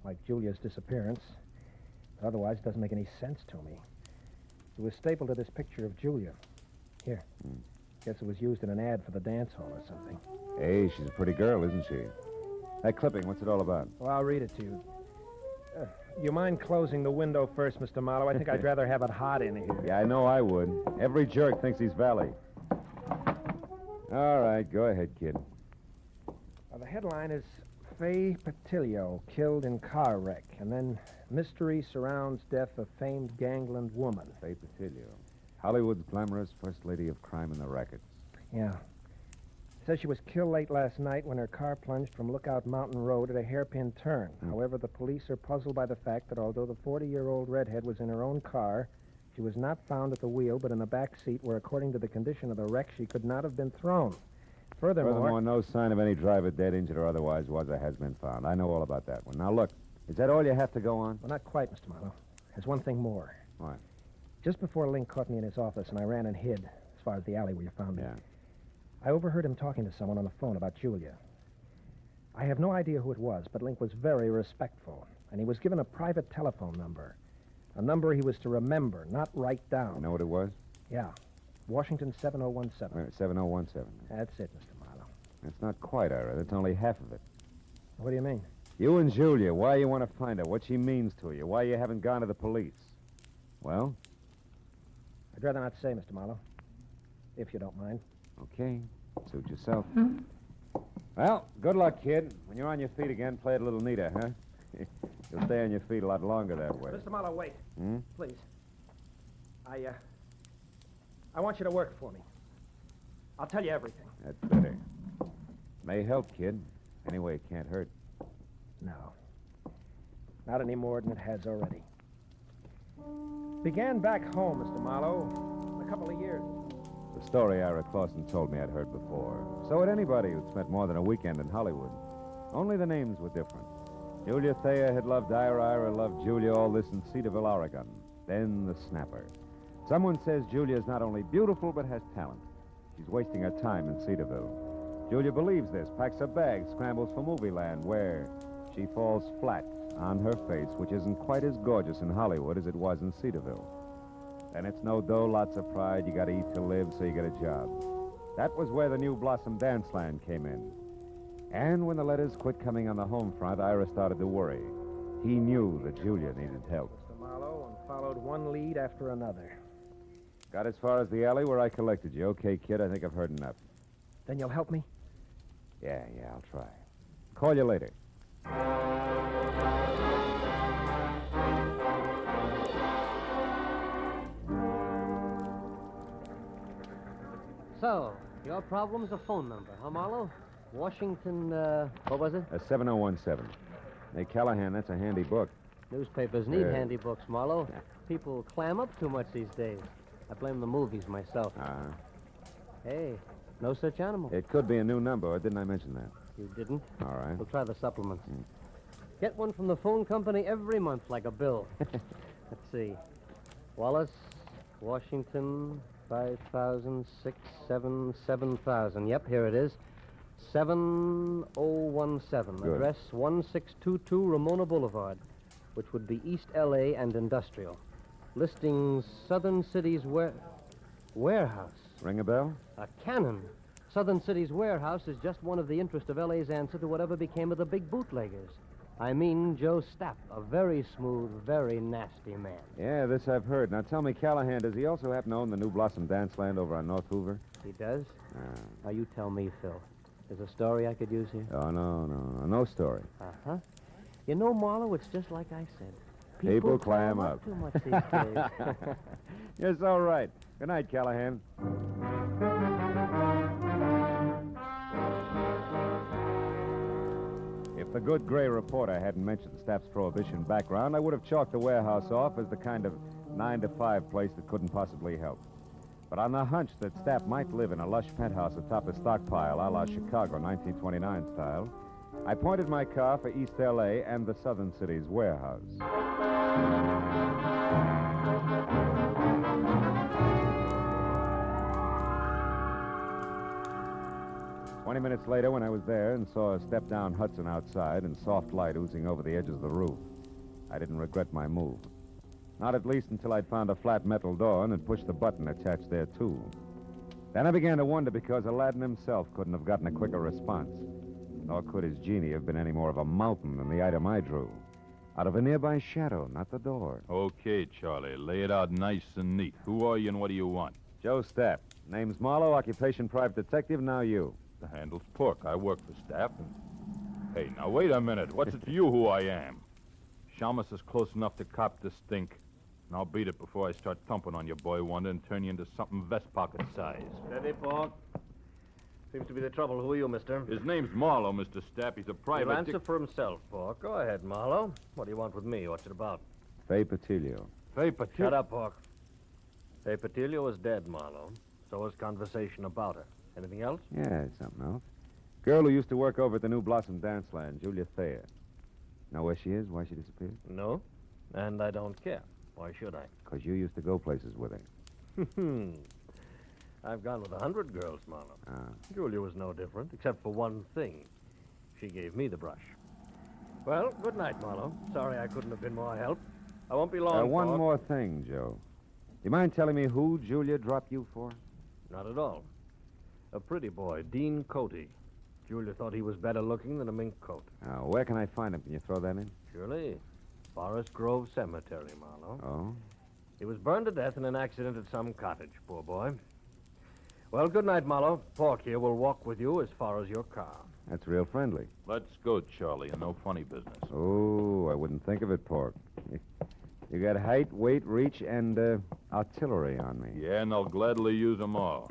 Speaker 7: like Julia's disappearance. But otherwise, it doesn't make any sense to me. It was stapled to this picture of Julia. Here. Guess it was used in an ad for the dance hall or something.
Speaker 13: Hey, she's a pretty girl, isn't she? That clipping, what's it all about?
Speaker 7: Well, I'll read it to you. You mind closing the window first, Mr. Marlowe? I think I'd rather have it hot in here.
Speaker 13: Yeah, I know I would. Every jerk thinks he's Valley. All right, go ahead, kid.
Speaker 7: Well, the headline is Faye Patillo killed in car wreck, and then mystery surrounds death of famed gangland woman.
Speaker 13: Faye Patillo. Hollywood's glamorous first lady of crime in the rackets.
Speaker 7: Yeah. It says she was killed late last night when her car plunged from Lookout Mountain Road at a hairpin turn. However, the police are puzzled by the fact that although the 40-year-old redhead was in her own car, she was not found at the wheel, but in the back seat where, according to the condition of the wreck, she could not have been thrown. Furthermore,
Speaker 13: no sign of any driver dead, injured, or otherwise was or has been found. I know all about that one. Now, look, is that all you have to go on?
Speaker 7: Well, not quite, Mr. Marlowe. There's one thing more.
Speaker 13: What?
Speaker 7: Just before Link caught me in his office and I ran and hid, as far as the alley where you found me,
Speaker 13: Yeah.
Speaker 7: I overheard him talking to someone on the phone about Julia. I have no idea who it was, but Link was very respectful, and he was given a private telephone number. A number he was to remember, not write down.
Speaker 13: You know what it was?
Speaker 7: Yeah. Washington 7017.
Speaker 13: 7017.
Speaker 7: That's it, Mr. Marlowe.
Speaker 13: That's not quite, Ira. That's only half of it.
Speaker 7: What do you mean?
Speaker 13: You and Julia, why you want to find her, what she means to you, why you haven't gone to the police. Well?
Speaker 7: I'd rather not say, Mr. Marlowe, if you don't mind.
Speaker 13: Okay. Suit yourself. Well, good luck, kid. When you're on your feet again, play it a little neater, huh? You'll stay on your feet a lot longer that way.
Speaker 7: Mr. Marlowe, wait.
Speaker 13: Hmm?
Speaker 7: Please. I want you to work for me. I'll tell you everything.
Speaker 13: That's better. May help, kid. Anyway, it can't hurt.
Speaker 7: No. Not any more than it has already. Began back home, Mr. Marlowe, a couple of years.
Speaker 13: The story Ira Clausen told me I'd heard before. So had anybody who'd spent more than a weekend in Hollywood. Only the names were different. Julia Thayer had loved Ira loved Julia, all this in Cedarville, Oregon. Then the snapper. Someone says Julia's not only beautiful, but has talent. She's wasting her time in Cedarville. Julia believes this, packs her bags, scrambles for movie land, where she falls flat on her face, which isn't quite as gorgeous in Hollywood as it was in Cedarville. Then it's no dough, lots of pride. You gotta eat to live, so you get a job. That was where the New Blossom Dance Land came in. And when the letters quit coming on the home front, Ira started to worry. He knew that Julia needed help.
Speaker 7: Mr. Marlowe, and followed one lead after another.
Speaker 13: Got as far as the alley where I collected you. Okay, kid, I think I've heard enough.
Speaker 7: Then you'll help me?
Speaker 13: Yeah, I'll try. Call you later.
Speaker 18: So, your problem's a phone number, huh, Marlowe? Washington, what was it?
Speaker 13: 7017. Hey, Callahan, that's a handy book.
Speaker 18: Newspapers need handy books, Marlowe. People clam up too much these days. I blame the movies myself. Hey, no such animal.
Speaker 13: It could be a new number, or didn't I mention that?
Speaker 18: You didn't?
Speaker 13: All right.
Speaker 18: We'll try the supplements. Get one from the phone company every month, like a bill. Let's see. Wallace, Washington, 5,000, 6, 7, 7,000. Yep, here it is. 7017.
Speaker 13: Good.
Speaker 18: Address 1622 Ramona Boulevard, which would be East L.A. and Industrial. Listings Southern City's warehouse.
Speaker 13: Ring a bell?
Speaker 18: A cannon. Southern City's warehouse is just one of the interest of L.A.'s answer to whatever became of the big bootleggers. I mean Joe Stapp, a very smooth, very nasty man.
Speaker 13: Yeah, this I've heard. Now tell me, Callahan, does he also happen to own the New Blossom Dance Land over on North Hoover?
Speaker 18: He does? Now you tell me, Phil. There's a story I could use here?
Speaker 13: Oh, no story.
Speaker 18: Uh-huh. You know, Marlowe, it's just like I said.
Speaker 13: People clam up.
Speaker 18: Too much these days.
Speaker 13: Yes, all right. Good night, Callahan. If the good gray reporter hadn't mentioned Stapp's Prohibition background, I would have chalked the warehouse off as the kind of 9-to-5 place that couldn't possibly help. But on the hunch that Stapp might live in a lush penthouse atop a stockpile a la Chicago 1929 style, I pointed my car for East L.A. and the Southern City's warehouse. 20 minutes later, when I was there and saw a step-down Hudson outside and soft light oozing over the edges of the roof, I didn't regret my move. Not at least until I'd found a flat metal door and had pushed the button attached there, too. Then I began to wonder because Aladdin himself couldn't have gotten a quicker response. Nor could his genie have been any more of a mountain than the item I drew. Out of a nearby shadow, not the door.
Speaker 3: Okay, Charlie. Lay it out nice and neat. Who are you and what do you want?
Speaker 13: Joe Stapp. Name's Marlowe, occupation private detective, now you.
Speaker 3: The handle's Pork. I work for Stapp. Hey, now wait a minute. What's it to you who I am? Shamus is close enough to cop this stink. And I'll beat it before I start thumping on your boy wonder and turn you into something vest pocket size.
Speaker 16: Steady, Pork. Seems to be the trouble. Who are you, mister?
Speaker 3: His name's Marlowe, Mr. Stapp. He's a private...
Speaker 16: He'll answer for himself, Pork. Go ahead, Marlowe. What do you want with me? What's it about?
Speaker 13: Faye Patilio.
Speaker 3: Faye Patilio?
Speaker 16: Shut up, Pork. Faye Patilio is dead, Marlowe. So is conversation about her. Anything else?
Speaker 13: Yeah, something else. Girl who used to work over at the New Blossom Dance Land, Julia Thayer. Know where she is? Why she disappeared?
Speaker 16: No, and I don't care. Why should I?
Speaker 13: Because you used to go places with her.
Speaker 16: I've gone with 100 girls, Marlowe. Julia was no different, except for one thing. She gave me the brush. Well, good night, Marlowe. Sorry I couldn't have been more help. I won't be long,
Speaker 13: One
Speaker 16: Pork.
Speaker 13: more thing, Joe. Do you mind telling me who Julia dropped you for?
Speaker 16: Not at all. A pretty boy, Dean Coty. Julia thought he was better looking than a mink coat.
Speaker 13: Where can I find him? Can you throw that in?
Speaker 16: Surely. Forest Grove Cemetery, Marlowe.
Speaker 13: Oh?
Speaker 16: He was burned to death in an accident at some cottage, poor boy. Well, good night, Marlowe. Pork here will walk with you as far as your car.
Speaker 13: That's real friendly.
Speaker 3: Let's go, Charlie, and no funny business.
Speaker 13: Oh, I wouldn't think of it, Pork. You got height, weight, reach, and artillery on me.
Speaker 3: Yeah, and I'll gladly use them all.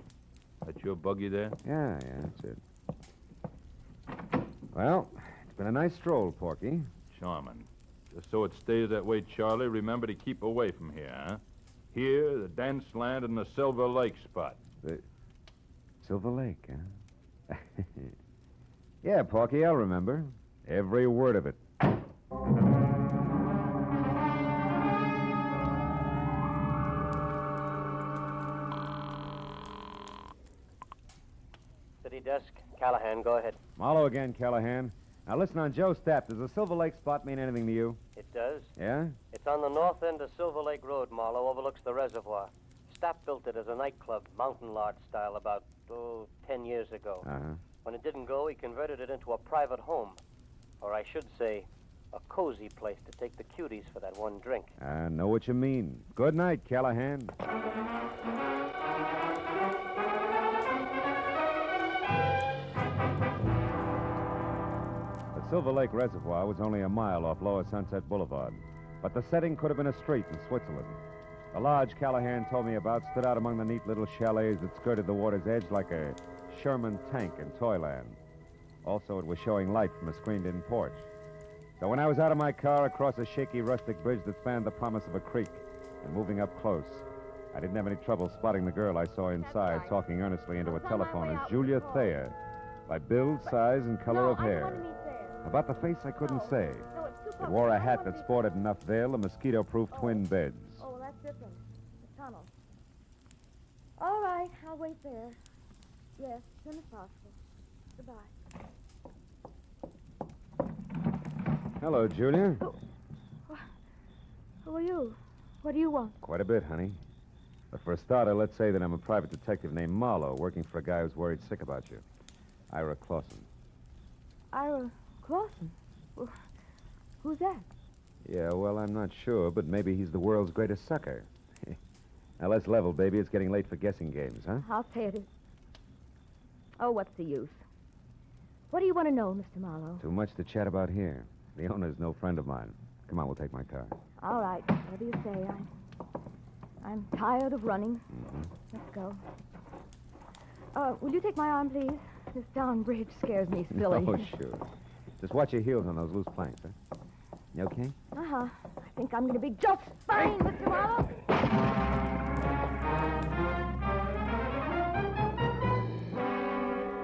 Speaker 3: That's your buggy there?
Speaker 13: Yeah, that's it. Well, it's been a nice stroll, Porky.
Speaker 3: Charming. Just so it stays that way, Charlie, remember to keep away from here, huh? Here, the dance land, and the Silver Lake spot.
Speaker 13: The Silver Lake, huh? Yeah, Porky, I'll remember. Every word of it.
Speaker 18: City desk. Callahan, go ahead.
Speaker 13: Marlowe again, Callahan. Now listen, on Joe Stapp, does the Silver Lake spot mean anything to you?
Speaker 18: It does.
Speaker 13: Yeah?
Speaker 18: It's on the north end of Silver Lake Road, Marlowe, overlooks the reservoir. Stapp built it as a nightclub, mountain lodge style, about, 10 years ago.
Speaker 13: Uh-huh.
Speaker 18: When it didn't go, he converted it into a private home. Or I should say, a cozy place to take the cuties for that one drink.
Speaker 13: I know what you mean. Good night, Callahan. The Silver Lake Reservoir was only a mile off Lower Sunset Boulevard, but the setting could have been a street in Switzerland. The lodge Callahan told me about stood out among the neat little chalets that skirted the water's edge like a Sherman tank in Toyland. Also, it was showing light from a screened-in porch. So when I was out of my car across a shaky rustic bridge that spanned the promise of a creek and moving up close, I didn't have any trouble spotting the girl I saw inside talking earnestly into a telephone as Julia Thayer, by build, size, and color of hair. About the face, I couldn't say. It wore a hat that sported enough veil to mosquito-proof twin beds.
Speaker 10: Oh, that's different. The tunnel. All right, I'll wait there. Yes, as soon as possible. Goodbye.
Speaker 13: Hello, Julia.
Speaker 10: Who are you? What do you want?
Speaker 13: Quite a bit, honey. But for a starter, let's say that I'm a private detective named Marlowe, working for a guy who's worried sick about you. Ira Clausen.
Speaker 10: Ira Clausen? Well, Who's that?
Speaker 13: Yeah, well, I'm not sure, but maybe he's the world's greatest sucker. Now, let's level, baby. It's getting late for guessing games, huh?
Speaker 10: I'll say it is. Oh, what's the use? What do you want to know, Mr. Marlowe?
Speaker 13: Too much to chat about here. The owner's no friend of mine. Come on, we'll take my car.
Speaker 10: All right, whatever you say. I'm tired of running. Let's go. Will you take my arm, please? This darn bridge scares me silly.
Speaker 13: Oh, sure. Just watch your heels on those loose planks, huh? You okay?
Speaker 10: Uh-huh. I think I'm going to be just fine, Mr. Marlowe.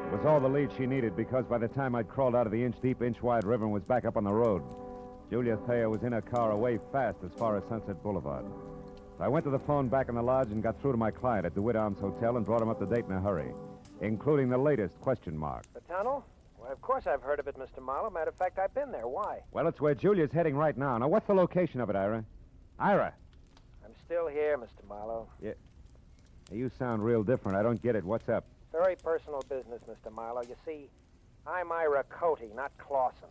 Speaker 13: It was all the lead she needed because by the time I'd crawled out of the inch-deep, inch-wide river and was back up on the road, Julia Thayer was in her car away fast as far as Sunset Boulevard. So I went to the phone back in the lodge and got through to my client at the DeWitt Arms Hotel and brought him up to date in a hurry, including the latest question mark.
Speaker 7: The tunnel? Well, of course I've heard of it, Mr. Marlowe. Matter of fact, I've been there. Why?
Speaker 13: Well, it's where Julia's heading right now. Now, what's the location of it, Ira? Ira!
Speaker 7: I'm still here, Mr. Marlowe.
Speaker 13: Yeah. You sound real different. I don't get it. What's up?
Speaker 7: Very personal business, Mr. Marlowe. You see, I'm Ira Cody, not Clausen.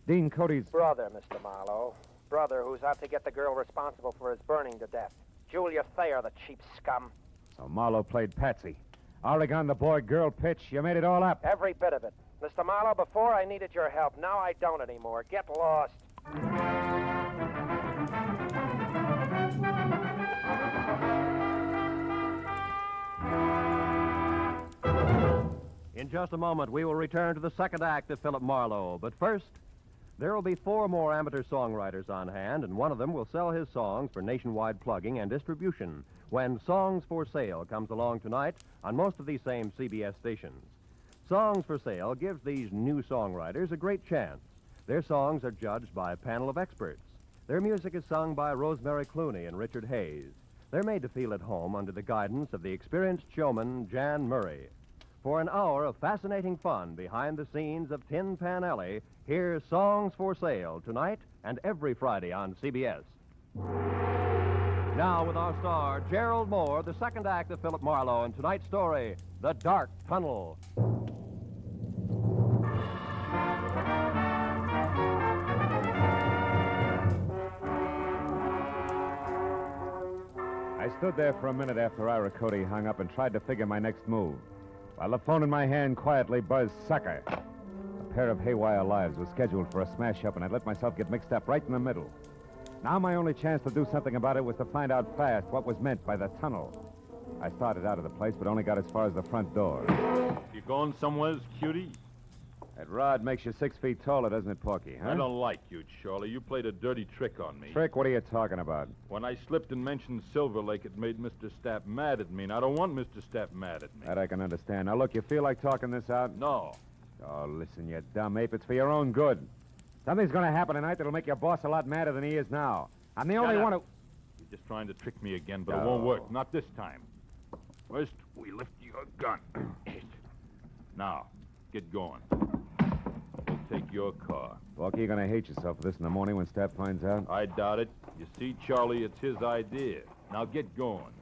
Speaker 13: Dean Cody's...
Speaker 7: Brother, Mr. Marlowe. Brother who's out to get the girl responsible for his burning to death. Julia Thayer, the cheap scum.
Speaker 13: So Marlowe played Patsy. Oregon, the boy-girl pitch. You made it all up.
Speaker 7: Every bit of it. Mr. Marlowe, before I needed your help. Now I don't anymore. Get lost.
Speaker 16: In just a moment, we will return to the second act of Philip Marlowe. But first, there will be 4 more amateur songwriters on hand, and one of them will sell his songs for nationwide plugging and distribution when Songs for Sale comes along tonight on most of these same CBS stations. Songs for Sale gives these new songwriters a great chance. Their songs are judged by a panel of experts. Their music is sung by Rosemary Clooney and Richard Hayes. They're made to feel at home under the guidance of the experienced showman Jan Murray. For an hour of fascinating fun behind the scenes of Tin Pan Alley, here's Songs for Sale tonight and every Friday on CBS. Now with our star, Gerald Moore, the second act of Philip Marlowe, and tonight's story, The Dark Tunnel.
Speaker 13: I stood there for a minute after Ira Cody hung up and tried to figure my next move, while the phone in my hand quietly buzzed sucker. A pair of haywire lives was scheduled for a smash-up, and I'd let myself get mixed up right in the middle. Now my only chance to do something about it was to find out fast what was meant by the tunnel. I started out of the place, but only got as far as the front door.
Speaker 3: You going somewheres, cutie?
Speaker 13: That rod makes you 6 feet taller, doesn't it, Porky, huh?
Speaker 3: I don't like you, Charlie. You played a dirty trick on me.
Speaker 13: Trick? What are you talking about?
Speaker 3: When I slipped and mentioned Silver Lake, it made Mr. Stapp mad at me, and I don't want Mr. Stapp mad at me.
Speaker 13: That I can understand. Now, look, you feel like talking this out?
Speaker 3: No.
Speaker 13: Oh, listen, you dumb ape. It's for your own good. Something's going to happen tonight that'll make your boss a lot madder than he is now. I'm the only one who...
Speaker 3: You're just trying to trick me again, but it won't work. Not this time. First, we lift your gun. Now, get going. We'll take your car.
Speaker 13: Porky, you're going to hate yourself for this in the morning when Stapp finds out.
Speaker 3: I doubt it. You see, Charlie, it's his idea. Now get going.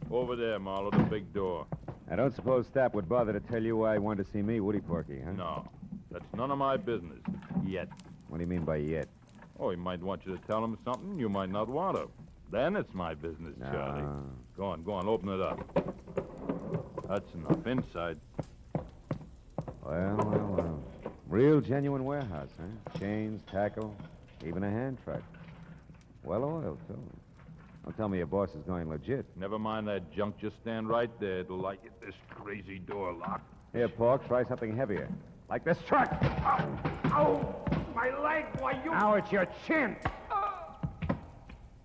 Speaker 3: Over there, Marlowe, the big door.
Speaker 13: I don't suppose Stapp would bother to tell you why he wanted to see me, would he, Porky, huh?
Speaker 3: No. That's none of my business. Yet.
Speaker 13: What do you mean by yet?
Speaker 3: Oh, he might want you to tell him something you might not want to. Then it's my business, Charlie. Go on, open it up. That's enough. Inside.
Speaker 13: Well. Real genuine warehouse, huh? Chains, tackle, even a hand truck. Well oiled, too. Don't tell me your boss is going legit.
Speaker 3: Never mind that junk. Just stand right there. It'll like it. This crazy door lock.
Speaker 13: Here, Pork, try something heavier. Like this truck.
Speaker 2: Ow! My leg! Why, you...
Speaker 13: Now it's your chin!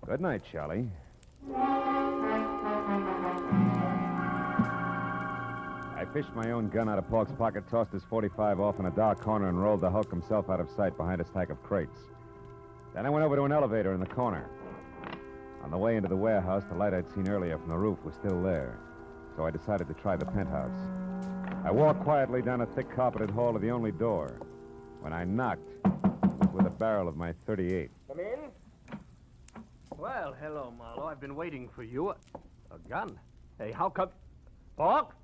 Speaker 13: Good night, Charlie. I fished my own gun out of Pork's pocket, tossed his .45 off in a dark corner, and rolled the Hulk himself out of sight behind a stack of crates. Then I went over to an elevator in the corner. On the way into the warehouse, the light I'd seen earlier from the roof was still there, so I decided to try the penthouse. I walked quietly down a thick carpeted hall to the only door. When I knocked, it was with a barrel of my .38.
Speaker 16: Come in. Well, hello, Marlowe. I've been waiting for you. A gun? Hey, how come... Pork?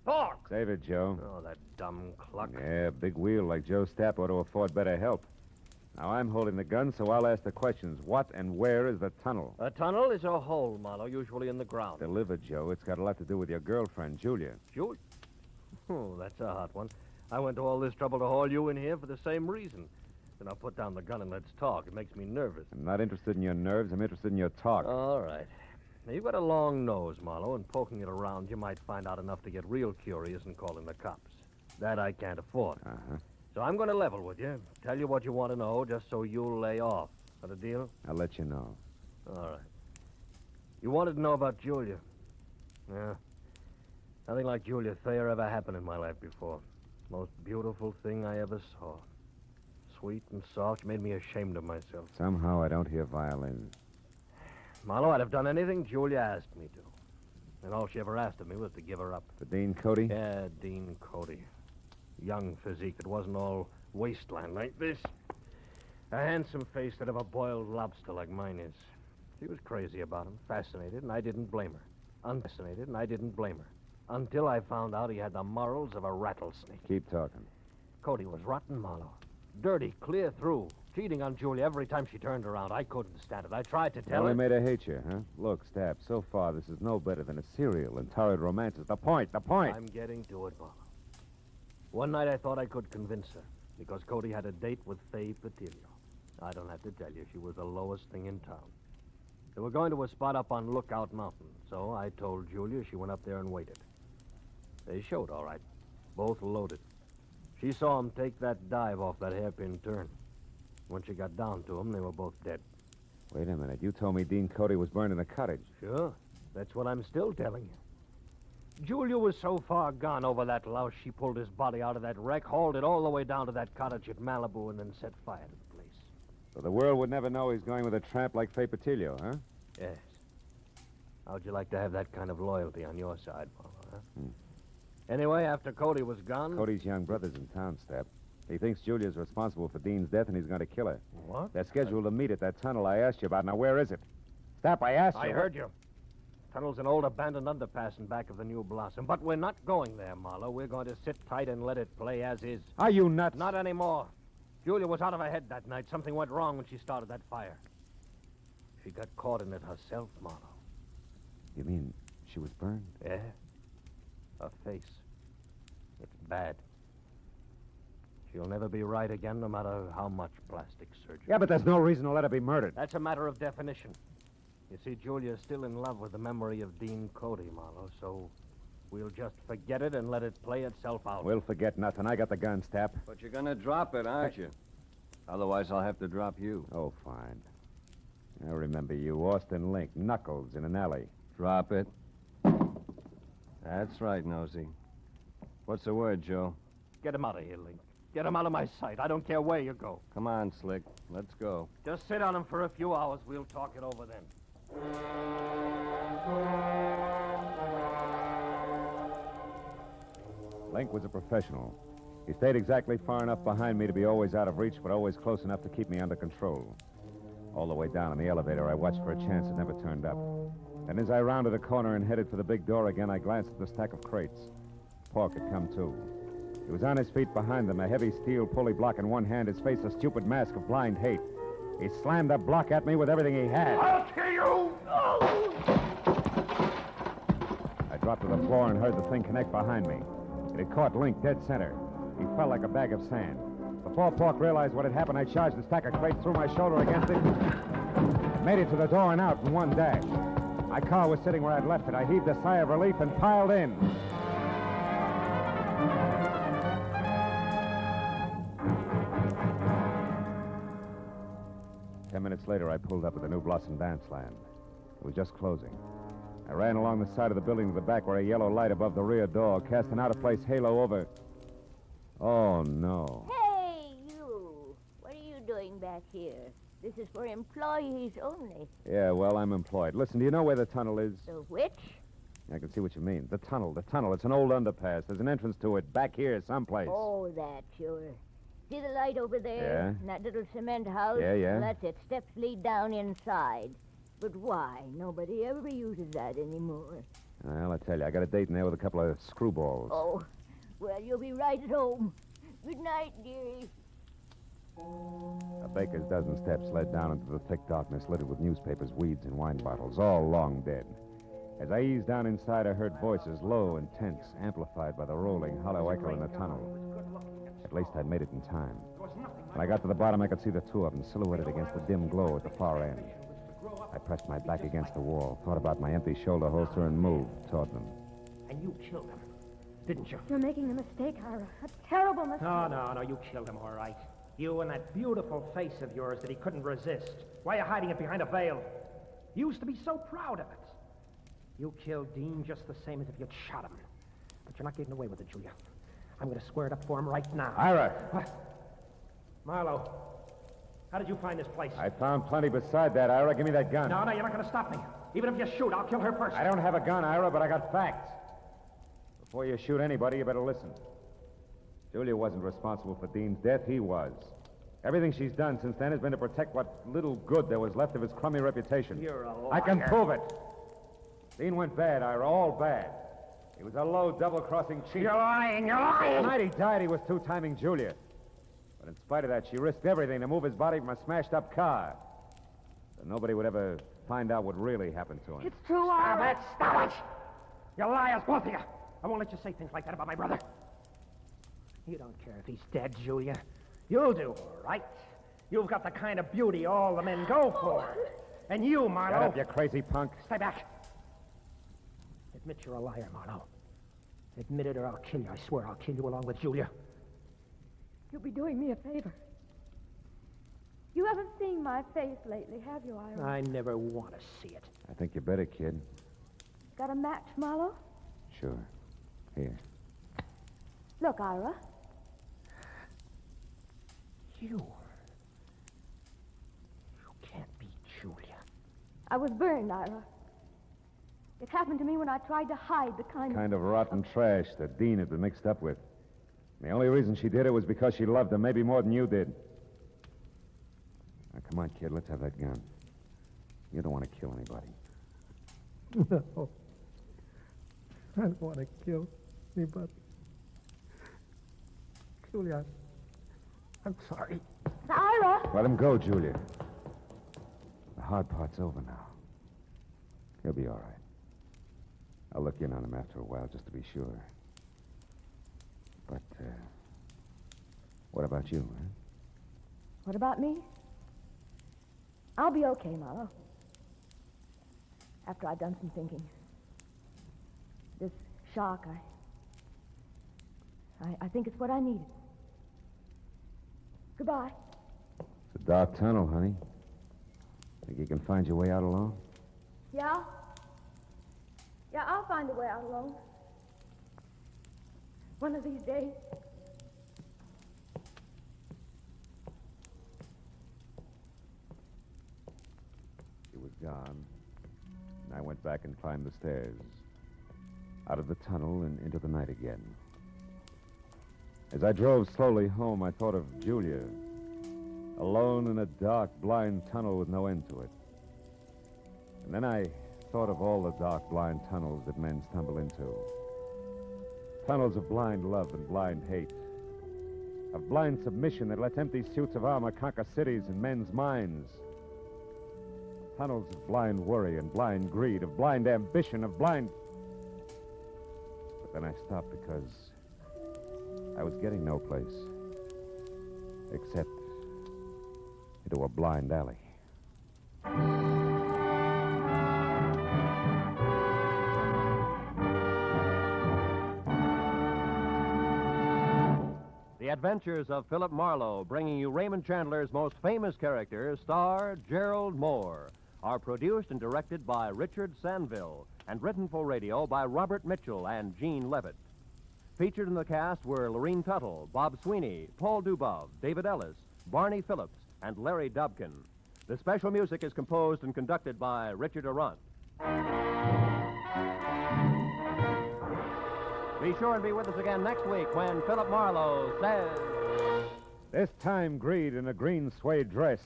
Speaker 16: Pork!
Speaker 13: Save it, Joe.
Speaker 16: Oh, that dumb cluck.
Speaker 13: Yeah, big wheel like Joe Stapp ought to afford better help. Now, I'm holding the gun, so I'll ask the questions. What and where is the tunnel?
Speaker 16: A tunnel is a hole, Marlowe, usually in the ground.
Speaker 13: Delivered, Joe. It's got a lot to do with your girlfriend, Julia.
Speaker 16: Julia? Oh, that's a hot one. I went to all this trouble to haul you in here for the same reason. Then I'll put down the gun and let's talk. It makes me nervous.
Speaker 13: I'm not interested in your nerves. I'm interested in your talk.
Speaker 16: All right. Now, you've got a long nose, Marlowe, and poking it around, you might find out enough to get real curious and call in the cops. That I can't afford.
Speaker 13: Uh-huh.
Speaker 16: So I'm going to level with you, tell you what you want to know, just so you'll lay off. Got a deal?
Speaker 13: I'll let you know.
Speaker 16: All right. You wanted to know about Julia. Yeah. Nothing like Julia Thayer ever happened in my life before. Most beautiful thing I ever saw. Sweet and soft, made me ashamed of myself.
Speaker 13: Somehow I don't hear violins.
Speaker 16: Marlowe, I'd have done anything Julia asked me to. And all she ever asked of me was to give her up.
Speaker 13: For Dean Cody?
Speaker 16: Yeah, Dean Cody. Young physique. It wasn't all wasteland like this. A handsome face that of a boiled lobster like mine is. She was crazy about him, fascinated, and I didn't blame her. Unfascinated, and I didn't blame her. Until I found out he had the morals of a rattlesnake.
Speaker 13: Keep talking.
Speaker 16: Cody was rotten, Marlowe. Dirty, clear through. Cheating on Julia every time she turned around. I couldn't stand it. I tried to tell her.
Speaker 13: Only made her hate you, huh? Look, Stapp, so far this is no better than a serial and torrid romances. The point.
Speaker 16: I'm getting to it, Marlowe. One night I thought I could convince her, because Cody had a date with Faye Patillo. I don't have to tell you, she was the lowest thing in town. They were going to a spot up on Lookout Mountain, so I told Julia. She went up there and waited. They showed, all right. Both loaded. She saw him take that dive off that hairpin turn. When she got down to him, they were both dead.
Speaker 13: Wait a minute. You told me Dean Cody was burned in the cottage.
Speaker 16: Sure. That's what I'm still telling you. Julia was so far gone over that louse, she pulled his body out of that wreck, hauled it all the way down to that cottage at Malibu, and then set fire to the place.
Speaker 13: So the world would never know he's going with a tramp like Faye Patillo, huh?
Speaker 16: Yes. How'd you like to have that kind of loyalty on your side, Marlowe, huh? Anyway, after Cody was gone...
Speaker 13: Cody's young brother's in town, Stapp. He thinks Julia's responsible for Dean's death, and he's going to kill her.
Speaker 16: What?
Speaker 13: They're scheduled to meet at that tunnel I asked you about. Now, where is it? Stapp, I asked you.
Speaker 16: I heard you. Tunnel's an old abandoned underpass in back of the New Blossom. But we're not going there, Marlowe. We're going to sit tight and let it play as is.
Speaker 13: Are you nuts?
Speaker 16: Not anymore. Julia was out of her head that night. Something went wrong when she started that fire. She got caught in it herself, Marlowe.
Speaker 13: You mean she was burned?
Speaker 16: Yeah. Her face. It's bad. She'll never be right again, no matter how much plastic surgery.
Speaker 13: Yeah, but there's no reason to let her be murdered.
Speaker 16: That's a matter of definition. You see, Julia's still in love with the memory of Dean Cody, Marlowe, so we'll just forget it and let it play itself out.
Speaker 13: We'll forget nothing. I got the gun, Stapp.
Speaker 11: But you're going to drop it, aren't you? Otherwise, I'll have to drop you.
Speaker 13: Oh, fine. I remember you, Austin Link, Knuckles in an alley.
Speaker 11: Drop it. That's right, Nosy. What's the word, Joe?
Speaker 16: Get him out of here, Link. Get him out of my sight. I don't care where you go.
Speaker 11: Come on, Slick. Let's go.
Speaker 16: Just sit on him for a few hours. We'll talk it over then.
Speaker 13: Link was a professional. He stayed exactly far enough behind me to be always out of reach, but always close enough to keep me under control. All the way down in the elevator, I watched for a chance that never turned up. Then as I rounded a corner and headed for the big door again, I glanced at the stack of crates. Pork had come, too. He was on his feet behind them, a heavy steel pulley block in one hand, his face a stupid mask of blind hate. He slammed the block at me with everything he had.
Speaker 2: I'll kill you! Oh!
Speaker 13: I dropped to the floor and heard the thing connect behind me. It had caught Link dead center. He fell like a bag of sand. Before Pork realized what had happened, I charged the stack of crates through my shoulder against it. Made it to the door and out in one dash. My car was sitting where I'd left it. I heaved a sigh of relief and piled in. Ten minutes later, I pulled up at the New Blossom Dance Land. It was just closing. I ran along the side of the building to the back where a yellow light above the rear door cast an out-of-place halo over... Oh, no.
Speaker 14: Hey, you! What are you doing back here? This is for employees only.
Speaker 13: Yeah, well, I'm employed. Listen, do you know where the tunnel is?
Speaker 14: The which?
Speaker 13: I can see what you mean. The tunnel. It's an old underpass. There's an entrance to it back here someplace.
Speaker 14: Oh, that, sure. See the light over there?
Speaker 13: Yeah.
Speaker 14: And that little cement house?
Speaker 13: Yeah, yeah.
Speaker 14: Well, that's it. Steps lead down inside. But why? Nobody ever uses that anymore.
Speaker 13: Well, I tell you, I got a date in there with a couple of screwballs.
Speaker 14: Oh, well, you'll be right at home. Good night, dearie.
Speaker 13: A baker's dozen steps led down into the thick darkness littered with newspapers, weeds, and wine bottles, all long dead. As I eased down inside, I heard voices, low and tense, amplified by the rolling, hollow echo in the tunnel. At least I'd made it in time. When I got to the bottom, I could see the two of them silhouetted against the dim glow at the far end. I pressed my back against the wall, thought about my empty shoulder holster, and moved toward them.
Speaker 7: And you killed him, didn't you?
Speaker 10: You're making a mistake, Ira. A terrible mistake.
Speaker 7: No, you killed him, all right. You and that beautiful face of yours that he couldn't resist. Why are you hiding it behind a veil? You used to be so proud of it. You killed Dean just the same as if you'd shot him. But you're not getting away with it, Julia. I'm going to square it up for him right now.
Speaker 13: Ira!
Speaker 7: What? Marlowe, how did you find this place?
Speaker 13: I found plenty beside that, Ira. Give me that gun.
Speaker 7: No, you're not going to stop me. Even if you shoot, I'll kill her first.
Speaker 13: I don't have a gun, Ira, but I got facts. Before you shoot anybody, you better listen. Julia wasn't responsible for Dean's death. He was. Everything she's done since then has been to protect what little good there was left of his crummy reputation.
Speaker 7: You're a liar.
Speaker 13: I can prove it. Dean went bad, Ira, all bad. He was a low, double-crossing cheat.
Speaker 7: You're lying.
Speaker 13: The night he died, he was two-timing Julia. But in spite of that, she risked everything to move his body from a smashed-up car. So nobody would ever find out what really happened to him.
Speaker 10: It's true, Ira.
Speaker 7: Stop it! You liars, both of you. I won't let you say things like that about my brother. You don't care if he's dead, Julia. You'll do all right. You've got the kind of beauty all the men go for. And you, Marlowe...
Speaker 13: Shut up, you crazy punk.
Speaker 7: Stay back. Admit you're a liar, Marlowe. Admit it or I'll kill you. I swear I'll kill you along with Julia.
Speaker 10: You'll be doing me a favor. You haven't seen my face lately, have you, Ira?
Speaker 7: I never want to see it.
Speaker 13: I think you better, kid.
Speaker 10: Got a match, Marlowe?
Speaker 13: Sure. Here.
Speaker 10: Look, Ira.
Speaker 7: You can't be Julia.
Speaker 10: I was burned, Ira. It happened to me when I tried to hide the
Speaker 13: kind of rotten trash that Dean had been mixed up with. The only reason she did it was because she loved him, maybe more than you did. Now, come on, kid, let's have that gun. You don't want to kill anybody.
Speaker 7: No. I don't want to kill anybody. Julia, I'm sorry.
Speaker 10: Ira!
Speaker 13: Let him go, Julia. The hard part's over now. He'll be all right. I'll look in on him after a while just to be sure. But, what about you, huh?
Speaker 10: What about me? I'll be okay, Marlowe. After I've done some thinking. This shock, I think it's what I needed. Goodbye.
Speaker 13: It's a dark tunnel, honey. Think you can find your way out alone?
Speaker 10: Yeah? Yeah, I'll find a way out alone. One of these days.
Speaker 13: She was gone, and I went back and climbed the stairs. Out of the tunnel and into the night again. As I drove slowly home, I thought of Julia, alone in a dark, blind tunnel with no end to it. And then I thought of all the dark, blind tunnels that men stumble into. Tunnels of blind love and blind hate. Of blind submission that lets empty suits of armor conquer cities and men's minds. Tunnels of blind worry and blind greed, of blind ambition, of blind... But then I stopped because I was getting no place except into a blind alley.
Speaker 5: The Adventures of Philip Marlowe, bringing you Raymond Chandler's most famous character, star Gerald Moore, are produced and directed by Richard Sanville and written for radio by Robert Mitchell and Gene Levitt. Featured in the cast were Lorene Tuttle, Bob Sweeney, Paul Dubov, David Ellis, Barney Phillips, and Larry Dobkin. The special music is composed and conducted by Richard Arant. Be sure and be with us again next week when Philip Marlowe says...
Speaker 13: This time, Greed in a green suede dress,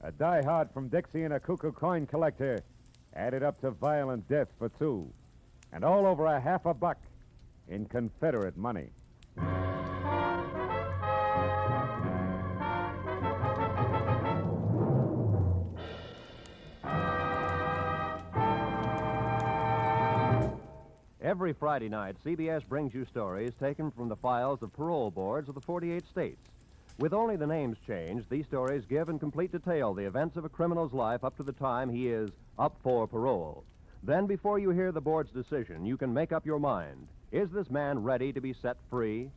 Speaker 13: a diehard from Dixie and a cuckoo coin collector, added up to violent death for two. and all over $50 in Confederate money.
Speaker 5: Every Friday night, CBS brings you stories taken from the files of parole boards of the 48 states. With only the names changed, these stories give in complete detail the events of a criminal's life up to the time he is up for parole. Then, before you hear the board's decision, you can make up your mind. Is this man ready to be set free?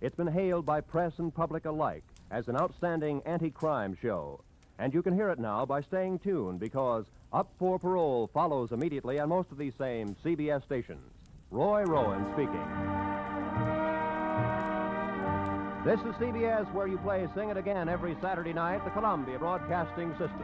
Speaker 5: It's been hailed by press and public alike as an outstanding anti-crime show. And you can hear it now by staying tuned, because Up for Parole follows immediately on most of these same CBS stations. Roy Rowan speaking. This is CBS, where you play Sing It Again every Saturday night, the Columbia Broadcasting System.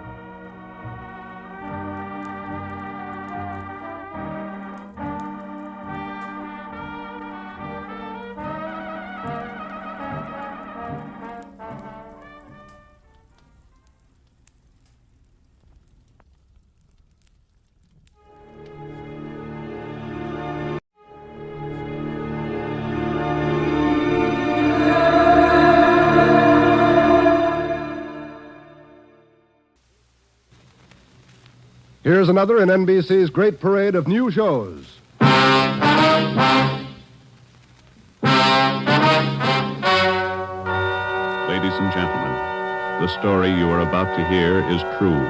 Speaker 6: Here's another in NBC's great parade of new shows.
Speaker 15: Ladies and gentlemen, the story you are about to hear is true.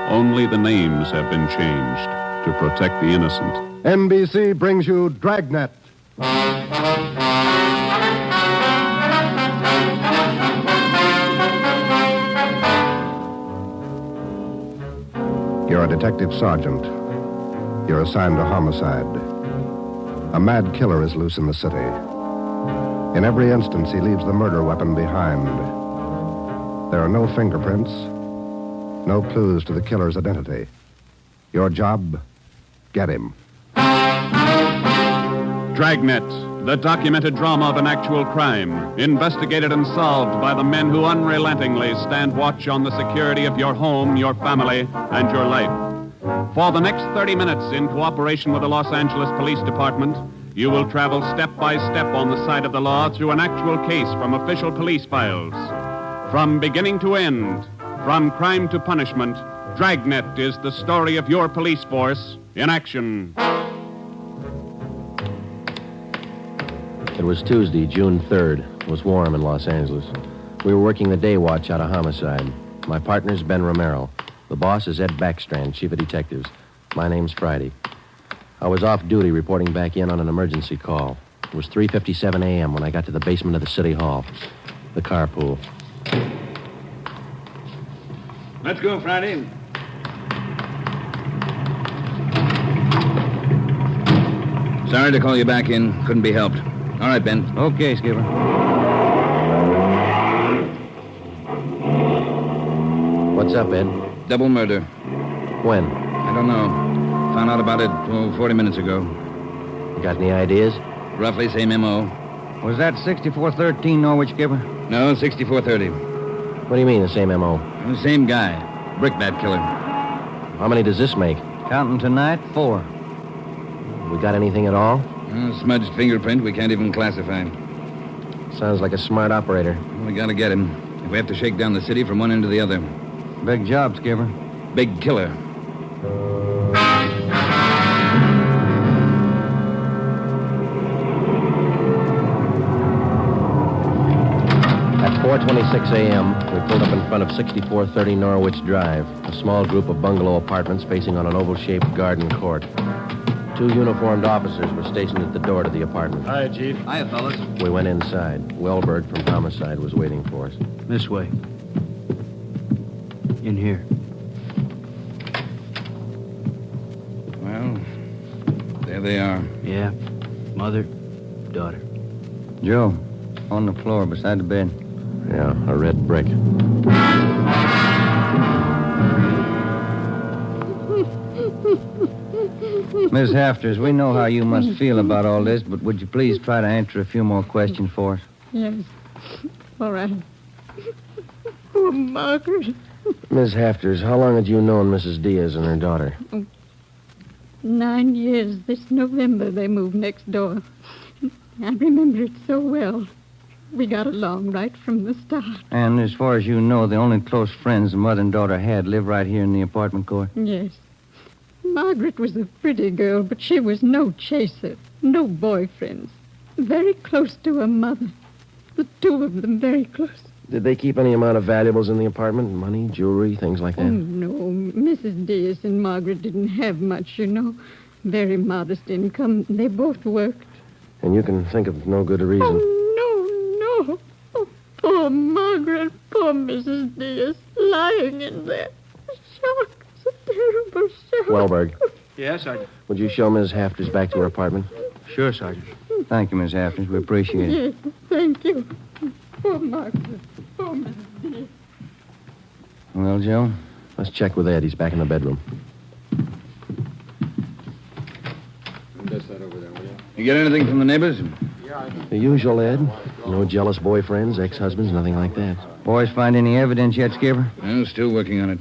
Speaker 15: Only the names have been changed to protect the innocent.
Speaker 6: NBC brings you Dragnet. You're a detective sergeant. You're assigned to homicide. A mad killer is loose in the city. In every instance, he leaves the murder weapon behind. There are no fingerprints, no clues to the killer's identity. Your job, get him.
Speaker 15: Dragnet, the documented drama of an actual crime, investigated and solved by the men who unrelentingly stand watch on the security of your home, your family, and your life. For the next 30 minutes, in cooperation with the Los Angeles Police Department, you will travel step by step on the side of the law through an actual case from official police files. From beginning to end, from crime to punishment, Dragnet is the story of your police force in action.
Speaker 17: It was Tuesday, June 3rd. It was warm in Los Angeles. We were working the day watch out of homicide. My partner's Ben Romero. The boss is Ed Backstrand, chief of detectives. My name's Friday. I was off duty reporting back in on an emergency call. It was 3:57 a.m. when I got to the basement of the city hall, the carpool.
Speaker 19: Let's go, Friday. Sorry to call you back in. Couldn't be helped. All right, Ben.
Speaker 17: Okay, Skipper. What's up, Ed?
Speaker 19: Double murder.
Speaker 17: When?
Speaker 19: I don't know. Found out about it 40 minutes ago.
Speaker 17: You got any ideas?
Speaker 19: Roughly same M.O.
Speaker 17: Was that 6413 Norwich, Skipper?
Speaker 19: No, 6430.
Speaker 17: What do you mean, the same M.O.?
Speaker 19: The same guy. Brickbat killer.
Speaker 17: How many does this make? Counting tonight, 4. We got anything at all?
Speaker 19: Smudged fingerprint we can't even classify.
Speaker 17: Sounds like a smart operator.
Speaker 19: We gotta get him. If we have to shake down the city from one end to the other.
Speaker 17: Big job, Skipper.
Speaker 19: Big killer.
Speaker 17: At 4:26 a.m., we pulled up in front of 6430 Norwich Drive, a small group of bungalow apartments facing on an oval-shaped garden court. 2 uniformed officers were stationed at the door to the apartment.
Speaker 19: Hi, Chief. Hiya, fellas.
Speaker 17: We went inside. Wellberg from Homicide was waiting for us.
Speaker 19: This way. In here. Well, there they are.
Speaker 17: Yeah. Mother, daughter. Joe, on the floor beside the bed. Yeah, a red brick.
Speaker 21: Miss Hafters, we know how you must feel about all this, but would you please try to answer a few more questions for us?
Speaker 23: Yes. All right. Poor Margaret.
Speaker 17: Miss Hafters, how long had you known Mrs. Diaz and her daughter?
Speaker 23: 9 years this November they moved next door. I remember it so well. We got along right from the start.
Speaker 21: And as far as you know, the only close friends the mother and daughter had live right here in the apartment court?
Speaker 23: Yes. Margaret was a pretty girl, but she was no chaser, no boyfriends. Very close to her mother. The two of them very close.
Speaker 17: Did they keep any amount of valuables in the apartment? Money, jewelry, things like that?
Speaker 23: Oh, no. Mrs. Diaz and Margaret didn't have much, you know. Very modest income. They both worked.
Speaker 17: And you can think of no good reason.
Speaker 23: Oh, no. Oh, poor Margaret. Poor Mrs. Diaz. Lying in there. Shock. It's a terrible shock.
Speaker 17: Wellberg,
Speaker 1: Yes, Sergeant.
Speaker 17: would you show Ms. Hafters back to her apartment?
Speaker 1: Sure, Sergeant.
Speaker 21: Thank you, Miss Hafters. We appreciate it.
Speaker 23: Yes, thank you. Poor Margaret. Poor Mrs. Diaz.
Speaker 21: Well, Joe?
Speaker 17: Let's check with Ed. He's back in the bedroom.
Speaker 19: That's that over there, will you? You get anything from the neighbors?
Speaker 17: The usual, Ed. No jealous boyfriends, ex-husbands, nothing like that.
Speaker 21: Boys find any evidence yet, Skipper?
Speaker 19: I'm still working on it.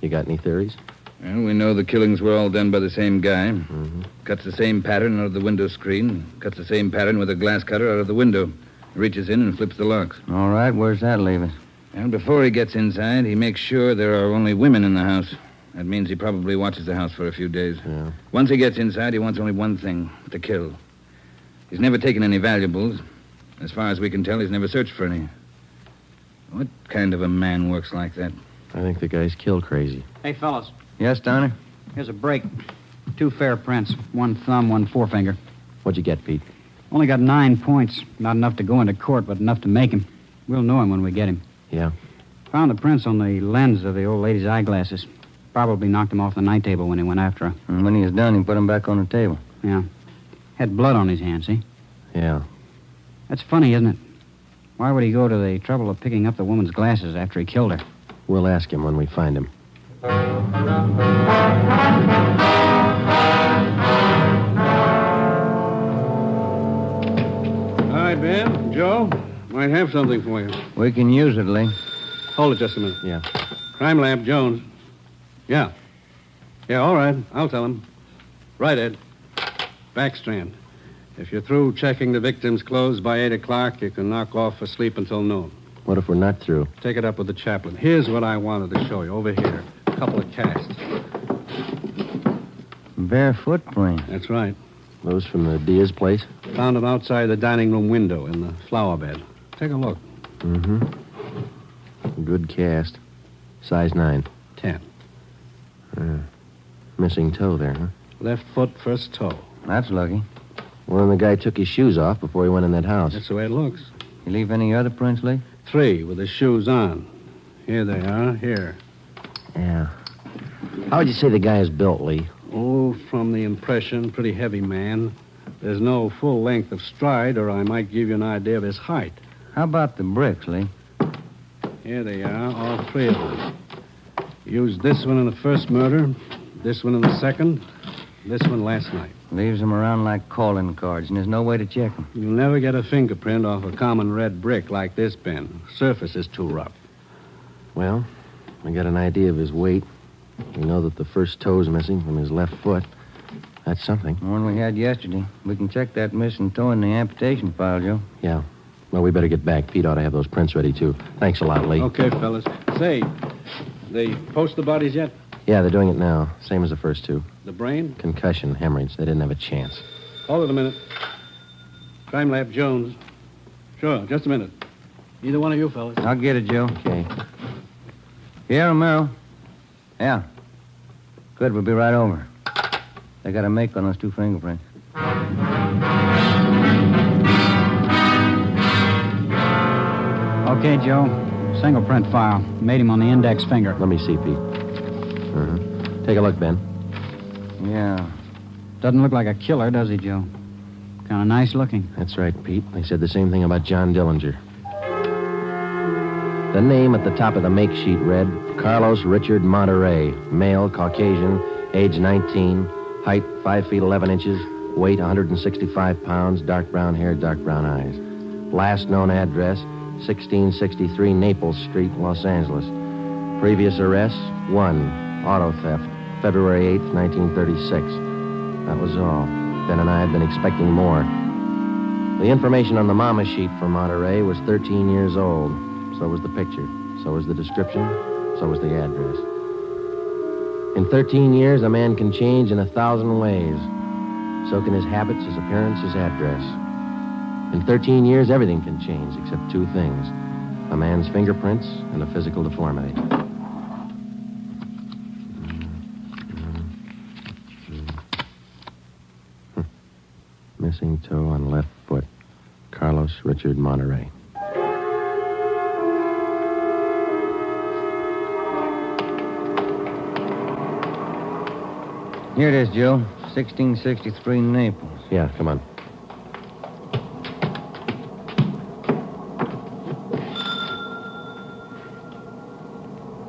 Speaker 17: You got any theories?
Speaker 19: Well, we know the killings were all done by the same guy.
Speaker 17: Mm-hmm.
Speaker 19: Cuts the same pattern out of the window screen. Cuts the same pattern with a glass cutter out of the window. Reaches in and flips the locks.
Speaker 21: All right, where's that leave us?
Speaker 19: And before he gets inside, he makes sure there are only women in the house. That means he probably watches the house for a few days.
Speaker 17: Yeah.
Speaker 19: Once he gets inside, he wants only one thing, to kill. He's never taken any valuables. As far as we can tell, he's never searched for any. What kind of a man works like that?
Speaker 17: I think the guy's kill crazy.
Speaker 1: Hey, fellas.
Speaker 21: Yes, Donner?
Speaker 1: Here's a break. 2 fair prints. 1 thumb, 1 forefinger.
Speaker 17: What'd you get, Pete?
Speaker 1: Only got 9 points. Not enough to go into court, but enough to make him. We'll know him when we get him.
Speaker 17: Yeah.
Speaker 1: Found the prints on the lens of the old lady's eyeglasses. Probably knocked him off the night table when he went after her.
Speaker 21: And when he was done, he put him back on the table.
Speaker 1: Yeah. Had blood on his hands, see?
Speaker 17: Yeah.
Speaker 1: That's funny, isn't it? Why would he go to the trouble of picking up the woman's glasses after he killed her?
Speaker 17: We'll ask him when we find him.
Speaker 4: Hi, Ben. Joe. Might have something for you.
Speaker 21: We can use it, Lee.
Speaker 4: Hold it just a minute.
Speaker 17: Yeah.
Speaker 4: Crime Lab, Jones. Yeah. Yeah, all right. I'll tell him. Right, Ed. Backstrand. If you're through checking the victim's clothes by 8 o'clock, you can knock off for sleep until noon.
Speaker 17: What if we're not through?
Speaker 4: Take it up with the chaplain. Here's what I wanted to show you. Over here. A couple of casts.
Speaker 21: Bare footprint.
Speaker 4: That's right.
Speaker 17: Those from the Diaz place?
Speaker 4: Found them outside the dining room window in the flower bed. Take a look.
Speaker 17: Mm-hmm. Good cast. Size 9.
Speaker 4: 10.
Speaker 17: Missing toe there, huh?
Speaker 4: Left foot, first toe.
Speaker 21: That's lucky.
Speaker 17: Well, then the guy took his shoes off before he went in that house.
Speaker 4: That's the way it looks.
Speaker 21: You leave any other prints, Lee?
Speaker 4: 3 with the shoes on. Here they are. Here.
Speaker 17: Yeah. How would you say the guy is built, Lee?
Speaker 4: Oh, from the impression, pretty heavy man. There's no full length of stride, or I might give you an idea of his height.
Speaker 21: How about the bricks, Lee?
Speaker 4: Here they are, all 3 of them. Used this one in the first murder, this one in the second, this one last night.
Speaker 21: Leaves them around like calling cards, and there's no way to check them.
Speaker 4: You'll never get a fingerprint off a common red brick like this, Ben. Surface is too rough.
Speaker 17: Well, we got an idea of his weight. We know that the first toe's missing from his left foot. That's something.
Speaker 21: The one we had yesterday. We can check that missing toe in the amputation file, Joe.
Speaker 17: Yeah. Well, we better get back. Pete ought to have those prints ready, too. Thanks a lot, Lee.
Speaker 4: Okay, fellas. Say, they post the bodies yet?
Speaker 17: Yeah, they're doing it now. Same as the first 2.
Speaker 4: The brain?
Speaker 17: Concussion, hemorrhage. They didn't have a chance.
Speaker 4: Hold it a minute. Crime Lab, Jones. Sure, just a minute. Either one of you fellas.
Speaker 21: I'll get it, Joe.
Speaker 17: Okay.
Speaker 21: Yeah, Romero. Yeah. Good, we'll be right over. They got a make on those 2 fingerprints.
Speaker 1: Okay, Joe. Single print file. Made him on the index finger.
Speaker 17: Let me see, Pete. Take a look, Ben.
Speaker 1: Yeah. Doesn't look like a killer, does he, Joe? Kind of nice looking.
Speaker 17: That's right, Pete. They said the same thing about John Dillinger. The name at the top of the make sheet read Carlos Richard Monterey, male, Caucasian, age 19, height 5 feet 11 inches, weight 165 pounds, dark brown hair, dark brown eyes. Last known address, 1663 Naples Street, Los Angeles. Previous arrests, 1, auto theft. February 8th, 1936. That was all. Ben and I had been expecting more. The information on the mama sheet for Monterey was 13 years old. So was the picture. So was the description. So was the address. In 13 years, a man can change in 1,000 ways. So can his habits, his appearance, his address. In 13 years, everything can change except two things. A man's fingerprints and a physical deformity. Missing toe on left foot. Carlos Richard Monterey.
Speaker 21: Here it is, Joe. 1663 Naples.
Speaker 17: Yeah, come on.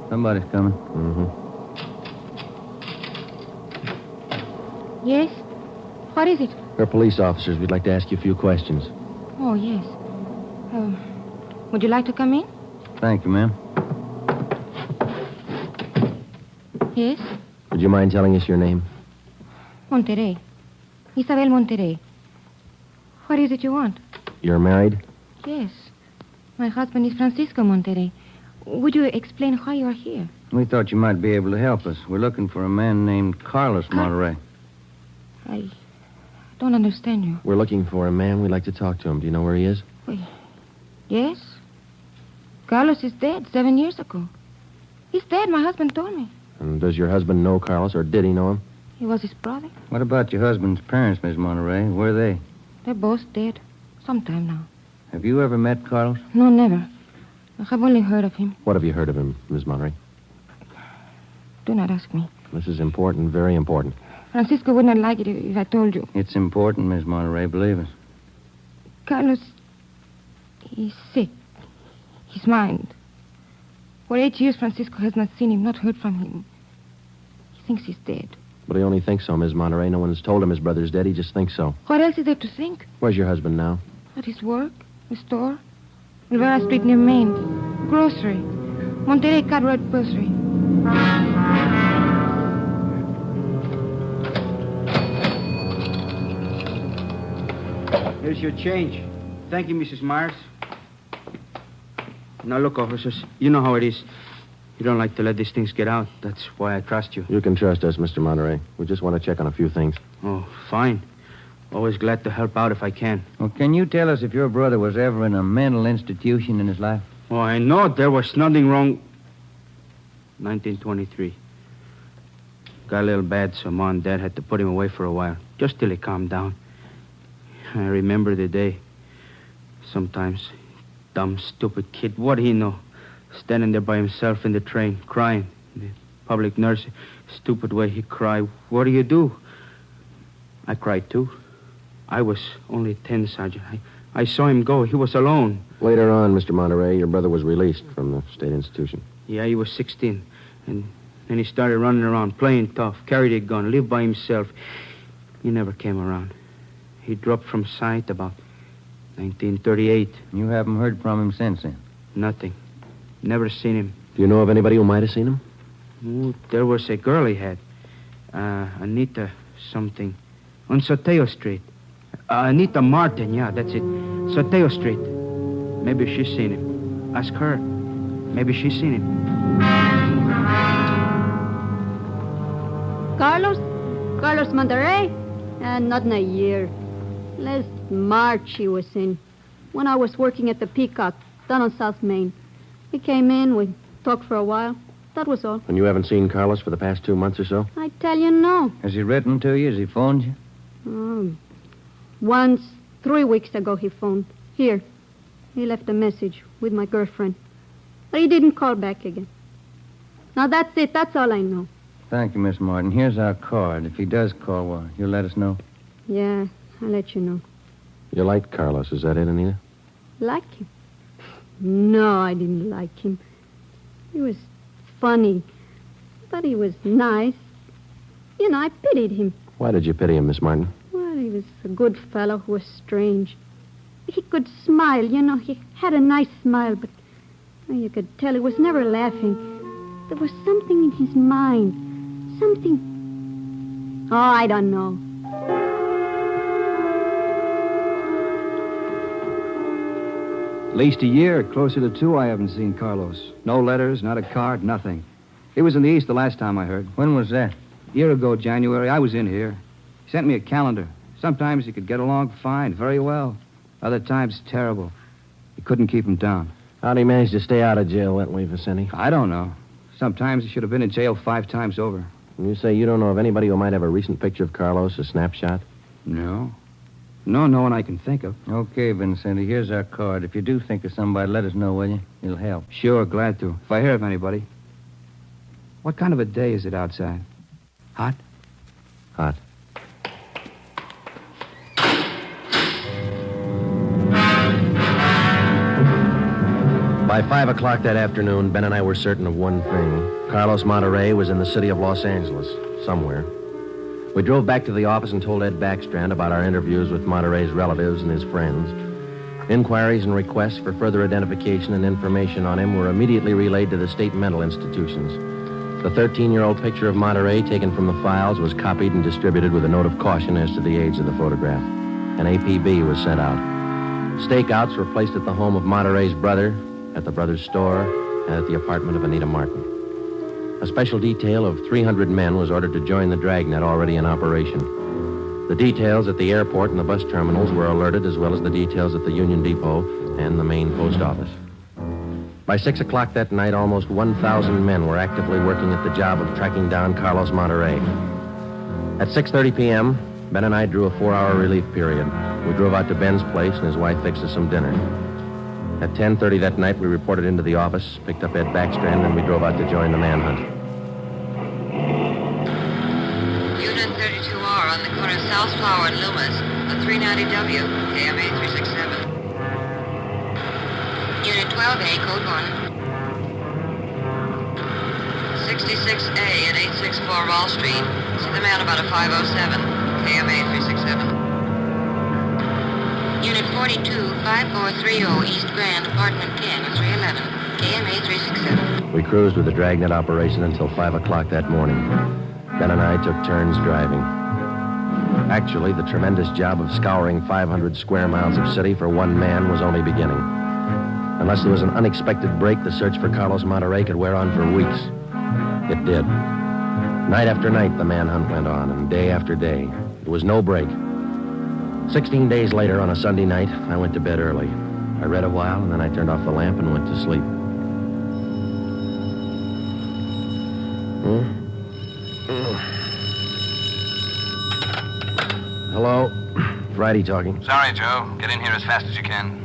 Speaker 21: Somebody's coming.
Speaker 17: Mm-hmm.
Speaker 8: Yes? What is it?
Speaker 17: We're police officers. We'd like to ask you a few questions.
Speaker 8: Oh, yes. Would you like to come in?
Speaker 21: Thank you, ma'am.
Speaker 8: Yes?
Speaker 17: Would you mind telling us your name?
Speaker 8: Monterey. Isabel Monterey. What is it you want?
Speaker 17: You're married?
Speaker 8: Yes. My husband is Francisco Monterey. Would you explain why you are here?
Speaker 21: We thought you might be able to help us. We're looking for a man named Carlos Monterey.
Speaker 8: I don't understand you.
Speaker 17: We're looking for a man. We'd like to talk to him. Do you know where he is?
Speaker 8: Yes? Carlos is dead 7 years ago. He's dead, my husband told me.
Speaker 17: And does your husband know Carlos, or did he know him?
Speaker 8: He was his brother.
Speaker 21: What about your husband's parents, Miss Monterey? Where are they?
Speaker 8: They're both dead. Some time now.
Speaker 21: Have you ever met Carlos?
Speaker 8: No, never. I have only heard of him.
Speaker 17: What have you heard of him, Miss Monterey?
Speaker 8: Do not ask me.
Speaker 17: This is important, very important.
Speaker 8: Francisco would not like it if I told you.
Speaker 21: It's important, Miss Monterey, believe us.
Speaker 8: Carlos, he's sick. His mind. For 8 years, Francisco has not seen him, not heard from him. He thinks he's dead.
Speaker 17: But he only thinks so, Miss Monterey. No one's told him his brother's dead. He just thinks so.
Speaker 8: What else is there to think?
Speaker 17: Where's your husband now?
Speaker 8: At his work, the store, Rivera Street near Main, grocery, Monterey Cartwright grocery.
Speaker 1: Here's your change. Thank you, Mrs. Myers. Now, look, officers, you know how it is. You don't like to let these things get out. That's why I trust you.
Speaker 17: You can trust us, Mr. Monterey. We just want to check on a few things.
Speaker 1: Oh, fine. Always glad to help out if I can.
Speaker 21: Well, can you tell us if your brother was ever in a mental institution in his life?
Speaker 1: Oh, I know there was nothing wrong. 1923. Got a little bad, so Mom and Dad had to put him away for a while, just till he calmed down. I remember the day. Sometimes, dumb, stupid kid, what did he know? Standing there by himself in the train, crying. The public nurse, stupid way he cried. What do you do? I cried, too. I was only 10, Sergeant. I saw him go. He was alone.
Speaker 17: Later on, Mr. Monterey, your brother was released from the state institution.
Speaker 1: Yeah, he was 16. And then he started running around, playing tough, carried a gun, lived by himself. He never came around. He dropped from sight about 1938.
Speaker 21: You haven't heard from him since then?
Speaker 1: Nothing. Never seen him.
Speaker 17: Do you know of anybody who might have seen him?
Speaker 1: Oh, there was a girl he had. Anita something. On Soteo Street. Anita Martin, yeah, that's it. Soteo Street. Maybe she's seen him. Ask her. Maybe she's seen him.
Speaker 9: Carlos Monterey? Not in a year. Last March he was in. When I was working at the Peacock, down on South Main. He came in, we talked for a while. That was all.
Speaker 17: And you haven't seen Carlos for the past 2 months or so?
Speaker 9: I tell you, no.
Speaker 21: Has he written to you? Has he phoned you?
Speaker 9: Once, 3 weeks ago, he phoned. Here. He left a message with my girlfriend. But he didn't call back again. Now, that's it. That's all I know.
Speaker 21: Thank you, Miss Martin. Here's our card. If he does call, well, you'll let us know.
Speaker 9: Yeah, I'll let you know.
Speaker 17: You liked Carlos, is that it, Anita?
Speaker 9: Like him? No, I didn't like him. He was funny. But he was nice. You know, I pitied him.
Speaker 17: Why did you pity him, Miss Martin?
Speaker 9: Well, he was a good fellow who was strange. He could smile, you know. He had a nice smile, but you could tell he was never laughing. There was something in his mind, Something. Oh, I don't know.
Speaker 12: At least a year, closer to 2, I haven't seen Carlos. No letters, not a card, nothing. He was in the East the last time I heard.
Speaker 21: When was that?
Speaker 12: A year ago, January. I was in here. He sent me a calendar. Sometimes he could get along fine, very well. Other times, terrible. He couldn't keep him down.
Speaker 17: How'd he manage to stay out of jail that way, Vicente?
Speaker 12: I don't know. Sometimes he should have been in jail 5 times over.
Speaker 17: And you say you don't know of anybody who might have a recent picture of Carlos, a snapshot?
Speaker 12: No. No one I can think of.
Speaker 21: Okay, Vincenti, here's our card. If you do think of somebody, let us know, will you? It'll help.
Speaker 12: Sure, glad to. If I hear of anybody. What kind of a day is it outside? Hot?
Speaker 17: Hot. By 5 o'clock that afternoon, Ben and I were certain of one thing. Carlos Monterey was in the city of Los Angeles, somewhere. We drove back to the office and told Ed Backstrand about our interviews with Monterey's relatives and his friends. Inquiries and requests for further identification and information on him were immediately relayed to the state mental institutions. The 13-year-old picture of Monterey taken from the files was copied and distributed with a note of caution as to the age of the photograph. An APB was sent out. Stakeouts were placed at the home of Monterey's brother, at the brother's store, and at the apartment of Anita Martin. A special detail of 300 men was ordered to join the Dragnet already in operation. The details at the airport and the bus terminals were alerted, as well as the details at the Union Depot and the main post office. By 6 o'clock that night, almost 1,000 men were actively working at the job of tracking down Carlos Monterey. At 6:30 p.m., Ben and I drew a 4-hour relief period. We drove out to Ben's place, and his wife fixed us some dinner. At 10:30 that night, we reported into the office, picked up Ed Backstrand, and we drove out to join the manhunt.
Speaker 20: Unit 32R on the corner of South Flower and Loomis, a 390W, KMA 367. Unit 12A, code 1. 66A at 864 Wall Street. See the man about a 507, KMA 367. Unit 42, 5430 East Grand, apartment King, 311, KMA 367.
Speaker 17: We cruised with the Dragnet operation until 5 o'clock that morning. Ben and I took turns driving. Actually, the tremendous job of scouring 500 square miles of city for one man was only beginning. Unless there was an unexpected break, the search for Carlos Monterey could wear on for weeks. It did. Night after night, the manhunt went on, and day after day. There was no break. 16 days later, on a Sunday night, I went to bed early. I read a while, and then I turned off the lamp and went to sleep. Hello? Friday talking.
Speaker 22: Sorry, Joe. Get in here as fast as you can.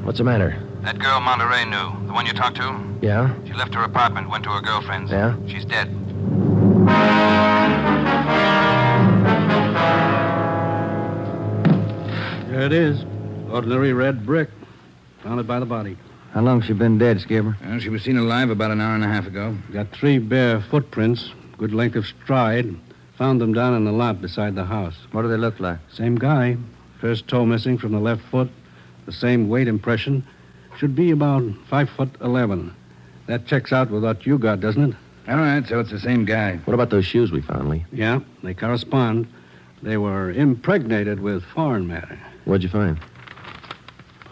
Speaker 17: What's the matter?
Speaker 22: That girl Monterey knew, the one you talked to,
Speaker 17: Yeah?
Speaker 22: she left her apartment, went to her girlfriend's.
Speaker 17: Yeah?
Speaker 22: She's dead.
Speaker 4: There it is. Ordinary red brick. Found it by the body.
Speaker 21: How long's she been dead, Skipper?
Speaker 19: Well, she was seen alive about an hour and a half ago.
Speaker 4: Got 3 bare footprints, good length of stride. Found them down in the lot beside the house.
Speaker 21: What do they look like?
Speaker 4: Same guy. First toe missing from the left foot. The same weight impression. Should be about 5'11". That checks out with what you got, doesn't it?
Speaker 19: All right, so it's the same guy.
Speaker 17: What about those shoes we found, Lee?
Speaker 4: Yeah, they correspond. They were impregnated with foreign matter.
Speaker 17: What'd you find?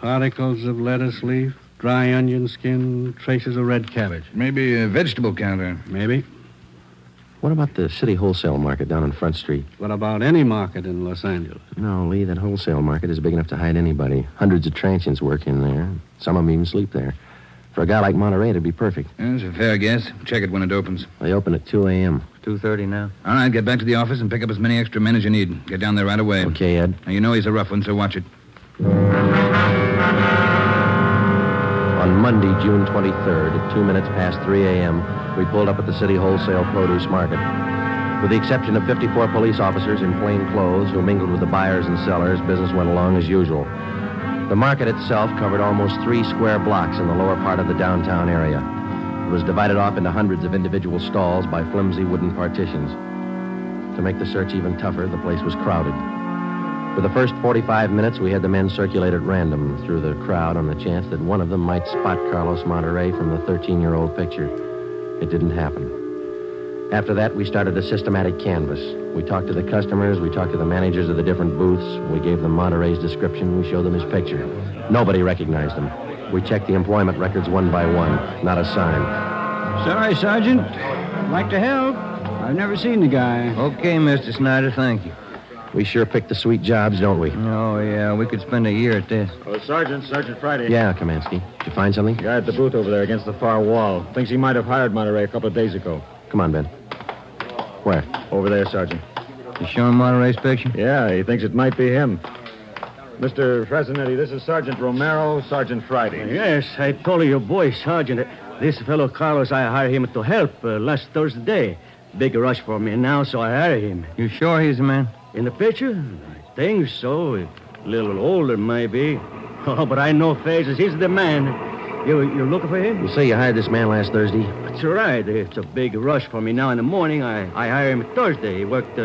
Speaker 4: Particles of lettuce leaf, dry onion skin, traces of red cabbage.
Speaker 19: Maybe a vegetable counter.
Speaker 4: Maybe.
Speaker 17: What about the city wholesale market down on Front Street?
Speaker 4: What about any market in Los Angeles?
Speaker 17: No, Lee, that wholesale market is big enough to hide anybody. Hundreds of transients work in there. Some of them even sleep there. For a guy like Monterey, it'd be perfect.
Speaker 19: That's a fair guess. Check it when it opens.
Speaker 17: They open at 2 a.m.
Speaker 21: 2:30 now.
Speaker 19: All right, get back to the office and pick up as many extra men as you need. Get down there right away.
Speaker 17: Okay, Ed.
Speaker 19: Now, you know he's a rough one, so watch it.
Speaker 17: On Monday, June 23rd, at 2 minutes past 3 a.m., we pulled up at the city wholesale produce market. With the exception of 54 police officers in plain clothes who mingled with the buyers and sellers, business went along as usual. The market itself covered almost 3 square blocks in the lower part of the downtown area. It was divided off into hundreds of individual stalls by flimsy wooden partitions. To make the search even tougher, the place was crowded. For the first 45 minutes, we had the men circulate at random through the crowd on the chance that one of them might spot Carlos Monterey from the 13-year-old picture. It didn't happen. After that, we started a systematic canvass. We talked to the customers, we talked to the managers of the different booths, we gave them Monterey's description, we showed them his picture. Nobody recognized him. We checked the employment records one by one. Not a sign.
Speaker 21: Sorry, Sergeant. I'd like to help. I've never seen the guy. Okay, Mr. Snyder, thank you.
Speaker 17: We sure picked the sweet jobs, don't we?
Speaker 21: Oh, yeah, we could spend a year at this.
Speaker 3: Oh, Sergeant Friday.
Speaker 17: Yeah, Kamansky. Did you find something?
Speaker 3: Guy at the booth over there against the far wall. Thinks he might have hired Monterey a couple of days ago.
Speaker 17: Come on, Ben. Where?
Speaker 3: Over there, Sergeant.
Speaker 21: You showing Monterey's picture?
Speaker 3: Yeah, he thinks it might be him. Mr. Fresnetti, this is Sergeant Romero, Sergeant Friday.
Speaker 1: Yes, I told you, boy, Sergeant. This fellow Carlos, I hired him to help last Thursday. Big rush for me now, so I hired him.
Speaker 21: You sure he's the man?
Speaker 1: In the picture? I think so. A little older, maybe. Oh, but I know faces. He's the man. You're looking for him?
Speaker 17: You say you hired this man last Thursday?
Speaker 1: That's right. It's a big rush for me now in the morning. I hire him Thursday. He worked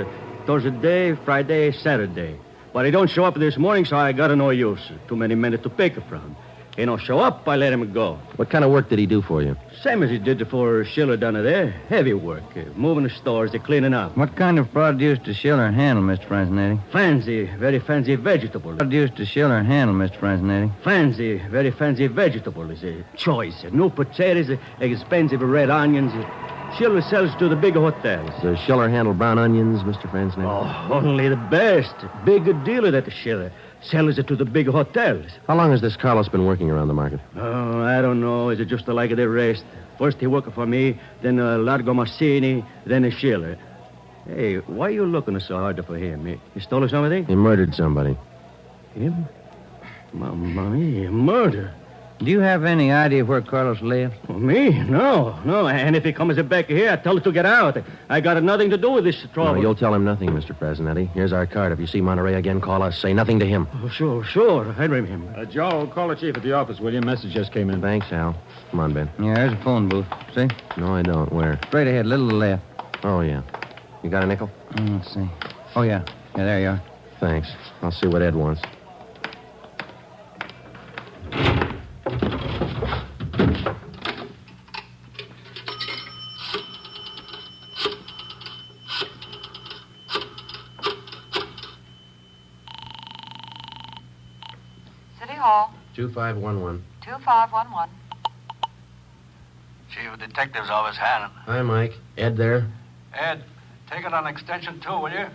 Speaker 1: Thursday, Friday, Saturday. But he don't show up this morning, so I got no use. Too many men to pick from. He don't show up, I let him go.
Speaker 17: What kind of work did he do for you?
Speaker 1: Same as he did for Schiller down there. Heavy work. Moving the stores, cleaning up.
Speaker 21: What kind of produce does Schiller handle, Mr. Franzenetti?
Speaker 1: Fancy, very fancy vegetable.
Speaker 21: Produce does Schiller handle, Mr. Franzenetti?
Speaker 1: Fancy, very fancy vegetable. Is a choice. New potatoes, expensive red onions. Schiller sells to the big hotels.
Speaker 17: Does Schiller handle brown onions, Mr. Franzenetti?
Speaker 1: Oh, only the best. Big dealer that Schiller sells it to the big hotels.
Speaker 17: How long has this Carlos been working around the market?
Speaker 1: Oh, I don't know. Is it just like the rest? First he worked for me, then Largo Massini, then Schiller. Hey, why are you looking so hard for him? He stole something?
Speaker 17: He murdered somebody.
Speaker 1: Him? Mamma mia, murder.
Speaker 21: Do you have any idea where Carlos lives?
Speaker 1: Oh, me? No. And if he comes back here, I tell him to get out. I got nothing to do with this trouble.
Speaker 17: No, you'll tell him nothing, Mr. Fresnetti. Here's our card. If you see Monterey again, call us. Say nothing to him.
Speaker 1: Oh, sure. I remember.
Speaker 3: Joe, call the chief at the office, will you? Message just came in.
Speaker 17: Thanks, Al. Come on, Ben.
Speaker 21: Yeah, there's a phone booth. See?
Speaker 17: No, I don't. Where?
Speaker 21: Straight ahead, little left.
Speaker 17: Oh, yeah. You got a nickel?
Speaker 21: Let's see. Oh, yeah. Yeah, there you are.
Speaker 17: Thanks. I'll see what Ed wants.
Speaker 20: City Hall.
Speaker 17: 2511.
Speaker 20: 2511. Chief of Detectives Office, Hannon.
Speaker 17: Hi, Mike. Ed there?
Speaker 22: Ed, take it on extension 2, will you?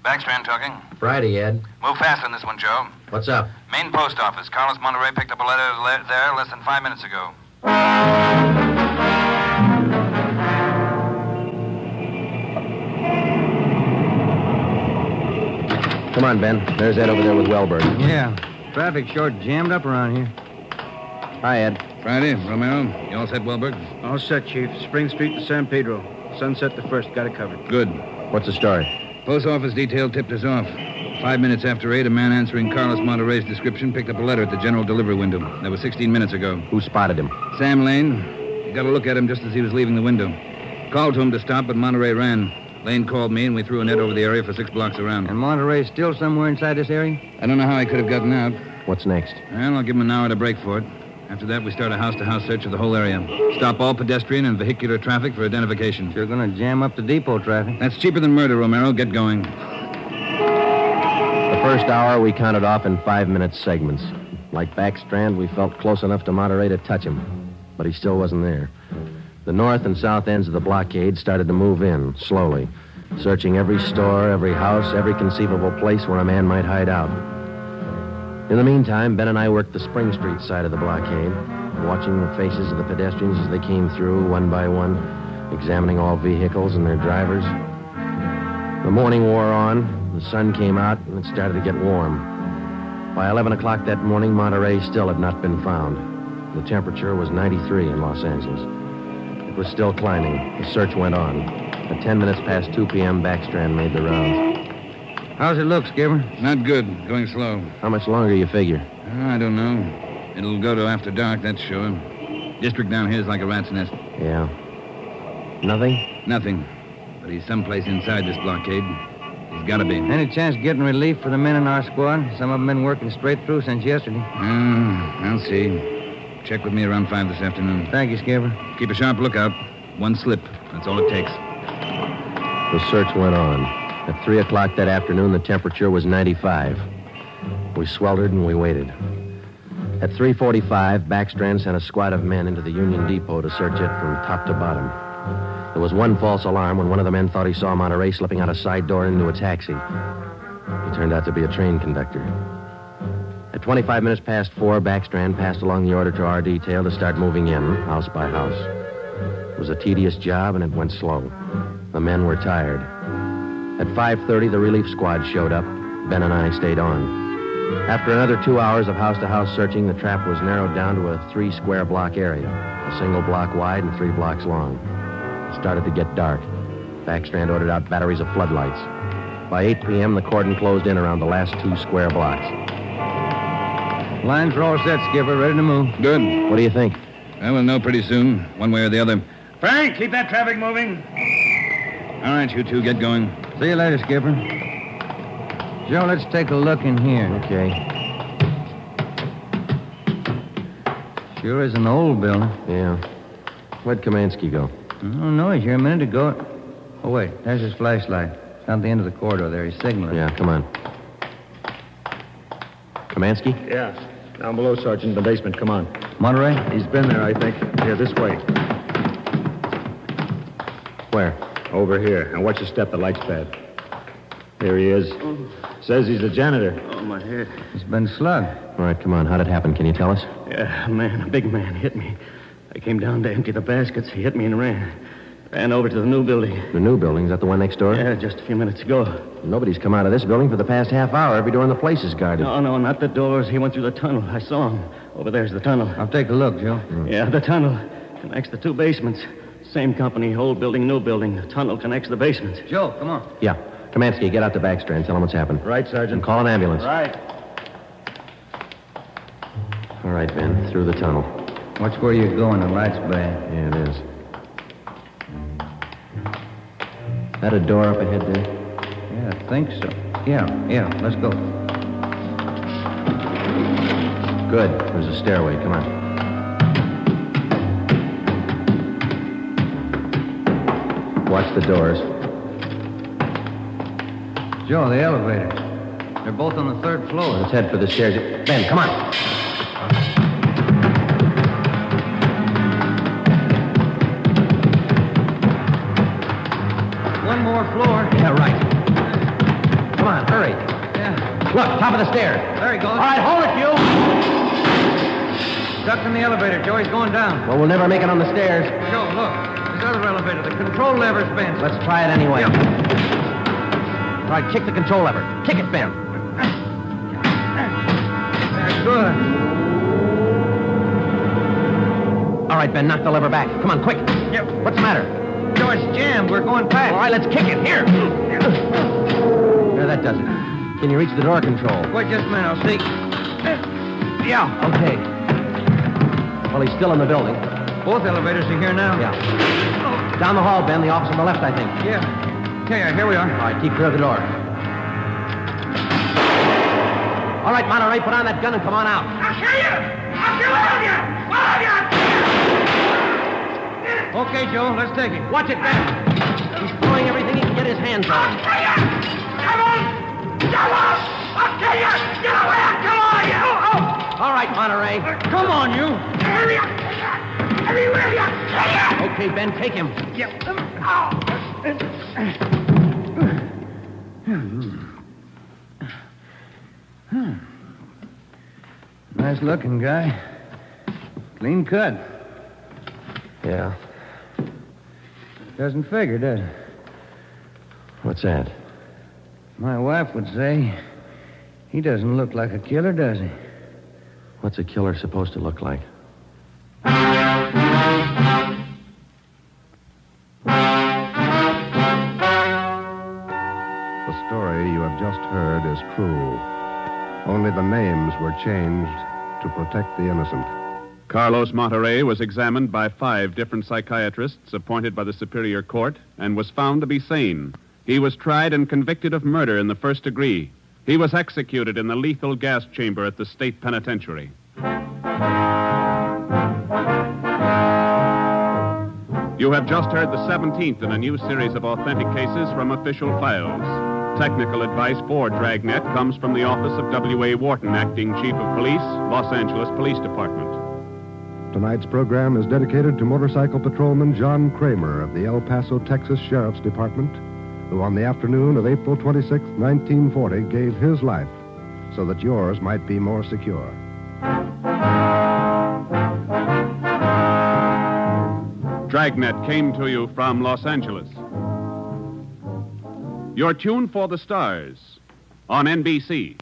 Speaker 22: Backstrand talking.
Speaker 17: Friday, Ed.
Speaker 22: Move fast on this one, Joe.
Speaker 17: What's up?
Speaker 22: Main post office. Carlos Monterey picked up a letter there less than 5 minutes ago.
Speaker 17: Come on, Ben. There's Ed over there with Wellberg.
Speaker 21: Yeah. Traffic short jammed up around here.
Speaker 17: Hi, Ed.
Speaker 19: Friday, Romero. You all set, Wellberg?
Speaker 1: All set, Chief. Spring Street to San Pedro. Sunset the first. Got it covered.
Speaker 19: Good.
Speaker 17: What's the story?
Speaker 19: Post office detail tipped us off. 5 minutes after 8, a man answering Carlos Monterey's description picked up a letter at the general delivery window. That was 16 minutes ago.
Speaker 17: Who spotted him?
Speaker 19: Sam Lane. He got a look at him just as he was leaving the window. Called to him to stop, but Monterey ran. Lane called me, and we threw a net over the area for 6 blocks around.
Speaker 21: And Monterey's still somewhere inside this area?
Speaker 19: I don't know how he could have gotten out.
Speaker 17: What's next?
Speaker 19: Well, I'll give him an hour to break for it. After that, we start a house-to-house search of the whole area. Stop all pedestrian and vehicular traffic for identification.
Speaker 21: You're going to jam up the depot traffic.
Speaker 19: That's cheaper than murder, Romero. Get going.
Speaker 17: The first hour we counted off in 5-minute segments. Like Backstrand, we felt close enough to Monterey to touch him. But he still wasn't there. The north and south ends of the blockade started to move in, slowly. Searching every store, every house, every conceivable place where a man might hide out. In the meantime, Ben and I worked the Spring Street side of the blockade, watching the faces of the pedestrians as they came through, one by one, examining all vehicles and their drivers. The morning wore on, the sun came out, and it started to get warm. By 11 o'clock that morning, Monterey still had not been found. The temperature was 93 in Los Angeles. It was still climbing. The search went on. At 10 minutes past 2 p.m., Backstrand made the rounds.
Speaker 21: How's it look, Skipper?
Speaker 19: Not good. Going slow.
Speaker 17: How much longer you figure?
Speaker 19: I don't know. It'll go to after dark, that's sure. District down here is like a rat's nest.
Speaker 17: Yeah. Nothing?
Speaker 19: Nothing. But he's someplace inside this blockade. He's got to be.
Speaker 21: Any chance getting relief for the men in our squad? Some of them been working straight through since yesterday.
Speaker 19: I'll see. Check with me around 5 this afternoon.
Speaker 21: Thank you, Skipper.
Speaker 19: Keep a sharp lookout. One slip,
Speaker 22: That's all it takes.
Speaker 17: The search went on. At 3 o'clock that afternoon, the temperature was 95. We sweltered and we waited. At 3:45, Backstrand sent a squad of men into the Union Depot to search it from top to bottom. There was one false alarm when one of the men thought he saw Monterey slipping out a side door into a taxi. He turned out to be a train conductor. At 25 minutes past 4, Backstrand passed along the order to our detail to start moving in, house by house. It was a tedious job, and it went slow. The men were tired. At 5:30, the relief squad showed up. Ben and I stayed on. After another 2 hours of house-to-house searching, the trap was narrowed down to a 3-square-block area, a single block wide and 3 blocks long. It started to get dark. Backstrand ordered out batteries of floodlights. By 8 p.m., the cordon closed in around the last 2 square blocks.
Speaker 21: Lines are all set, Skipper. Ready to move.
Speaker 19: Good.
Speaker 17: What do you think?
Speaker 19: I will know pretty soon, one way or the other.
Speaker 22: Frank, keep that traffic moving.
Speaker 19: All right, you two, get going.
Speaker 21: See you later, Skipper. Joe, let's take a look in here.
Speaker 17: Okay.
Speaker 21: Sure is an old building.
Speaker 17: Yeah. Where'd Kamansky go?
Speaker 21: Oh, no, he's here a minute ago. Oh, wait, there's his flashlight. It's down the end of the corridor there. He's signaling.
Speaker 17: Yeah, come on. Kamansky?
Speaker 3: Yeah. Down below, Sergeant, in the basement. Come on.
Speaker 21: Monterey?
Speaker 3: He's been there, I think. Here, this way.
Speaker 17: Where?
Speaker 3: Over here. Now, watch your step. The light's bad. Here he is. Says he's the janitor.
Speaker 22: Oh, my head.
Speaker 21: He's been slugged.
Speaker 17: All right, come on. How'd it happen? Can you tell us?
Speaker 22: Yeah, a big man hit me. I came down to empty the baskets. He hit me and ran. Ran over to the new building.
Speaker 17: The new building? Is that the one next door?
Speaker 22: Yeah, just a few minutes ago.
Speaker 17: Nobody's come out of this building for the past half hour. Every door in the place is guarded.
Speaker 22: No, not the doors. He went through the tunnel. I saw him. Over there's the tunnel.
Speaker 21: I'll take a look, Joe.
Speaker 22: Yeah, the tunnel connects the 2 basements. Same company, old building, new building. The tunnel connects the basements.
Speaker 21: Joe, come on.
Speaker 17: Yeah. Kamansky, get out to Backstrand. Tell him what's happened.
Speaker 3: Right, Sergeant.
Speaker 17: And call an ambulance.
Speaker 3: Right.
Speaker 17: All right, Ben. Through the tunnel.
Speaker 21: Watch where you're going. The light's bad.
Speaker 17: Yeah, it is. That a door up ahead there?
Speaker 21: Yeah, I think so. Yeah, let's go.
Speaker 17: Good. There's a stairway. Come on. Watch the doors.
Speaker 21: Joe, the elevators. They're both on the 3rd floor.
Speaker 17: Let's head for the stairs. Ben, come on.
Speaker 21: One more floor.
Speaker 17: Yeah, right. Come on, hurry.
Speaker 21: Yeah.
Speaker 17: Look, top of the stairs.
Speaker 21: There he goes.
Speaker 17: All right, hold it, you.
Speaker 21: Stuck in the elevator. Joe, he's going down.
Speaker 17: Well, we'll never make it on the stairs.
Speaker 21: Joe, look. This other elevator. The control lever's bent.
Speaker 17: Let's try it anyway.
Speaker 21: Yeah.
Speaker 17: All right, kick the control lever. Kick it, Ben.
Speaker 21: That's good.
Speaker 17: All right, Ben, knock the lever back. Come on, quick.
Speaker 21: Yep.
Speaker 17: What's the matter?
Speaker 21: Joe, it's jammed. We're going past.
Speaker 17: All right, let's kick it. Here. There, that does it. Can you reach the door control?
Speaker 21: Wait just a minute. I'll see.
Speaker 17: Yeah. Okay. Well, he's still in the building.
Speaker 21: Both elevators are here now.
Speaker 17: Yeah. Down the hall, Ben. The office on the left, I think.
Speaker 21: Yeah. Okay, here we are.
Speaker 17: All right, keep clear of the door. All right, Monterey, put on that gun and come on out.
Speaker 2: I'll kill you! I'll kill all of you! All of you!
Speaker 21: Okay, Joe, let's take him.
Speaker 17: Watch it, Ben. He's throwing everything he can get his hands on.
Speaker 2: I'll kill you! Come on! Come on! I'll kill you! Get away! I'll kill all of you!
Speaker 17: All right, Monterey.
Speaker 21: Come on, you.
Speaker 2: Hurry up! Everywhere you kill you!
Speaker 17: Okay, Ben, take him.
Speaker 21: Nice looking guy. Clean cut.
Speaker 17: Yeah.
Speaker 21: Doesn't figure, does it?
Speaker 17: What's that?
Speaker 21: My wife would say he doesn't look like a killer, does he?
Speaker 17: What's a killer supposed to look like?
Speaker 6: The story you have just heard is true. Only the names were changed to protect the innocent.
Speaker 15: Carlos Monterey was examined by 5 different psychiatrists appointed by the Superior Court and was found to be sane. He was tried and convicted of murder in the 1st degree. He was executed in the lethal gas chamber at the state penitentiary. You have just heard the 17th in a new series of authentic cases from official files. Technical advice for Dragnet comes from the office of W.A. Wharton, Acting Chief of Police, Los Angeles Police Department.
Speaker 6: Tonight's program is dedicated to motorcycle patrolman John Kramer of the El Paso, Texas Sheriff's Department, who on the afternoon of April 26, 1940, gave his life so that yours might be more secure.
Speaker 15: Dragnet came to you from Los Angeles. You're tuned for the stars on NBC.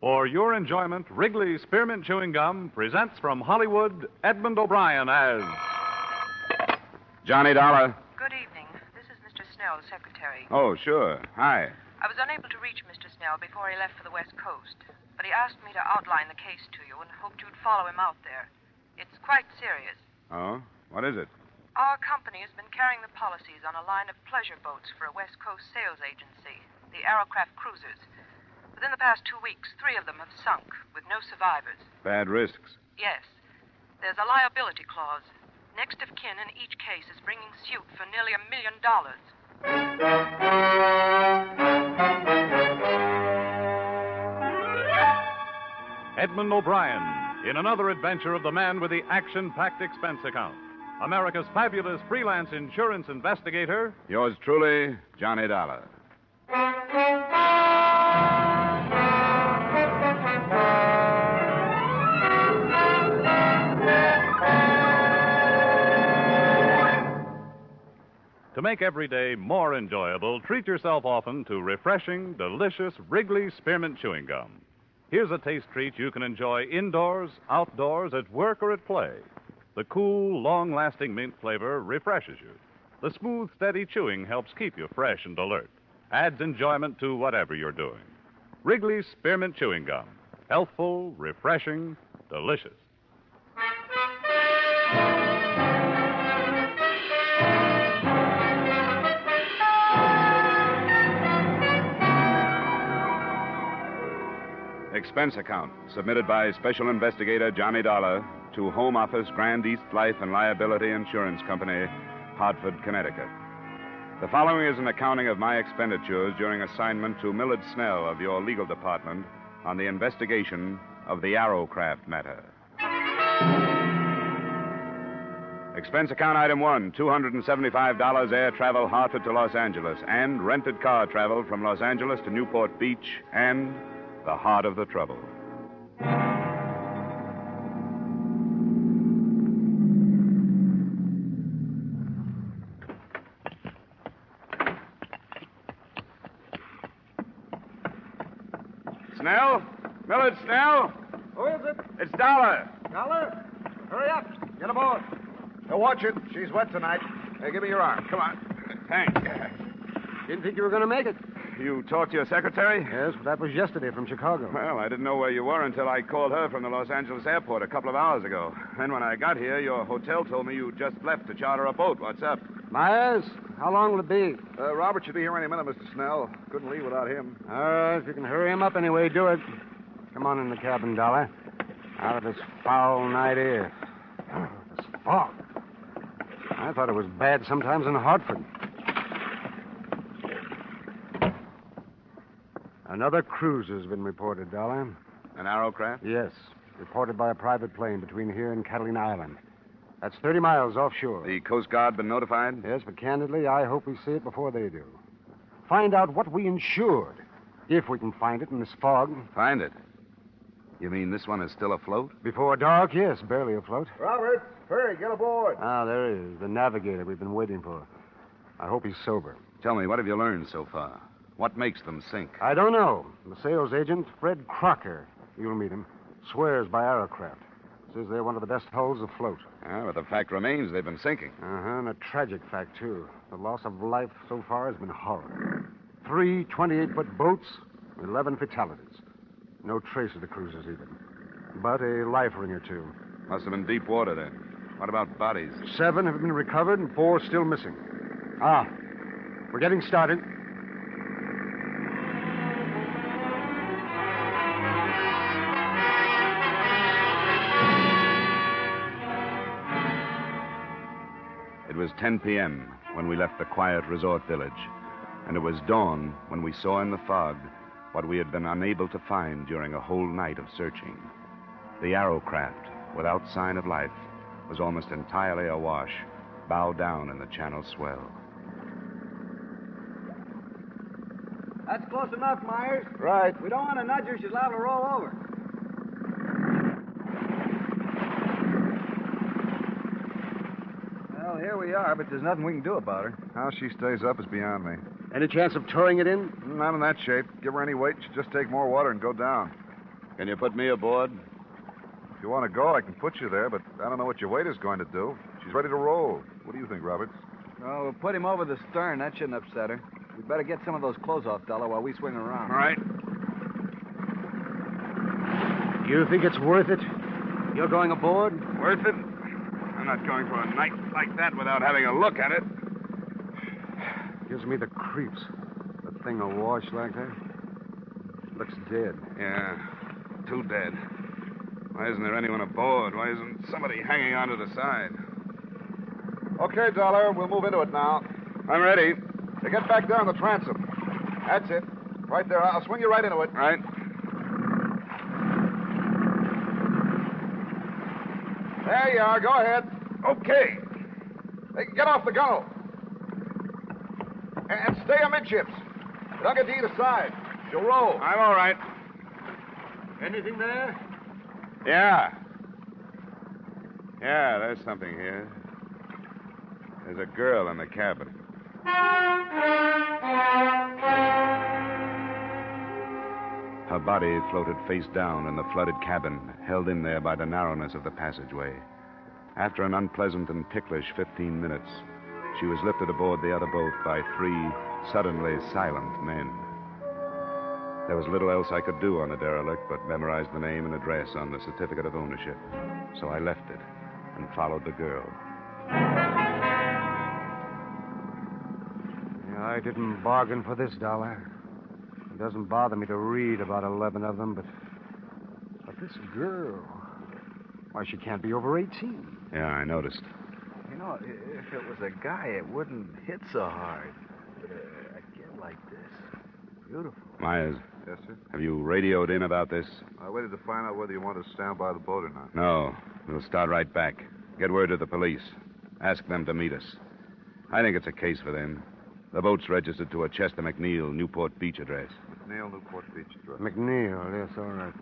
Speaker 11: For your enjoyment, Wrigley's Spearmint Chewing Gum presents from Hollywood Edmund O'Brien as
Speaker 16: Johnny Dollar.
Speaker 18: Good evening. This is Mr. Snell, secretary.
Speaker 16: Oh, sure. Hi.
Speaker 18: I was unable to reach Mr. Snell before he left for the West Coast, but he asked me to outline the case to you and hoped you'd follow him out there. It's quite serious.
Speaker 16: Oh? What is it?
Speaker 18: Our company has been carrying the policies on a line of pleasure boats for a West Coast sales agency, the Arrowcraft cruisers. Within the past 2 weeks, 3 of them have sunk, with no survivors.
Speaker 16: Bad risks.
Speaker 18: Yes. There's a liability clause. Next of kin in each case is bringing suit for nearly $1 million.
Speaker 11: Edmund O'Brien in another adventure of the man with the action-packed expense account. America's fabulous freelance insurance investigator.
Speaker 16: Yours truly, Johnny Dollar.
Speaker 11: To make every day more enjoyable, treat yourself often to refreshing, delicious Wrigley's Spearmint Chewing Gum. Here's a taste treat you can enjoy indoors, outdoors, at work, or at play. The cool, long-lasting mint flavor refreshes you. The smooth, steady chewing helps keep you fresh and alert. Adds enjoyment to whatever you're doing. Wrigley's Spearmint Chewing Gum. Healthful, refreshing, delicious.
Speaker 16: Expense account submitted by Special Investigator Johnny Dollar to Home Office, Grand East Life and Liability Insurance Company, Hartford, Connecticut. The following is an accounting of my expenditures during assignment to Millard Snell of your legal department on the investigation of the Arrowcraft matter. Expense account item 1, $275 air travel Hartford to Los Angeles and rented car travel from Los Angeles to Newport Beach and the heart of the trouble. Snell? Millard Snell?
Speaker 3: Who is it?
Speaker 16: It's Dollar.
Speaker 3: Dollar? Hurry up. Get aboard. Now watch it. She's wet tonight. Hey, give me your arm. Come on.
Speaker 16: Thanks.
Speaker 3: Didn't think you were going to make it.
Speaker 16: You talked to your secretary?
Speaker 3: Yes, but that was yesterday from Chicago.
Speaker 16: Well, I didn't know where you were until I called her from the Los Angeles airport a couple of hours ago. Then when I got here, your hotel told me you just left to charter a boat. What's up?
Speaker 3: Myers, how long will it be?
Speaker 24: Robert should be here any minute, Mr. Snell. Couldn't leave without him.
Speaker 3: All right, if you can hurry him up anyway, do it. Come on in the cabin, Dollar. Out of this foul night air. This fog. I thought it was bad sometimes in Hartford. Another cruise has been reported, Dollar.
Speaker 16: An Arrowcraft?
Speaker 3: Yes. Reported by a private plane between here and Catalina Island. That's 30 miles offshore.
Speaker 16: The Coast Guard been notified?
Speaker 3: Yes, but candidly, I hope we see it before they do. Find out what we insured. If we can find it in this fog.
Speaker 16: Find it? You mean this one is still afloat?
Speaker 3: Before dark, yes, barely afloat.
Speaker 24: Robert, hurry, get aboard.
Speaker 3: Ah, there he is, the navigator we've been waiting for. I hope he's sober.
Speaker 16: Tell me, what have you learned so far? What makes them sink?
Speaker 3: I don't know. The sales agent, Fred Crocker, you'll meet him, swears by Arrowcraft. Says they're one of the best hulls afloat.
Speaker 16: Ah, but the fact remains they've been sinking.
Speaker 3: Uh-huh, and a tragic fact, too. The loss of life so far has been horrible. 3 28-foot boats, 11 fatalities. No trace of the cruisers, even. But a life ring or two.
Speaker 16: Must have been deep water then. What about bodies?
Speaker 3: 7 have been recovered and 4 still missing. We're getting started.
Speaker 16: It was 10 p.m. when we left the quiet resort village, and it was dawn when we saw in the fog what we had been unable to find during a whole night of searching. The Arrowcraft, without sign of life, was almost entirely awash, bow down in the channel swell.
Speaker 7: That's close enough, Myers.
Speaker 24: Right.
Speaker 7: We don't want to nudge her. She's liable to roll over. Well, here we are, but there's nothing we can do about her.
Speaker 24: How she stays up is beyond me.
Speaker 3: Any chance of towing it in?
Speaker 24: Not in that shape. Give her any weight, she'll just take more water and go down.
Speaker 16: Can you put me aboard?
Speaker 24: If you want to go, I can put you there, but I don't know what your weight is going to do. She's ready to roll. What do you think, Roberts?
Speaker 7: Well, we'll put him over the stern. That shouldn't upset her. We'd better get some of those clothes off, Dollar, while we swing around.
Speaker 16: All right.
Speaker 3: You think it's worth it? You're going aboard?
Speaker 16: Worth it? I'm not going for a night like that without having a look at it.
Speaker 3: Gives me the creeps. The thing awash like that. Looks dead.
Speaker 16: Yeah, too dead. Why isn't there anyone aboard? Why isn't somebody hanging onto the side?
Speaker 24: Okay, Dollar, we'll move into it now.
Speaker 16: I'm ready.
Speaker 24: Now get back there on the transom. That's it. Right there. I'll swing you right into it.
Speaker 16: Right.
Speaker 24: There you are. Go ahead. Okay. Hey, get off the gunwale. And stay amidships. Don't get to either side. She'll roll.
Speaker 16: I'm all right.
Speaker 3: Anything there?
Speaker 16: Yeah. Yeah, there's something here. There's a girl in the cabin. Her body floated face down in the flooded cabin, held in there by the narrowness of the passageway. After an unpleasant and ticklish 15 minutes, she was lifted aboard the other boat by 3 suddenly silent men. There was little else I could do on the derelict but memorize the name and address on the certificate of ownership. So I left it and followed the girl.
Speaker 3: Yeah, I didn't bargain for this, Dollar. It doesn't bother me to read about 11 of them, but this girl, why, she can't be over 18.
Speaker 16: Yeah, I noticed.
Speaker 7: You know, if it was a guy, it wouldn't hit so hard. But a kid like this, beautiful.
Speaker 16: Myers.
Speaker 24: Yes, sir?
Speaker 16: Have you radioed in about this?
Speaker 24: I waited to find out whether you want to stand by the boat or not.
Speaker 16: No. We'll start right back. Get word to the police. Ask them to meet us. I think it's a case for them. The boat's registered to a Chester McNeil Newport Beach address.
Speaker 24: McNeil, Newport Beach address.
Speaker 3: McNeil, yes, all right.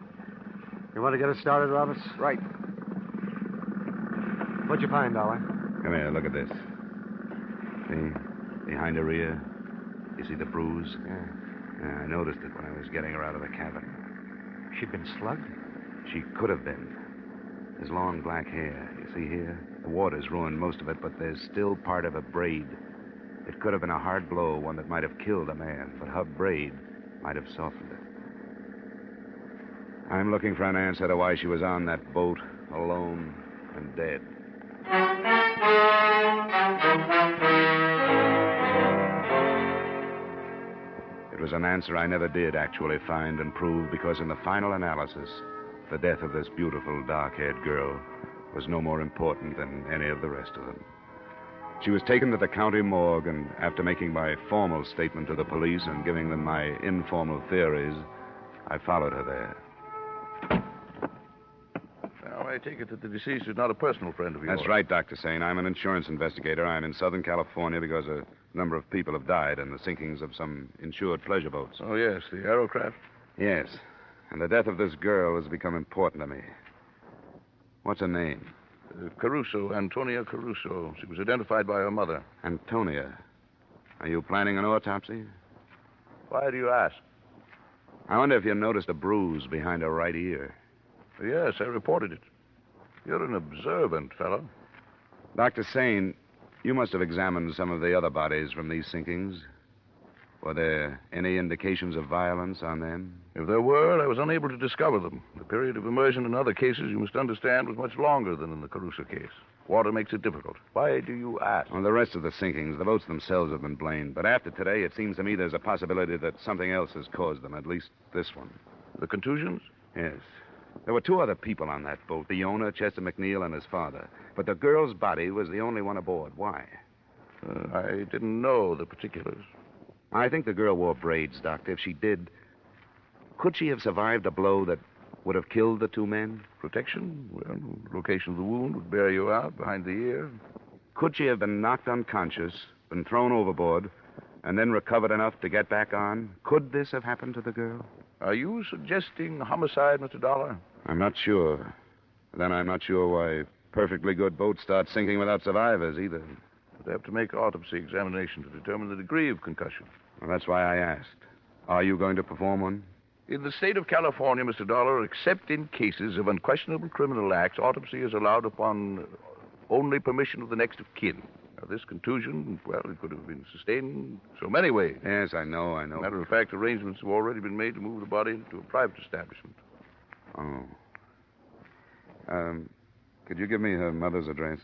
Speaker 3: You want to get us started, Roberts?
Speaker 24: Right.
Speaker 3: What'd you find, Dollar?
Speaker 16: Come here, look at this. See? Behind her ear. You see the bruise? Yeah, I noticed it when I was getting her out of the cabin.
Speaker 3: She'd been slugged?
Speaker 16: She could have been. There's long black hair. You see here? The water's ruined most of it, but there's still part of a braid. It could have been a hard blow, one that might have killed a man, but her braid might have softened it. I'm looking for an answer to why she was on that boat, alone and dead. It was an answer I never did actually find and prove, because in the final analysis, the death of this beautiful, dark-haired girl was no more important than any of the rest of them. She was taken to the county morgue, and after making my formal statement to the police and giving them my informal theories, I followed her there.
Speaker 24: Now, I take it that the deceased is not a personal friend of yours.
Speaker 16: That's right, Dr. Sane. I'm an insurance investigator. I'm in Southern California because a number of people have died in the sinkings of some insured pleasure boats.
Speaker 24: Oh, yes, the Arrowcraft?
Speaker 16: Yes. And the death of this girl has become important to me. What's her name?
Speaker 24: Caruso, Antonia Caruso. She was identified by her mother.
Speaker 16: Antonia. Are you planning an autopsy?
Speaker 24: Why do you ask?
Speaker 16: I wonder if you noticed a bruise behind her right ear.
Speaker 24: Yes, I reported it. You're an observant fellow.
Speaker 16: Dr. Sane, you must have examined some of the other bodies from these sinkings. Were there any indications of violence on them?
Speaker 5: If there were, I was unable to discover them. The period of immersion in other cases, you must understand, was much longer than in the Caruso case. Water makes it difficult. Why do you ask?
Speaker 16: On the rest of the sinkings, the boats themselves have been blamed. But after today, it seems to me there's a possibility that something else has caused them, at least this one.
Speaker 5: The contusions?
Speaker 16: Yes. There were 2 other people on that boat, the owner, Chester McNeil, and his father. But the girl's body was the only one aboard. Why?
Speaker 5: I didn't know the particulars.
Speaker 16: I think the girl wore braids, Doctor. If she did, could she have survived a blow that would have killed the 2 men?
Speaker 5: Protection? Well, location of the wound would bear you out behind the ear.
Speaker 16: Could she have been knocked unconscious, been thrown overboard, and then recovered enough to get back on? Could this have happened to the girl?
Speaker 5: Are you suggesting homicide, Mr. Dollar?
Speaker 16: I'm not sure. Then I'm not sure why perfectly good boats start sinking without survivors, either.
Speaker 5: They have to make autopsy examination to determine the degree of concussion.
Speaker 16: Well, that's why I asked. Are you going to perform one?
Speaker 5: In the state of California, Mr. Dollar, except in cases of unquestionable criminal acts, autopsy is allowed upon only permission of the next of kin. Now, this contusion, well, it could have been sustained so many ways.
Speaker 16: Yes, I know.
Speaker 5: Matter of fact, arrangements have already been made to move the body to a private establishment.
Speaker 16: Oh. Could you give me her mother's address?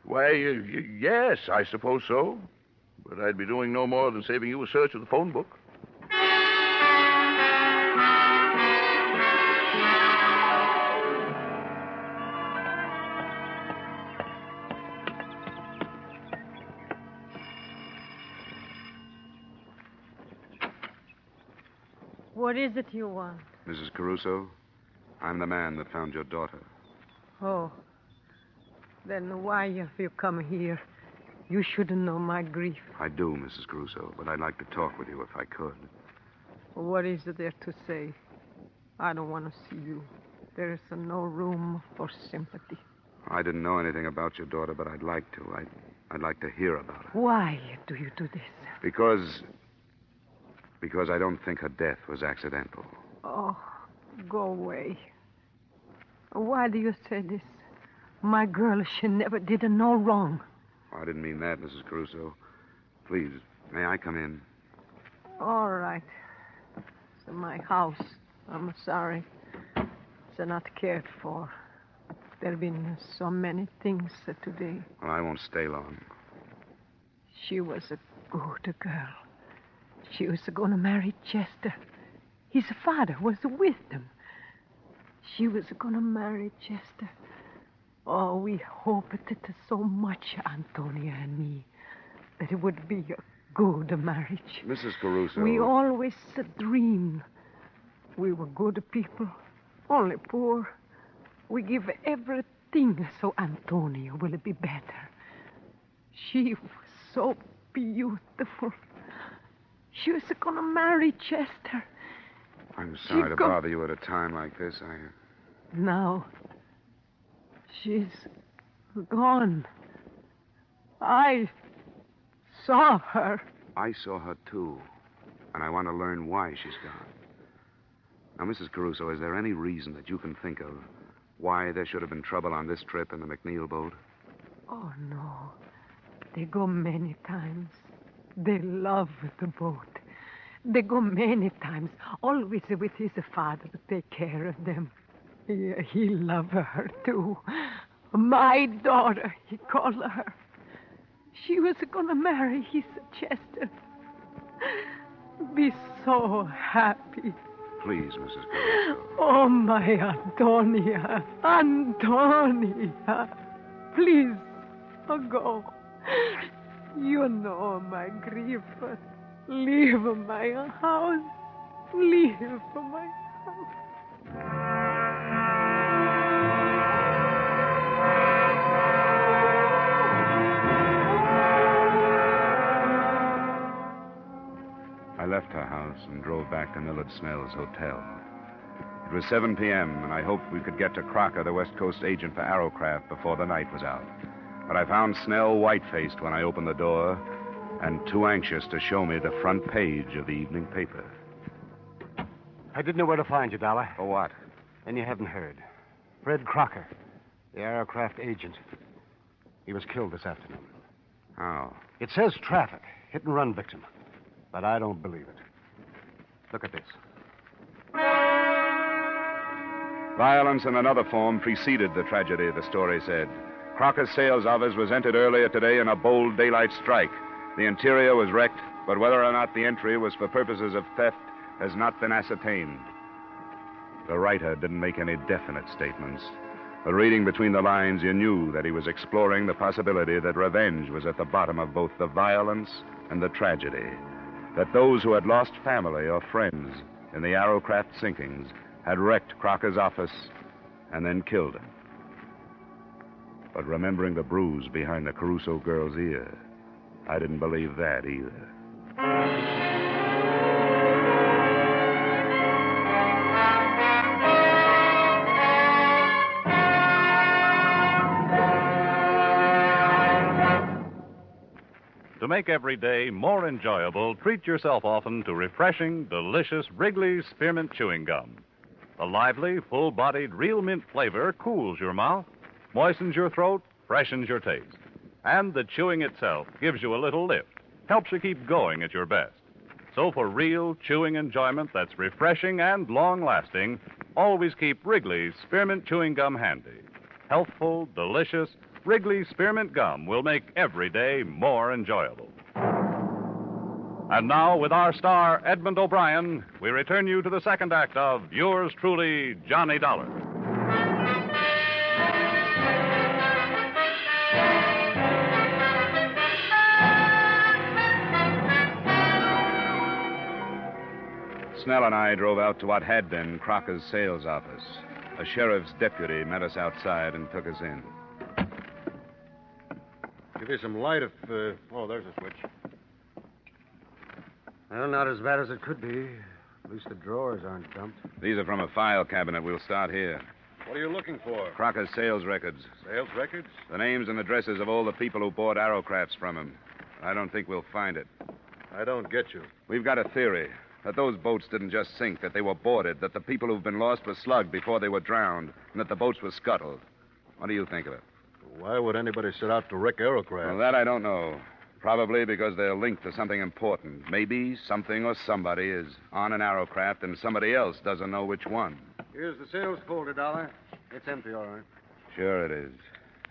Speaker 5: Why, yes, I suppose so. But I'd be doing no more than saving you a search of the phone book.
Speaker 23: What is it you want?
Speaker 16: Mrs. Caruso, I'm the man that found your daughter.
Speaker 23: Oh. Then why have you come here? You shouldn't know my grief.
Speaker 16: I do, Mrs. Caruso, but I'd like to talk with you if I could.
Speaker 23: What is there to say? I don't want to see you. There is no room for sympathy.
Speaker 16: I didn't know anything about your daughter, but I'd like to. I'd like to hear about her.
Speaker 23: Why do you do this?
Speaker 16: Because I don't think her death was accidental.
Speaker 23: Oh, go away. Why do you say this? My girl, she never did no wrong.
Speaker 16: I didn't mean that, Mrs. Caruso. Please, may I come in?
Speaker 23: All right. It's my house. I'm sorry. It's not cared for. There have been so many things today.
Speaker 16: Well, I won't stay long.
Speaker 23: She was a good girl. She was going to marry Chester. His father was with them. She was going to marry Chester. Oh, we hoped it so much, Antonia and me, that it would be a good marriage.
Speaker 16: Mrs. Caruso.
Speaker 23: We always dreamed. We were good people, only poor. We give everything so Antonia will be better. She was so beautiful. She was going to marry Chester.
Speaker 16: I'm sorry to bother you at a time like this.
Speaker 23: Now, she's gone. I saw her.
Speaker 16: I saw her, too. And I want to learn why she's gone. Now, Mrs. Caruso, is there any reason that you can think of why there should have been trouble on this trip in the McNeil boat?
Speaker 23: Oh, no. They go many times. They love the boat. They go many times, always with his father to take care of them. He loved her, too. My daughter, he called her. She was going to marry his Chester. Be so happy.
Speaker 16: Please, Mrs. Caruso.
Speaker 23: Oh, my Antonia. Antonia. Please, go. You know my grief. Leave my house. Leave my house.
Speaker 16: I left her house and drove back to Millard Snell's hotel. It was 7 p.m., and I hoped we could get to Crocker, the West Coast agent for Arrowcraft, before the night was out. But I found Snell white-faced when I opened the door and too anxious to show me the front page of the evening paper.
Speaker 3: I didn't know where to find you, Dollar.
Speaker 16: For what?
Speaker 3: And you haven't heard. Fred Crocker, the Arrowcraft agent. He was killed this afternoon.
Speaker 16: How?
Speaker 3: It says traffic, hit-and-run victim. But I don't believe it. Look at this.
Speaker 16: Violence in another form preceded the tragedy, the story said. Crocker's sales office was entered earlier today in a bold daylight strike. The interior was wrecked, but whether or not the entry was for purposes of theft has not been ascertained. The writer didn't make any definite statements, but reading between the lines, you knew that he was exploring the possibility that revenge was at the bottom of both the violence and the tragedy, that those who had lost family or friends in the Arrowcraft sinkings had wrecked Crocker's office and then killed him. But remembering the bruise behind the Caruso girl's ear, I didn't believe that either.
Speaker 11: To make every day more enjoyable, treat yourself often to refreshing, delicious Wrigley's Spearmint Chewing Gum. The lively, full-bodied, real mint flavor cools your mouth, moistens your throat, freshens your taste. And the chewing itself gives you a little lift, helps you keep going at your best. So for real chewing enjoyment that's refreshing and long-lasting, always keep Wrigley's Spearmint Chewing Gum handy. Healthful, delicious, Wrigley's Spearmint Gum will make every day more enjoyable. And now, with our star, Edmund O'Brien, we return you to the second act of yours truly, Johnny Dollar.
Speaker 16: Snell and I drove out to what had been Crocker's sales office. A sheriff's deputy met us outside and took us in.
Speaker 3: Give you some light if... Oh, there's a switch.
Speaker 8: Well, not as bad as it could be. At least the drawers aren't dumped.
Speaker 16: These are from a file cabinet. We'll start here.
Speaker 3: What are you looking for?
Speaker 16: Crocker's sales records.
Speaker 3: Sales records?
Speaker 16: The names and addresses of all the people who bought Arrowcrafts from him. I don't think we'll find it.
Speaker 3: I don't get you.
Speaker 16: We've got a theory that those boats didn't just sink, that they were boarded, that the people who've been lost were slugged before they were drowned, and that the boats were scuttled. What do you think of it?
Speaker 3: Why would anybody set out to wreck Arrowcraft?
Speaker 16: Well, that I don't know. Probably because they're linked to something important. Maybe something or somebody is on an Arrowcraft and somebody else doesn't know which one.
Speaker 8: Here's the sales folder, Dollar. It's empty, all right.
Speaker 16: Sure it is.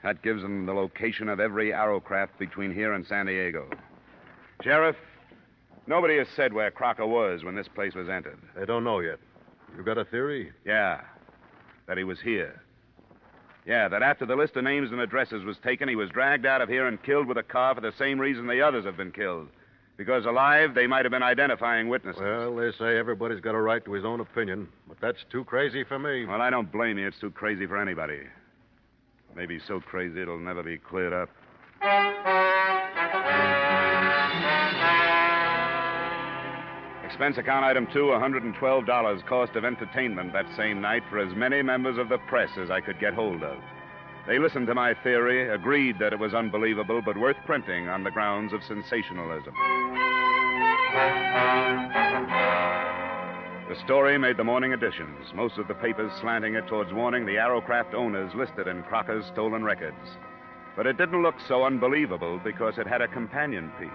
Speaker 16: That gives them the location of every Arrowcraft between here and San Diego. Sheriff, nobody has said where Crocker was when this place was entered.
Speaker 3: They don't know yet. You got a theory?
Speaker 16: Yeah. That he was here. Yeah, that after the list of names and addresses was taken, he was dragged out of here and killed with a car for the same reason the others have been killed. Because alive, they might have been identifying witnesses.
Speaker 3: Well, they say everybody's got a right to his own opinion, but that's too crazy for me.
Speaker 16: Well, I don't blame you. It's too crazy for anybody. Maybe so crazy it'll never be cleared up. Expense account item 2, $112 cost of entertainment that same night for as many members of the press as I could get hold of. They listened to my theory, agreed that it was unbelievable, but worth printing on the grounds of sensationalism. The story made the morning editions, most of the papers slanting it towards warning the Arrowcraft owners listed in Crocker's stolen records. But it didn't look so unbelievable because it had a companion piece.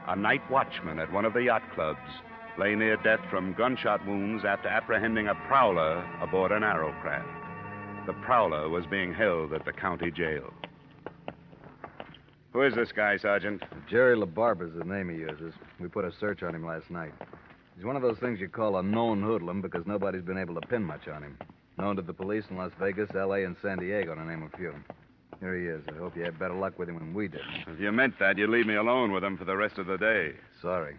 Speaker 16: A night watchman at one of the yacht clubs lay near death from gunshot wounds after apprehending a prowler aboard an Arrowcraft. The prowler was being held at the county jail. Who is this guy, Sergeant?
Speaker 7: Jerry LaBarber's the name he uses. We put a search on him last night. He's one of those things you call a known hoodlum because nobody's been able to pin much on him. Known to the police in Las Vegas, L.A., and San Diego, to name a few. Here he is. I hope you had better luck with him than we did.
Speaker 16: If you meant that, you'd leave me alone with him for the rest of the day.
Speaker 7: Sorry.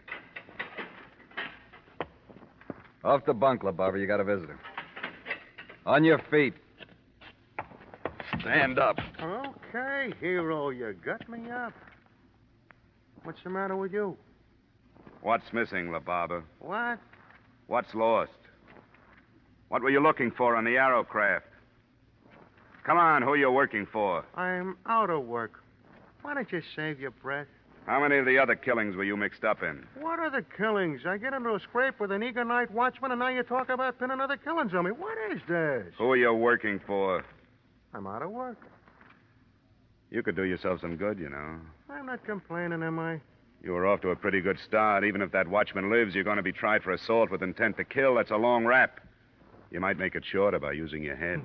Speaker 7: Off the bunk, LaBarber. You got a visitor. On your feet.
Speaker 16: Stand up.
Speaker 8: Okay, hero, you got me up. What's the matter with you?
Speaker 16: What's missing, LaBarber?
Speaker 8: What?
Speaker 16: What's lost? What were you looking for on the Arrowcraft? Come on, who are you working for?
Speaker 8: I'm out of work. Why don't you save your breath?
Speaker 16: How many of the other killings were you mixed up in?
Speaker 8: What other killings? I get into a scrape with an eager night watchman, and now you talk about pinning other killings on me. What is this?
Speaker 16: Who are you working for?
Speaker 8: I'm out of work.
Speaker 16: You could do yourself some good, you know.
Speaker 8: I'm not complaining, am I?
Speaker 16: You were off to a pretty good start. Even if that watchman lives, you're going to be tried for assault with intent to kill. That's a long rap. You might make it shorter by using your head.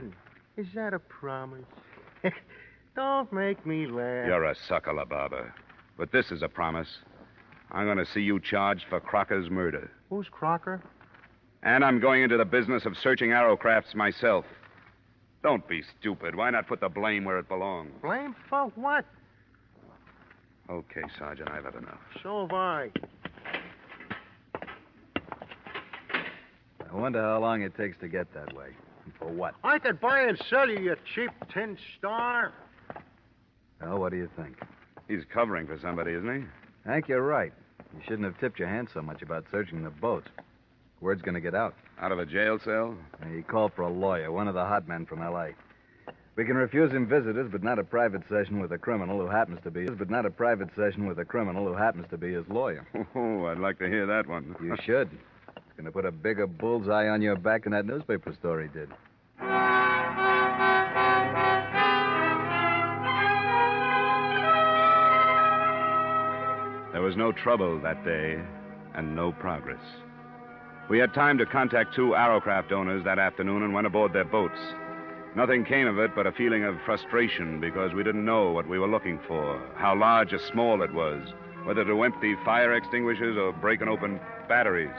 Speaker 8: Is that a promise? Don't make me laugh.
Speaker 16: You're a sucker, La Barber. But this is a promise. I'm going to see you charged for Crocker's murder.
Speaker 8: Who's Crocker?
Speaker 16: And I'm going into the business of searching Arrowcrafts myself. Don't be stupid. Why not put the blame where it belongs?
Speaker 8: Blame for what?
Speaker 16: Okay, Sergeant, I've had enough.
Speaker 8: So have I.
Speaker 7: I wonder how long it takes to get that way. And for what?
Speaker 8: I could buy and sell you, you cheap tin star.
Speaker 7: Well, what do you think?
Speaker 16: He's covering for somebody, isn't he?
Speaker 7: Hank, you're right. You shouldn't have tipped your hand so much about searching the boats. Word's going to get out.
Speaker 16: Out of a jail cell?
Speaker 7: He called for a lawyer, one of the hot men from L.A. We can refuse him visitors, but not a private session with a criminal who happens to be his lawyer.
Speaker 16: Oh, I'd like to hear that one.
Speaker 7: You should. It's going to put a bigger bullseye on your back than that newspaper story did.
Speaker 16: There was no trouble that day and no progress. We had time to contact 2 Arrowcraft owners that afternoon and went aboard their boats. Nothing came of it but a feeling of frustration because we didn't know what we were looking for, how large or small it was, whether to empty fire extinguishers or break open batteries.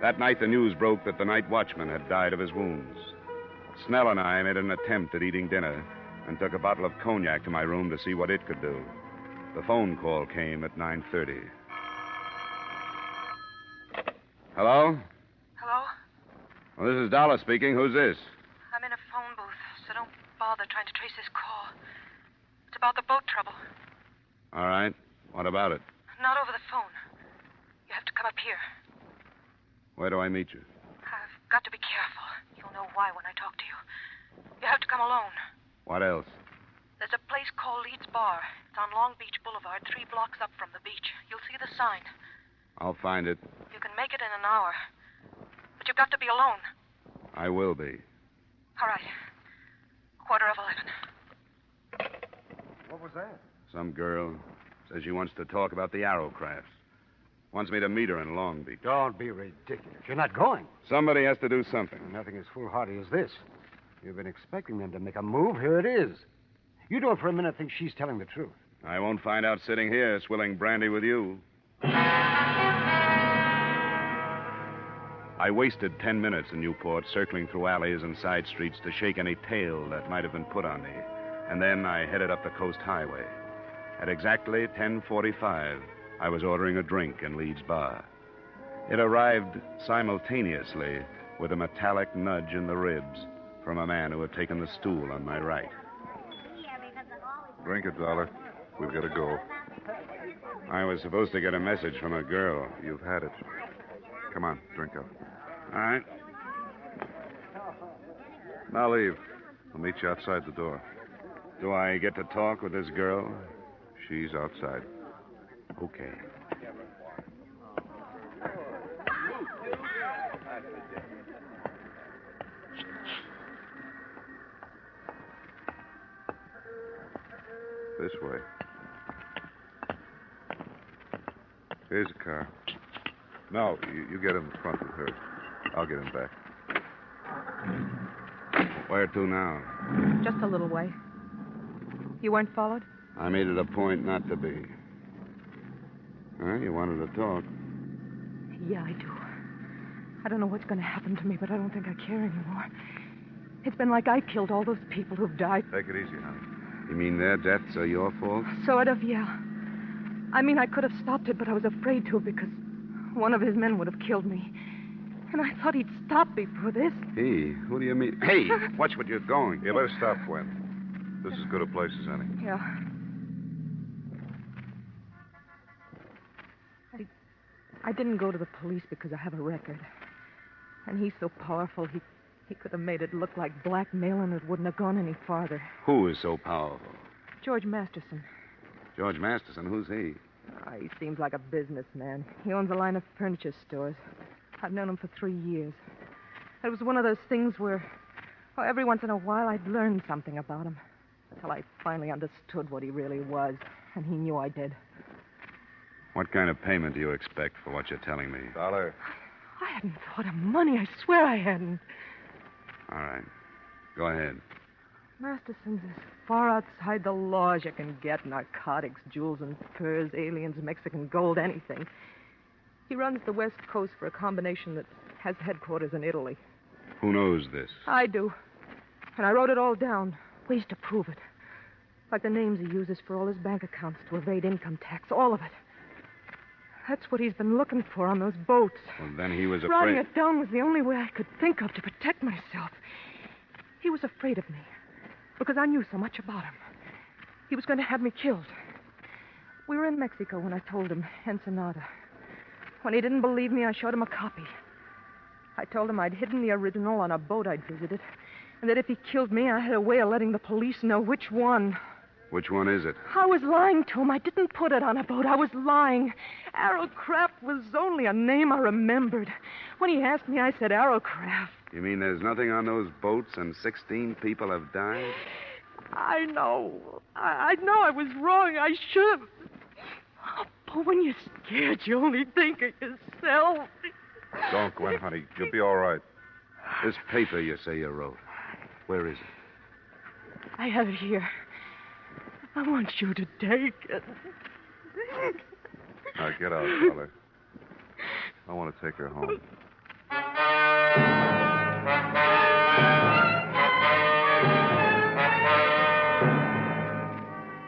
Speaker 16: That night, the news broke that the night watchman had died of his wounds. Snell and I made an attempt at eating dinner and took a bottle of cognac to my room to see what it could do. The phone call came at 9:30. Hello?
Speaker 18: Hello?
Speaker 16: Well, this is Dollar speaking. Who's this?
Speaker 18: I'm in a phone booth, so don't bother trying to trace this call. It's about the boat trouble.
Speaker 16: All right. What about it?
Speaker 18: Not over the phone. You have to come up here.
Speaker 16: Where do I meet you?
Speaker 18: I've got to be careful. You'll know why when I talk to you. You have to come alone.
Speaker 16: What else?
Speaker 18: There's a place called Leeds Bar. It's on Long Beach Boulevard, 3 blocks up from the beach. You'll see the sign.
Speaker 16: I'll find it.
Speaker 18: You can make it in an hour. But you've got to be alone.
Speaker 16: I will be.
Speaker 18: All right. 11:15.
Speaker 24: What was that?
Speaker 16: Some girl says she wants to talk about the Arrowcrafts. Wants me to meet her in Long Beach.
Speaker 3: Don't be ridiculous. You're not going.
Speaker 16: Somebody has to do something.
Speaker 3: Nothing as foolhardy as this. You've been expecting them to make a move. Here it is. You don't for a minute think she's telling the truth.
Speaker 16: I won't find out sitting here swilling brandy with you. I wasted 10 minutes in Newport circling through alleys and side streets to shake any tail that might have been put on me. And then I headed up the Coast Highway. At exactly 10:45, I was ordering a drink in Leeds Bar. It arrived simultaneously with a metallic nudge in the ribs from a man who had taken the stool on my right.
Speaker 24: Drink it, Dollar. We've got to go.
Speaker 16: I was supposed to get a message from a girl.
Speaker 24: You've had it. Come on, drink up.
Speaker 16: All right.
Speaker 24: Now leave. I'll meet you outside the door.
Speaker 16: Do I get to talk with this girl?
Speaker 24: She's outside.
Speaker 16: Okay.
Speaker 24: This way. Here's a car. No, you get in the front with her. I'll get in back.
Speaker 16: Where to now?
Speaker 18: Just a little way. You weren't followed?
Speaker 16: I made it a point not to be. Huh? You wanted to talk.
Speaker 23: Yeah, I do. I don't know what's going to happen to me, but I don't think I care anymore. It's been like I killed all those people who've died.
Speaker 24: Take it easy, honey.
Speaker 16: You mean their deaths are your fault?
Speaker 23: Sort of, yeah. I mean, I could have stopped it, but I was afraid to because one of his men would have killed me. And I thought he'd stop me for this.
Speaker 16: He? Who do you mean? Hey, watch what you're going.
Speaker 24: You better stop, Gwen. This is as good a place as any.
Speaker 23: Yeah. I didn't go to the police because I have a record. And he's so powerful, he could have made it look like blackmail and it wouldn't have gone any farther.
Speaker 16: Who is so powerful?
Speaker 23: George Masterson.
Speaker 16: George Masterson? Who's he?
Speaker 23: He seems like a businessman. He owns a line of furniture stores. I've known him for 3 years. It was one of those things where, every once in a while I'd learn something about him. Until I finally understood what he really was. And he knew I did.
Speaker 16: What kind of payment do you expect for what you're telling me?
Speaker 24: Dollar.
Speaker 23: I hadn't thought of money. I swear I hadn't.
Speaker 16: All right. Go ahead.
Speaker 23: Masterson's as far outside the law as you can get. Narcotics, jewels and furs, aliens, Mexican gold, anything. He runs the West Coast for a combination that has headquarters in Italy.
Speaker 16: Who knows this?
Speaker 23: I do. And I wrote it all down. Ways to prove it. Like the names he uses for all his bank accounts to evade income tax. All of it. That's what he's been looking for on those boats.
Speaker 16: Well, then he was afraid.
Speaker 23: Writing it down was the only way I could think of to protect myself. He was afraid of me. Because I knew so much about him. He was going to have me killed. We were in Mexico when I told him, Ensenada. When he didn't believe me, I showed him a copy. I told him I'd hidden the original on a boat I'd visited, and that if he killed me, I had a way of letting the police know which one.
Speaker 16: Which one is it?
Speaker 23: I was lying to him. I didn't put it on a boat. I was lying. Arrowcraft was only a name I remembered. When he asked me, I said Arrowcraft.
Speaker 16: You mean there's nothing on those boats and 16 people have died?
Speaker 23: I know. I know I was wrong. I should have. Oh, but when you're scared, you only think of yourself.
Speaker 24: Don't, Gwen, honey. You'll be all right.
Speaker 16: This paper you say you wrote, where is it?
Speaker 23: I have it here. I want you to take it.
Speaker 24: Now, get out, Dollar. I want to take her home.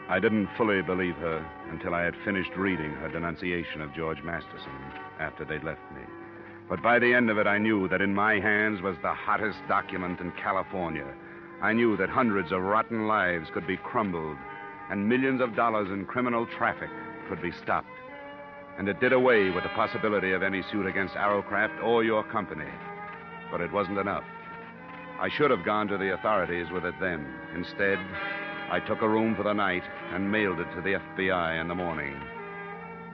Speaker 16: I didn't fully believe her until I had finished reading her denunciation of George Masterson after they'd left me. But by the end of it, I knew that in my hands was the hottest document in California. I knew that hundreds of rotten lives could be crumbled and millions of dollars in criminal traffic could be stopped. And it did away with the possibility of any suit against Arrowcraft or your company. But it wasn't enough. I should have gone to the authorities with it then. Instead, I took a room for the night and mailed it to the FBI in the morning.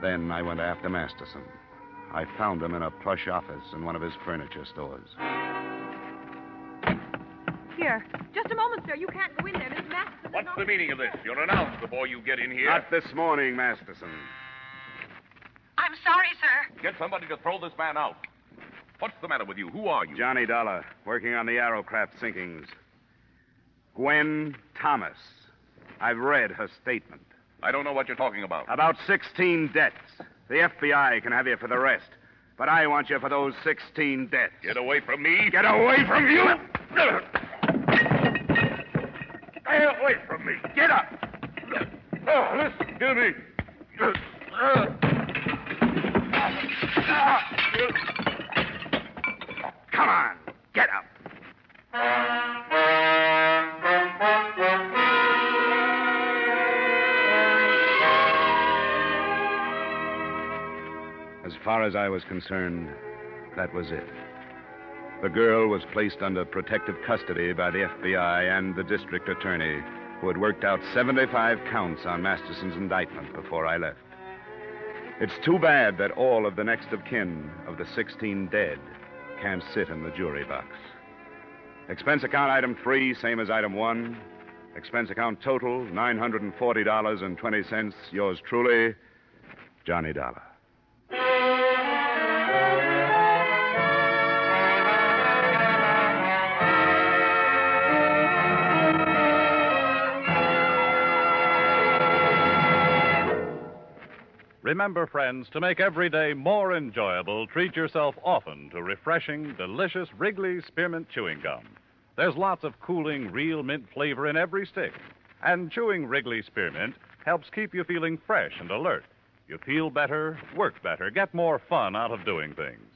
Speaker 16: Then I went after Masterson. I found him in a plush office in one of his furniture stores.
Speaker 9: Here. Just a moment, sir. You can't go in there. Mr. Masterson.
Speaker 5: What's the meaning of this? You're announced before you get in here.
Speaker 16: Not this morning, Masterson.
Speaker 9: I'm sorry, sir.
Speaker 5: Get somebody to throw this man out. What's the matter with you? Who are you?
Speaker 16: Johnny Dollar, working on the Arrowcraft sinkings. Gwen Thomas. I've read her statement.
Speaker 5: I don't know what you're talking about.
Speaker 16: About 16 deaths. The FBI can have you for the rest. But I want you for those 16 deaths.
Speaker 5: Get away from me.
Speaker 16: Get away from you!
Speaker 5: Stay away from me.
Speaker 16: Get up!
Speaker 5: Listen to me.
Speaker 16: Come on, get up. As far as I was concerned, that was it. The girl was placed under protective custody by the FBI and the district attorney, who had worked out 75 counts on Masterson's indictment before I left. It's too bad that all of the next of kin of the 16 dead can't sit in the jury box. Expense account item 3, same as item 1. Expense account total, $940.20. Yours truly, Johnny Dollar.
Speaker 11: Remember, friends, to make every day more enjoyable, treat yourself often to refreshing, delicious Wrigley Spearmint Chewing Gum. There's lots of cooling, real mint flavor in every stick. And chewing Wrigley Spearmint helps keep you feeling fresh and alert. You feel better, work better, get more fun out of doing things.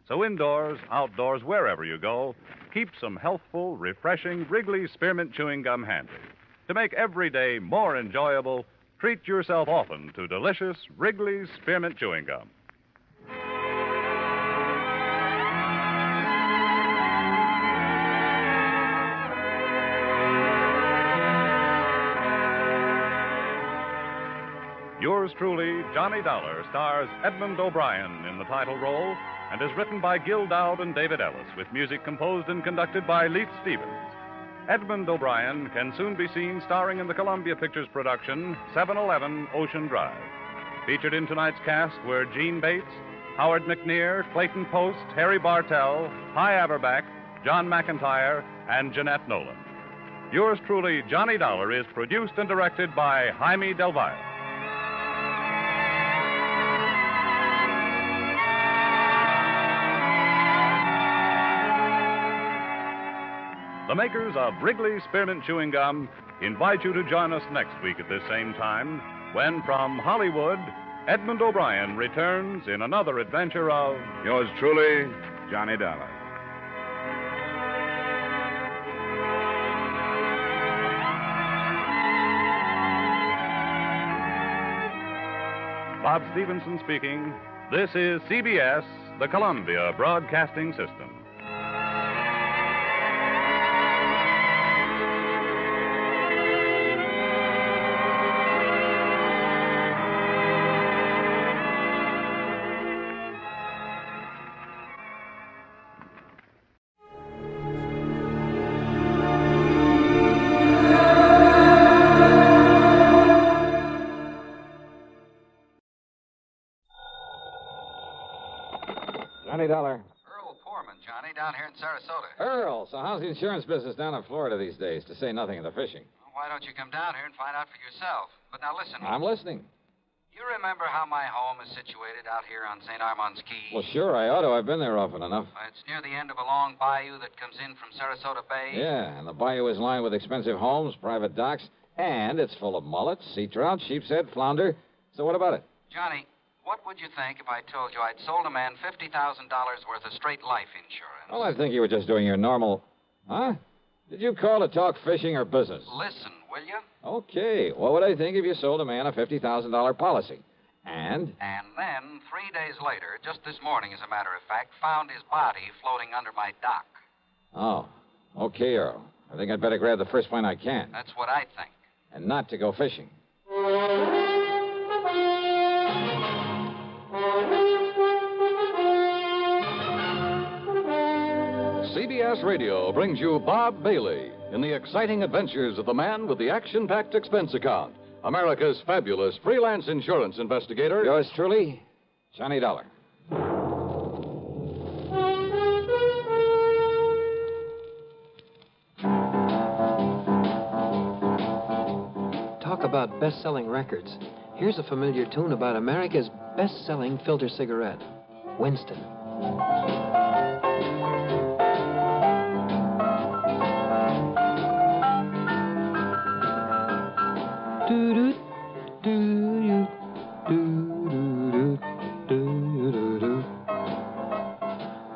Speaker 11: So indoors, outdoors, wherever you go, keep some healthful, refreshing Wrigley Spearmint Chewing Gum handy. To make every day more enjoyable, treat yourself often to delicious Wrigley Spearmint Chewing Gum. Yours truly, Johnny Dollar, stars Edmund O'Brien in the title role and is written by Gil Dowd and David Ellis, with music composed and conducted by Leith Stevens. Edmund O'Brien can soon be seen starring in the Columbia Pictures production 711 Ocean Drive. Featured in tonight's cast were Gene Bates, Howard McNear, Clayton Post, Harry Bartell, Hy Averback, John McIntyre, and Jeanette Nolan. Yours truly, Johnny Dollar, is produced and directed by Jaime Del Valle. The makers of Wrigley Spearmint Chewing Gum invite you to join us next week at this same time when, from Hollywood, Edmund O'Brien returns in another adventure of...
Speaker 16: Yours truly, Johnny Dollar.
Speaker 11: Bob Stevenson speaking. This is CBS, the Columbia Broadcasting System.
Speaker 10: $20.
Speaker 12: Earl Poorman, Johnny, down here in Sarasota.
Speaker 10: Earl, so how's the insurance business down in Florida these days, to say nothing of the fishing?
Speaker 12: Well, why don't you come down here and find out for yourself? But now listen.
Speaker 10: I'm listening.
Speaker 12: You remember how my home is situated out here on St. Armand's Key?
Speaker 10: Well, sure, I ought to. I've been there often enough.
Speaker 12: It's near the end of a long bayou that comes in from Sarasota Bay.
Speaker 10: Yeah, and the bayou is lined with expensive homes, private docks, and it's full of mullets, sea trout, sheep's head, flounder. So what about it?
Speaker 12: Johnny, what would you think if I told you I'd sold a man $50,000 worth of straight life insurance?
Speaker 10: Well, I think you were just doing your normal... Huh? Did you call to talk fishing or business?
Speaker 12: Listen, will you?
Speaker 10: Okay. What would I think if you sold a man a $50,000 policy? And?
Speaker 12: And then, 3 days later, just this morning, as a matter of fact, found his body floating under my dock.
Speaker 10: Oh. Okay, Earl. I think I'd better grab the first plane I can.
Speaker 12: That's what I think.
Speaker 10: And not to go fishing.
Speaker 13: CBS Radio brings you Bob Bailey in the exciting adventures of the man with the action-packed expense account, America's fabulous freelance insurance investigator.
Speaker 10: Yours truly, Johnny Dollar.
Speaker 14: Talk about best-selling records. Here's a familiar tune about America's best-selling filter cigarette, Winston.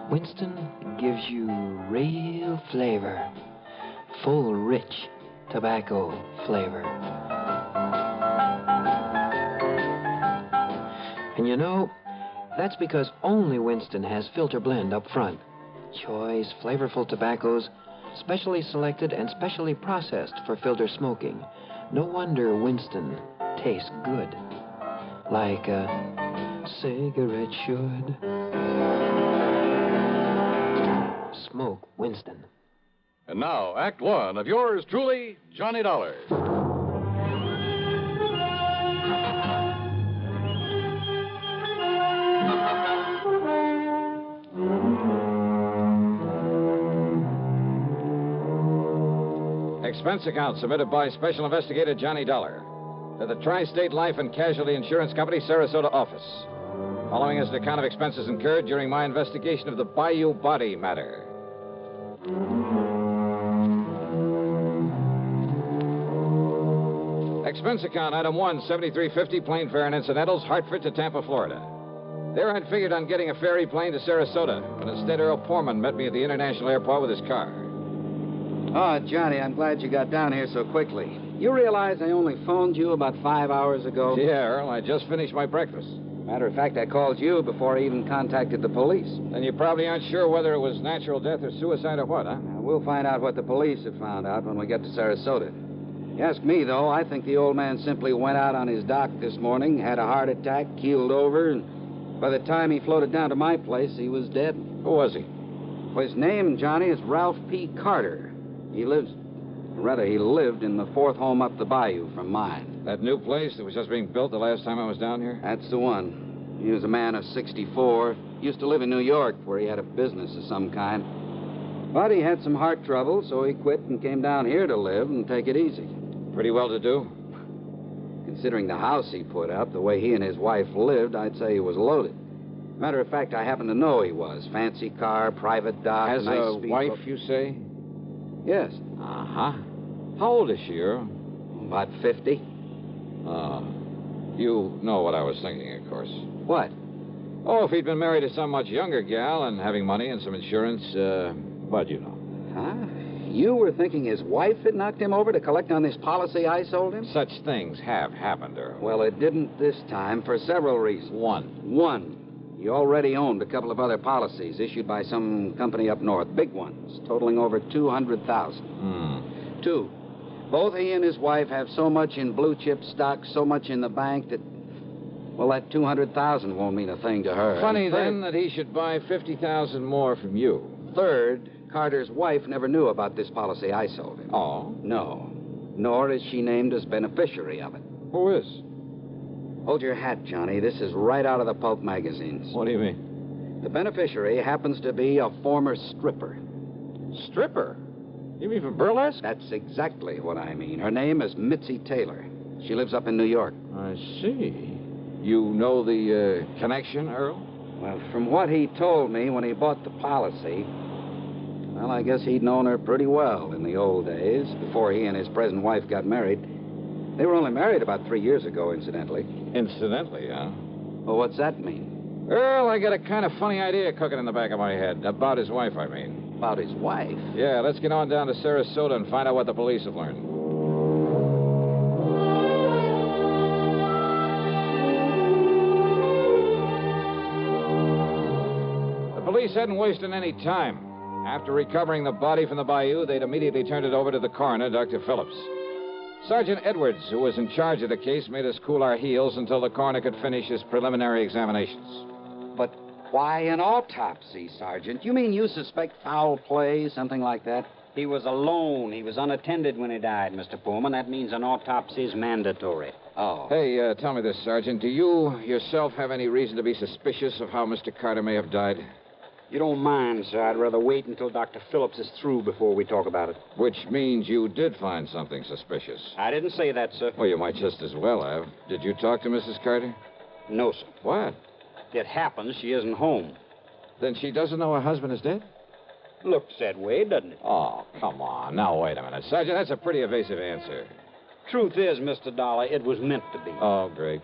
Speaker 14: Winston gives you real flavor, full, rich tobacco flavor. And you know, that's because only Winston has filter blend up front. Choice, flavorful tobaccos, specially selected and specially processed for filter smoking. No wonder Winston tastes good, like a cigarette should. Smoke Winston.
Speaker 13: And now, Act One of yours truly, Johnny Dollar.
Speaker 10: Expense account submitted by Special Investigator Johnny Dollar to the Tri-State Life and Casualty Insurance Company, Sarasota office. Following is an account of expenses incurred during my investigation of the Bayou body matter. Expense account, item 1, $73.50, plane fare and incidentals, Hartford to Tampa, Florida. There I'd figured on getting a ferry plane to Sarasota, but instead Earl Poorman met me at the international airport with his car.
Speaker 25: Oh, Johnny, I'm glad you got down here so quickly. You realize I only phoned you about 5 hours ago?
Speaker 10: Yeah, Earl, I just finished my breakfast.
Speaker 25: Matter of fact, I called you before I even contacted the police.
Speaker 10: Then you probably aren't sure whether it was natural death or suicide or what, huh?
Speaker 25: We'll find out what the police have found out when we get to Sarasota. You ask me, though, I think the old man simply went out on his dock this morning, had a heart attack, keeled over, and by the time he floated down to my place, he was dead.
Speaker 10: Who was he?
Speaker 25: Well, his name, Johnny, is Ralph P. Carter. He lives... Rather, he lived in the fourth home up the bayou from mine.
Speaker 10: That new place that was just being built the last time I was down here?
Speaker 25: That's the one. He was a man of 64. Used to live in New York, where he had a business of some kind. But he had some heart trouble, so he quit and came down here to live and take it easy.
Speaker 10: Pretty well to do?
Speaker 25: Considering the house he put up, the way he and his wife lived, I'd say he was loaded. Matter of fact, I happen to know he was. Fancy car, private dock,
Speaker 10: Has
Speaker 25: nice
Speaker 10: a
Speaker 25: speedboat.
Speaker 10: wife, you say?
Speaker 25: Yes.
Speaker 10: Uh-huh. How old is she, Earl?
Speaker 25: About 50.
Speaker 10: You know what I was thinking, of course.
Speaker 25: What?
Speaker 10: Oh, if he'd been married to some much younger gal and having money and some insurance, but you know.
Speaker 25: Huh? You were thinking his wife had knocked him over to collect on this policy I sold him?
Speaker 10: Such things have happened, Earl.
Speaker 25: Well, it didn't this time for several reasons. One. He already owned a couple of other policies issued by some company up north, big ones, totaling over $200,000. Two. Both he and his wife have so much in blue chip stock, so much in the bank that, well, that $200,000 won't mean a thing to her.
Speaker 10: Funny, then, that he should buy $50,000 more from you.
Speaker 25: Third, Carter's wife never knew about this policy I sold him.
Speaker 10: Oh?
Speaker 25: No. Nor is she named as beneficiary of it.
Speaker 10: Who is?
Speaker 25: Hold your hat, Johnny. This is right out of the pulp magazines.
Speaker 10: What do you mean?
Speaker 25: The beneficiary happens to be a former stripper.
Speaker 10: Stripper? You mean from burlesque?
Speaker 25: That's exactly what I mean. Her name is Mitzi Taylor. She lives up in New York.
Speaker 10: I see. You know the connection, Earl?
Speaker 25: Well, from what he told me when he bought the policy, well, I guess he'd known her pretty well in the old days, before he and his present wife got married. They were only married about 3 years ago, incidentally.
Speaker 10: Incidentally, huh?
Speaker 25: Well, what's that mean?
Speaker 10: Earl, I got a kind of funny idea cooking in the back of my head. About his wife, I mean.
Speaker 25: About his wife?
Speaker 10: Yeah, let's get on down to Sarasota and find out what the police have learned. The police hadn't wasted any time. After recovering the body from the bayou, they'd immediately turned it over to the coroner, Dr. Phillips. Sergeant Edwards, who was in charge of the case, made us cool our heels until the coroner could finish his preliminary examinations.
Speaker 25: But why an autopsy, Sergeant? You mean you suspect foul play, something like that?
Speaker 1: He was alone. He was unattended when he died, Mr. Pullman. That means an autopsy is mandatory.
Speaker 25: Oh.
Speaker 10: Hey, tell me this, Sergeant. Do you yourself have any reason to be suspicious of how Mr. Carter may have died?
Speaker 1: You don't mind, sir. I'd rather wait until Dr. Phillips is through before we talk about it.
Speaker 10: Which means you did find something suspicious.
Speaker 1: I didn't say that, sir.
Speaker 10: Well, you might just as well have. Did you talk to Mrs. Carter?
Speaker 1: No, sir.
Speaker 10: What?
Speaker 1: It happens she isn't home.
Speaker 10: Then she doesn't know her husband is dead?
Speaker 1: Looks that way, doesn't it?
Speaker 10: Oh, come on. Now, wait a minute. Sergeant, that's a pretty evasive answer.
Speaker 1: Truth is, Mr. Dollar, it was meant to be.
Speaker 10: Oh, great.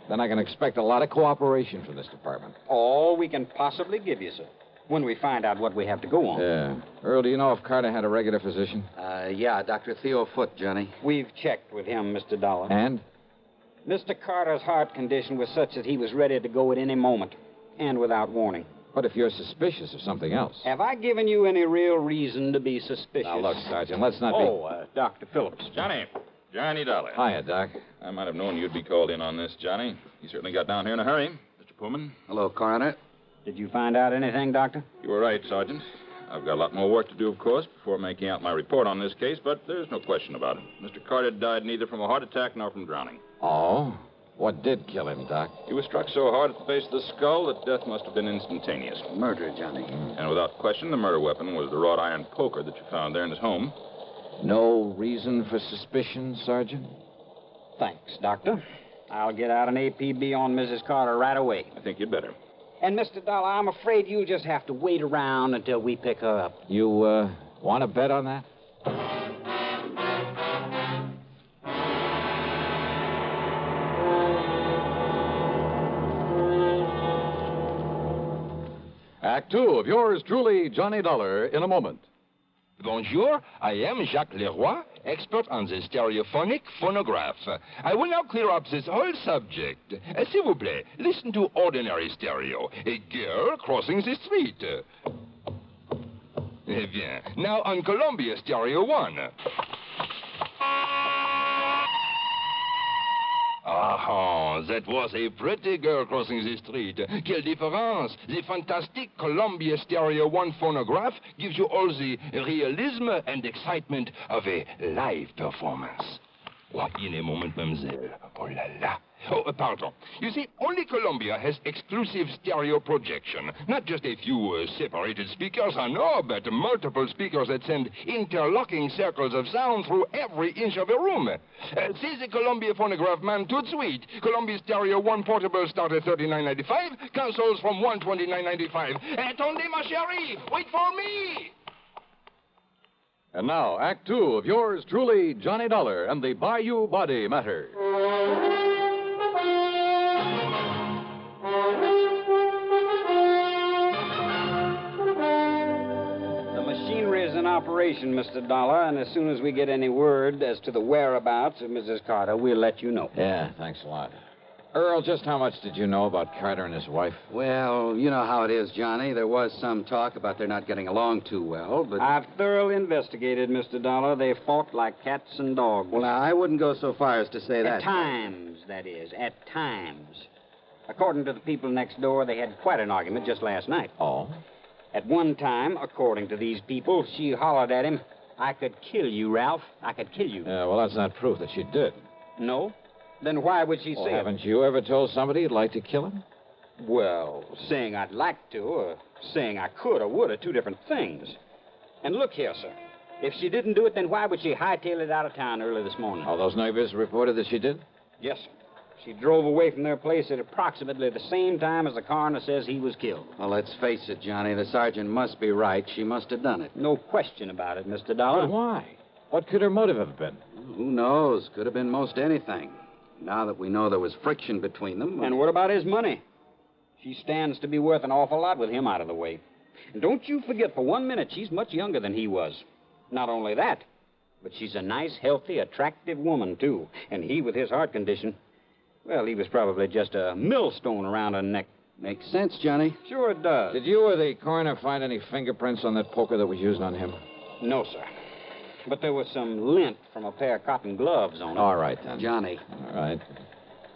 Speaker 10: Then I can expect a lot of cooperation from this department.
Speaker 1: All we can possibly give you, sir. When we find out what we have to go on.
Speaker 10: Yeah. Earl, do you know if Carter had a regular physician?
Speaker 25: Yeah, Dr. Theo Foote, Johnny.
Speaker 1: We've checked with him, Mr. Dollar.
Speaker 10: And?
Speaker 1: Mr. Carter's heart condition was such that he was ready to go at any moment, and without warning.
Speaker 10: But if you're suspicious of something else...
Speaker 1: Have I given you any real reason to be suspicious?
Speaker 10: Now, look, Sergeant, let's not be...
Speaker 1: Dr. Phillips.
Speaker 4: Johnny Dollar.
Speaker 10: Hiya, Doc.
Speaker 4: I might have known you'd be called in on this, Johnny. You certainly got down here in a hurry. Mr. Pullman.
Speaker 25: Hello, Coroner.
Speaker 1: Did you find out anything, Doctor?
Speaker 4: You were right, Sergeant. I've got a lot more work to do, of course, before making out my report on this case, but there's no question about it. Mr. Carter died neither from a heart attack nor from drowning.
Speaker 10: Oh? What did kill him, Doc?
Speaker 4: He was struck so hard at the base of the skull that death must have been instantaneous.
Speaker 25: Murder, Johnny.
Speaker 4: And without question, the murder weapon was the wrought iron poker that you found there in his home.
Speaker 10: No reason for suspicion, Sergeant?
Speaker 1: Thanks, Doctor. I'll get out an APB on Mrs. Carter right away.
Speaker 4: I think you'd better.
Speaker 1: And, Mr. Dollar, I'm afraid you'll just have to wait around until we pick her up.
Speaker 10: You, want to bet on that?
Speaker 13: Act two of yours truly, Johnny Dollar, in a moment.
Speaker 19: Bonjour, I am Jacques Leroy, expert on the stereophonic phonograph. I will now clear up this whole subject. S'il vous plaît, listen to ordinary stereo. A girl crossing the street. Eh bien, now on Columbia Stereo 1. Ah, that was a pretty girl crossing the street. Quelle différence! The fantastic Columbia Stereo 1 phonograph gives you all the realism and excitement of a live performance. Oh, in a moment, mademoiselle. Oh la la. Oh, pardon. You see, only Columbia has exclusive stereo projection. Not just a few separated speakers, no, but multiple speakers that send interlocking circles of sound through every inch of a room. See the Columbia phonograph, man, tout de suite. Columbia Stereo 1 portable start at $39.95. Consoles from $129.95. Attendez, ma chérie! Wait for me!
Speaker 13: And now, Act Two of yours truly, Johnny Dollar and the Bayou Body Matter.
Speaker 1: The machinery is in operation, Mr. Dollar, and as soon as we get any word as to the whereabouts of Mrs. Carter, we'll let you know.
Speaker 10: Yeah, thanks a lot. Earl, just how much did you know about Carter and his wife?
Speaker 25: Well, you know how it is, Johnny. There was some talk about their not getting along too well, but...
Speaker 1: I've thoroughly investigated, Mr. Dollar. They fought like cats and dogs.
Speaker 25: Well, now, I wouldn't go so far as to say that.
Speaker 1: At times, that is. At times. According to the people next door, they had quite an argument just last night.
Speaker 10: Oh?
Speaker 1: At one time, according to these people, she hollered at him, "I could kill you, Ralph. I could kill you."
Speaker 10: Yeah, well, that's not proof that she did.
Speaker 1: No? Then why would she say it?
Speaker 10: Haven't you ever told somebody you'd like to kill him?
Speaker 1: Well, saying I'd like to, or saying I could or would are two different things. And look here, sir. If she didn't do it, then why would she hightail it out of town early this morning?
Speaker 10: Oh, those neighbors reported that she did?
Speaker 1: Yes, sir. She drove away from their place at approximately the same time as the coroner says he was killed.
Speaker 25: Well, let's face it, Johnny. The sergeant must be right. She must have done it.
Speaker 1: No question about it, Mr. Dollar.
Speaker 10: But why? What could her motive have been?
Speaker 25: Who knows? Could have been most anything. Now that we know there was friction between them...
Speaker 1: And what about his money? She stands to be worth an awful lot with him out of the way. And don't you forget for 1 minute she's much younger than he was. Not only that, but she's a nice, healthy, attractive woman, too. And he, with his heart condition, well, he was probably just a millstone around her neck.
Speaker 25: Makes sense, Johnny.
Speaker 1: Sure it does.
Speaker 10: Did you or the coroner find any fingerprints on that poker that was used on him?
Speaker 1: No, sir. But there was some lint from a pair of cotton gloves on it.
Speaker 10: All right, then.
Speaker 25: Johnny.
Speaker 10: All right.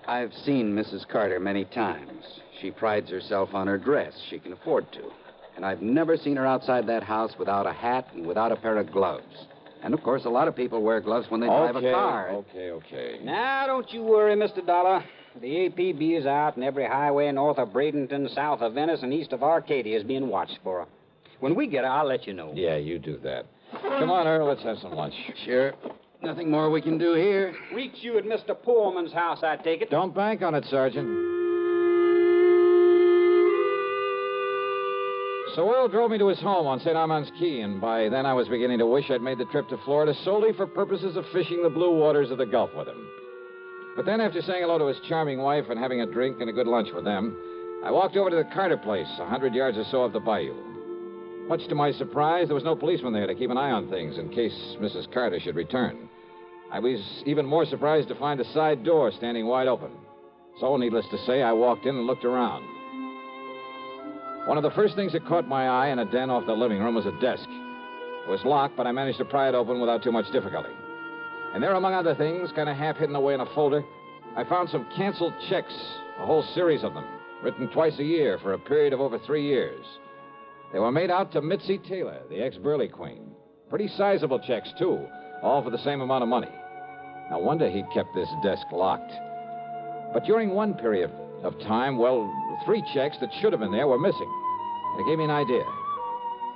Speaker 25: I've seen Mrs. Carter many times. She prides herself on her dress. She can afford to. And I've never seen her outside that house without a hat and without a pair of gloves. And, of course, a lot of people wear gloves when they drive a car.
Speaker 10: Okay.
Speaker 1: Now, don't you worry, Mr. Dollar. The APB is out, and every highway north of Bradenton, south of Venice, and east of Arcadia is being watched for her. When we get her, I'll let you know.
Speaker 10: Yeah, you do that. Come on, Earl, let's have some lunch.
Speaker 25: Sure. Nothing more we can do here.
Speaker 1: Reach you at Mr. Pullman's house, I take it.
Speaker 10: Don't bank on it, Sergeant. So Earl drove me to his home on St. Armand's Key, and by then I was beginning to wish I'd made the trip to Florida solely for purposes of fishing the blue waters of the Gulf with him. But then, after saying hello to his charming wife and having a drink and a good lunch with them, I walked over to the Carter place, 100 yards or so up the bayou. Much to my surprise, there was no policeman there to keep an eye on things in case Mrs. Carter should return. I was even more surprised to find the side door standing wide open. So, needless to say, I walked in and looked around. One of the first things that caught my eye in a den off the living room was a desk. It was locked, but I managed to pry it open without too much difficulty. And there, among other things, kind of half hidden away in a folder, I found some canceled checks, a whole series of them, written twice a year for a period of over 3 years. They were made out to Mitzi Taylor, the ex-Burley Queen. Pretty sizable checks, too, all for the same amount of money. No wonder he'd kept this desk locked. But during one period of time, well, 3 checks that should have been there were missing. And it gave me an idea.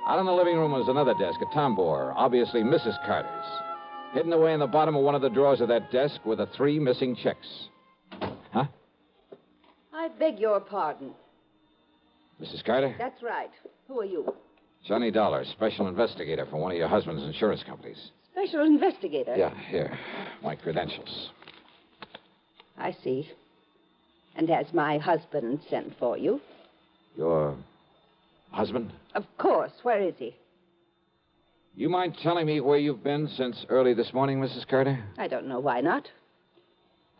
Speaker 10: Out in the living room was another desk, a tambour, obviously Mrs. Carter's. Hidden away in the bottom of one of the drawers of that desk were the 3 missing checks. Huh?
Speaker 2: I beg your pardon.
Speaker 10: Mrs. Carter?
Speaker 2: That's right. Who are you?
Speaker 10: Johnny Dollar, special investigator for one of your husband's insurance companies.
Speaker 2: Special investigator?
Speaker 10: Yeah, here. My credentials.
Speaker 2: I see. And has my husband sent for you?
Speaker 10: Your husband?
Speaker 2: Of course. Where is he?
Speaker 10: You mind telling me where you've been since early this morning, Mrs. Carter?
Speaker 2: I don't know why not.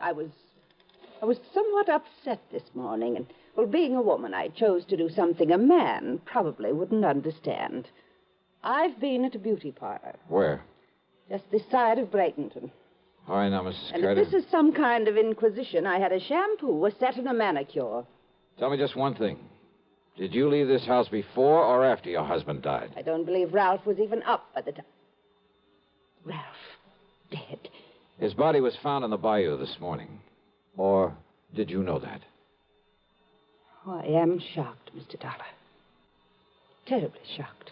Speaker 2: I was somewhat upset this morning, and, well, being a woman, I chose to do something a man probably wouldn't understand. I've been at a beauty parlor.
Speaker 10: Where?
Speaker 2: Just this side of Bradenton.
Speaker 10: All right, now, Mrs.
Speaker 2: And
Speaker 10: Carter.
Speaker 2: if this is some kind of inquisition, I had a shampoo, a set, and a manicure.
Speaker 10: Tell me just one thing. Did you leave this house before or after your husband died?
Speaker 2: I don't believe Ralph was even up at the time. Ralph, dead.
Speaker 10: His body was found in the bayou this morning. Or did you know that?
Speaker 2: Oh, I am shocked, Mr. Dollar. Terribly shocked.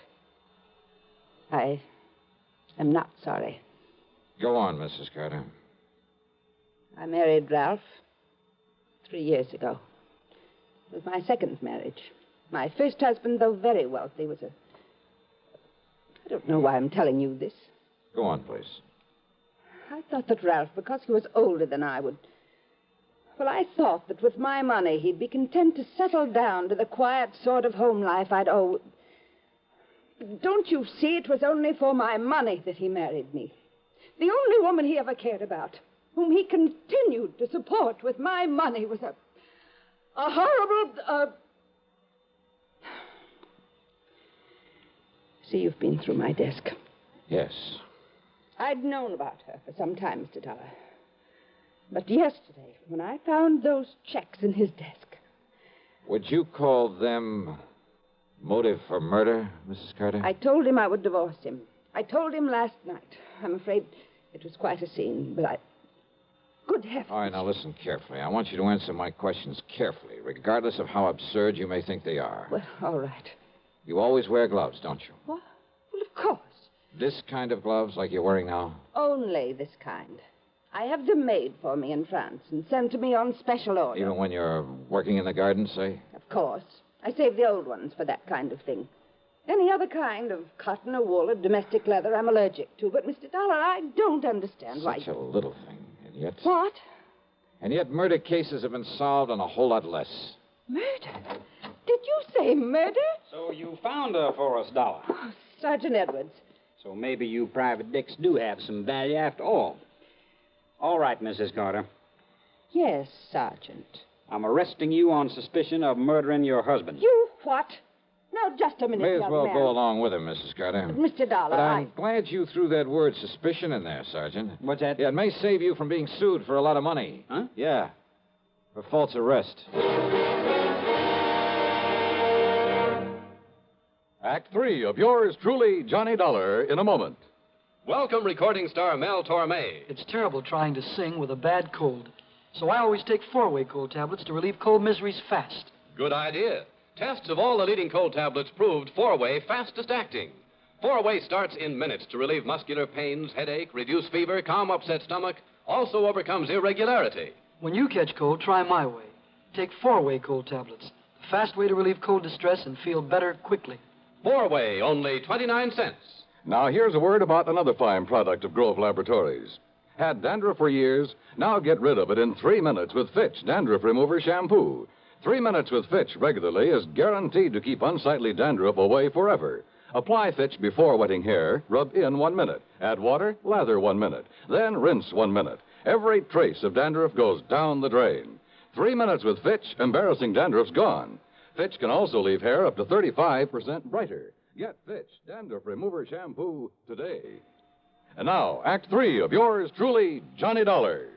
Speaker 2: I am not sorry.
Speaker 10: Go on, Mrs. Carter.
Speaker 2: I married Ralph 3 years ago. It was my second marriage. My first husband, though very wealthy, was I don't know why I'm telling you this.
Speaker 10: Go on, please.
Speaker 2: I thought that Ralph, because he was older than I would... Well, I thought that with my money, he'd be content to settle down to the quiet sort of home life I'd owe. Don't you see, it was only for my money that he married me. The only woman he ever cared about, whom he continued to support with my money, was a horrible... See, you've been through my desk.
Speaker 10: Yes.
Speaker 2: I'd known about her for some time, Mr. Dollar. But yesterday, when I found those checks in his desk...
Speaker 10: Would you call them motive for murder, Mrs. Carter?
Speaker 2: I told him I would divorce him. I told him last night. I'm afraid it was quite a scene, but Good heavens.
Speaker 10: All right, now listen carefully. I want you to answer my questions carefully, regardless of how absurd you may think they are.
Speaker 2: Well, all right.
Speaker 10: You always wear gloves, don't you?
Speaker 2: What? Well, of course.
Speaker 10: This kind of gloves, like you're wearing now?
Speaker 2: Only this kind. I have them made for me in France and sent to me on special order.
Speaker 10: Even when you're working in the garden, say?
Speaker 2: Of course. I save the old ones for that kind of thing. Any other kind of cotton or wool or domestic leather I'm allergic to. But, Mr. Dollar, I don't understand why...
Speaker 10: Such a little thing, and yet...
Speaker 2: What?
Speaker 10: And yet murder cases have been solved on a whole lot less.
Speaker 2: Murder? Did you say murder?
Speaker 1: So you found her for us, Dollar.
Speaker 2: Oh, Sergeant Edwards.
Speaker 1: So maybe you private dicks do have some value after all. All right, Mrs. Carter.
Speaker 2: Yes, Sergeant.
Speaker 1: I'm arresting you on suspicion of murdering your husband.
Speaker 2: You what? Now, just a minute,
Speaker 10: May as
Speaker 2: young
Speaker 10: well
Speaker 2: man.
Speaker 10: go along with him, Mrs. Carter.
Speaker 2: But, Mr. Dollar,
Speaker 10: But I'm glad you threw that word suspicion in there, Sergeant.
Speaker 1: What's that?
Speaker 10: Yeah, it may save you from being sued for a lot of money.
Speaker 1: Huh?
Speaker 10: Yeah. For false arrest.
Speaker 13: Act 3 of yours truly, Johnny Dollar, in a moment.
Speaker 6: Welcome, recording star Mel Torme.
Speaker 17: It's terrible trying to sing with a bad cold. So I always take 4-way cold tablets to relieve cold miseries fast.
Speaker 6: Good idea. Tests of all the leading cold tablets proved 4-way fastest acting. 4-way starts in minutes to relieve muscular pains, headache, reduce fever, calm upset stomach, also overcomes irregularity.
Speaker 17: When you catch cold, try my way. Take 4-way cold tablets. The fast way to relieve cold distress and feel better quickly.
Speaker 6: 4-way, only 29 cents.
Speaker 13: Now, here's a word about another fine product of Grove Laboratories. Had dandruff for years? Now get rid of it in 3 minutes with Fitch Dandruff Remover Shampoo. 3 minutes with Fitch regularly is guaranteed to keep unsightly dandruff away forever. Apply Fitch before wetting hair, rub in 1 minute. Add water, lather 1 minute. Then rinse 1 minute. Every trace of dandruff goes down the drain. 3 minutes with Fitch, embarrassing dandruff's gone. Fitch can also leave hair up to 35% brighter. Get Fitch Dandruff Remover Shampoo today. And now, Act 3 of yours truly, Johnny Dollar.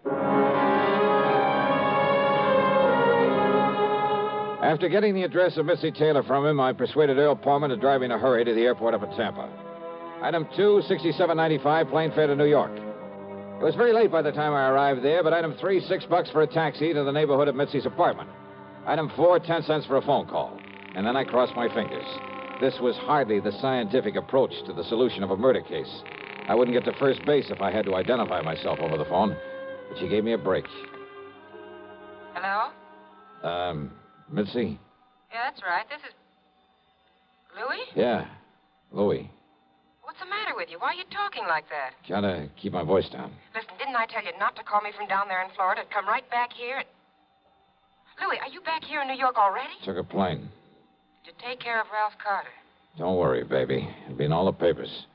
Speaker 10: After getting the address of Missy Taylor from him, I persuaded Earl Palmer to drive me in a hurry to the airport up at Tampa. Item 2, $67.95, plane fare to New York. It was very late by the time I arrived there, but item 3, $6 for a taxi to the neighborhood of Mitzi's apartment. Item 4, 10 cents for a phone call. And then I crossed my fingers. This was hardly the scientific approach to the solution of a murder case. I wouldn't get to first base if I had to identify myself over the phone. But she gave me a break.
Speaker 18: Hello?
Speaker 10: Mitzi?
Speaker 18: Yeah, that's right. This is... Louis?
Speaker 10: Yeah, Louis.
Speaker 18: What's the matter with you? Why are you talking like that?
Speaker 10: Gotta keep my voice down.
Speaker 18: Listen, didn't I tell you not to call me from down there in Florida? Come right back here. Louis, are you back here in New York already?
Speaker 10: Took a plane.
Speaker 18: Did you take care of Ralph Carter?
Speaker 10: Don't worry, baby. It'll be in all the papers.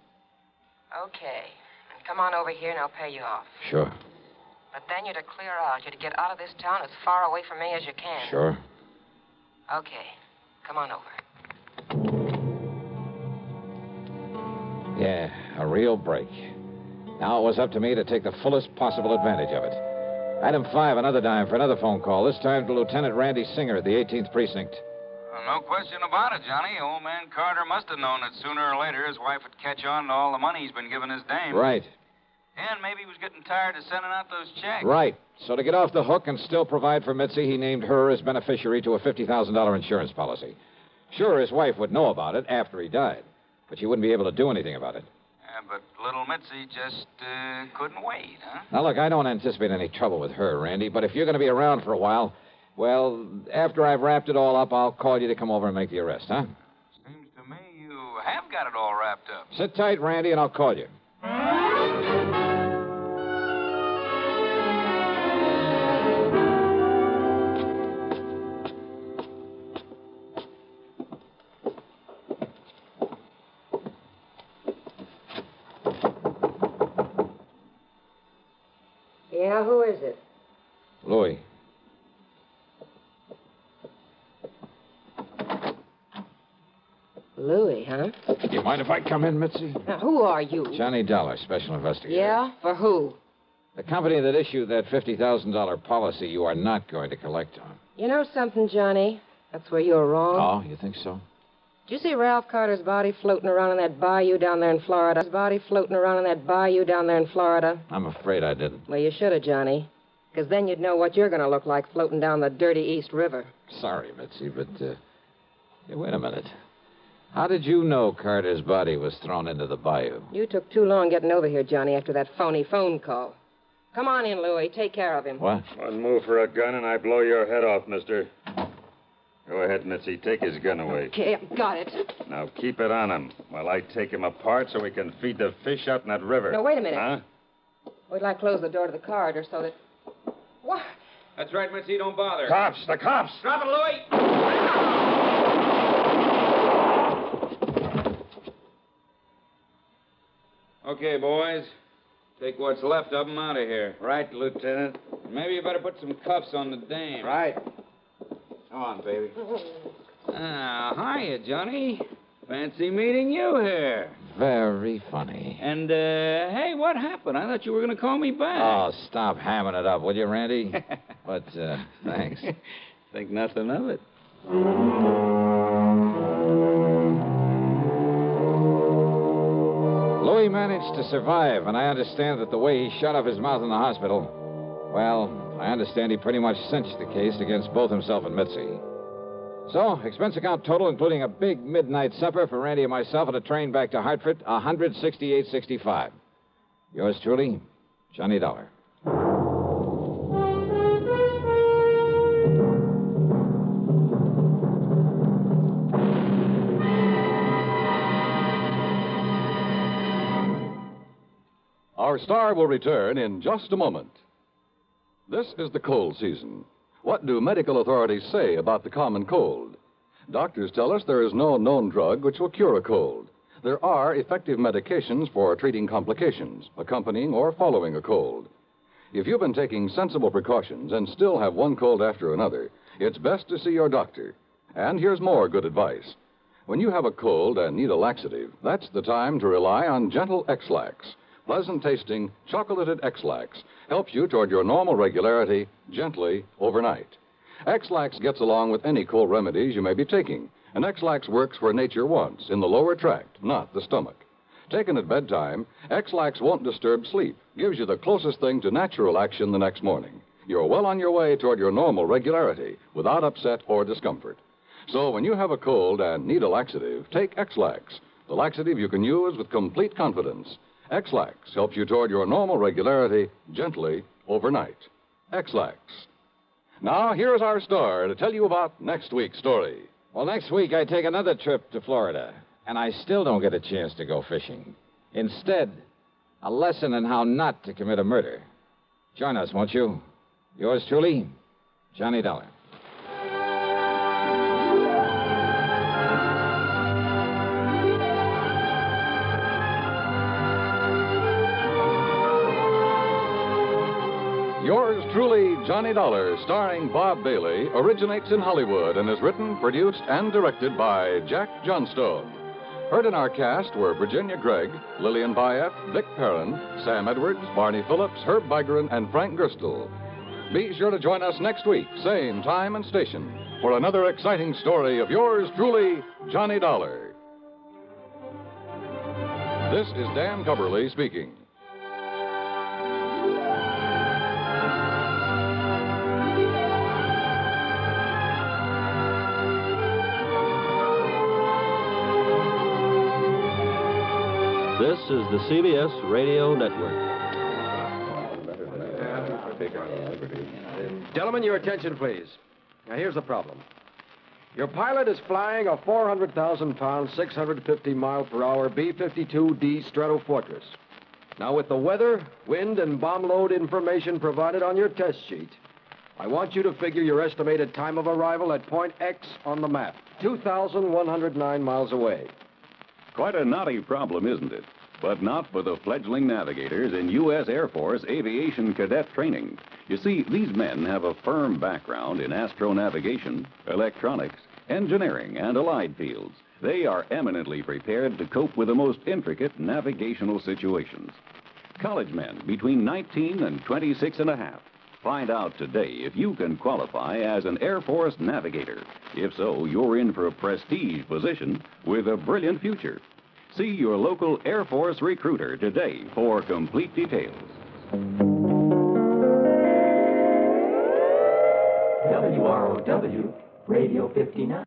Speaker 18: Okay. And come on over here and I'll pay you off.
Speaker 10: Sure.
Speaker 18: But then you're to clear out. You're to get out of this town as far away from me as you can.
Speaker 10: Sure.
Speaker 18: Okay. Come on over.
Speaker 10: Yeah, a real break. Now it was up to me to take the fullest possible advantage of it. Item 5, another dime for another phone call, this time to Lieutenant Randy Singer at the 18th Precinct.
Speaker 12: No question about it, Johnny. Old man Carter must have known that sooner or later his wife would catch on to all the money he's been giving his dame.
Speaker 10: Right.
Speaker 12: And maybe he was getting tired of sending out those checks.
Speaker 10: Right. So to get off the hook and still provide for Mitzi, he named her as beneficiary to a $50,000 insurance policy. Sure, his wife would know about it after he died, but she wouldn't be able to do anything about it.
Speaker 12: Yeah, but little Mitzi just couldn't wait, huh?
Speaker 10: Now, look, I don't anticipate any trouble with her, Randy, but if you're going to be around for a while, well, after I've wrapped it all up, I'll call you to come over and make the arrest, huh?
Speaker 12: Seems to me you have got it all wrapped up.
Speaker 10: Sit tight, Randy, and I'll call you.
Speaker 8: Yeah, who is it?
Speaker 10: Louis.
Speaker 8: Louis, huh?
Speaker 10: Do you mind if I come in, Mitzi?
Speaker 8: Now, who are you?
Speaker 10: Johnny Dollar, special investigator.
Speaker 8: Yeah? For who?
Speaker 10: The company that issued that $50,000 policy you are not going to collect on.
Speaker 8: You know something, Johnny? That's where you're wrong.
Speaker 10: Oh, you think so?
Speaker 8: Did you see Ralph Carter's body floating around in that bayou down there in Florida? His body floating around in that bayou down there in Florida?
Speaker 10: I'm afraid I didn't.
Speaker 8: Well, you should have, Johnny. Because then you'd know what you're going to look like floating down the dirty East River.
Speaker 10: Sorry, Mitzi, but, hey, wait a minute. How did you know Carter's body was thrown into the bayou?
Speaker 8: You took too long getting over here, Johnny, after that phony phone call. Come on in, Louis. Take care of him.
Speaker 10: What?
Speaker 15: One move for a gun and I blow your head off, mister. Go ahead, Mitzi. Take his gun away.
Speaker 8: Okay, I've got it.
Speaker 15: Now keep it on him while I take him apart so we can feed the fish out in that river.
Speaker 8: No, wait a minute.
Speaker 15: Huh?
Speaker 8: Wait till I close the door to the corridor so that... What?
Speaker 1: That's right, Mitzi. Don't bother.
Speaker 15: Cops! The cops!
Speaker 1: Drop it, Louis! Okay, boys. Take what's left of them out of here.
Speaker 25: Right, Lieutenant.
Speaker 1: Maybe you better put some cuffs on the dame.
Speaker 25: Right. Come on, baby.
Speaker 1: Hiya, Johnny. Fancy meeting you here.
Speaker 10: Very funny.
Speaker 1: And, hey, what happened? I thought you were going to call me back.
Speaker 10: Oh, stop hamming it up, will you, Randy? But, thanks.
Speaker 1: Think nothing of it.
Speaker 10: Louis managed to survive, and I understand that the way he shut up his mouth in the hospital, well, I understand he pretty much cinched the case against both himself and Mitzi. So, expense account total, including a big midnight supper for Randy and myself and a train back to Hartford, $168.65. Yours truly, Johnny Dollar.
Speaker 13: Our star will return in just a moment. This is the cold season. What do medical authorities say about the common cold? Doctors tell us there is no known drug which will cure a cold. There are effective medications for treating complications, accompanying or following a cold. If you've been taking sensible precautions and still have one cold after another, it's best to see your doctor. And here's more good advice. When you have a cold and need a laxative, that's the time to rely on gentle X-Lax. Pleasant-tasting, chocolated X-Lax helps you toward your normal regularity gently overnight. X-Lax gets along with any cold remedies you may be taking, and X-Lax works where nature wants, in the lower tract, not the stomach. Taken at bedtime, X-Lax won't disturb sleep, gives you the closest thing to natural action the next morning. You're well on your way toward your normal regularity, without upset or discomfort. So when you have a cold and need a laxative, take X-Lax, the laxative you can use with complete confidence. X-Lax helps you toward your normal regularity gently overnight. X-Lax. Now, here's our star to tell you about next week's story.
Speaker 10: Well, next week I take another trip to Florida, and I still don't get a chance to go fishing. Instead, a lesson in how not to commit a murder. Join us, won't you? Yours truly, Johnny Dollar.
Speaker 13: Yours truly, Johnny Dollar, starring Bob Bailey, originates in Hollywood and is written, produced, and directed by Jack Johnstone. Heard in our cast were Virginia Gregg, Lillian Bayef, Vic Perrin, Sam Edwards, Barney Phillips, Herb Bygren, and Frank Gerstle. Be sure to join us next week, same time and station, for another exciting story of yours truly, Johnny Dollar. This is Dan Coverly speaking.
Speaker 3: This is the CBS Radio Network.
Speaker 7: Gentlemen, your attention, please. Now, here's the problem. Your pilot is flying a 400,000-pound, 650-mile-per-hour B-52D Stratofortress. Now, with the weather, wind, and bomb load information provided on your test sheet, I want you to figure your estimated time of arrival at point X on the map, 2,109 miles away.
Speaker 20: Quite a knotty problem, isn't it? But not for the fledgling navigators in U.S. Air Force aviation cadet training. You see, these men have a firm background in astronavigation, electronics, engineering, and allied fields. They are eminently prepared to cope with the most intricate navigational situations. College men between 19 and 26 and a half. Find out today if you can qualify as an Air Force navigator. If so, you're in for a prestige position with a brilliant future. See your local Air Force recruiter today for complete details.
Speaker 21: WROW, Radio 59.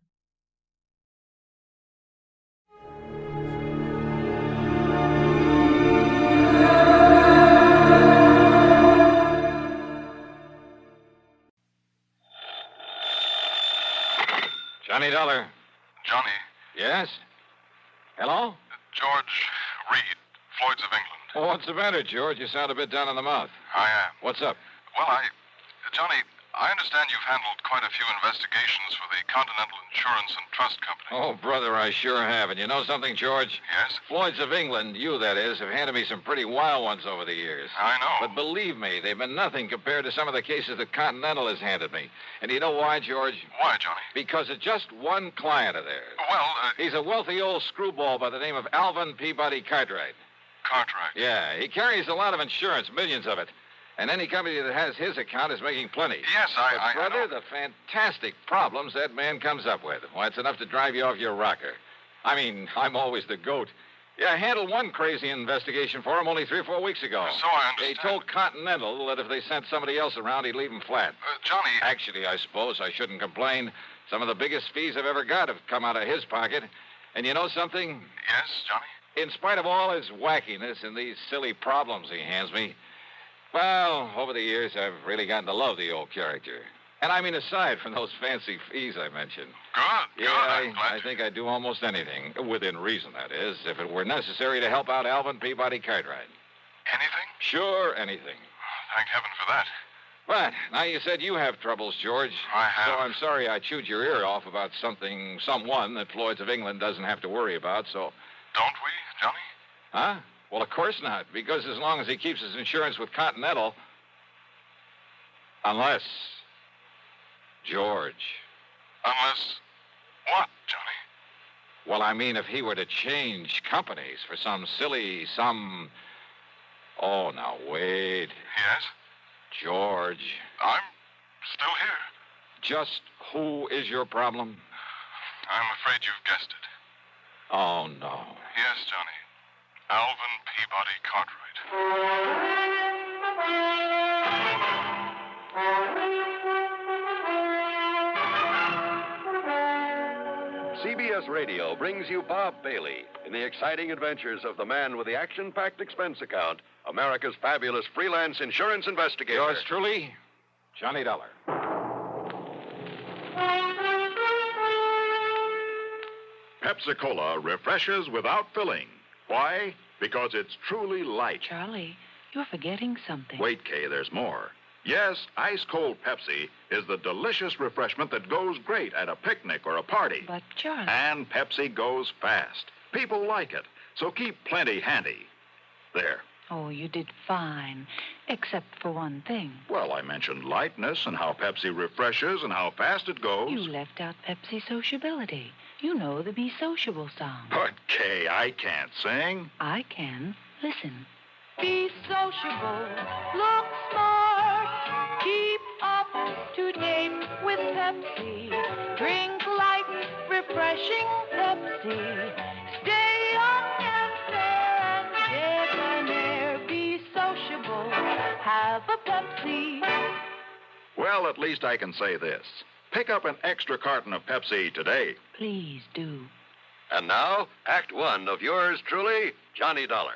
Speaker 10: Johnny Dollar.
Speaker 22: Johnny.
Speaker 10: Yes? Hello?
Speaker 22: George Reed, Floyd's of England.
Speaker 10: Oh, what's the matter, George? You sound a bit down in the mouth.
Speaker 22: I am.
Speaker 10: What's up?
Speaker 22: Well, Johnny, I understand you've handled quite a few investigations for the Continental Insurance and Trust Company.
Speaker 10: Oh, brother, I sure have. And you know something, George?
Speaker 22: Yes?
Speaker 10: Floyd's of England, you that is, have handed me some pretty wild ones over the years.
Speaker 22: I know.
Speaker 10: But believe me, they've been nothing compared to some of the cases that Continental has handed me. And you know why, George?
Speaker 22: Why, Johnny?
Speaker 10: Because of just one client of theirs.
Speaker 22: Well,
Speaker 10: He's a wealthy old screwball by the name of Alvin Peabody Cartwright.
Speaker 22: Cartwright?
Speaker 10: Yeah, he carries a lot of insurance, millions of it. And any company that has his account is making plenty.
Speaker 22: Yes,
Speaker 10: But, brother, the fantastic problems that man comes up with. Why, it's enough to drive you off your rocker. I mean, I'm always the goat. Yeah, I handled one crazy investigation for him only 3 or 4 weeks ago.
Speaker 22: So I understand.
Speaker 10: They told Continental that if they sent somebody else around, he'd leave them flat.
Speaker 22: Johnny...
Speaker 10: Actually, I suppose I shouldn't complain. Some of the biggest fees I've ever got have come out of his pocket. And you know something?
Speaker 22: Yes, Johnny?
Speaker 10: In spite of all his wackiness and these silly problems he hands me, well, over the years, I've really gotten to love the old character. And I mean, aside from those fancy fees I mentioned.
Speaker 22: Good,
Speaker 10: Yeah, I think I'd do almost anything, within reason, that is, if it were necessary to help out Alvin Peabody Cartwright.
Speaker 22: Anything?
Speaker 10: Sure, anything.
Speaker 22: Thank heaven for that.
Speaker 10: But now you said you have troubles, George.
Speaker 22: I have.
Speaker 10: So I'm sorry I chewed your ear off about someone that Floyd's of England doesn't have to worry about, so...
Speaker 22: Don't we, Johnny?
Speaker 10: Huh? Well, of course not, because as long as he keeps his insurance with Continental... Unless... George.
Speaker 22: Unless... what, Johnny?
Speaker 10: Well, I mean, if he were to change companies for some... Oh, now, wait.
Speaker 22: Yes?
Speaker 10: George.
Speaker 22: I'm still here.
Speaker 10: Just who is your problem?
Speaker 22: I'm afraid you've guessed it.
Speaker 10: Oh, no.
Speaker 22: Yes, Johnny. Alvin Peabody Cartwright.
Speaker 26: CBS Radio brings you Bob Bailey in the exciting adventures of the man with the action-packed expense account, America's fabulous freelance insurance investigator.
Speaker 10: Yours truly, Johnny Dollar.
Speaker 27: Pepsi-Cola refreshes without filling. Why? Because it's truly light.
Speaker 28: Charlie, you're forgetting something.
Speaker 27: Wait, Kay, there's more. Yes, ice-cold Pepsi is the delicious refreshment that goes great at a picnic or a party.
Speaker 28: But, Charlie...
Speaker 27: And Pepsi goes fast. People like it, so keep plenty handy. There,
Speaker 28: Oh, you did fine, except for one thing.
Speaker 27: Well, I mentioned lightness and how Pepsi refreshes and how fast it goes.
Speaker 28: You left out Pepsi sociability. You know the Be Sociable song.
Speaker 27: But, Kay, I can't sing.
Speaker 28: I can. Listen. Be sociable, look smart, keep up to date with Pepsi. Drink light, refreshing Pepsi. Stay young and fair and debonair. Be sociable, have a Pepsi.
Speaker 27: Well, at least I can say this. Pick up an extra carton of Pepsi today.
Speaker 28: Please do.
Speaker 26: And now, Act One of yours truly, Johnny Dollar.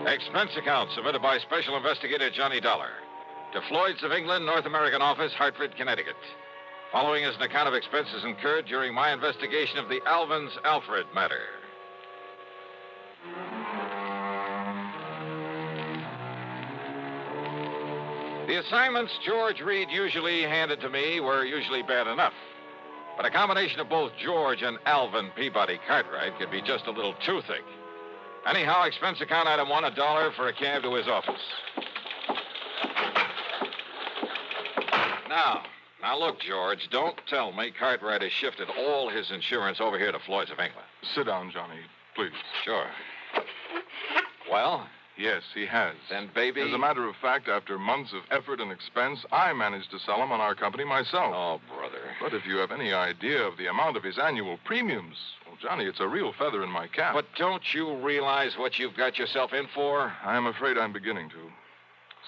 Speaker 10: Expense account submitted by Special Investigator Johnny Dollar to Floyd's of England, North American Office, Hartford, Connecticut. Following is an account of expenses incurred during my investigation of the Alvin's Alfred matter. The assignments George Reed usually handed to me were usually bad enough. But a combination of both George and Alvin Peabody Cartwright could be just a little too thick. Anyhow, expense account item one, $1 for a cab to his office. Now look, George, don't tell me Cartwright has shifted all his insurance over here to Floyd's of England.
Speaker 27: Sit down, Johnny, please.
Speaker 10: Sure. Well?
Speaker 27: Yes, he has.
Speaker 10: Then, baby...
Speaker 27: As a matter of fact, after months of effort and expense, I managed to sell him on our company myself.
Speaker 10: Oh, brother.
Speaker 27: But if you have any idea of the amount of his annual premiums, well, Johnny, it's a real feather in my cap.
Speaker 10: But don't you realize what you've got yourself in for?
Speaker 27: I'm afraid I'm beginning to.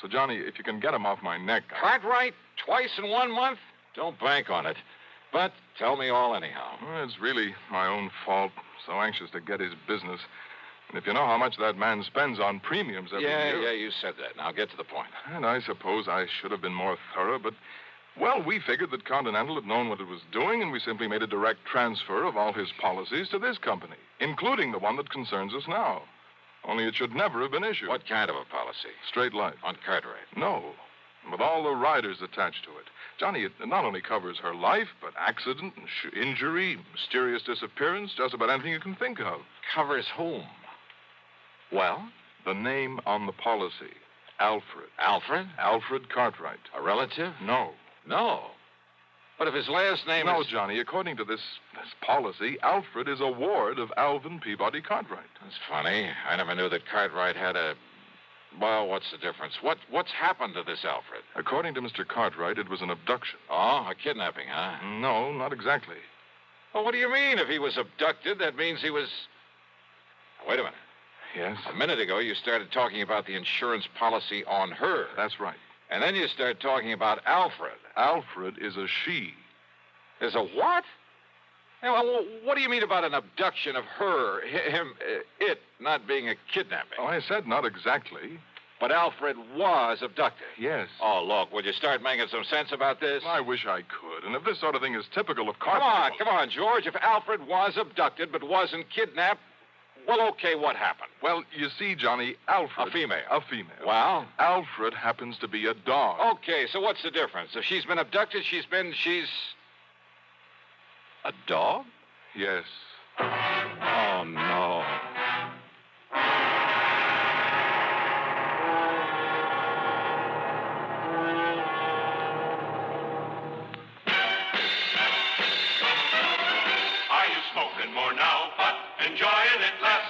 Speaker 27: So, Johnny, if you can get him off my neck...
Speaker 10: Cartwright? Twice in 1 month? Don't bank on it. But tell me all anyhow.
Speaker 27: Well, it's really my own fault. So anxious to get his business. And if you know how much that man spends on premiums every year...
Speaker 10: Yeah, you said that. Now get to the point.
Speaker 27: And I suppose I should have been more thorough, but... Well, we figured that Continental had known what it was doing, and we simply made a direct transfer of all his policies to this company, including the one that concerns us now. Only it should never have been issued.
Speaker 10: What kind of a policy?
Speaker 27: Straight life.
Speaker 10: On Cartwright?
Speaker 27: No. With all the riders attached to it. Johnny, it not only covers her life, but accident, injury, mysterious disappearance, just about anything you can think of.
Speaker 10: Covers whom? Well?
Speaker 27: The name on the policy. Alfred.
Speaker 10: Alfred?
Speaker 27: Alfred Cartwright.
Speaker 10: A relative?
Speaker 27: No.
Speaker 10: No. But if his last name
Speaker 27: No,
Speaker 10: is...
Speaker 27: Johnny, according to this policy, Alfred is a ward of Alvin Peabody Cartwright.
Speaker 10: That's funny. I never knew that Cartwright had a... Well, what's the difference? What's happened to this Alfred?
Speaker 27: According to Mr. Cartwright, it was an abduction.
Speaker 10: Oh, a kidnapping, huh?
Speaker 27: No, not exactly.
Speaker 10: Well, what do you mean? If he was abducted, that means he was... Now, wait a minute.
Speaker 27: Yes?
Speaker 10: A minute ago, you started talking about the insurance policy on her.
Speaker 27: That's right.
Speaker 10: And then you started talking about Alfred.
Speaker 27: Alfred is a she.
Speaker 10: Is a what? Hey, well, what do you mean about an abduction of her, him, it not being a kidnapping?
Speaker 27: Oh, I said not exactly.
Speaker 10: But Alfred was abducted.
Speaker 27: Yes.
Speaker 10: Oh, look, would you start making some sense about this?
Speaker 27: I wish I could. And if this sort of thing is typical of Cartwright...
Speaker 10: Come on, George. If Alfred was abducted but wasn't kidnapped, well, okay, what happened?
Speaker 27: Well, you see, Johnny, Alfred...
Speaker 10: A female.
Speaker 27: A female.
Speaker 10: Well?
Speaker 27: Alfred happens to be a dog.
Speaker 10: Okay, so what's the difference? If she's been abducted, she's... A dog?
Speaker 27: Yes.
Speaker 10: Oh, no.
Speaker 4: Are you smoking more now, but enjoying it less?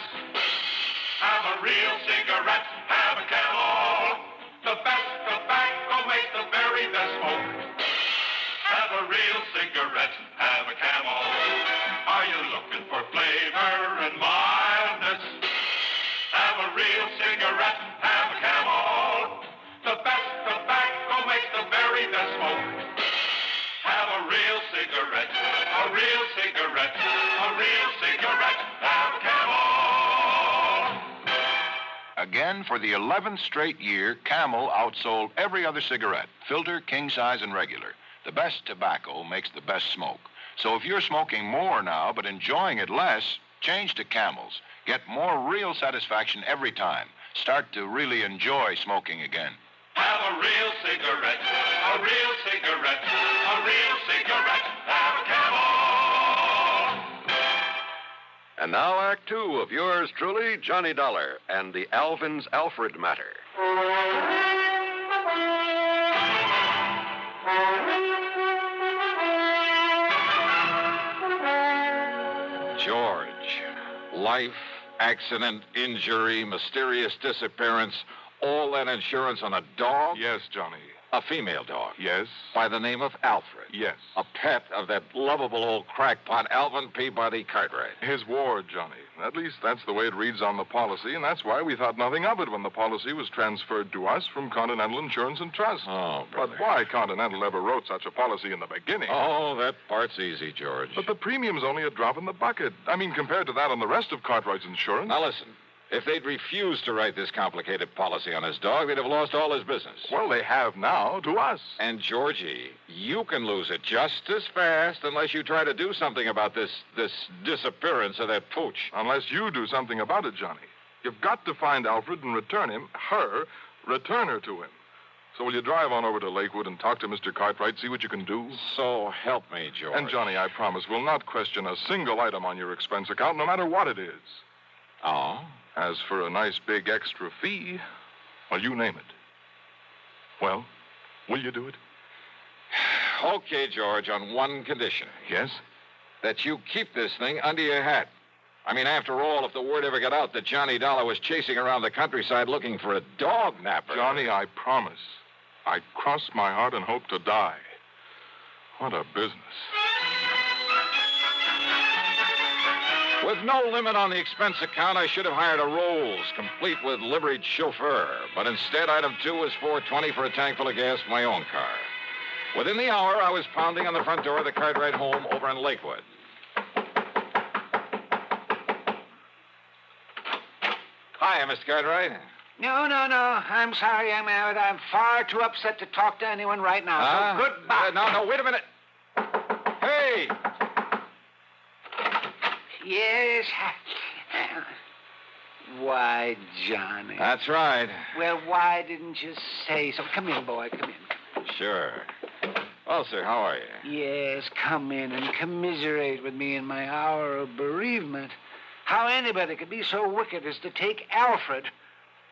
Speaker 4: Have a real cigarette, have a Camel. The best tobacco makes the very best smoke. Have a real cigarette, have a Camel. Are you looking for flavor and mildness? Have a real cigarette, have a Camel. The best tobacco makes the very best smoke. Have a real cigarette, a real cigarette, a real cigarette, have a Camel.
Speaker 26: Again, for the 11th straight year, Camel outsold every other cigarette, filter, king size, and regular. The best tobacco makes the best smoke. So if you're smoking more now but enjoying it less, change to Camels. Get more real satisfaction every time. Start to really enjoy smoking again.
Speaker 4: Have a real cigarette, a real cigarette, a real cigarette. Have a Camel.
Speaker 5: And now, Act Two of yours truly, Johnny Dollar, and the Alvin's Alfred matter.
Speaker 10: George. Life, accident, injury, mysterious disappearance, all that insurance on a dog?
Speaker 27: Yes, Johnny.
Speaker 10: A female dog?
Speaker 27: Yes.
Speaker 10: By the name of Alfred?
Speaker 27: Yes.
Speaker 10: A pet of that lovable old crackpot, Alvin Peabody Cartwright?
Speaker 27: His ward, Johnny. At least that's the way it reads on the policy, and that's why we thought nothing of it when the policy was transferred to us from Continental Insurance and Trust.
Speaker 10: Oh, brother.
Speaker 27: But why Continental ever wrote such a policy in the beginning?
Speaker 10: Oh, that part's easy, George.
Speaker 27: But the premium's only a drop in the bucket. I mean, compared to that on the rest of Cartwright's insurance.
Speaker 10: Now, listen. If they'd refused to write this complicated policy on his dog, they'd have lost all his business.
Speaker 27: Well, they have now, to us.
Speaker 10: And, Georgie, you can lose it just as fast unless you try to do something about this disappearance of that pooch.
Speaker 27: Unless you do something about it, Johnny. You've got to find Alfred and return her to him. So will you drive on over to Lakewood and talk to Mr. Cartwright, see what you can do?
Speaker 10: So help me, George.
Speaker 27: And, Johnny, I promise we'll not question a single item on your expense account, no matter what it is.
Speaker 10: Oh?
Speaker 27: As for a nice big extra fee, well, you name it. Well, will you do it?
Speaker 10: Okay, George, on one condition.
Speaker 27: Yes?
Speaker 10: That you keep this thing under your hat. I mean, after all, if the word ever got out that Johnny Dollar was chasing around the countryside looking for a dog napper...
Speaker 27: Johnny, I promise. I cross my heart and hope to die. What a business.
Speaker 10: With no limit on the expense account, I should have hired a Rolls, complete with liveried chauffeur. But instead, item 2 was $4.20 for a tank full of gas for my own car. Within the hour, I was pounding on the front door of the Cartwright home over in Lakewood. Hi, Mr. Cartwright.
Speaker 9: No. I'm sorry, young man, but I'm far too upset to talk to anyone right now. So goodbye.
Speaker 10: No, wait a minute. Hey!
Speaker 9: Yes. Why, Johnny?
Speaker 10: That's right.
Speaker 9: Well, why didn't you say so? Come in, boy. Come in.
Speaker 10: Sure. Well, sir, how are you?
Speaker 9: Yes, come in and commiserate with me in my hour of bereavement. How anybody could be so wicked as to take Alfred,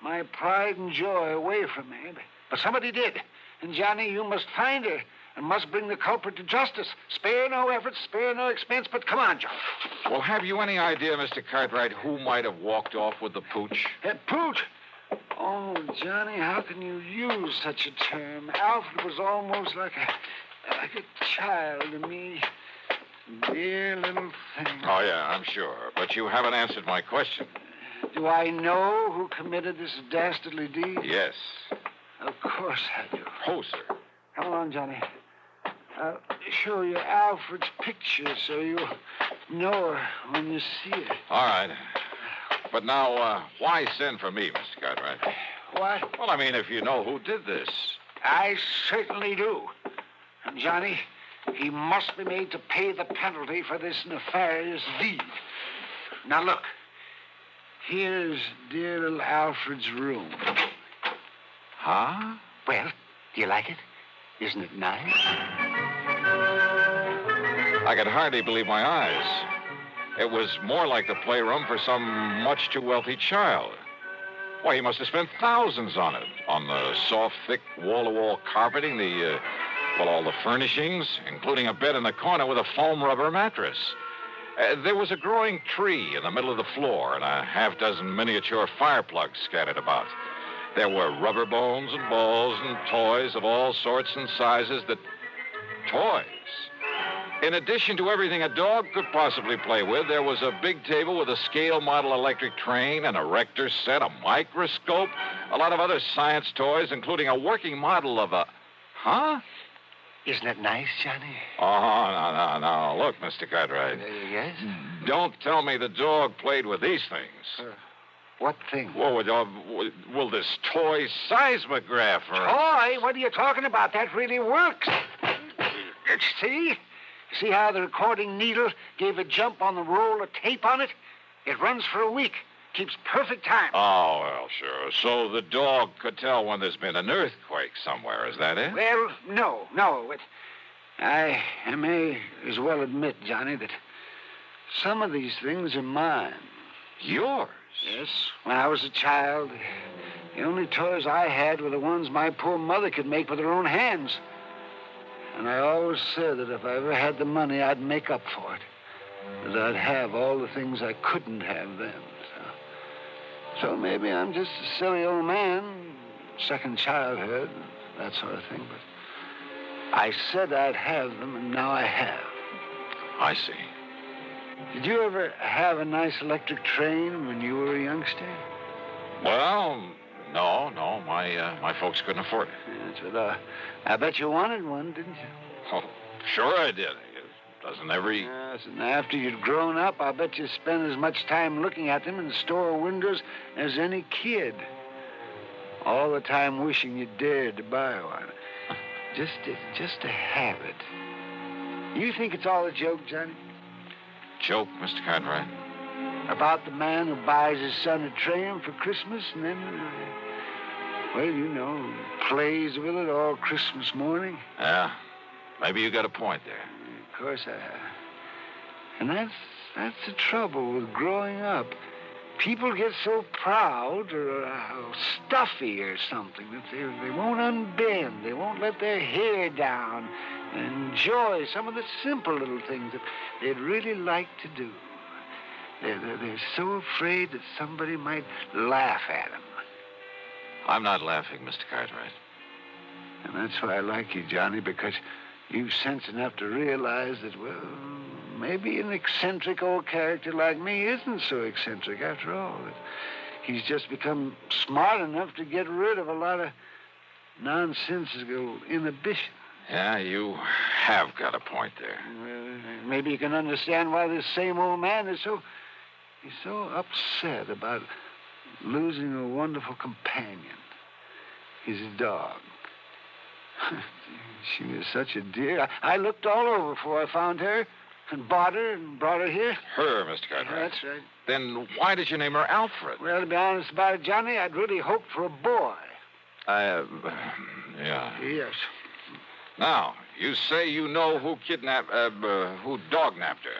Speaker 9: my pride and joy, away from me. But somebody did. And, Johnny, you must find her and must bring the culprit to justice. Spare no effort, spare no expense, but come on, Johnny.
Speaker 10: Well, have you any idea, Mr. Cartwright, who might have walked off with the pooch?
Speaker 9: Pooch? Oh, Johnny, how can you use such a term? Alfred was almost like a child to me. Dear little thing.
Speaker 10: Oh, yeah, I'm sure. But you haven't answered my question.
Speaker 9: Do I know who committed this dastardly deed?
Speaker 10: Yes.
Speaker 9: Of course I do.
Speaker 10: Oh, sir.
Speaker 9: Come along, Johnny. I'll show you Alfred's picture so you'll know her when you see her.
Speaker 10: All right. But now, why send for me, Mr. Cartwright?
Speaker 9: What?
Speaker 10: Well, I mean, if you know who did this.
Speaker 9: I certainly do. And, Johnny, he must be made to pay the penalty for this nefarious deed. Now, look. Here's dear little Alfred's room.
Speaker 10: Huh?
Speaker 9: Well, do you like it? Isn't it nice?
Speaker 10: I could hardly believe my eyes. It was more like the playroom for some much too wealthy child. Why, he must have spent thousands on it. On the soft, thick, wall-to-wall carpeting, all the furnishings, including a bed in the corner with a foam rubber mattress. There was a growing tree in the middle of the floor and a half-dozen miniature fire plugs scattered about. There were rubber bones and balls and toys of all sorts and sizes Toys? In addition to everything a dog could possibly play with, there was a big table with a scale model electric train, an erector set, a microscope, a lot of other science toys, including a working model of a... Huh?
Speaker 9: Isn't it nice, Johnny?
Speaker 10: Oh, no. Look, Mr. Cartwright.
Speaker 9: Yes?
Speaker 10: Don't tell me the dog played with these things.
Speaker 9: What thing?
Speaker 10: Will this toy seismograph or...
Speaker 9: Toy? What are you talking about? That really works. See? See how the recording needle gave a jump on the roll of tape on it? It runs for a week. Keeps perfect time.
Speaker 5: Oh, well, sure. So the dog could tell when there's been an earthquake somewhere, is that it?
Speaker 9: Well, no. But I may as well admit, Johnny, that some of these things are mine.
Speaker 5: Yours?
Speaker 9: Yes. When I was a child, the only toys I had were the ones my poor mother could make with her own hands. And I always said that if I ever had the money, I'd make up for it. That I'd have all the things I couldn't have then. So maybe I'm just a silly old man, second childhood, that sort of thing. But I said I'd have them, and now I have.
Speaker 5: I see.
Speaker 9: Did you ever have a nice electric train when you were a youngster?
Speaker 5: Well, no. My folks couldn't afford it.
Speaker 9: Yes, but I bet you wanted one, didn't you?
Speaker 5: Oh, sure I did. Doesn't every...
Speaker 9: Yes, and after you'd grown up, I bet you spent as much time looking at them in store windows as any kid. All the time wishing you dared to buy one. Just to have it. You think it's all a joke, Johnny?
Speaker 5: Joke, Mr. Cartwright?
Speaker 9: About the man who buys his son a train for Christmas and then, well, you know, plays with it all Christmas morning?
Speaker 5: Yeah, maybe you got a point there.
Speaker 9: Of course I have. And that's the trouble with growing up. People get so proud or stuffy or something that they won't unbend. They won't let their hair down and enjoy some of the simple little things that they'd really like to do. They're so afraid that somebody might laugh at them.
Speaker 5: I'm not laughing, Mr. Cartwright.
Speaker 9: And that's why I like you, Johnny, because you've sense enough to realize that, well, maybe an eccentric old character like me isn't so eccentric after all. That he's just become smart enough to get rid of a lot of nonsensical inhibition.
Speaker 5: Yeah, you have got a point there.
Speaker 9: Maybe you can understand why this same old man is so upset about losing a wonderful companion, his dog. She was such a dear. I looked all over before I found her and bought her and brought her here.
Speaker 5: Her, Mr. Cartwright?
Speaker 9: Yeah, that's right.
Speaker 5: Then why did you name her Alfred?
Speaker 9: Well, to be honest about it, Johnny, I'd really hoped for a boy.
Speaker 5: Yeah.
Speaker 9: Yes.
Speaker 5: Now, you say you know who who dog-napped her?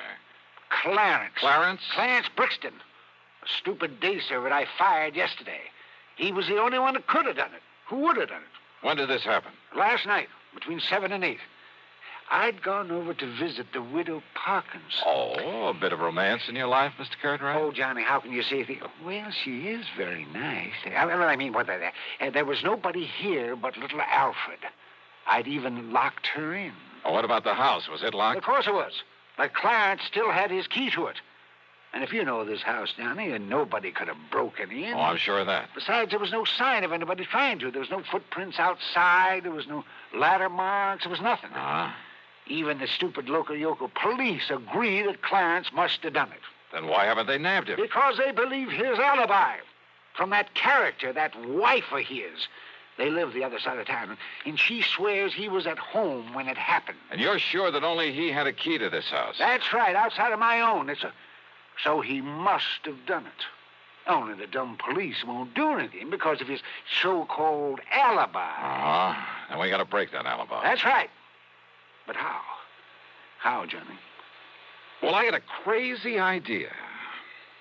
Speaker 9: Clarence.
Speaker 5: Clarence?
Speaker 9: Clarence Brixton. A stupid day servant I fired yesterday. He was the only one that could have done it. Who would have done it?
Speaker 5: When did this happen?
Speaker 9: Last night, between 7 and 8. I'd gone over to visit the widow Parkins.
Speaker 5: Oh, a bit of romance in your life, Mr. Cartwright?
Speaker 9: Oh, Johnny, how can you say anything? Well, she is very nice. I mean, there was nobody here but little Alfred. I'd even locked her in.
Speaker 5: Oh, what about the house? Was it locked?
Speaker 9: Of course it was. But Clarence still had his key to it. And if you know this house, Johnny, and nobody could have broken in.
Speaker 5: Oh, I'm sure of that.
Speaker 9: Besides, there was no sign of anybody trying to. There was no footprints outside. There was no ladder marks. There was nothing. Even the stupid local police agree that Clarence must have done it.
Speaker 5: Then why haven't they nabbed him?
Speaker 9: Because they believe his alibi. From that character, that wife of his. They live the other side of town, and she swears he was at home when it happened.
Speaker 5: And you're sure that only he had a key to this house?
Speaker 9: That's right, outside of my own. So he must have done it. Only the dumb police won't do anything because of his so-called alibi.
Speaker 5: And we got to break that alibi.
Speaker 9: That's right. But how? How, Johnny?
Speaker 5: Well, I got a crazy idea.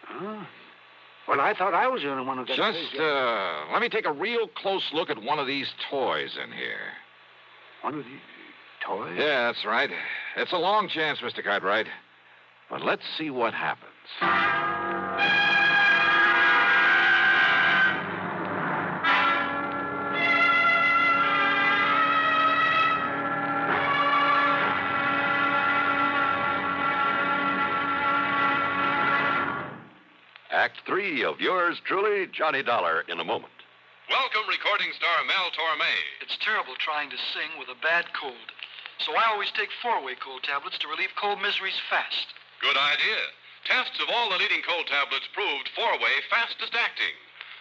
Speaker 9: Huh? Well, I thought I was the only one who got
Speaker 5: Just, let me take a real close look at one of these toys in here.
Speaker 9: One of these toys?
Speaker 5: Yeah, that's right. It's a long chance, Mr. Cartwright. But let's see what happens. Act 3 of yours truly, Johnny Dollar, in a moment.
Speaker 6: Welcome, recording star Mel Torme.
Speaker 2: It's terrible trying to sing with a bad cold. So I always take 4-way cold tablets to relieve cold miseries fast.
Speaker 6: Good idea. Tests of all the leading cold tablets proved 4-way fastest acting.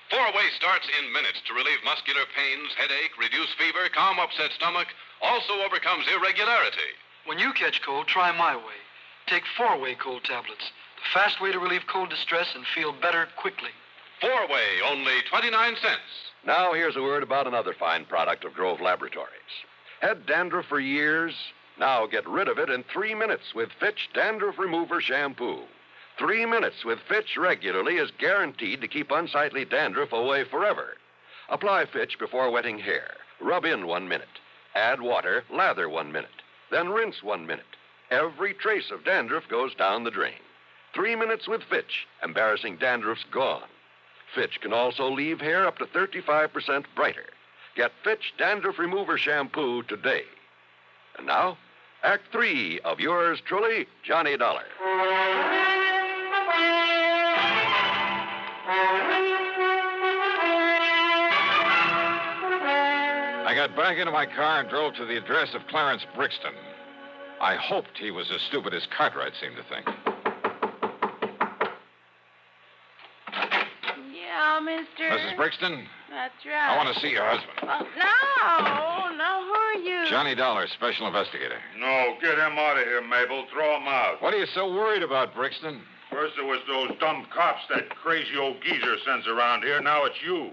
Speaker 6: 4-way starts in minutes to relieve muscular pains, headache, reduce fever, calm upset stomach, also overcomes irregularity.
Speaker 2: When you catch cold, try my way. Take 4-way cold tablets. The fast way to relieve cold distress and feel better quickly.
Speaker 6: Four-way, only 29 cents.
Speaker 5: Now, here's a word about another fine product of Grove Laboratories. Had dandruff for years? Now get rid of it in 3 minutes with Fitch Dandruff Remover Shampoo. 3 minutes with Fitch regularly is guaranteed to keep unsightly dandruff away forever. Apply Fitch before wetting hair. Rub in 1 minute. Add water, lather 1 minute. Then rinse 1 minute. Every trace of dandruff goes down the drain. 3 minutes with Fitch. Embarrassing dandruff's gone. Fitch can also leave hair up to 35% brighter. Get Fitch Dandruff Remover Shampoo today. And now, Act 3 of yours truly, Johnny Dollar.
Speaker 10: I got back into my car and drove to the address of Clarence Brixton. I hoped he was as stupid as Cartwright seemed to think.
Speaker 11: Yeah, mister.
Speaker 10: Mrs. Brixton,
Speaker 11: That's right.
Speaker 10: I want to see your husband.
Speaker 11: No, who are you?
Speaker 10: Johnny Dollar, special investigator.
Speaker 14: No, get him out of here, Mabel. Throw him out.
Speaker 10: What are you so worried about, Brixton?
Speaker 14: First it was those dumb cops that crazy old geezer sends around here. Now it's you.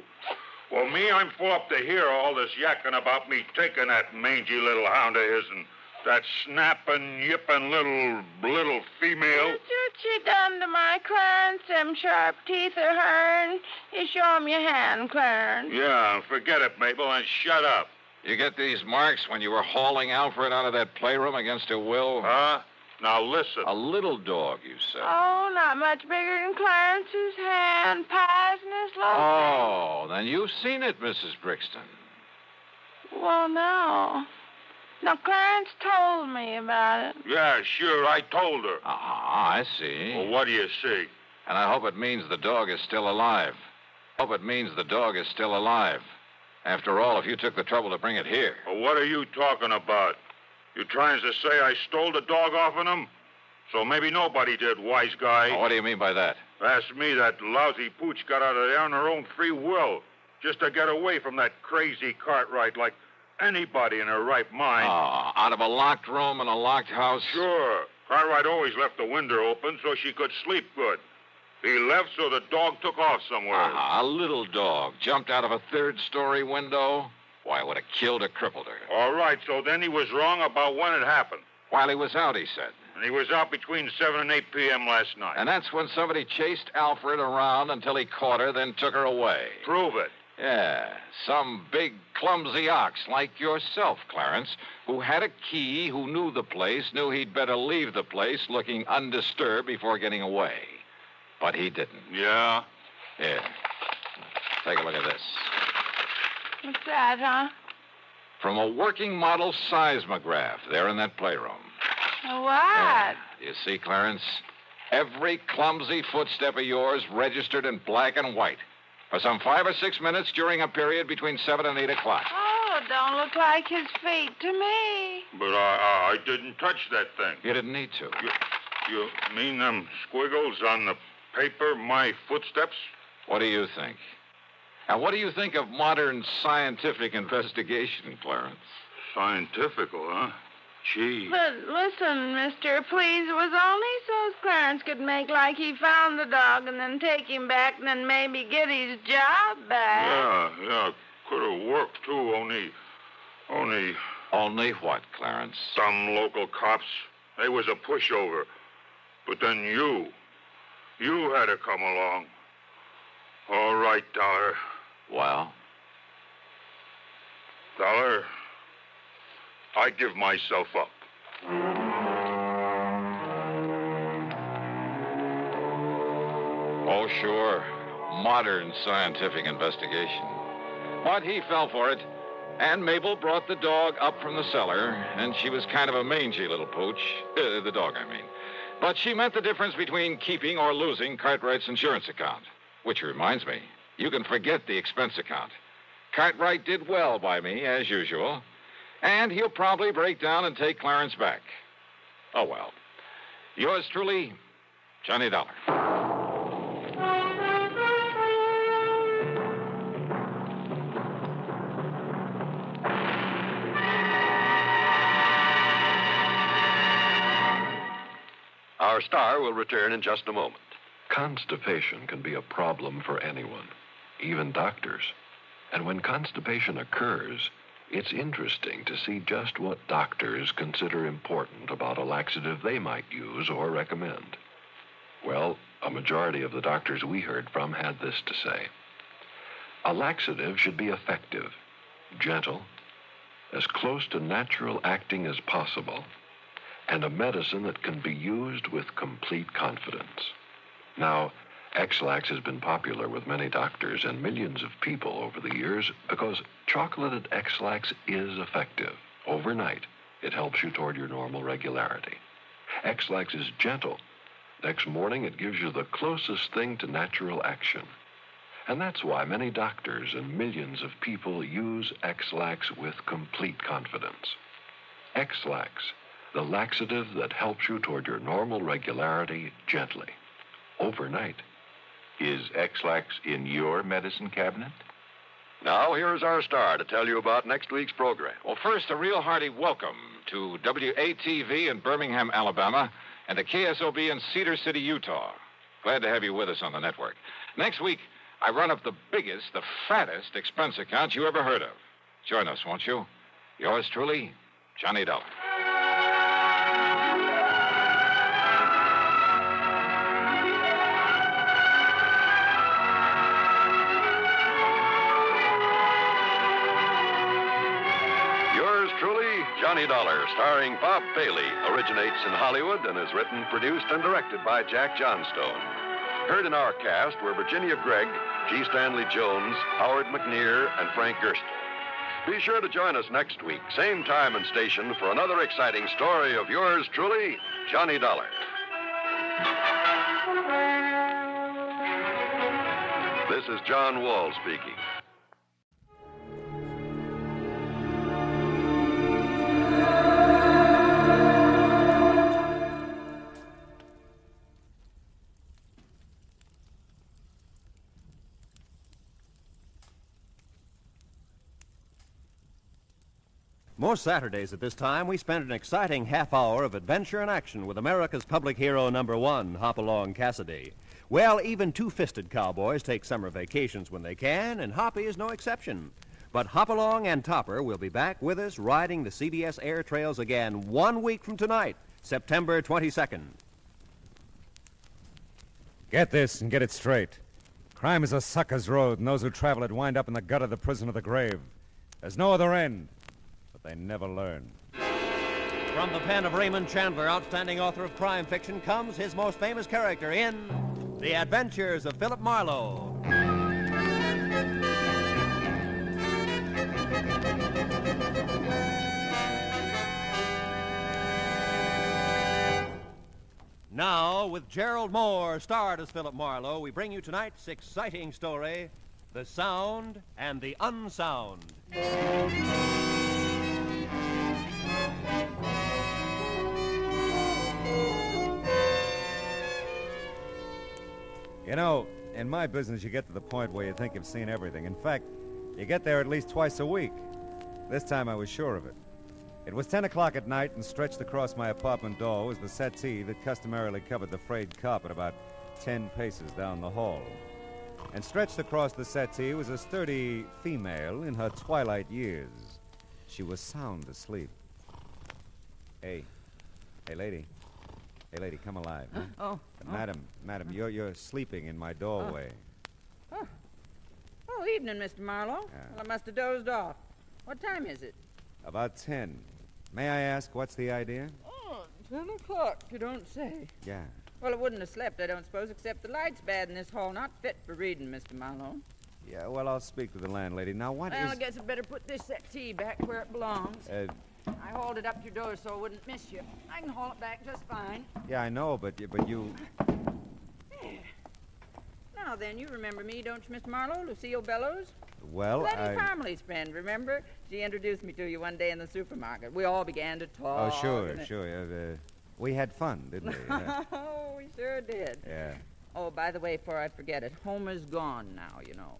Speaker 14: Well, me, I'm full up to here all this yakking about me taking that mangy little hound of his and that snapping, yipping little female.
Speaker 11: What you done to my Clarence? Them sharp teeth of hern. You show him your hand, Clarence.
Speaker 14: Yeah, forget it, Mabel, and shut up.
Speaker 10: You get these marks when you were hauling Alfred out of that playroom against her will?
Speaker 14: Huh? Now listen.
Speaker 10: A little dog, you said.
Speaker 11: Oh, not much bigger than Clarence's hand. Poisonous little
Speaker 10: Oh, then you've seen it, Mrs. Brixton.
Speaker 11: thing. Well, no. Now, Clarence told me about it.
Speaker 14: Yeah, sure, I told her.
Speaker 10: I see.
Speaker 14: Well, what do you see?
Speaker 10: And I hope it means the dog is still alive. Hope it means the dog is still alive. After all, if you took the trouble to bring it here.
Speaker 14: Well, what are you talking about? You trying to say I stole the dog off of him? So maybe nobody did, wise guy.
Speaker 10: What do you mean by that?
Speaker 14: Ask me, that lousy pooch got out of there on her own free will, just to get away from that crazy Cartwright like anybody in her right mind.
Speaker 10: Oh, out of a locked room in a locked house?
Speaker 14: Sure. Cartwright always left the window open so she could sleep good. He left so the dog took off somewhere.
Speaker 10: A little dog jumped out of a third-story window? Why, it would have killed or crippled her.
Speaker 14: All right, so then he was wrong about when it happened.
Speaker 10: While he was out, he said.
Speaker 14: And he was out between 7 and 8 p.m. last night.
Speaker 10: And that's when somebody chased Alfred around until he caught her, then took her away.
Speaker 14: Prove it.
Speaker 10: Yeah, some big, clumsy ox like yourself, Clarence, who had a key, who knew the place, knew he'd better leave the place looking undisturbed before getting away. But he didn't.
Speaker 14: Yeah?
Speaker 10: Here, take a look at this.
Speaker 11: What's that, huh?
Speaker 10: From a working model seismograph there in that playroom.
Speaker 11: What?
Speaker 10: You see, Clarence? Every clumsy footstep of yours registered in black and white for some 5 or 6 minutes during a period between 7 and 8 o'clock.
Speaker 11: Oh, don't look like his feet to me.
Speaker 14: But I didn't touch that thing.
Speaker 10: You didn't need to.
Speaker 14: You mean them squiggles on the paper, my footsteps?
Speaker 10: What do you think? Now, what do you think of modern scientific investigation, Clarence?
Speaker 14: Scientifical, huh? Gee.
Speaker 11: But listen, mister, please, it was only so Clarence could make like he found the dog and then take him back and then maybe get his job back.
Speaker 14: Yeah, could have worked, too, only...
Speaker 10: Only what, Clarence?
Speaker 14: Some local cops. They was a pushover. But then you had to come along. All right, Dollar.
Speaker 10: Well?
Speaker 14: Dollar, I give myself up.
Speaker 10: Oh, sure. Modern scientific investigation. But he fell for it. And Mabel brought the dog up from the cellar, and she was kind of a mangy little pooch. The dog, I mean. But she meant the difference between keeping or losing Cartwright's insurance account. Which reminds me, you can forget the expense account. Cartwright did well by me, as usual. And he'll probably break down and take Clarence back. Oh, well. Yours truly, Johnny Dollar.
Speaker 5: Our star will return in just a moment. Constipation can be a problem for anyone, even doctors. And when constipation occurs, it's interesting to see just what doctors consider important about a laxative they might use or recommend. Well, a majority of the doctors we heard from had this to say. A laxative should be effective, gentle, as close to natural acting as possible, and a medicine that can be used with complete confidence. Now, X-Lax has been popular with many doctors and millions of people over the years because chocolated X-Lax is effective. Overnight, it helps you toward your normal regularity. X-Lax is gentle. Next morning, it gives you the closest thing to natural action. And that's why many doctors and millions of people use X-Lax with complete confidence. X-Lax, the laxative that helps you toward your normal regularity gently, overnight.
Speaker 8: Is X-Lax in your medicine cabinet?
Speaker 5: Now, here's our star to tell you about next week's program.
Speaker 10: Well, first, a real hearty welcome to WATV in Birmingham, Alabama, and to KSOB in Cedar City, Utah. Glad to have you with us on the network. Next week, I run up the biggest, the fattest expense account you ever heard of. Join us, won't you? Yours truly, Johnny Dollar.
Speaker 5: Yours truly, Johnny Dollar, starring Bob Bailey, originates in Hollywood and is written, produced, and directed by Jack Johnstone. Heard in our cast were Virginia Gregg, G. Stanley Jones, Howard McNear, and Frank Gerstle. Be sure to join us next week, same time and station, for another exciting story of yours truly, Johnny Dollar. This is John Wall speaking.
Speaker 12: Most Saturdays at this time, we spend an exciting half hour of adventure and action with America's public hero #1, Hopalong Cassidy. Well, even two-fisted cowboys take summer vacations when they can, and Hoppy is no exception. But Hopalong and Topper will be back with us riding the CBS air trails again 1 week from tonight, September 22nd.
Speaker 16: Get this and get it straight. Crime is a sucker's road, and those who travel it wind up in the gut of the prison of the grave. There's no other end. They never learn.
Speaker 12: From the pen of Raymond Chandler, outstanding author of crime fiction, comes his most famous character in The Adventures of Philip Marlowe. Now, with Gerald Moore, starred as Philip Marlowe, we bring you tonight's exciting story, The Sound and the Unsound.
Speaker 16: You know, in my business, you get to the point where you think you've seen everything. In fact, you get there at least twice a week. This time I was sure of it. It was 10 o'clock at night, and stretched across my apartment door was the settee that customarily covered the frayed carpet about 10 paces down the hall. And stretched across the settee was a sturdy female in her twilight years. She was sound asleep. Hey, lady. Hey, lady, come alive. Huh? Madam, you're sleeping in my doorway.
Speaker 17: Oh, evening, Mr. Marlowe. Well, I must have dozed off. What time is it?
Speaker 16: About 10. May I ask, what's the idea?
Speaker 17: Oh, 10 o'clock, you don't say.
Speaker 16: Yeah.
Speaker 17: Well, I wouldn't have slept, I don't suppose, except the light's bad in this hall. Not fit for reading, Mr. Marlowe.
Speaker 16: Yeah, well, I'll speak to the landlady. Now,
Speaker 17: Well, I guess I'd better put this settee back where it belongs. I hauled it up to your door so I wouldn't miss you. I can haul it back just fine.
Speaker 16: Yeah, I know, but you...
Speaker 17: There. Now then, you remember me, don't you, Mr. Marlowe? Lucille Bellows?
Speaker 16: Well,
Speaker 17: Lenny Parmley's friend, remember? She introduced me to you one day in the supermarket. We all began to talk.
Speaker 16: Oh, sure. We had fun, didn't we?
Speaker 17: Oh, we sure did.
Speaker 16: Yeah.
Speaker 17: Oh, by the way, before I forget it, Homer's gone now, you know.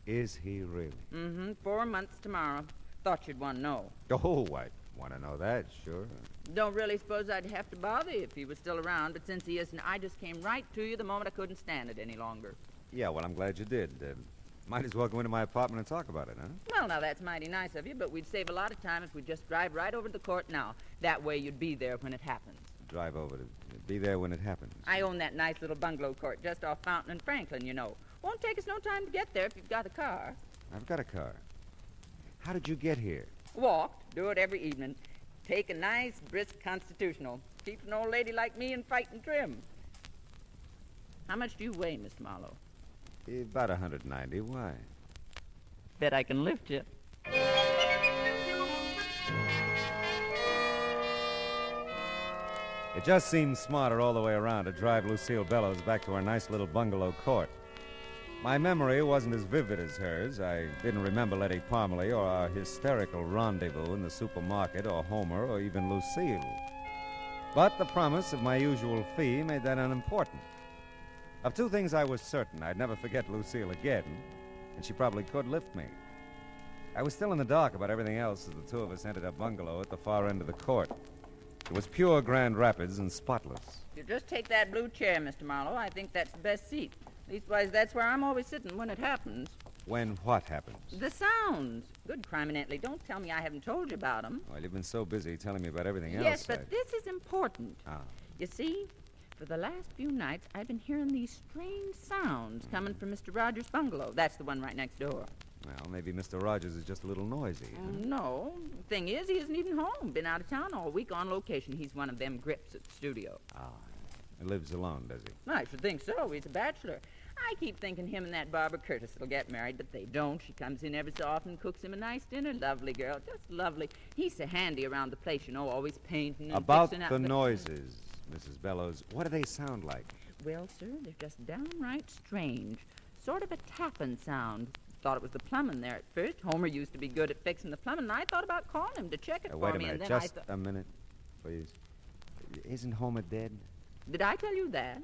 Speaker 16: Is he really?
Speaker 17: Mm-hmm. 4 months tomorrow. Thought you'd want to know.
Speaker 16: Oh, I want to know that, sure.
Speaker 17: Don't really suppose I'd have to bother you if he was still around, but since he isn't, I just came right to you the moment I couldn't stand it any longer.
Speaker 16: Yeah, well, I'm glad you did. Might as well go into my apartment and talk about it, huh?
Speaker 17: Well, now, that's mighty nice of you, but we'd save a lot of time if we'd just drive right over to the court now. That way you'd be there when it happens.
Speaker 16: Drive over to be there when it happens.
Speaker 17: I own that nice little bungalow court just off Fountain and Franklin, you know. Won't take us no time to get there if you've got a car.
Speaker 16: I've got a car. How did you get here?
Speaker 17: Walked. Do it every evening. Take a nice, brisk constitutional. Keeps an old lady like me in fighting trim. How much do you weigh, Mr. Marlowe?
Speaker 16: About 190. Why?
Speaker 17: Bet I can lift you.
Speaker 16: It just seemed smarter all the way around to drive Lucille Bellows back to our nice little bungalow court. My memory wasn't as vivid as hers. I didn't remember Letty Parmalee or our hysterical rendezvous in the supermarket or Homer or even Lucille. But the promise of my usual fee made that unimportant. Of two things I was certain: I'd never forget Lucille again, and she probably could lift me. I was still in the dark about everything else as the two of us entered a bungalow at the far end of the court. It was pure Grand Rapids and spotless.
Speaker 17: You just take that blue chair, Mr. Marlowe. I think that's the best seat. Leastwise, that's where I'm always sitting when it happens.
Speaker 16: When what happens?
Speaker 17: The sounds. Good criminally. Don't tell me I haven't told you about them.
Speaker 16: Well, you've been so busy telling me about everything else.
Speaker 17: Yes, but this is important.
Speaker 16: Ah.
Speaker 17: You see, for the last few nights, I've been hearing these strange sounds coming from Mr. Rogers' bungalow. That's the one right next door.
Speaker 16: Well, maybe Mr. Rogers is just a little noisy. Huh?
Speaker 17: No. The thing is, he isn't even home. Been out of town all week on location. He's one of them grips at the studio.
Speaker 16: Ah. He lives alone, does he?
Speaker 17: I should think so. He's a bachelor. I keep thinking him and that Barbara Curtis will get married, but they don't. She comes in every so often and cooks him a nice dinner. Lovely girl. Just lovely. He's so handy around the place, you know, always painting and
Speaker 16: About
Speaker 17: fixing up
Speaker 16: the noises, Mrs. Bellows, what do they sound like?
Speaker 17: Well, sir, they're just downright strange. Sort of a tapping sound. Thought it was the plumbing there at first. Homer used to be good at fixing the plumbing, and I thought about calling him to check it for
Speaker 16: wait a
Speaker 17: me.
Speaker 16: minute,
Speaker 17: And then
Speaker 16: just a minute, please. Isn't Homer dead?
Speaker 17: Did I tell you that?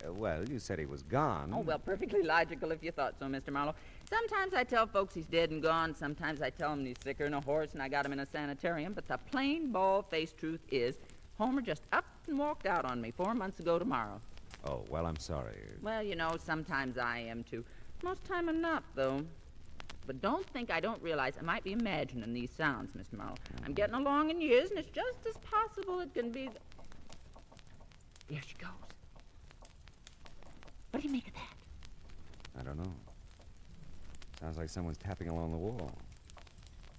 Speaker 16: Well, you said he was gone.
Speaker 17: Oh, well, perfectly logical if you thought so, Mr. Marlowe. Sometimes I tell folks he's dead and gone. Sometimes I tell them he's sicker than a horse and I got him in a sanitarium. But the plain, bald-faced truth is, Homer just up and walked out on me 4 months ago tomorrow.
Speaker 16: Oh, well, I'm sorry.
Speaker 17: Well, you know, sometimes I am, too. Most time I'm not, though. But don't think I don't realize I might be imagining these sounds, Mr. Marlowe. I'm getting along in years, and it's just as possible it can be... There she goes. What do you make of that?
Speaker 16: I don't know. Sounds like someone's tapping along the wall.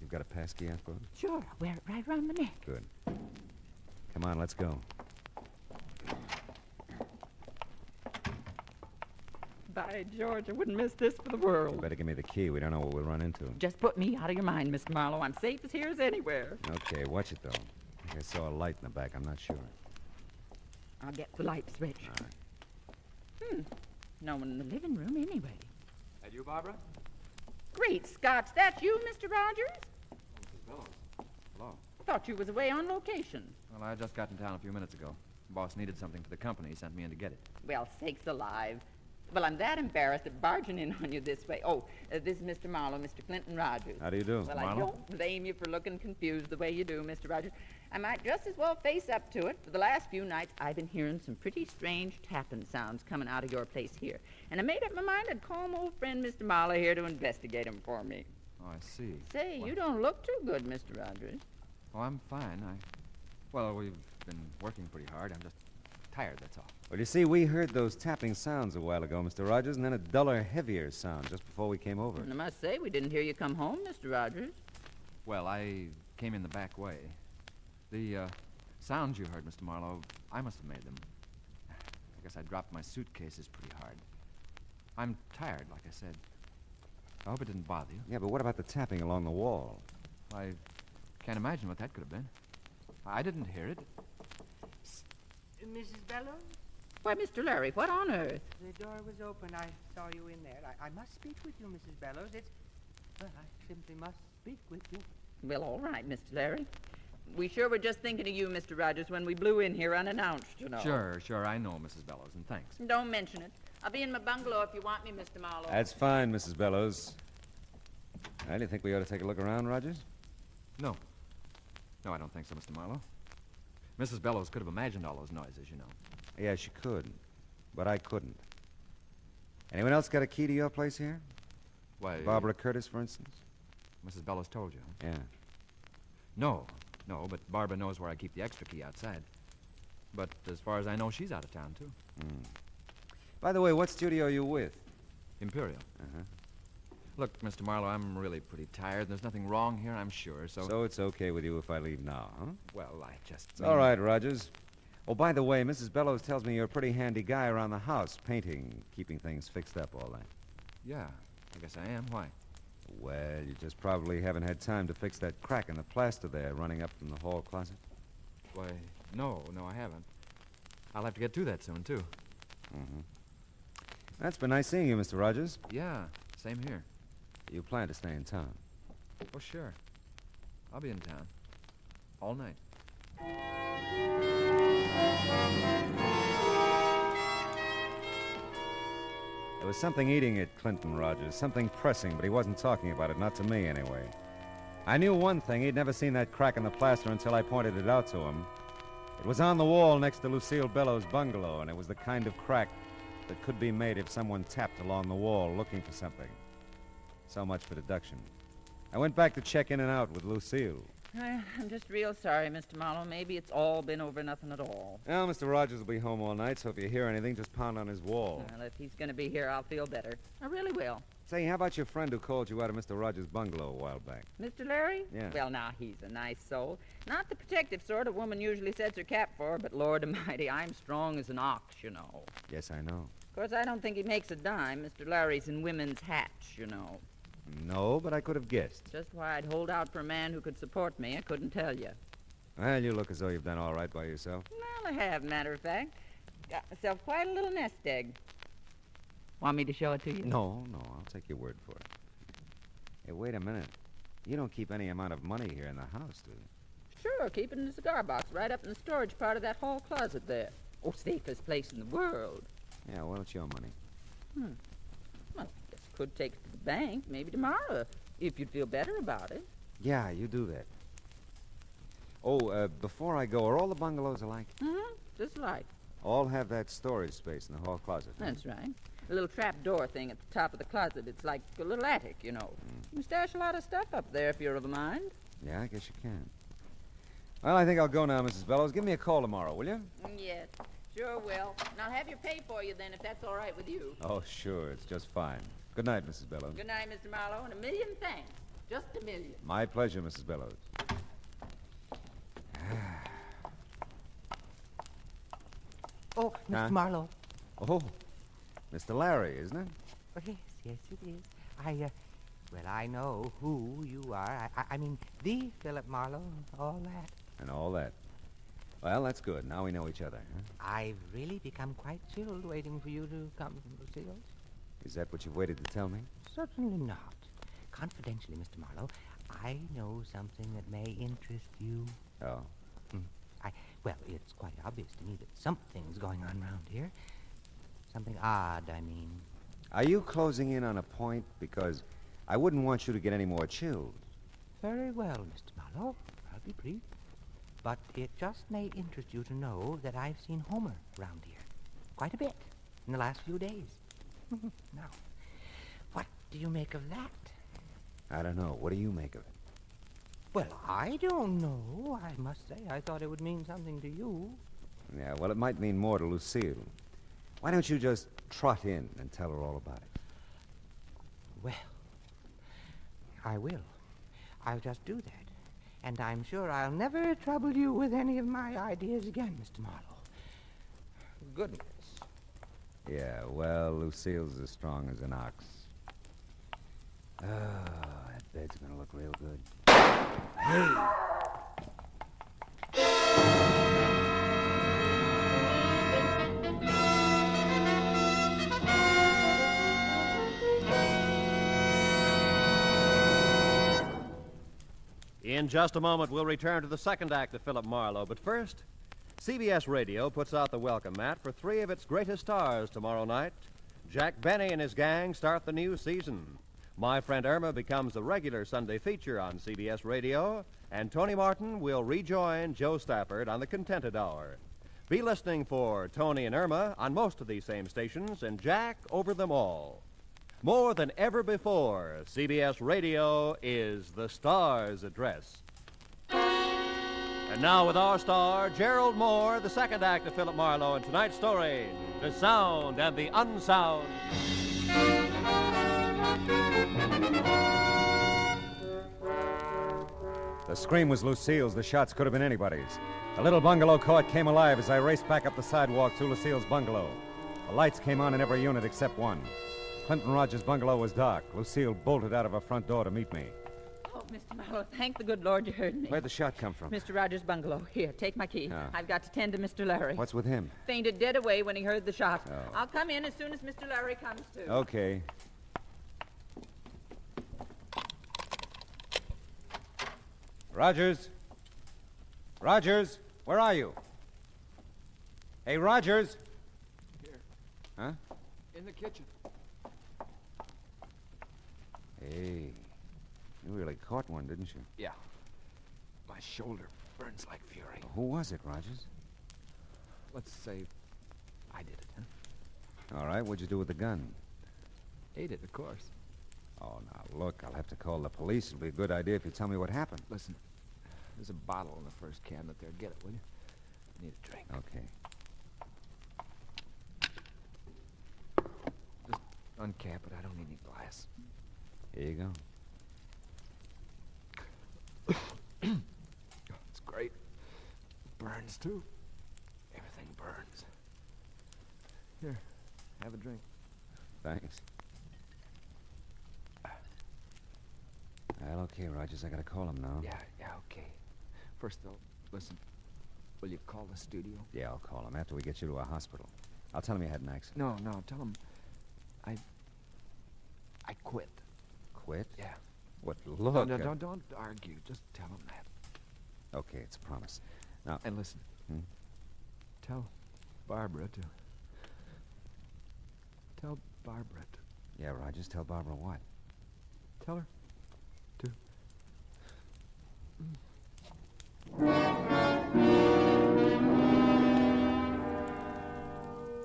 Speaker 16: You've got a passkey, I suppose?
Speaker 17: Sure, I'll wear it right around my neck.
Speaker 16: Good. Come on, let's go.
Speaker 17: By George, I wouldn't miss this for the world.
Speaker 16: You better give me the key. We don't know what we'll run into.
Speaker 17: Just put me out of your mind, Mr. Marlowe. I'm safe as here as anywhere.
Speaker 16: Okay, watch it, though. I think I saw a light in the back. I'm not sure.
Speaker 17: I'll get the light switch.
Speaker 16: All right.
Speaker 17: No one in the living room, anyway.
Speaker 1: That you, Barbara?
Speaker 17: Great Scots, that you, Mr. Rogers?
Speaker 1: Mrs. Bellows. Hello.
Speaker 17: Thought you was away on location.
Speaker 1: Well, I just got in town a few minutes ago. The boss needed something for the company. He sent me in to get it.
Speaker 17: Well, sakes alive. Well, I'm that embarrassed at barging in on you this way. Oh, this is Mr. Marlowe, Mr. Clinton Rogers.
Speaker 16: How do you do,
Speaker 17: Well,
Speaker 16: Marlowe?
Speaker 17: I don't blame you for looking confused the way you do, Mr. Rogers. I might just as well face up to it. For the last few nights, I've been hearing some pretty strange tapping sounds coming out of your place here. And I made up my mind I'd call my old friend Mr. Marlowe here to investigate them for me.
Speaker 1: Oh, I see.
Speaker 17: Say, you don't look too good, Mr. Rogers.
Speaker 1: Oh, I'm fine. Well, we've been working pretty hard. I'm just tired, that's all.
Speaker 16: Well, you see, we heard those tapping sounds a while ago, Mr. Rogers, and then a duller, heavier sound just before we came over.
Speaker 17: And I must say, we didn't hear you come home, Mr. Rogers.
Speaker 1: Well, I came in the back way. The sounds you heard, Mr. Marlowe, I must have made them. I guess I dropped my suitcases pretty hard. I'm tired, like I said. I hope it didn't bother you.
Speaker 16: Yeah, but what about the tapping along the wall?
Speaker 1: I can't imagine what that could have been. I didn't hear it.
Speaker 13: Mrs. Bellows?
Speaker 17: Why, Mr. Larry, what on earth?
Speaker 13: The door was open. I saw you in there. I must speak with you, Mrs. Bellows. Well, I simply must speak with you.
Speaker 17: Well, all right, Mr. Larry. We sure were just thinking of you, Mr. Rogers, when we blew in here unannounced, you know.
Speaker 1: Sure, I know, Mrs. Bellows, and thanks.
Speaker 17: Don't mention it. I'll be in my bungalow if you want me, Mr. Marlowe.
Speaker 16: That's fine, Mrs. Bellows. Well, do you think we ought to take a look around, Rogers?
Speaker 1: No, I don't think so, Mr. Marlowe. Mrs. Bellows could have imagined all those noises, you know.
Speaker 16: Yeah, she could. But I couldn't. Anyone else got a key to your place here?
Speaker 1: Why?
Speaker 16: Barbara Curtis, for instance?
Speaker 1: Mrs. Bellows told you, huh?
Speaker 16: Yeah.
Speaker 1: No, but Barbara knows where I keep the extra key outside. But as far as I know, she's out of town, too.
Speaker 16: By the way, what studio are you with?
Speaker 1: Imperial.
Speaker 16: Uh-huh.
Speaker 1: Look, Mr. Marlowe, I'm really pretty tired. There's nothing wrong here, I'm sure, so...
Speaker 16: So it's okay with you if I leave now, huh?
Speaker 1: Well, I just...
Speaker 16: It's all right, Rogers. Oh, by the way, Mrs. Bellows tells me you're a pretty handy guy around the house, painting, keeping things fixed up, all that.
Speaker 1: Yeah, I guess I am. Why?
Speaker 16: Well, you just probably haven't had time to fix that crack in the plaster there running up from the hall closet.
Speaker 1: Why, no, I haven't. I'll have to get to that soon, too.
Speaker 16: Mm-hmm. That's been nice seeing you, Mr. Rogers.
Speaker 1: Yeah, same here.
Speaker 16: You plan to stay in town?
Speaker 1: Oh, sure. I'll be in town. All night.
Speaker 16: There was something eating at Clinton, Rogers. Something pressing, but he wasn't talking about it, not to me, anyway. I knew one thing. He'd never seen that crack in the plaster until I pointed it out to him. It was on the wall next to Lucille Bellows' bungalow, and it was the kind of crack that could be made if someone tapped along the wall looking for something. So much for deduction. I went back to check in and out with Lucille.
Speaker 17: I'm just real sorry, Mr. Marlowe. Maybe it's all been over nothing at all.
Speaker 16: Well, Mr. Rogers will be home all night, so if you hear anything, just pound on his wall.
Speaker 17: Well, if he's going to be here, I'll feel better. I really will.
Speaker 16: Say, how about your friend who called you out of Mr. Rogers' bungalow a while back?
Speaker 17: Mr. Larry?
Speaker 16: Yeah.
Speaker 17: Well, now, he's a nice soul. Not the protective sort a woman usually sets her cap for, but Lord Almighty, I'm strong as an ox, you know.
Speaker 16: Yes, I know.
Speaker 17: Of course, I don't think he makes a dime. Mr. Larry's in women's hats, you know.
Speaker 16: No, but I could have guessed.
Speaker 17: Just why I'd hold out for a man who could support me, I couldn't tell you.
Speaker 16: Well, you look as though you've done all right by yourself.
Speaker 17: Well, I have, matter of fact. Got myself quite a little nest egg. Want me to show it to you?
Speaker 16: No, I'll take your word for it. Hey, wait a minute. You don't keep any amount of money here in the house, do you?
Speaker 17: Sure, keep it in the cigar box right up in the storage part of that hall closet there. Oh, safest place in the world.
Speaker 16: Yeah, well, it's your money.
Speaker 17: Well, I guess could take it to the bank, maybe tomorrow, if you'd feel better about it.
Speaker 16: Yeah, you do that. Oh, before I go, are all the bungalows alike?
Speaker 17: Just like.
Speaker 16: All have that storage space in the hall closet. Huh?
Speaker 17: That's right. A little trap door thing at the top of the closet. It's like a little attic, you know. You can stash a lot of stuff up there if you're of a mind.
Speaker 16: Yeah, I guess you can. Well, I think I'll go now, Mrs. Bellows. Give me a call tomorrow, will you?
Speaker 17: Yes, sure will. And I'll have your pay for you then, if that's all right with you.
Speaker 16: Oh, sure. It's just fine. Good night, Mrs. Bellows.
Speaker 17: Good night, Mr. Marlowe, and a million thanks. Just a million.
Speaker 16: My pleasure, Mrs. Bellows.
Speaker 13: Oh, Mr. Marlowe.
Speaker 16: Oh, Mr. Larry, isn't it?
Speaker 13: Oh, yes, it is. I know who you are. I mean, the Philip Marlowe, all that.
Speaker 16: And all that. Well, that's good. Now we know each other, huh?
Speaker 13: I've really become quite chilled waiting for you to come from Lucille's.
Speaker 16: Is that what you've waited to tell me?
Speaker 13: Certainly not. Confidentially, Mr. Marlowe, I know something that may interest you.
Speaker 16: Oh.
Speaker 13: Well, it's quite obvious to me that something's going on around here. Something odd, I mean.
Speaker 16: Are you closing in on a point? Because I wouldn't want you to get any more chilled.
Speaker 13: Very well, Mr. Marlowe. I'll be brief. But it just may interest you to know that I've seen Homer around here. Quite a bit in the last few days. Now, what do you make of that?
Speaker 16: I don't know. What do you make of it?
Speaker 13: Well, I don't know. I must say, I thought it would mean something to you.
Speaker 16: Yeah, well, it might mean more to Lucille. Why don't you just trot in and tell her all about it?
Speaker 13: Well, I will. I'll just do that. And I'm sure I'll never trouble you with any of my ideas again, Mr. Marlowe. Goodness.
Speaker 16: Yeah, well, Lucille's as strong as an ox. Oh, that bed's gonna look real good. Hey!
Speaker 12: In just a moment, we'll return to the second act of Philip Marlowe. But first, CBS Radio puts out the welcome mat for 3 of its greatest stars tomorrow night. Jack Benny and his gang start the new season. My Friend Irma becomes a regular Sunday feature on CBS Radio. And Tony Martin will rejoin Joe Stafford on the Contented Hour. Be listening for Tony and Irma on most of these same stations and Jack over them all. More than ever before, CBS Radio is the star's address. And now with our star, Gerald Moore, the second act of Philip Marlowe in tonight's story, The Sound and the Unsound.
Speaker 16: The scream was Lucille's. The shots could have been anybody's. The little bungalow court came alive as I raced back up the sidewalk to Lucille's bungalow. The lights came on in every unit except one. Clinton Rogers' bungalow was dark. Lucille bolted out of her front door to meet me.
Speaker 17: Oh, Mr. Marlowe, thank the good Lord you heard me.
Speaker 16: Where'd the shot come from?
Speaker 17: Mr. Rogers' bungalow. Here, take my key.
Speaker 16: Ah.
Speaker 17: I've got to tend to Mr. Larry.
Speaker 16: What's with him?
Speaker 17: Fainted dead away when he heard the shot.
Speaker 16: Oh.
Speaker 17: I'll come in as soon as Mr. Larry comes to.
Speaker 16: Okay. Rogers? Rogers, where are you? Hey, Rogers!
Speaker 1: Here.
Speaker 16: Huh?
Speaker 1: In the kitchen.
Speaker 16: Hey, you really caught one, didn't you?
Speaker 1: Yeah. My shoulder burns like fury.
Speaker 16: Who was it, Rogers?
Speaker 1: Let's say I did it, huh?
Speaker 16: All right, what'd you do with the gun?
Speaker 1: Ate it, of course.
Speaker 16: Oh, now, look, I'll have to call the police. It'll be a good idea if you tell me what happened.
Speaker 1: Listen, there's a bottle in the first cabinet there. Get it, will you? I need a drink.
Speaker 16: Okay.
Speaker 1: Just uncap it. I don't need any glass.
Speaker 16: Here you go.
Speaker 1: It's great. Burns, too. Everything burns. Here, have a drink.
Speaker 16: Thanks. Well, okay, Rogers, I gotta call him now.
Speaker 1: Yeah, okay. First, though, listen. Will you call the studio?
Speaker 16: Yeah, I'll call him after we get you to a hospital. I'll tell him you had an accident.
Speaker 1: No, tell him I quit.
Speaker 16: Quit?
Speaker 1: Yeah.
Speaker 16: What, look...
Speaker 1: No, don't argue. Just tell him that.
Speaker 16: Okay, it's a promise. Now...
Speaker 1: And listen. Tell Barbara to... Tell Barbara to...
Speaker 16: Yeah, Rogers, tell Barbara what?
Speaker 1: Tell her to...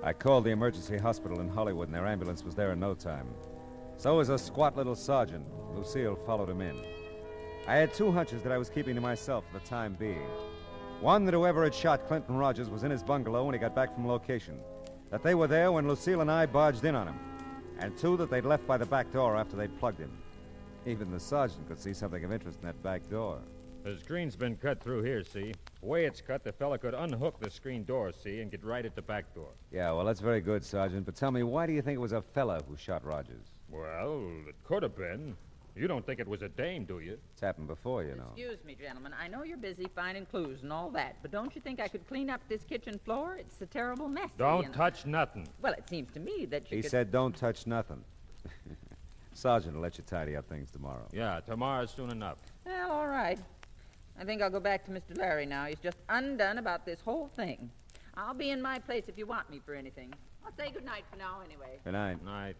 Speaker 16: I called the emergency hospital in Hollywood, and their ambulance was there in no time. So was a squat little sergeant. Lucille followed him in. I had two hunches that I was keeping to myself for the time being. One, that whoever had shot Clinton Rogers was in his bungalow when he got back from location. That they were there when Lucille and I barged in on him. And two, that they'd left by the back door after they'd plugged him. Even the sergeant could see something of interest in that back door.
Speaker 10: The screen's been cut through here, see? The way it's cut, the fella could unhook the screen door, see, and get right at the back door.
Speaker 16: Yeah, well, that's very good, Sergeant. But tell me, why do you think it was a fella who shot Rogers?
Speaker 10: Well, it could have been. You don't think it was a dame, do you?
Speaker 16: It's happened before, you know.
Speaker 17: Excuse me, gentlemen. I know you're busy finding clues and all that, but don't you think I could clean up this kitchen floor? It's a terrible mess.
Speaker 10: Don't touch nothing.
Speaker 17: Well, it seems to me that you
Speaker 16: He
Speaker 17: could...
Speaker 16: said don't touch nothing. Sergeant will let you tidy up things tomorrow.
Speaker 10: Yeah, tomorrow's soon enough.
Speaker 17: Well, all right. I think I'll go back to Mr. Larry now. He's just undone about this whole thing. I'll be in my place if you want me for anything. I'll say good night for now, anyway.
Speaker 16: Good night.
Speaker 10: Night.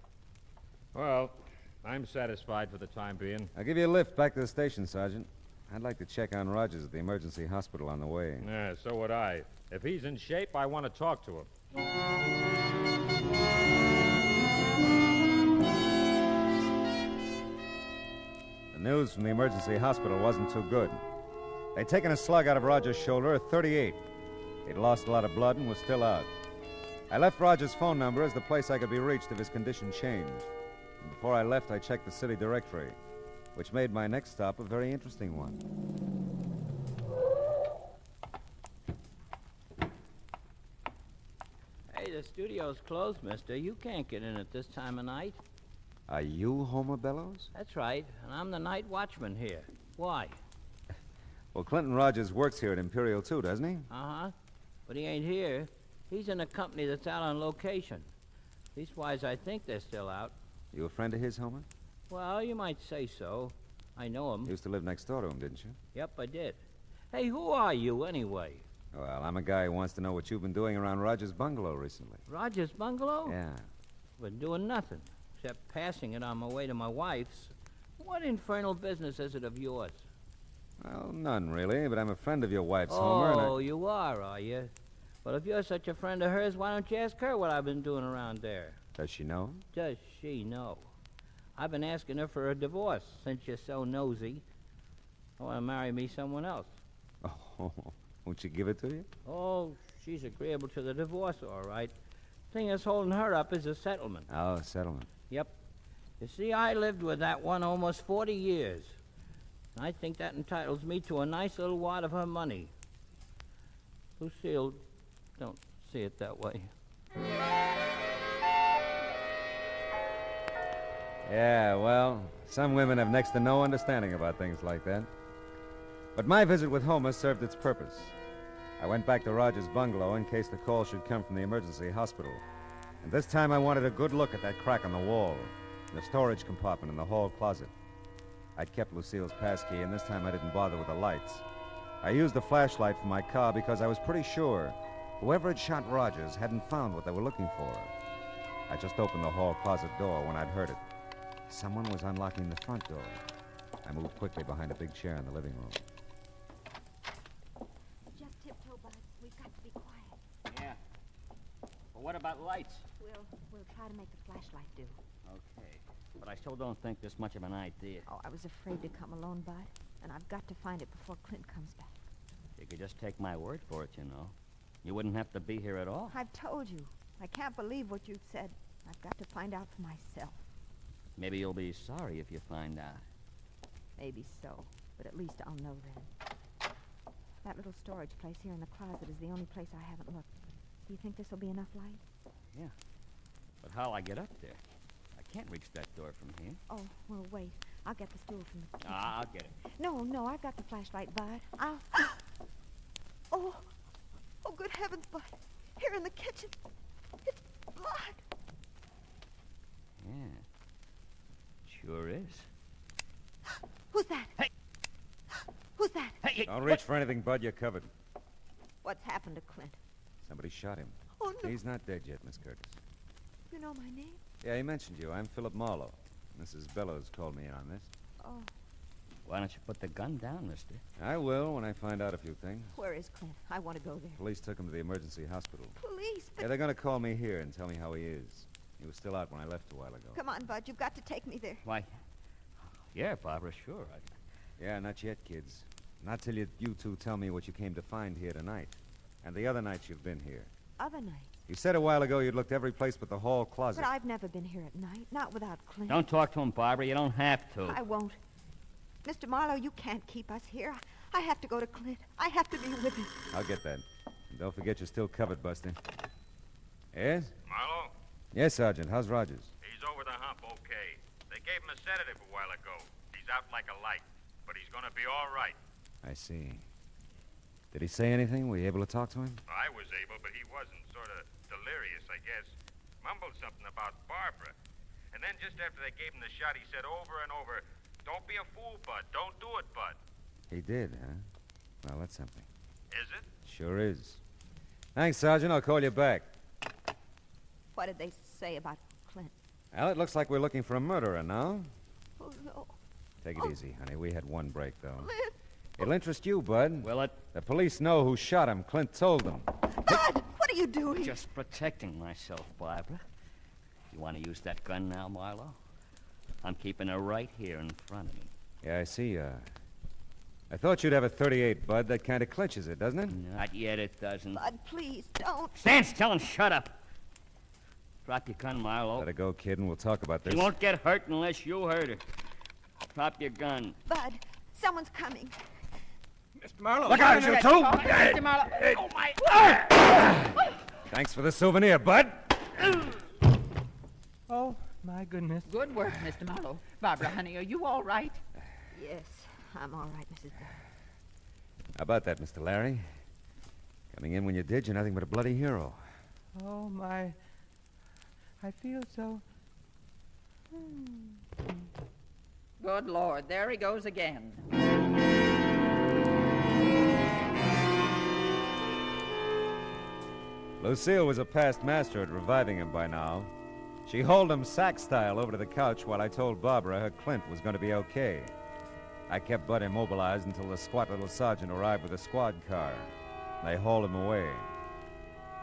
Speaker 10: Well, I'm satisfied for the time being.
Speaker 16: I'll give you a lift back to the station, Sergeant. I'd like to check on Rogers at the emergency hospital on the way.
Speaker 10: Yeah, so would I. If he's in shape, I want to talk to him.
Speaker 16: The news from the emergency hospital wasn't too good. They'd taken a slug out of Rogers' shoulder at 38. He'd lost a lot of blood and was still out. I left Rogers' phone number as the place I could be reached if his condition changed. And before I left, I checked the city directory, which made my next stop a very interesting one.
Speaker 3: Hey, the studio's closed, mister. You can't get in at this time of night.
Speaker 16: Are you Homer Bellows?
Speaker 3: That's right, and I'm the night watchman here. Why?
Speaker 16: Well, Clinton Rogers works here at Imperial, too, doesn't he?
Speaker 3: Uh-huh. But he ain't here. He's in a company that's out on location. Leastwise, I think they're still out.
Speaker 16: You a friend of his, Homer?
Speaker 3: Well, you might say so. I know him.
Speaker 16: You used to live next door to him, didn't you?
Speaker 3: Yep, I did. Hey, who are you, anyway?
Speaker 16: Well, I'm a guy who wants to know what you've been doing around Rogers' bungalow recently.
Speaker 3: Rogers' bungalow?
Speaker 16: Yeah.
Speaker 3: Been doing nothing, except passing it on my way to my wife's. What infernal business is it of yours?
Speaker 16: Well, none, really, but I'm a friend of your wife's, Homer, and
Speaker 3: Oh, you are you? Well, if you're such a friend of hers, why don't you ask her what I've been doing around there?
Speaker 16: Does she know?
Speaker 3: Does she know? I've been asking her for a divorce since you're so nosy. I want to marry me someone else.
Speaker 16: Oh, won't she give it to you?
Speaker 3: Oh, she's agreeable to the divorce, all right. Thing that's holding her up is a settlement.
Speaker 16: Oh, settlement.
Speaker 3: Yep. You see, I lived with that one almost 40 years. I think that entitles me to a nice little wad of her money. Lucille, don't see it that way.
Speaker 16: Yeah, well, some women have next to no understanding about things like that. But my visit with Homer served its purpose. I went back to Roger's bungalow in case the call should come from the emergency hospital. And this time I wanted a good look at that crack on the wall, the storage compartment in the hall closet. I'd kept Lucille's passkey, and this time I didn't bother with the lights. I used the flashlight from my car because I was pretty sure whoever had shot Rogers hadn't found what they were looking for. I just opened the hall closet door when I'd heard it. Someone was unlocking the front door. I moved quickly behind a big chair in the living room.
Speaker 7: Just tiptoe, Bud. We've got to be quiet.
Speaker 3: Yeah. Well, what about lights?
Speaker 7: We'll try to make the flashlight do.
Speaker 3: Okay. But I still don't think there's much of an idea.
Speaker 7: Oh, I was afraid to come alone, Bud. And I've got to find it before Clint comes back.
Speaker 3: You could just take my word for it, you know. You wouldn't have to be here at all.
Speaker 7: I've told you. I can't believe what you've said. I've got to find out for myself.
Speaker 3: Maybe you'll be sorry if you find out.
Speaker 7: Maybe so. But at least I'll know then. That little storage place here in the closet is the only place I haven't looked. Do you think this will be enough light?
Speaker 3: Yeah. But how'll I get up there? I can't reach that door from here.
Speaker 7: Oh, well, wait. I'll get the stool from the kitchen.
Speaker 3: I'll get it.
Speaker 7: No, I've got the flashlight, Bud. Oh, good heavens, Bud. Here in the kitchen. It's blood.
Speaker 3: Yeah. Sure is.
Speaker 7: Who's that?
Speaker 3: Hey!
Speaker 7: Who's that?
Speaker 3: Hey!
Speaker 16: Don't reach for anything, Bud. You're covered.
Speaker 7: What's happened to Clint?
Speaker 16: Somebody shot him.
Speaker 7: Oh, no.
Speaker 16: He's not dead yet, Miss Curtis.
Speaker 7: You know my name?
Speaker 16: Yeah, he mentioned you. I'm Philip Marlowe. Mrs. Bellows called me in on this.
Speaker 7: Oh.
Speaker 3: Why don't you put the gun down, mister?
Speaker 16: I will when I find out a few things.
Speaker 7: Where is Clint? I want to go there.
Speaker 16: Police took him to the emergency hospital.
Speaker 7: Police?
Speaker 16: Yeah, they're going to call me here and tell me how he is. He was still out when I left a while ago.
Speaker 7: Come on, Bud. You've got to take me there.
Speaker 3: Why, yeah, Barbara, sure.
Speaker 16: Yeah, not yet, kids. Not till you two tell me what you came to find here tonight. And the other nights you've been here.
Speaker 7: Other nights?
Speaker 16: You said a while ago you'd looked every place but the hall closet.
Speaker 7: But I've never been here at night. Not without Clint.
Speaker 3: Don't talk to him, Barbara. You don't have to.
Speaker 7: I won't. Mr. Marlowe, you can't keep us here. I have to go to Clint. I have to be with him.
Speaker 16: I'll get that. And don't forget you're still covered, Buster. Yes?
Speaker 15: Marlowe?
Speaker 16: Yes, Sergeant. How's Rogers?
Speaker 15: He's over the hump okay. They gave him a sedative a while ago. He's out like a light, but he's gonna be all right.
Speaker 16: I see. Did he say anything? Were you able to talk to him?
Speaker 15: I was able, but he wasn't. Sort of delirious, I guess. Mumbled something about Barbara. And then just after they gave him the shot, he said over and over, "Don't be a fool, Bud. Don't do it, Bud."
Speaker 16: He did, huh? Well, that's something.
Speaker 15: Is it?
Speaker 16: Sure is. Thanks, Sergeant. I'll call you back.
Speaker 7: What did they say about Clint?
Speaker 16: Well, it looks like we're looking for a murderer now.
Speaker 7: Oh, no.
Speaker 16: Take it easy, honey. We had one break, though.
Speaker 7: Clint!
Speaker 16: It'll interest you, Bud.
Speaker 3: Will it?
Speaker 16: The police know who shot him. Clint told them.
Speaker 7: Bud! What are you doing?
Speaker 3: Just protecting myself, Barbara. You want to use that gun now, Marlowe? I'm keeping her right here in front of me.
Speaker 16: Yeah, I see. I thought you'd have a .38, Bud. That kind of clinches it, doesn't it?
Speaker 3: Not yet, it doesn't.
Speaker 7: Bud, please, don't.
Speaker 3: Stand still and shut up. Drop your gun, Marlowe.
Speaker 16: Let her go, kid, and we'll talk about this.
Speaker 3: She won't get hurt unless you hurt her. Drop your gun.
Speaker 7: Bud, someone's coming.
Speaker 3: Mr. Marlowe.
Speaker 16: Look out, you two!
Speaker 7: Mr. Marlowe. Oh, my...
Speaker 16: Thanks for the souvenir, Bud.
Speaker 13: Oh, my goodness.
Speaker 17: Good work, Mr. Marlowe. Barbara, honey, are you all right?
Speaker 7: Yes, I'm all right, Mrs. Bell.
Speaker 16: How about that, Mr. Larry? Coming in when you did, you're nothing but a bloody hero.
Speaker 13: Oh, my. I feel so...
Speaker 17: Good Lord, there he goes again.
Speaker 16: Lucille was a past master at reviving him by now. She hauled him sack style over to the couch while I told Barbara her Clint was going to be okay. I kept Bud immobilized until the squat little sergeant arrived with a squad car. They hauled him away.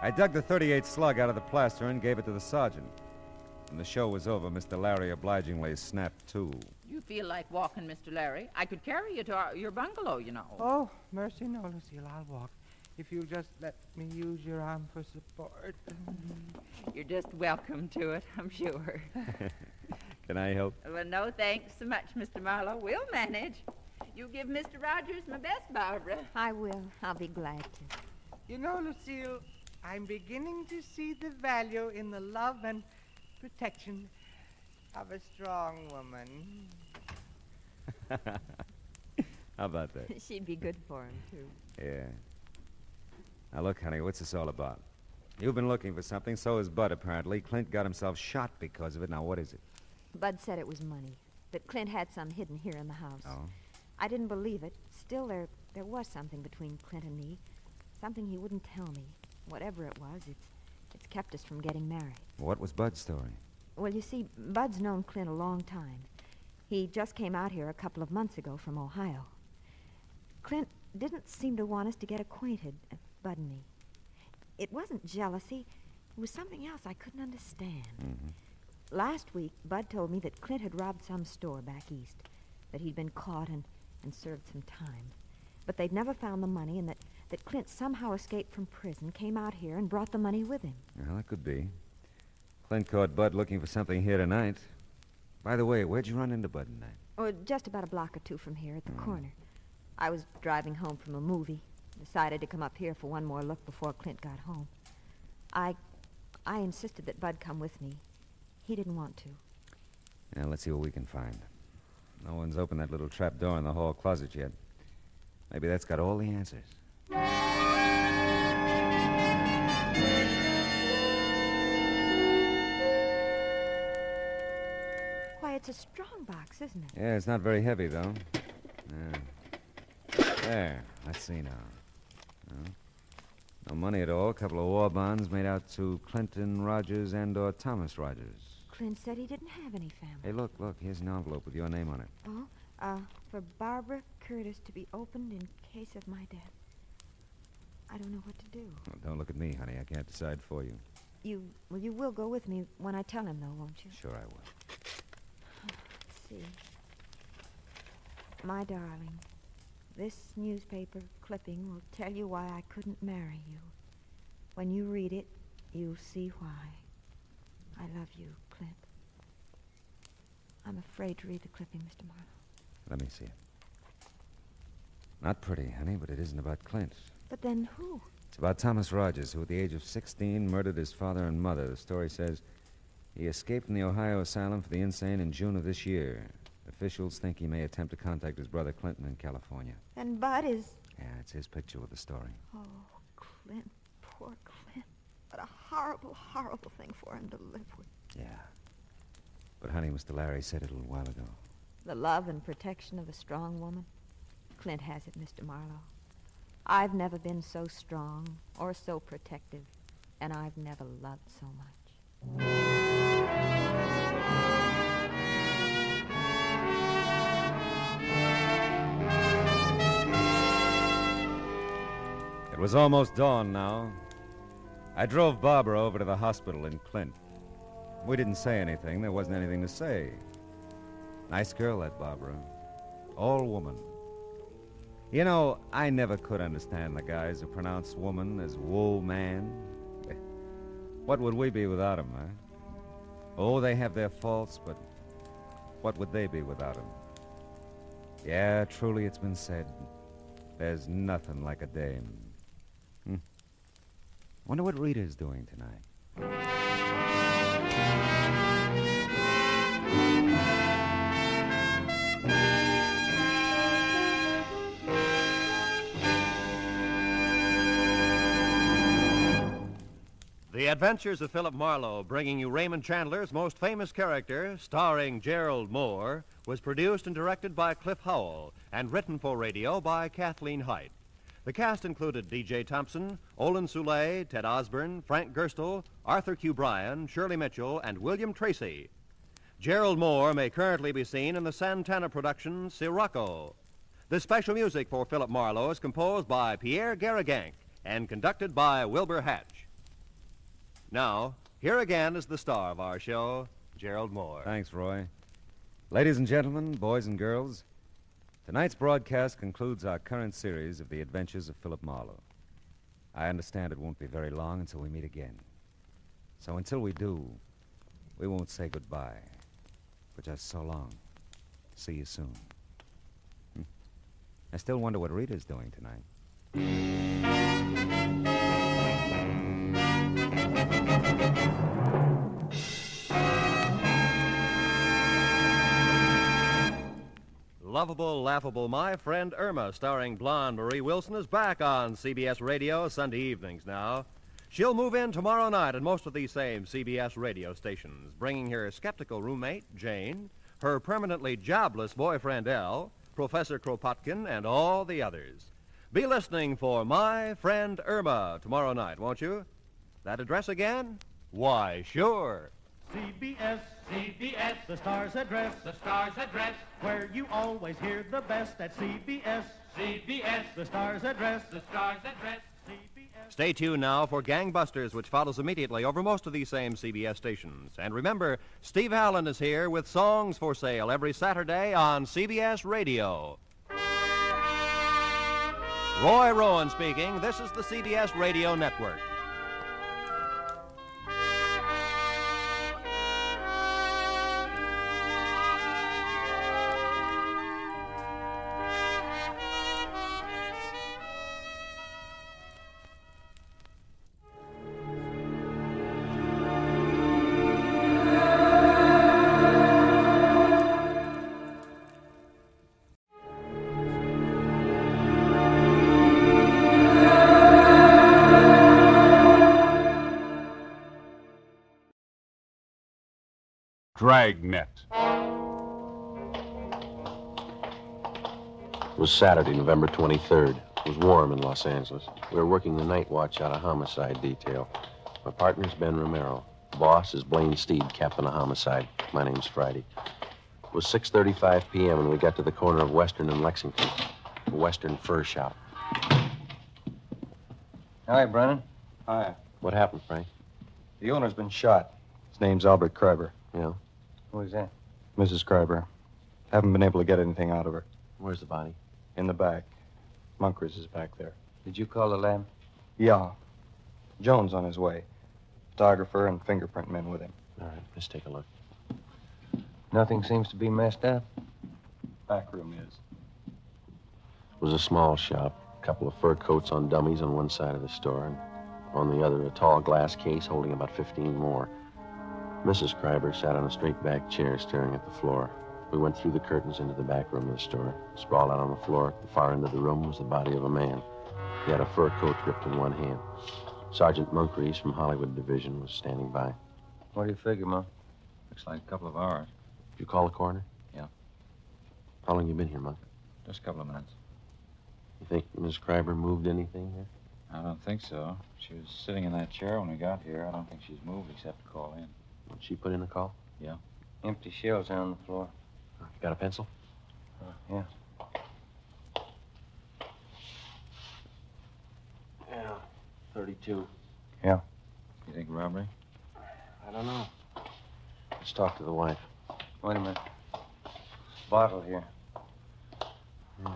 Speaker 16: I dug the .38 slug out of the plaster and gave it to the sergeant. When the show was over, Mr. Larry obligingly snapped to.
Speaker 17: You feel like walking, Mr. Larry? I could carry you to your bungalow, you know.
Speaker 13: Oh, mercy, no, Lucille. I'll walk. If you'll just let me use your arm for support.
Speaker 17: You're just welcome to it, I'm sure.
Speaker 16: Can I help?
Speaker 17: Well, no, thanks so much, Mr. Marlowe. We'll manage. You give Mr. Rogers my best, Barbara.
Speaker 7: I will. I'll be glad to.
Speaker 13: You know, Lucille, I'm beginning to see the value in the love and protection of a strong woman.
Speaker 16: How about that?
Speaker 7: She'd be good for him, too.
Speaker 16: Yeah. Now, look, honey, what's this all about? You've been looking for something, so has Bud, apparently. Clint got himself shot because of it. Now, what is it?
Speaker 7: Bud said it was money, that Clint had some hidden here in the house.
Speaker 16: Oh?
Speaker 7: I didn't believe it. Still, there was something between Clint and me. Something he wouldn't tell me. Whatever it was, it's kept us from getting married.
Speaker 16: What was Bud's story?
Speaker 7: Well, you see, Bud's known Clint a long time. He just came out here a couple of months ago from Ohio. Clint didn't seem to want us to get acquainted, Bud and me. It wasn't jealousy. It was something else I couldn't understand.
Speaker 16: Mm-hmm.
Speaker 7: Last week, Bud told me that Clint had robbed some store back east, that he'd been caught and served some time. But they'd never found the money, and that Clint somehow escaped from prison, came out here, and brought the money with him.
Speaker 16: Well, that could be. Clint caught Bud looking for something here tonight. By the way, where'd you run into Bud tonight?
Speaker 7: Oh, just about a block or two from here at the corner. I was driving home from a movie. Decided to come up here for one more look before Clint got home. I insisted that Bud come with me. He didn't want to.
Speaker 16: Now, let's see what we can find. No one's opened that little trap door in the hall closet yet. Maybe that's got all the answers.
Speaker 7: Why, it's a strong box, isn't it?
Speaker 16: Yeah, it's not very heavy, though. There. Let's see now. No money at all. A couple of war bonds made out to Clinton Rogers and/or Thomas Rogers.
Speaker 7: Clint said he didn't have any family.
Speaker 16: Hey, look. Here's an envelope with your name on it.
Speaker 7: Oh? For Barbara Curtis to be opened in case of my death. I don't know what to do.
Speaker 16: Well, don't look at me, honey. I can't decide for you.
Speaker 7: You will go with me when I tell him, though, won't you?
Speaker 16: Sure I will.
Speaker 7: Let's see. My darling, this newspaper clipping will tell you why I couldn't marry you. When you read it, you'll see why. I love you, Clint. I'm afraid to read the clipping, Mr. Marlowe.
Speaker 16: Let me see it. Not pretty, honey, but it isn't about Clint.
Speaker 7: But then who?
Speaker 16: It's about Thomas Rogers, who at the age of 16 murdered his father and mother. The story says he escaped from the Ohio asylum for the insane in June of this year. Officials think he may attempt to contact his brother Clinton in California.
Speaker 7: And Bud is...
Speaker 16: Yeah, it's his picture with the story.
Speaker 7: Oh, Clint, poor Clint. What a horrible, horrible thing for him to live with.
Speaker 16: Yeah. But, honey, Mr. Larry said it a little while ago.
Speaker 7: The love and protection of a strong woman. Clint has it, Mr. Marlowe. I've never been so strong or so protective, and I've never loved so much.
Speaker 16: It was almost dawn now. I drove Barbara over to the hospital in Clint. We didn't say anything. There wasn't anything to say. Nice girl, that Barbara. All woman. You know, I never could understand the guys who pronounce woman as wool man. What would we be without 'em, huh? Oh, they have their faults, but what would they be without 'em? Yeah, truly it's been said. There's nothing like a dame. Wonder what Rita's doing tonight.
Speaker 12: The Adventures of Philip Marlowe, bringing you Raymond Chandler's most famous character, starring Gerald Moore, was produced and directed by Cliff Howell and written for radio by Kathleen Height. The cast included D.J. Thompson, Olin Soule, Ted Osborne, Frank Gerstle, Arthur Q. Bryan, Shirley Mitchell, and William Tracy. Gerald Moore may currently be seen in the Santana production Sirocco. The special music for Philip Marlowe is composed by Pierre Garrigank and conducted by Wilbur Hatch. Now, here again is the star of our show, Gerald Moore.
Speaker 16: Thanks, Roy. Ladies and gentlemen, boys and girls, tonight's broadcast concludes our current series of the adventures of Philip Marlowe. I understand it won't be very long until we meet again. So until we do, we won't say goodbye, but just so long. See you soon. I still wonder what Rita's doing tonight. Lovable, Laughable My Friend Irma, starring blonde Marie Wilson, is back on CBS Radio Sunday evenings now. She'll move in tomorrow night at most of these same CBS radio stations, bringing her skeptical roommate, Jane, her permanently jobless boyfriend, L, Professor Kropotkin, and all the others. Be listening for My Friend Irma tomorrow night, won't you? That address again? Why, sure.
Speaker 18: CBS, CBS, the star's address, where you always hear the best at CBS, CBS, the star's address, CBS.
Speaker 12: Stay tuned now for Gangbusters, which follows immediately over most of these same CBS stations. And remember, Steve Allen is here with songs for sale every Saturday on CBS Radio. Roy Rowan speaking. This is the CBS Radio Network.
Speaker 19: Dragnet.
Speaker 20: It was Saturday, November 23rd. It was warm in Los Angeles. We were working the night watch out of homicide detail. My partner's Ben Romero. Boss is Blaine Steed, captain of homicide. My name's Friday. It was 6:35 p.m. and we got to the corner of Western and Lexington, a Western fur shop.
Speaker 21: Hi, Brennan.
Speaker 20: Hi. What happened, Frank?
Speaker 21: The owner's been shot. His name's Albert Kreiber.
Speaker 20: Yeah?
Speaker 21: Who is that? Mrs. Kreiber. Haven't been able to get anything out of her.
Speaker 20: Where's the body?
Speaker 21: In the back. Munkers is back there. Did you call the lab? Yeah. Jones on his way. Photographer and fingerprint men with him.
Speaker 20: All right, let's take a look.
Speaker 21: Nothing seems to be messed up. Back room is.
Speaker 20: It was a small shop. A couple of fur coats on dummies on one side of the store, and on the other, a tall glass case holding about 15 more. Mrs. Kreiber sat on a straight-back chair staring at the floor. We went through the curtains into the back room of the store. Sprawled out on the floor at the far end of the room was the body of a man. He had a fur coat gripped in one hand. Sergeant Munkreese from Hollywood Division was standing by.
Speaker 21: What do you figure, Monk?
Speaker 20: Looks like a couple of hours. Did you call the coroner?
Speaker 21: Yeah.
Speaker 20: How long you been here, Monk?
Speaker 21: Just a couple of minutes.
Speaker 20: You think Miss Kreiber moved anything here?
Speaker 21: I don't think so. She was sitting in that chair when we got here. I don't think she's moved except to call in.
Speaker 20: Did she put in a call?
Speaker 21: Yeah. Empty shells on the floor.
Speaker 20: You got a pencil?
Speaker 21: Yeah.
Speaker 20: Yeah, 32.
Speaker 21: Yeah.
Speaker 20: You think robbery? I don't know. Let's talk to the wife.
Speaker 21: Wait a minute. Bottle here.
Speaker 20: Yeah,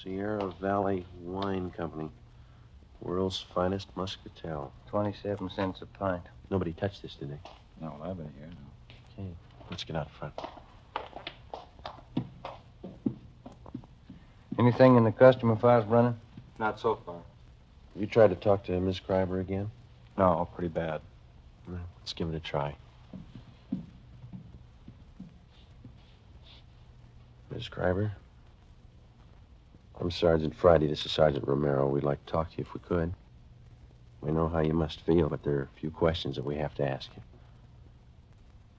Speaker 20: Sierra Valley Wine Company. World's finest muscatel.
Speaker 21: 27 cents a pint.
Speaker 20: Nobody touched this, did they?
Speaker 21: No, well, I've been here. No.
Speaker 20: Okay, let's get out front.
Speaker 21: Anything in the customer files, Brennan? Not so far.
Speaker 20: You tried to talk to Miss Kreiber again?
Speaker 21: No, pretty bad.
Speaker 20: Well, let's give it a try. Miss Kreiber? I'm Sergeant Friday. This is Sergeant Romero. We'd like to talk to you if we could. We know how you must feel, but there are a few questions that we have to ask you.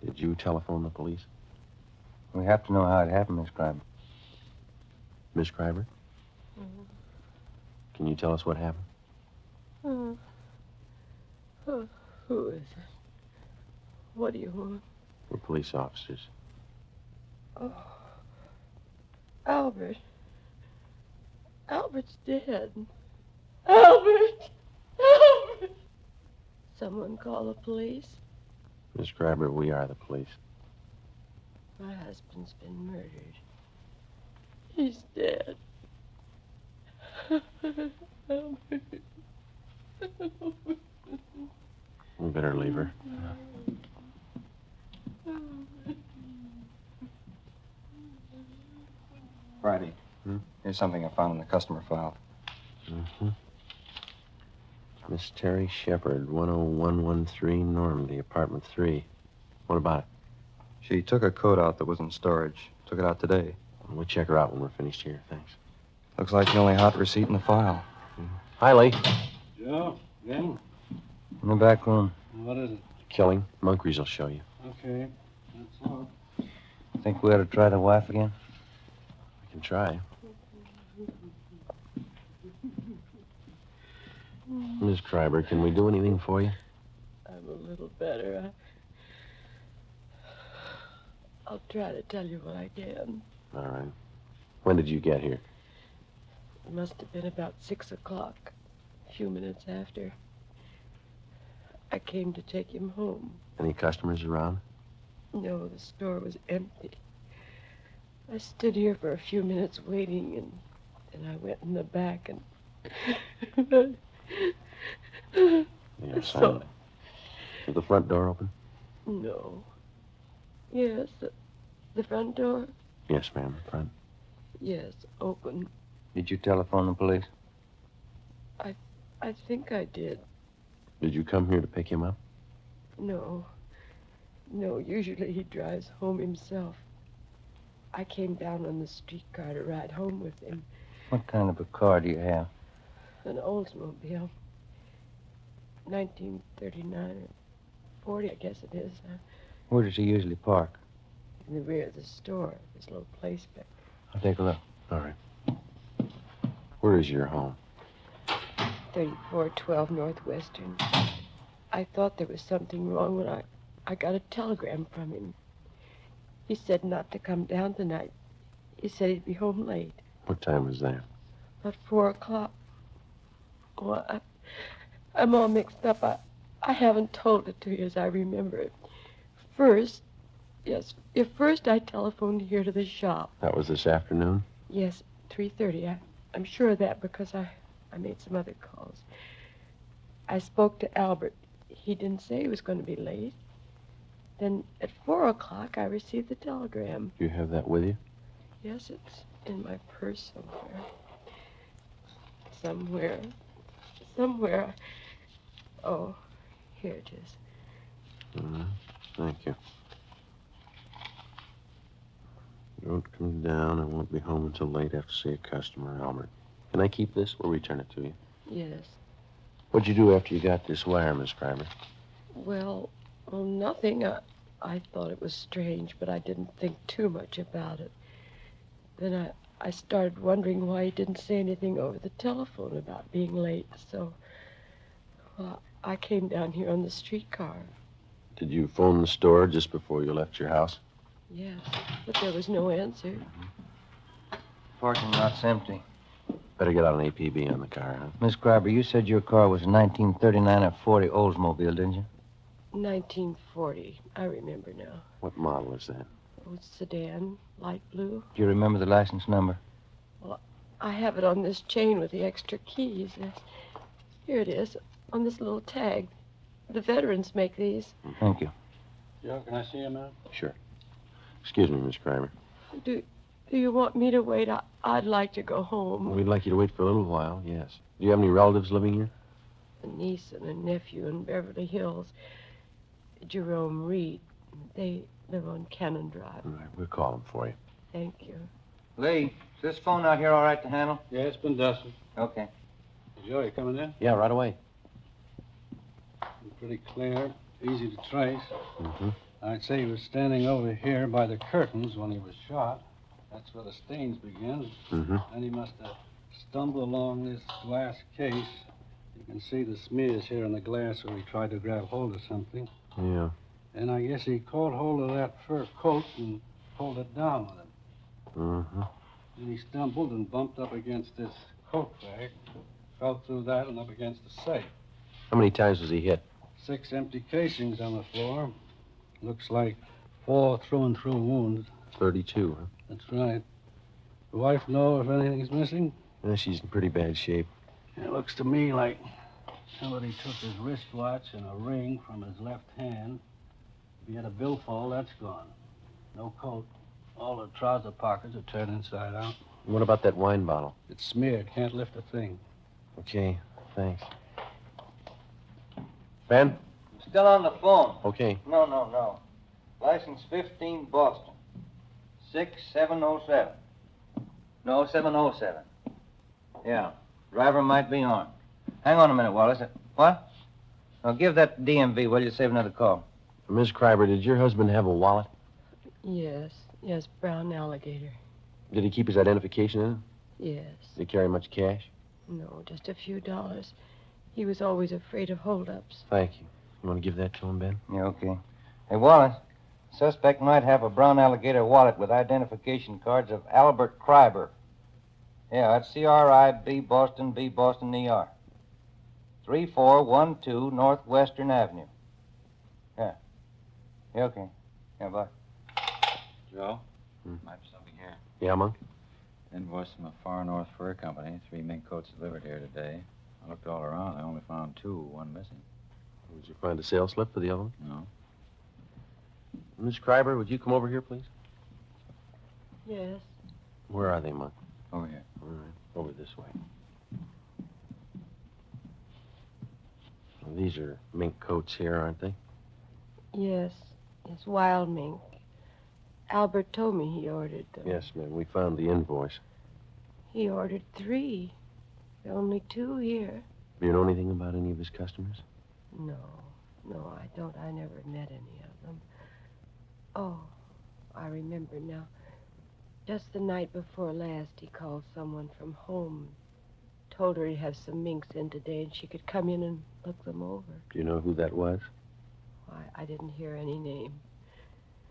Speaker 20: Did you telephone the police?
Speaker 21: We have to know how it happened, Miss Kreiber.
Speaker 20: Miss Kreiber?
Speaker 22: Mm-hmm.
Speaker 20: Can you tell us what happened?
Speaker 22: Who is it? What do you want?
Speaker 20: We're police officers.
Speaker 4: Oh. Albert. Albert's dead. Albert! Albert! Someone call the police?
Speaker 20: Miss Schreiber, we are the police.
Speaker 4: My husband's been murdered. He's dead. Albert.
Speaker 20: We better leave her.
Speaker 21: Friday. Here's something I found in the customer file.
Speaker 20: Miss Terry Shepard, 10113 Normandy, apartment 3. What about it?
Speaker 21: She took a coat out that was in storage. Took it out today.
Speaker 20: We'll check her out when we're finished here. Thanks.
Speaker 21: Looks like the only hot receipt in the file.
Speaker 20: Hi, Lee.
Speaker 22: Joe, again?
Speaker 21: In the back room.
Speaker 22: What is it?
Speaker 20: Killing. Moncrief will show you.
Speaker 22: Okay, that's all.
Speaker 21: Think we ought to try the wife again?
Speaker 20: We can try. Miss Schreiber, can we do anything for you?
Speaker 4: I'm a little better. I'll try to tell you what I can.
Speaker 20: All right. When did you get here?
Speaker 4: It must have been about 6 o'clock, a few minutes after. I came to take him home.
Speaker 20: Any customers around?
Speaker 4: No, the store was empty. I stood here for a few minutes waiting, and I went in the back and...
Speaker 20: Yeah, silent. Is the front door open?
Speaker 4: No. Yes, the front door?
Speaker 20: Yes, ma'am, the front.
Speaker 4: Yes, open.
Speaker 21: Did you telephone the police?
Speaker 4: I think I did.
Speaker 20: Did you come here to pick him up?
Speaker 4: No. No, usually he drives home himself. I came down on the streetcar to ride home with him.
Speaker 21: What kind of a car do you have?
Speaker 4: An Oldsmobile. 1939 or 40, I guess it is.
Speaker 21: Where does he usually park?
Speaker 4: In the rear of the store. This little place back
Speaker 21: I'll take a look.
Speaker 20: All right. Where is your home?
Speaker 4: 3412 Northwestern. I thought there was something wrong when I got a telegram from him. He said not to come down tonight. He said he'd be home late.
Speaker 20: What time was that?
Speaker 4: About 4 o'clock. Oh, I'm all mixed up. I haven't told it to you as I remember it. First I telephoned here to the shop.
Speaker 20: That was this afternoon?
Speaker 4: Yes, 3:30. I'm sure of that because I made some other calls. I spoke to Albert. He didn't say he was going to be late. Then at 4 o'clock, I received the telegram.
Speaker 20: Do you have that with you?
Speaker 4: Yes, it's in my purse somewhere. Somewhere. Oh, here it is.
Speaker 20: Thank you. Don't come down. I won't be home until late after see a customer, Albert. Can I keep this or return it to you?
Speaker 4: Yes.
Speaker 20: What'd you do after you got this wire, Miss Schreiber?
Speaker 4: Well, nothing. I thought it was strange, but I didn't think too much about it. Then I started wondering why he didn't say anything over the telephone about being late, so I came down here on the streetcar.
Speaker 20: Did you phone the store just before you left your house?
Speaker 4: Yes, but there was no answer.
Speaker 21: Parking lot's empty.
Speaker 20: Better get out an APB on the car, huh?
Speaker 21: Miss Schreiber, you said your car was a 1939 or 40 Oldsmobile, didn't you?
Speaker 4: 1940. I remember now.
Speaker 20: What model is that?
Speaker 4: Oh, sedan, light blue.
Speaker 21: Do you remember the license number?
Speaker 4: Well, I have it on this chain with the extra keys. Here it is, on this little tag. The veterans make these.
Speaker 21: Thank you.
Speaker 22: Joe, can I see him now?
Speaker 20: Sure. Excuse me, Miss Schreiber.
Speaker 4: Do you want me to wait? I'd like to go home.
Speaker 20: We'd like you to wait for a little while, yes. Do you have any relatives living here?
Speaker 4: A niece and a nephew in Beverly Hills. Jerome Reed. They live on Cannon Drive.
Speaker 20: All right, we'll call them for you.
Speaker 4: Thank you.
Speaker 21: Lee, is this phone out here all right to handle?
Speaker 22: Yeah, it's been dusted.
Speaker 21: Okay.
Speaker 22: Joe, you coming in?
Speaker 20: Yeah, right away.
Speaker 22: Pretty clear, easy to trace.
Speaker 20: Mm-hmm.
Speaker 22: I'd say he was standing over here by the curtains when he was shot. That's where the stains begin.
Speaker 20: Mm-hmm.
Speaker 22: Then he must have stumbled along this glass case. You can see the smears here on the glass where he tried to grab hold of something.
Speaker 20: Yeah.
Speaker 22: And I guess he caught hold of that fur coat and pulled it down with him.
Speaker 20: Mm-hmm.
Speaker 22: Then he stumbled and bumped up against this coat bag. Fell through that and up against the safe.
Speaker 20: How many times was he hit?
Speaker 22: 6 empty casings on the floor. Looks like 4 through-and-through wounds.
Speaker 20: 32, huh?
Speaker 22: That's right. The wife know if anything's missing?
Speaker 20: Yeah, she's in pretty bad shape.
Speaker 22: It looks to me like somebody took his wristwatch and a ring from his left hand. If he had a billfold, that's gone. No coat. All the trouser pockets are turned inside out.
Speaker 20: What about that wine bottle?
Speaker 22: It's smeared. Can't lift a thing.
Speaker 20: Okay, thanks. Ben?
Speaker 2: Still on the phone.
Speaker 20: Okay.
Speaker 2: No. License 15, Boston. 6707. No, 707. Yeah. Driver might be armed. Hang on a minute, Wallace. What? Now, give that DMV, will you? Save another call.
Speaker 20: Miss Kreiber, did your husband have a wallet?
Speaker 4: Yes, brown alligator.
Speaker 20: Did he keep his identification in it?
Speaker 4: Yes.
Speaker 20: Did he carry much cash?
Speaker 4: No, just a few dollars. He was always afraid of holdups.
Speaker 20: Thank you. You want to give that to him, Ben?
Speaker 2: Yeah, okay. Hey, Wallace, suspect might have a brown alligator wallet with identification cards of Albert Kreiber. Yeah, that's C-R-I-B, Boston, B, Boston, E-R. 3412 Northwestern Avenue. Yeah. Yeah, okay. Yeah, bye.
Speaker 9: Joe? Might be something here.
Speaker 20: Yeah, Monk?
Speaker 9: Invoice from a Far North Fur Company. 3 mink coats delivered here today. I looked all around. I only found 2, 1 missing.
Speaker 20: Did you find a sales slip for the other one?
Speaker 9: No.
Speaker 20: Miss Kreiber, would you come over here, please?
Speaker 4: Yes.
Speaker 20: Where are they, Monk?
Speaker 9: Over here.
Speaker 20: All right. Over this way. Well, these are mink coats here, aren't they?
Speaker 4: Yes, it's wild mink. Albert told me he ordered them.
Speaker 20: Yes, ma'am. We found the invoice.
Speaker 4: He ordered 3. There are only 2 here.
Speaker 20: Do you know anything about any of his customers?
Speaker 4: No, I don't. I never met any of them. Oh, I remember now. Just the night before last, he called someone from home. Told her he'd have some minks in today and she could come in and look them over.
Speaker 20: Do you know who that was?
Speaker 4: Why, I didn't hear any name.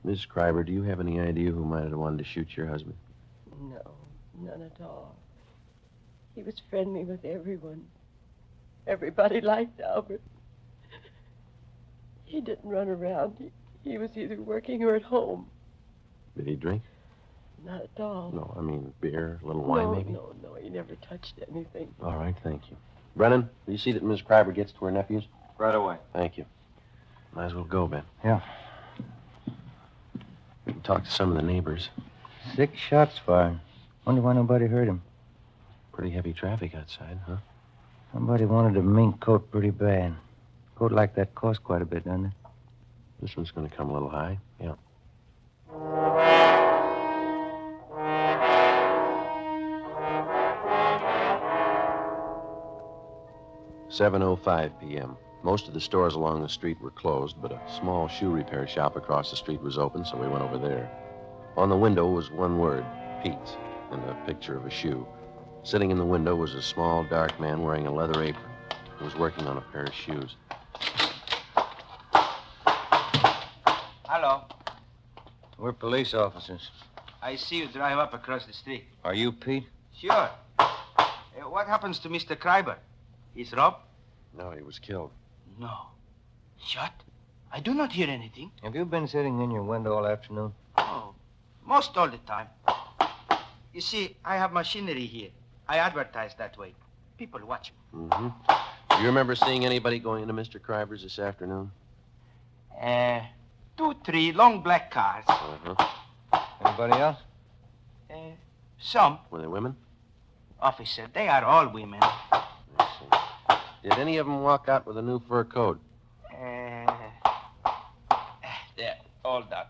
Speaker 20: Miss Kreiber, do you have any idea who might have wanted to shoot your husband?
Speaker 4: No, none at all. He was friendly with everyone. Everybody liked Albert. He didn't run around. He was either working or at home.
Speaker 20: Did he drink?
Speaker 4: Not at all.
Speaker 20: No, I mean beer, a little wine, maybe?
Speaker 4: No, he never touched anything.
Speaker 20: All right, thank you. Brennan, do you see that Miss Kreiber gets to her nephews?
Speaker 2: Right away.
Speaker 20: Thank you. Might as well go, Ben.
Speaker 2: Yeah.
Speaker 20: We can talk to some of the neighbors.
Speaker 2: 6 shots fired. Wonder why nobody heard him.
Speaker 20: Pretty heavy traffic outside, huh?
Speaker 2: Somebody wanted a mink coat pretty bad. Coat like that costs quite a bit, doesn't it?
Speaker 20: This one's going to come a little high, yeah. "7:05 p.m. Most of the stores along the street were closed, but a small shoe repair shop across the street was open, so we went over there. On the window was one word, Pete's, and a picture of a shoe. Sitting in the window was a small, dark man wearing a leather apron. He was working on a pair of shoes.
Speaker 2: Hello.
Speaker 23: We're police officers.
Speaker 2: I see you drive up across the street.
Speaker 23: Are you Pete?
Speaker 2: Sure. What happens to Mr. Kreiber? He's robbed?
Speaker 20: No, he was killed.
Speaker 2: No. Shot? I do not hear anything.
Speaker 23: Have you been sitting in your window all afternoon?
Speaker 2: Oh, most all the time. You see, I have machinery here. I advertise that way. People watch me.
Speaker 20: Mm-hmm. Do you remember seeing anybody going into Mr. Kreiber's this afternoon?
Speaker 2: 2, 3 long black cars.
Speaker 20: Uh-huh.
Speaker 23: Anybody else?
Speaker 2: Some.
Speaker 20: Were they women?
Speaker 2: Officer, they are all women.
Speaker 20: I see. Did any of them walk out with a new fur coat?
Speaker 2: They're all done.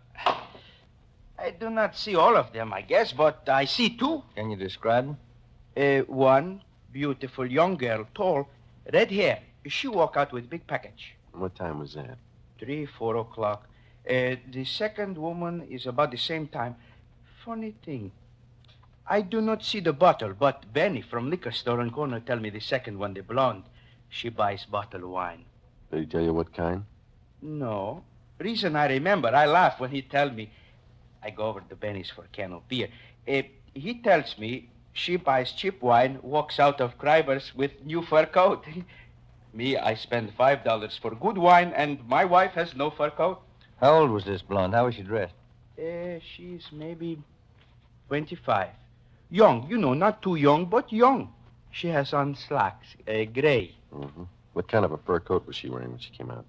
Speaker 2: I do not see all of them, I guess, but I see 2.
Speaker 23: Can you describe them?
Speaker 2: One beautiful young girl, tall, red hair. She walk out with big package.
Speaker 20: What time was that?
Speaker 2: 3, 4 o'clock. The second woman is about the same time. Funny thing. I do not see the bottle, but Benny from liquor store on corner tell me the second one, the blonde. She buys bottle of wine.
Speaker 20: Did he tell you what kind?
Speaker 2: No. Reason I remember, I laugh when he tell me. I go over to Benny's for a can of beer. He tells me she buys cheap wine, walks out of Kreiber's with new fur coat. Me, I spend $5 for good wine, and my wife has no fur coat.
Speaker 23: How old was this blonde? How was she dressed?
Speaker 2: She's maybe 25. Young, not too young, but young. She has on slacks, gray.
Speaker 20: Mm-hmm. What kind of a fur coat was she wearing when she came out?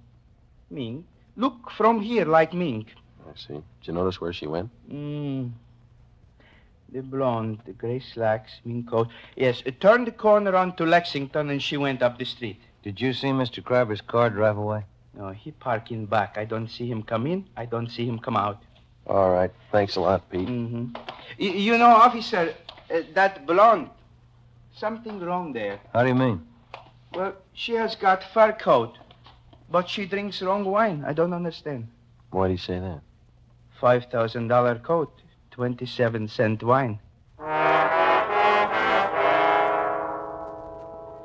Speaker 2: Mink. Look from here like Mink.
Speaker 20: I see. Did you notice where she went?
Speaker 2: The blonde, the gray slacks, mink coat. Yes, turned the corner onto Lexington, and she went up the street.
Speaker 23: Did you see Mr. Kreiber's car drive away?
Speaker 2: No, he parked in back. I don't see him come in. I don't see him come out.
Speaker 20: All right. Thanks a lot, Pete.
Speaker 2: Mm-hmm. Officer, that blonde, something wrong there.
Speaker 23: How do you mean?
Speaker 2: Well, she has got fur coat, but she drinks wrong wine. I don't understand.
Speaker 20: Why do you say that?
Speaker 2: $5,000 coat, 27-cent wine.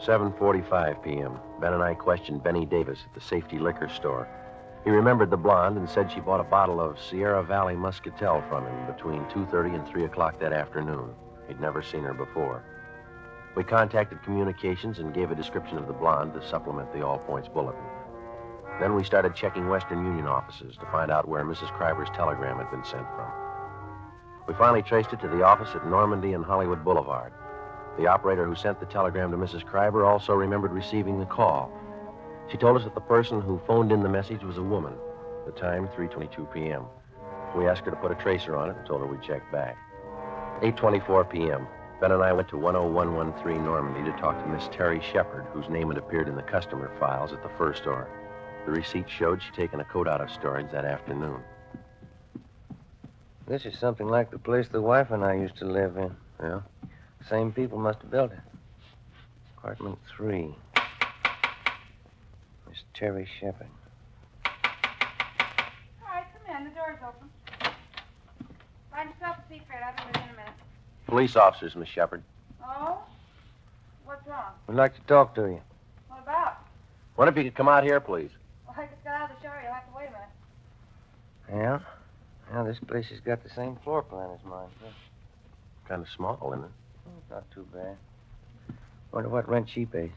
Speaker 20: 7:45 p.m. Ben and I questioned Benny Davis at the Safety Liquor Store. He remembered the blonde and said she bought a bottle of Sierra Valley Muscatel from him between 2:30 and 3 o'clock that afternoon. He'd never seen her before. We contacted communications and gave a description of the blonde to supplement the All Points bulletin. Then we started checking Western Union offices to find out where Mrs. Kreiber's telegram had been sent from. We finally traced it to the office at Normandy and Hollywood Boulevard. The operator who sent the telegram to Mrs. Kreiber also remembered receiving the call. She told us that the person who phoned in the message was a woman. The time, 3:22 p.m. We asked her to put a tracer on it and told her we'd check back. 8:24 p.m. Ben and I went to 10113 Normandy to talk to Miss Terry Shepard, whose name had appeared in the customer files at the fur store. The receipt showed she'd taken a coat out of storage that afternoon.
Speaker 23: This is something like the place the wife and I used to live in.
Speaker 20: Yeah?
Speaker 23: Same people must have built it. Apartment 3. Miss Terry Shepard.
Speaker 6: All right, come in. The door's open. Find yourself a seat, Fred. I'll be with you in a minute.
Speaker 20: Police officers, Miss Shepard.
Speaker 6: Oh? What's wrong?
Speaker 23: We'd like to talk to you.
Speaker 6: What about?
Speaker 20: Wonder if you could come out here, please.
Speaker 6: Well, I just got out of the shower. You'll have to wait a minute.
Speaker 23: Yeah? Yeah, this place has got the same floor plan as mine. Yeah.
Speaker 20: Kind of small, isn't it?
Speaker 23: Not too bad. Wonder what rent she pays.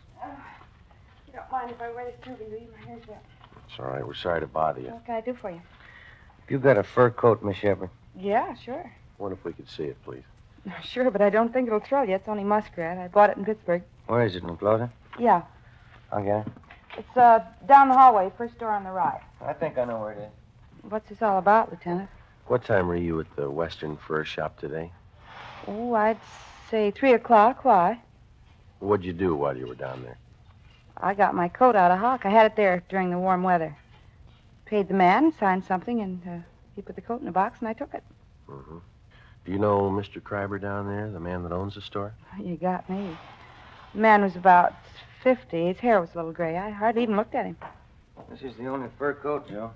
Speaker 6: You don't mind if I wear this tubing, do you? My hair's wet.
Speaker 20: It's all right. We're sorry to bother you.
Speaker 6: What can I do for you?
Speaker 23: You got a fur coat, Miss Shepard?
Speaker 6: Yeah, sure.
Speaker 20: Wonder if we could see it, please.
Speaker 6: Sure, but I don't think it'll thrill you. It's only muskrat. I bought it in Pittsburgh.
Speaker 23: Where is it, in the closet?
Speaker 6: Yeah.
Speaker 23: I'll get it.
Speaker 6: It's down the hallway, first door on the right.
Speaker 23: I think I know where it is.
Speaker 6: What's this all about, Lieutenant?
Speaker 20: What time were you at the Western Fur Shop today?
Speaker 6: Oh, I'd say 3 o'clock. Why?
Speaker 20: What'd you do while you were down there?
Speaker 6: I got my coat out of hock. I had it there during the warm weather. Paid the man, signed something, and he put the coat in a box, and I took it.
Speaker 20: Mm-hmm. Do you know Mr. Kreiber down there, the man that owns the store?
Speaker 6: You got me. The man was about 50. His hair was a little gray. I hardly even looked at him.
Speaker 23: This is the only fur coat, Joe.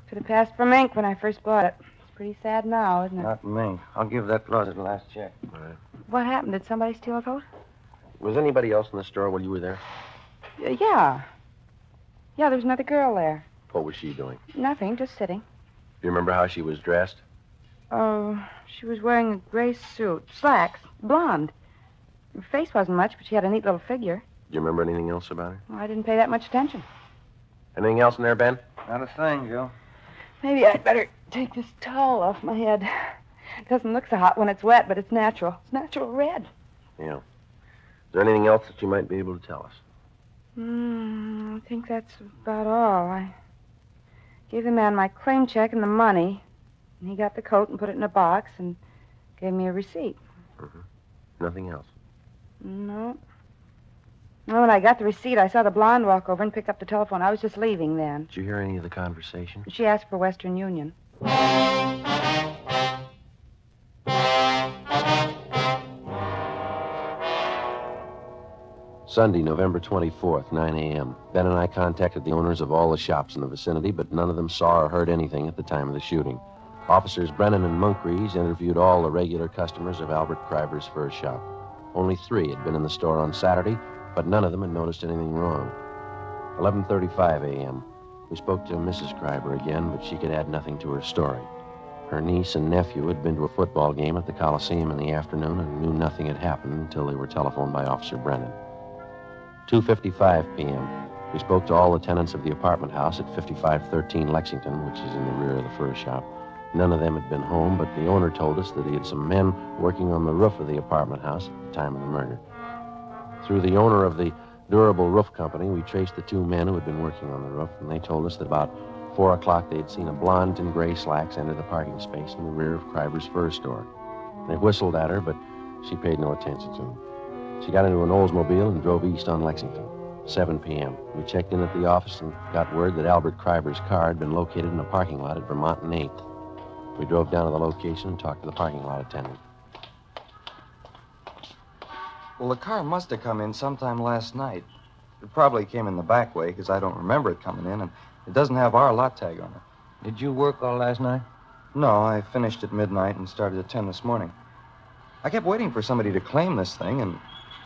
Speaker 6: Could have passed for Mink when I first bought it. It's pretty sad now, isn't it?
Speaker 23: Not me. I'll give that closet the last check.
Speaker 20: All right.
Speaker 6: What happened? Did somebody steal a coat?
Speaker 20: Was anybody else in the store while you were there?
Speaker 6: Yeah. Yeah, there was another girl there.
Speaker 20: What was she doing?
Speaker 6: Nothing, just sitting.
Speaker 20: Do you remember how she was dressed?
Speaker 6: Oh, she was wearing a gray suit. Slacks. Blonde. Her face wasn't much, but she had a neat little figure.
Speaker 20: Do you remember anything else about her?
Speaker 6: Well, I didn't pay that much attention.
Speaker 20: Anything else in there, Ben?
Speaker 23: Not a thing, Joe.
Speaker 6: Maybe I'd better take this towel off my head. It doesn't look so hot when it's wet, but it's natural. It's natural red.
Speaker 20: Yeah. Is there anything else that you might be able to tell us?
Speaker 6: I think that's about all. I gave the man my claim check and the money. And he got the coat and put it in a box and gave me a receipt.
Speaker 20: Mm-hmm. Nothing else?
Speaker 6: No. Well, when I got the receipt, I saw the blonde walk over and pick up the telephone. I was just leaving then.
Speaker 20: Did you hear any of the conversation?
Speaker 6: She asked for Western Union.
Speaker 20: Sunday, November 24th, 9 a.m. Ben and I contacted the owners of all the shops in the vicinity, but none of them saw or heard anything at the time of the shooting. Officers Brennan and Munkrees interviewed all the regular customers of Albert Kreiber's fur shop. Only 3 had been in the store on Saturday, but none of them had noticed anything wrong. 11:35 a.m. We spoke to Mrs. Kreiber again, but she could add nothing to her story. Her niece and nephew had been to a football game at the Coliseum in the afternoon and knew nothing had happened until they were telephoned by Officer Brennan. 2:55 p.m. We spoke to all the tenants of the apartment house at 5513 Lexington, which is in the rear of the fur shop. None of them had been home, but the owner told us that he had some men working on the roof of the apartment house at the time of the murder. Through the owner of the durable roof company, we traced the two men who had been working on the roof, and they told us that about 4 o'clock they'd seen a blonde in gray slacks enter the parking space in the rear of Kreiber's fur store. They whistled at her, but she paid no attention to them. She got into an Oldsmobile and drove east on Lexington. 7 p.m. We checked in at the office and got word that Albert Kreiber's car had been located in a parking lot at Vermont and 8th. We drove down to the location and talked to the parking lot attendant.
Speaker 21: Well, the car must have come in sometime last night. It probably came in the back way, because I don't remember it coming in, and it doesn't have our lot tag on it.
Speaker 23: Did you work all last night?
Speaker 21: No, I finished at midnight and started at 10 this morning. I kept waiting for somebody to claim this thing, and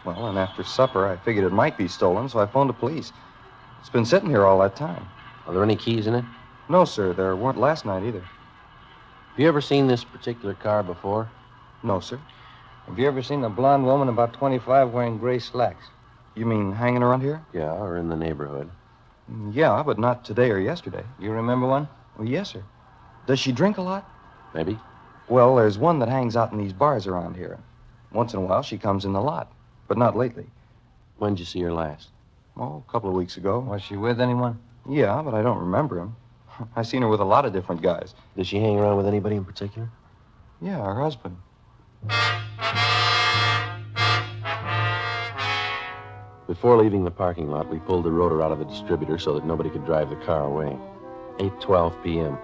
Speaker 21: after supper, I figured it might be stolen, so I phoned the police. It's been sitting here all that time.
Speaker 20: Are there any keys in it?
Speaker 21: No, sir. There weren't last night either.
Speaker 20: Have you ever seen this particular car before?
Speaker 21: No, sir.
Speaker 23: Have you ever seen a blonde woman about 25 wearing gray slacks?
Speaker 21: You mean hanging around here?
Speaker 20: Yeah, or in the neighborhood.
Speaker 21: Yeah, but not today or yesterday.
Speaker 23: You remember one?
Speaker 21: Well, yes, sir. Does she drink a lot?
Speaker 20: Maybe.
Speaker 21: Well, there's one that hangs out in these bars around here. Once in a while, she comes in the lot, but not lately.
Speaker 20: When did you see her last?
Speaker 21: Oh, a couple of weeks ago.
Speaker 23: Was she with anyone?
Speaker 21: Yeah, but I don't remember him. I've seen her with a lot of different guys.
Speaker 20: Does she hang around with anybody in particular?
Speaker 21: Yeah, her husband.
Speaker 20: Before leaving the parking lot, we pulled the rotor out of the distributor so that nobody could drive the car away. 8:12 p.m.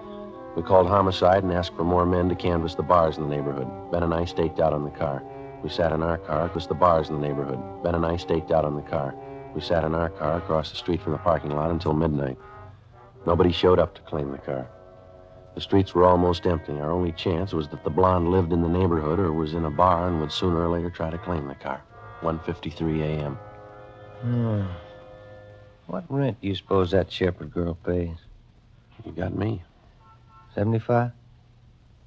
Speaker 20: We called homicide and asked for more men to canvass the bars in the neighborhood. Ben and I staked out on the car. We sat in our car across the bars in the neighborhood. Ben and I staked out on the car. We sat in our car across the street from the parking lot until midnight. Nobody showed up to claim the car. The streets were almost empty. Our only chance was that the blonde lived in the neighborhood or was in a bar and would sooner or later try to claim the car. 1:53 a.m.
Speaker 23: What rent do you suppose that Shepherd girl pays?
Speaker 20: You got me.
Speaker 23: 75?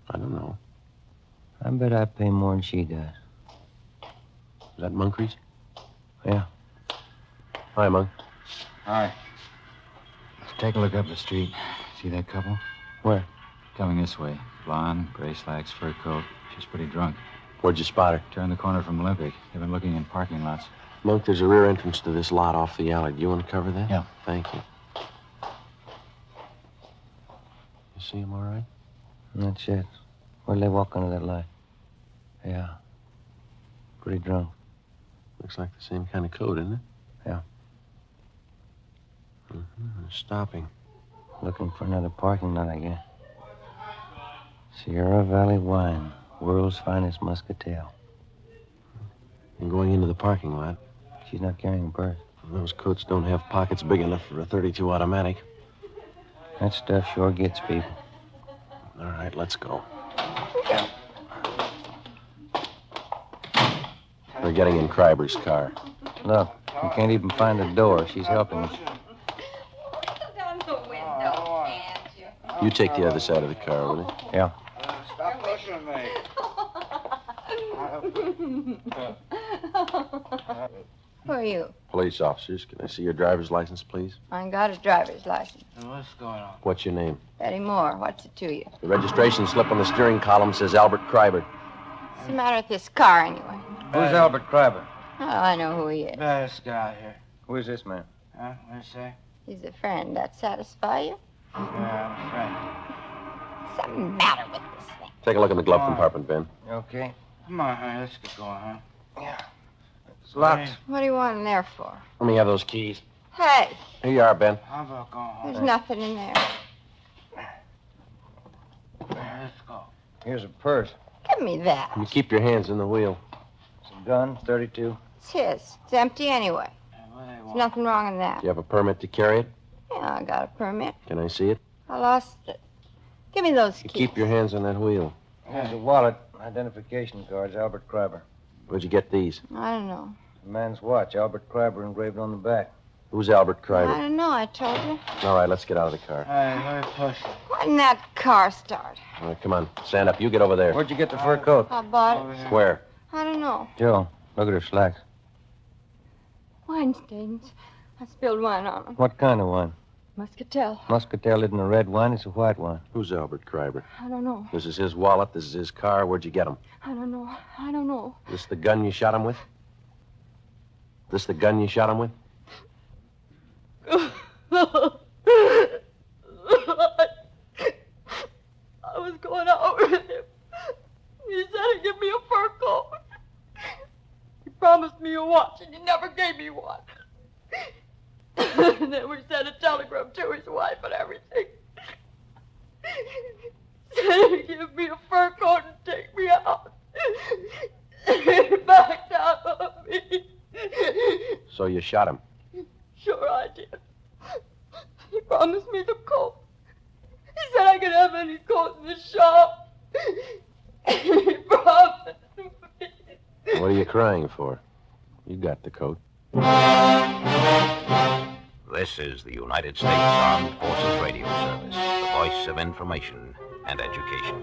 Speaker 20: I don't know.
Speaker 23: I bet I pay more than she does.
Speaker 20: Is that Munkry's?
Speaker 23: Yeah.
Speaker 20: Hi, Monk.
Speaker 9: Hi. Let's take a look up the street. See that couple?
Speaker 23: Where?
Speaker 9: Coming this way. Blonde, gray slacks, fur coat. She's pretty drunk.
Speaker 20: Where'd you spot her?
Speaker 9: Turned the corner from Olympic. They've been looking in parking lots.
Speaker 20: Monk, there's a rear entrance to this lot off the alley. Do you want to cover that?
Speaker 9: Yeah.
Speaker 20: Thank you. You see him all right?
Speaker 23: That's it. Where'd they walk under that light? Yeah. Pretty drunk.
Speaker 20: Looks like the same kind of coat, isn't it?
Speaker 23: Yeah.
Speaker 20: They're stopping.
Speaker 23: Looking for another parking lot, I guess. Sierra Valley Wine, world's finest muscatel.
Speaker 20: And going into the parking lot.
Speaker 23: She's not carrying a purse.
Speaker 20: Those coats don't have pockets big enough for a .32 automatic.
Speaker 23: That stuff sure gets people.
Speaker 20: All right, let's go. We're getting in Kreiber's car.
Speaker 23: Look, we can't even find the door. She's helping us.
Speaker 20: You take the other side of the car, will you?
Speaker 23: Yeah.
Speaker 2: Stop pushing me.
Speaker 6: Who are you?
Speaker 20: Police officers. Can I see your driver's license, please?
Speaker 6: I got a driver's license.
Speaker 2: What's going on?
Speaker 20: What's your name?
Speaker 6: Betty Moore. What's it to you?
Speaker 20: The registration slip on the steering column says Albert Kreiber.
Speaker 6: What's the matter with this car, anyway?
Speaker 23: Who's Albert Kreiber?
Speaker 6: Oh, I know who he is.
Speaker 2: This guy here.
Speaker 23: Who is this man?
Speaker 2: Huh? What'd you say?
Speaker 6: He's a friend. That satisfy you?
Speaker 2: Yeah, I'm a friend.
Speaker 6: Something matter with this thing.
Speaker 20: Take a look in the glove compartment, Ben.
Speaker 23: You okay?
Speaker 2: Come on, honey. Let's get going, huh?
Speaker 23: Yeah. It's locked.
Speaker 6: What do you want in there for?
Speaker 20: Let me have those keys.
Speaker 6: Hey,
Speaker 20: Here you are, Ben.
Speaker 2: How about going home?
Speaker 6: there's nothing in there.
Speaker 2: Let's go.
Speaker 23: Here's a purse.
Speaker 6: Give me that.
Speaker 20: You keep your hands in the wheel.
Speaker 23: Some gun, 32.
Speaker 6: It's his. It's empty anyway.
Speaker 2: What do they
Speaker 6: There's
Speaker 2: want?
Speaker 6: nothing wrong in that.
Speaker 20: Do you have a permit to carry it?
Speaker 6: Yeah, I got a permit.
Speaker 20: Can I see it?
Speaker 6: I lost it. Give me those
Speaker 20: You
Speaker 6: keys.
Speaker 20: keep your hands on that wheel.
Speaker 23: Here's a wallet, identification cards, Albert Kreiber.
Speaker 20: Where'd you get these?
Speaker 6: I don't know.
Speaker 23: A man's watch, Albert Kreiber engraved on the back.
Speaker 20: Who's Albert
Speaker 6: I
Speaker 20: Kreider?
Speaker 6: don't know, I told you.
Speaker 20: All right, let's get out of the car.
Speaker 2: All right, very push.
Speaker 6: Why didn't that car start?
Speaker 20: All right, come on. Stand up. You get over there.
Speaker 21: Where'd you get the fur coat?
Speaker 6: I bought it.
Speaker 20: Where?
Speaker 6: I don't know.
Speaker 21: Joe, look at her slacks.
Speaker 6: Wine stains. I spilled wine on them.
Speaker 21: What kind of wine?
Speaker 6: Muscatel.
Speaker 21: Muscatel isn't a red wine, it's a white wine.
Speaker 20: Who's Albert Kreider?
Speaker 6: I don't know.
Speaker 20: This is his wallet. This is his car. Where'd you get him?
Speaker 6: I don't know. I don't know.
Speaker 20: This the gun you shot him with? This the gun you shot him with?
Speaker 6: I was going out with him. He said he'd give me a fur coat. He promised me a watch, and he never gave me one. And then we sent a telegram to his wife and everything. Said he'd give me a fur coat and take me out. He backed out of me.
Speaker 20: So you shot him.
Speaker 6: Sure I did. He promised me the coat. He said I could have any coat in the shop. He promised me.
Speaker 20: What are you crying for? You got the coat.
Speaker 8: This is the United States Armed Forces Radio Service, the voice of information and education.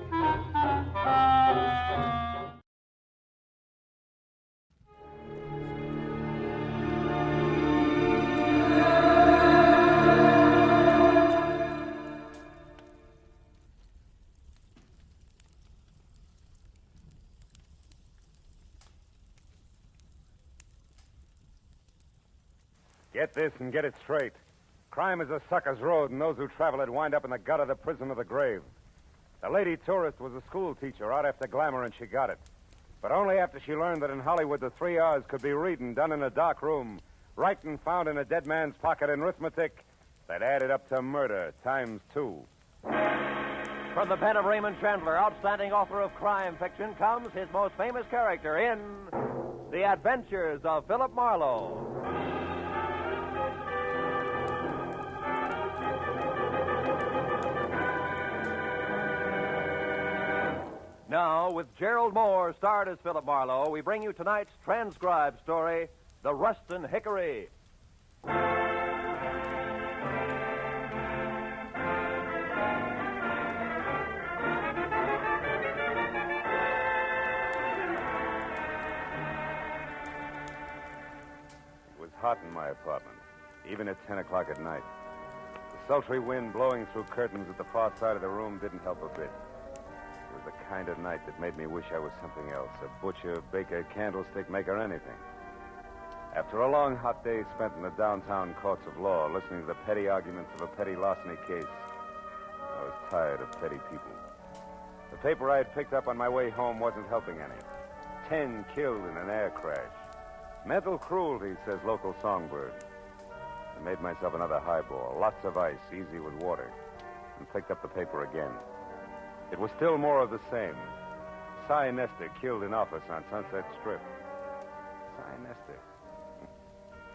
Speaker 11: Get this and get it straight. Crime is a sucker's road, and those who travel it wind up in the gut of the prison of the grave. The lady tourist was a school teacher out after glamour, and she got it. But only after she learned that in Hollywood the 3 R's could be reading done in a dark room, writing found in a dead man's pocket, and arithmetic that added up to murder times 2.
Speaker 12: From the pen of Raymond Chandler, outstanding author of crime fiction, comes his most famous character in The Adventures of Philip Marlowe. Now, with Gerald Moore starred as Philip Marlowe, we bring you tonight's transcribed story, The Rushton Hickory.
Speaker 11: It was hot in my apartment, even at 10 o'clock at night. The sultry wind blowing through curtains at the far side of the room didn't help a bit. It was the kind of night that made me wish I was something else, a butcher, baker, candlestick maker, anything. After a long, hot day spent in the downtown courts of law, listening to the petty arguments of a petty larceny case, I was tired of petty people. The paper I had picked up on my way home wasn't helping any. 10 killed in an air crash. Mental cruelty, says local songbird. I made myself another highball, lots of ice, easy with water, and picked up the paper again. It was still more of the same. Cy Nestor killed in office on Sunset Strip. Cy Nestor.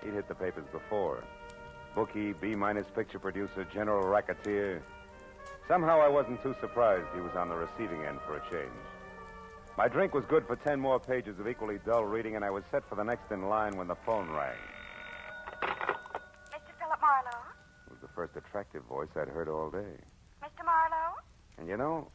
Speaker 11: He'd hit the papers before. Bookie, B-minus picture producer, general racketeer. Somehow I wasn't too surprised he was on the receiving end for a change. My drink was good for 10 more pages of equally dull reading, and I was set for the next in line when the phone rang.
Speaker 6: Mr. Philip Marlowe?
Speaker 11: It was the first attractive voice I'd heard all day.
Speaker 6: Mr. Marlowe?
Speaker 11: And you know,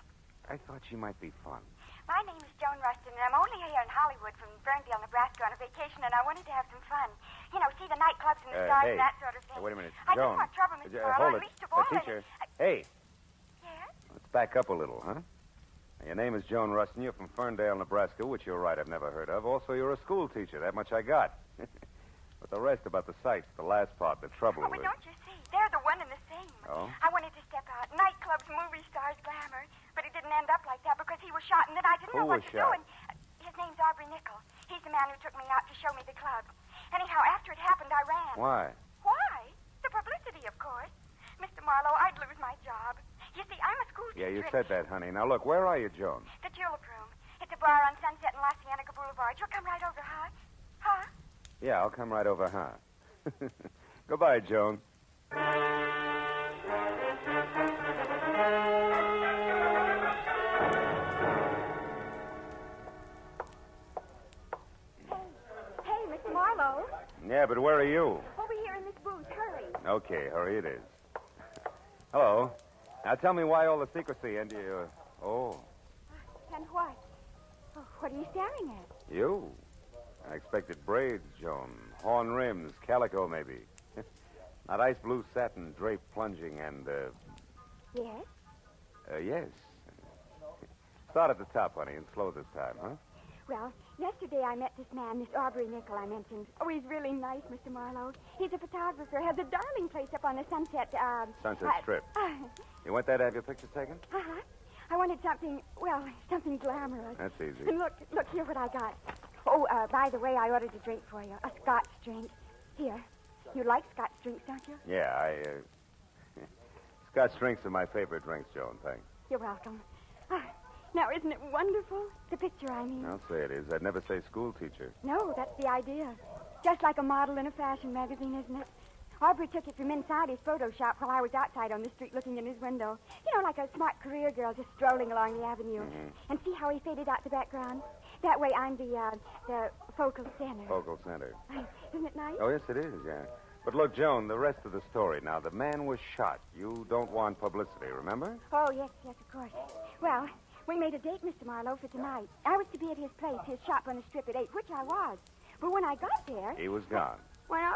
Speaker 11: I thought she might be fun.
Speaker 6: My name is Joan Rushton, and I'm only here in Hollywood from Ferndale, Nebraska on a vacation, and I wanted to have some fun. You know, see the nightclubs and the stars
Speaker 11: hey.
Speaker 6: and that sort of thing.
Speaker 11: Hey, wait a minute.
Speaker 6: I
Speaker 11: Joan.
Speaker 6: don't want trouble, Mr. Marlowe,
Speaker 11: Hold
Speaker 6: at
Speaker 11: it.
Speaker 6: least of all.
Speaker 11: Teacher. Hey.
Speaker 6: Yes?
Speaker 11: Let's back up a little, huh? Now, your name is Joan Rushton. You're from Ferndale, Nebraska, which you're right, I've never heard of. Also, you're a school teacher. That much I got. But the rest about the sights, the last part, the trouble
Speaker 6: But
Speaker 11: with...
Speaker 6: don't you see? They're the one and the same.
Speaker 11: Oh?
Speaker 6: I wanted to step out. Nightclubs, movie stars, glamour. But it didn't end up like that because he was shot, and then I didn't
Speaker 11: Who
Speaker 6: know what
Speaker 11: was
Speaker 6: to
Speaker 11: shot?
Speaker 6: do. And his name's Aubrey Nichols. He's the man who took me out to show me the club. Anyhow, after it happened, I ran.
Speaker 11: Why?
Speaker 6: Why? The publicity, of course. Mr. Marlowe, I'd lose my job. You see, I'm a school teacher.
Speaker 11: Yeah, you
Speaker 6: and-
Speaker 11: said that, honey. Now, look, where are you, Joan?
Speaker 6: The Tulip Room. It's a bar on Sunset and La Cienega Boulevard. You'll come right over, huh? Huh?
Speaker 11: Yeah, I'll come right over, huh? Goodbye, Joan.
Speaker 6: Hey, Mr. Marlowe.
Speaker 11: Yeah, but where are you?
Speaker 6: Over here in this booth.
Speaker 11: Okay, hurry it is. Hello. Now tell me why all the secrecy and you... Oh,
Speaker 1: And what? Oh, what are you staring at?
Speaker 11: you. I expected braids, Joan. Horn rims, calico, maybe. Not ice blue satin, draped plunging, and,
Speaker 1: Yes?
Speaker 11: Yes. Start at the top, honey, and slow this time, huh?
Speaker 1: Well, yesterday I met this man, this Aubrey Nickel I mentioned. Oh, he's really nice, Mr. Marlowe. He's a photographer, has a darling place up on the Sunset,
Speaker 11: Sunset Strip. You went there to have your pictures taken?
Speaker 1: Uh-huh. I wanted something, well, something glamorous.
Speaker 11: That's easy.
Speaker 1: And look here what I got. Oh, by the way, I ordered a drink for you, a Scotch drink. Here. You like Scotch drinks, don't you?
Speaker 11: Yeah, Scotch drinks are my favorite drinks, Joan, thanks.
Speaker 1: You're welcome. Now, isn't it wonderful? The picture, I mean.
Speaker 11: I'll say it is. I'd never say school teacher.
Speaker 1: No, that's the idea. Just like a model in a fashion magazine, isn't it? Aubrey took it from inside his photo shop while I was outside on the street looking in his window. You know, like a smart career girl just strolling along the avenue.
Speaker 11: Mm-hmm.
Speaker 1: And see how he faded out the background? That way I'm the focal center.
Speaker 11: Focal center.
Speaker 1: Isn't it nice?
Speaker 11: Oh, yes, it is, yeah. But look, Joan, the rest of the story now. The man was shot. You don't want publicity, remember?
Speaker 1: Oh, yes, of course. Well, we made a date, Mr. Marlowe, for tonight. I was to be at his place, his shop on the strip at 8, which I was. But when I got there...
Speaker 11: He was gone.
Speaker 1: Well,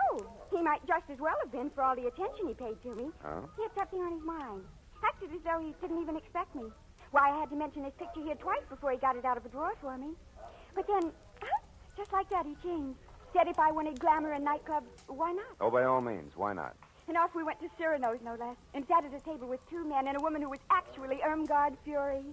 Speaker 1: he might just as well have been for all the attention he paid to me.
Speaker 11: Huh?
Speaker 1: He had something on his mind. Acted as though he didn't even expect me. Why, I had to mention his picture here twice before he got it out of a drawer for me. But then, just like that, he changed. Said if I wanted glamour in nightclubs, why not?
Speaker 11: Oh, by all means. Why not?
Speaker 1: And off we went to Cyrano's, no less, and sat at a table with 2 men and a woman who was actually Irmgard Fury.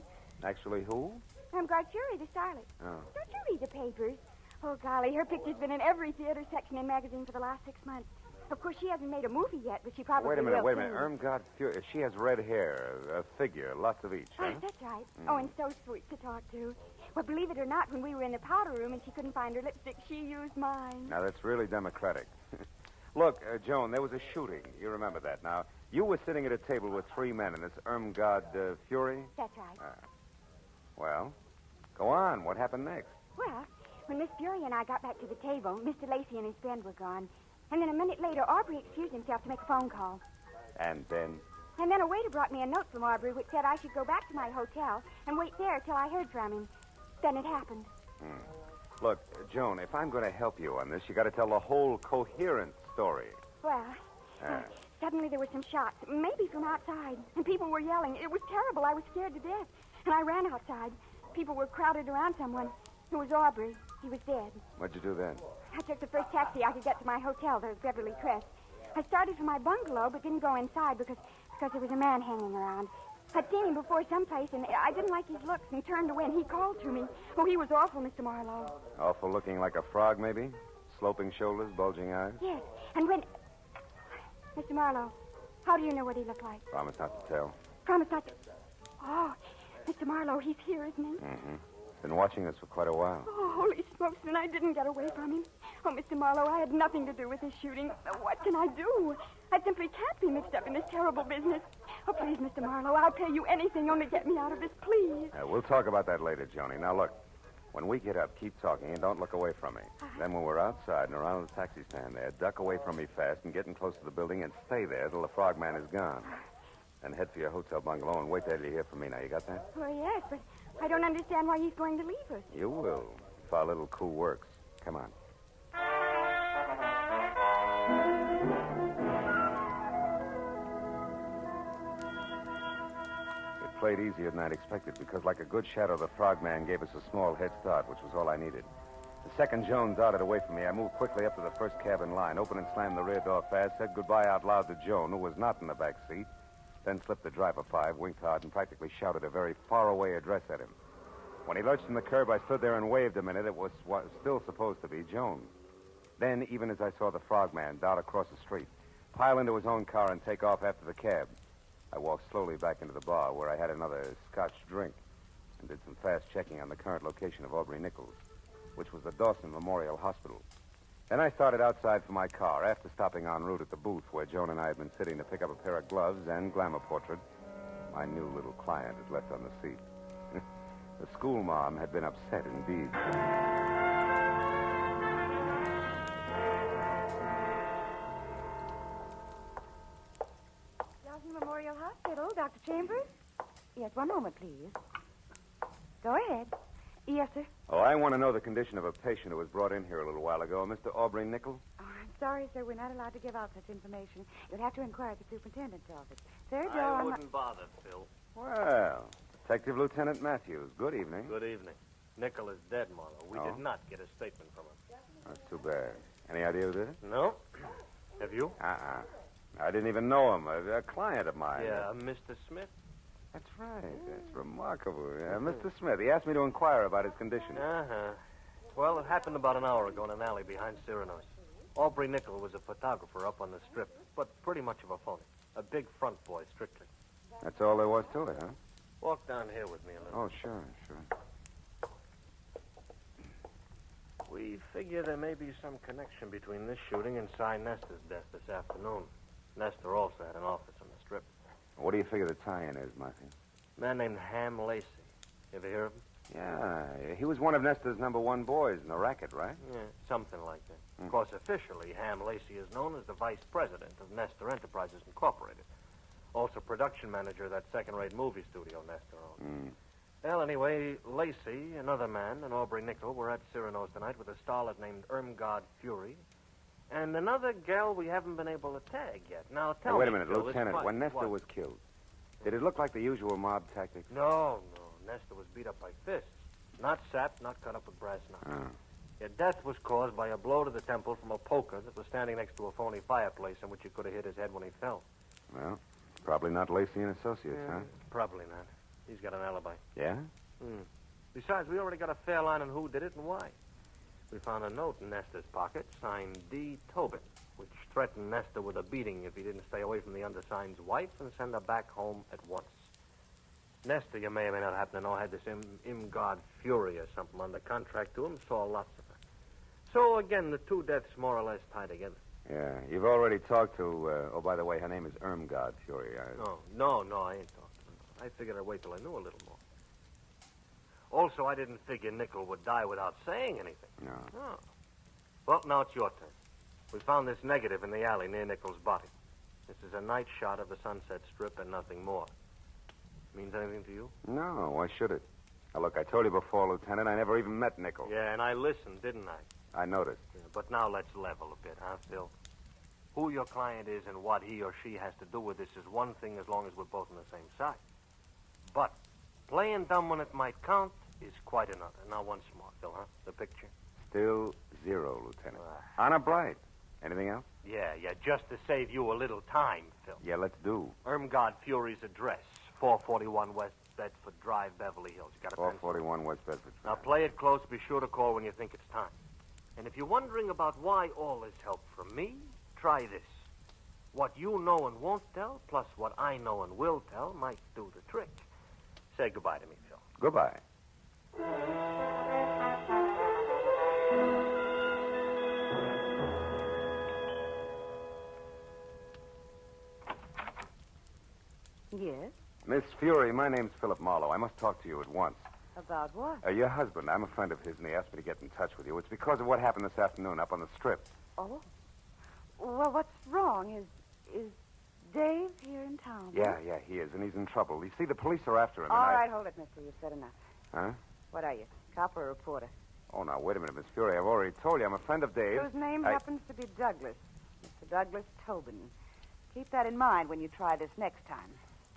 Speaker 11: Actually, who?
Speaker 1: Irmgard Fury, the starlet.
Speaker 11: Oh.
Speaker 1: Don't you read the papers? Oh, golly, her picture's been in every theater section and magazine for the last 6 months. Of course, she hasn't made a movie yet, but she probably
Speaker 11: Wait a
Speaker 1: will.
Speaker 11: minute. Irmgard Fury. She has red hair, a figure, lots of each, huh?
Speaker 1: That's right. Oh, and so sweet to talk to. Well, believe it or not, when we were in the powder room and she couldn't find her lipstick, she used mine.
Speaker 11: Now, that's really democratic. Look, Joan, there was a shooting. You remember that. Now, you were sitting at a table with 3 men, and this Irmgard Fury?
Speaker 1: That's right.
Speaker 11: Well, go on. What happened next?
Speaker 1: Well, when Miss Fury and I got back to the table, Mr. Lacey and his friend were gone. And then a minute later, Aubrey excused himself to make a phone call.
Speaker 11: And then?
Speaker 1: And then a waiter brought me a note from Aubrey which said I should go back to my hotel and wait there till I heard from him. Then it happened.
Speaker 11: Look, Joan, if I'm going to help you on this, you got to tell the whole coherent story.
Speaker 1: Well, suddenly there were some shots, maybe from outside, and people were yelling. It was terrible. I was scared to death. And I ran outside. People were crowded around someone. It was Aubrey. He was dead.
Speaker 11: What'd you do then?
Speaker 1: I took the first taxi I could get to my hotel, the Beverly Crest. I started for my bungalow, but didn't go inside because there was a man hanging around. I'd seen him before someplace, and I didn't like his looks and turned away, and he called to me. Oh, he was awful, Mr. Marlowe.
Speaker 11: Awful looking like a frog, maybe? Sloping shoulders, bulging eyes?
Speaker 1: Yes, and when... Mr. Marlowe, how do you know what he looked like?
Speaker 11: Promise not to tell.
Speaker 1: Promise not to... Oh, Mr. Marlowe, he's here, isn't he?
Speaker 11: Mm-hmm. Been watching us for quite a while.
Speaker 1: Oh, holy smokes, and I didn't get away from him. Oh, Mr. Marlowe, I had nothing to do with this shooting. What can I do? I simply can't be mixed up in this terrible business. Oh, please, Mr. Marlowe, I'll pay you anything, only get me out of this, please.
Speaker 11: We'll talk about that later, Joni. Now, look, when we get up, keep talking and don't look away from me. Then when we're outside and around the taxi stand there, duck away from me fast and get in close to the building and stay there till the frogman is gone. Then head for your hotel bungalow and wait there till you hear from me. Now, you got that?
Speaker 1: Oh, yes, but I don't understand why he's going to leave us.
Speaker 11: You will, if our little coup works. Come on. It played easier than I'd expected because, like a good shadow, the frogman gave us a small head start, which was all I needed. The second Joan darted away from me, I moved quickly up to the first cab in line, opened and slammed the rear door fast, said goodbye out loud to Joan, who was not in the back seat, then slipped the driver 5, winked hard, and practically shouted a very far-away address at him. When he lurched from the curb, I stood there and waved a minute. It was still supposed to be Joan. Then, even as I saw the frogman dart across the street, pile into his own car and take off after the cab, I walked slowly back into the bar where I had another Scotch drink and did some fast checking on the current location of Aubrey Nichols, which was the Dawson Memorial Hospital. Then I started outside for my car after stopping en route at the booth where Joan and I had been sitting to pick up a pair of gloves and glamour portrait my new little client had left on the seat. The school mom had been upset indeed.
Speaker 1: Dr. Chambers? Yes, one moment, please. Go ahead. Yes, sir.
Speaker 11: Oh, I want to know the condition of a patient who was brought in here a little while ago, Mr. Aubrey Nickel.
Speaker 1: Oh, I'm sorry, sir. We're not allowed to give out such information. You'll have to inquire at the superintendent's office. Sir, Joe,
Speaker 5: I wouldn't bother, Phil.
Speaker 11: Well, Detective Lieutenant Matthews, good evening.
Speaker 5: Good evening. Nickel is dead, Marlowe. We
Speaker 11: Oh.
Speaker 5: did not get a statement from him.
Speaker 11: That's too bad. Any idea who did it?
Speaker 5: No. Have you?
Speaker 11: I didn't even know him. A client of mine.
Speaker 5: Yeah, Mr. Smith.
Speaker 11: That's right. That's remarkable. Mr. Smith, he asked me to inquire about his condition.
Speaker 5: Uh-huh. Well, it happened about an hour ago in an alley behind Cyrano's. Aubrey Nickel was a photographer up on the strip, but pretty much of a phony. A big front boy, strictly.
Speaker 11: That's all there was to it, huh?
Speaker 5: Walk down here with me a little.
Speaker 11: Oh, sure.
Speaker 5: We figure there may be some connection between this shooting and Cy Nestor's death this afternoon. Nestor also had an office on the strip.
Speaker 11: What do you figure the tie-in is, Matthew?
Speaker 5: A man named Ham Lacey. You ever hear of him?
Speaker 11: Yeah, he was one of Nestor's #1 boys in the racket, right?
Speaker 5: Yeah, something like that. Of course, officially, Ham Lacey is known as the vice president of Nestor Enterprises Incorporated. Also production manager of that second-rate movie studio Nestor owns. Well, anyway, Lacey, another man, and Aubrey Nickel were at Cyrano's tonight with a starlet named Irmgard Fury, and another gal we haven't been able to tag yet. Now, tell me,
Speaker 11: Wait a minute,
Speaker 5: Phil,
Speaker 11: Lieutenant. When Nestor was killed, did it look like the usual mob tactics?
Speaker 5: No. Nestor was beat up by fists. Not sapped, not cut up with brass knuckles. Your death was caused by a blow to the temple from a poker that was standing next to a phony fireplace in which he could have hit his head when he fell.
Speaker 11: Well, probably not Lacey and Associates, huh?
Speaker 5: Probably not. He's got an alibi.
Speaker 11: Yeah?
Speaker 5: Besides, we already got a fair line on who did it and why. We found a note in Nestor's pocket signed D. Tobin, which threatened Nestor with a beating if he didn't stay away from the undersigned's wife and send her back home at once. Nestor, you may or may not happen to know, had this Irmgard Fury or something under contract to him, saw lots of her. So, again, the two deaths more or less tie together.
Speaker 11: Yeah, you've already talked to, oh, by the way, her name is Irmgard Fury.
Speaker 5: No, I ain't talked to her. I figured I'd wait till I knew a little more. Also, I didn't figure Nickel would die without saying anything.
Speaker 11: No.
Speaker 5: Oh. Well, now it's your turn. We found this negative in the alley near Nickel's body. This is a night shot of the Sunset Strip and nothing more. Means anything to you?
Speaker 11: No, why should it? Now, look, I told you before, Lieutenant, I never even met Nickel.
Speaker 5: Yeah, and I listened, didn't I?
Speaker 11: I noticed.
Speaker 5: Yeah, but now let's level a bit, huh, Phil? Who your client is and what he or she has to do with this is one thing as long as we're both on the same side. But playing dumb when it might count is quite another. Now, once more, Phil, huh? The picture?
Speaker 11: Still 0, Lieutenant. Honor bright. Anything else?
Speaker 5: Yeah, just to save you a little time, Phil.
Speaker 11: Yeah, let's do.
Speaker 5: Irmgard Fury's address, 441 West Bedford Drive, Beverly Hills. You got a pencil?
Speaker 11: 441 West Bedford Drive.
Speaker 5: Now, play it close. Be sure to call when you think it's time. And if you're wondering about why all this help from me, try this. What you know and won't tell, plus what I know and will tell, might do the trick. Say goodbye to me, Phil.
Speaker 11: Goodbye.
Speaker 1: Yes?
Speaker 11: Miss Fury, my name's Philip Marlowe. I must talk to you at once.
Speaker 1: About what?
Speaker 11: Your husband, I'm a friend of his, and he asked me to get in touch with you. It's because of what happened this afternoon up on the strip.
Speaker 1: Oh? Well, what's wrong? Is Dave here in town?
Speaker 11: Yeah, he is, and he's in trouble. You see, the police are after him.
Speaker 1: All right, hold it, mister. You've said enough.
Speaker 11: Huh?
Speaker 1: What are you, cop or reporter?
Speaker 11: Oh, now, wait a minute, Miss Fury. I've already told you I'm a friend of Dave's.
Speaker 1: Whose name happens to be Douglas. Mr. Douglas Tobin. Keep that in mind when you try this next time.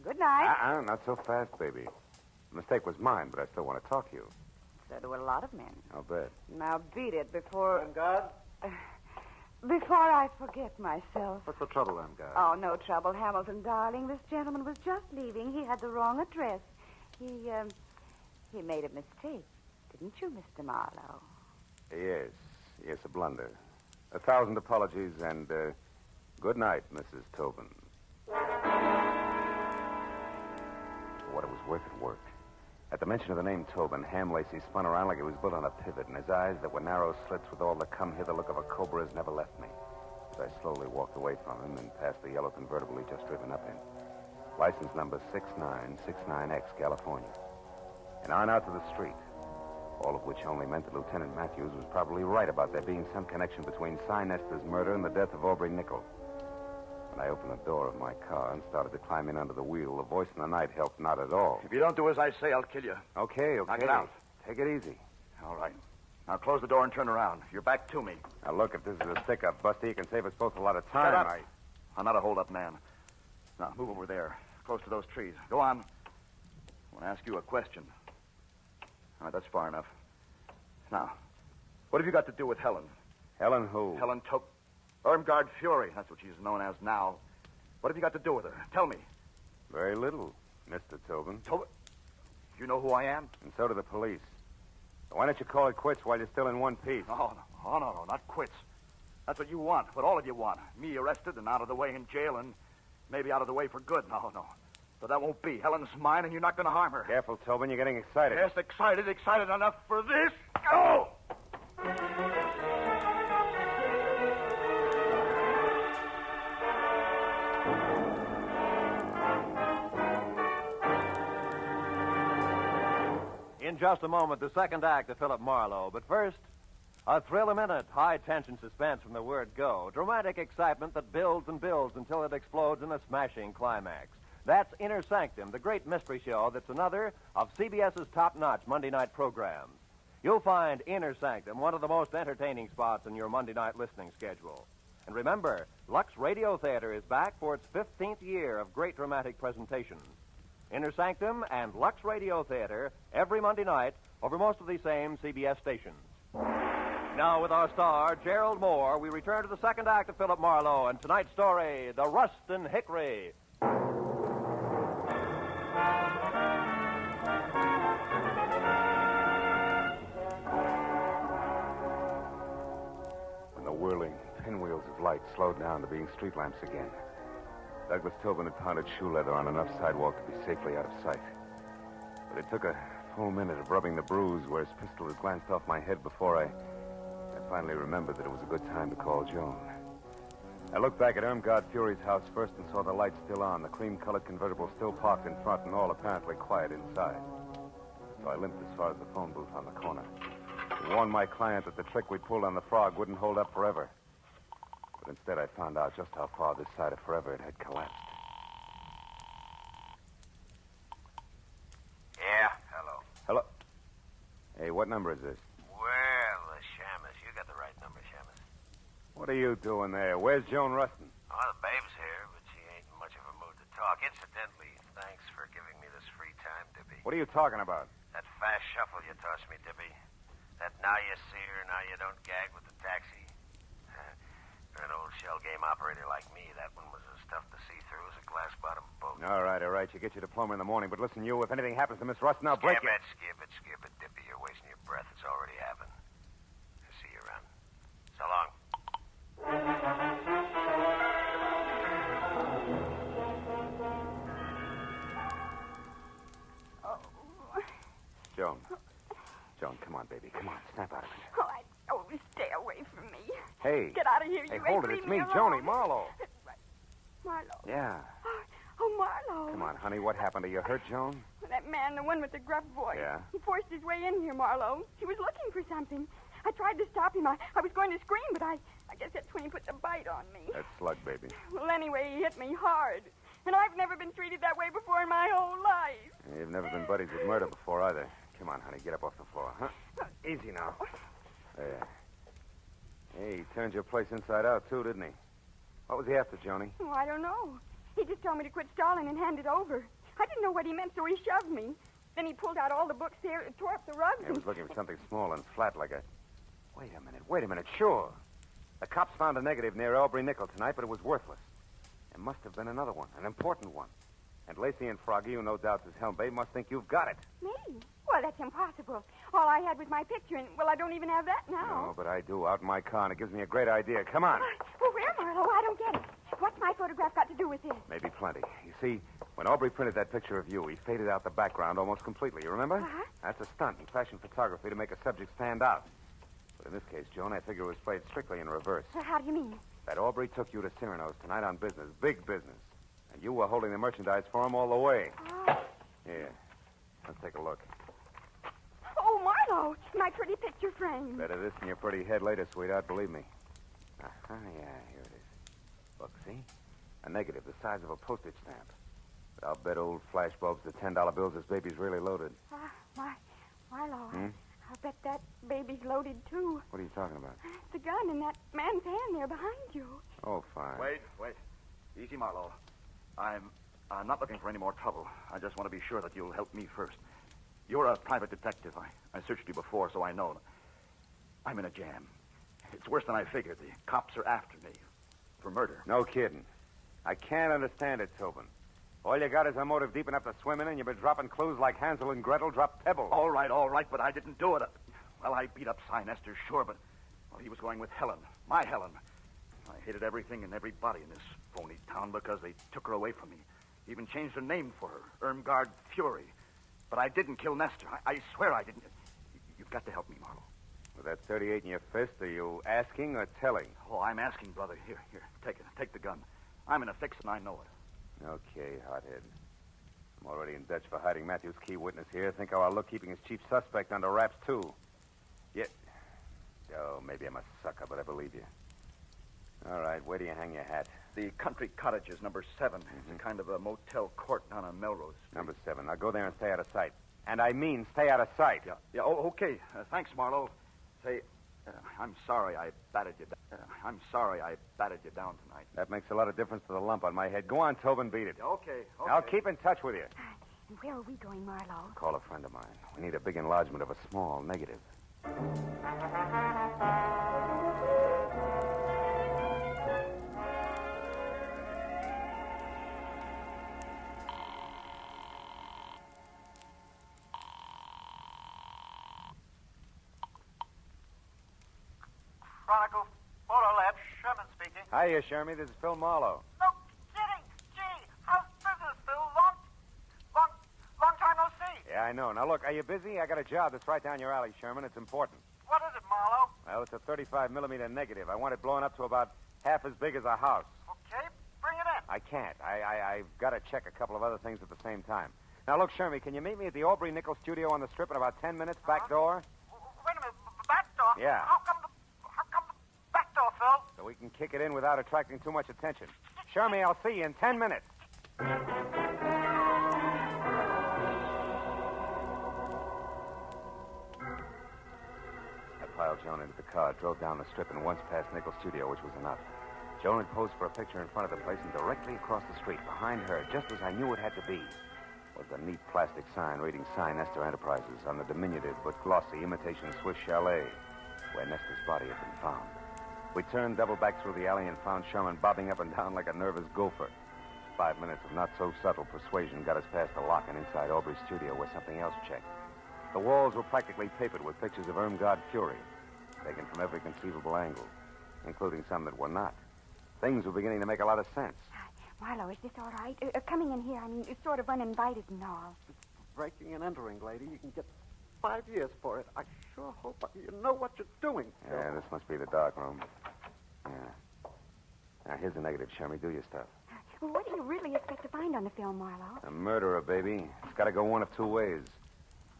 Speaker 1: Good night.
Speaker 11: Not so fast, baby. The mistake was mine, but I still want to talk to you.
Speaker 1: So do a lot of men.
Speaker 11: I'll bet.
Speaker 1: Now beat it before...
Speaker 11: God?
Speaker 1: Before I forget myself.
Speaker 11: What's the trouble, Irmgard?
Speaker 1: Oh, no trouble, Hamilton, darling. This gentleman was just leaving. He had the wrong address. He made a mistake. Didn't you, Mr. Marlowe?
Speaker 11: Yes, a blunder. 1,000 apologies, and good night, Mrs. Tobin. For what it was worth, it worked. At the mention of the name Tobin, Ham Lacey spun around like he was built on a pivot, and his eyes that were narrow slits with all the come-hither look of a cobra's never left me. As I slowly walked away from him and past the yellow convertible he'd just driven up in. License number 6969X, California. And on out to the street. All of which only meant that Lieutenant Matthews was probably right about there being some connection between Cy Nestor's murder and the death of Aubrey Nickel. When I opened the door of my car and started to climb in under the wheel, the voice in the night helped not at all.
Speaker 10: If you don't do as I say, I'll kill you.
Speaker 11: Okay.
Speaker 10: Knock it out.
Speaker 11: Take it easy.
Speaker 10: All right. Now close the door and turn around. You're back to me.
Speaker 11: Now, look, if this is a stick-up, Busty, you can save us both a lot of time.
Speaker 10: Shut up. I'm not a hold-up man. Now, move over there, close to those trees. Go on. I want to ask you a question. All right, that's far enough. Now, what have you got to do with Helen?
Speaker 11: Helen who?
Speaker 10: Helen Ermgard Fury. That's what she's known as now. What have you got to do with her? Tell me.
Speaker 11: Very little, Mr. Tobin.
Speaker 10: Tobin? You know who I am?
Speaker 11: And so do the police. Why don't you call it quits while you're still in one piece?
Speaker 10: No, not quits. That's what you want, what all of you want. Me arrested and out of the way in jail and maybe out of the way for good. No. But that won't be. Helen's mine and you're not going to harm her.
Speaker 11: Careful, Tobin, you're getting excited.
Speaker 10: Yes, excited enough for this. Go!
Speaker 12: In just a moment, the second act of Philip Marlowe. But first, a thrill-a-minute, high-tension suspense from the word go. Dramatic excitement that builds and builds until it explodes in a smashing climax. That's Inner Sanctum, the great mystery show that's another of CBS's top-notch Monday night programs. You'll find Inner Sanctum one of the most entertaining spots in your Monday night listening schedule. And remember, Lux Radio Theater is back for its 15th year of great dramatic presentations. Inner Sanctum and Lux Radio Theater every Monday night over most of these same CBS stations. Now, with our star, Gerald Moore, we return to the second act of Philip Marlowe and tonight's story, The Rushton Hickory.
Speaker 11: When the whirling pinwheels of light slowed down to being street lamps again, Douglas Tobin had pounded shoe leather on enough sidewalk to be safely out of sight. But it took a full minute of rubbing the bruise where his pistol had glanced off my head before I finally remembered that it was a good time to call Joan. I looked back at Ermgard Fury's house first and saw the lights still on, the cream-colored convertible still parked in front, and all apparently quiet inside. So I limped as far as the phone booth on the corner. I warned my client that the trick we pulled on the frog wouldn't hold up forever. But instead, I found out just how far this side of forever it had collapsed.
Speaker 8: Yeah, hello.
Speaker 11: Hello? Hey, what number is this?
Speaker 8: Well, Shamus, you got the right number, Shamus.
Speaker 11: What are you doing there? Where's Joan Rushton?
Speaker 8: Oh, the babe's here, but she ain't in much of a mood to talk. Incidentally, thanks for giving me this free time, Dippy.
Speaker 11: What are you talking about?
Speaker 8: That fast shuffle you tossed me, Dippy. That now you see her, now you don't gag with the taxi. For an old shell game operator like me, that one was as tough to see through as a glass-bottom boat.
Speaker 11: All right. You get your diploma in the morning, but listen, you, if anything happens to Miss Rushton, I'll break you.
Speaker 8: Skip it, Dippy. You're wasting your breath. It's already happened. I'll see you around. So long.
Speaker 11: Joan, come on, baby. Come on, snap out of it.
Speaker 1: Oh, stay away from me.
Speaker 11: Hey.
Speaker 1: Get out of here,
Speaker 11: Hey,
Speaker 1: you
Speaker 11: hold
Speaker 1: ain't
Speaker 11: it. It's
Speaker 1: leave
Speaker 11: me,
Speaker 1: alone.
Speaker 11: Joni, Marlowe.
Speaker 1: Marlowe.
Speaker 11: Yeah.
Speaker 1: Oh, Marlowe.
Speaker 11: Come on, honey. What happened? Are you hurt, Joan?
Speaker 1: That man, the one with the gruff voice.
Speaker 11: Yeah?
Speaker 1: He forced his way in here, Marlowe. He was looking for something. I tried to stop him. I was going to scream, but I guess that's when he put the bite on me.
Speaker 11: That's slug, baby.
Speaker 1: Well, anyway, he hit me hard. And I've never been treated that way before in my whole life.
Speaker 11: You've never been buddies with murder before, either. Come on, honey. Get up off the floor, huh? Easy now. There. Hey, he turned your place inside out, too, didn't he? What was he after, Joni?
Speaker 1: Oh, I don't know. He just told me to quit stalling and hand it over. I didn't know what he meant, so he shoved me. Then he pulled out all the books there, tore up the rugs.
Speaker 11: He was looking for something small and flat like a... Wait a minute. Sure. The cops found a negative near Aubrey Nickel tonight, but it was worthless. There must have been another one, an important one. And Lacey and Froggy, who no doubt is Helmbay, must think you've got it.
Speaker 1: Me? Well, that's impossible. All I had was my picture, and, well, I don't even have that now.
Speaker 11: No, but I do, out in my car, and it gives me a great idea. Come on.
Speaker 1: Well, where, Marlowe? I don't get it. What's my photograph got to do with this?
Speaker 11: Maybe plenty. You see, when Aubrey printed that picture of you, he faded out the background almost completely. You remember?
Speaker 1: Uh-huh.
Speaker 11: That's a stunt in fashion photography to make a subject stand out. But in this case, Joan, I figure it was played strictly in reverse.
Speaker 1: Well, how do you mean?
Speaker 11: That Aubrey took you to Cyrano's tonight on business, big business. And you were holding the merchandise for him all the way.
Speaker 1: Oh.
Speaker 11: Here, let's take a look.
Speaker 1: Oh, Marlowe, my pretty picture frame.
Speaker 11: Better this than your pretty head later, sweetheart, believe me. Yeah, here it is. Look, see? A negative the size of a postage stamp. But I'll bet old flash bulbs the $10 bills this baby's really loaded.
Speaker 1: Marlowe,
Speaker 11: Hmm?
Speaker 1: I'll bet that baby's loaded, too.
Speaker 11: What are you talking about?
Speaker 1: The gun in that man's hand there behind you.
Speaker 11: Oh, fine.
Speaker 10: Wait. Easy, Marlowe. I'm not looking for any more trouble. I just want to be sure that you'll help me first. You're a private detective. I searched you before, so I know. I'm in a jam. It's worse than I figured. The cops are after me for murder.
Speaker 11: No kidding. I can't understand it, Tobin. All you got is a motive deep enough to swim in, and you've been dropping clues like Hansel and Gretel dropped pebbles.
Speaker 10: All right, but I didn't do it. Well, I beat up Cy Nestor, sure, but he was going with Helen, my Helen. I hated everything and everybody in this phony town because they took her away from me. Even changed her name for her, Irmgard Fury. But I didn't kill Nestor. I swear I didn't. You've got to help me, Marlowe.
Speaker 11: With that 38 in your fist, are you asking or telling?
Speaker 10: Oh, I'm asking, brother. Here, take the gun. I'm in a fix and I know it.
Speaker 11: Okay, hothead. I'm already in Dutch for hiding Matthew's key witness here. Think how I'll look keeping his chief suspect under wraps, too. Yet, oh, maybe I'm a sucker, but I believe you. All right, where do you hang your hat?
Speaker 10: The Country Cottages, number 7. It's a kind of a motel court down on Melrose Street.
Speaker 11: Number 7. Now go there and stay out of sight. And I mean stay out of sight.
Speaker 10: Yeah. Oh, okay. Thanks, Marlowe. Say, I'm sorry I batted you down. Down tonight.
Speaker 11: That makes a lot of difference to the lump on my head. Go on, Tobin, beat it.
Speaker 10: Okay.
Speaker 11: I'll keep in touch with you.
Speaker 1: And where are we going, Marlowe?
Speaker 11: Call a friend of mine. We need a big enlargement of a small negative.
Speaker 3: Chronicle Photo Lab, Sherman speaking.
Speaker 11: Hiya, Shermy. This is Phil Marlowe.
Speaker 3: No kidding. Gee, how's business, Phil? Long time no see.
Speaker 11: Yeah, I know. Now, look, are you busy? I got a job that's right down your alley, Sherman. It's important.
Speaker 3: What is it, Marlowe?
Speaker 11: Well, it's a 35-millimeter negative. I want it blown up to about half as big as a house.
Speaker 3: Okay, bring it in.
Speaker 11: I can't. I've got to check a couple of other things at the same time. Now, look, Shermy, can you meet me at the Aubrey Nickel studio on the Strip in about 10 minutes, back door?
Speaker 3: Wait a minute, back door?
Speaker 11: Yeah.
Speaker 3: How come the back door, Phil?
Speaker 11: So we can kick it in without attracting too much attention. Shermy, I'll see you in 10 minutes. I piled Joan into the car, drove down the Strip, and once past Nickel's studio, which was enough. Joan had posed for a picture in front of the place, and directly across the street, behind her, just as I knew it had to be, was the neat plastic sign reading Cy Nestor Enterprises on the diminutive but glossy imitation Swiss chalet where Nestor's body had been found. We turned double back through the alley and found Sherman bobbing up and down like a nervous gopher. 5 minutes of not-so-subtle persuasion got us past the lock and inside Aubrey's studio where something else checked. The walls were practically papered with pictures of Irmgard Fury, taken from every conceivable angle, including some that were not. Things were beginning to make a lot of sense.
Speaker 1: Marlowe, is this all right? Coming in here, I mean, it's sort of uninvited and all.
Speaker 3: Breaking and entering, lady. You can get 5 years for it. I sure hope you know what you're doing, Phil.
Speaker 11: Yeah, this must be the dark room. Yeah. Now, here's the negative, Shermy. Do your stuff.
Speaker 1: Well, what do you really expect to find on the film, Marlowe?
Speaker 11: A murderer, baby. It's got to go one of two ways.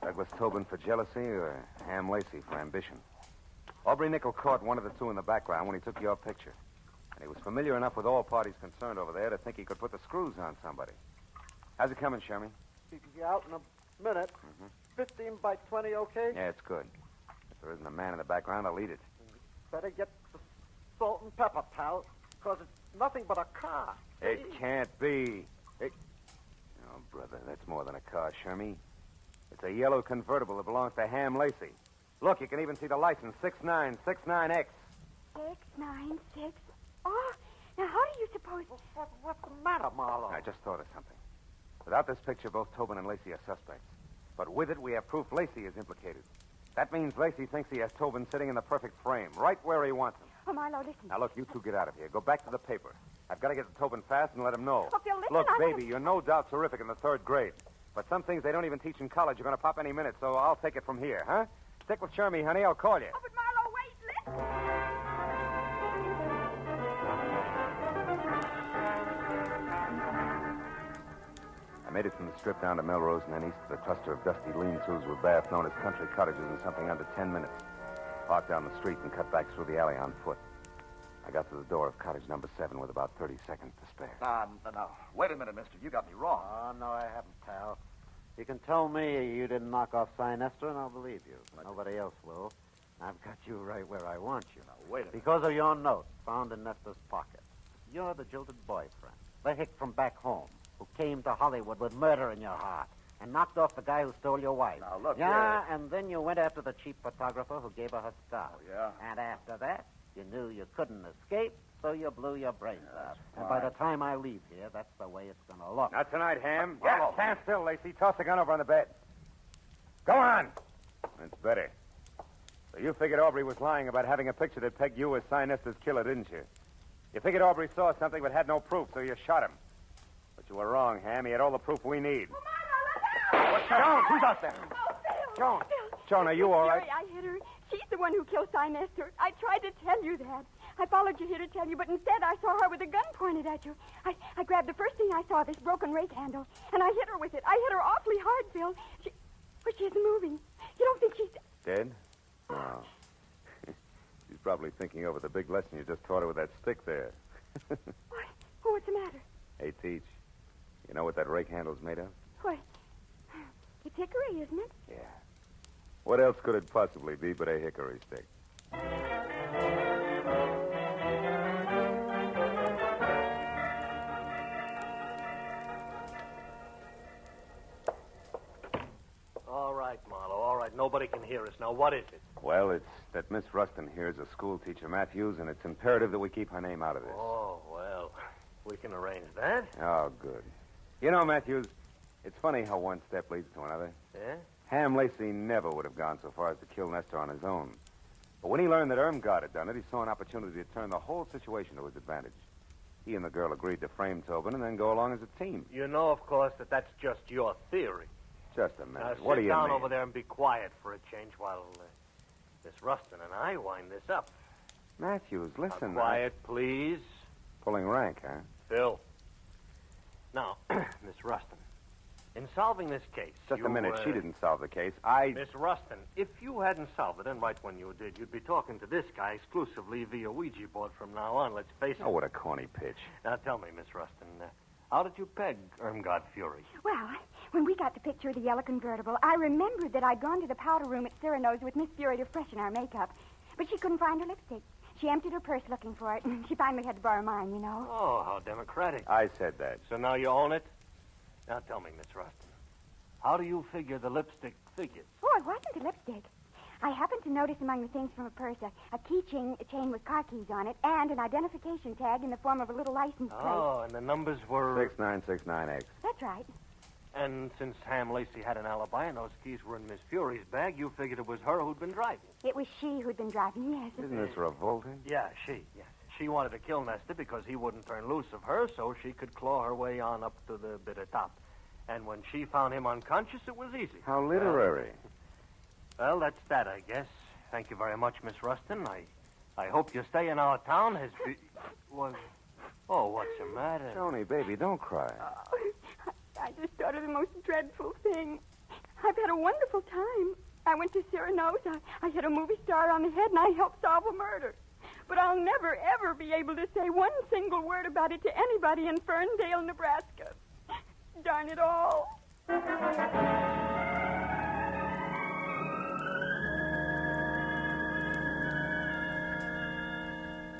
Speaker 11: Douglas Tobin for jealousy or Ham Lacey for ambition. Aubrey Nickel caught one of the two in the background when he took your picture. And he was familiar enough with all parties concerned over there to think he could put the screws on somebody. How's it coming, Shermy?
Speaker 3: You can be out in a minute. 15 by 20, okay?
Speaker 11: Yeah, it's good. If there isn't a man in the background, I'll eat it.
Speaker 3: Better get the salt and pepper, pal, because it's nothing but a car.
Speaker 11: It can't be. Oh, brother, that's more than a car, Shermy. It's a yellow convertible that belongs to Ham Lacey. Look, you can even see the license, 6969X.
Speaker 1: 696. Oh, now how do you suppose...
Speaker 3: What's the matter, Marlowe?
Speaker 11: I just thought of something. Without this picture, both Tobin and Lacey are suspects. But with it, we have proof Lacey is implicated. That means Lacey thinks he has Tobin sitting in the perfect frame, right where he wants him.
Speaker 1: Oh, Marlowe, listen.
Speaker 11: Now, look, you two get out of here. Go back to the paper. I've got to get to Tobin fast and let him know.
Speaker 1: Oh, Phil, listen,
Speaker 11: Look, baby, you're no doubt terrific in the 3rd grade. But some things they don't even teach in college are going to pop any minute, so I'll take it from here, huh? Stick with Shermy, honey. I'll call you.
Speaker 1: Oh, but Marlowe, wait, listen.
Speaker 11: I made it from the Strip down to Melrose and then east to the cluster of dusty lean-tos with baths known as country cottages in something under 10 minutes. Parked down the street and cut back through the alley on foot. I got to the door of cottage number 7 with about 30 seconds to spare.
Speaker 10: No. Wait a minute, mister. You got me wrong.
Speaker 3: Oh, no, I haven't, pal. You can tell me you didn't knock off Sinester, and I'll believe you. Nobody else will. I've got you right where I want you.
Speaker 10: Now, wait a minute.
Speaker 3: Because of your note found in Nestor's pocket. You're the jilted boyfriend, the hick from back home, who came to Hollywood with murder in your heart and knocked off the guy who stole your wife.
Speaker 10: Now, look,
Speaker 3: Yeah, and then you went after the cheap photographer who gave her her scarf.
Speaker 10: Oh, yeah?
Speaker 3: And after that, you knew you couldn't escape, so you blew your brains out. And
Speaker 11: fine.
Speaker 3: by the time I leave here, that's the way it's going to look.
Speaker 11: Not tonight, Ham.
Speaker 3: Yeah.
Speaker 11: Stand still, Lacey. Toss the gun over on the bed. Go on. That's better. So you figured Aubrey was lying about having a picture that pegged you as Sinester's killer, didn't you? You figured Aubrey saw something but had no proof, so you shot him. But you were wrong, Ham. He had all the proof we need. What's Joan? Who's out there? Joan. Joan, are you all right?
Speaker 1: Jerry, I hit her. She's the one who killed Sinester. I tried to tell you that. I followed you here to tell you, but instead I saw her with a gun pointed at you. I grabbed the first thing I saw, this broken rake handle, and I hit her with it. I hit her awfully hard, Phil. But she isn't moving. You don't think she's...
Speaker 11: Dead? No. She's probably thinking over the big lesson you just taught her with that stick there.
Speaker 1: Oh, what's the matter?
Speaker 11: Hey, Teach, you know what that rake handle's made of?
Speaker 1: What? It's hickory, isn't it?
Speaker 11: Yeah. What else could it possibly be but a hickory stick?
Speaker 5: All right, Marlowe, all right. Nobody can hear us. Now, what is it?
Speaker 11: Well, it's that Miss Rushton here is a school teacher, Matthews, and it's imperative that we keep her name out of this.
Speaker 5: Oh, well, we can arrange that.
Speaker 11: Oh, good. You know, Matthews, it's funny how one step leads to another.
Speaker 5: Yeah?
Speaker 11: Ham Lacey never would have gone so far as to kill Nestor on his own. But when he learned that Irmgard had done it, he saw an opportunity to turn the whole situation to his advantage. He and the girl agreed to frame Tobin and then go along as a team.
Speaker 5: You know, of course, that that's just your theory.
Speaker 11: Just a minute.
Speaker 5: Now,
Speaker 11: What do
Speaker 5: sit
Speaker 11: you
Speaker 5: down
Speaker 11: mean?
Speaker 5: over there and be quiet for a change while Miss Rushton and I wind this up.
Speaker 11: Matthews, listen.
Speaker 5: Quiet, please.
Speaker 11: Pulling rank, huh?
Speaker 5: Phil. Now, Miss Rushton, in solving this case...
Speaker 11: Just a minute. She
Speaker 5: uh,
Speaker 11: didn't solve the case.
Speaker 5: Miss Rushton, if you hadn't solved it, and right when you did, you'd be talking to this guy exclusively via Ouija board from now on, let's face it.
Speaker 11: Oh, what a corny pitch.
Speaker 5: Now, tell me, Miss Rushton, how did you peg Irmgard Fury?
Speaker 1: Well, when we got the picture of the yellow convertible, I remembered that I'd gone to the powder room at Cyrano's with Miss Fury to freshen our makeup. But she couldn't find her lipstick. She emptied her purse looking for it, and she finally had to borrow mine, you know.
Speaker 5: Oh, how democratic.
Speaker 11: I said that.
Speaker 5: So now you own it? Now tell me, Miss Rushton, how do you figure the lipstick figures?
Speaker 1: Oh, it wasn't a lipstick. I happened to notice among the things from her purse a keychain, a chain with car keys on it, and an identification tag in the form of a little license plate.
Speaker 5: Oh, and the numbers were...
Speaker 11: 6969X.
Speaker 1: That's right.
Speaker 5: And since Ham Lacey had an alibi and those keys were in Miss Fury's bag, you figured it was her who'd been driving.
Speaker 1: It was she who'd been driving, yes.
Speaker 11: Isn't this revolting?
Speaker 5: Yeah, she, yes. She wanted to kill Nestor because he wouldn't turn loose of her so she could claw her way on up to the bitter top. And when she found him unconscious, it was easy.
Speaker 11: How literary.
Speaker 5: Well, that's that, I guess. Thank you very much, Miss Rushton. I hope your stay in our town has been... Oh, what's the matter?
Speaker 11: Tony, baby, don't cry.
Speaker 1: I just thought of the most dreadful thing. I've had a wonderful time. I went to Cyrano's. I hit a movie star on the head, and I helped solve a murder. But I'll never, ever be able to say one single word about it to anybody in Ferndale, Nebraska. Darn it all.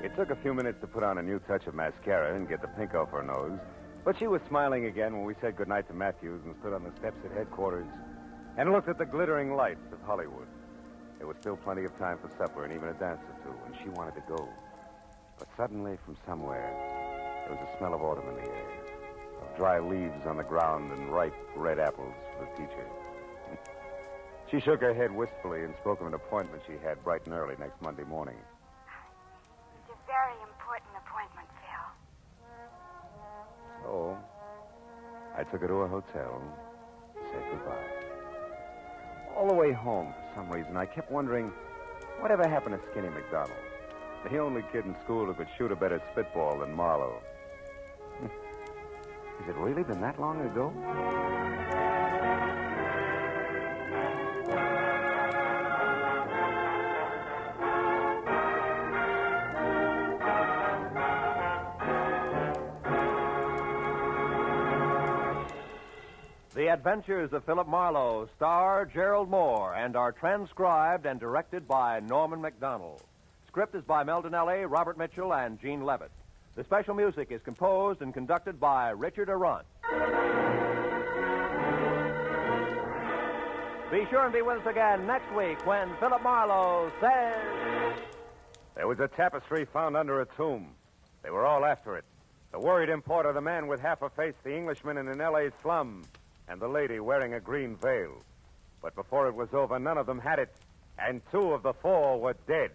Speaker 11: It took a few minutes to put on a new touch of mascara and get the pink off her nose, but she was smiling again when we said goodnight to Matthews and stood on the steps at headquarters and looked at the glittering lights of Hollywood. There was still plenty of time for supper and even a dance or two, and she wanted to go. But suddenly, from somewhere, there was a smell of autumn in the air, of dry leaves on the ground and ripe red apples for the teacher. She shook her head wistfully and spoke of an appointment she had bright and early next Monday morning.
Speaker 1: It's a very important appointment, Phil.
Speaker 11: So, I took her to a hotel and said goodbye. All the way home, for some reason, I kept wondering, whatever happened to Skinny McDonald? The only kid in school who could shoot a better spitball than Marlowe. Has it really been that long ago?
Speaker 12: The Adventures of Philip Marlowe star Gerald Moore and are transcribed and directed by Norman MacDonald. Script is by Mel Donnelly, Robert Mitchell, and Gene Levitt. The special music is composed and conducted by Richard Arant. Be sure and be with us again next week when Philip Marlowe says...
Speaker 11: There was a tapestry found under a tomb. They were all after it. The worried importer, the man with half a face, the Englishman in an L.A. slum, and the lady wearing a green veil. But before it was over, none of them had it, and 2 of the 4 were dead.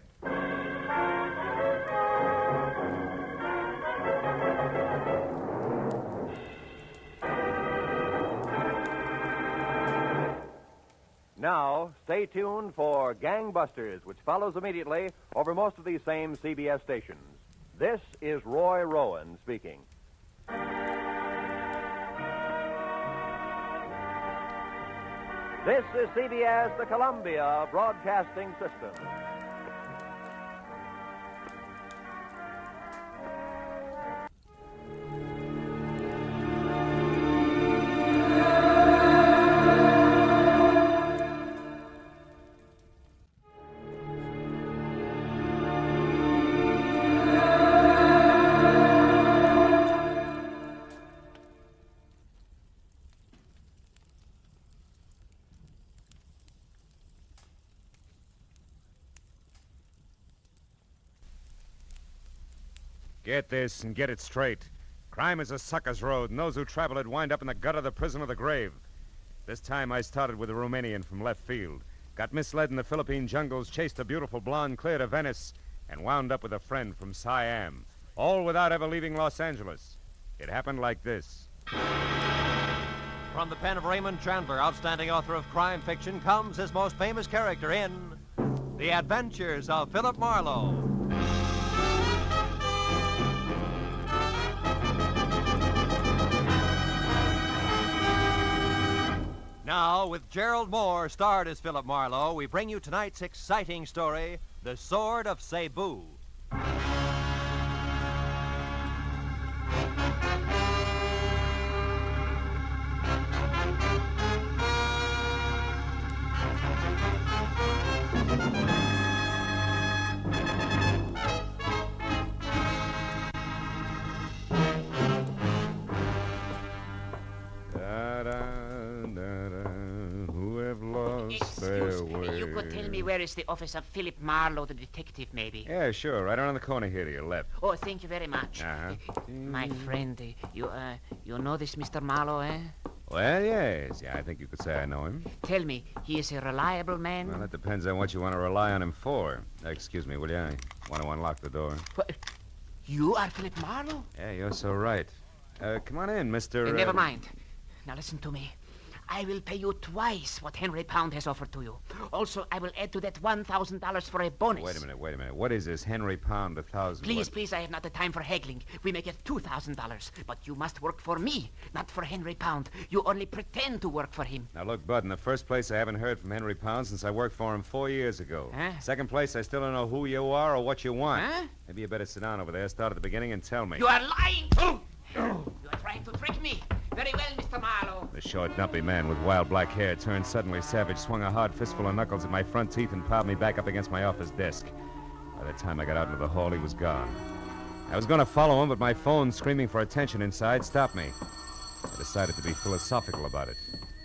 Speaker 12: Now, stay tuned for Gangbusters, which follows immediately over most of these same CBS stations. This is Roy Rowan speaking. This is CBS, the Columbia Broadcasting System.
Speaker 16: Get this and get it straight. Crime is a sucker's road, and those who travel it wind up in the gut of the prison or the grave. This time I started with a Romanian from left field. Got misled in the Philippine jungles, chased a beautiful blonde clear to Venice, and wound up with a friend from Siam. All without ever leaving Los Angeles. It happened like this.
Speaker 12: From the pen of Raymond Chandler, outstanding author of crime fiction, comes his most famous character in The Adventures of Philip Marlowe. Now, with Gerald Moore starred as Philip Marlowe, we bring you tonight's exciting story, The Sword of Cebu.
Speaker 14: You could tell me where is the office of Philip Marlowe, the detective, maybe?
Speaker 16: Yeah, sure. Right around the corner here to your left.
Speaker 14: Oh, thank you very much. My friend, you know this Mr. Marlowe, eh?
Speaker 16: Well, yes. Yeah, I think you could say I know him.
Speaker 14: Tell me, he is a reliable man?
Speaker 16: Well, that depends on what you want to rely on him for. Excuse me, will you? I want to unlock the door.
Speaker 14: What? You are Philip Marlowe?
Speaker 16: Yeah, you're so right. Come on in, Mr.
Speaker 14: Never mind. Now listen to me. I will pay you twice what Henry Pound has offered to you. Also, I will add to that $1,000 for a bonus.
Speaker 16: Wait a minute. What is this Henry Pound, 1,000?
Speaker 14: Please, I have not the time for haggling. We make it $2,000. But you must work for me, not for Henry Pound. You only pretend to work for him.
Speaker 16: Now, look, Bud, in the first place, I haven't heard from Henry Pound since I worked for him 4 years ago.
Speaker 14: Huh?
Speaker 16: Second place, I still don't know who you are or what you want.
Speaker 14: Huh?
Speaker 16: Maybe you better sit down over there, start at the beginning, and tell me.
Speaker 14: You are lying! You are trying to trick me. Very well, Mr. Marlowe.
Speaker 16: The short, dumpy man with wild black hair turned suddenly savage, swung a hard fistful of knuckles at my front teeth, and piled me back up against my office desk. By the time I got out into the hall, he was gone. I was going to follow him, but my phone, screaming for attention inside, stopped me. I decided to be philosophical about it.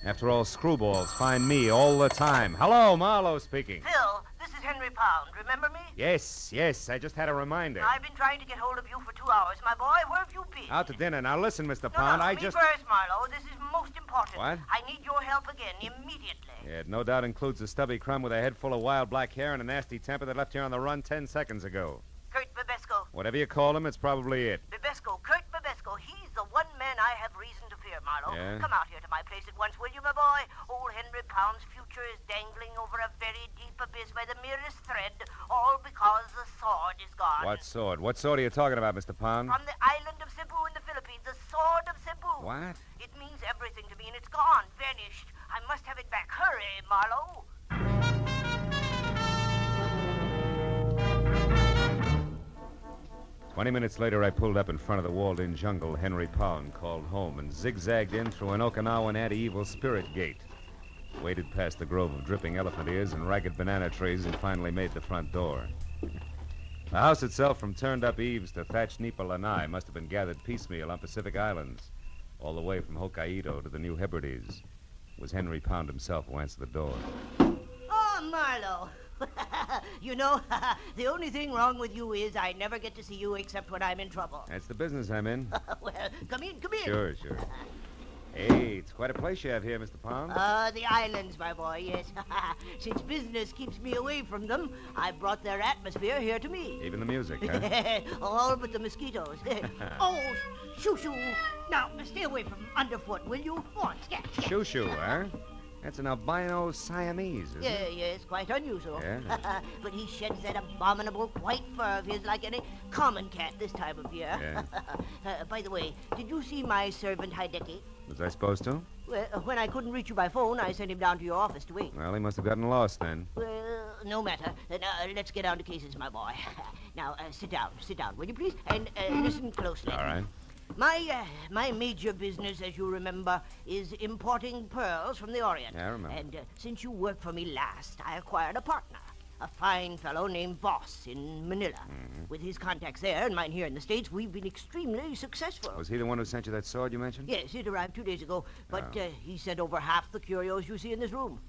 Speaker 16: After all, screwballs find me all the time. Hello, Marlowe speaking.
Speaker 15: Phil, this is Henry Pound. Remember me?
Speaker 16: Yes. I just had a reminder.
Speaker 15: I've been trying to get hold of you for 2 hours. My boy, where have you been?
Speaker 16: Out to dinner. Now listen, Mr. Pound,
Speaker 15: me first, Marlowe. This is most important.
Speaker 16: What?
Speaker 15: I need your help again, immediately.
Speaker 16: It no doubt includes a stubby crumb with a head full of wild black hair and a nasty temper that left here on the run 10 seconds ago.
Speaker 15: Kurt Babesco.
Speaker 16: Whatever you call him, it's probably it.
Speaker 15: Babesco, Kurt Babesco. He's the one man I have reason to fear, Marlowe.
Speaker 16: Yeah?
Speaker 15: Come out here to my place at once, will you, my boy? Old Henry Pound's future is dangling over a very deep abyss by the merest thread, all because the sword is gone.
Speaker 16: What sword? What sword are you talking about, Mr. Pound?
Speaker 15: From the island of Cebu in the Philippines, the sword of Cebu.
Speaker 16: What?
Speaker 15: It means everything to me, and it's gone, vanished. I must have it back. Hurry, Marlowe.
Speaker 16: 20 minutes later, I pulled up in front of the walled-in jungle Henry Pound called home and zigzagged in through an Okinawan anti-evil spirit gate. Waded past the grove of dripping elephant ears and ragged banana trees and finally made the front door. The house itself, from turned-up eaves to thatched nipa lanai, must have been gathered piecemeal on Pacific Islands, all the way from Hokkaido to the New Hebrides. It was Henry Pound himself who answered the door.
Speaker 15: Oh, Marlowe. You know, the only thing wrong with you is I never get to see you except when I'm in trouble.
Speaker 16: That's the business I'm in.
Speaker 15: Well, come in.
Speaker 16: Sure. Hey, it's quite a place you have here, Mr. Pound.
Speaker 15: The islands, my boy, yes. Since business keeps me away from them, I brought their atmosphere here to me.
Speaker 16: Even the music, huh?
Speaker 15: All but the mosquitoes. Oh, shoo-shoo. Now, stay away from underfoot, will you? Go on, scat.
Speaker 16: Shoo-shoo, huh? That's an albino Siamese, isn't it?
Speaker 15: Yes, quite unusual.
Speaker 16: Yeah.
Speaker 15: But he sheds that abominable white fur of his like any common cat this time of year.
Speaker 16: Yeah.
Speaker 15: By the way, did you see my servant Hideki?
Speaker 16: Was I supposed to?
Speaker 15: Well, when I couldn't reach you by phone, I sent him down to your office to wait.
Speaker 16: Well, he must have gotten lost then.
Speaker 15: Well, no matter. Now, let's get down to cases, my boy. Now, sit down, will you please? And listen closely.
Speaker 16: All right.
Speaker 15: My major business, as you remember, is importing pearls from the Orient.
Speaker 16: Yeah, I remember.
Speaker 15: And since you worked for me last, I acquired a partner, a fine fellow named Voss in Manila.
Speaker 16: Mm-hmm.
Speaker 15: With his contacts there and mine here in the States, we've been extremely successful.
Speaker 16: Was he the one who sent you that sword you mentioned?
Speaker 15: Yes, it arrived 2 days ago, but he sent over half the curios you see in this room.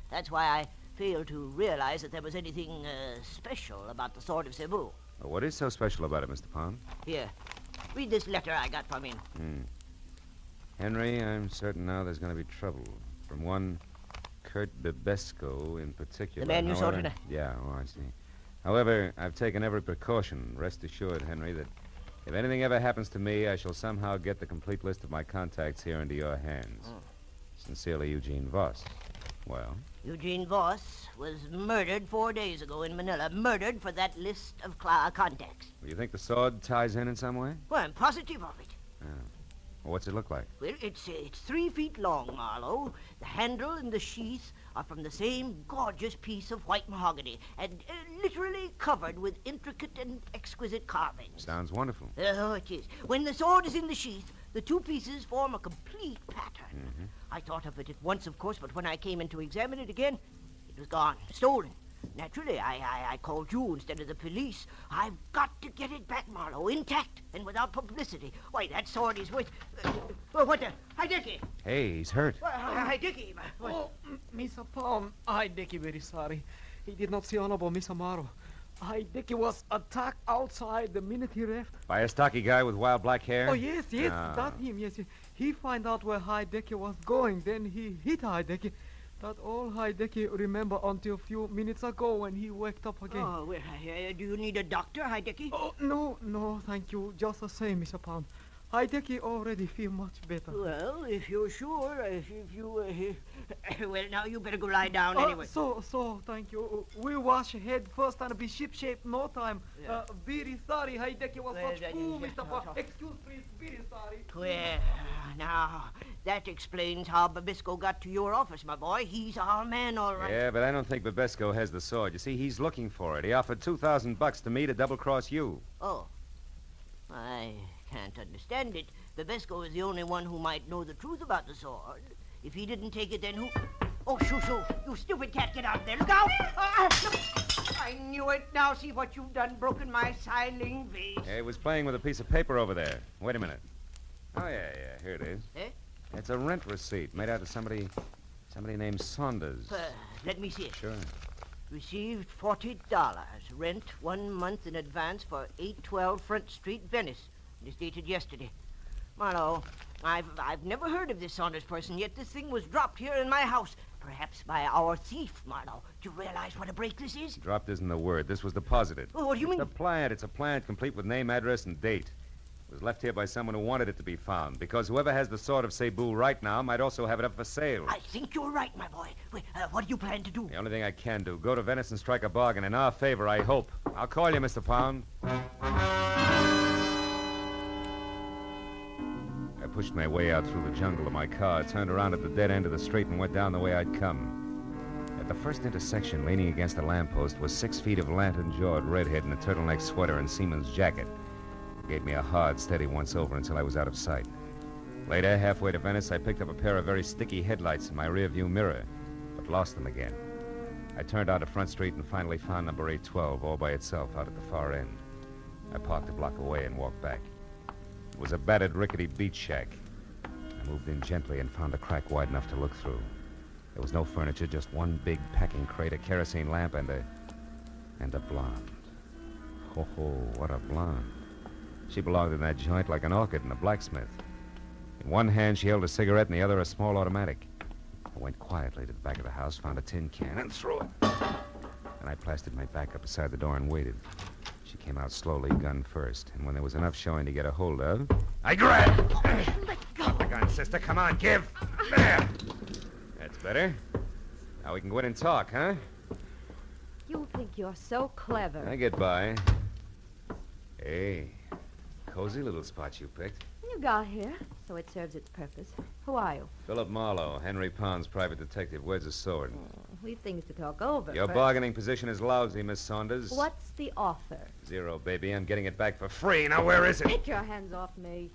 Speaker 15: That's why I failed to realize that there was anything special about the sword of Cebu.
Speaker 16: Well, what is so special about it, Mr. Pound?
Speaker 15: Here, read this letter I got from him.
Speaker 16: Henry, I'm certain now there's going to be trouble. From one Kurt Bibesco in particular.
Speaker 15: The man you saw tonight?
Speaker 16: Yeah, I see. However, I've taken every precaution. Rest assured, Henry, that if anything ever happens to me, I shall somehow get the complete list of my contacts here into your hands. Sincerely, Eugene Voss. Well?
Speaker 15: Eugene Voss was murdered 4 days ago in Manila. Murdered for that list of contacts.
Speaker 16: Well, you think the sword ties in some way?
Speaker 15: Well, I'm positive of it.
Speaker 16: Well, what's it look like?
Speaker 15: Well, it's 3 feet long, Marlowe. The handle and the sheath are from the same gorgeous piece of white mahogany and literally covered with intricate and exquisite carvings.
Speaker 16: Sounds wonderful.
Speaker 15: Oh, it is. When the sword is in the sheath, the 2 pieces form a complete pattern.
Speaker 16: Mm-hmm.
Speaker 15: I thought of it at once, of course, but when I came in to examine it again, it was gone, stolen. Naturally, I called you instead of the police. I've got to get it back, Marlowe, intact and without publicity. Why, that sword is worth... what the... Hideki!
Speaker 16: Hey, he's hurt.
Speaker 15: Hideki!
Speaker 7: Oh, Mr. Pound, Hideki very sorry. He did not see Honorable Miss Amaro. Hideki was attacked outside the minute he left.
Speaker 16: By a stocky guy with wild black hair?
Speaker 7: Oh, yes, that's him, yes. He find out where Hideki was going, then he hit Hideki. That's all Hideki remember until a few minutes ago when he waked up again.
Speaker 15: Oh, well, do you need a doctor, Hideki?
Speaker 7: Oh, no, thank you. Just the same, Mr. Pound. Hideki already feel much better.
Speaker 15: Well, if you're sure, if you... well, now you better go lie down anyway.
Speaker 7: So, thank you. We wash head first and be ship-shape no time. Very sorry, Hideki was such fool, Mr. Pound. Excuse, please, very sorry.
Speaker 15: Well, now, that explains how Babisco got to your office, my boy. He's our man, all right.
Speaker 16: Yeah, but I don't think Babesco has the sword. You see, he's looking for it. He offered $2,000 to me to double-cross you.
Speaker 15: Oh. I can't understand it. Babesco is the only one who might know the truth about the sword. If he didn't take it, then who... Oh, shoo-shoo. You stupid cat, get out there. Look out! I knew it. Now see what you've done, broken my styling vase.
Speaker 16: Yeah, he was playing with a piece of paper over there. Wait a minute. Oh, yeah, here it is.
Speaker 15: Eh?
Speaker 16: It's a rent receipt made out to somebody named Saunders.
Speaker 15: Let me see it.
Speaker 16: Sure.
Speaker 15: Received $40. Rent 1 month in advance for 812 Front Street, Venice. It is dated yesterday. Marlowe, I've never heard of this Saunders person, yet this thing was dropped here in my house. Perhaps by our thief, Marlowe. Do you realize what a break this is?
Speaker 16: Dropped isn't the word. This was deposited.
Speaker 15: Oh, what do you mean?
Speaker 16: It's a plant complete with name, address, and date. It was left here by someone who wanted it to be found, because whoever has the sword of Cebu right now might also have it up for sale.
Speaker 15: I think you're right, my boy. Wait, what do you plan to do?
Speaker 16: The only thing I can do, go to Venice and strike a bargain in our favor, I hope. I'll call you, Mr. Pound. I pushed my way out through the jungle to my car, turned around at the dead end of the street, and went down the way I'd come. At the first intersection, leaning against a lamppost, was 6 feet of lantern-jawed redhead in a turtleneck sweater and seaman's jacket. Gave me a hard, steady once-over until I was out of sight. Later, halfway to Venice, I picked up a pair of very sticky headlights in my rearview mirror, but lost them again. I turned onto Front Street and finally found number 812 all by itself out at the far end. I parked a block away and walked back. It was a battered, rickety beach shack. I moved in gently and found a crack wide enough to look through. There was no furniture, just one big packing crate, a kerosene lamp, and a blonde. Ho, what a blonde. She belonged in that joint like an orchid in a blacksmith. In one hand, she held a cigarette, in the other, a small automatic. I went quietly to the back of the house, found a tin can, and threw it. And I plastered my back up beside the door and waited. She came out slowly, gun first, and when there was enough showing to get a hold of, I grabbed.
Speaker 1: Let go.
Speaker 16: Drop the gun, sister. Come on, give. There. That's better. Now we can go in and talk, huh?
Speaker 13: You think you're so clever.
Speaker 16: I get by. Hey, cozy little spot you picked.
Speaker 13: You got here, so it serves its purpose. Who are you?
Speaker 16: Philip Marlowe, Henry Pond's private detective. Where's his sword?
Speaker 13: We've things to talk over.
Speaker 16: Your
Speaker 13: first.
Speaker 16: bargaining position is lousy, Miss Saunders.
Speaker 13: What's the offer?
Speaker 16: 0, baby. I'm getting it back for free. Now, where is it?
Speaker 13: Take your hands off me.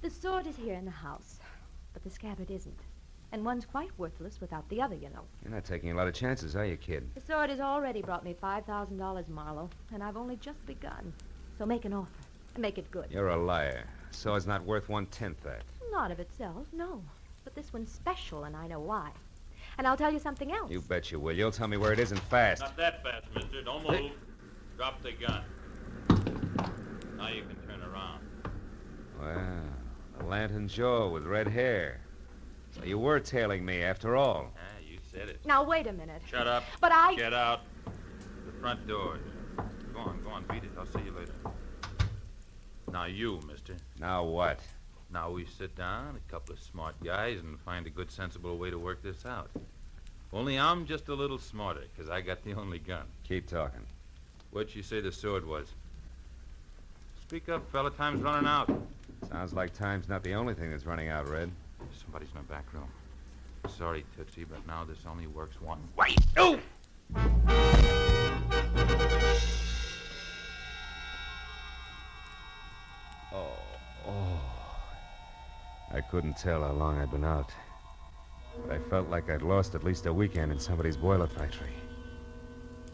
Speaker 13: The sword is here in the house, but the scabbard isn't. And one's quite worthless without the other, you know.
Speaker 16: You're not taking a lot of chances, are you, kid?
Speaker 13: The sword has already brought me $5,000, Marlowe, and I've only just begun. So make an offer. Make it good.
Speaker 16: You're a liar. Sword's not worth 1/10 that.
Speaker 13: Not of itself, no. But this one's special, and I know why. And I'll tell you something else.
Speaker 16: You bet you will. You'll tell me where it is and fast.
Speaker 17: Not that fast, mister. Don't move. Drop the gun. Now you can turn around.
Speaker 16: Well, a lantern jaw with red hair. So you were tailing me after all.
Speaker 17: Ah, you said it.
Speaker 13: Now, wait a minute.
Speaker 17: Shut up.
Speaker 13: But I...
Speaker 17: Get out. The front door. Go on, beat it. I'll see you later. Now you, mister.
Speaker 16: Now what?
Speaker 17: Now we sit down, a couple of smart guys, and find a good, sensible way to work this out. Only I'm just a little smarter, because I got the only gun.
Speaker 16: Keep talking.
Speaker 17: What'd you say the sword was? Speak up, fella. Time's running out.
Speaker 16: Sounds like time's not the only thing that's running out, Red.
Speaker 17: Somebody's in the back room. Sorry, Tootsie, but now this only works one.
Speaker 16: Wait! Oh! Oh. I couldn't tell how long I'd been out. But I felt like I'd lost at least a weekend in somebody's boiler factory.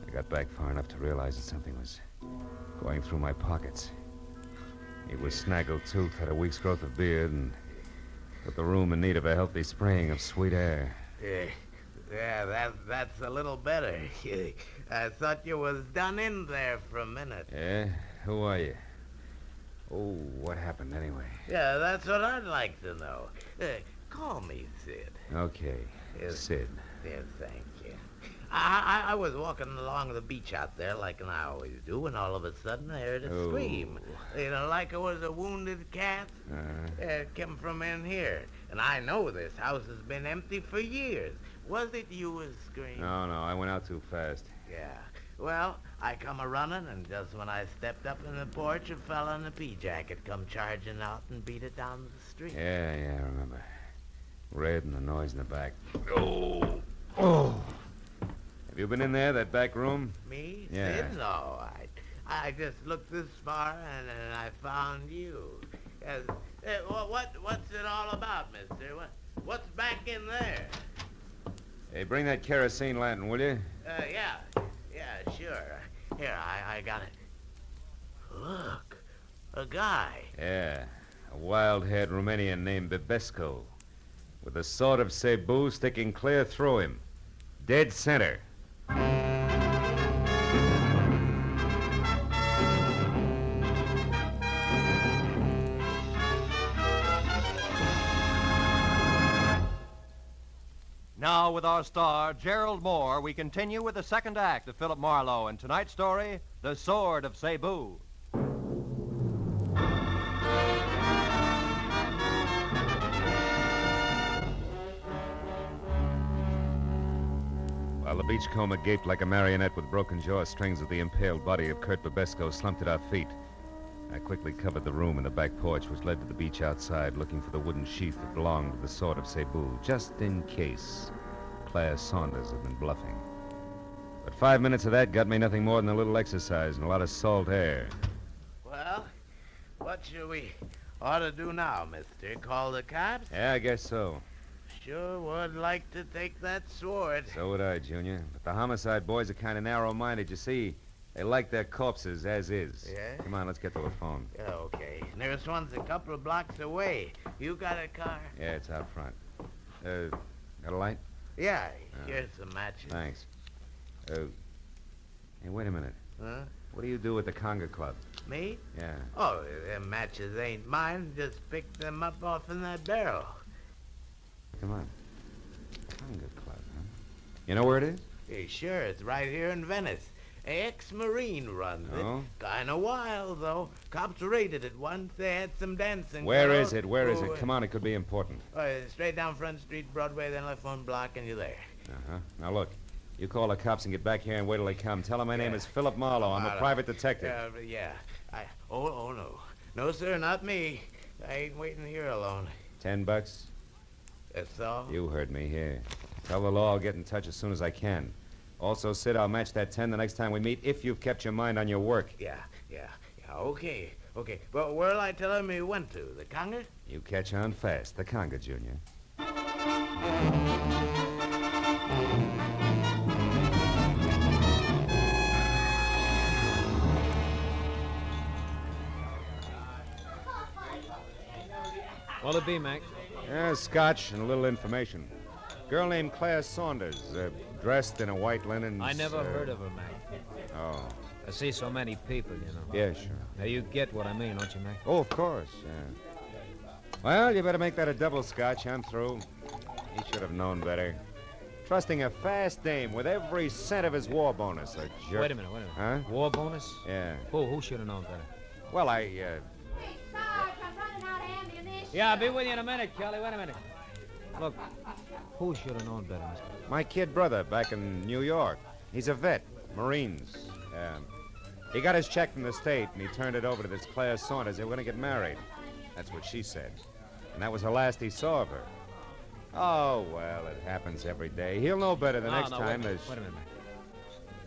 Speaker 16: I got back far enough to realize that something was going through my pockets. He was snaggle-toothed, had a week's growth of beard, and put the room in need of a healthy spraying of sweet air.
Speaker 8: Yeah, that's a little better. I thought you was done in there for a minute.
Speaker 16: Yeah? Who are you? Oh, what happened anyway?
Speaker 8: Yeah, that's what I'd like to know. Call me Sid.
Speaker 16: Okay, Sid.
Speaker 8: Yes, thank you. I was walking along the beach out there like I always do, and all of a sudden I heard a scream. You know, like it was a wounded cat. It came from in here. And I know this house has been empty for years. Was it you was screaming?
Speaker 16: No, I went out too fast.
Speaker 8: Yeah. Well, I come a-running, and just when I stepped up in the porch, a fella in a pea-jacket come charging out and beat it down the street.
Speaker 16: Yeah, I remember. Red and the noise in the back.
Speaker 8: Oh!
Speaker 16: Have you been in there, that back room?
Speaker 8: Me?
Speaker 16: Yeah.
Speaker 8: Sid? No, I just looked this far, and I found you. Yes. What's it all about, mister? What's back in there?
Speaker 16: Hey, bring that kerosene lantern, will you?
Speaker 8: Yeah, sure. Here, I got it. Look, a guy.
Speaker 16: Yeah, a wild-haired Romanian named Bibesco, with the sword of Cebu sticking clear through him. Dead center.
Speaker 12: Now, with our star, Gerald Moore, we continue with the second act of Philip Marlowe and tonight's story, The Sword of Cebu.
Speaker 16: While the beachcomber gaped like a marionette with broken jaw strings of the impaled body of Kurt Bibesco slumped at our feet, I quickly covered the room and the back porch, which led to the beach outside, looking for the wooden sheath that belonged to the sword of Cebu, just in case Claire Saunders had been bluffing. But 5 minutes of that got me nothing more than a little exercise and a lot of salt air.
Speaker 18: Well, what should we ought to do now, mister? Call the cops?
Speaker 16: Yeah, I guess so.
Speaker 18: Sure would like to take that sword.
Speaker 16: So would I, Junior. But the homicide boys are kind of narrow-minded, you see. They like their corpses as is.
Speaker 18: Yeah?
Speaker 16: Come on, let's get to the phone.
Speaker 18: Yeah, okay. Nearest one's a couple of blocks away. You got a car?
Speaker 16: Yeah, it's out front. Got a light?
Speaker 18: Yeah, here's some matches.
Speaker 16: Thanks. Hey, wait a minute.
Speaker 18: Huh?
Speaker 16: What do you do with the conga club?
Speaker 18: Me?
Speaker 16: Yeah.
Speaker 18: Oh, them matches ain't mine. Just picked them up off in that barrel.
Speaker 16: Come on. Conga club, huh? You know where it is?
Speaker 18: Yeah, sure, it's right here in Venice. Ex-Marine runs
Speaker 16: Oh?
Speaker 18: it. Kinda wild, though. Cops raided it once. They had some dancing.
Speaker 16: Where
Speaker 18: girls.
Speaker 16: is it? Where is it? Come on, it could be important.
Speaker 18: Straight down Front Street, Broadway, then left one block, and you're there.
Speaker 16: Uh-huh. Now, look. You call the cops and get back here and wait till they come. Tell them my name is Philip Marlowe. I'm a private detective.
Speaker 18: Yeah. Oh, no. No, sir, not me. I ain't waiting here alone.
Speaker 16: $10?
Speaker 18: That's all?
Speaker 16: You heard me. Here. Tell the law I'll get in touch as soon as I can. Also, Sid, I'll match that 10 the next time we meet if you've kept your mind on your work.
Speaker 18: Yeah, okay. But where'll I tell him he went to? The conga?
Speaker 16: You catch on fast. The conga, Junior.
Speaker 19: What'll it be, Mac?
Speaker 16: Scotch and a little information. Girl named Claire Saunders, dressed in a white linen...
Speaker 19: I never heard of her, Mac.
Speaker 16: Oh.
Speaker 19: I see so many people, you know.
Speaker 16: Yeah, sure.
Speaker 19: Now, you get what I mean, don't you, Mac?
Speaker 16: Oh, of course, yeah. Well, you better make that a double Scotch. I'm through. He should have known better. Trusting a fast dame with every cent of his war bonus, a jerk.
Speaker 19: Wait a minute.
Speaker 16: Huh?
Speaker 19: War bonus?
Speaker 16: Yeah.
Speaker 19: Who should have known better?
Speaker 16: Well,
Speaker 19: Yeah, I'll be with you in a minute, Kelly. Wait a minute. Look, who should have known better, mister?
Speaker 16: My kid brother back in New York. He's a vet, Marines. He got his check from the state, and he turned it over to this Claire Saunders. They were going to get married. That's what she said. And that was the last he saw of her. Oh, well, it happens every day. He'll know better the next time.
Speaker 19: Wait a minute, Mac.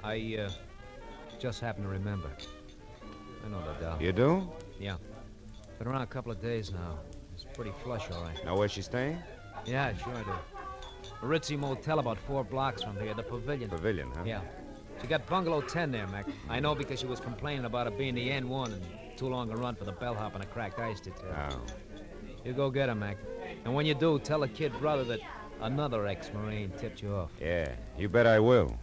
Speaker 19: I just happen to remember. I know the doll.
Speaker 16: You do?
Speaker 19: Yeah. Been around a couple of days now. It's pretty flush, all right.
Speaker 16: Know where she's staying?
Speaker 19: Yeah, sure I do. A ritzy motel about 4 blocks from here, the Pavilion.
Speaker 16: Pavilion, huh?
Speaker 19: Yeah. She got bungalow 10 there, Mac. I know because she was complaining about it being the N1 and too long a run for the bellhop and a cracked ice detail.
Speaker 16: Oh.
Speaker 19: You go get her, Mac. And when you do, tell the kid brother that another ex-Marine tipped you off.
Speaker 16: Yeah, you bet I will.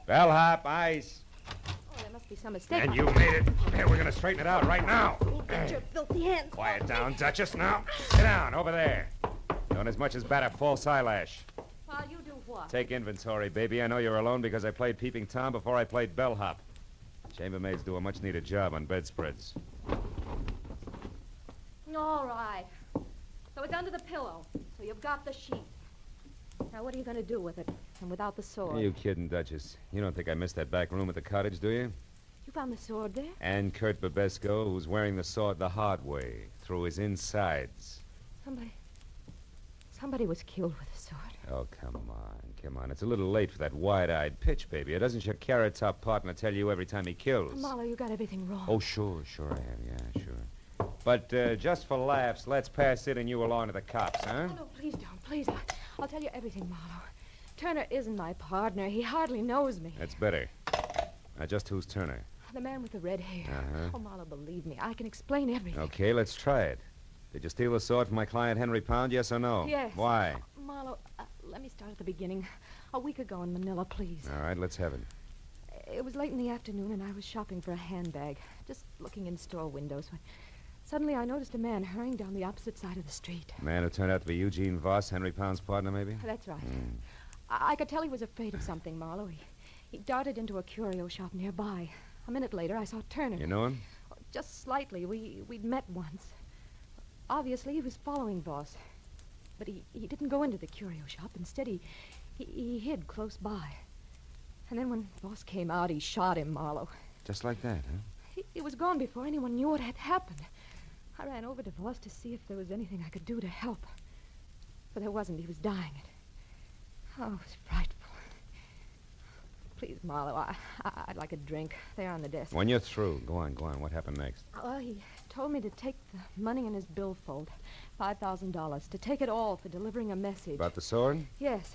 Speaker 16: Bellhop, ice.
Speaker 13: Oh, there must be some mistake.
Speaker 16: And you made it. Here, we're going to straighten it out right now.
Speaker 13: Get your filthy hands.
Speaker 16: Quiet down, Duchess. Now, sit down, over there. Don't as much as bat a false eyelash.
Speaker 13: While you do what?
Speaker 16: Take inventory, baby. I know you're alone because I played Peeping Tom before I played bellhop. Chambermaids do a much-needed job on bedspreads.
Speaker 13: All right. So it's under the pillow. So you've got the sheet. Now, what are you going to do with it? And without the sword?
Speaker 16: Are you kidding, Duchess? You don't think I missed that back room at the cottage, do you?
Speaker 13: You found the sword there?
Speaker 16: And Kurt Babesco, who's wearing the sword the hard way, through his insides.
Speaker 13: Somebody was killed with a sword.
Speaker 16: Oh, come on. It's a little late for that wide-eyed pitch, baby. Doesn't your carrot-top partner tell you every time he kills?
Speaker 13: Marlowe, you got everything wrong.
Speaker 16: Oh, sure I have. Yeah, sure. But just for laughs, let's pass it and you along to the cops, huh?
Speaker 13: Oh, no, please don't. Please. I'll tell you everything, Marlowe. Turner isn't my partner. He hardly knows me.
Speaker 16: That's better. Now, just who's Turner?
Speaker 13: The man with the red hair.
Speaker 16: Uh-huh.
Speaker 13: Oh, Marlowe, believe me. I can explain everything.
Speaker 16: Okay, let's try it. Did you steal the sword from my client, Henry Pound, yes or no?
Speaker 13: Yes.
Speaker 16: Why?
Speaker 13: Marlowe, let me start at the beginning. A week ago in Manila, please.
Speaker 16: All right, let's have it.
Speaker 13: It was late in the afternoon, and I was shopping for a handbag, just looking in store windows when suddenly I noticed a man hurrying down the opposite side of the street.
Speaker 16: A man who turned out to be Eugene Voss, Henry Pound's partner, maybe?
Speaker 13: That's right. I could tell he was afraid of something, Marlowe. He darted into a curio shop nearby. A minute later, I saw Turner.
Speaker 16: You know him?
Speaker 13: Just slightly. We'd met once. Obviously, he was following Voss. But he didn't go into the curio shop. Instead, he hid close by. And then when Voss came out, he shot him, Marlowe.
Speaker 16: Just like that, huh?
Speaker 13: He was gone before anyone knew what had happened. I ran over to Voss to see if there was anything I could do to help. But there wasn't. He was dying. Oh, it was frightful. Please, Marlowe, I'd like a drink. They're on the desk.
Speaker 16: When you're through, go on. What happened next?
Speaker 13: Well, he told me to take the money in his billfold, $5,000, to take it all for delivering a message.
Speaker 16: About the sword?
Speaker 13: Yes.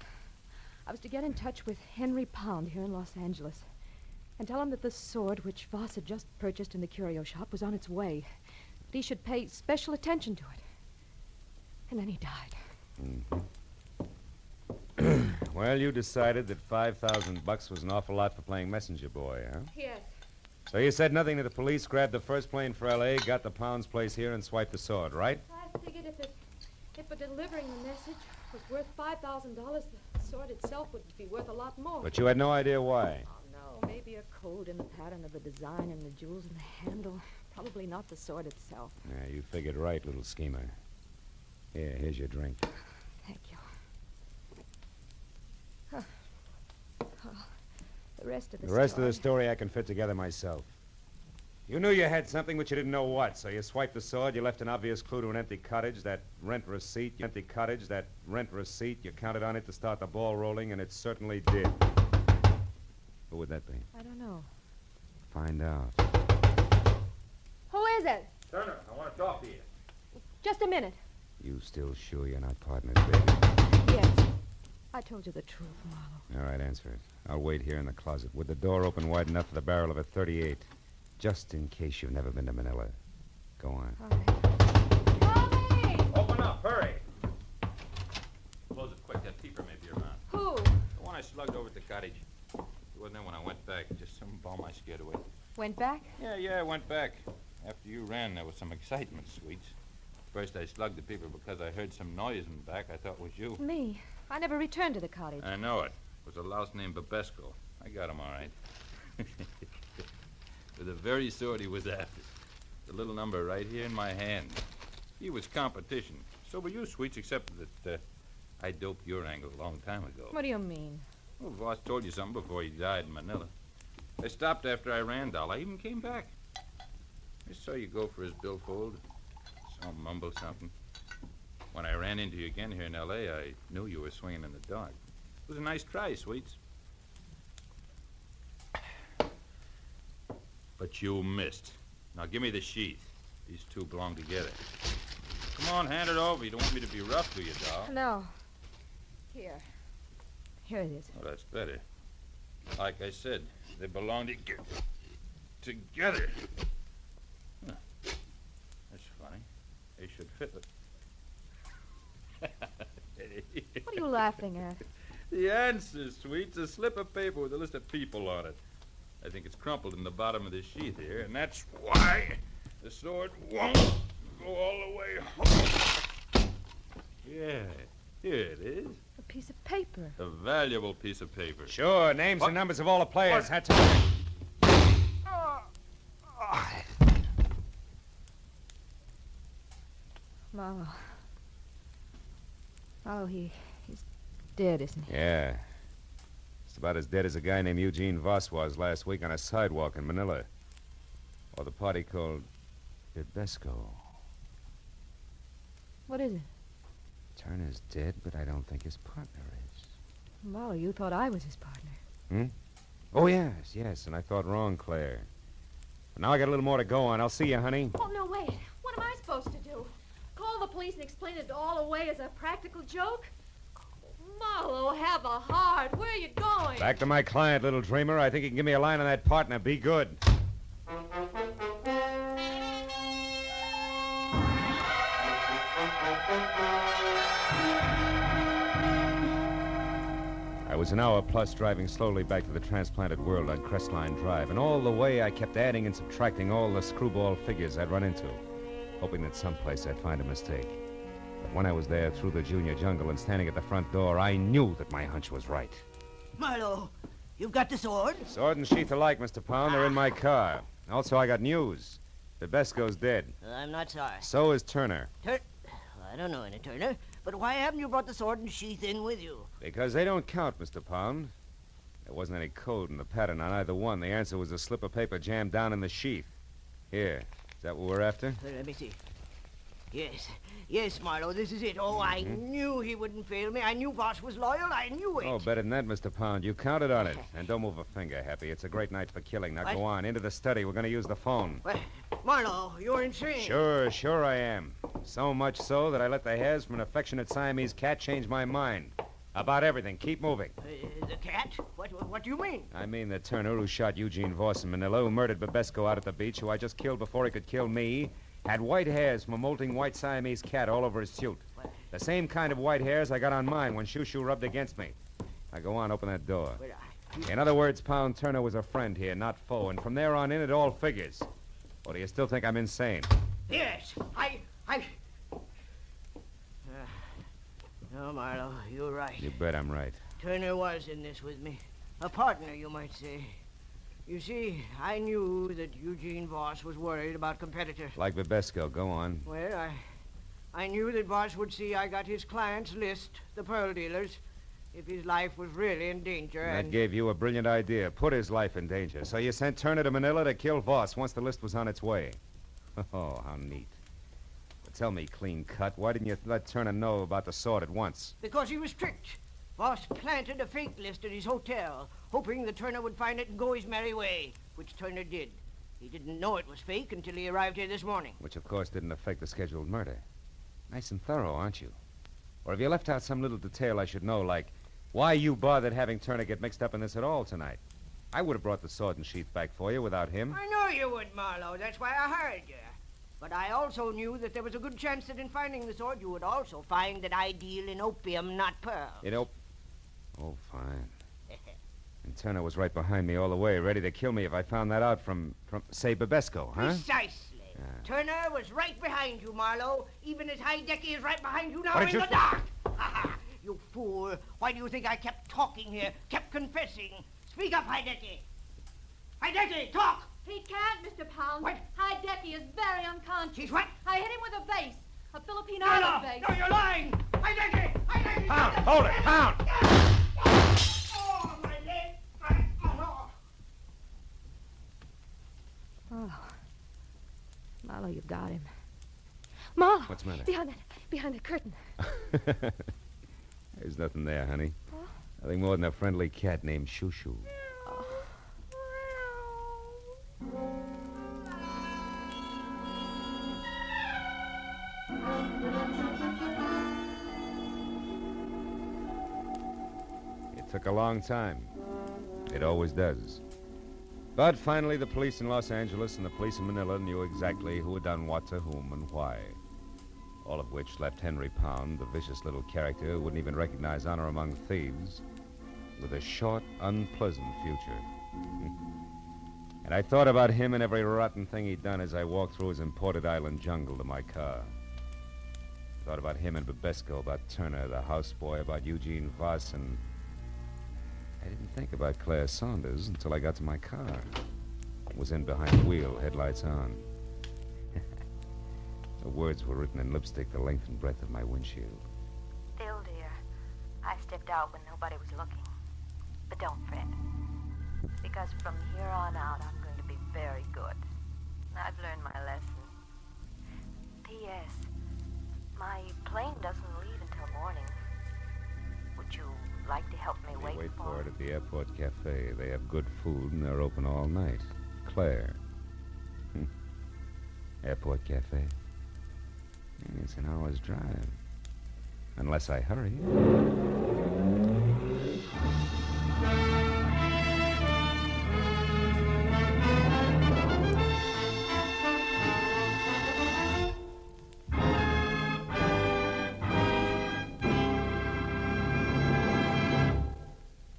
Speaker 13: I was to get in touch with Henry Pound here in Los Angeles and tell him that the sword which Voss had just purchased in the curio shop was on its way. That he should pay special attention to it. And then he died.
Speaker 16: Mm-hmm. Well, you decided that $5,000 was an awful lot for playing messenger boy, huh?
Speaker 13: Yes.
Speaker 16: So you said nothing to the police, grabbed the first plane for L.A., got the Pound's place here, and swiped the sword, right?
Speaker 13: I figured if delivering the message was worth $5,000, the sword itself would be worth a lot more.
Speaker 16: But you had no idea why.
Speaker 13: Oh, no. Maybe a code in the pattern of the design and the jewels in the handle. Probably not the sword itself.
Speaker 16: Yeah, you figured right, little schemer. Here, here's your drink.
Speaker 13: Thank you. The rest of
Speaker 16: the story I can fit together myself. You knew you had something, but you didn't know what, so you swiped the sword, you left an obvious clue to an empty cottage, that rent receipt, you counted on it to start the ball rolling, and it certainly did. Who would that be?
Speaker 13: I don't know.
Speaker 16: Find out.
Speaker 13: Who is it?
Speaker 17: Turner, I want to talk to you.
Speaker 13: Just a minute.
Speaker 16: You still sure you're not partners, baby?
Speaker 13: Yes. I told you the truth, Marlowe.
Speaker 16: All right, answer it. I'll wait here in the closet with the door open wide enough for the barrel of a .38, just in case you've never been to Manila. Go on.
Speaker 13: Tommy!
Speaker 17: Open up, hurry. Close it quick. That peeper may be around.
Speaker 13: Who?
Speaker 17: The one I slugged over at the cottage. It wasn't there when I went back. Just some bum I scared away.
Speaker 13: Went back?
Speaker 17: Yeah, I went back. After you ran, there was some excitement, Sweets. First, I slugged the peeper because I heard some noise in the back. I thought it was you.
Speaker 13: Me? I never returned to the cottage.
Speaker 17: I know it. It was a louse named Babesco. I got him all right. With the very sword he was after. The little number right here in my hand. He was competition. So were you, Sweets, except that I doped your angle a long time ago.
Speaker 13: What do you mean?
Speaker 17: Well, Voss told you something before he died in Manila. I stopped after I ran, doll. I even came back. I saw you go for his billfold. Saw him mumble something. When I ran into you again here in L.A., I knew you were swinging in the dark. It was a nice try, Sweets. But you missed. Now give me the sheath. These two belong together. Come on, hand it over. You don't want me to be rough to you, doll.
Speaker 13: No. Here. Here it is.
Speaker 17: Oh, that's better. Like I said, they belong together. Huh. That's funny. They should fit it.
Speaker 13: What are you laughing at?
Speaker 17: The answer, Sweets. A slip of paper with a list of people on it. I think it's crumpled in the bottom of this sheath here, and that's why the sword won't go all the way home. Yeah, here it is.
Speaker 13: A piece of paper.
Speaker 17: A valuable piece of paper.
Speaker 16: Sure, names and numbers of all the players. Had to...
Speaker 13: Marlowe. Marlowe, he's dead, isn't he?
Speaker 16: Yeah. Just about as dead as a guy named Eugene Voss was last week on a sidewalk in Manila. Or the party called Babesco.
Speaker 13: What is it?
Speaker 16: Turner's dead, but I don't think his partner is.
Speaker 13: Marlowe, you thought I was his partner.
Speaker 16: Hmm? Oh, yes, and I thought wrong, Claire. But now I got a little more to go on. I'll see you, honey.
Speaker 13: Oh, no, wait. What am I supposed to do? Call the police and explain it all away as a practical joke? Marlowe, have a heart. Where are you going?
Speaker 16: Back to my client, little dreamer. I think you can give me a line on that partner. Be good. I was an hour plus driving slowly back to the transplanted world on Crestline Drive, and all the way I kept adding and subtracting all the screwball figures I'd run into, hoping that someplace I'd find a mistake. But when I was there through the junior jungle and standing at the front door, I knew that my hunch was right.
Speaker 15: Marlowe, you've got the sword?
Speaker 16: Sword and sheath alike, Mr. Pound. They're in my car. Also, I got news. Babesco's dead.
Speaker 15: I'm not sorry.
Speaker 16: So is Turner.
Speaker 15: I don't know any Turner. But why haven't you brought the sword and sheath in with you?
Speaker 16: Because they don't count, Mr. Pound. There wasn't any code in the pattern on either one. The answer was a slip of paper jammed down in the sheath. Here. Is that what we're after?
Speaker 15: Let me see. Yes, Marlowe, this is it. Oh, I knew he wouldn't fail me. I knew Boss was loyal. I knew it.
Speaker 16: Oh, better than that, Mr. Pound. You counted on it. And don't move a finger, Happy. It's a great night for killing. Now go on. Into the study. We're going to use the phone.
Speaker 15: What? Marlowe, you're insane.
Speaker 16: Sure I am. So much so that I let the hairs from an affectionate Siamese cat change my mind. About everything. Keep moving.
Speaker 15: The cat? What do you mean?
Speaker 16: I mean the Turner who shot Eugene Voss in Manila, who murdered Babesco out at the beach, who I just killed before he could kill me, had white hairs from a molting white Siamese cat all over his suit. The same kind of white hairs I got on mine when Shoo rubbed against me. Now go on, open that door. In other words, Pound Turner was a friend here, not foe, and from there on in, it all figures. Or do you still think I'm insane?
Speaker 15: Yes, No, Marlowe, you're right.
Speaker 16: You bet I'm right.
Speaker 15: Turner was in this with me. A partner, you might say. You see, I knew that Eugene Voss was worried about competitors.
Speaker 16: Like Babesco, go on.
Speaker 15: Well, I knew that Voss would see I got his client's list, the pearl dealers, if his life was really in danger.
Speaker 16: That gave you a brilliant idea. Put his life in danger. So you sent Turner to Manila to kill Voss once the list was on its way. Oh, how neat. But tell me, clean cut, why didn't you let Turner know about the sword at once?
Speaker 15: Because he was tricked. Voss planted a fake list at his hotel, hoping that Turner would find it and go his merry way, which Turner did. He didn't know it was fake until he arrived here this morning.
Speaker 16: Which, of course, didn't affect the scheduled murder. Nice and thorough, aren't you? Or have you left out some little detail I should know, like why you bothered having Turner get mixed up in this at all tonight? I would have brought the sword and sheath back for you without him.
Speaker 15: I know you would, Marlowe. That's why I hired you. But I also knew that there was a good chance that in finding the sword, you would also find that I deal in opium, not pearls.
Speaker 16: Oh, fine. And Turner was right behind me all the way, ready to kill me if I found that out from say, Babesco, huh?
Speaker 15: Precisely. Turner was right behind you, Marlowe, even as Heidecky is right behind you now
Speaker 16: What
Speaker 15: in
Speaker 16: did
Speaker 15: the
Speaker 16: you...
Speaker 15: dark. You fool. Why do you think I kept talking here, kept confessing? Speak up, Heidecky. Heidecky, talk!
Speaker 13: He can't, Mr. Pound.
Speaker 15: What?
Speaker 13: Heidecky is very unconscious.
Speaker 15: She's what?
Speaker 13: I hit him with a vase. A Filipino
Speaker 15: No,
Speaker 13: vase.
Speaker 15: No, you're lying! Heidecky! Heidecky!
Speaker 16: Pound, hold it, Pound!
Speaker 15: Oh, my leg!
Speaker 13: Oh. Marlowe, you've got him. Marlowe!
Speaker 16: What's the matter?
Speaker 13: Behind the curtain.
Speaker 16: There's nothing there, honey.
Speaker 13: Huh?
Speaker 16: Nothing more than a friendly cat named Shoo. It took a long time. It always does. But finally, the police in Los Angeles and the police in Manila knew exactly who had done what to whom and why. All of which left Henry Pound, the vicious little character who wouldn't even recognize honor among thieves, with a short, unpleasant future. And I thought about him and every rotten thing he'd done as I walked through his imported island jungle to my car. Thought about him and Babesco, about Turner, the houseboy, about Eugene Voss, and I didn't think about Claire Saunders until I got to my car. Was in behind the wheel, headlights on. The words were written in lipstick the length and breadth of my windshield.
Speaker 4: Still, dear, I stepped out when nobody was looking. But don't fret, because from here on out, I'm going to be very good. I've learned my lesson. P.S. My plane doesn't leave until morning. Would you like to help me
Speaker 16: Wait for it at the airport cafe. They have good food and they're open all night. Claire. Airport cafe. It's an hour's drive. Unless I hurry.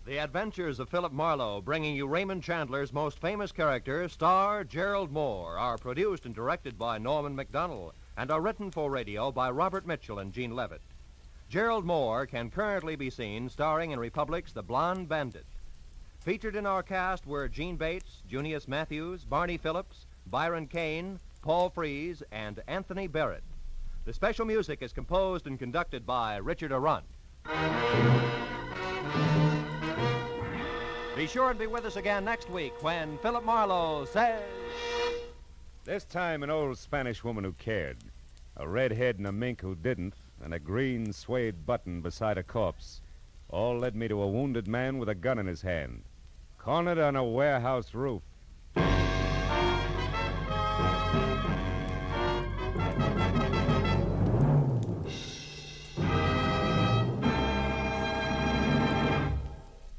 Speaker 12: The Adventures of Philip Marlowe, bringing you Raymond Chandler's most famous character, star Gerald Moore, are produced and directed by Norman MacDonald and are written for radio by Robert Mitchell and Gene Levitt. Gerald Moore can currently be seen starring in Republic's The Blonde Bandit. Featured in our cast were Gene Bates, Junius Matthews, Barney Phillips, Byron Kane, Paul Frees, and Anthony Barrett. The special music is composed and conducted by Richard Arrunt. Be sure to be with us again next week when Philip Marlowe says...
Speaker 16: This time, an old Spanish woman who cared, a redhead and a mink who didn't, and a green suede button beside a corpse, all led me to a wounded man with a gun in his hand, cornered on a warehouse roof.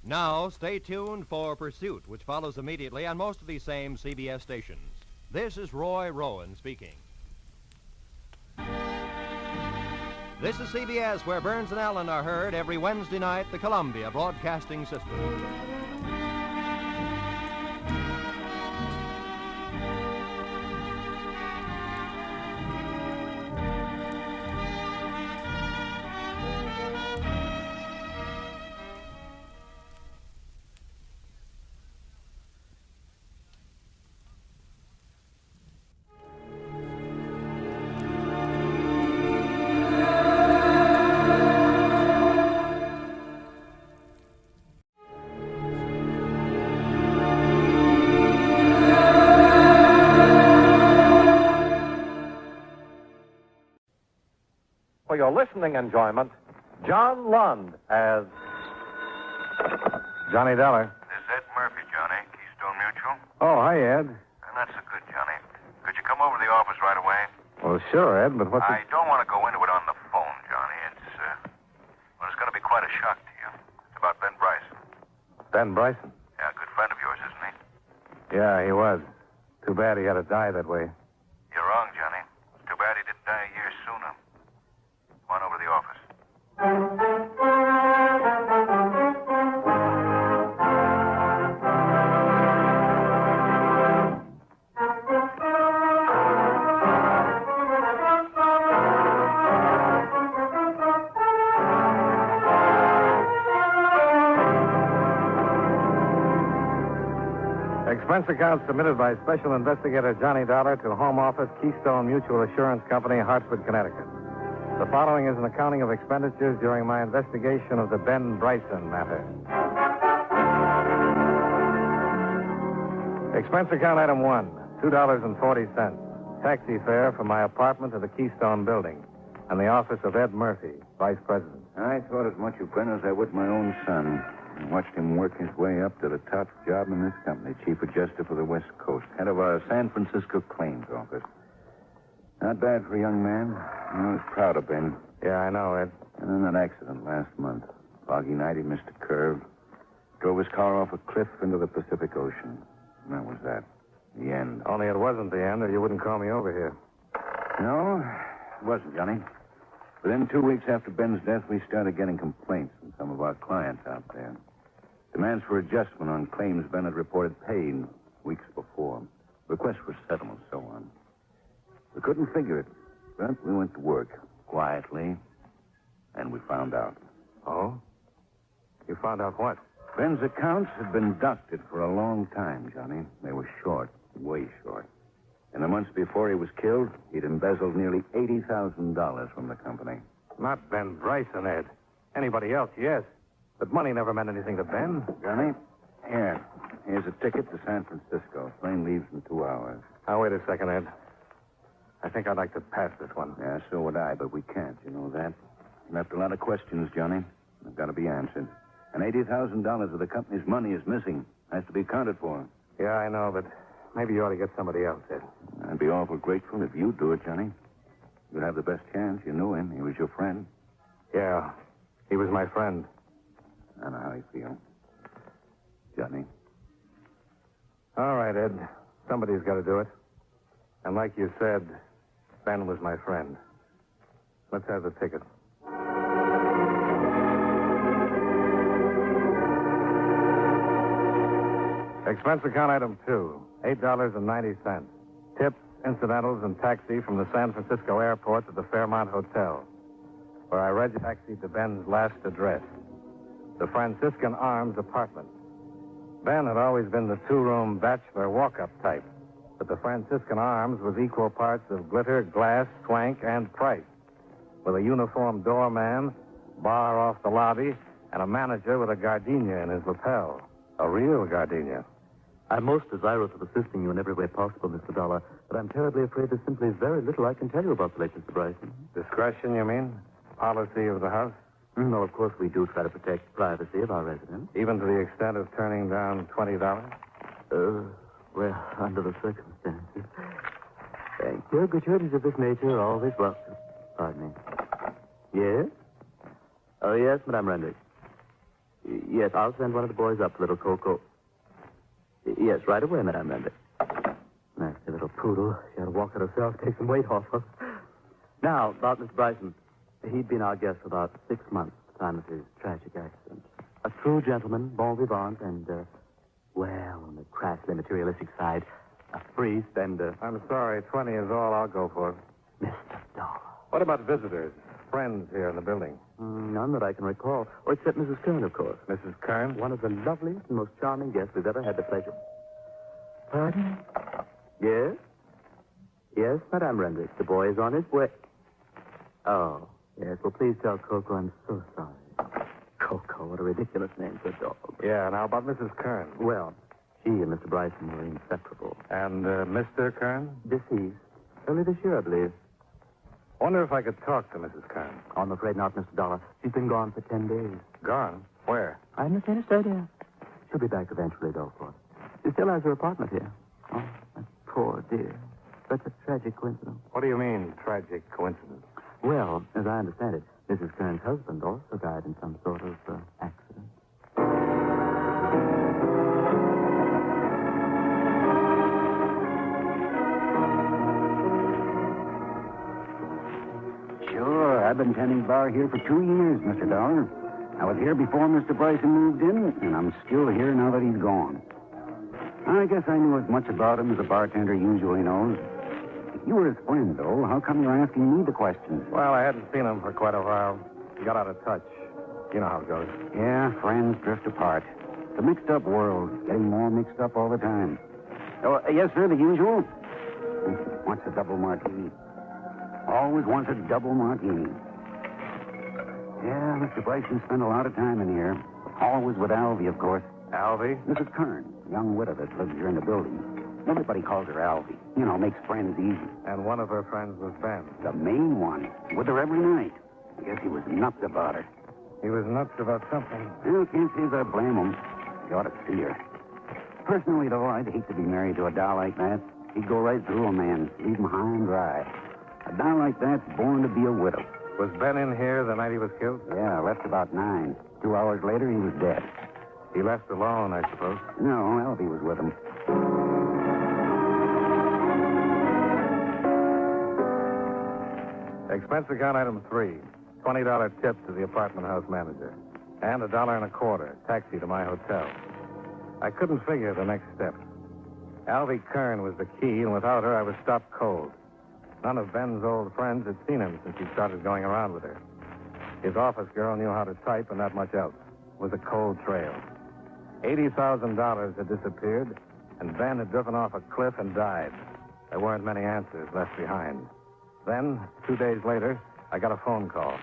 Speaker 12: Now, stay tuned for Pursuit, which follows immediately on most of these same CBS stations. This is Roy Rowan speaking. This is CBS, where Burns and Allen are heard every Wednesday night, the Columbia Broadcasting System.
Speaker 9: For your listening enjoyment, John Lund as Johnny Dollar.
Speaker 8: This is Ed Murphy, Johnny. Keystone Mutual.
Speaker 9: Oh, hi, Ed.
Speaker 8: That's so good, Johnny. Could you come over to the office right away?
Speaker 9: Well, sure, Ed, but what's
Speaker 8: I don't want to go into it on the phone, Johnny. It's going to be quite a shock to you. It's about Ben Bryson.
Speaker 9: Ben Bryson?
Speaker 8: Yeah, a good friend of yours, isn't he?
Speaker 9: Yeah, he was. Too bad he had to die that way.
Speaker 8: You're wrong, Johnny. It's too bad he didn't die a year sooner. Come on over to the office.
Speaker 9: Expense account submitted by Special Investigator Johnny Dollar to Home Office, Keystone Mutual Assurance Company, Hartford, Connecticut. The following is an accounting of expenditures during my investigation of the Ben Bryson matter. Expense account item 1, $2.40. Taxi fare from my apartment to the Keystone building and the office of Ed Murphy, Vice President.
Speaker 11: I thought as much of Ben as I would my own son. I watched him work his way up to the top job in this company, Chief Adjuster for the West Coast, head of our San Francisco claims office. Not bad for a young man. I was proud of Ben.
Speaker 9: Yeah, I know, Ed.
Speaker 11: And then that accident last month. Foggy night, he missed a curve. Drove his car off a cliff into the Pacific Ocean. And that was that. The end.
Speaker 9: Only it wasn't the end, or you wouldn't call me over here.
Speaker 11: No, it wasn't, Johnny. Within 2 weeks after Ben's death, we started getting complaints from some of our clients out there. Demands for adjustment on claims Ben had reported paid weeks before. Requests for settlement, so on. We couldn't figure it, but we went to work quietly, and we found out.
Speaker 9: Oh? You found out what?
Speaker 11: Ben's accounts had been doctored for a long time, Johnny. They were short, way short. In the months before he was killed, he'd embezzled nearly $80,000 from the company.
Speaker 9: Not Ben Bryson, Ed. Anybody else, yes. But money never meant anything to Ben.
Speaker 11: Johnny, here's a ticket to San Francisco. Plane leaves in 2 hours.
Speaker 9: Now, wait a second, Ed. I think I'd like to pass this one.
Speaker 11: Yeah, so would I, but we can't, you know that. Left a lot of questions, Johnny. They've got to be answered. And $80,000 of the company's money is missing. Has to be accounted for.
Speaker 9: Yeah, I know, but maybe you ought to get somebody else, Ed.
Speaker 11: I'd be awful grateful if you'd do it, Johnny. You'd have the best chance. You knew him. He was your friend.
Speaker 9: Yeah, he was my friend.
Speaker 11: I know how you feel. Johnny.
Speaker 9: All right, Ed. Somebody's got to do it. And like you said, Ben was my friend. Let's have the ticket. Expense account item 2, $8.90. Tips, incidentals, and taxi from the San Francisco airport to the Fairmont Hotel, where I taxied to Ben's last address, the Franciscan Arms apartment. Ben had always been the two-room bachelor walk-up type, but the Franciscan Arms was equal parts of glitter, glass, swank, and price. with a uniformed doorman, bar off the lobby, and a manager with a gardenia in his lapel. A real gardenia.
Speaker 2: I'm most desirous of assisting you in every way possible, Mr. Dollar, but I'm terribly afraid there's simply very little I can tell you about the late Mr. Bryson.
Speaker 9: Discretion, you mean? Policy of the house?
Speaker 2: No, of course we do try to protect the privacy of our residents.
Speaker 9: Even to the extent of turning down $20?
Speaker 2: Well, under the circumstances. Thank you. Gratuities of this nature are always welcome. Pardon me. Yes? Oh, yes, Madame Renders. Yes, I'll send one of the boys up, little Coco. Yes, right away, Madame Renders. Nasty little poodle. She had to walk it herself, take some weight off her. Now, about Mr. Bryson. He'd been our guest for about 6 months at the time of his tragic accident. A true gentleman, bon vivant, and, well, on the crassly materialistic side, a priest and,
Speaker 9: I'm sorry, 20 is all I'll go for.
Speaker 2: Mr. Dollar.
Speaker 9: What about visitors? Friends here in the building?
Speaker 2: None that I can recall. Or except Mrs. Kern, of course.
Speaker 9: Mrs. Kern?
Speaker 2: One of the loveliest and most charming guests we've ever had the pleasure. Pardon? Yes? Yes, Madame Renders. The boy is on his way. Oh, yes. Well, please tell Coco I'm so sorry. Coco, what a ridiculous name for a dog.
Speaker 9: Yeah, now about Mrs. Kern.
Speaker 2: Well, she and Mr. Bryson were inseparable.
Speaker 9: And Mr. Kern?
Speaker 2: Deceased. Early this year, I believe.
Speaker 9: Wonder if I could talk to Mrs. Kern.
Speaker 2: I'm afraid not, Mr. Dollar. She's been gone for 10 days.
Speaker 9: Gone? Where?
Speaker 2: I haven't the faintest idea. She'll be back eventually, though, of course. She still has her apartment here. Oh, that poor dear. Such a tragic coincidence.
Speaker 9: What do you mean, tragic coincidence?
Speaker 2: Well, as I understand it, Mrs. Kern's husband also died in some sort of accident.
Speaker 22: Sure, I've been tending bar here for 2 years, Mr. Dollar. I was here before Mr. Bryson moved in, and I'm still here now that he's gone. I guess I knew as much about him as a bartender usually knows. If you were his friend, though, how come you're asking me the questions?
Speaker 9: Well, I hadn't seen him for quite a while. He got out of touch. You know how it goes.
Speaker 22: Yeah, friends drift apart. It's a mixed-up world, getting more mixed up all the time. Oh, yes, sir, the usual? Wants a double martini. Always wants a double martini. Yeah, Mr. Bryson spent a lot of time in here. Always with Alvy, of course.
Speaker 9: Alvy?
Speaker 22: Mrs. Kern, young widow that lives here in the building. Everybody calls her Alvy. You know, makes friends easy.
Speaker 9: And one of her friends was Ben.
Speaker 22: The main one. With her every night. I guess he was nuts about her.
Speaker 9: He was nuts about something.
Speaker 22: Well, can't say as I blame him. You ought to see her. Personally, though, I'd hate to be married to a doll like that. He'd go right through a man, leave him high and dry. A doll like that's born to be a widow.
Speaker 9: Was Ben in here the night he was killed?
Speaker 22: Yeah, left about 9. 2 hours later, he was dead.
Speaker 9: He left alone, I suppose.
Speaker 22: No, Alvy was with him.
Speaker 9: Expense account item 3. $20 tip to the apartment house manager. And $1.25 taxi to my hotel. I couldn't figure the next step. Alvy Kern was the key, and without her, I was stopped cold. None of Ben's old friends had seen him since he started going around with her. His office girl knew how to type, and not much else. It was a cold trail. $80,000 had disappeared, and Ben had driven off a cliff and died. There weren't many answers left behind. Then, 2 days later, I got a phone call.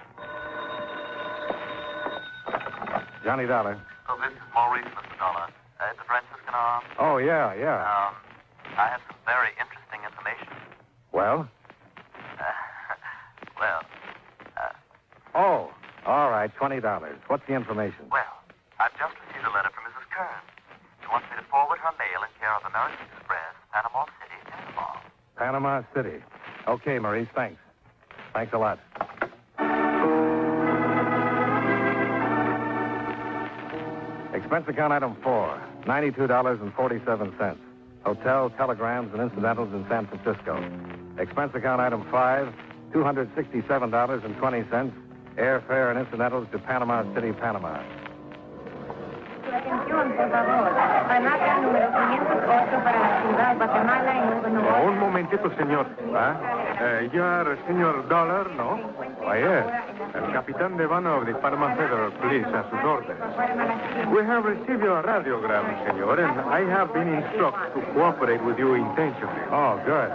Speaker 9: Johnny Dollar.
Speaker 23: Oh, this is Maurice, Mr. Dollar. At the Franciscan Arms.
Speaker 9: Oh, yeah.
Speaker 23: I have some very interesting information.
Speaker 9: Well?
Speaker 23: Well,
Speaker 9: Oh, all right, $20. What's the information?
Speaker 23: well, I've just received a letter from Mrs. Kern. She wants me to forward her mail in care of American Express, Panama City, Panama.
Speaker 9: Panama City. Okay, Maurice, thanks. Thanks a lot. Expense account item 4, $92.47. Hotel, telegrams, and incidentals in San Francisco. Expense account item 5, $267.20. Airfare and incidentals to Panama City, Panama.
Speaker 1: Atención, por favor. Remata número 508 para la ciudad Guatemala y Nuevo Nuevo.
Speaker 5: Un momentito, señor. You are Senor Dollar, no?
Speaker 9: Why, yes.
Speaker 5: El capitán de vano of the Panama Federal Police, a sus órdenes. We have received your radiogram, senor, and I have been instructed to cooperate with you intentionally.
Speaker 9: Oh, good.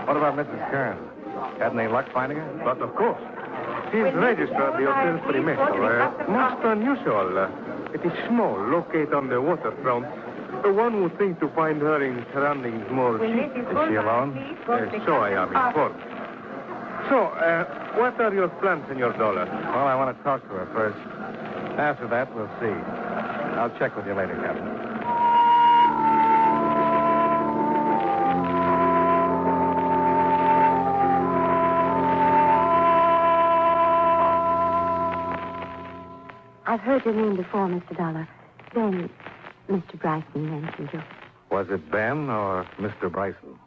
Speaker 9: What about Mrs. Kern? Had any luck finding her?
Speaker 5: But of course.
Speaker 6: This register of the hotel's perimeter, most unusual. It is small, located on the waterfront. One would think to find her in surroundings more cheap.
Speaker 9: Is she alone?
Speaker 6: So I am informed. So, what are your plans, Senor Dollar?
Speaker 9: Well, I want to talk to her first. After that, we'll see. I'll check with you later, Captain.
Speaker 20: I've heard your name before, Mr. Dollar. Then Mr. Bryson mentioned you.
Speaker 9: Was it Ben or Mr. Bryson?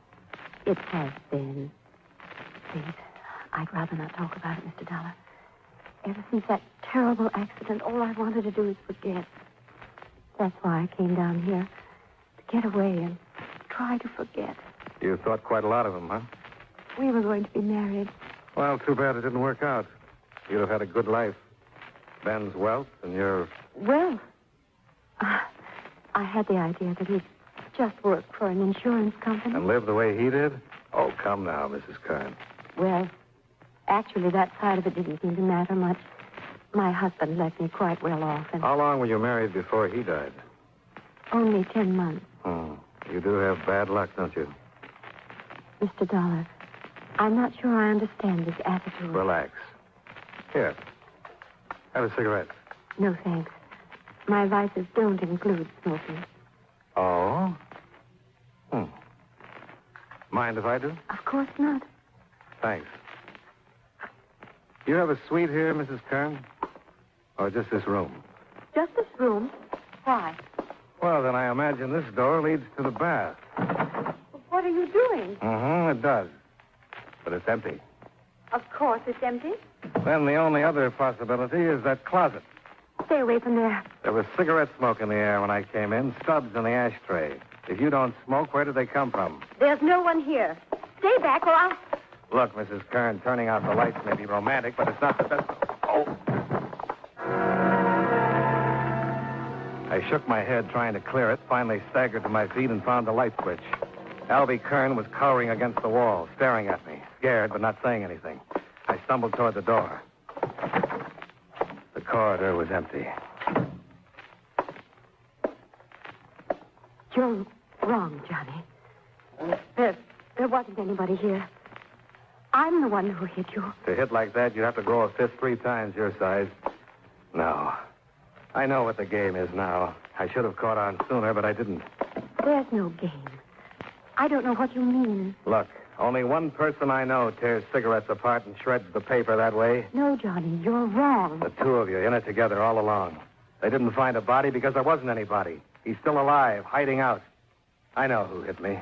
Speaker 20: It has been. Please, I'd rather not talk about it, Mr. Dollar. Ever since that terrible accident, all I wanted to do is forget. That's why I came down here. To get away and try to forget.
Speaker 9: You thought quite a lot of him, huh?
Speaker 20: We were going to be married.
Speaker 9: Well, too bad it didn't work out. You'd have had a good life. Ben's wealth and your...
Speaker 20: Well, I had the idea that he'd just worked for an insurance company.
Speaker 9: And live the way he did? Oh, come now, Mrs. Kern.
Speaker 20: Well, actually, that side of it didn't seem to matter much. My husband left me quite well off. And
Speaker 9: How long were you married before he died?
Speaker 20: only 10 months.
Speaker 9: Oh, you do have bad luck, don't you?
Speaker 20: Mr. Dollar, I'm not sure I understand this attitude.
Speaker 9: Relax. Here. Have a cigarette.
Speaker 20: No, thanks. My vices don't include smoking.
Speaker 9: Oh? Mind if I do?
Speaker 20: Of course not.
Speaker 9: Thanks. You have a suite here, Mrs. Kern? Or just this room?
Speaker 20: Just this room? Why?
Speaker 9: Well, then I imagine this door leads to the bath.
Speaker 20: What are you doing?
Speaker 9: It does. But it's empty.
Speaker 20: Of course it's empty.
Speaker 9: Then the only other possibility is that closet.
Speaker 20: Stay away from there.
Speaker 9: There was cigarette smoke in the air when I came in, stubs in the ashtray. If you don't smoke, where did they come from?
Speaker 20: There's no one here. Stay back or I'll...
Speaker 9: Look, Mrs. Kern, turning out the lights may be romantic, but it's not the best... Oh! I shook my head trying to clear it, finally staggered to my feet and found the light switch. Alvy Kern was cowering against the wall, staring at me, scared but not saying anything. I stumbled toward the door. The corridor was empty.
Speaker 20: You're wrong, Johnny. There wasn't anybody here. I'm the one who hit you.
Speaker 9: To hit like that, you'd have to grow a fist 3 times your size. No. I know what the game is now. I should have caught on sooner, but I didn't.
Speaker 20: There's no game. I don't know what you mean.
Speaker 9: Look, only one person I know tears cigarettes apart and shreds the paper that way.
Speaker 20: No, Johnny, you're wrong.
Speaker 9: The two of you in it together all along. They didn't find a body because there wasn't any body. He's still alive, hiding out. I know who hit me.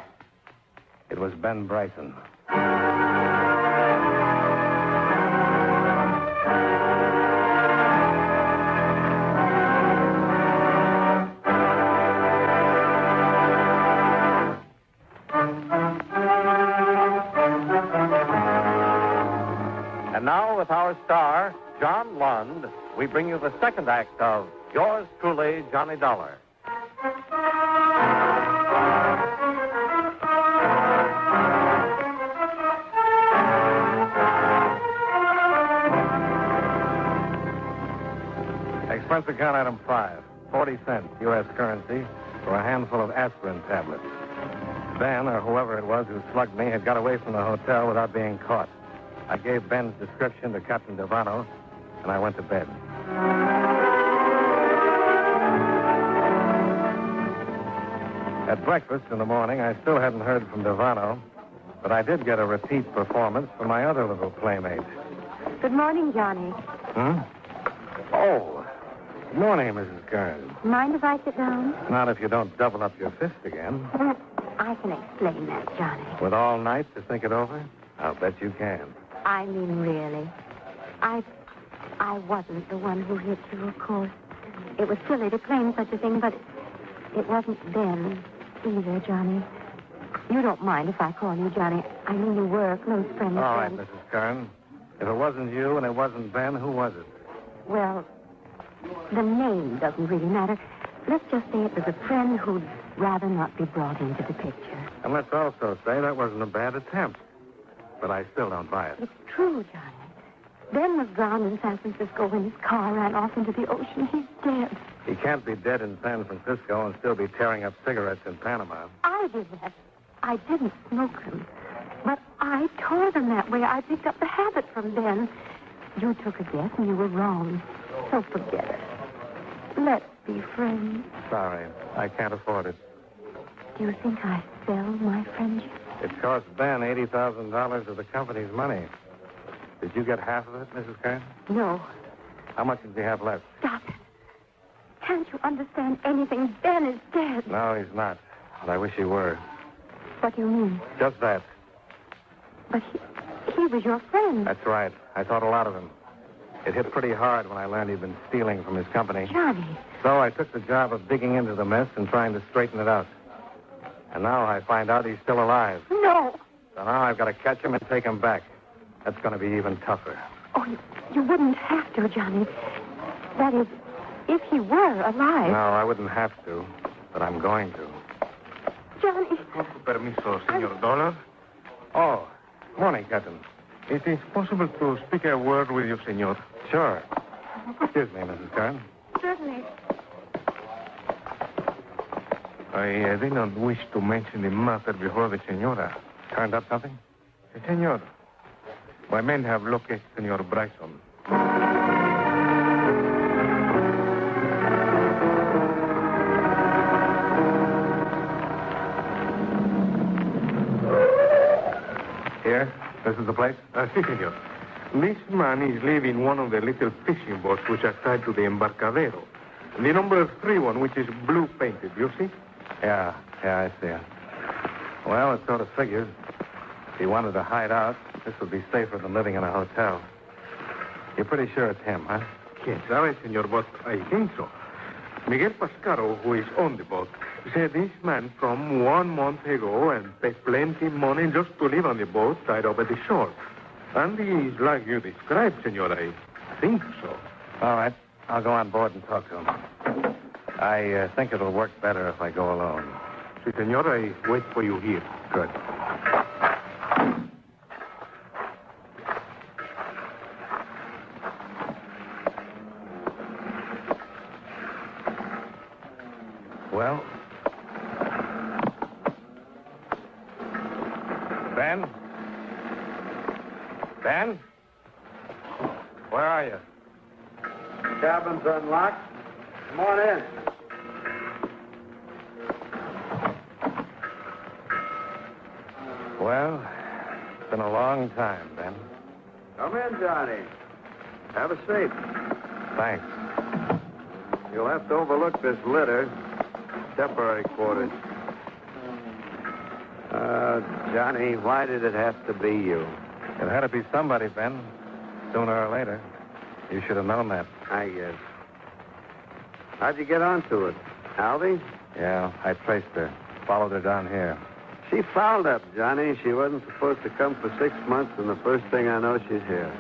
Speaker 9: It was Ben Bryson.
Speaker 5: And now, with our star, John Lund, we bring you the second act of Yours Truly, Johnny Dollar.
Speaker 9: Expense account item 5. 40 cents, U.S. currency, for a handful of aspirin tablets. Ben, or whoever it was who slugged me, had got away from the hotel without being caught. I gave Ben's description to Captain Stefano, and I went to bed. At breakfast in the morning, I still hadn't heard from Stefano, but I did get a repeat performance from my other little playmate.
Speaker 20: Good morning, Johnny.
Speaker 9: Oh, good morning, Mrs. Kern.
Speaker 20: Mind if I sit down?
Speaker 9: Not if you don't double up your fist again.
Speaker 20: I can explain that, Johnny.
Speaker 9: With all night to think it over? I'll bet you can.
Speaker 20: I mean, really. I wasn't the one who hit you, of course. It was silly to claim such a thing, but it wasn't Ben either, Johnny. You don't mind if I call you Johnny. I mean, you were a close friend.
Speaker 9: All right, Mrs. Kern. If it wasn't you and it wasn't Ben, who was it?
Speaker 20: Well, the name doesn't really matter. Let's just say it was a friend who'd rather not be brought into the picture.
Speaker 9: And let's also say that wasn't a bad attempt. But I still don't buy it.
Speaker 20: It's true, Johnny. Ben was drowned in San Francisco when his car ran off into the ocean. He's dead.
Speaker 9: He can't be dead in San Francisco and still be tearing up cigarettes in Panama.
Speaker 20: I did that. I didn't smoke them. But I tore them that way. I picked up the habit from Ben. You took a guess and you were wrong. So forget it. Let's be friends.
Speaker 9: Sorry, I can't afford it.
Speaker 20: Do you think I sell my friendship?
Speaker 9: It cost Ben $80,000 of the company's money. Did you get half of it, Mrs. Kern?
Speaker 20: No.
Speaker 9: How much does he have left?
Speaker 20: Stop it. Can't you understand anything? Ben is dead.
Speaker 9: No, he's not. But I wish he were.
Speaker 20: What do you mean?
Speaker 9: Just that.
Speaker 20: But he was your friend.
Speaker 9: That's right. I thought a lot of him. It hit pretty hard when I learned he'd been stealing from his company.
Speaker 20: Johnny.
Speaker 9: So I took the job of digging into the mess and trying to straighten it out. And now I find out he's still alive.
Speaker 20: No.
Speaker 9: So now I've got to catch him and take him back. That's going to be even tougher.
Speaker 20: Oh, you wouldn't have to, Johnny. That is, if he were alive.
Speaker 9: No, I wouldn't have to, but I'm going to.
Speaker 20: Johnny.
Speaker 6: Con su permiso, Senor Dollar.
Speaker 9: Oh, morning, Captain.
Speaker 6: It is possible to speak a word with you, Senor.
Speaker 9: Sure. Excuse me, Mrs. Kern.
Speaker 20: Certainly.
Speaker 6: I did not wish to mention the matter before the Senora.
Speaker 9: Turned up something?
Speaker 6: Senor, my men have located Senor Bryson.
Speaker 9: Here? This is the place?
Speaker 6: Si, senor. This man is living in one of the little fishing boats which are tied to the embarcadero. The number 3 one, which is blue painted, you see?
Speaker 9: Yeah, I see it. Well, it sort of figures. If he wanted to hide out, this would be safer than living in a hotel. You're pretty sure it's him, huh?
Speaker 6: Yes, sabe, senor, but I think so. Miguel Pascaro, who is on the boat, said this man from 1 month ago and paid plenty money just to live on the boat tied up at the shore. And he is like you described, senor. I think so.
Speaker 9: All right. I'll go on board and talk to him. I think it'll work better if I go alone.
Speaker 6: Si, senor, I wait for you here.
Speaker 9: Good. Well? Ben? Ben? Where are you?
Speaker 22: Cabin's unlocked. Come on in.
Speaker 9: Well, it's been a long time, Ben.
Speaker 22: Come in, Johnny. Have a seat.
Speaker 9: Thanks.
Speaker 22: You'll have to overlook this litter. Temporary quarters. Johnny, why did it have to be you?
Speaker 9: It had to be somebody, Ben. Sooner or later. You should have known that.
Speaker 22: I guess. How'd you get onto it? Alvin?
Speaker 9: Yeah, I traced her. Followed her down here.
Speaker 22: She fouled up, Johnny. She wasn't supposed to come for 6 months, and the first thing I know, she's here.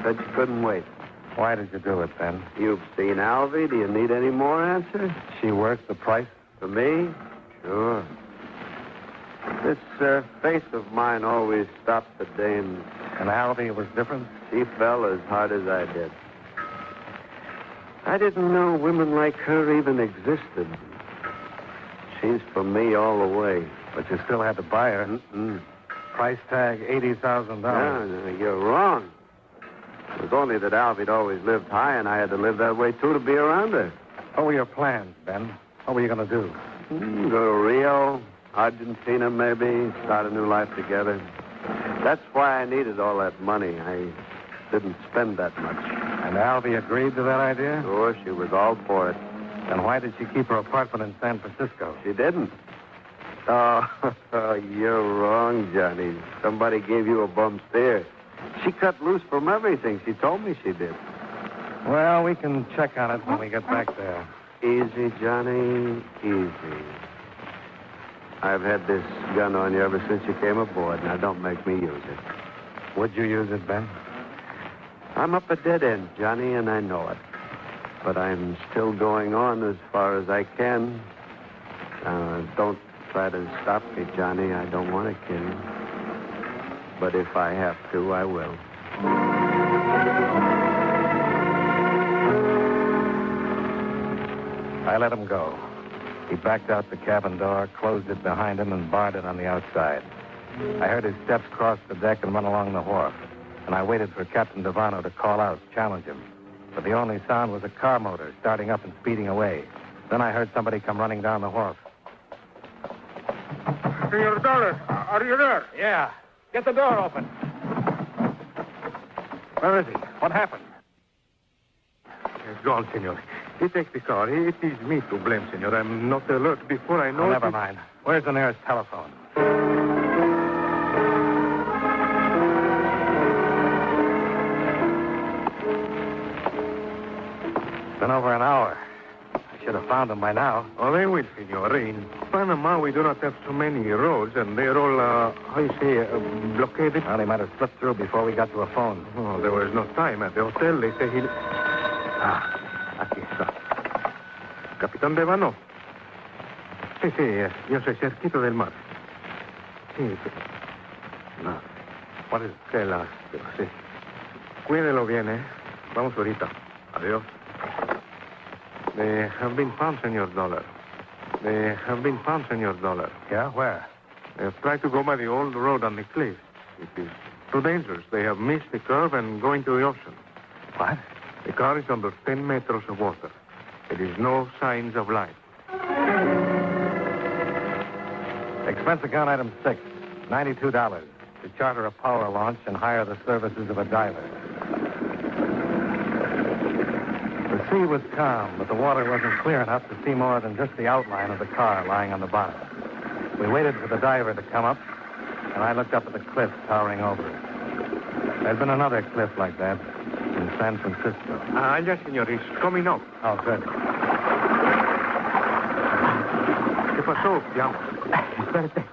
Speaker 22: Said she couldn't wait.
Speaker 9: Why did you do it, Ben?
Speaker 22: You've seen Alvin. Do you need any more answers?
Speaker 9: She worth the price?
Speaker 22: For me? Sure. This face of mine always stopped the dames.
Speaker 9: And Alvin was different?
Speaker 22: She fell as hard as I did. I didn't know women like her even existed. She's for me all the way.
Speaker 9: But you still had to buy her.
Speaker 22: Mm-mm.
Speaker 9: Price tag $80,000.
Speaker 22: No, you're wrong. It was only that Alvy'd always lived high, and I had to live that way, too, to be around her.
Speaker 9: What were your plans, Ben? What were you going to do?
Speaker 22: Go to Rio, Argentina, maybe, start a new life together. That's why I needed all that money. I didn't spend that much.
Speaker 9: And Alvy agreed to that idea?
Speaker 22: Sure, she was all for it.
Speaker 9: Then why did she keep her apartment in San Francisco?
Speaker 22: She didn't. Oh, you're wrong, Johnny. Somebody gave you a bum steer. She cut loose from everything. She told me she did.
Speaker 9: Well, we can check on it when we get back there.
Speaker 22: Easy, Johnny, easy. I've had this gun on you ever since you came aboard. Now, don't make me use it.
Speaker 9: Would you use it, Ben?
Speaker 22: I'm up a dead end, Johnny, and I know it. But I'm still going on as far as I can. Don't try to stop me, Johnny. I don't want to kill you. But if I have to, I will.
Speaker 9: I let him go. He backed out the cabin door, closed it behind him, and barred it on the outside. I heard his steps cross the deck and run along the wharf, and I waited for Captain Stefano to call out, challenge him. But the only sound was a car motor starting up and speeding away. Then I heard somebody come running down the wharf.
Speaker 6: Senor Dollar, are you there?
Speaker 9: Yeah. Get the door open. Where is he? What happened?
Speaker 6: He's gone, senor. He takes the car. It is me to blame, senor. I'm not alert before I know...
Speaker 9: Oh, never mind. Where's the nearest telephone? It's been over an hour. I should have found him by now.
Speaker 6: Oh, they will, senor. In Panama, we do not have so many roads, and they're all, how you say, blockaded.
Speaker 9: Well, he might have slipped through before we got to a phone.
Speaker 6: Oh, there was no time at the hotel. They say he... aquí está. Capitán Stefano. Sí, yo soy cerquito del mar. Sí, no.
Speaker 9: What is it?
Speaker 6: Qué lástima, sí. Cuídelo bien, ¿eh? Vamos ahorita. Adiós. They have been found, Senor Dollar. They have been found, Senor Dollar.
Speaker 9: Yeah? Where?
Speaker 6: They have tried to go by the old road on the cliff. It is too dangerous. They have missed the curve and go into the ocean.
Speaker 9: What?
Speaker 6: The car is under 10 meters of water. There is no signs of life.
Speaker 9: Expense account item 6, $92 to charter a power launch and hire the services of a diver. The sea was calm, but the water wasn't clear enough to see more than just the outline of the car lying on the bottom. We waited for the diver to come up, and I looked up at the cliff towering over us. There'd been another cliff like that in San Francisco.
Speaker 6: Yes, senor. He's coming up.
Speaker 9: Oh, good.
Speaker 6: ¿Qué pasó, Piano?
Speaker 3: Espérate.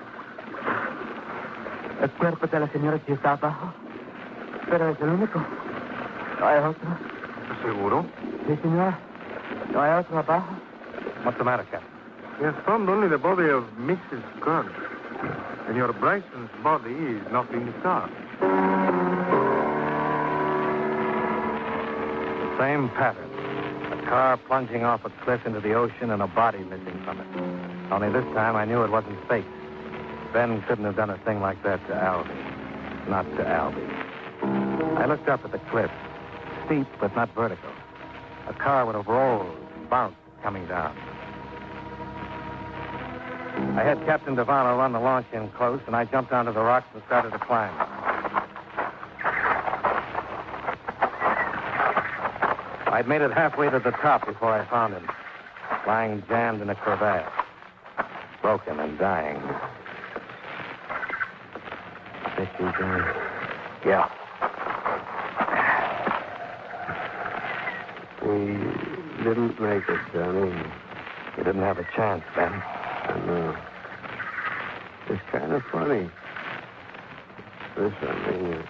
Speaker 3: El cuerpo de la señora que está abajo. Pero es el único. No hay otro.
Speaker 6: ¿Estás seguro?
Speaker 3: Sí, señora. No hay otro abajo.
Speaker 9: What's the matter, Captain?
Speaker 6: We have found only the body of Mrs. Kern. Senor Bryson's body is not in the car.
Speaker 9: The same pattern. A car plunging off a cliff into the ocean and a body missing from it. Only this time I knew it wasn't fake. Ben couldn't have done a thing like that to Alvin. Not to Alvin. I looked up at the cliff. Steep, but not vertical. A car would have rolled, bounced, coming down. I had Captain Stefano run the launch in close, and I jumped onto the rocks and started to climb. I'd made it halfway to the top before I found him, lying jammed in a crevasse, broken and dying.
Speaker 6: Think he's dead?
Speaker 9: Yeah.
Speaker 6: We didn't make it, Johnny.
Speaker 9: You didn't have a chance, Ben.
Speaker 6: I know. It's kind of funny. This, I mean,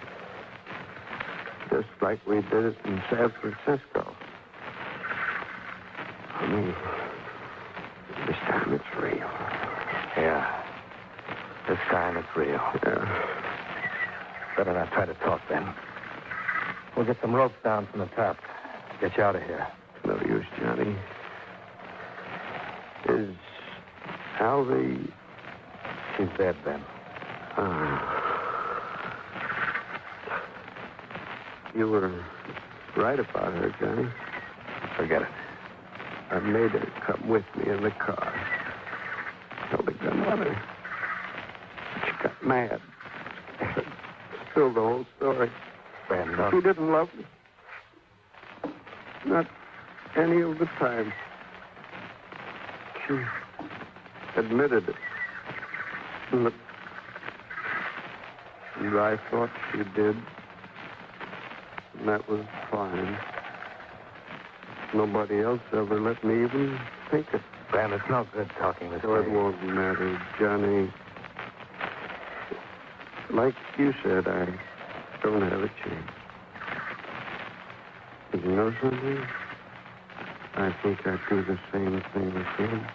Speaker 6: just like we did it in San Francisco. I mean, this time it's real.
Speaker 9: Yeah. This time it's real.
Speaker 6: Yeah.
Speaker 9: Better not try to talk, Ben. We'll get some ropes down from the top. Get you out of here.
Speaker 6: No use, Johnny. Is Alvy...
Speaker 9: She's dead, Ben.
Speaker 6: You were right about her, Johnny.
Speaker 9: Forget it.
Speaker 6: I made her come with me in the car. Held a gun on her. She got mad. Spilled the whole story.
Speaker 9: Ben, no.
Speaker 6: She didn't love me. Not any of the time. She admitted it. But I thought she did. And that was fine. Nobody else ever let me even think it.
Speaker 9: Ben, it's no good talking this
Speaker 6: So
Speaker 9: way.
Speaker 6: it won't matter, Johnny. Like you said, I don't have a chance. But you know something? I think I'd do the same thing again.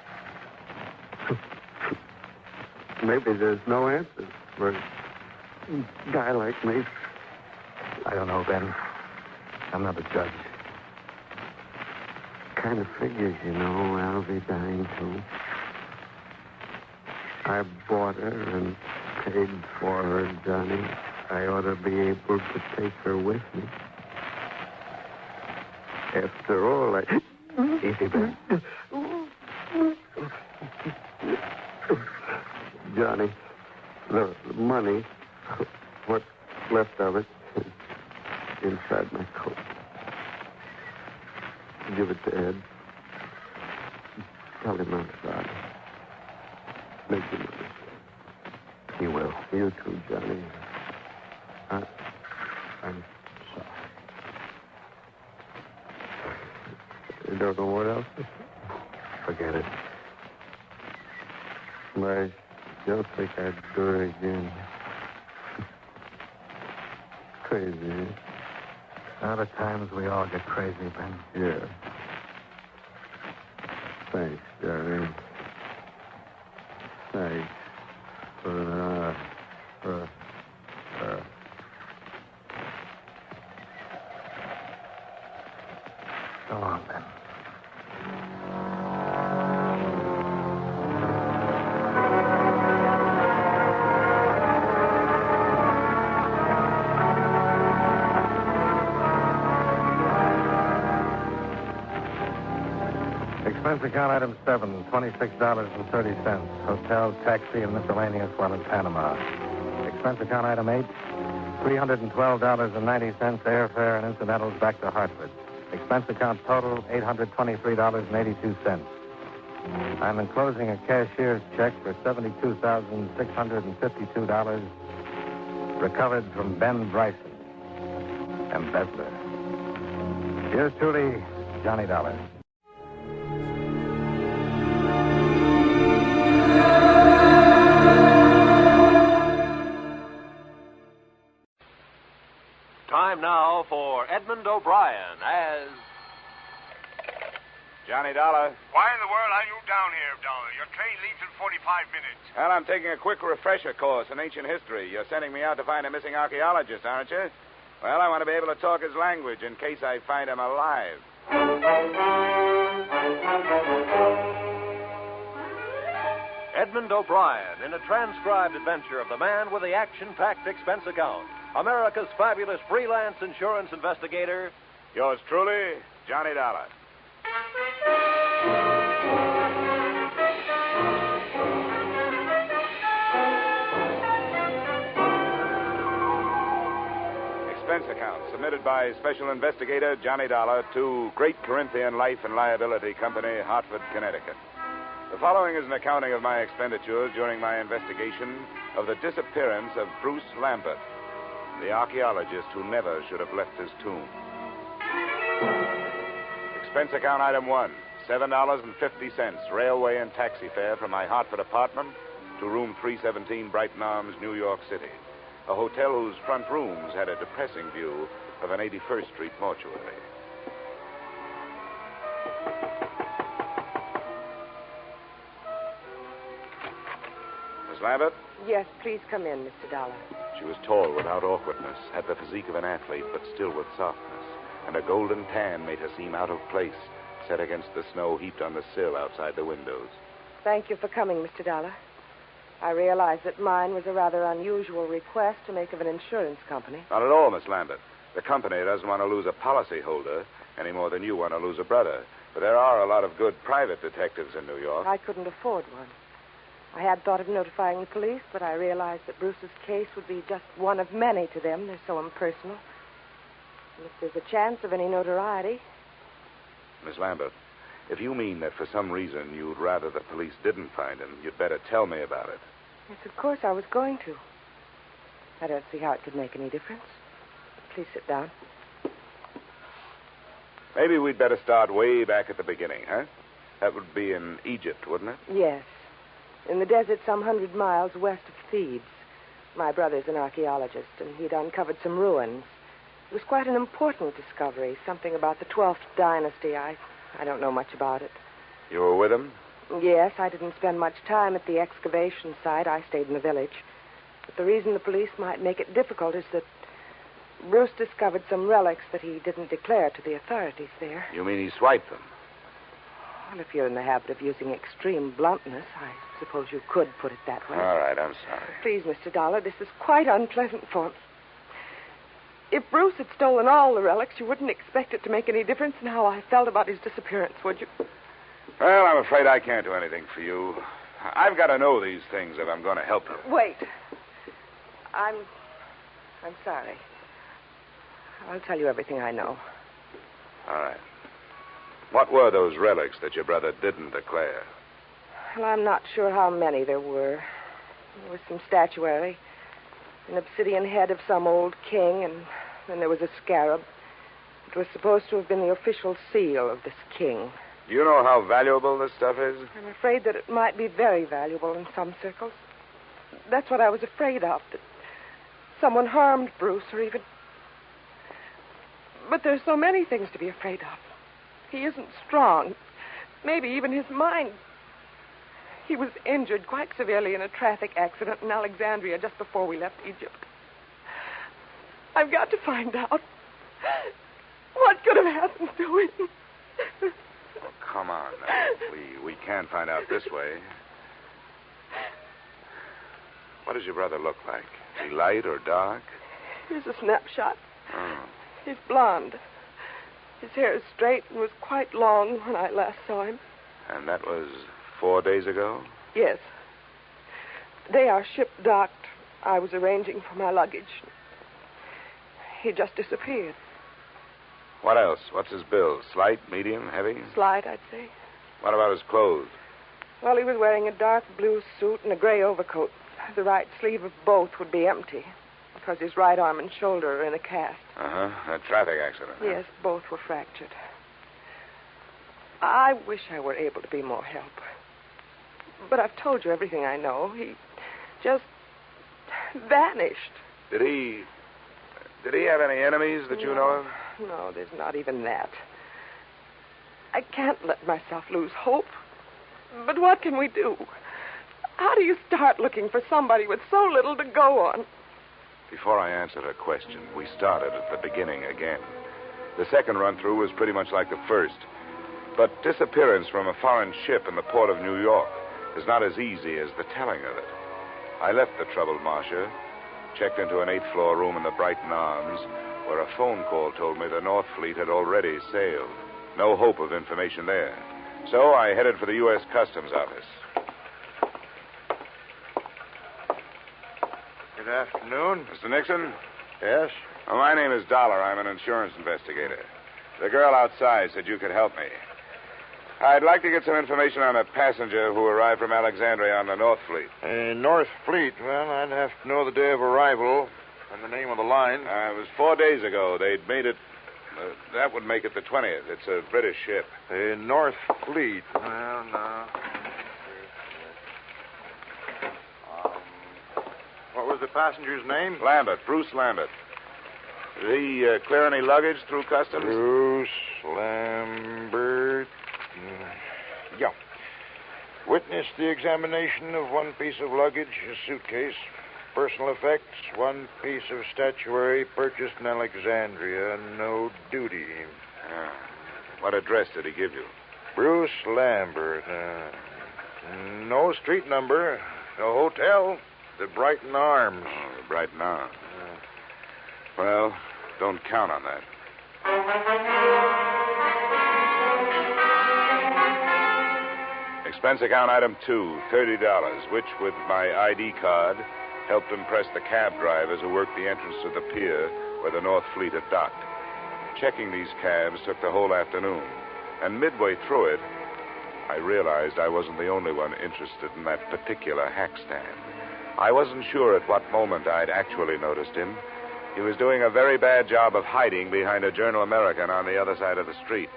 Speaker 6: Maybe there's no answer for a guy like me.
Speaker 9: I don't know, Ben. I'm not a judge.
Speaker 10: Kind of figures, you know, I'll be dying too. I bought her and paid for her, Johnny. I ought to be able to take her with me. After all,
Speaker 9: Easy, Ben.
Speaker 10: Johnny, the money, what's left of it, is inside my coat. Give it to Ed. Tell him I'm sorry. Make him understand.
Speaker 9: He will.
Speaker 10: You too, Johnny. I'm sorry. You don't know what else to say?
Speaker 9: Forget it.
Speaker 10: I don't think I'd do it again. Crazy.
Speaker 9: Other times we all get crazy, Ben.
Speaker 10: Yeah. Thanks, Johnny. Thanks.
Speaker 9: So long, Ben. Expense account item 7, $26.30. Hotel, taxi, and miscellaneous while in Panama. Expense account item 8, $312.90. Airfare and incidentals back to Hartford. Expense account total, $823.82. I'm enclosing a cashier's check for $72,652 recovered from Ben Bryson, embezzler. Yours truly, Johnny Dollar.
Speaker 12: Time now for Edmund O'Brien as
Speaker 11: Johnny Dollar.
Speaker 8: Why in the world are you down here, Dollar? Your train leaves in 45 minutes.
Speaker 11: Well, I'm taking a quick refresher course in ancient history. You're sending me out to find a missing archaeologist, aren't you? Well, I want to be able to talk his language in case I find him alive.
Speaker 12: Edmund O'Brien in a transcribed adventure of the man with the action-packed expense account. America's fabulous freelance insurance investigator.
Speaker 11: Yours truly, Johnny Dollar. Expense account submitted by Special Investigator Johnny Dollar to Great Corinthian Life and Liability Company, Hartford, Connecticut. The following is an accounting of my expenditures during my investigation of the disappearance of Bruce Lambert, the archaeologist who never should have left his tomb. Expense account item 1, $7.50, railway and taxi fare from my Hartford apartment to room 317, Brighton Arms, New York City, a hotel whose front rooms had a depressing view of an 81st Street mortuary. Miss Lambert?
Speaker 14: Yes, please come in, Mr. Dollar.
Speaker 11: She was tall without awkwardness, had the physique of an athlete, but still with softness, and a golden tan made her seem out of place, set against the snow heaped on the sill outside the windows.
Speaker 14: Thank you for coming, Mr. Dollar. I realize that mine was a rather unusual request to make of an insurance company.
Speaker 11: Not at all, Miss Lambert. The company doesn't want to lose a policyholder any more than you want to lose a brother. But there are a lot of good private detectives in New York.
Speaker 14: I couldn't afford one. I had thought of notifying the police, but I realized that Bruce's case would be just one of many to them. They're so impersonal. And if there's a chance of any notoriety...
Speaker 11: Miss Lambert, if you mean that for some reason you'd rather the police didn't find him, you'd better tell me about it.
Speaker 14: Yes, of course I was going to. I don't see how it could make any difference. Please sit down.
Speaker 11: Maybe we'd better start way back at the beginning, huh? That would be in Egypt, wouldn't it?
Speaker 14: Yes. In the desert some 100 miles west of Thebes. My brother's an archaeologist, and he'd uncovered some ruins. It was quite an important discovery, something about the 12th dynasty. I don't know much about it.
Speaker 11: You were with him?
Speaker 14: Yes, I didn't spend much time at the excavation site. I stayed in the village. But the reason the police might make it difficult is that, Bruce discovered some relics that he didn't declare to the authorities there.
Speaker 11: You mean he swiped them?
Speaker 14: Well, if you're in the habit of using extreme bluntness, I suppose you could put it that way.
Speaker 11: All right, I'm sorry.
Speaker 14: Please, Mr. Dollar, this is quite unpleasant for me. If Bruce had stolen all the relics, you wouldn't expect it to make any difference in how I felt about his disappearance, would you?
Speaker 11: Well, I'm afraid I can't do anything for you. I've got to know these things if I'm going to help you.
Speaker 14: Wait. I'm sorry. I'll tell you everything I know.
Speaker 11: All right. What were those relics that your brother didn't declare?
Speaker 14: Well, I'm not sure how many there were. There was some statuary, an obsidian head of some old king, and then there was a scarab. It was supposed to have been the official seal of this king.
Speaker 11: Do you know how valuable this stuff is?
Speaker 14: I'm afraid that it might be very valuable in some circles. That's what I was afraid of, that someone harmed Bruce or even... But there's so many things to be afraid of. He isn't strong. Maybe even his mind. He was injured quite severely in a traffic accident in Alexandria just before we left Egypt. I've got to find out what could have happened to him.
Speaker 11: Oh, come on. We can't find out this way. What does your brother look like? Is he light or dark?
Speaker 14: Here's a snapshot.
Speaker 11: Oh.
Speaker 14: He's blonde. His hair is straight and was quite long when I last saw him.
Speaker 11: And that was 4 days ago?
Speaker 14: Yes. The day our ship docked, I was arranging for my luggage. He just disappeared.
Speaker 11: What else? What's his bill? Slight, medium, heavy?
Speaker 14: Slight, I'd say.
Speaker 11: What about his clothes?
Speaker 14: Well, he was wearing a dark blue suit and a gray overcoat. The right sleeve of both would be empty because his right arm and shoulder are in a cast.
Speaker 11: Uh-huh. A traffic accident.
Speaker 14: Yes, both were fractured. I wish I were able to be more help. But I've told you everything I know. He just vanished.
Speaker 11: Did he have any enemies that you know of?
Speaker 14: No, there's not even that. I can't let myself lose hope. But what can we do? How do you start looking for somebody with so little to go on?
Speaker 11: Before I answer her question, we started at the beginning again. The second run-through was pretty much like the first. But disappearance from a foreign ship in the port of New York is not as easy as the telling of it. I left the troubled Marcia, checked into an 8th-floor room in the Brighton Arms, where a phone call told me the North Fleet had already sailed. No hope of information there. So I headed for the U.S. Customs Office.
Speaker 7: Good afternoon.
Speaker 11: Mr. Nixon?
Speaker 7: Yes?
Speaker 11: Well, my name is Dollar. I'm an insurance investigator. The girl outside said you could help me. I'd like to get some information on a passenger who arrived from Alexandria on the North Fleet.
Speaker 7: North Fleet. Well, I'd have to know the day of arrival and the name of the line.
Speaker 11: It was 4 days ago. They'd made it... that would make it the 20th. It's a British ship.
Speaker 7: North Fleet. Well, no. What was the passenger's name?
Speaker 11: Lambert. Bruce Lambert. Did he clear any luggage through customs?
Speaker 7: Bruce Lambert. Yeah. Witnessed the examination of one piece of luggage, a suitcase, personal effects, one piece of statuary purchased in Alexandria, no duty.
Speaker 11: What address did he give you?
Speaker 7: Bruce Lambert. No street number. No hotel. The Brighton Arms.
Speaker 11: Oh, the Brighton Arms. Well, don't count on that. Expense account item 2, $30, which, with my ID card, helped impress the cab drivers who worked the entrance to the pier where the North Fleet had docked. Checking these cabs took the whole afternoon, and midway through it, I realized I wasn't the only one interested in that particular hack stand. I wasn't sure at what moment I'd actually noticed him. He was doing a very bad job of hiding behind a Journal American on the other side of the street.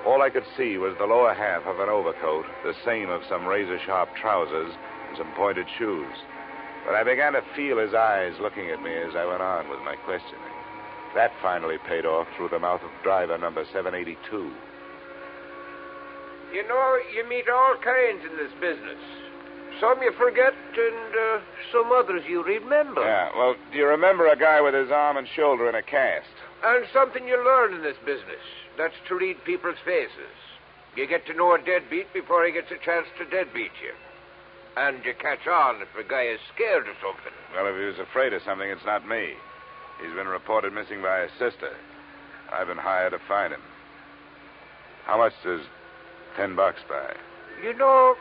Speaker 11: All I could see was the lower half of an overcoat, the seam of some razor-sharp trousers, and some pointed shoes. But I began to feel his eyes looking at me as I went on with my questioning. That finally paid off through the mouth of driver number 782.
Speaker 18: You know, you meet all kinds in this business. Some you forget, and some others you remember.
Speaker 11: Yeah, well, do you remember a guy with his arm and shoulder in a cast?
Speaker 18: And something you learn in this business. That's to read people's faces. You get to know a deadbeat before he gets a chance to deadbeat you. And you catch on if a guy is scared of something.
Speaker 11: Well, if he was afraid of something, it's not me. He's been reported missing by his sister. I've been hired to find him. How much does $10 buy?
Speaker 18: You know,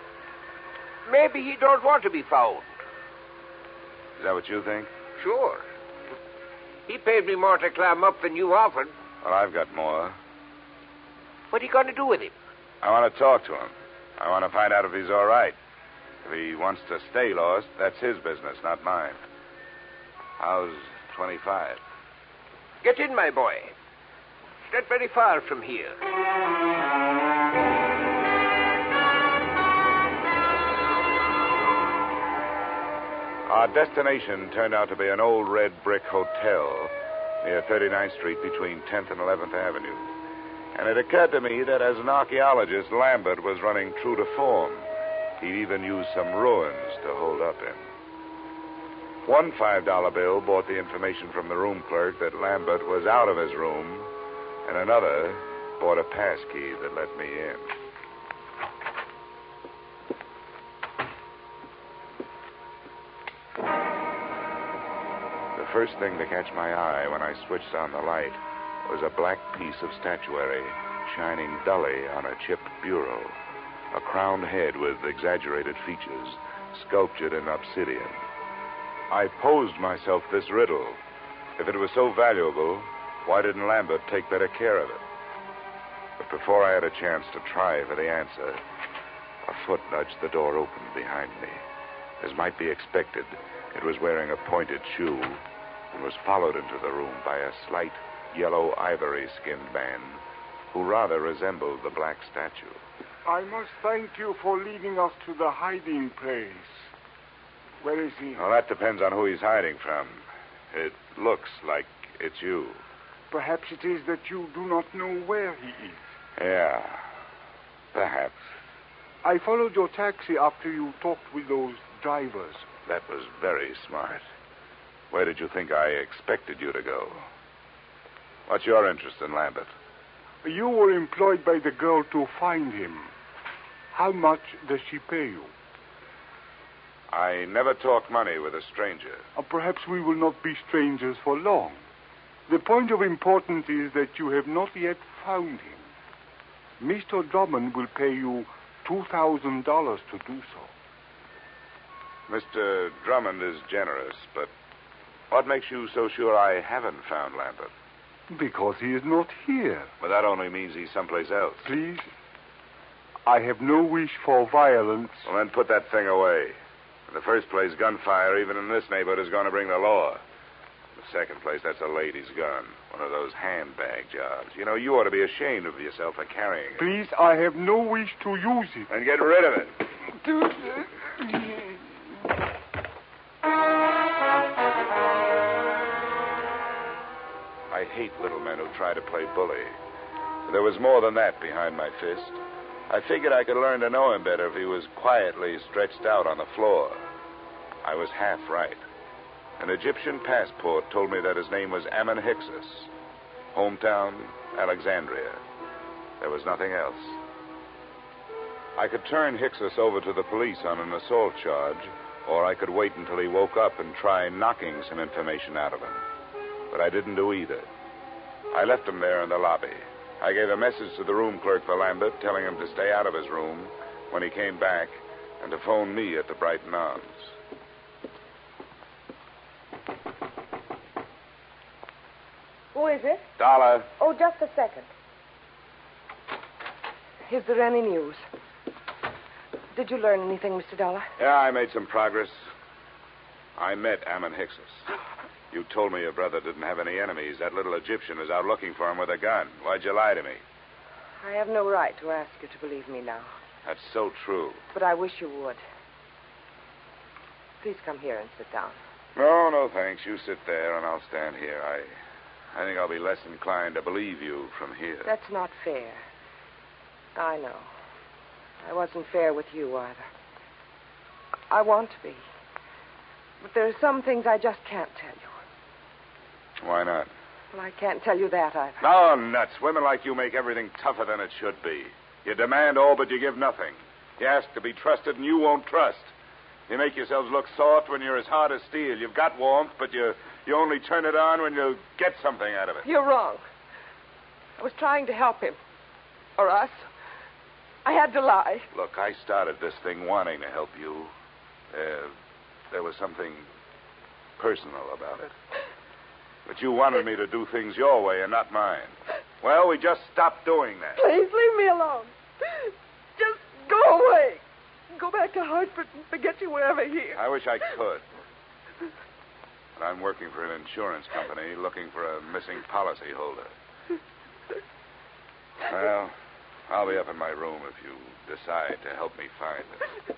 Speaker 18: maybe he don't want to be found.
Speaker 11: Is that what you think?
Speaker 18: Sure. He paid me more to climb up than you offered.
Speaker 11: Well, I've got more.
Speaker 18: What are you going to do with him?
Speaker 11: I want to talk to him. I want to find out if he's all right. If he wants to stay lost, that's his business, not mine. How's 25?
Speaker 18: Get in, my boy. It's not very far from here.
Speaker 11: Our destination turned out to be an old red brick hotel near 39th Street between 10th and 11th Avenue. And it occurred to me that as an archaeologist, Lambert was running true to form. He'd even used some ruins to hold up in. One $5 bill brought the information from the room clerk that Lambert was out of his room, and another brought a pass key that let me in. The first thing to catch my eye when I switched on the light was a black piece of statuary shining dully on a chipped bureau, a crowned head with exaggerated features sculptured in obsidian. I posed myself this riddle. If it was so valuable, why didn't Lambert take better care of it? But before I had a chance to try for the answer, a foot nudged the door open behind me. As might be expected, it was wearing a pointed shoe and was followed into the room by a slight yellow ivory-skinned man who rather resembled the black statue.
Speaker 19: I must thank you for leading us to the hiding place. Where is he?
Speaker 11: Well, that depends on who he's hiding from. It looks like it's you.
Speaker 19: Perhaps it is that you do not know where he is.
Speaker 11: Yeah, perhaps.
Speaker 19: I followed your taxi after you talked with those drivers.
Speaker 11: That was very smart. Where did you think I expected you to go? What's your interest in Lambert?
Speaker 19: You were employed by the girl to find him. How much does she pay you?
Speaker 11: I never talk money with a stranger.
Speaker 19: Perhaps we will not be strangers for long. The point of importance is that you have not yet found him. Mr. Drummond will pay you $2,000 to do so.
Speaker 11: Mr. Drummond is generous, but what makes you so sure I haven't found Lambert?
Speaker 19: Because he is not here.
Speaker 11: Well, that only means he's someplace else.
Speaker 19: Please, I have no wish for violence.
Speaker 11: Well, then put that thing away. In the first place, gunfire, even in this neighborhood, is going to bring the law. In the second place, that's a lady's gun. One of those handbag jobs. You know, you ought to be ashamed of yourself for carrying it.
Speaker 19: Please, I have no wish to use it.
Speaker 11: Then get rid of it. I hate little men who try to play bully. But there was more than that behind my fist. I figured I could learn to know him better if he was quietly stretched out on the floor. I was half right. An Egyptian passport told me that his name was Ammon Hicks. Hometown, Alexandria. There was nothing else. I could turn Hicks over to the police on an assault charge, or I could wait until he woke up and try knocking some information out of him. But I didn't do either. I left him there in the lobby. I gave a message to the room clerk for Lambert, telling him to stay out of his room when he came back and to phone me at the Brighton Arms.
Speaker 14: Who is it?
Speaker 11: Dollar.
Speaker 14: Oh, just a second. Is there any news? Did you learn anything, Mr. Dollar?
Speaker 11: Yeah, I made some progress. I met Ammon Hicks. You told me your brother didn't have any enemies. That little Egyptian is out looking for him with a gun. Why'd you lie to me?
Speaker 14: I have no right to ask you to believe me now.
Speaker 11: That's so true.
Speaker 14: But I wish you would. Please come here and sit down.
Speaker 11: No, thanks. You sit there and I'll stand here. I think I'll be less inclined to believe you from here.
Speaker 14: That's not fair. I know. I wasn't fair with you either. I want to be. But there are some things I just can't tell you.
Speaker 7: Why not?
Speaker 14: Well, I can't tell you that either.
Speaker 7: No, nuts. Women like you make everything tougher than it should be. You demand all, but you give nothing. You ask to be trusted, and you won't trust. You make yourselves look soft when you're as hard as steel. You've got warmth, but you only turn it on when you get something out of it.
Speaker 14: You're wrong. I was trying to help him. Or us. I had to lie.
Speaker 7: Look, I started this thing wanting to help you. There was something personal about it. But you wanted me to do things your way and not mine. Well, we just stopped doing that.
Speaker 14: Please, leave me alone. Just go away. Go back to Hartford and forget you were ever here.
Speaker 7: I wish I could. But I'm working for an insurance company looking for a missing policyholder. Well, I'll be up in my room if you decide to help me find it.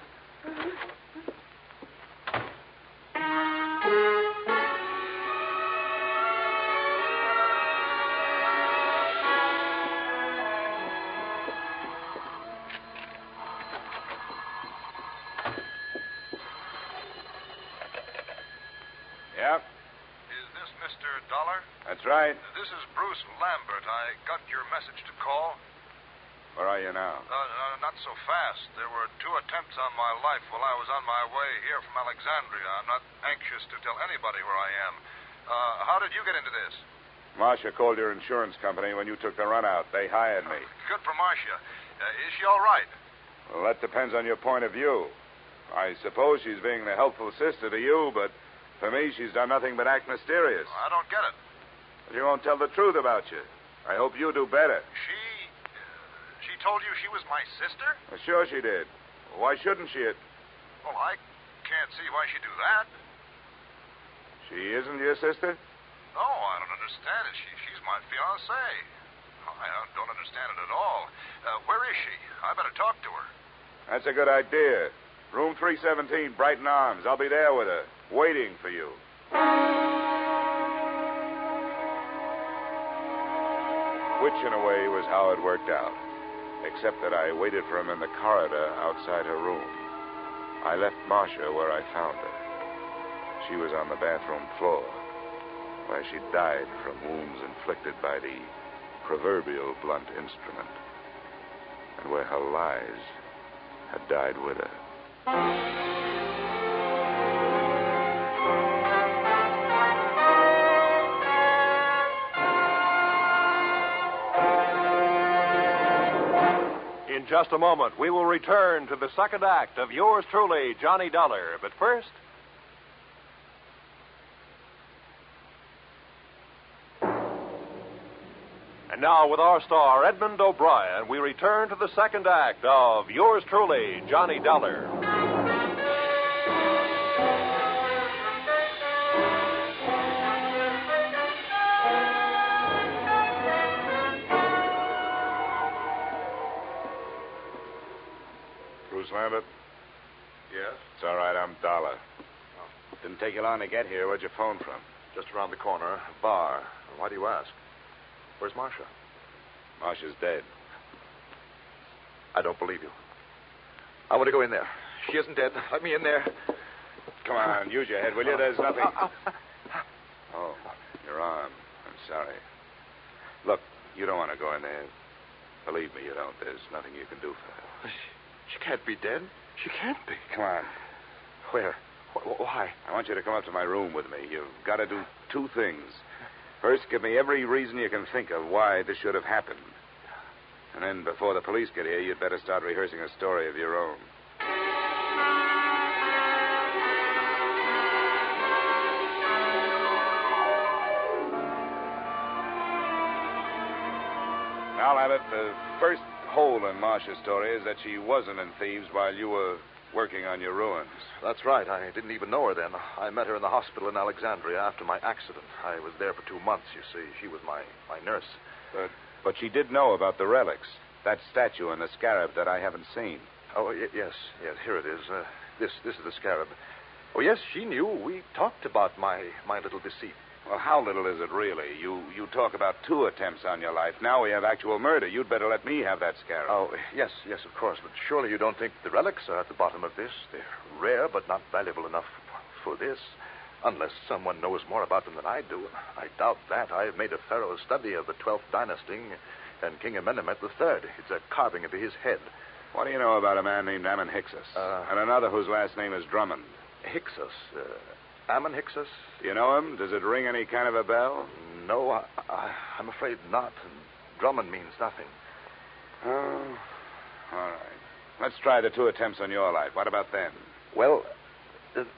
Speaker 7: Yeah?
Speaker 15: Is this Mr. Dollar?
Speaker 7: That's right.
Speaker 15: This is Bruce Lambert. I got your message to call.
Speaker 7: Where are you now?
Speaker 15: Not so fast. There were 2 attempts on my life while I was on my way here from Alexandria. I'm not anxious to tell anybody where I am. How did you get into this?
Speaker 7: Marcia called your insurance company when you took the run out. They hired me.
Speaker 15: Good for Marcia. Is she all right?
Speaker 7: Well, that depends on your point of view. I suppose she's being the helpful sister to you, but for me, she's done nothing but act mysterious.
Speaker 15: I don't get it.
Speaker 7: She won't tell the truth about you. I hope you do better.
Speaker 15: She told you she was my sister?
Speaker 7: Well, sure she did. Why shouldn't she?
Speaker 15: Well, I can't see why she'd do that.
Speaker 7: She isn't your sister?
Speaker 15: No, I don't understand it. She's my fiancée. I don't understand it at all. Where is she? I better talk to her.
Speaker 7: That's a good idea. Room 317, Brighton Arms. I'll be there with her, waiting for you. Which, in a way, was how it worked out. Except that I waited for him in the corridor outside her room. I left Marcia where I found her. She was on the bathroom floor, where she died from wounds inflicted by the proverbial blunt instrument, and where her lies had died with her.
Speaker 12: In just a moment, we will return to the second act of yours truly, Johnny Dollar. But first... And now, with our star, Edmund O'Brien, we return to the second act of yours truly, Johnny Dollar.
Speaker 7: Bruce Lambert?
Speaker 15: Yes?
Speaker 7: It's all right, I'm Dollar. Didn't take you long to get here. Where'd you phone from?
Speaker 15: Just around the corner, a bar. Why do you ask? Where's Marcia?
Speaker 7: Marcia's dead.
Speaker 15: I don't believe you. I want to go in there. She isn't dead. Let me in there.
Speaker 7: Come on, use your head, will you? There's nothing. Oh, your arm. I'm sorry. Look, you don't want to go in there. Believe me, you don't. There's nothing you can do for her.
Speaker 15: She can't be dead. She can't be.
Speaker 7: Come on.
Speaker 15: Where? Why?
Speaker 7: I want you to come up to my room with me. You've got to do 2 things. First, give me every reason you can think of why this should have happened. And then, before the police get here, you'd better start rehearsing a story of your own. Now, Abbott, the first hole in Marcia's story is that she wasn't in Thieves while you were working on your ruins.
Speaker 15: That's right. I didn't even know her then. I met her in the hospital in Alexandria after my accident. I was there for 2 months, you see. She was my nurse.
Speaker 7: But she did know about the relics. That statue and the scarab that I haven't seen.
Speaker 15: Oh, yes. Here it is. This is the scarab. Oh, yes, she knew. We talked about my little deceit.
Speaker 7: Well, how little is it really? You talk about 2 attempts on your life. Now we have actual murder. You'd better let me have that scarab.
Speaker 15: Oh, yes, of course. But surely you don't think the relics are at the bottom of this? They're rare, but not valuable enough
Speaker 13: for this, unless someone knows more about them than I do. I doubt that. I've made a thorough study of the 12th dynasty and King Amenemhet III. It's a carving into his head.
Speaker 11: What do you know about a man named Ammon Hyksos? And another whose last name is Drummond?
Speaker 13: Hyksos. Ammon Hyksos?
Speaker 11: Do you know him? Does it ring any kind of a bell?
Speaker 13: No, I'm afraid not. Drummond means nothing.
Speaker 11: Oh, all right. Let's try the 2 attempts on your life. What about them?
Speaker 13: Well,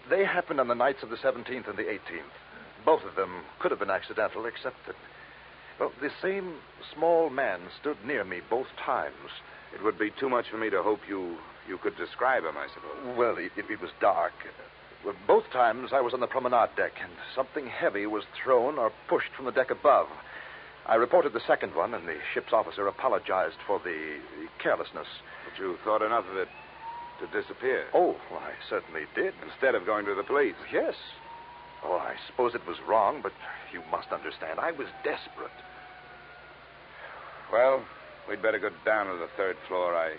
Speaker 13: they happened on the nights of the 17th and the 18th. Both of them could have been accidental, except that, well, the same small man stood near me both times.
Speaker 11: It would be too much for me to hope you could describe him, I suppose.
Speaker 13: Well, it was dark. Well, both times I was on the promenade deck, and something heavy was thrown or pushed from the deck above. I reported the second one, and the ship's officer apologized for the carelessness.
Speaker 11: But you thought enough of it to disappear?
Speaker 13: Oh, well, I certainly did.
Speaker 11: Instead of going to the police?
Speaker 13: Yes. Oh, I suppose it was wrong, but you must understand, I was desperate.
Speaker 11: Well, we'd better go down to the 3rd floor. I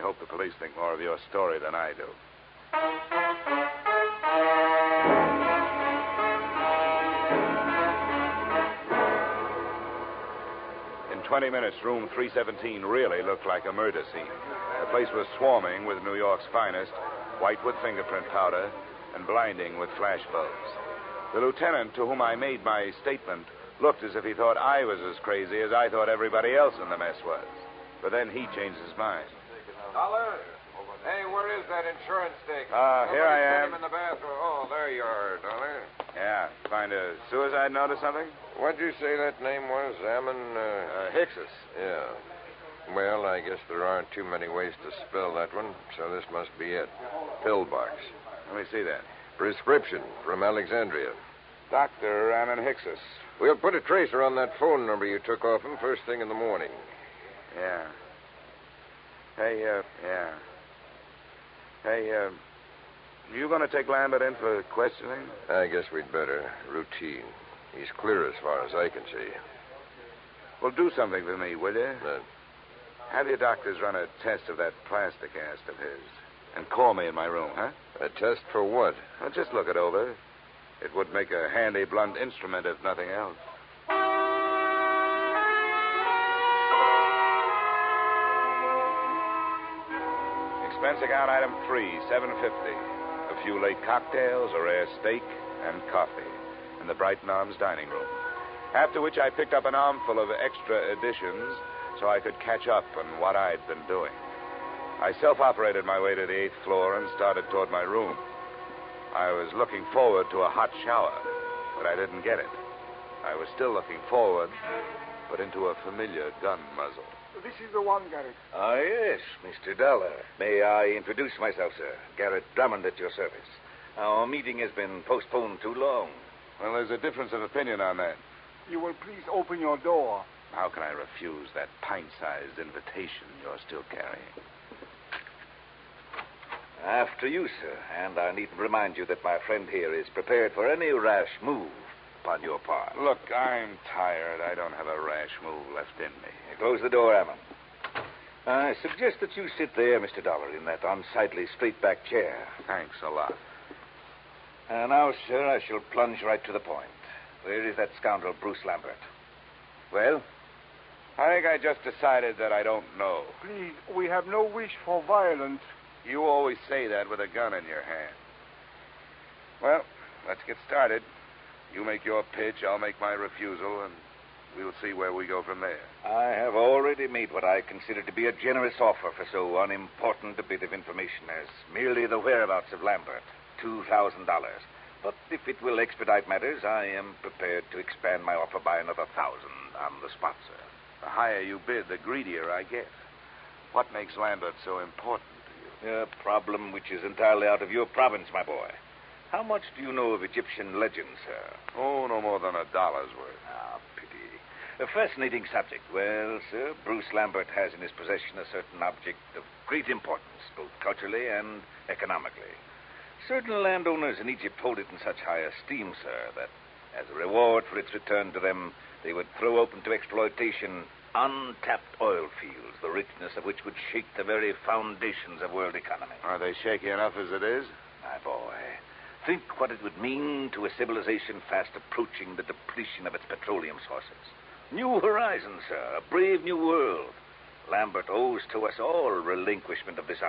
Speaker 11: hope the police think more of your story than I do. In 20 minutes, room 317 really looked like a murder scene. The place was swarming with New York's finest, white with fingerprint powder and blinding with flash bulbs. The lieutenant to whom I made my statement looked as if he thought I was as crazy as I thought everybody else in the mess was. But then he changed his mind.
Speaker 18: Dollar? Hey, where is that insurance stick?
Speaker 11: Here I am.
Speaker 18: Him in the bathroom. Oh, there you are, Dollar.
Speaker 11: Yeah, find a suicide note or something?
Speaker 18: What'd you say that name was? Ammon,
Speaker 11: Hyksos.
Speaker 18: Yeah. Well, I guess there aren't too many ways to spell that one, so this must be it. Pillbox.
Speaker 11: Let me see that.
Speaker 18: Prescription from Alexandria.
Speaker 11: Dr. Ammon Hyksos.
Speaker 18: We'll put a tracer on that phone number you took off him first thing in the morning.
Speaker 11: Yeah. Hey, you going to take Lambert in for questioning?
Speaker 18: I guess we'd better. Routine. He's clear as far as I can see.
Speaker 11: Well, do something for me, will you? Have your doctors run a test of that plasticast of his. And call me in my room, huh?
Speaker 18: A test for what?
Speaker 11: Well, just look it over. It would make a handy blunt instrument, if nothing else. Expense account item 3, $7.50. A few late cocktails, a rare steak, and coffee in the Brighton Arms dining room. After which I picked up an armful of extra editions so I could catch up on what I'd been doing. I self-operated my way to the 8th floor and started toward my room. I was looking forward to a hot shower, but I didn't get it. I was still looking forward, but into a familiar gun muzzle.
Speaker 17: This is the one, Garrett.
Speaker 21: Ah, yes, Mr. Dollar. May I introduce myself, sir? Garrett Drummond at your service. Our meeting has been postponed too long.
Speaker 11: Well, there's a difference of opinion on that.
Speaker 17: You will please open your door.
Speaker 11: How can I refuse that pint-sized invitation you're still carrying?
Speaker 21: After you, sir. And I needn't remind you that my friend here is prepared for any rash move upon your part.
Speaker 11: Look, I'm tired. I don't have a rash move left in me.
Speaker 21: Close the door, Ammon. I suggest that you sit there, Mr. Dollar, in that unsightly straight-back chair.
Speaker 11: Thanks a lot.
Speaker 21: And now, sir, I shall plunge right to the point. Where is that scoundrel, Bruce Lambert? Well?
Speaker 11: I think I just decided that I don't know.
Speaker 17: Please, we have no wish for violence.
Speaker 11: You always say that with a gun in your hand. Well, let's get started. You make your pitch, I'll make my refusal, and we'll see where we go from there.
Speaker 21: I have already made what I consider to be a generous offer for so unimportant a bit of information as merely the whereabouts of Lambert. $2,000. But if it will expedite matters, I am prepared to expand my offer by another 1,000 on the spot, sir.
Speaker 11: The higher you bid, the greedier I get. What makes Lambert so important to you?
Speaker 21: A problem which is entirely out of your province, my boy. How much do you know of Egyptian legends, sir?
Speaker 11: Oh, no more than $1 worth.
Speaker 21: Ah, pity. A fascinating subject. Well, sir, Bruce Lambert has in his possession a certain object of great importance, both culturally and economically. Certain landowners in Egypt hold it in such high esteem, sir, that as a reward for its return to them, they would throw open to exploitation untapped oil fields, the richness of which would shake the very foundations of world economy.
Speaker 11: Are they shaky enough as it is?
Speaker 21: My boy, Think what it would mean to a civilization fast approaching the depletion of its petroleum sources. New horizons, sir. A brave new world. Lambert owes to us all relinquishment of this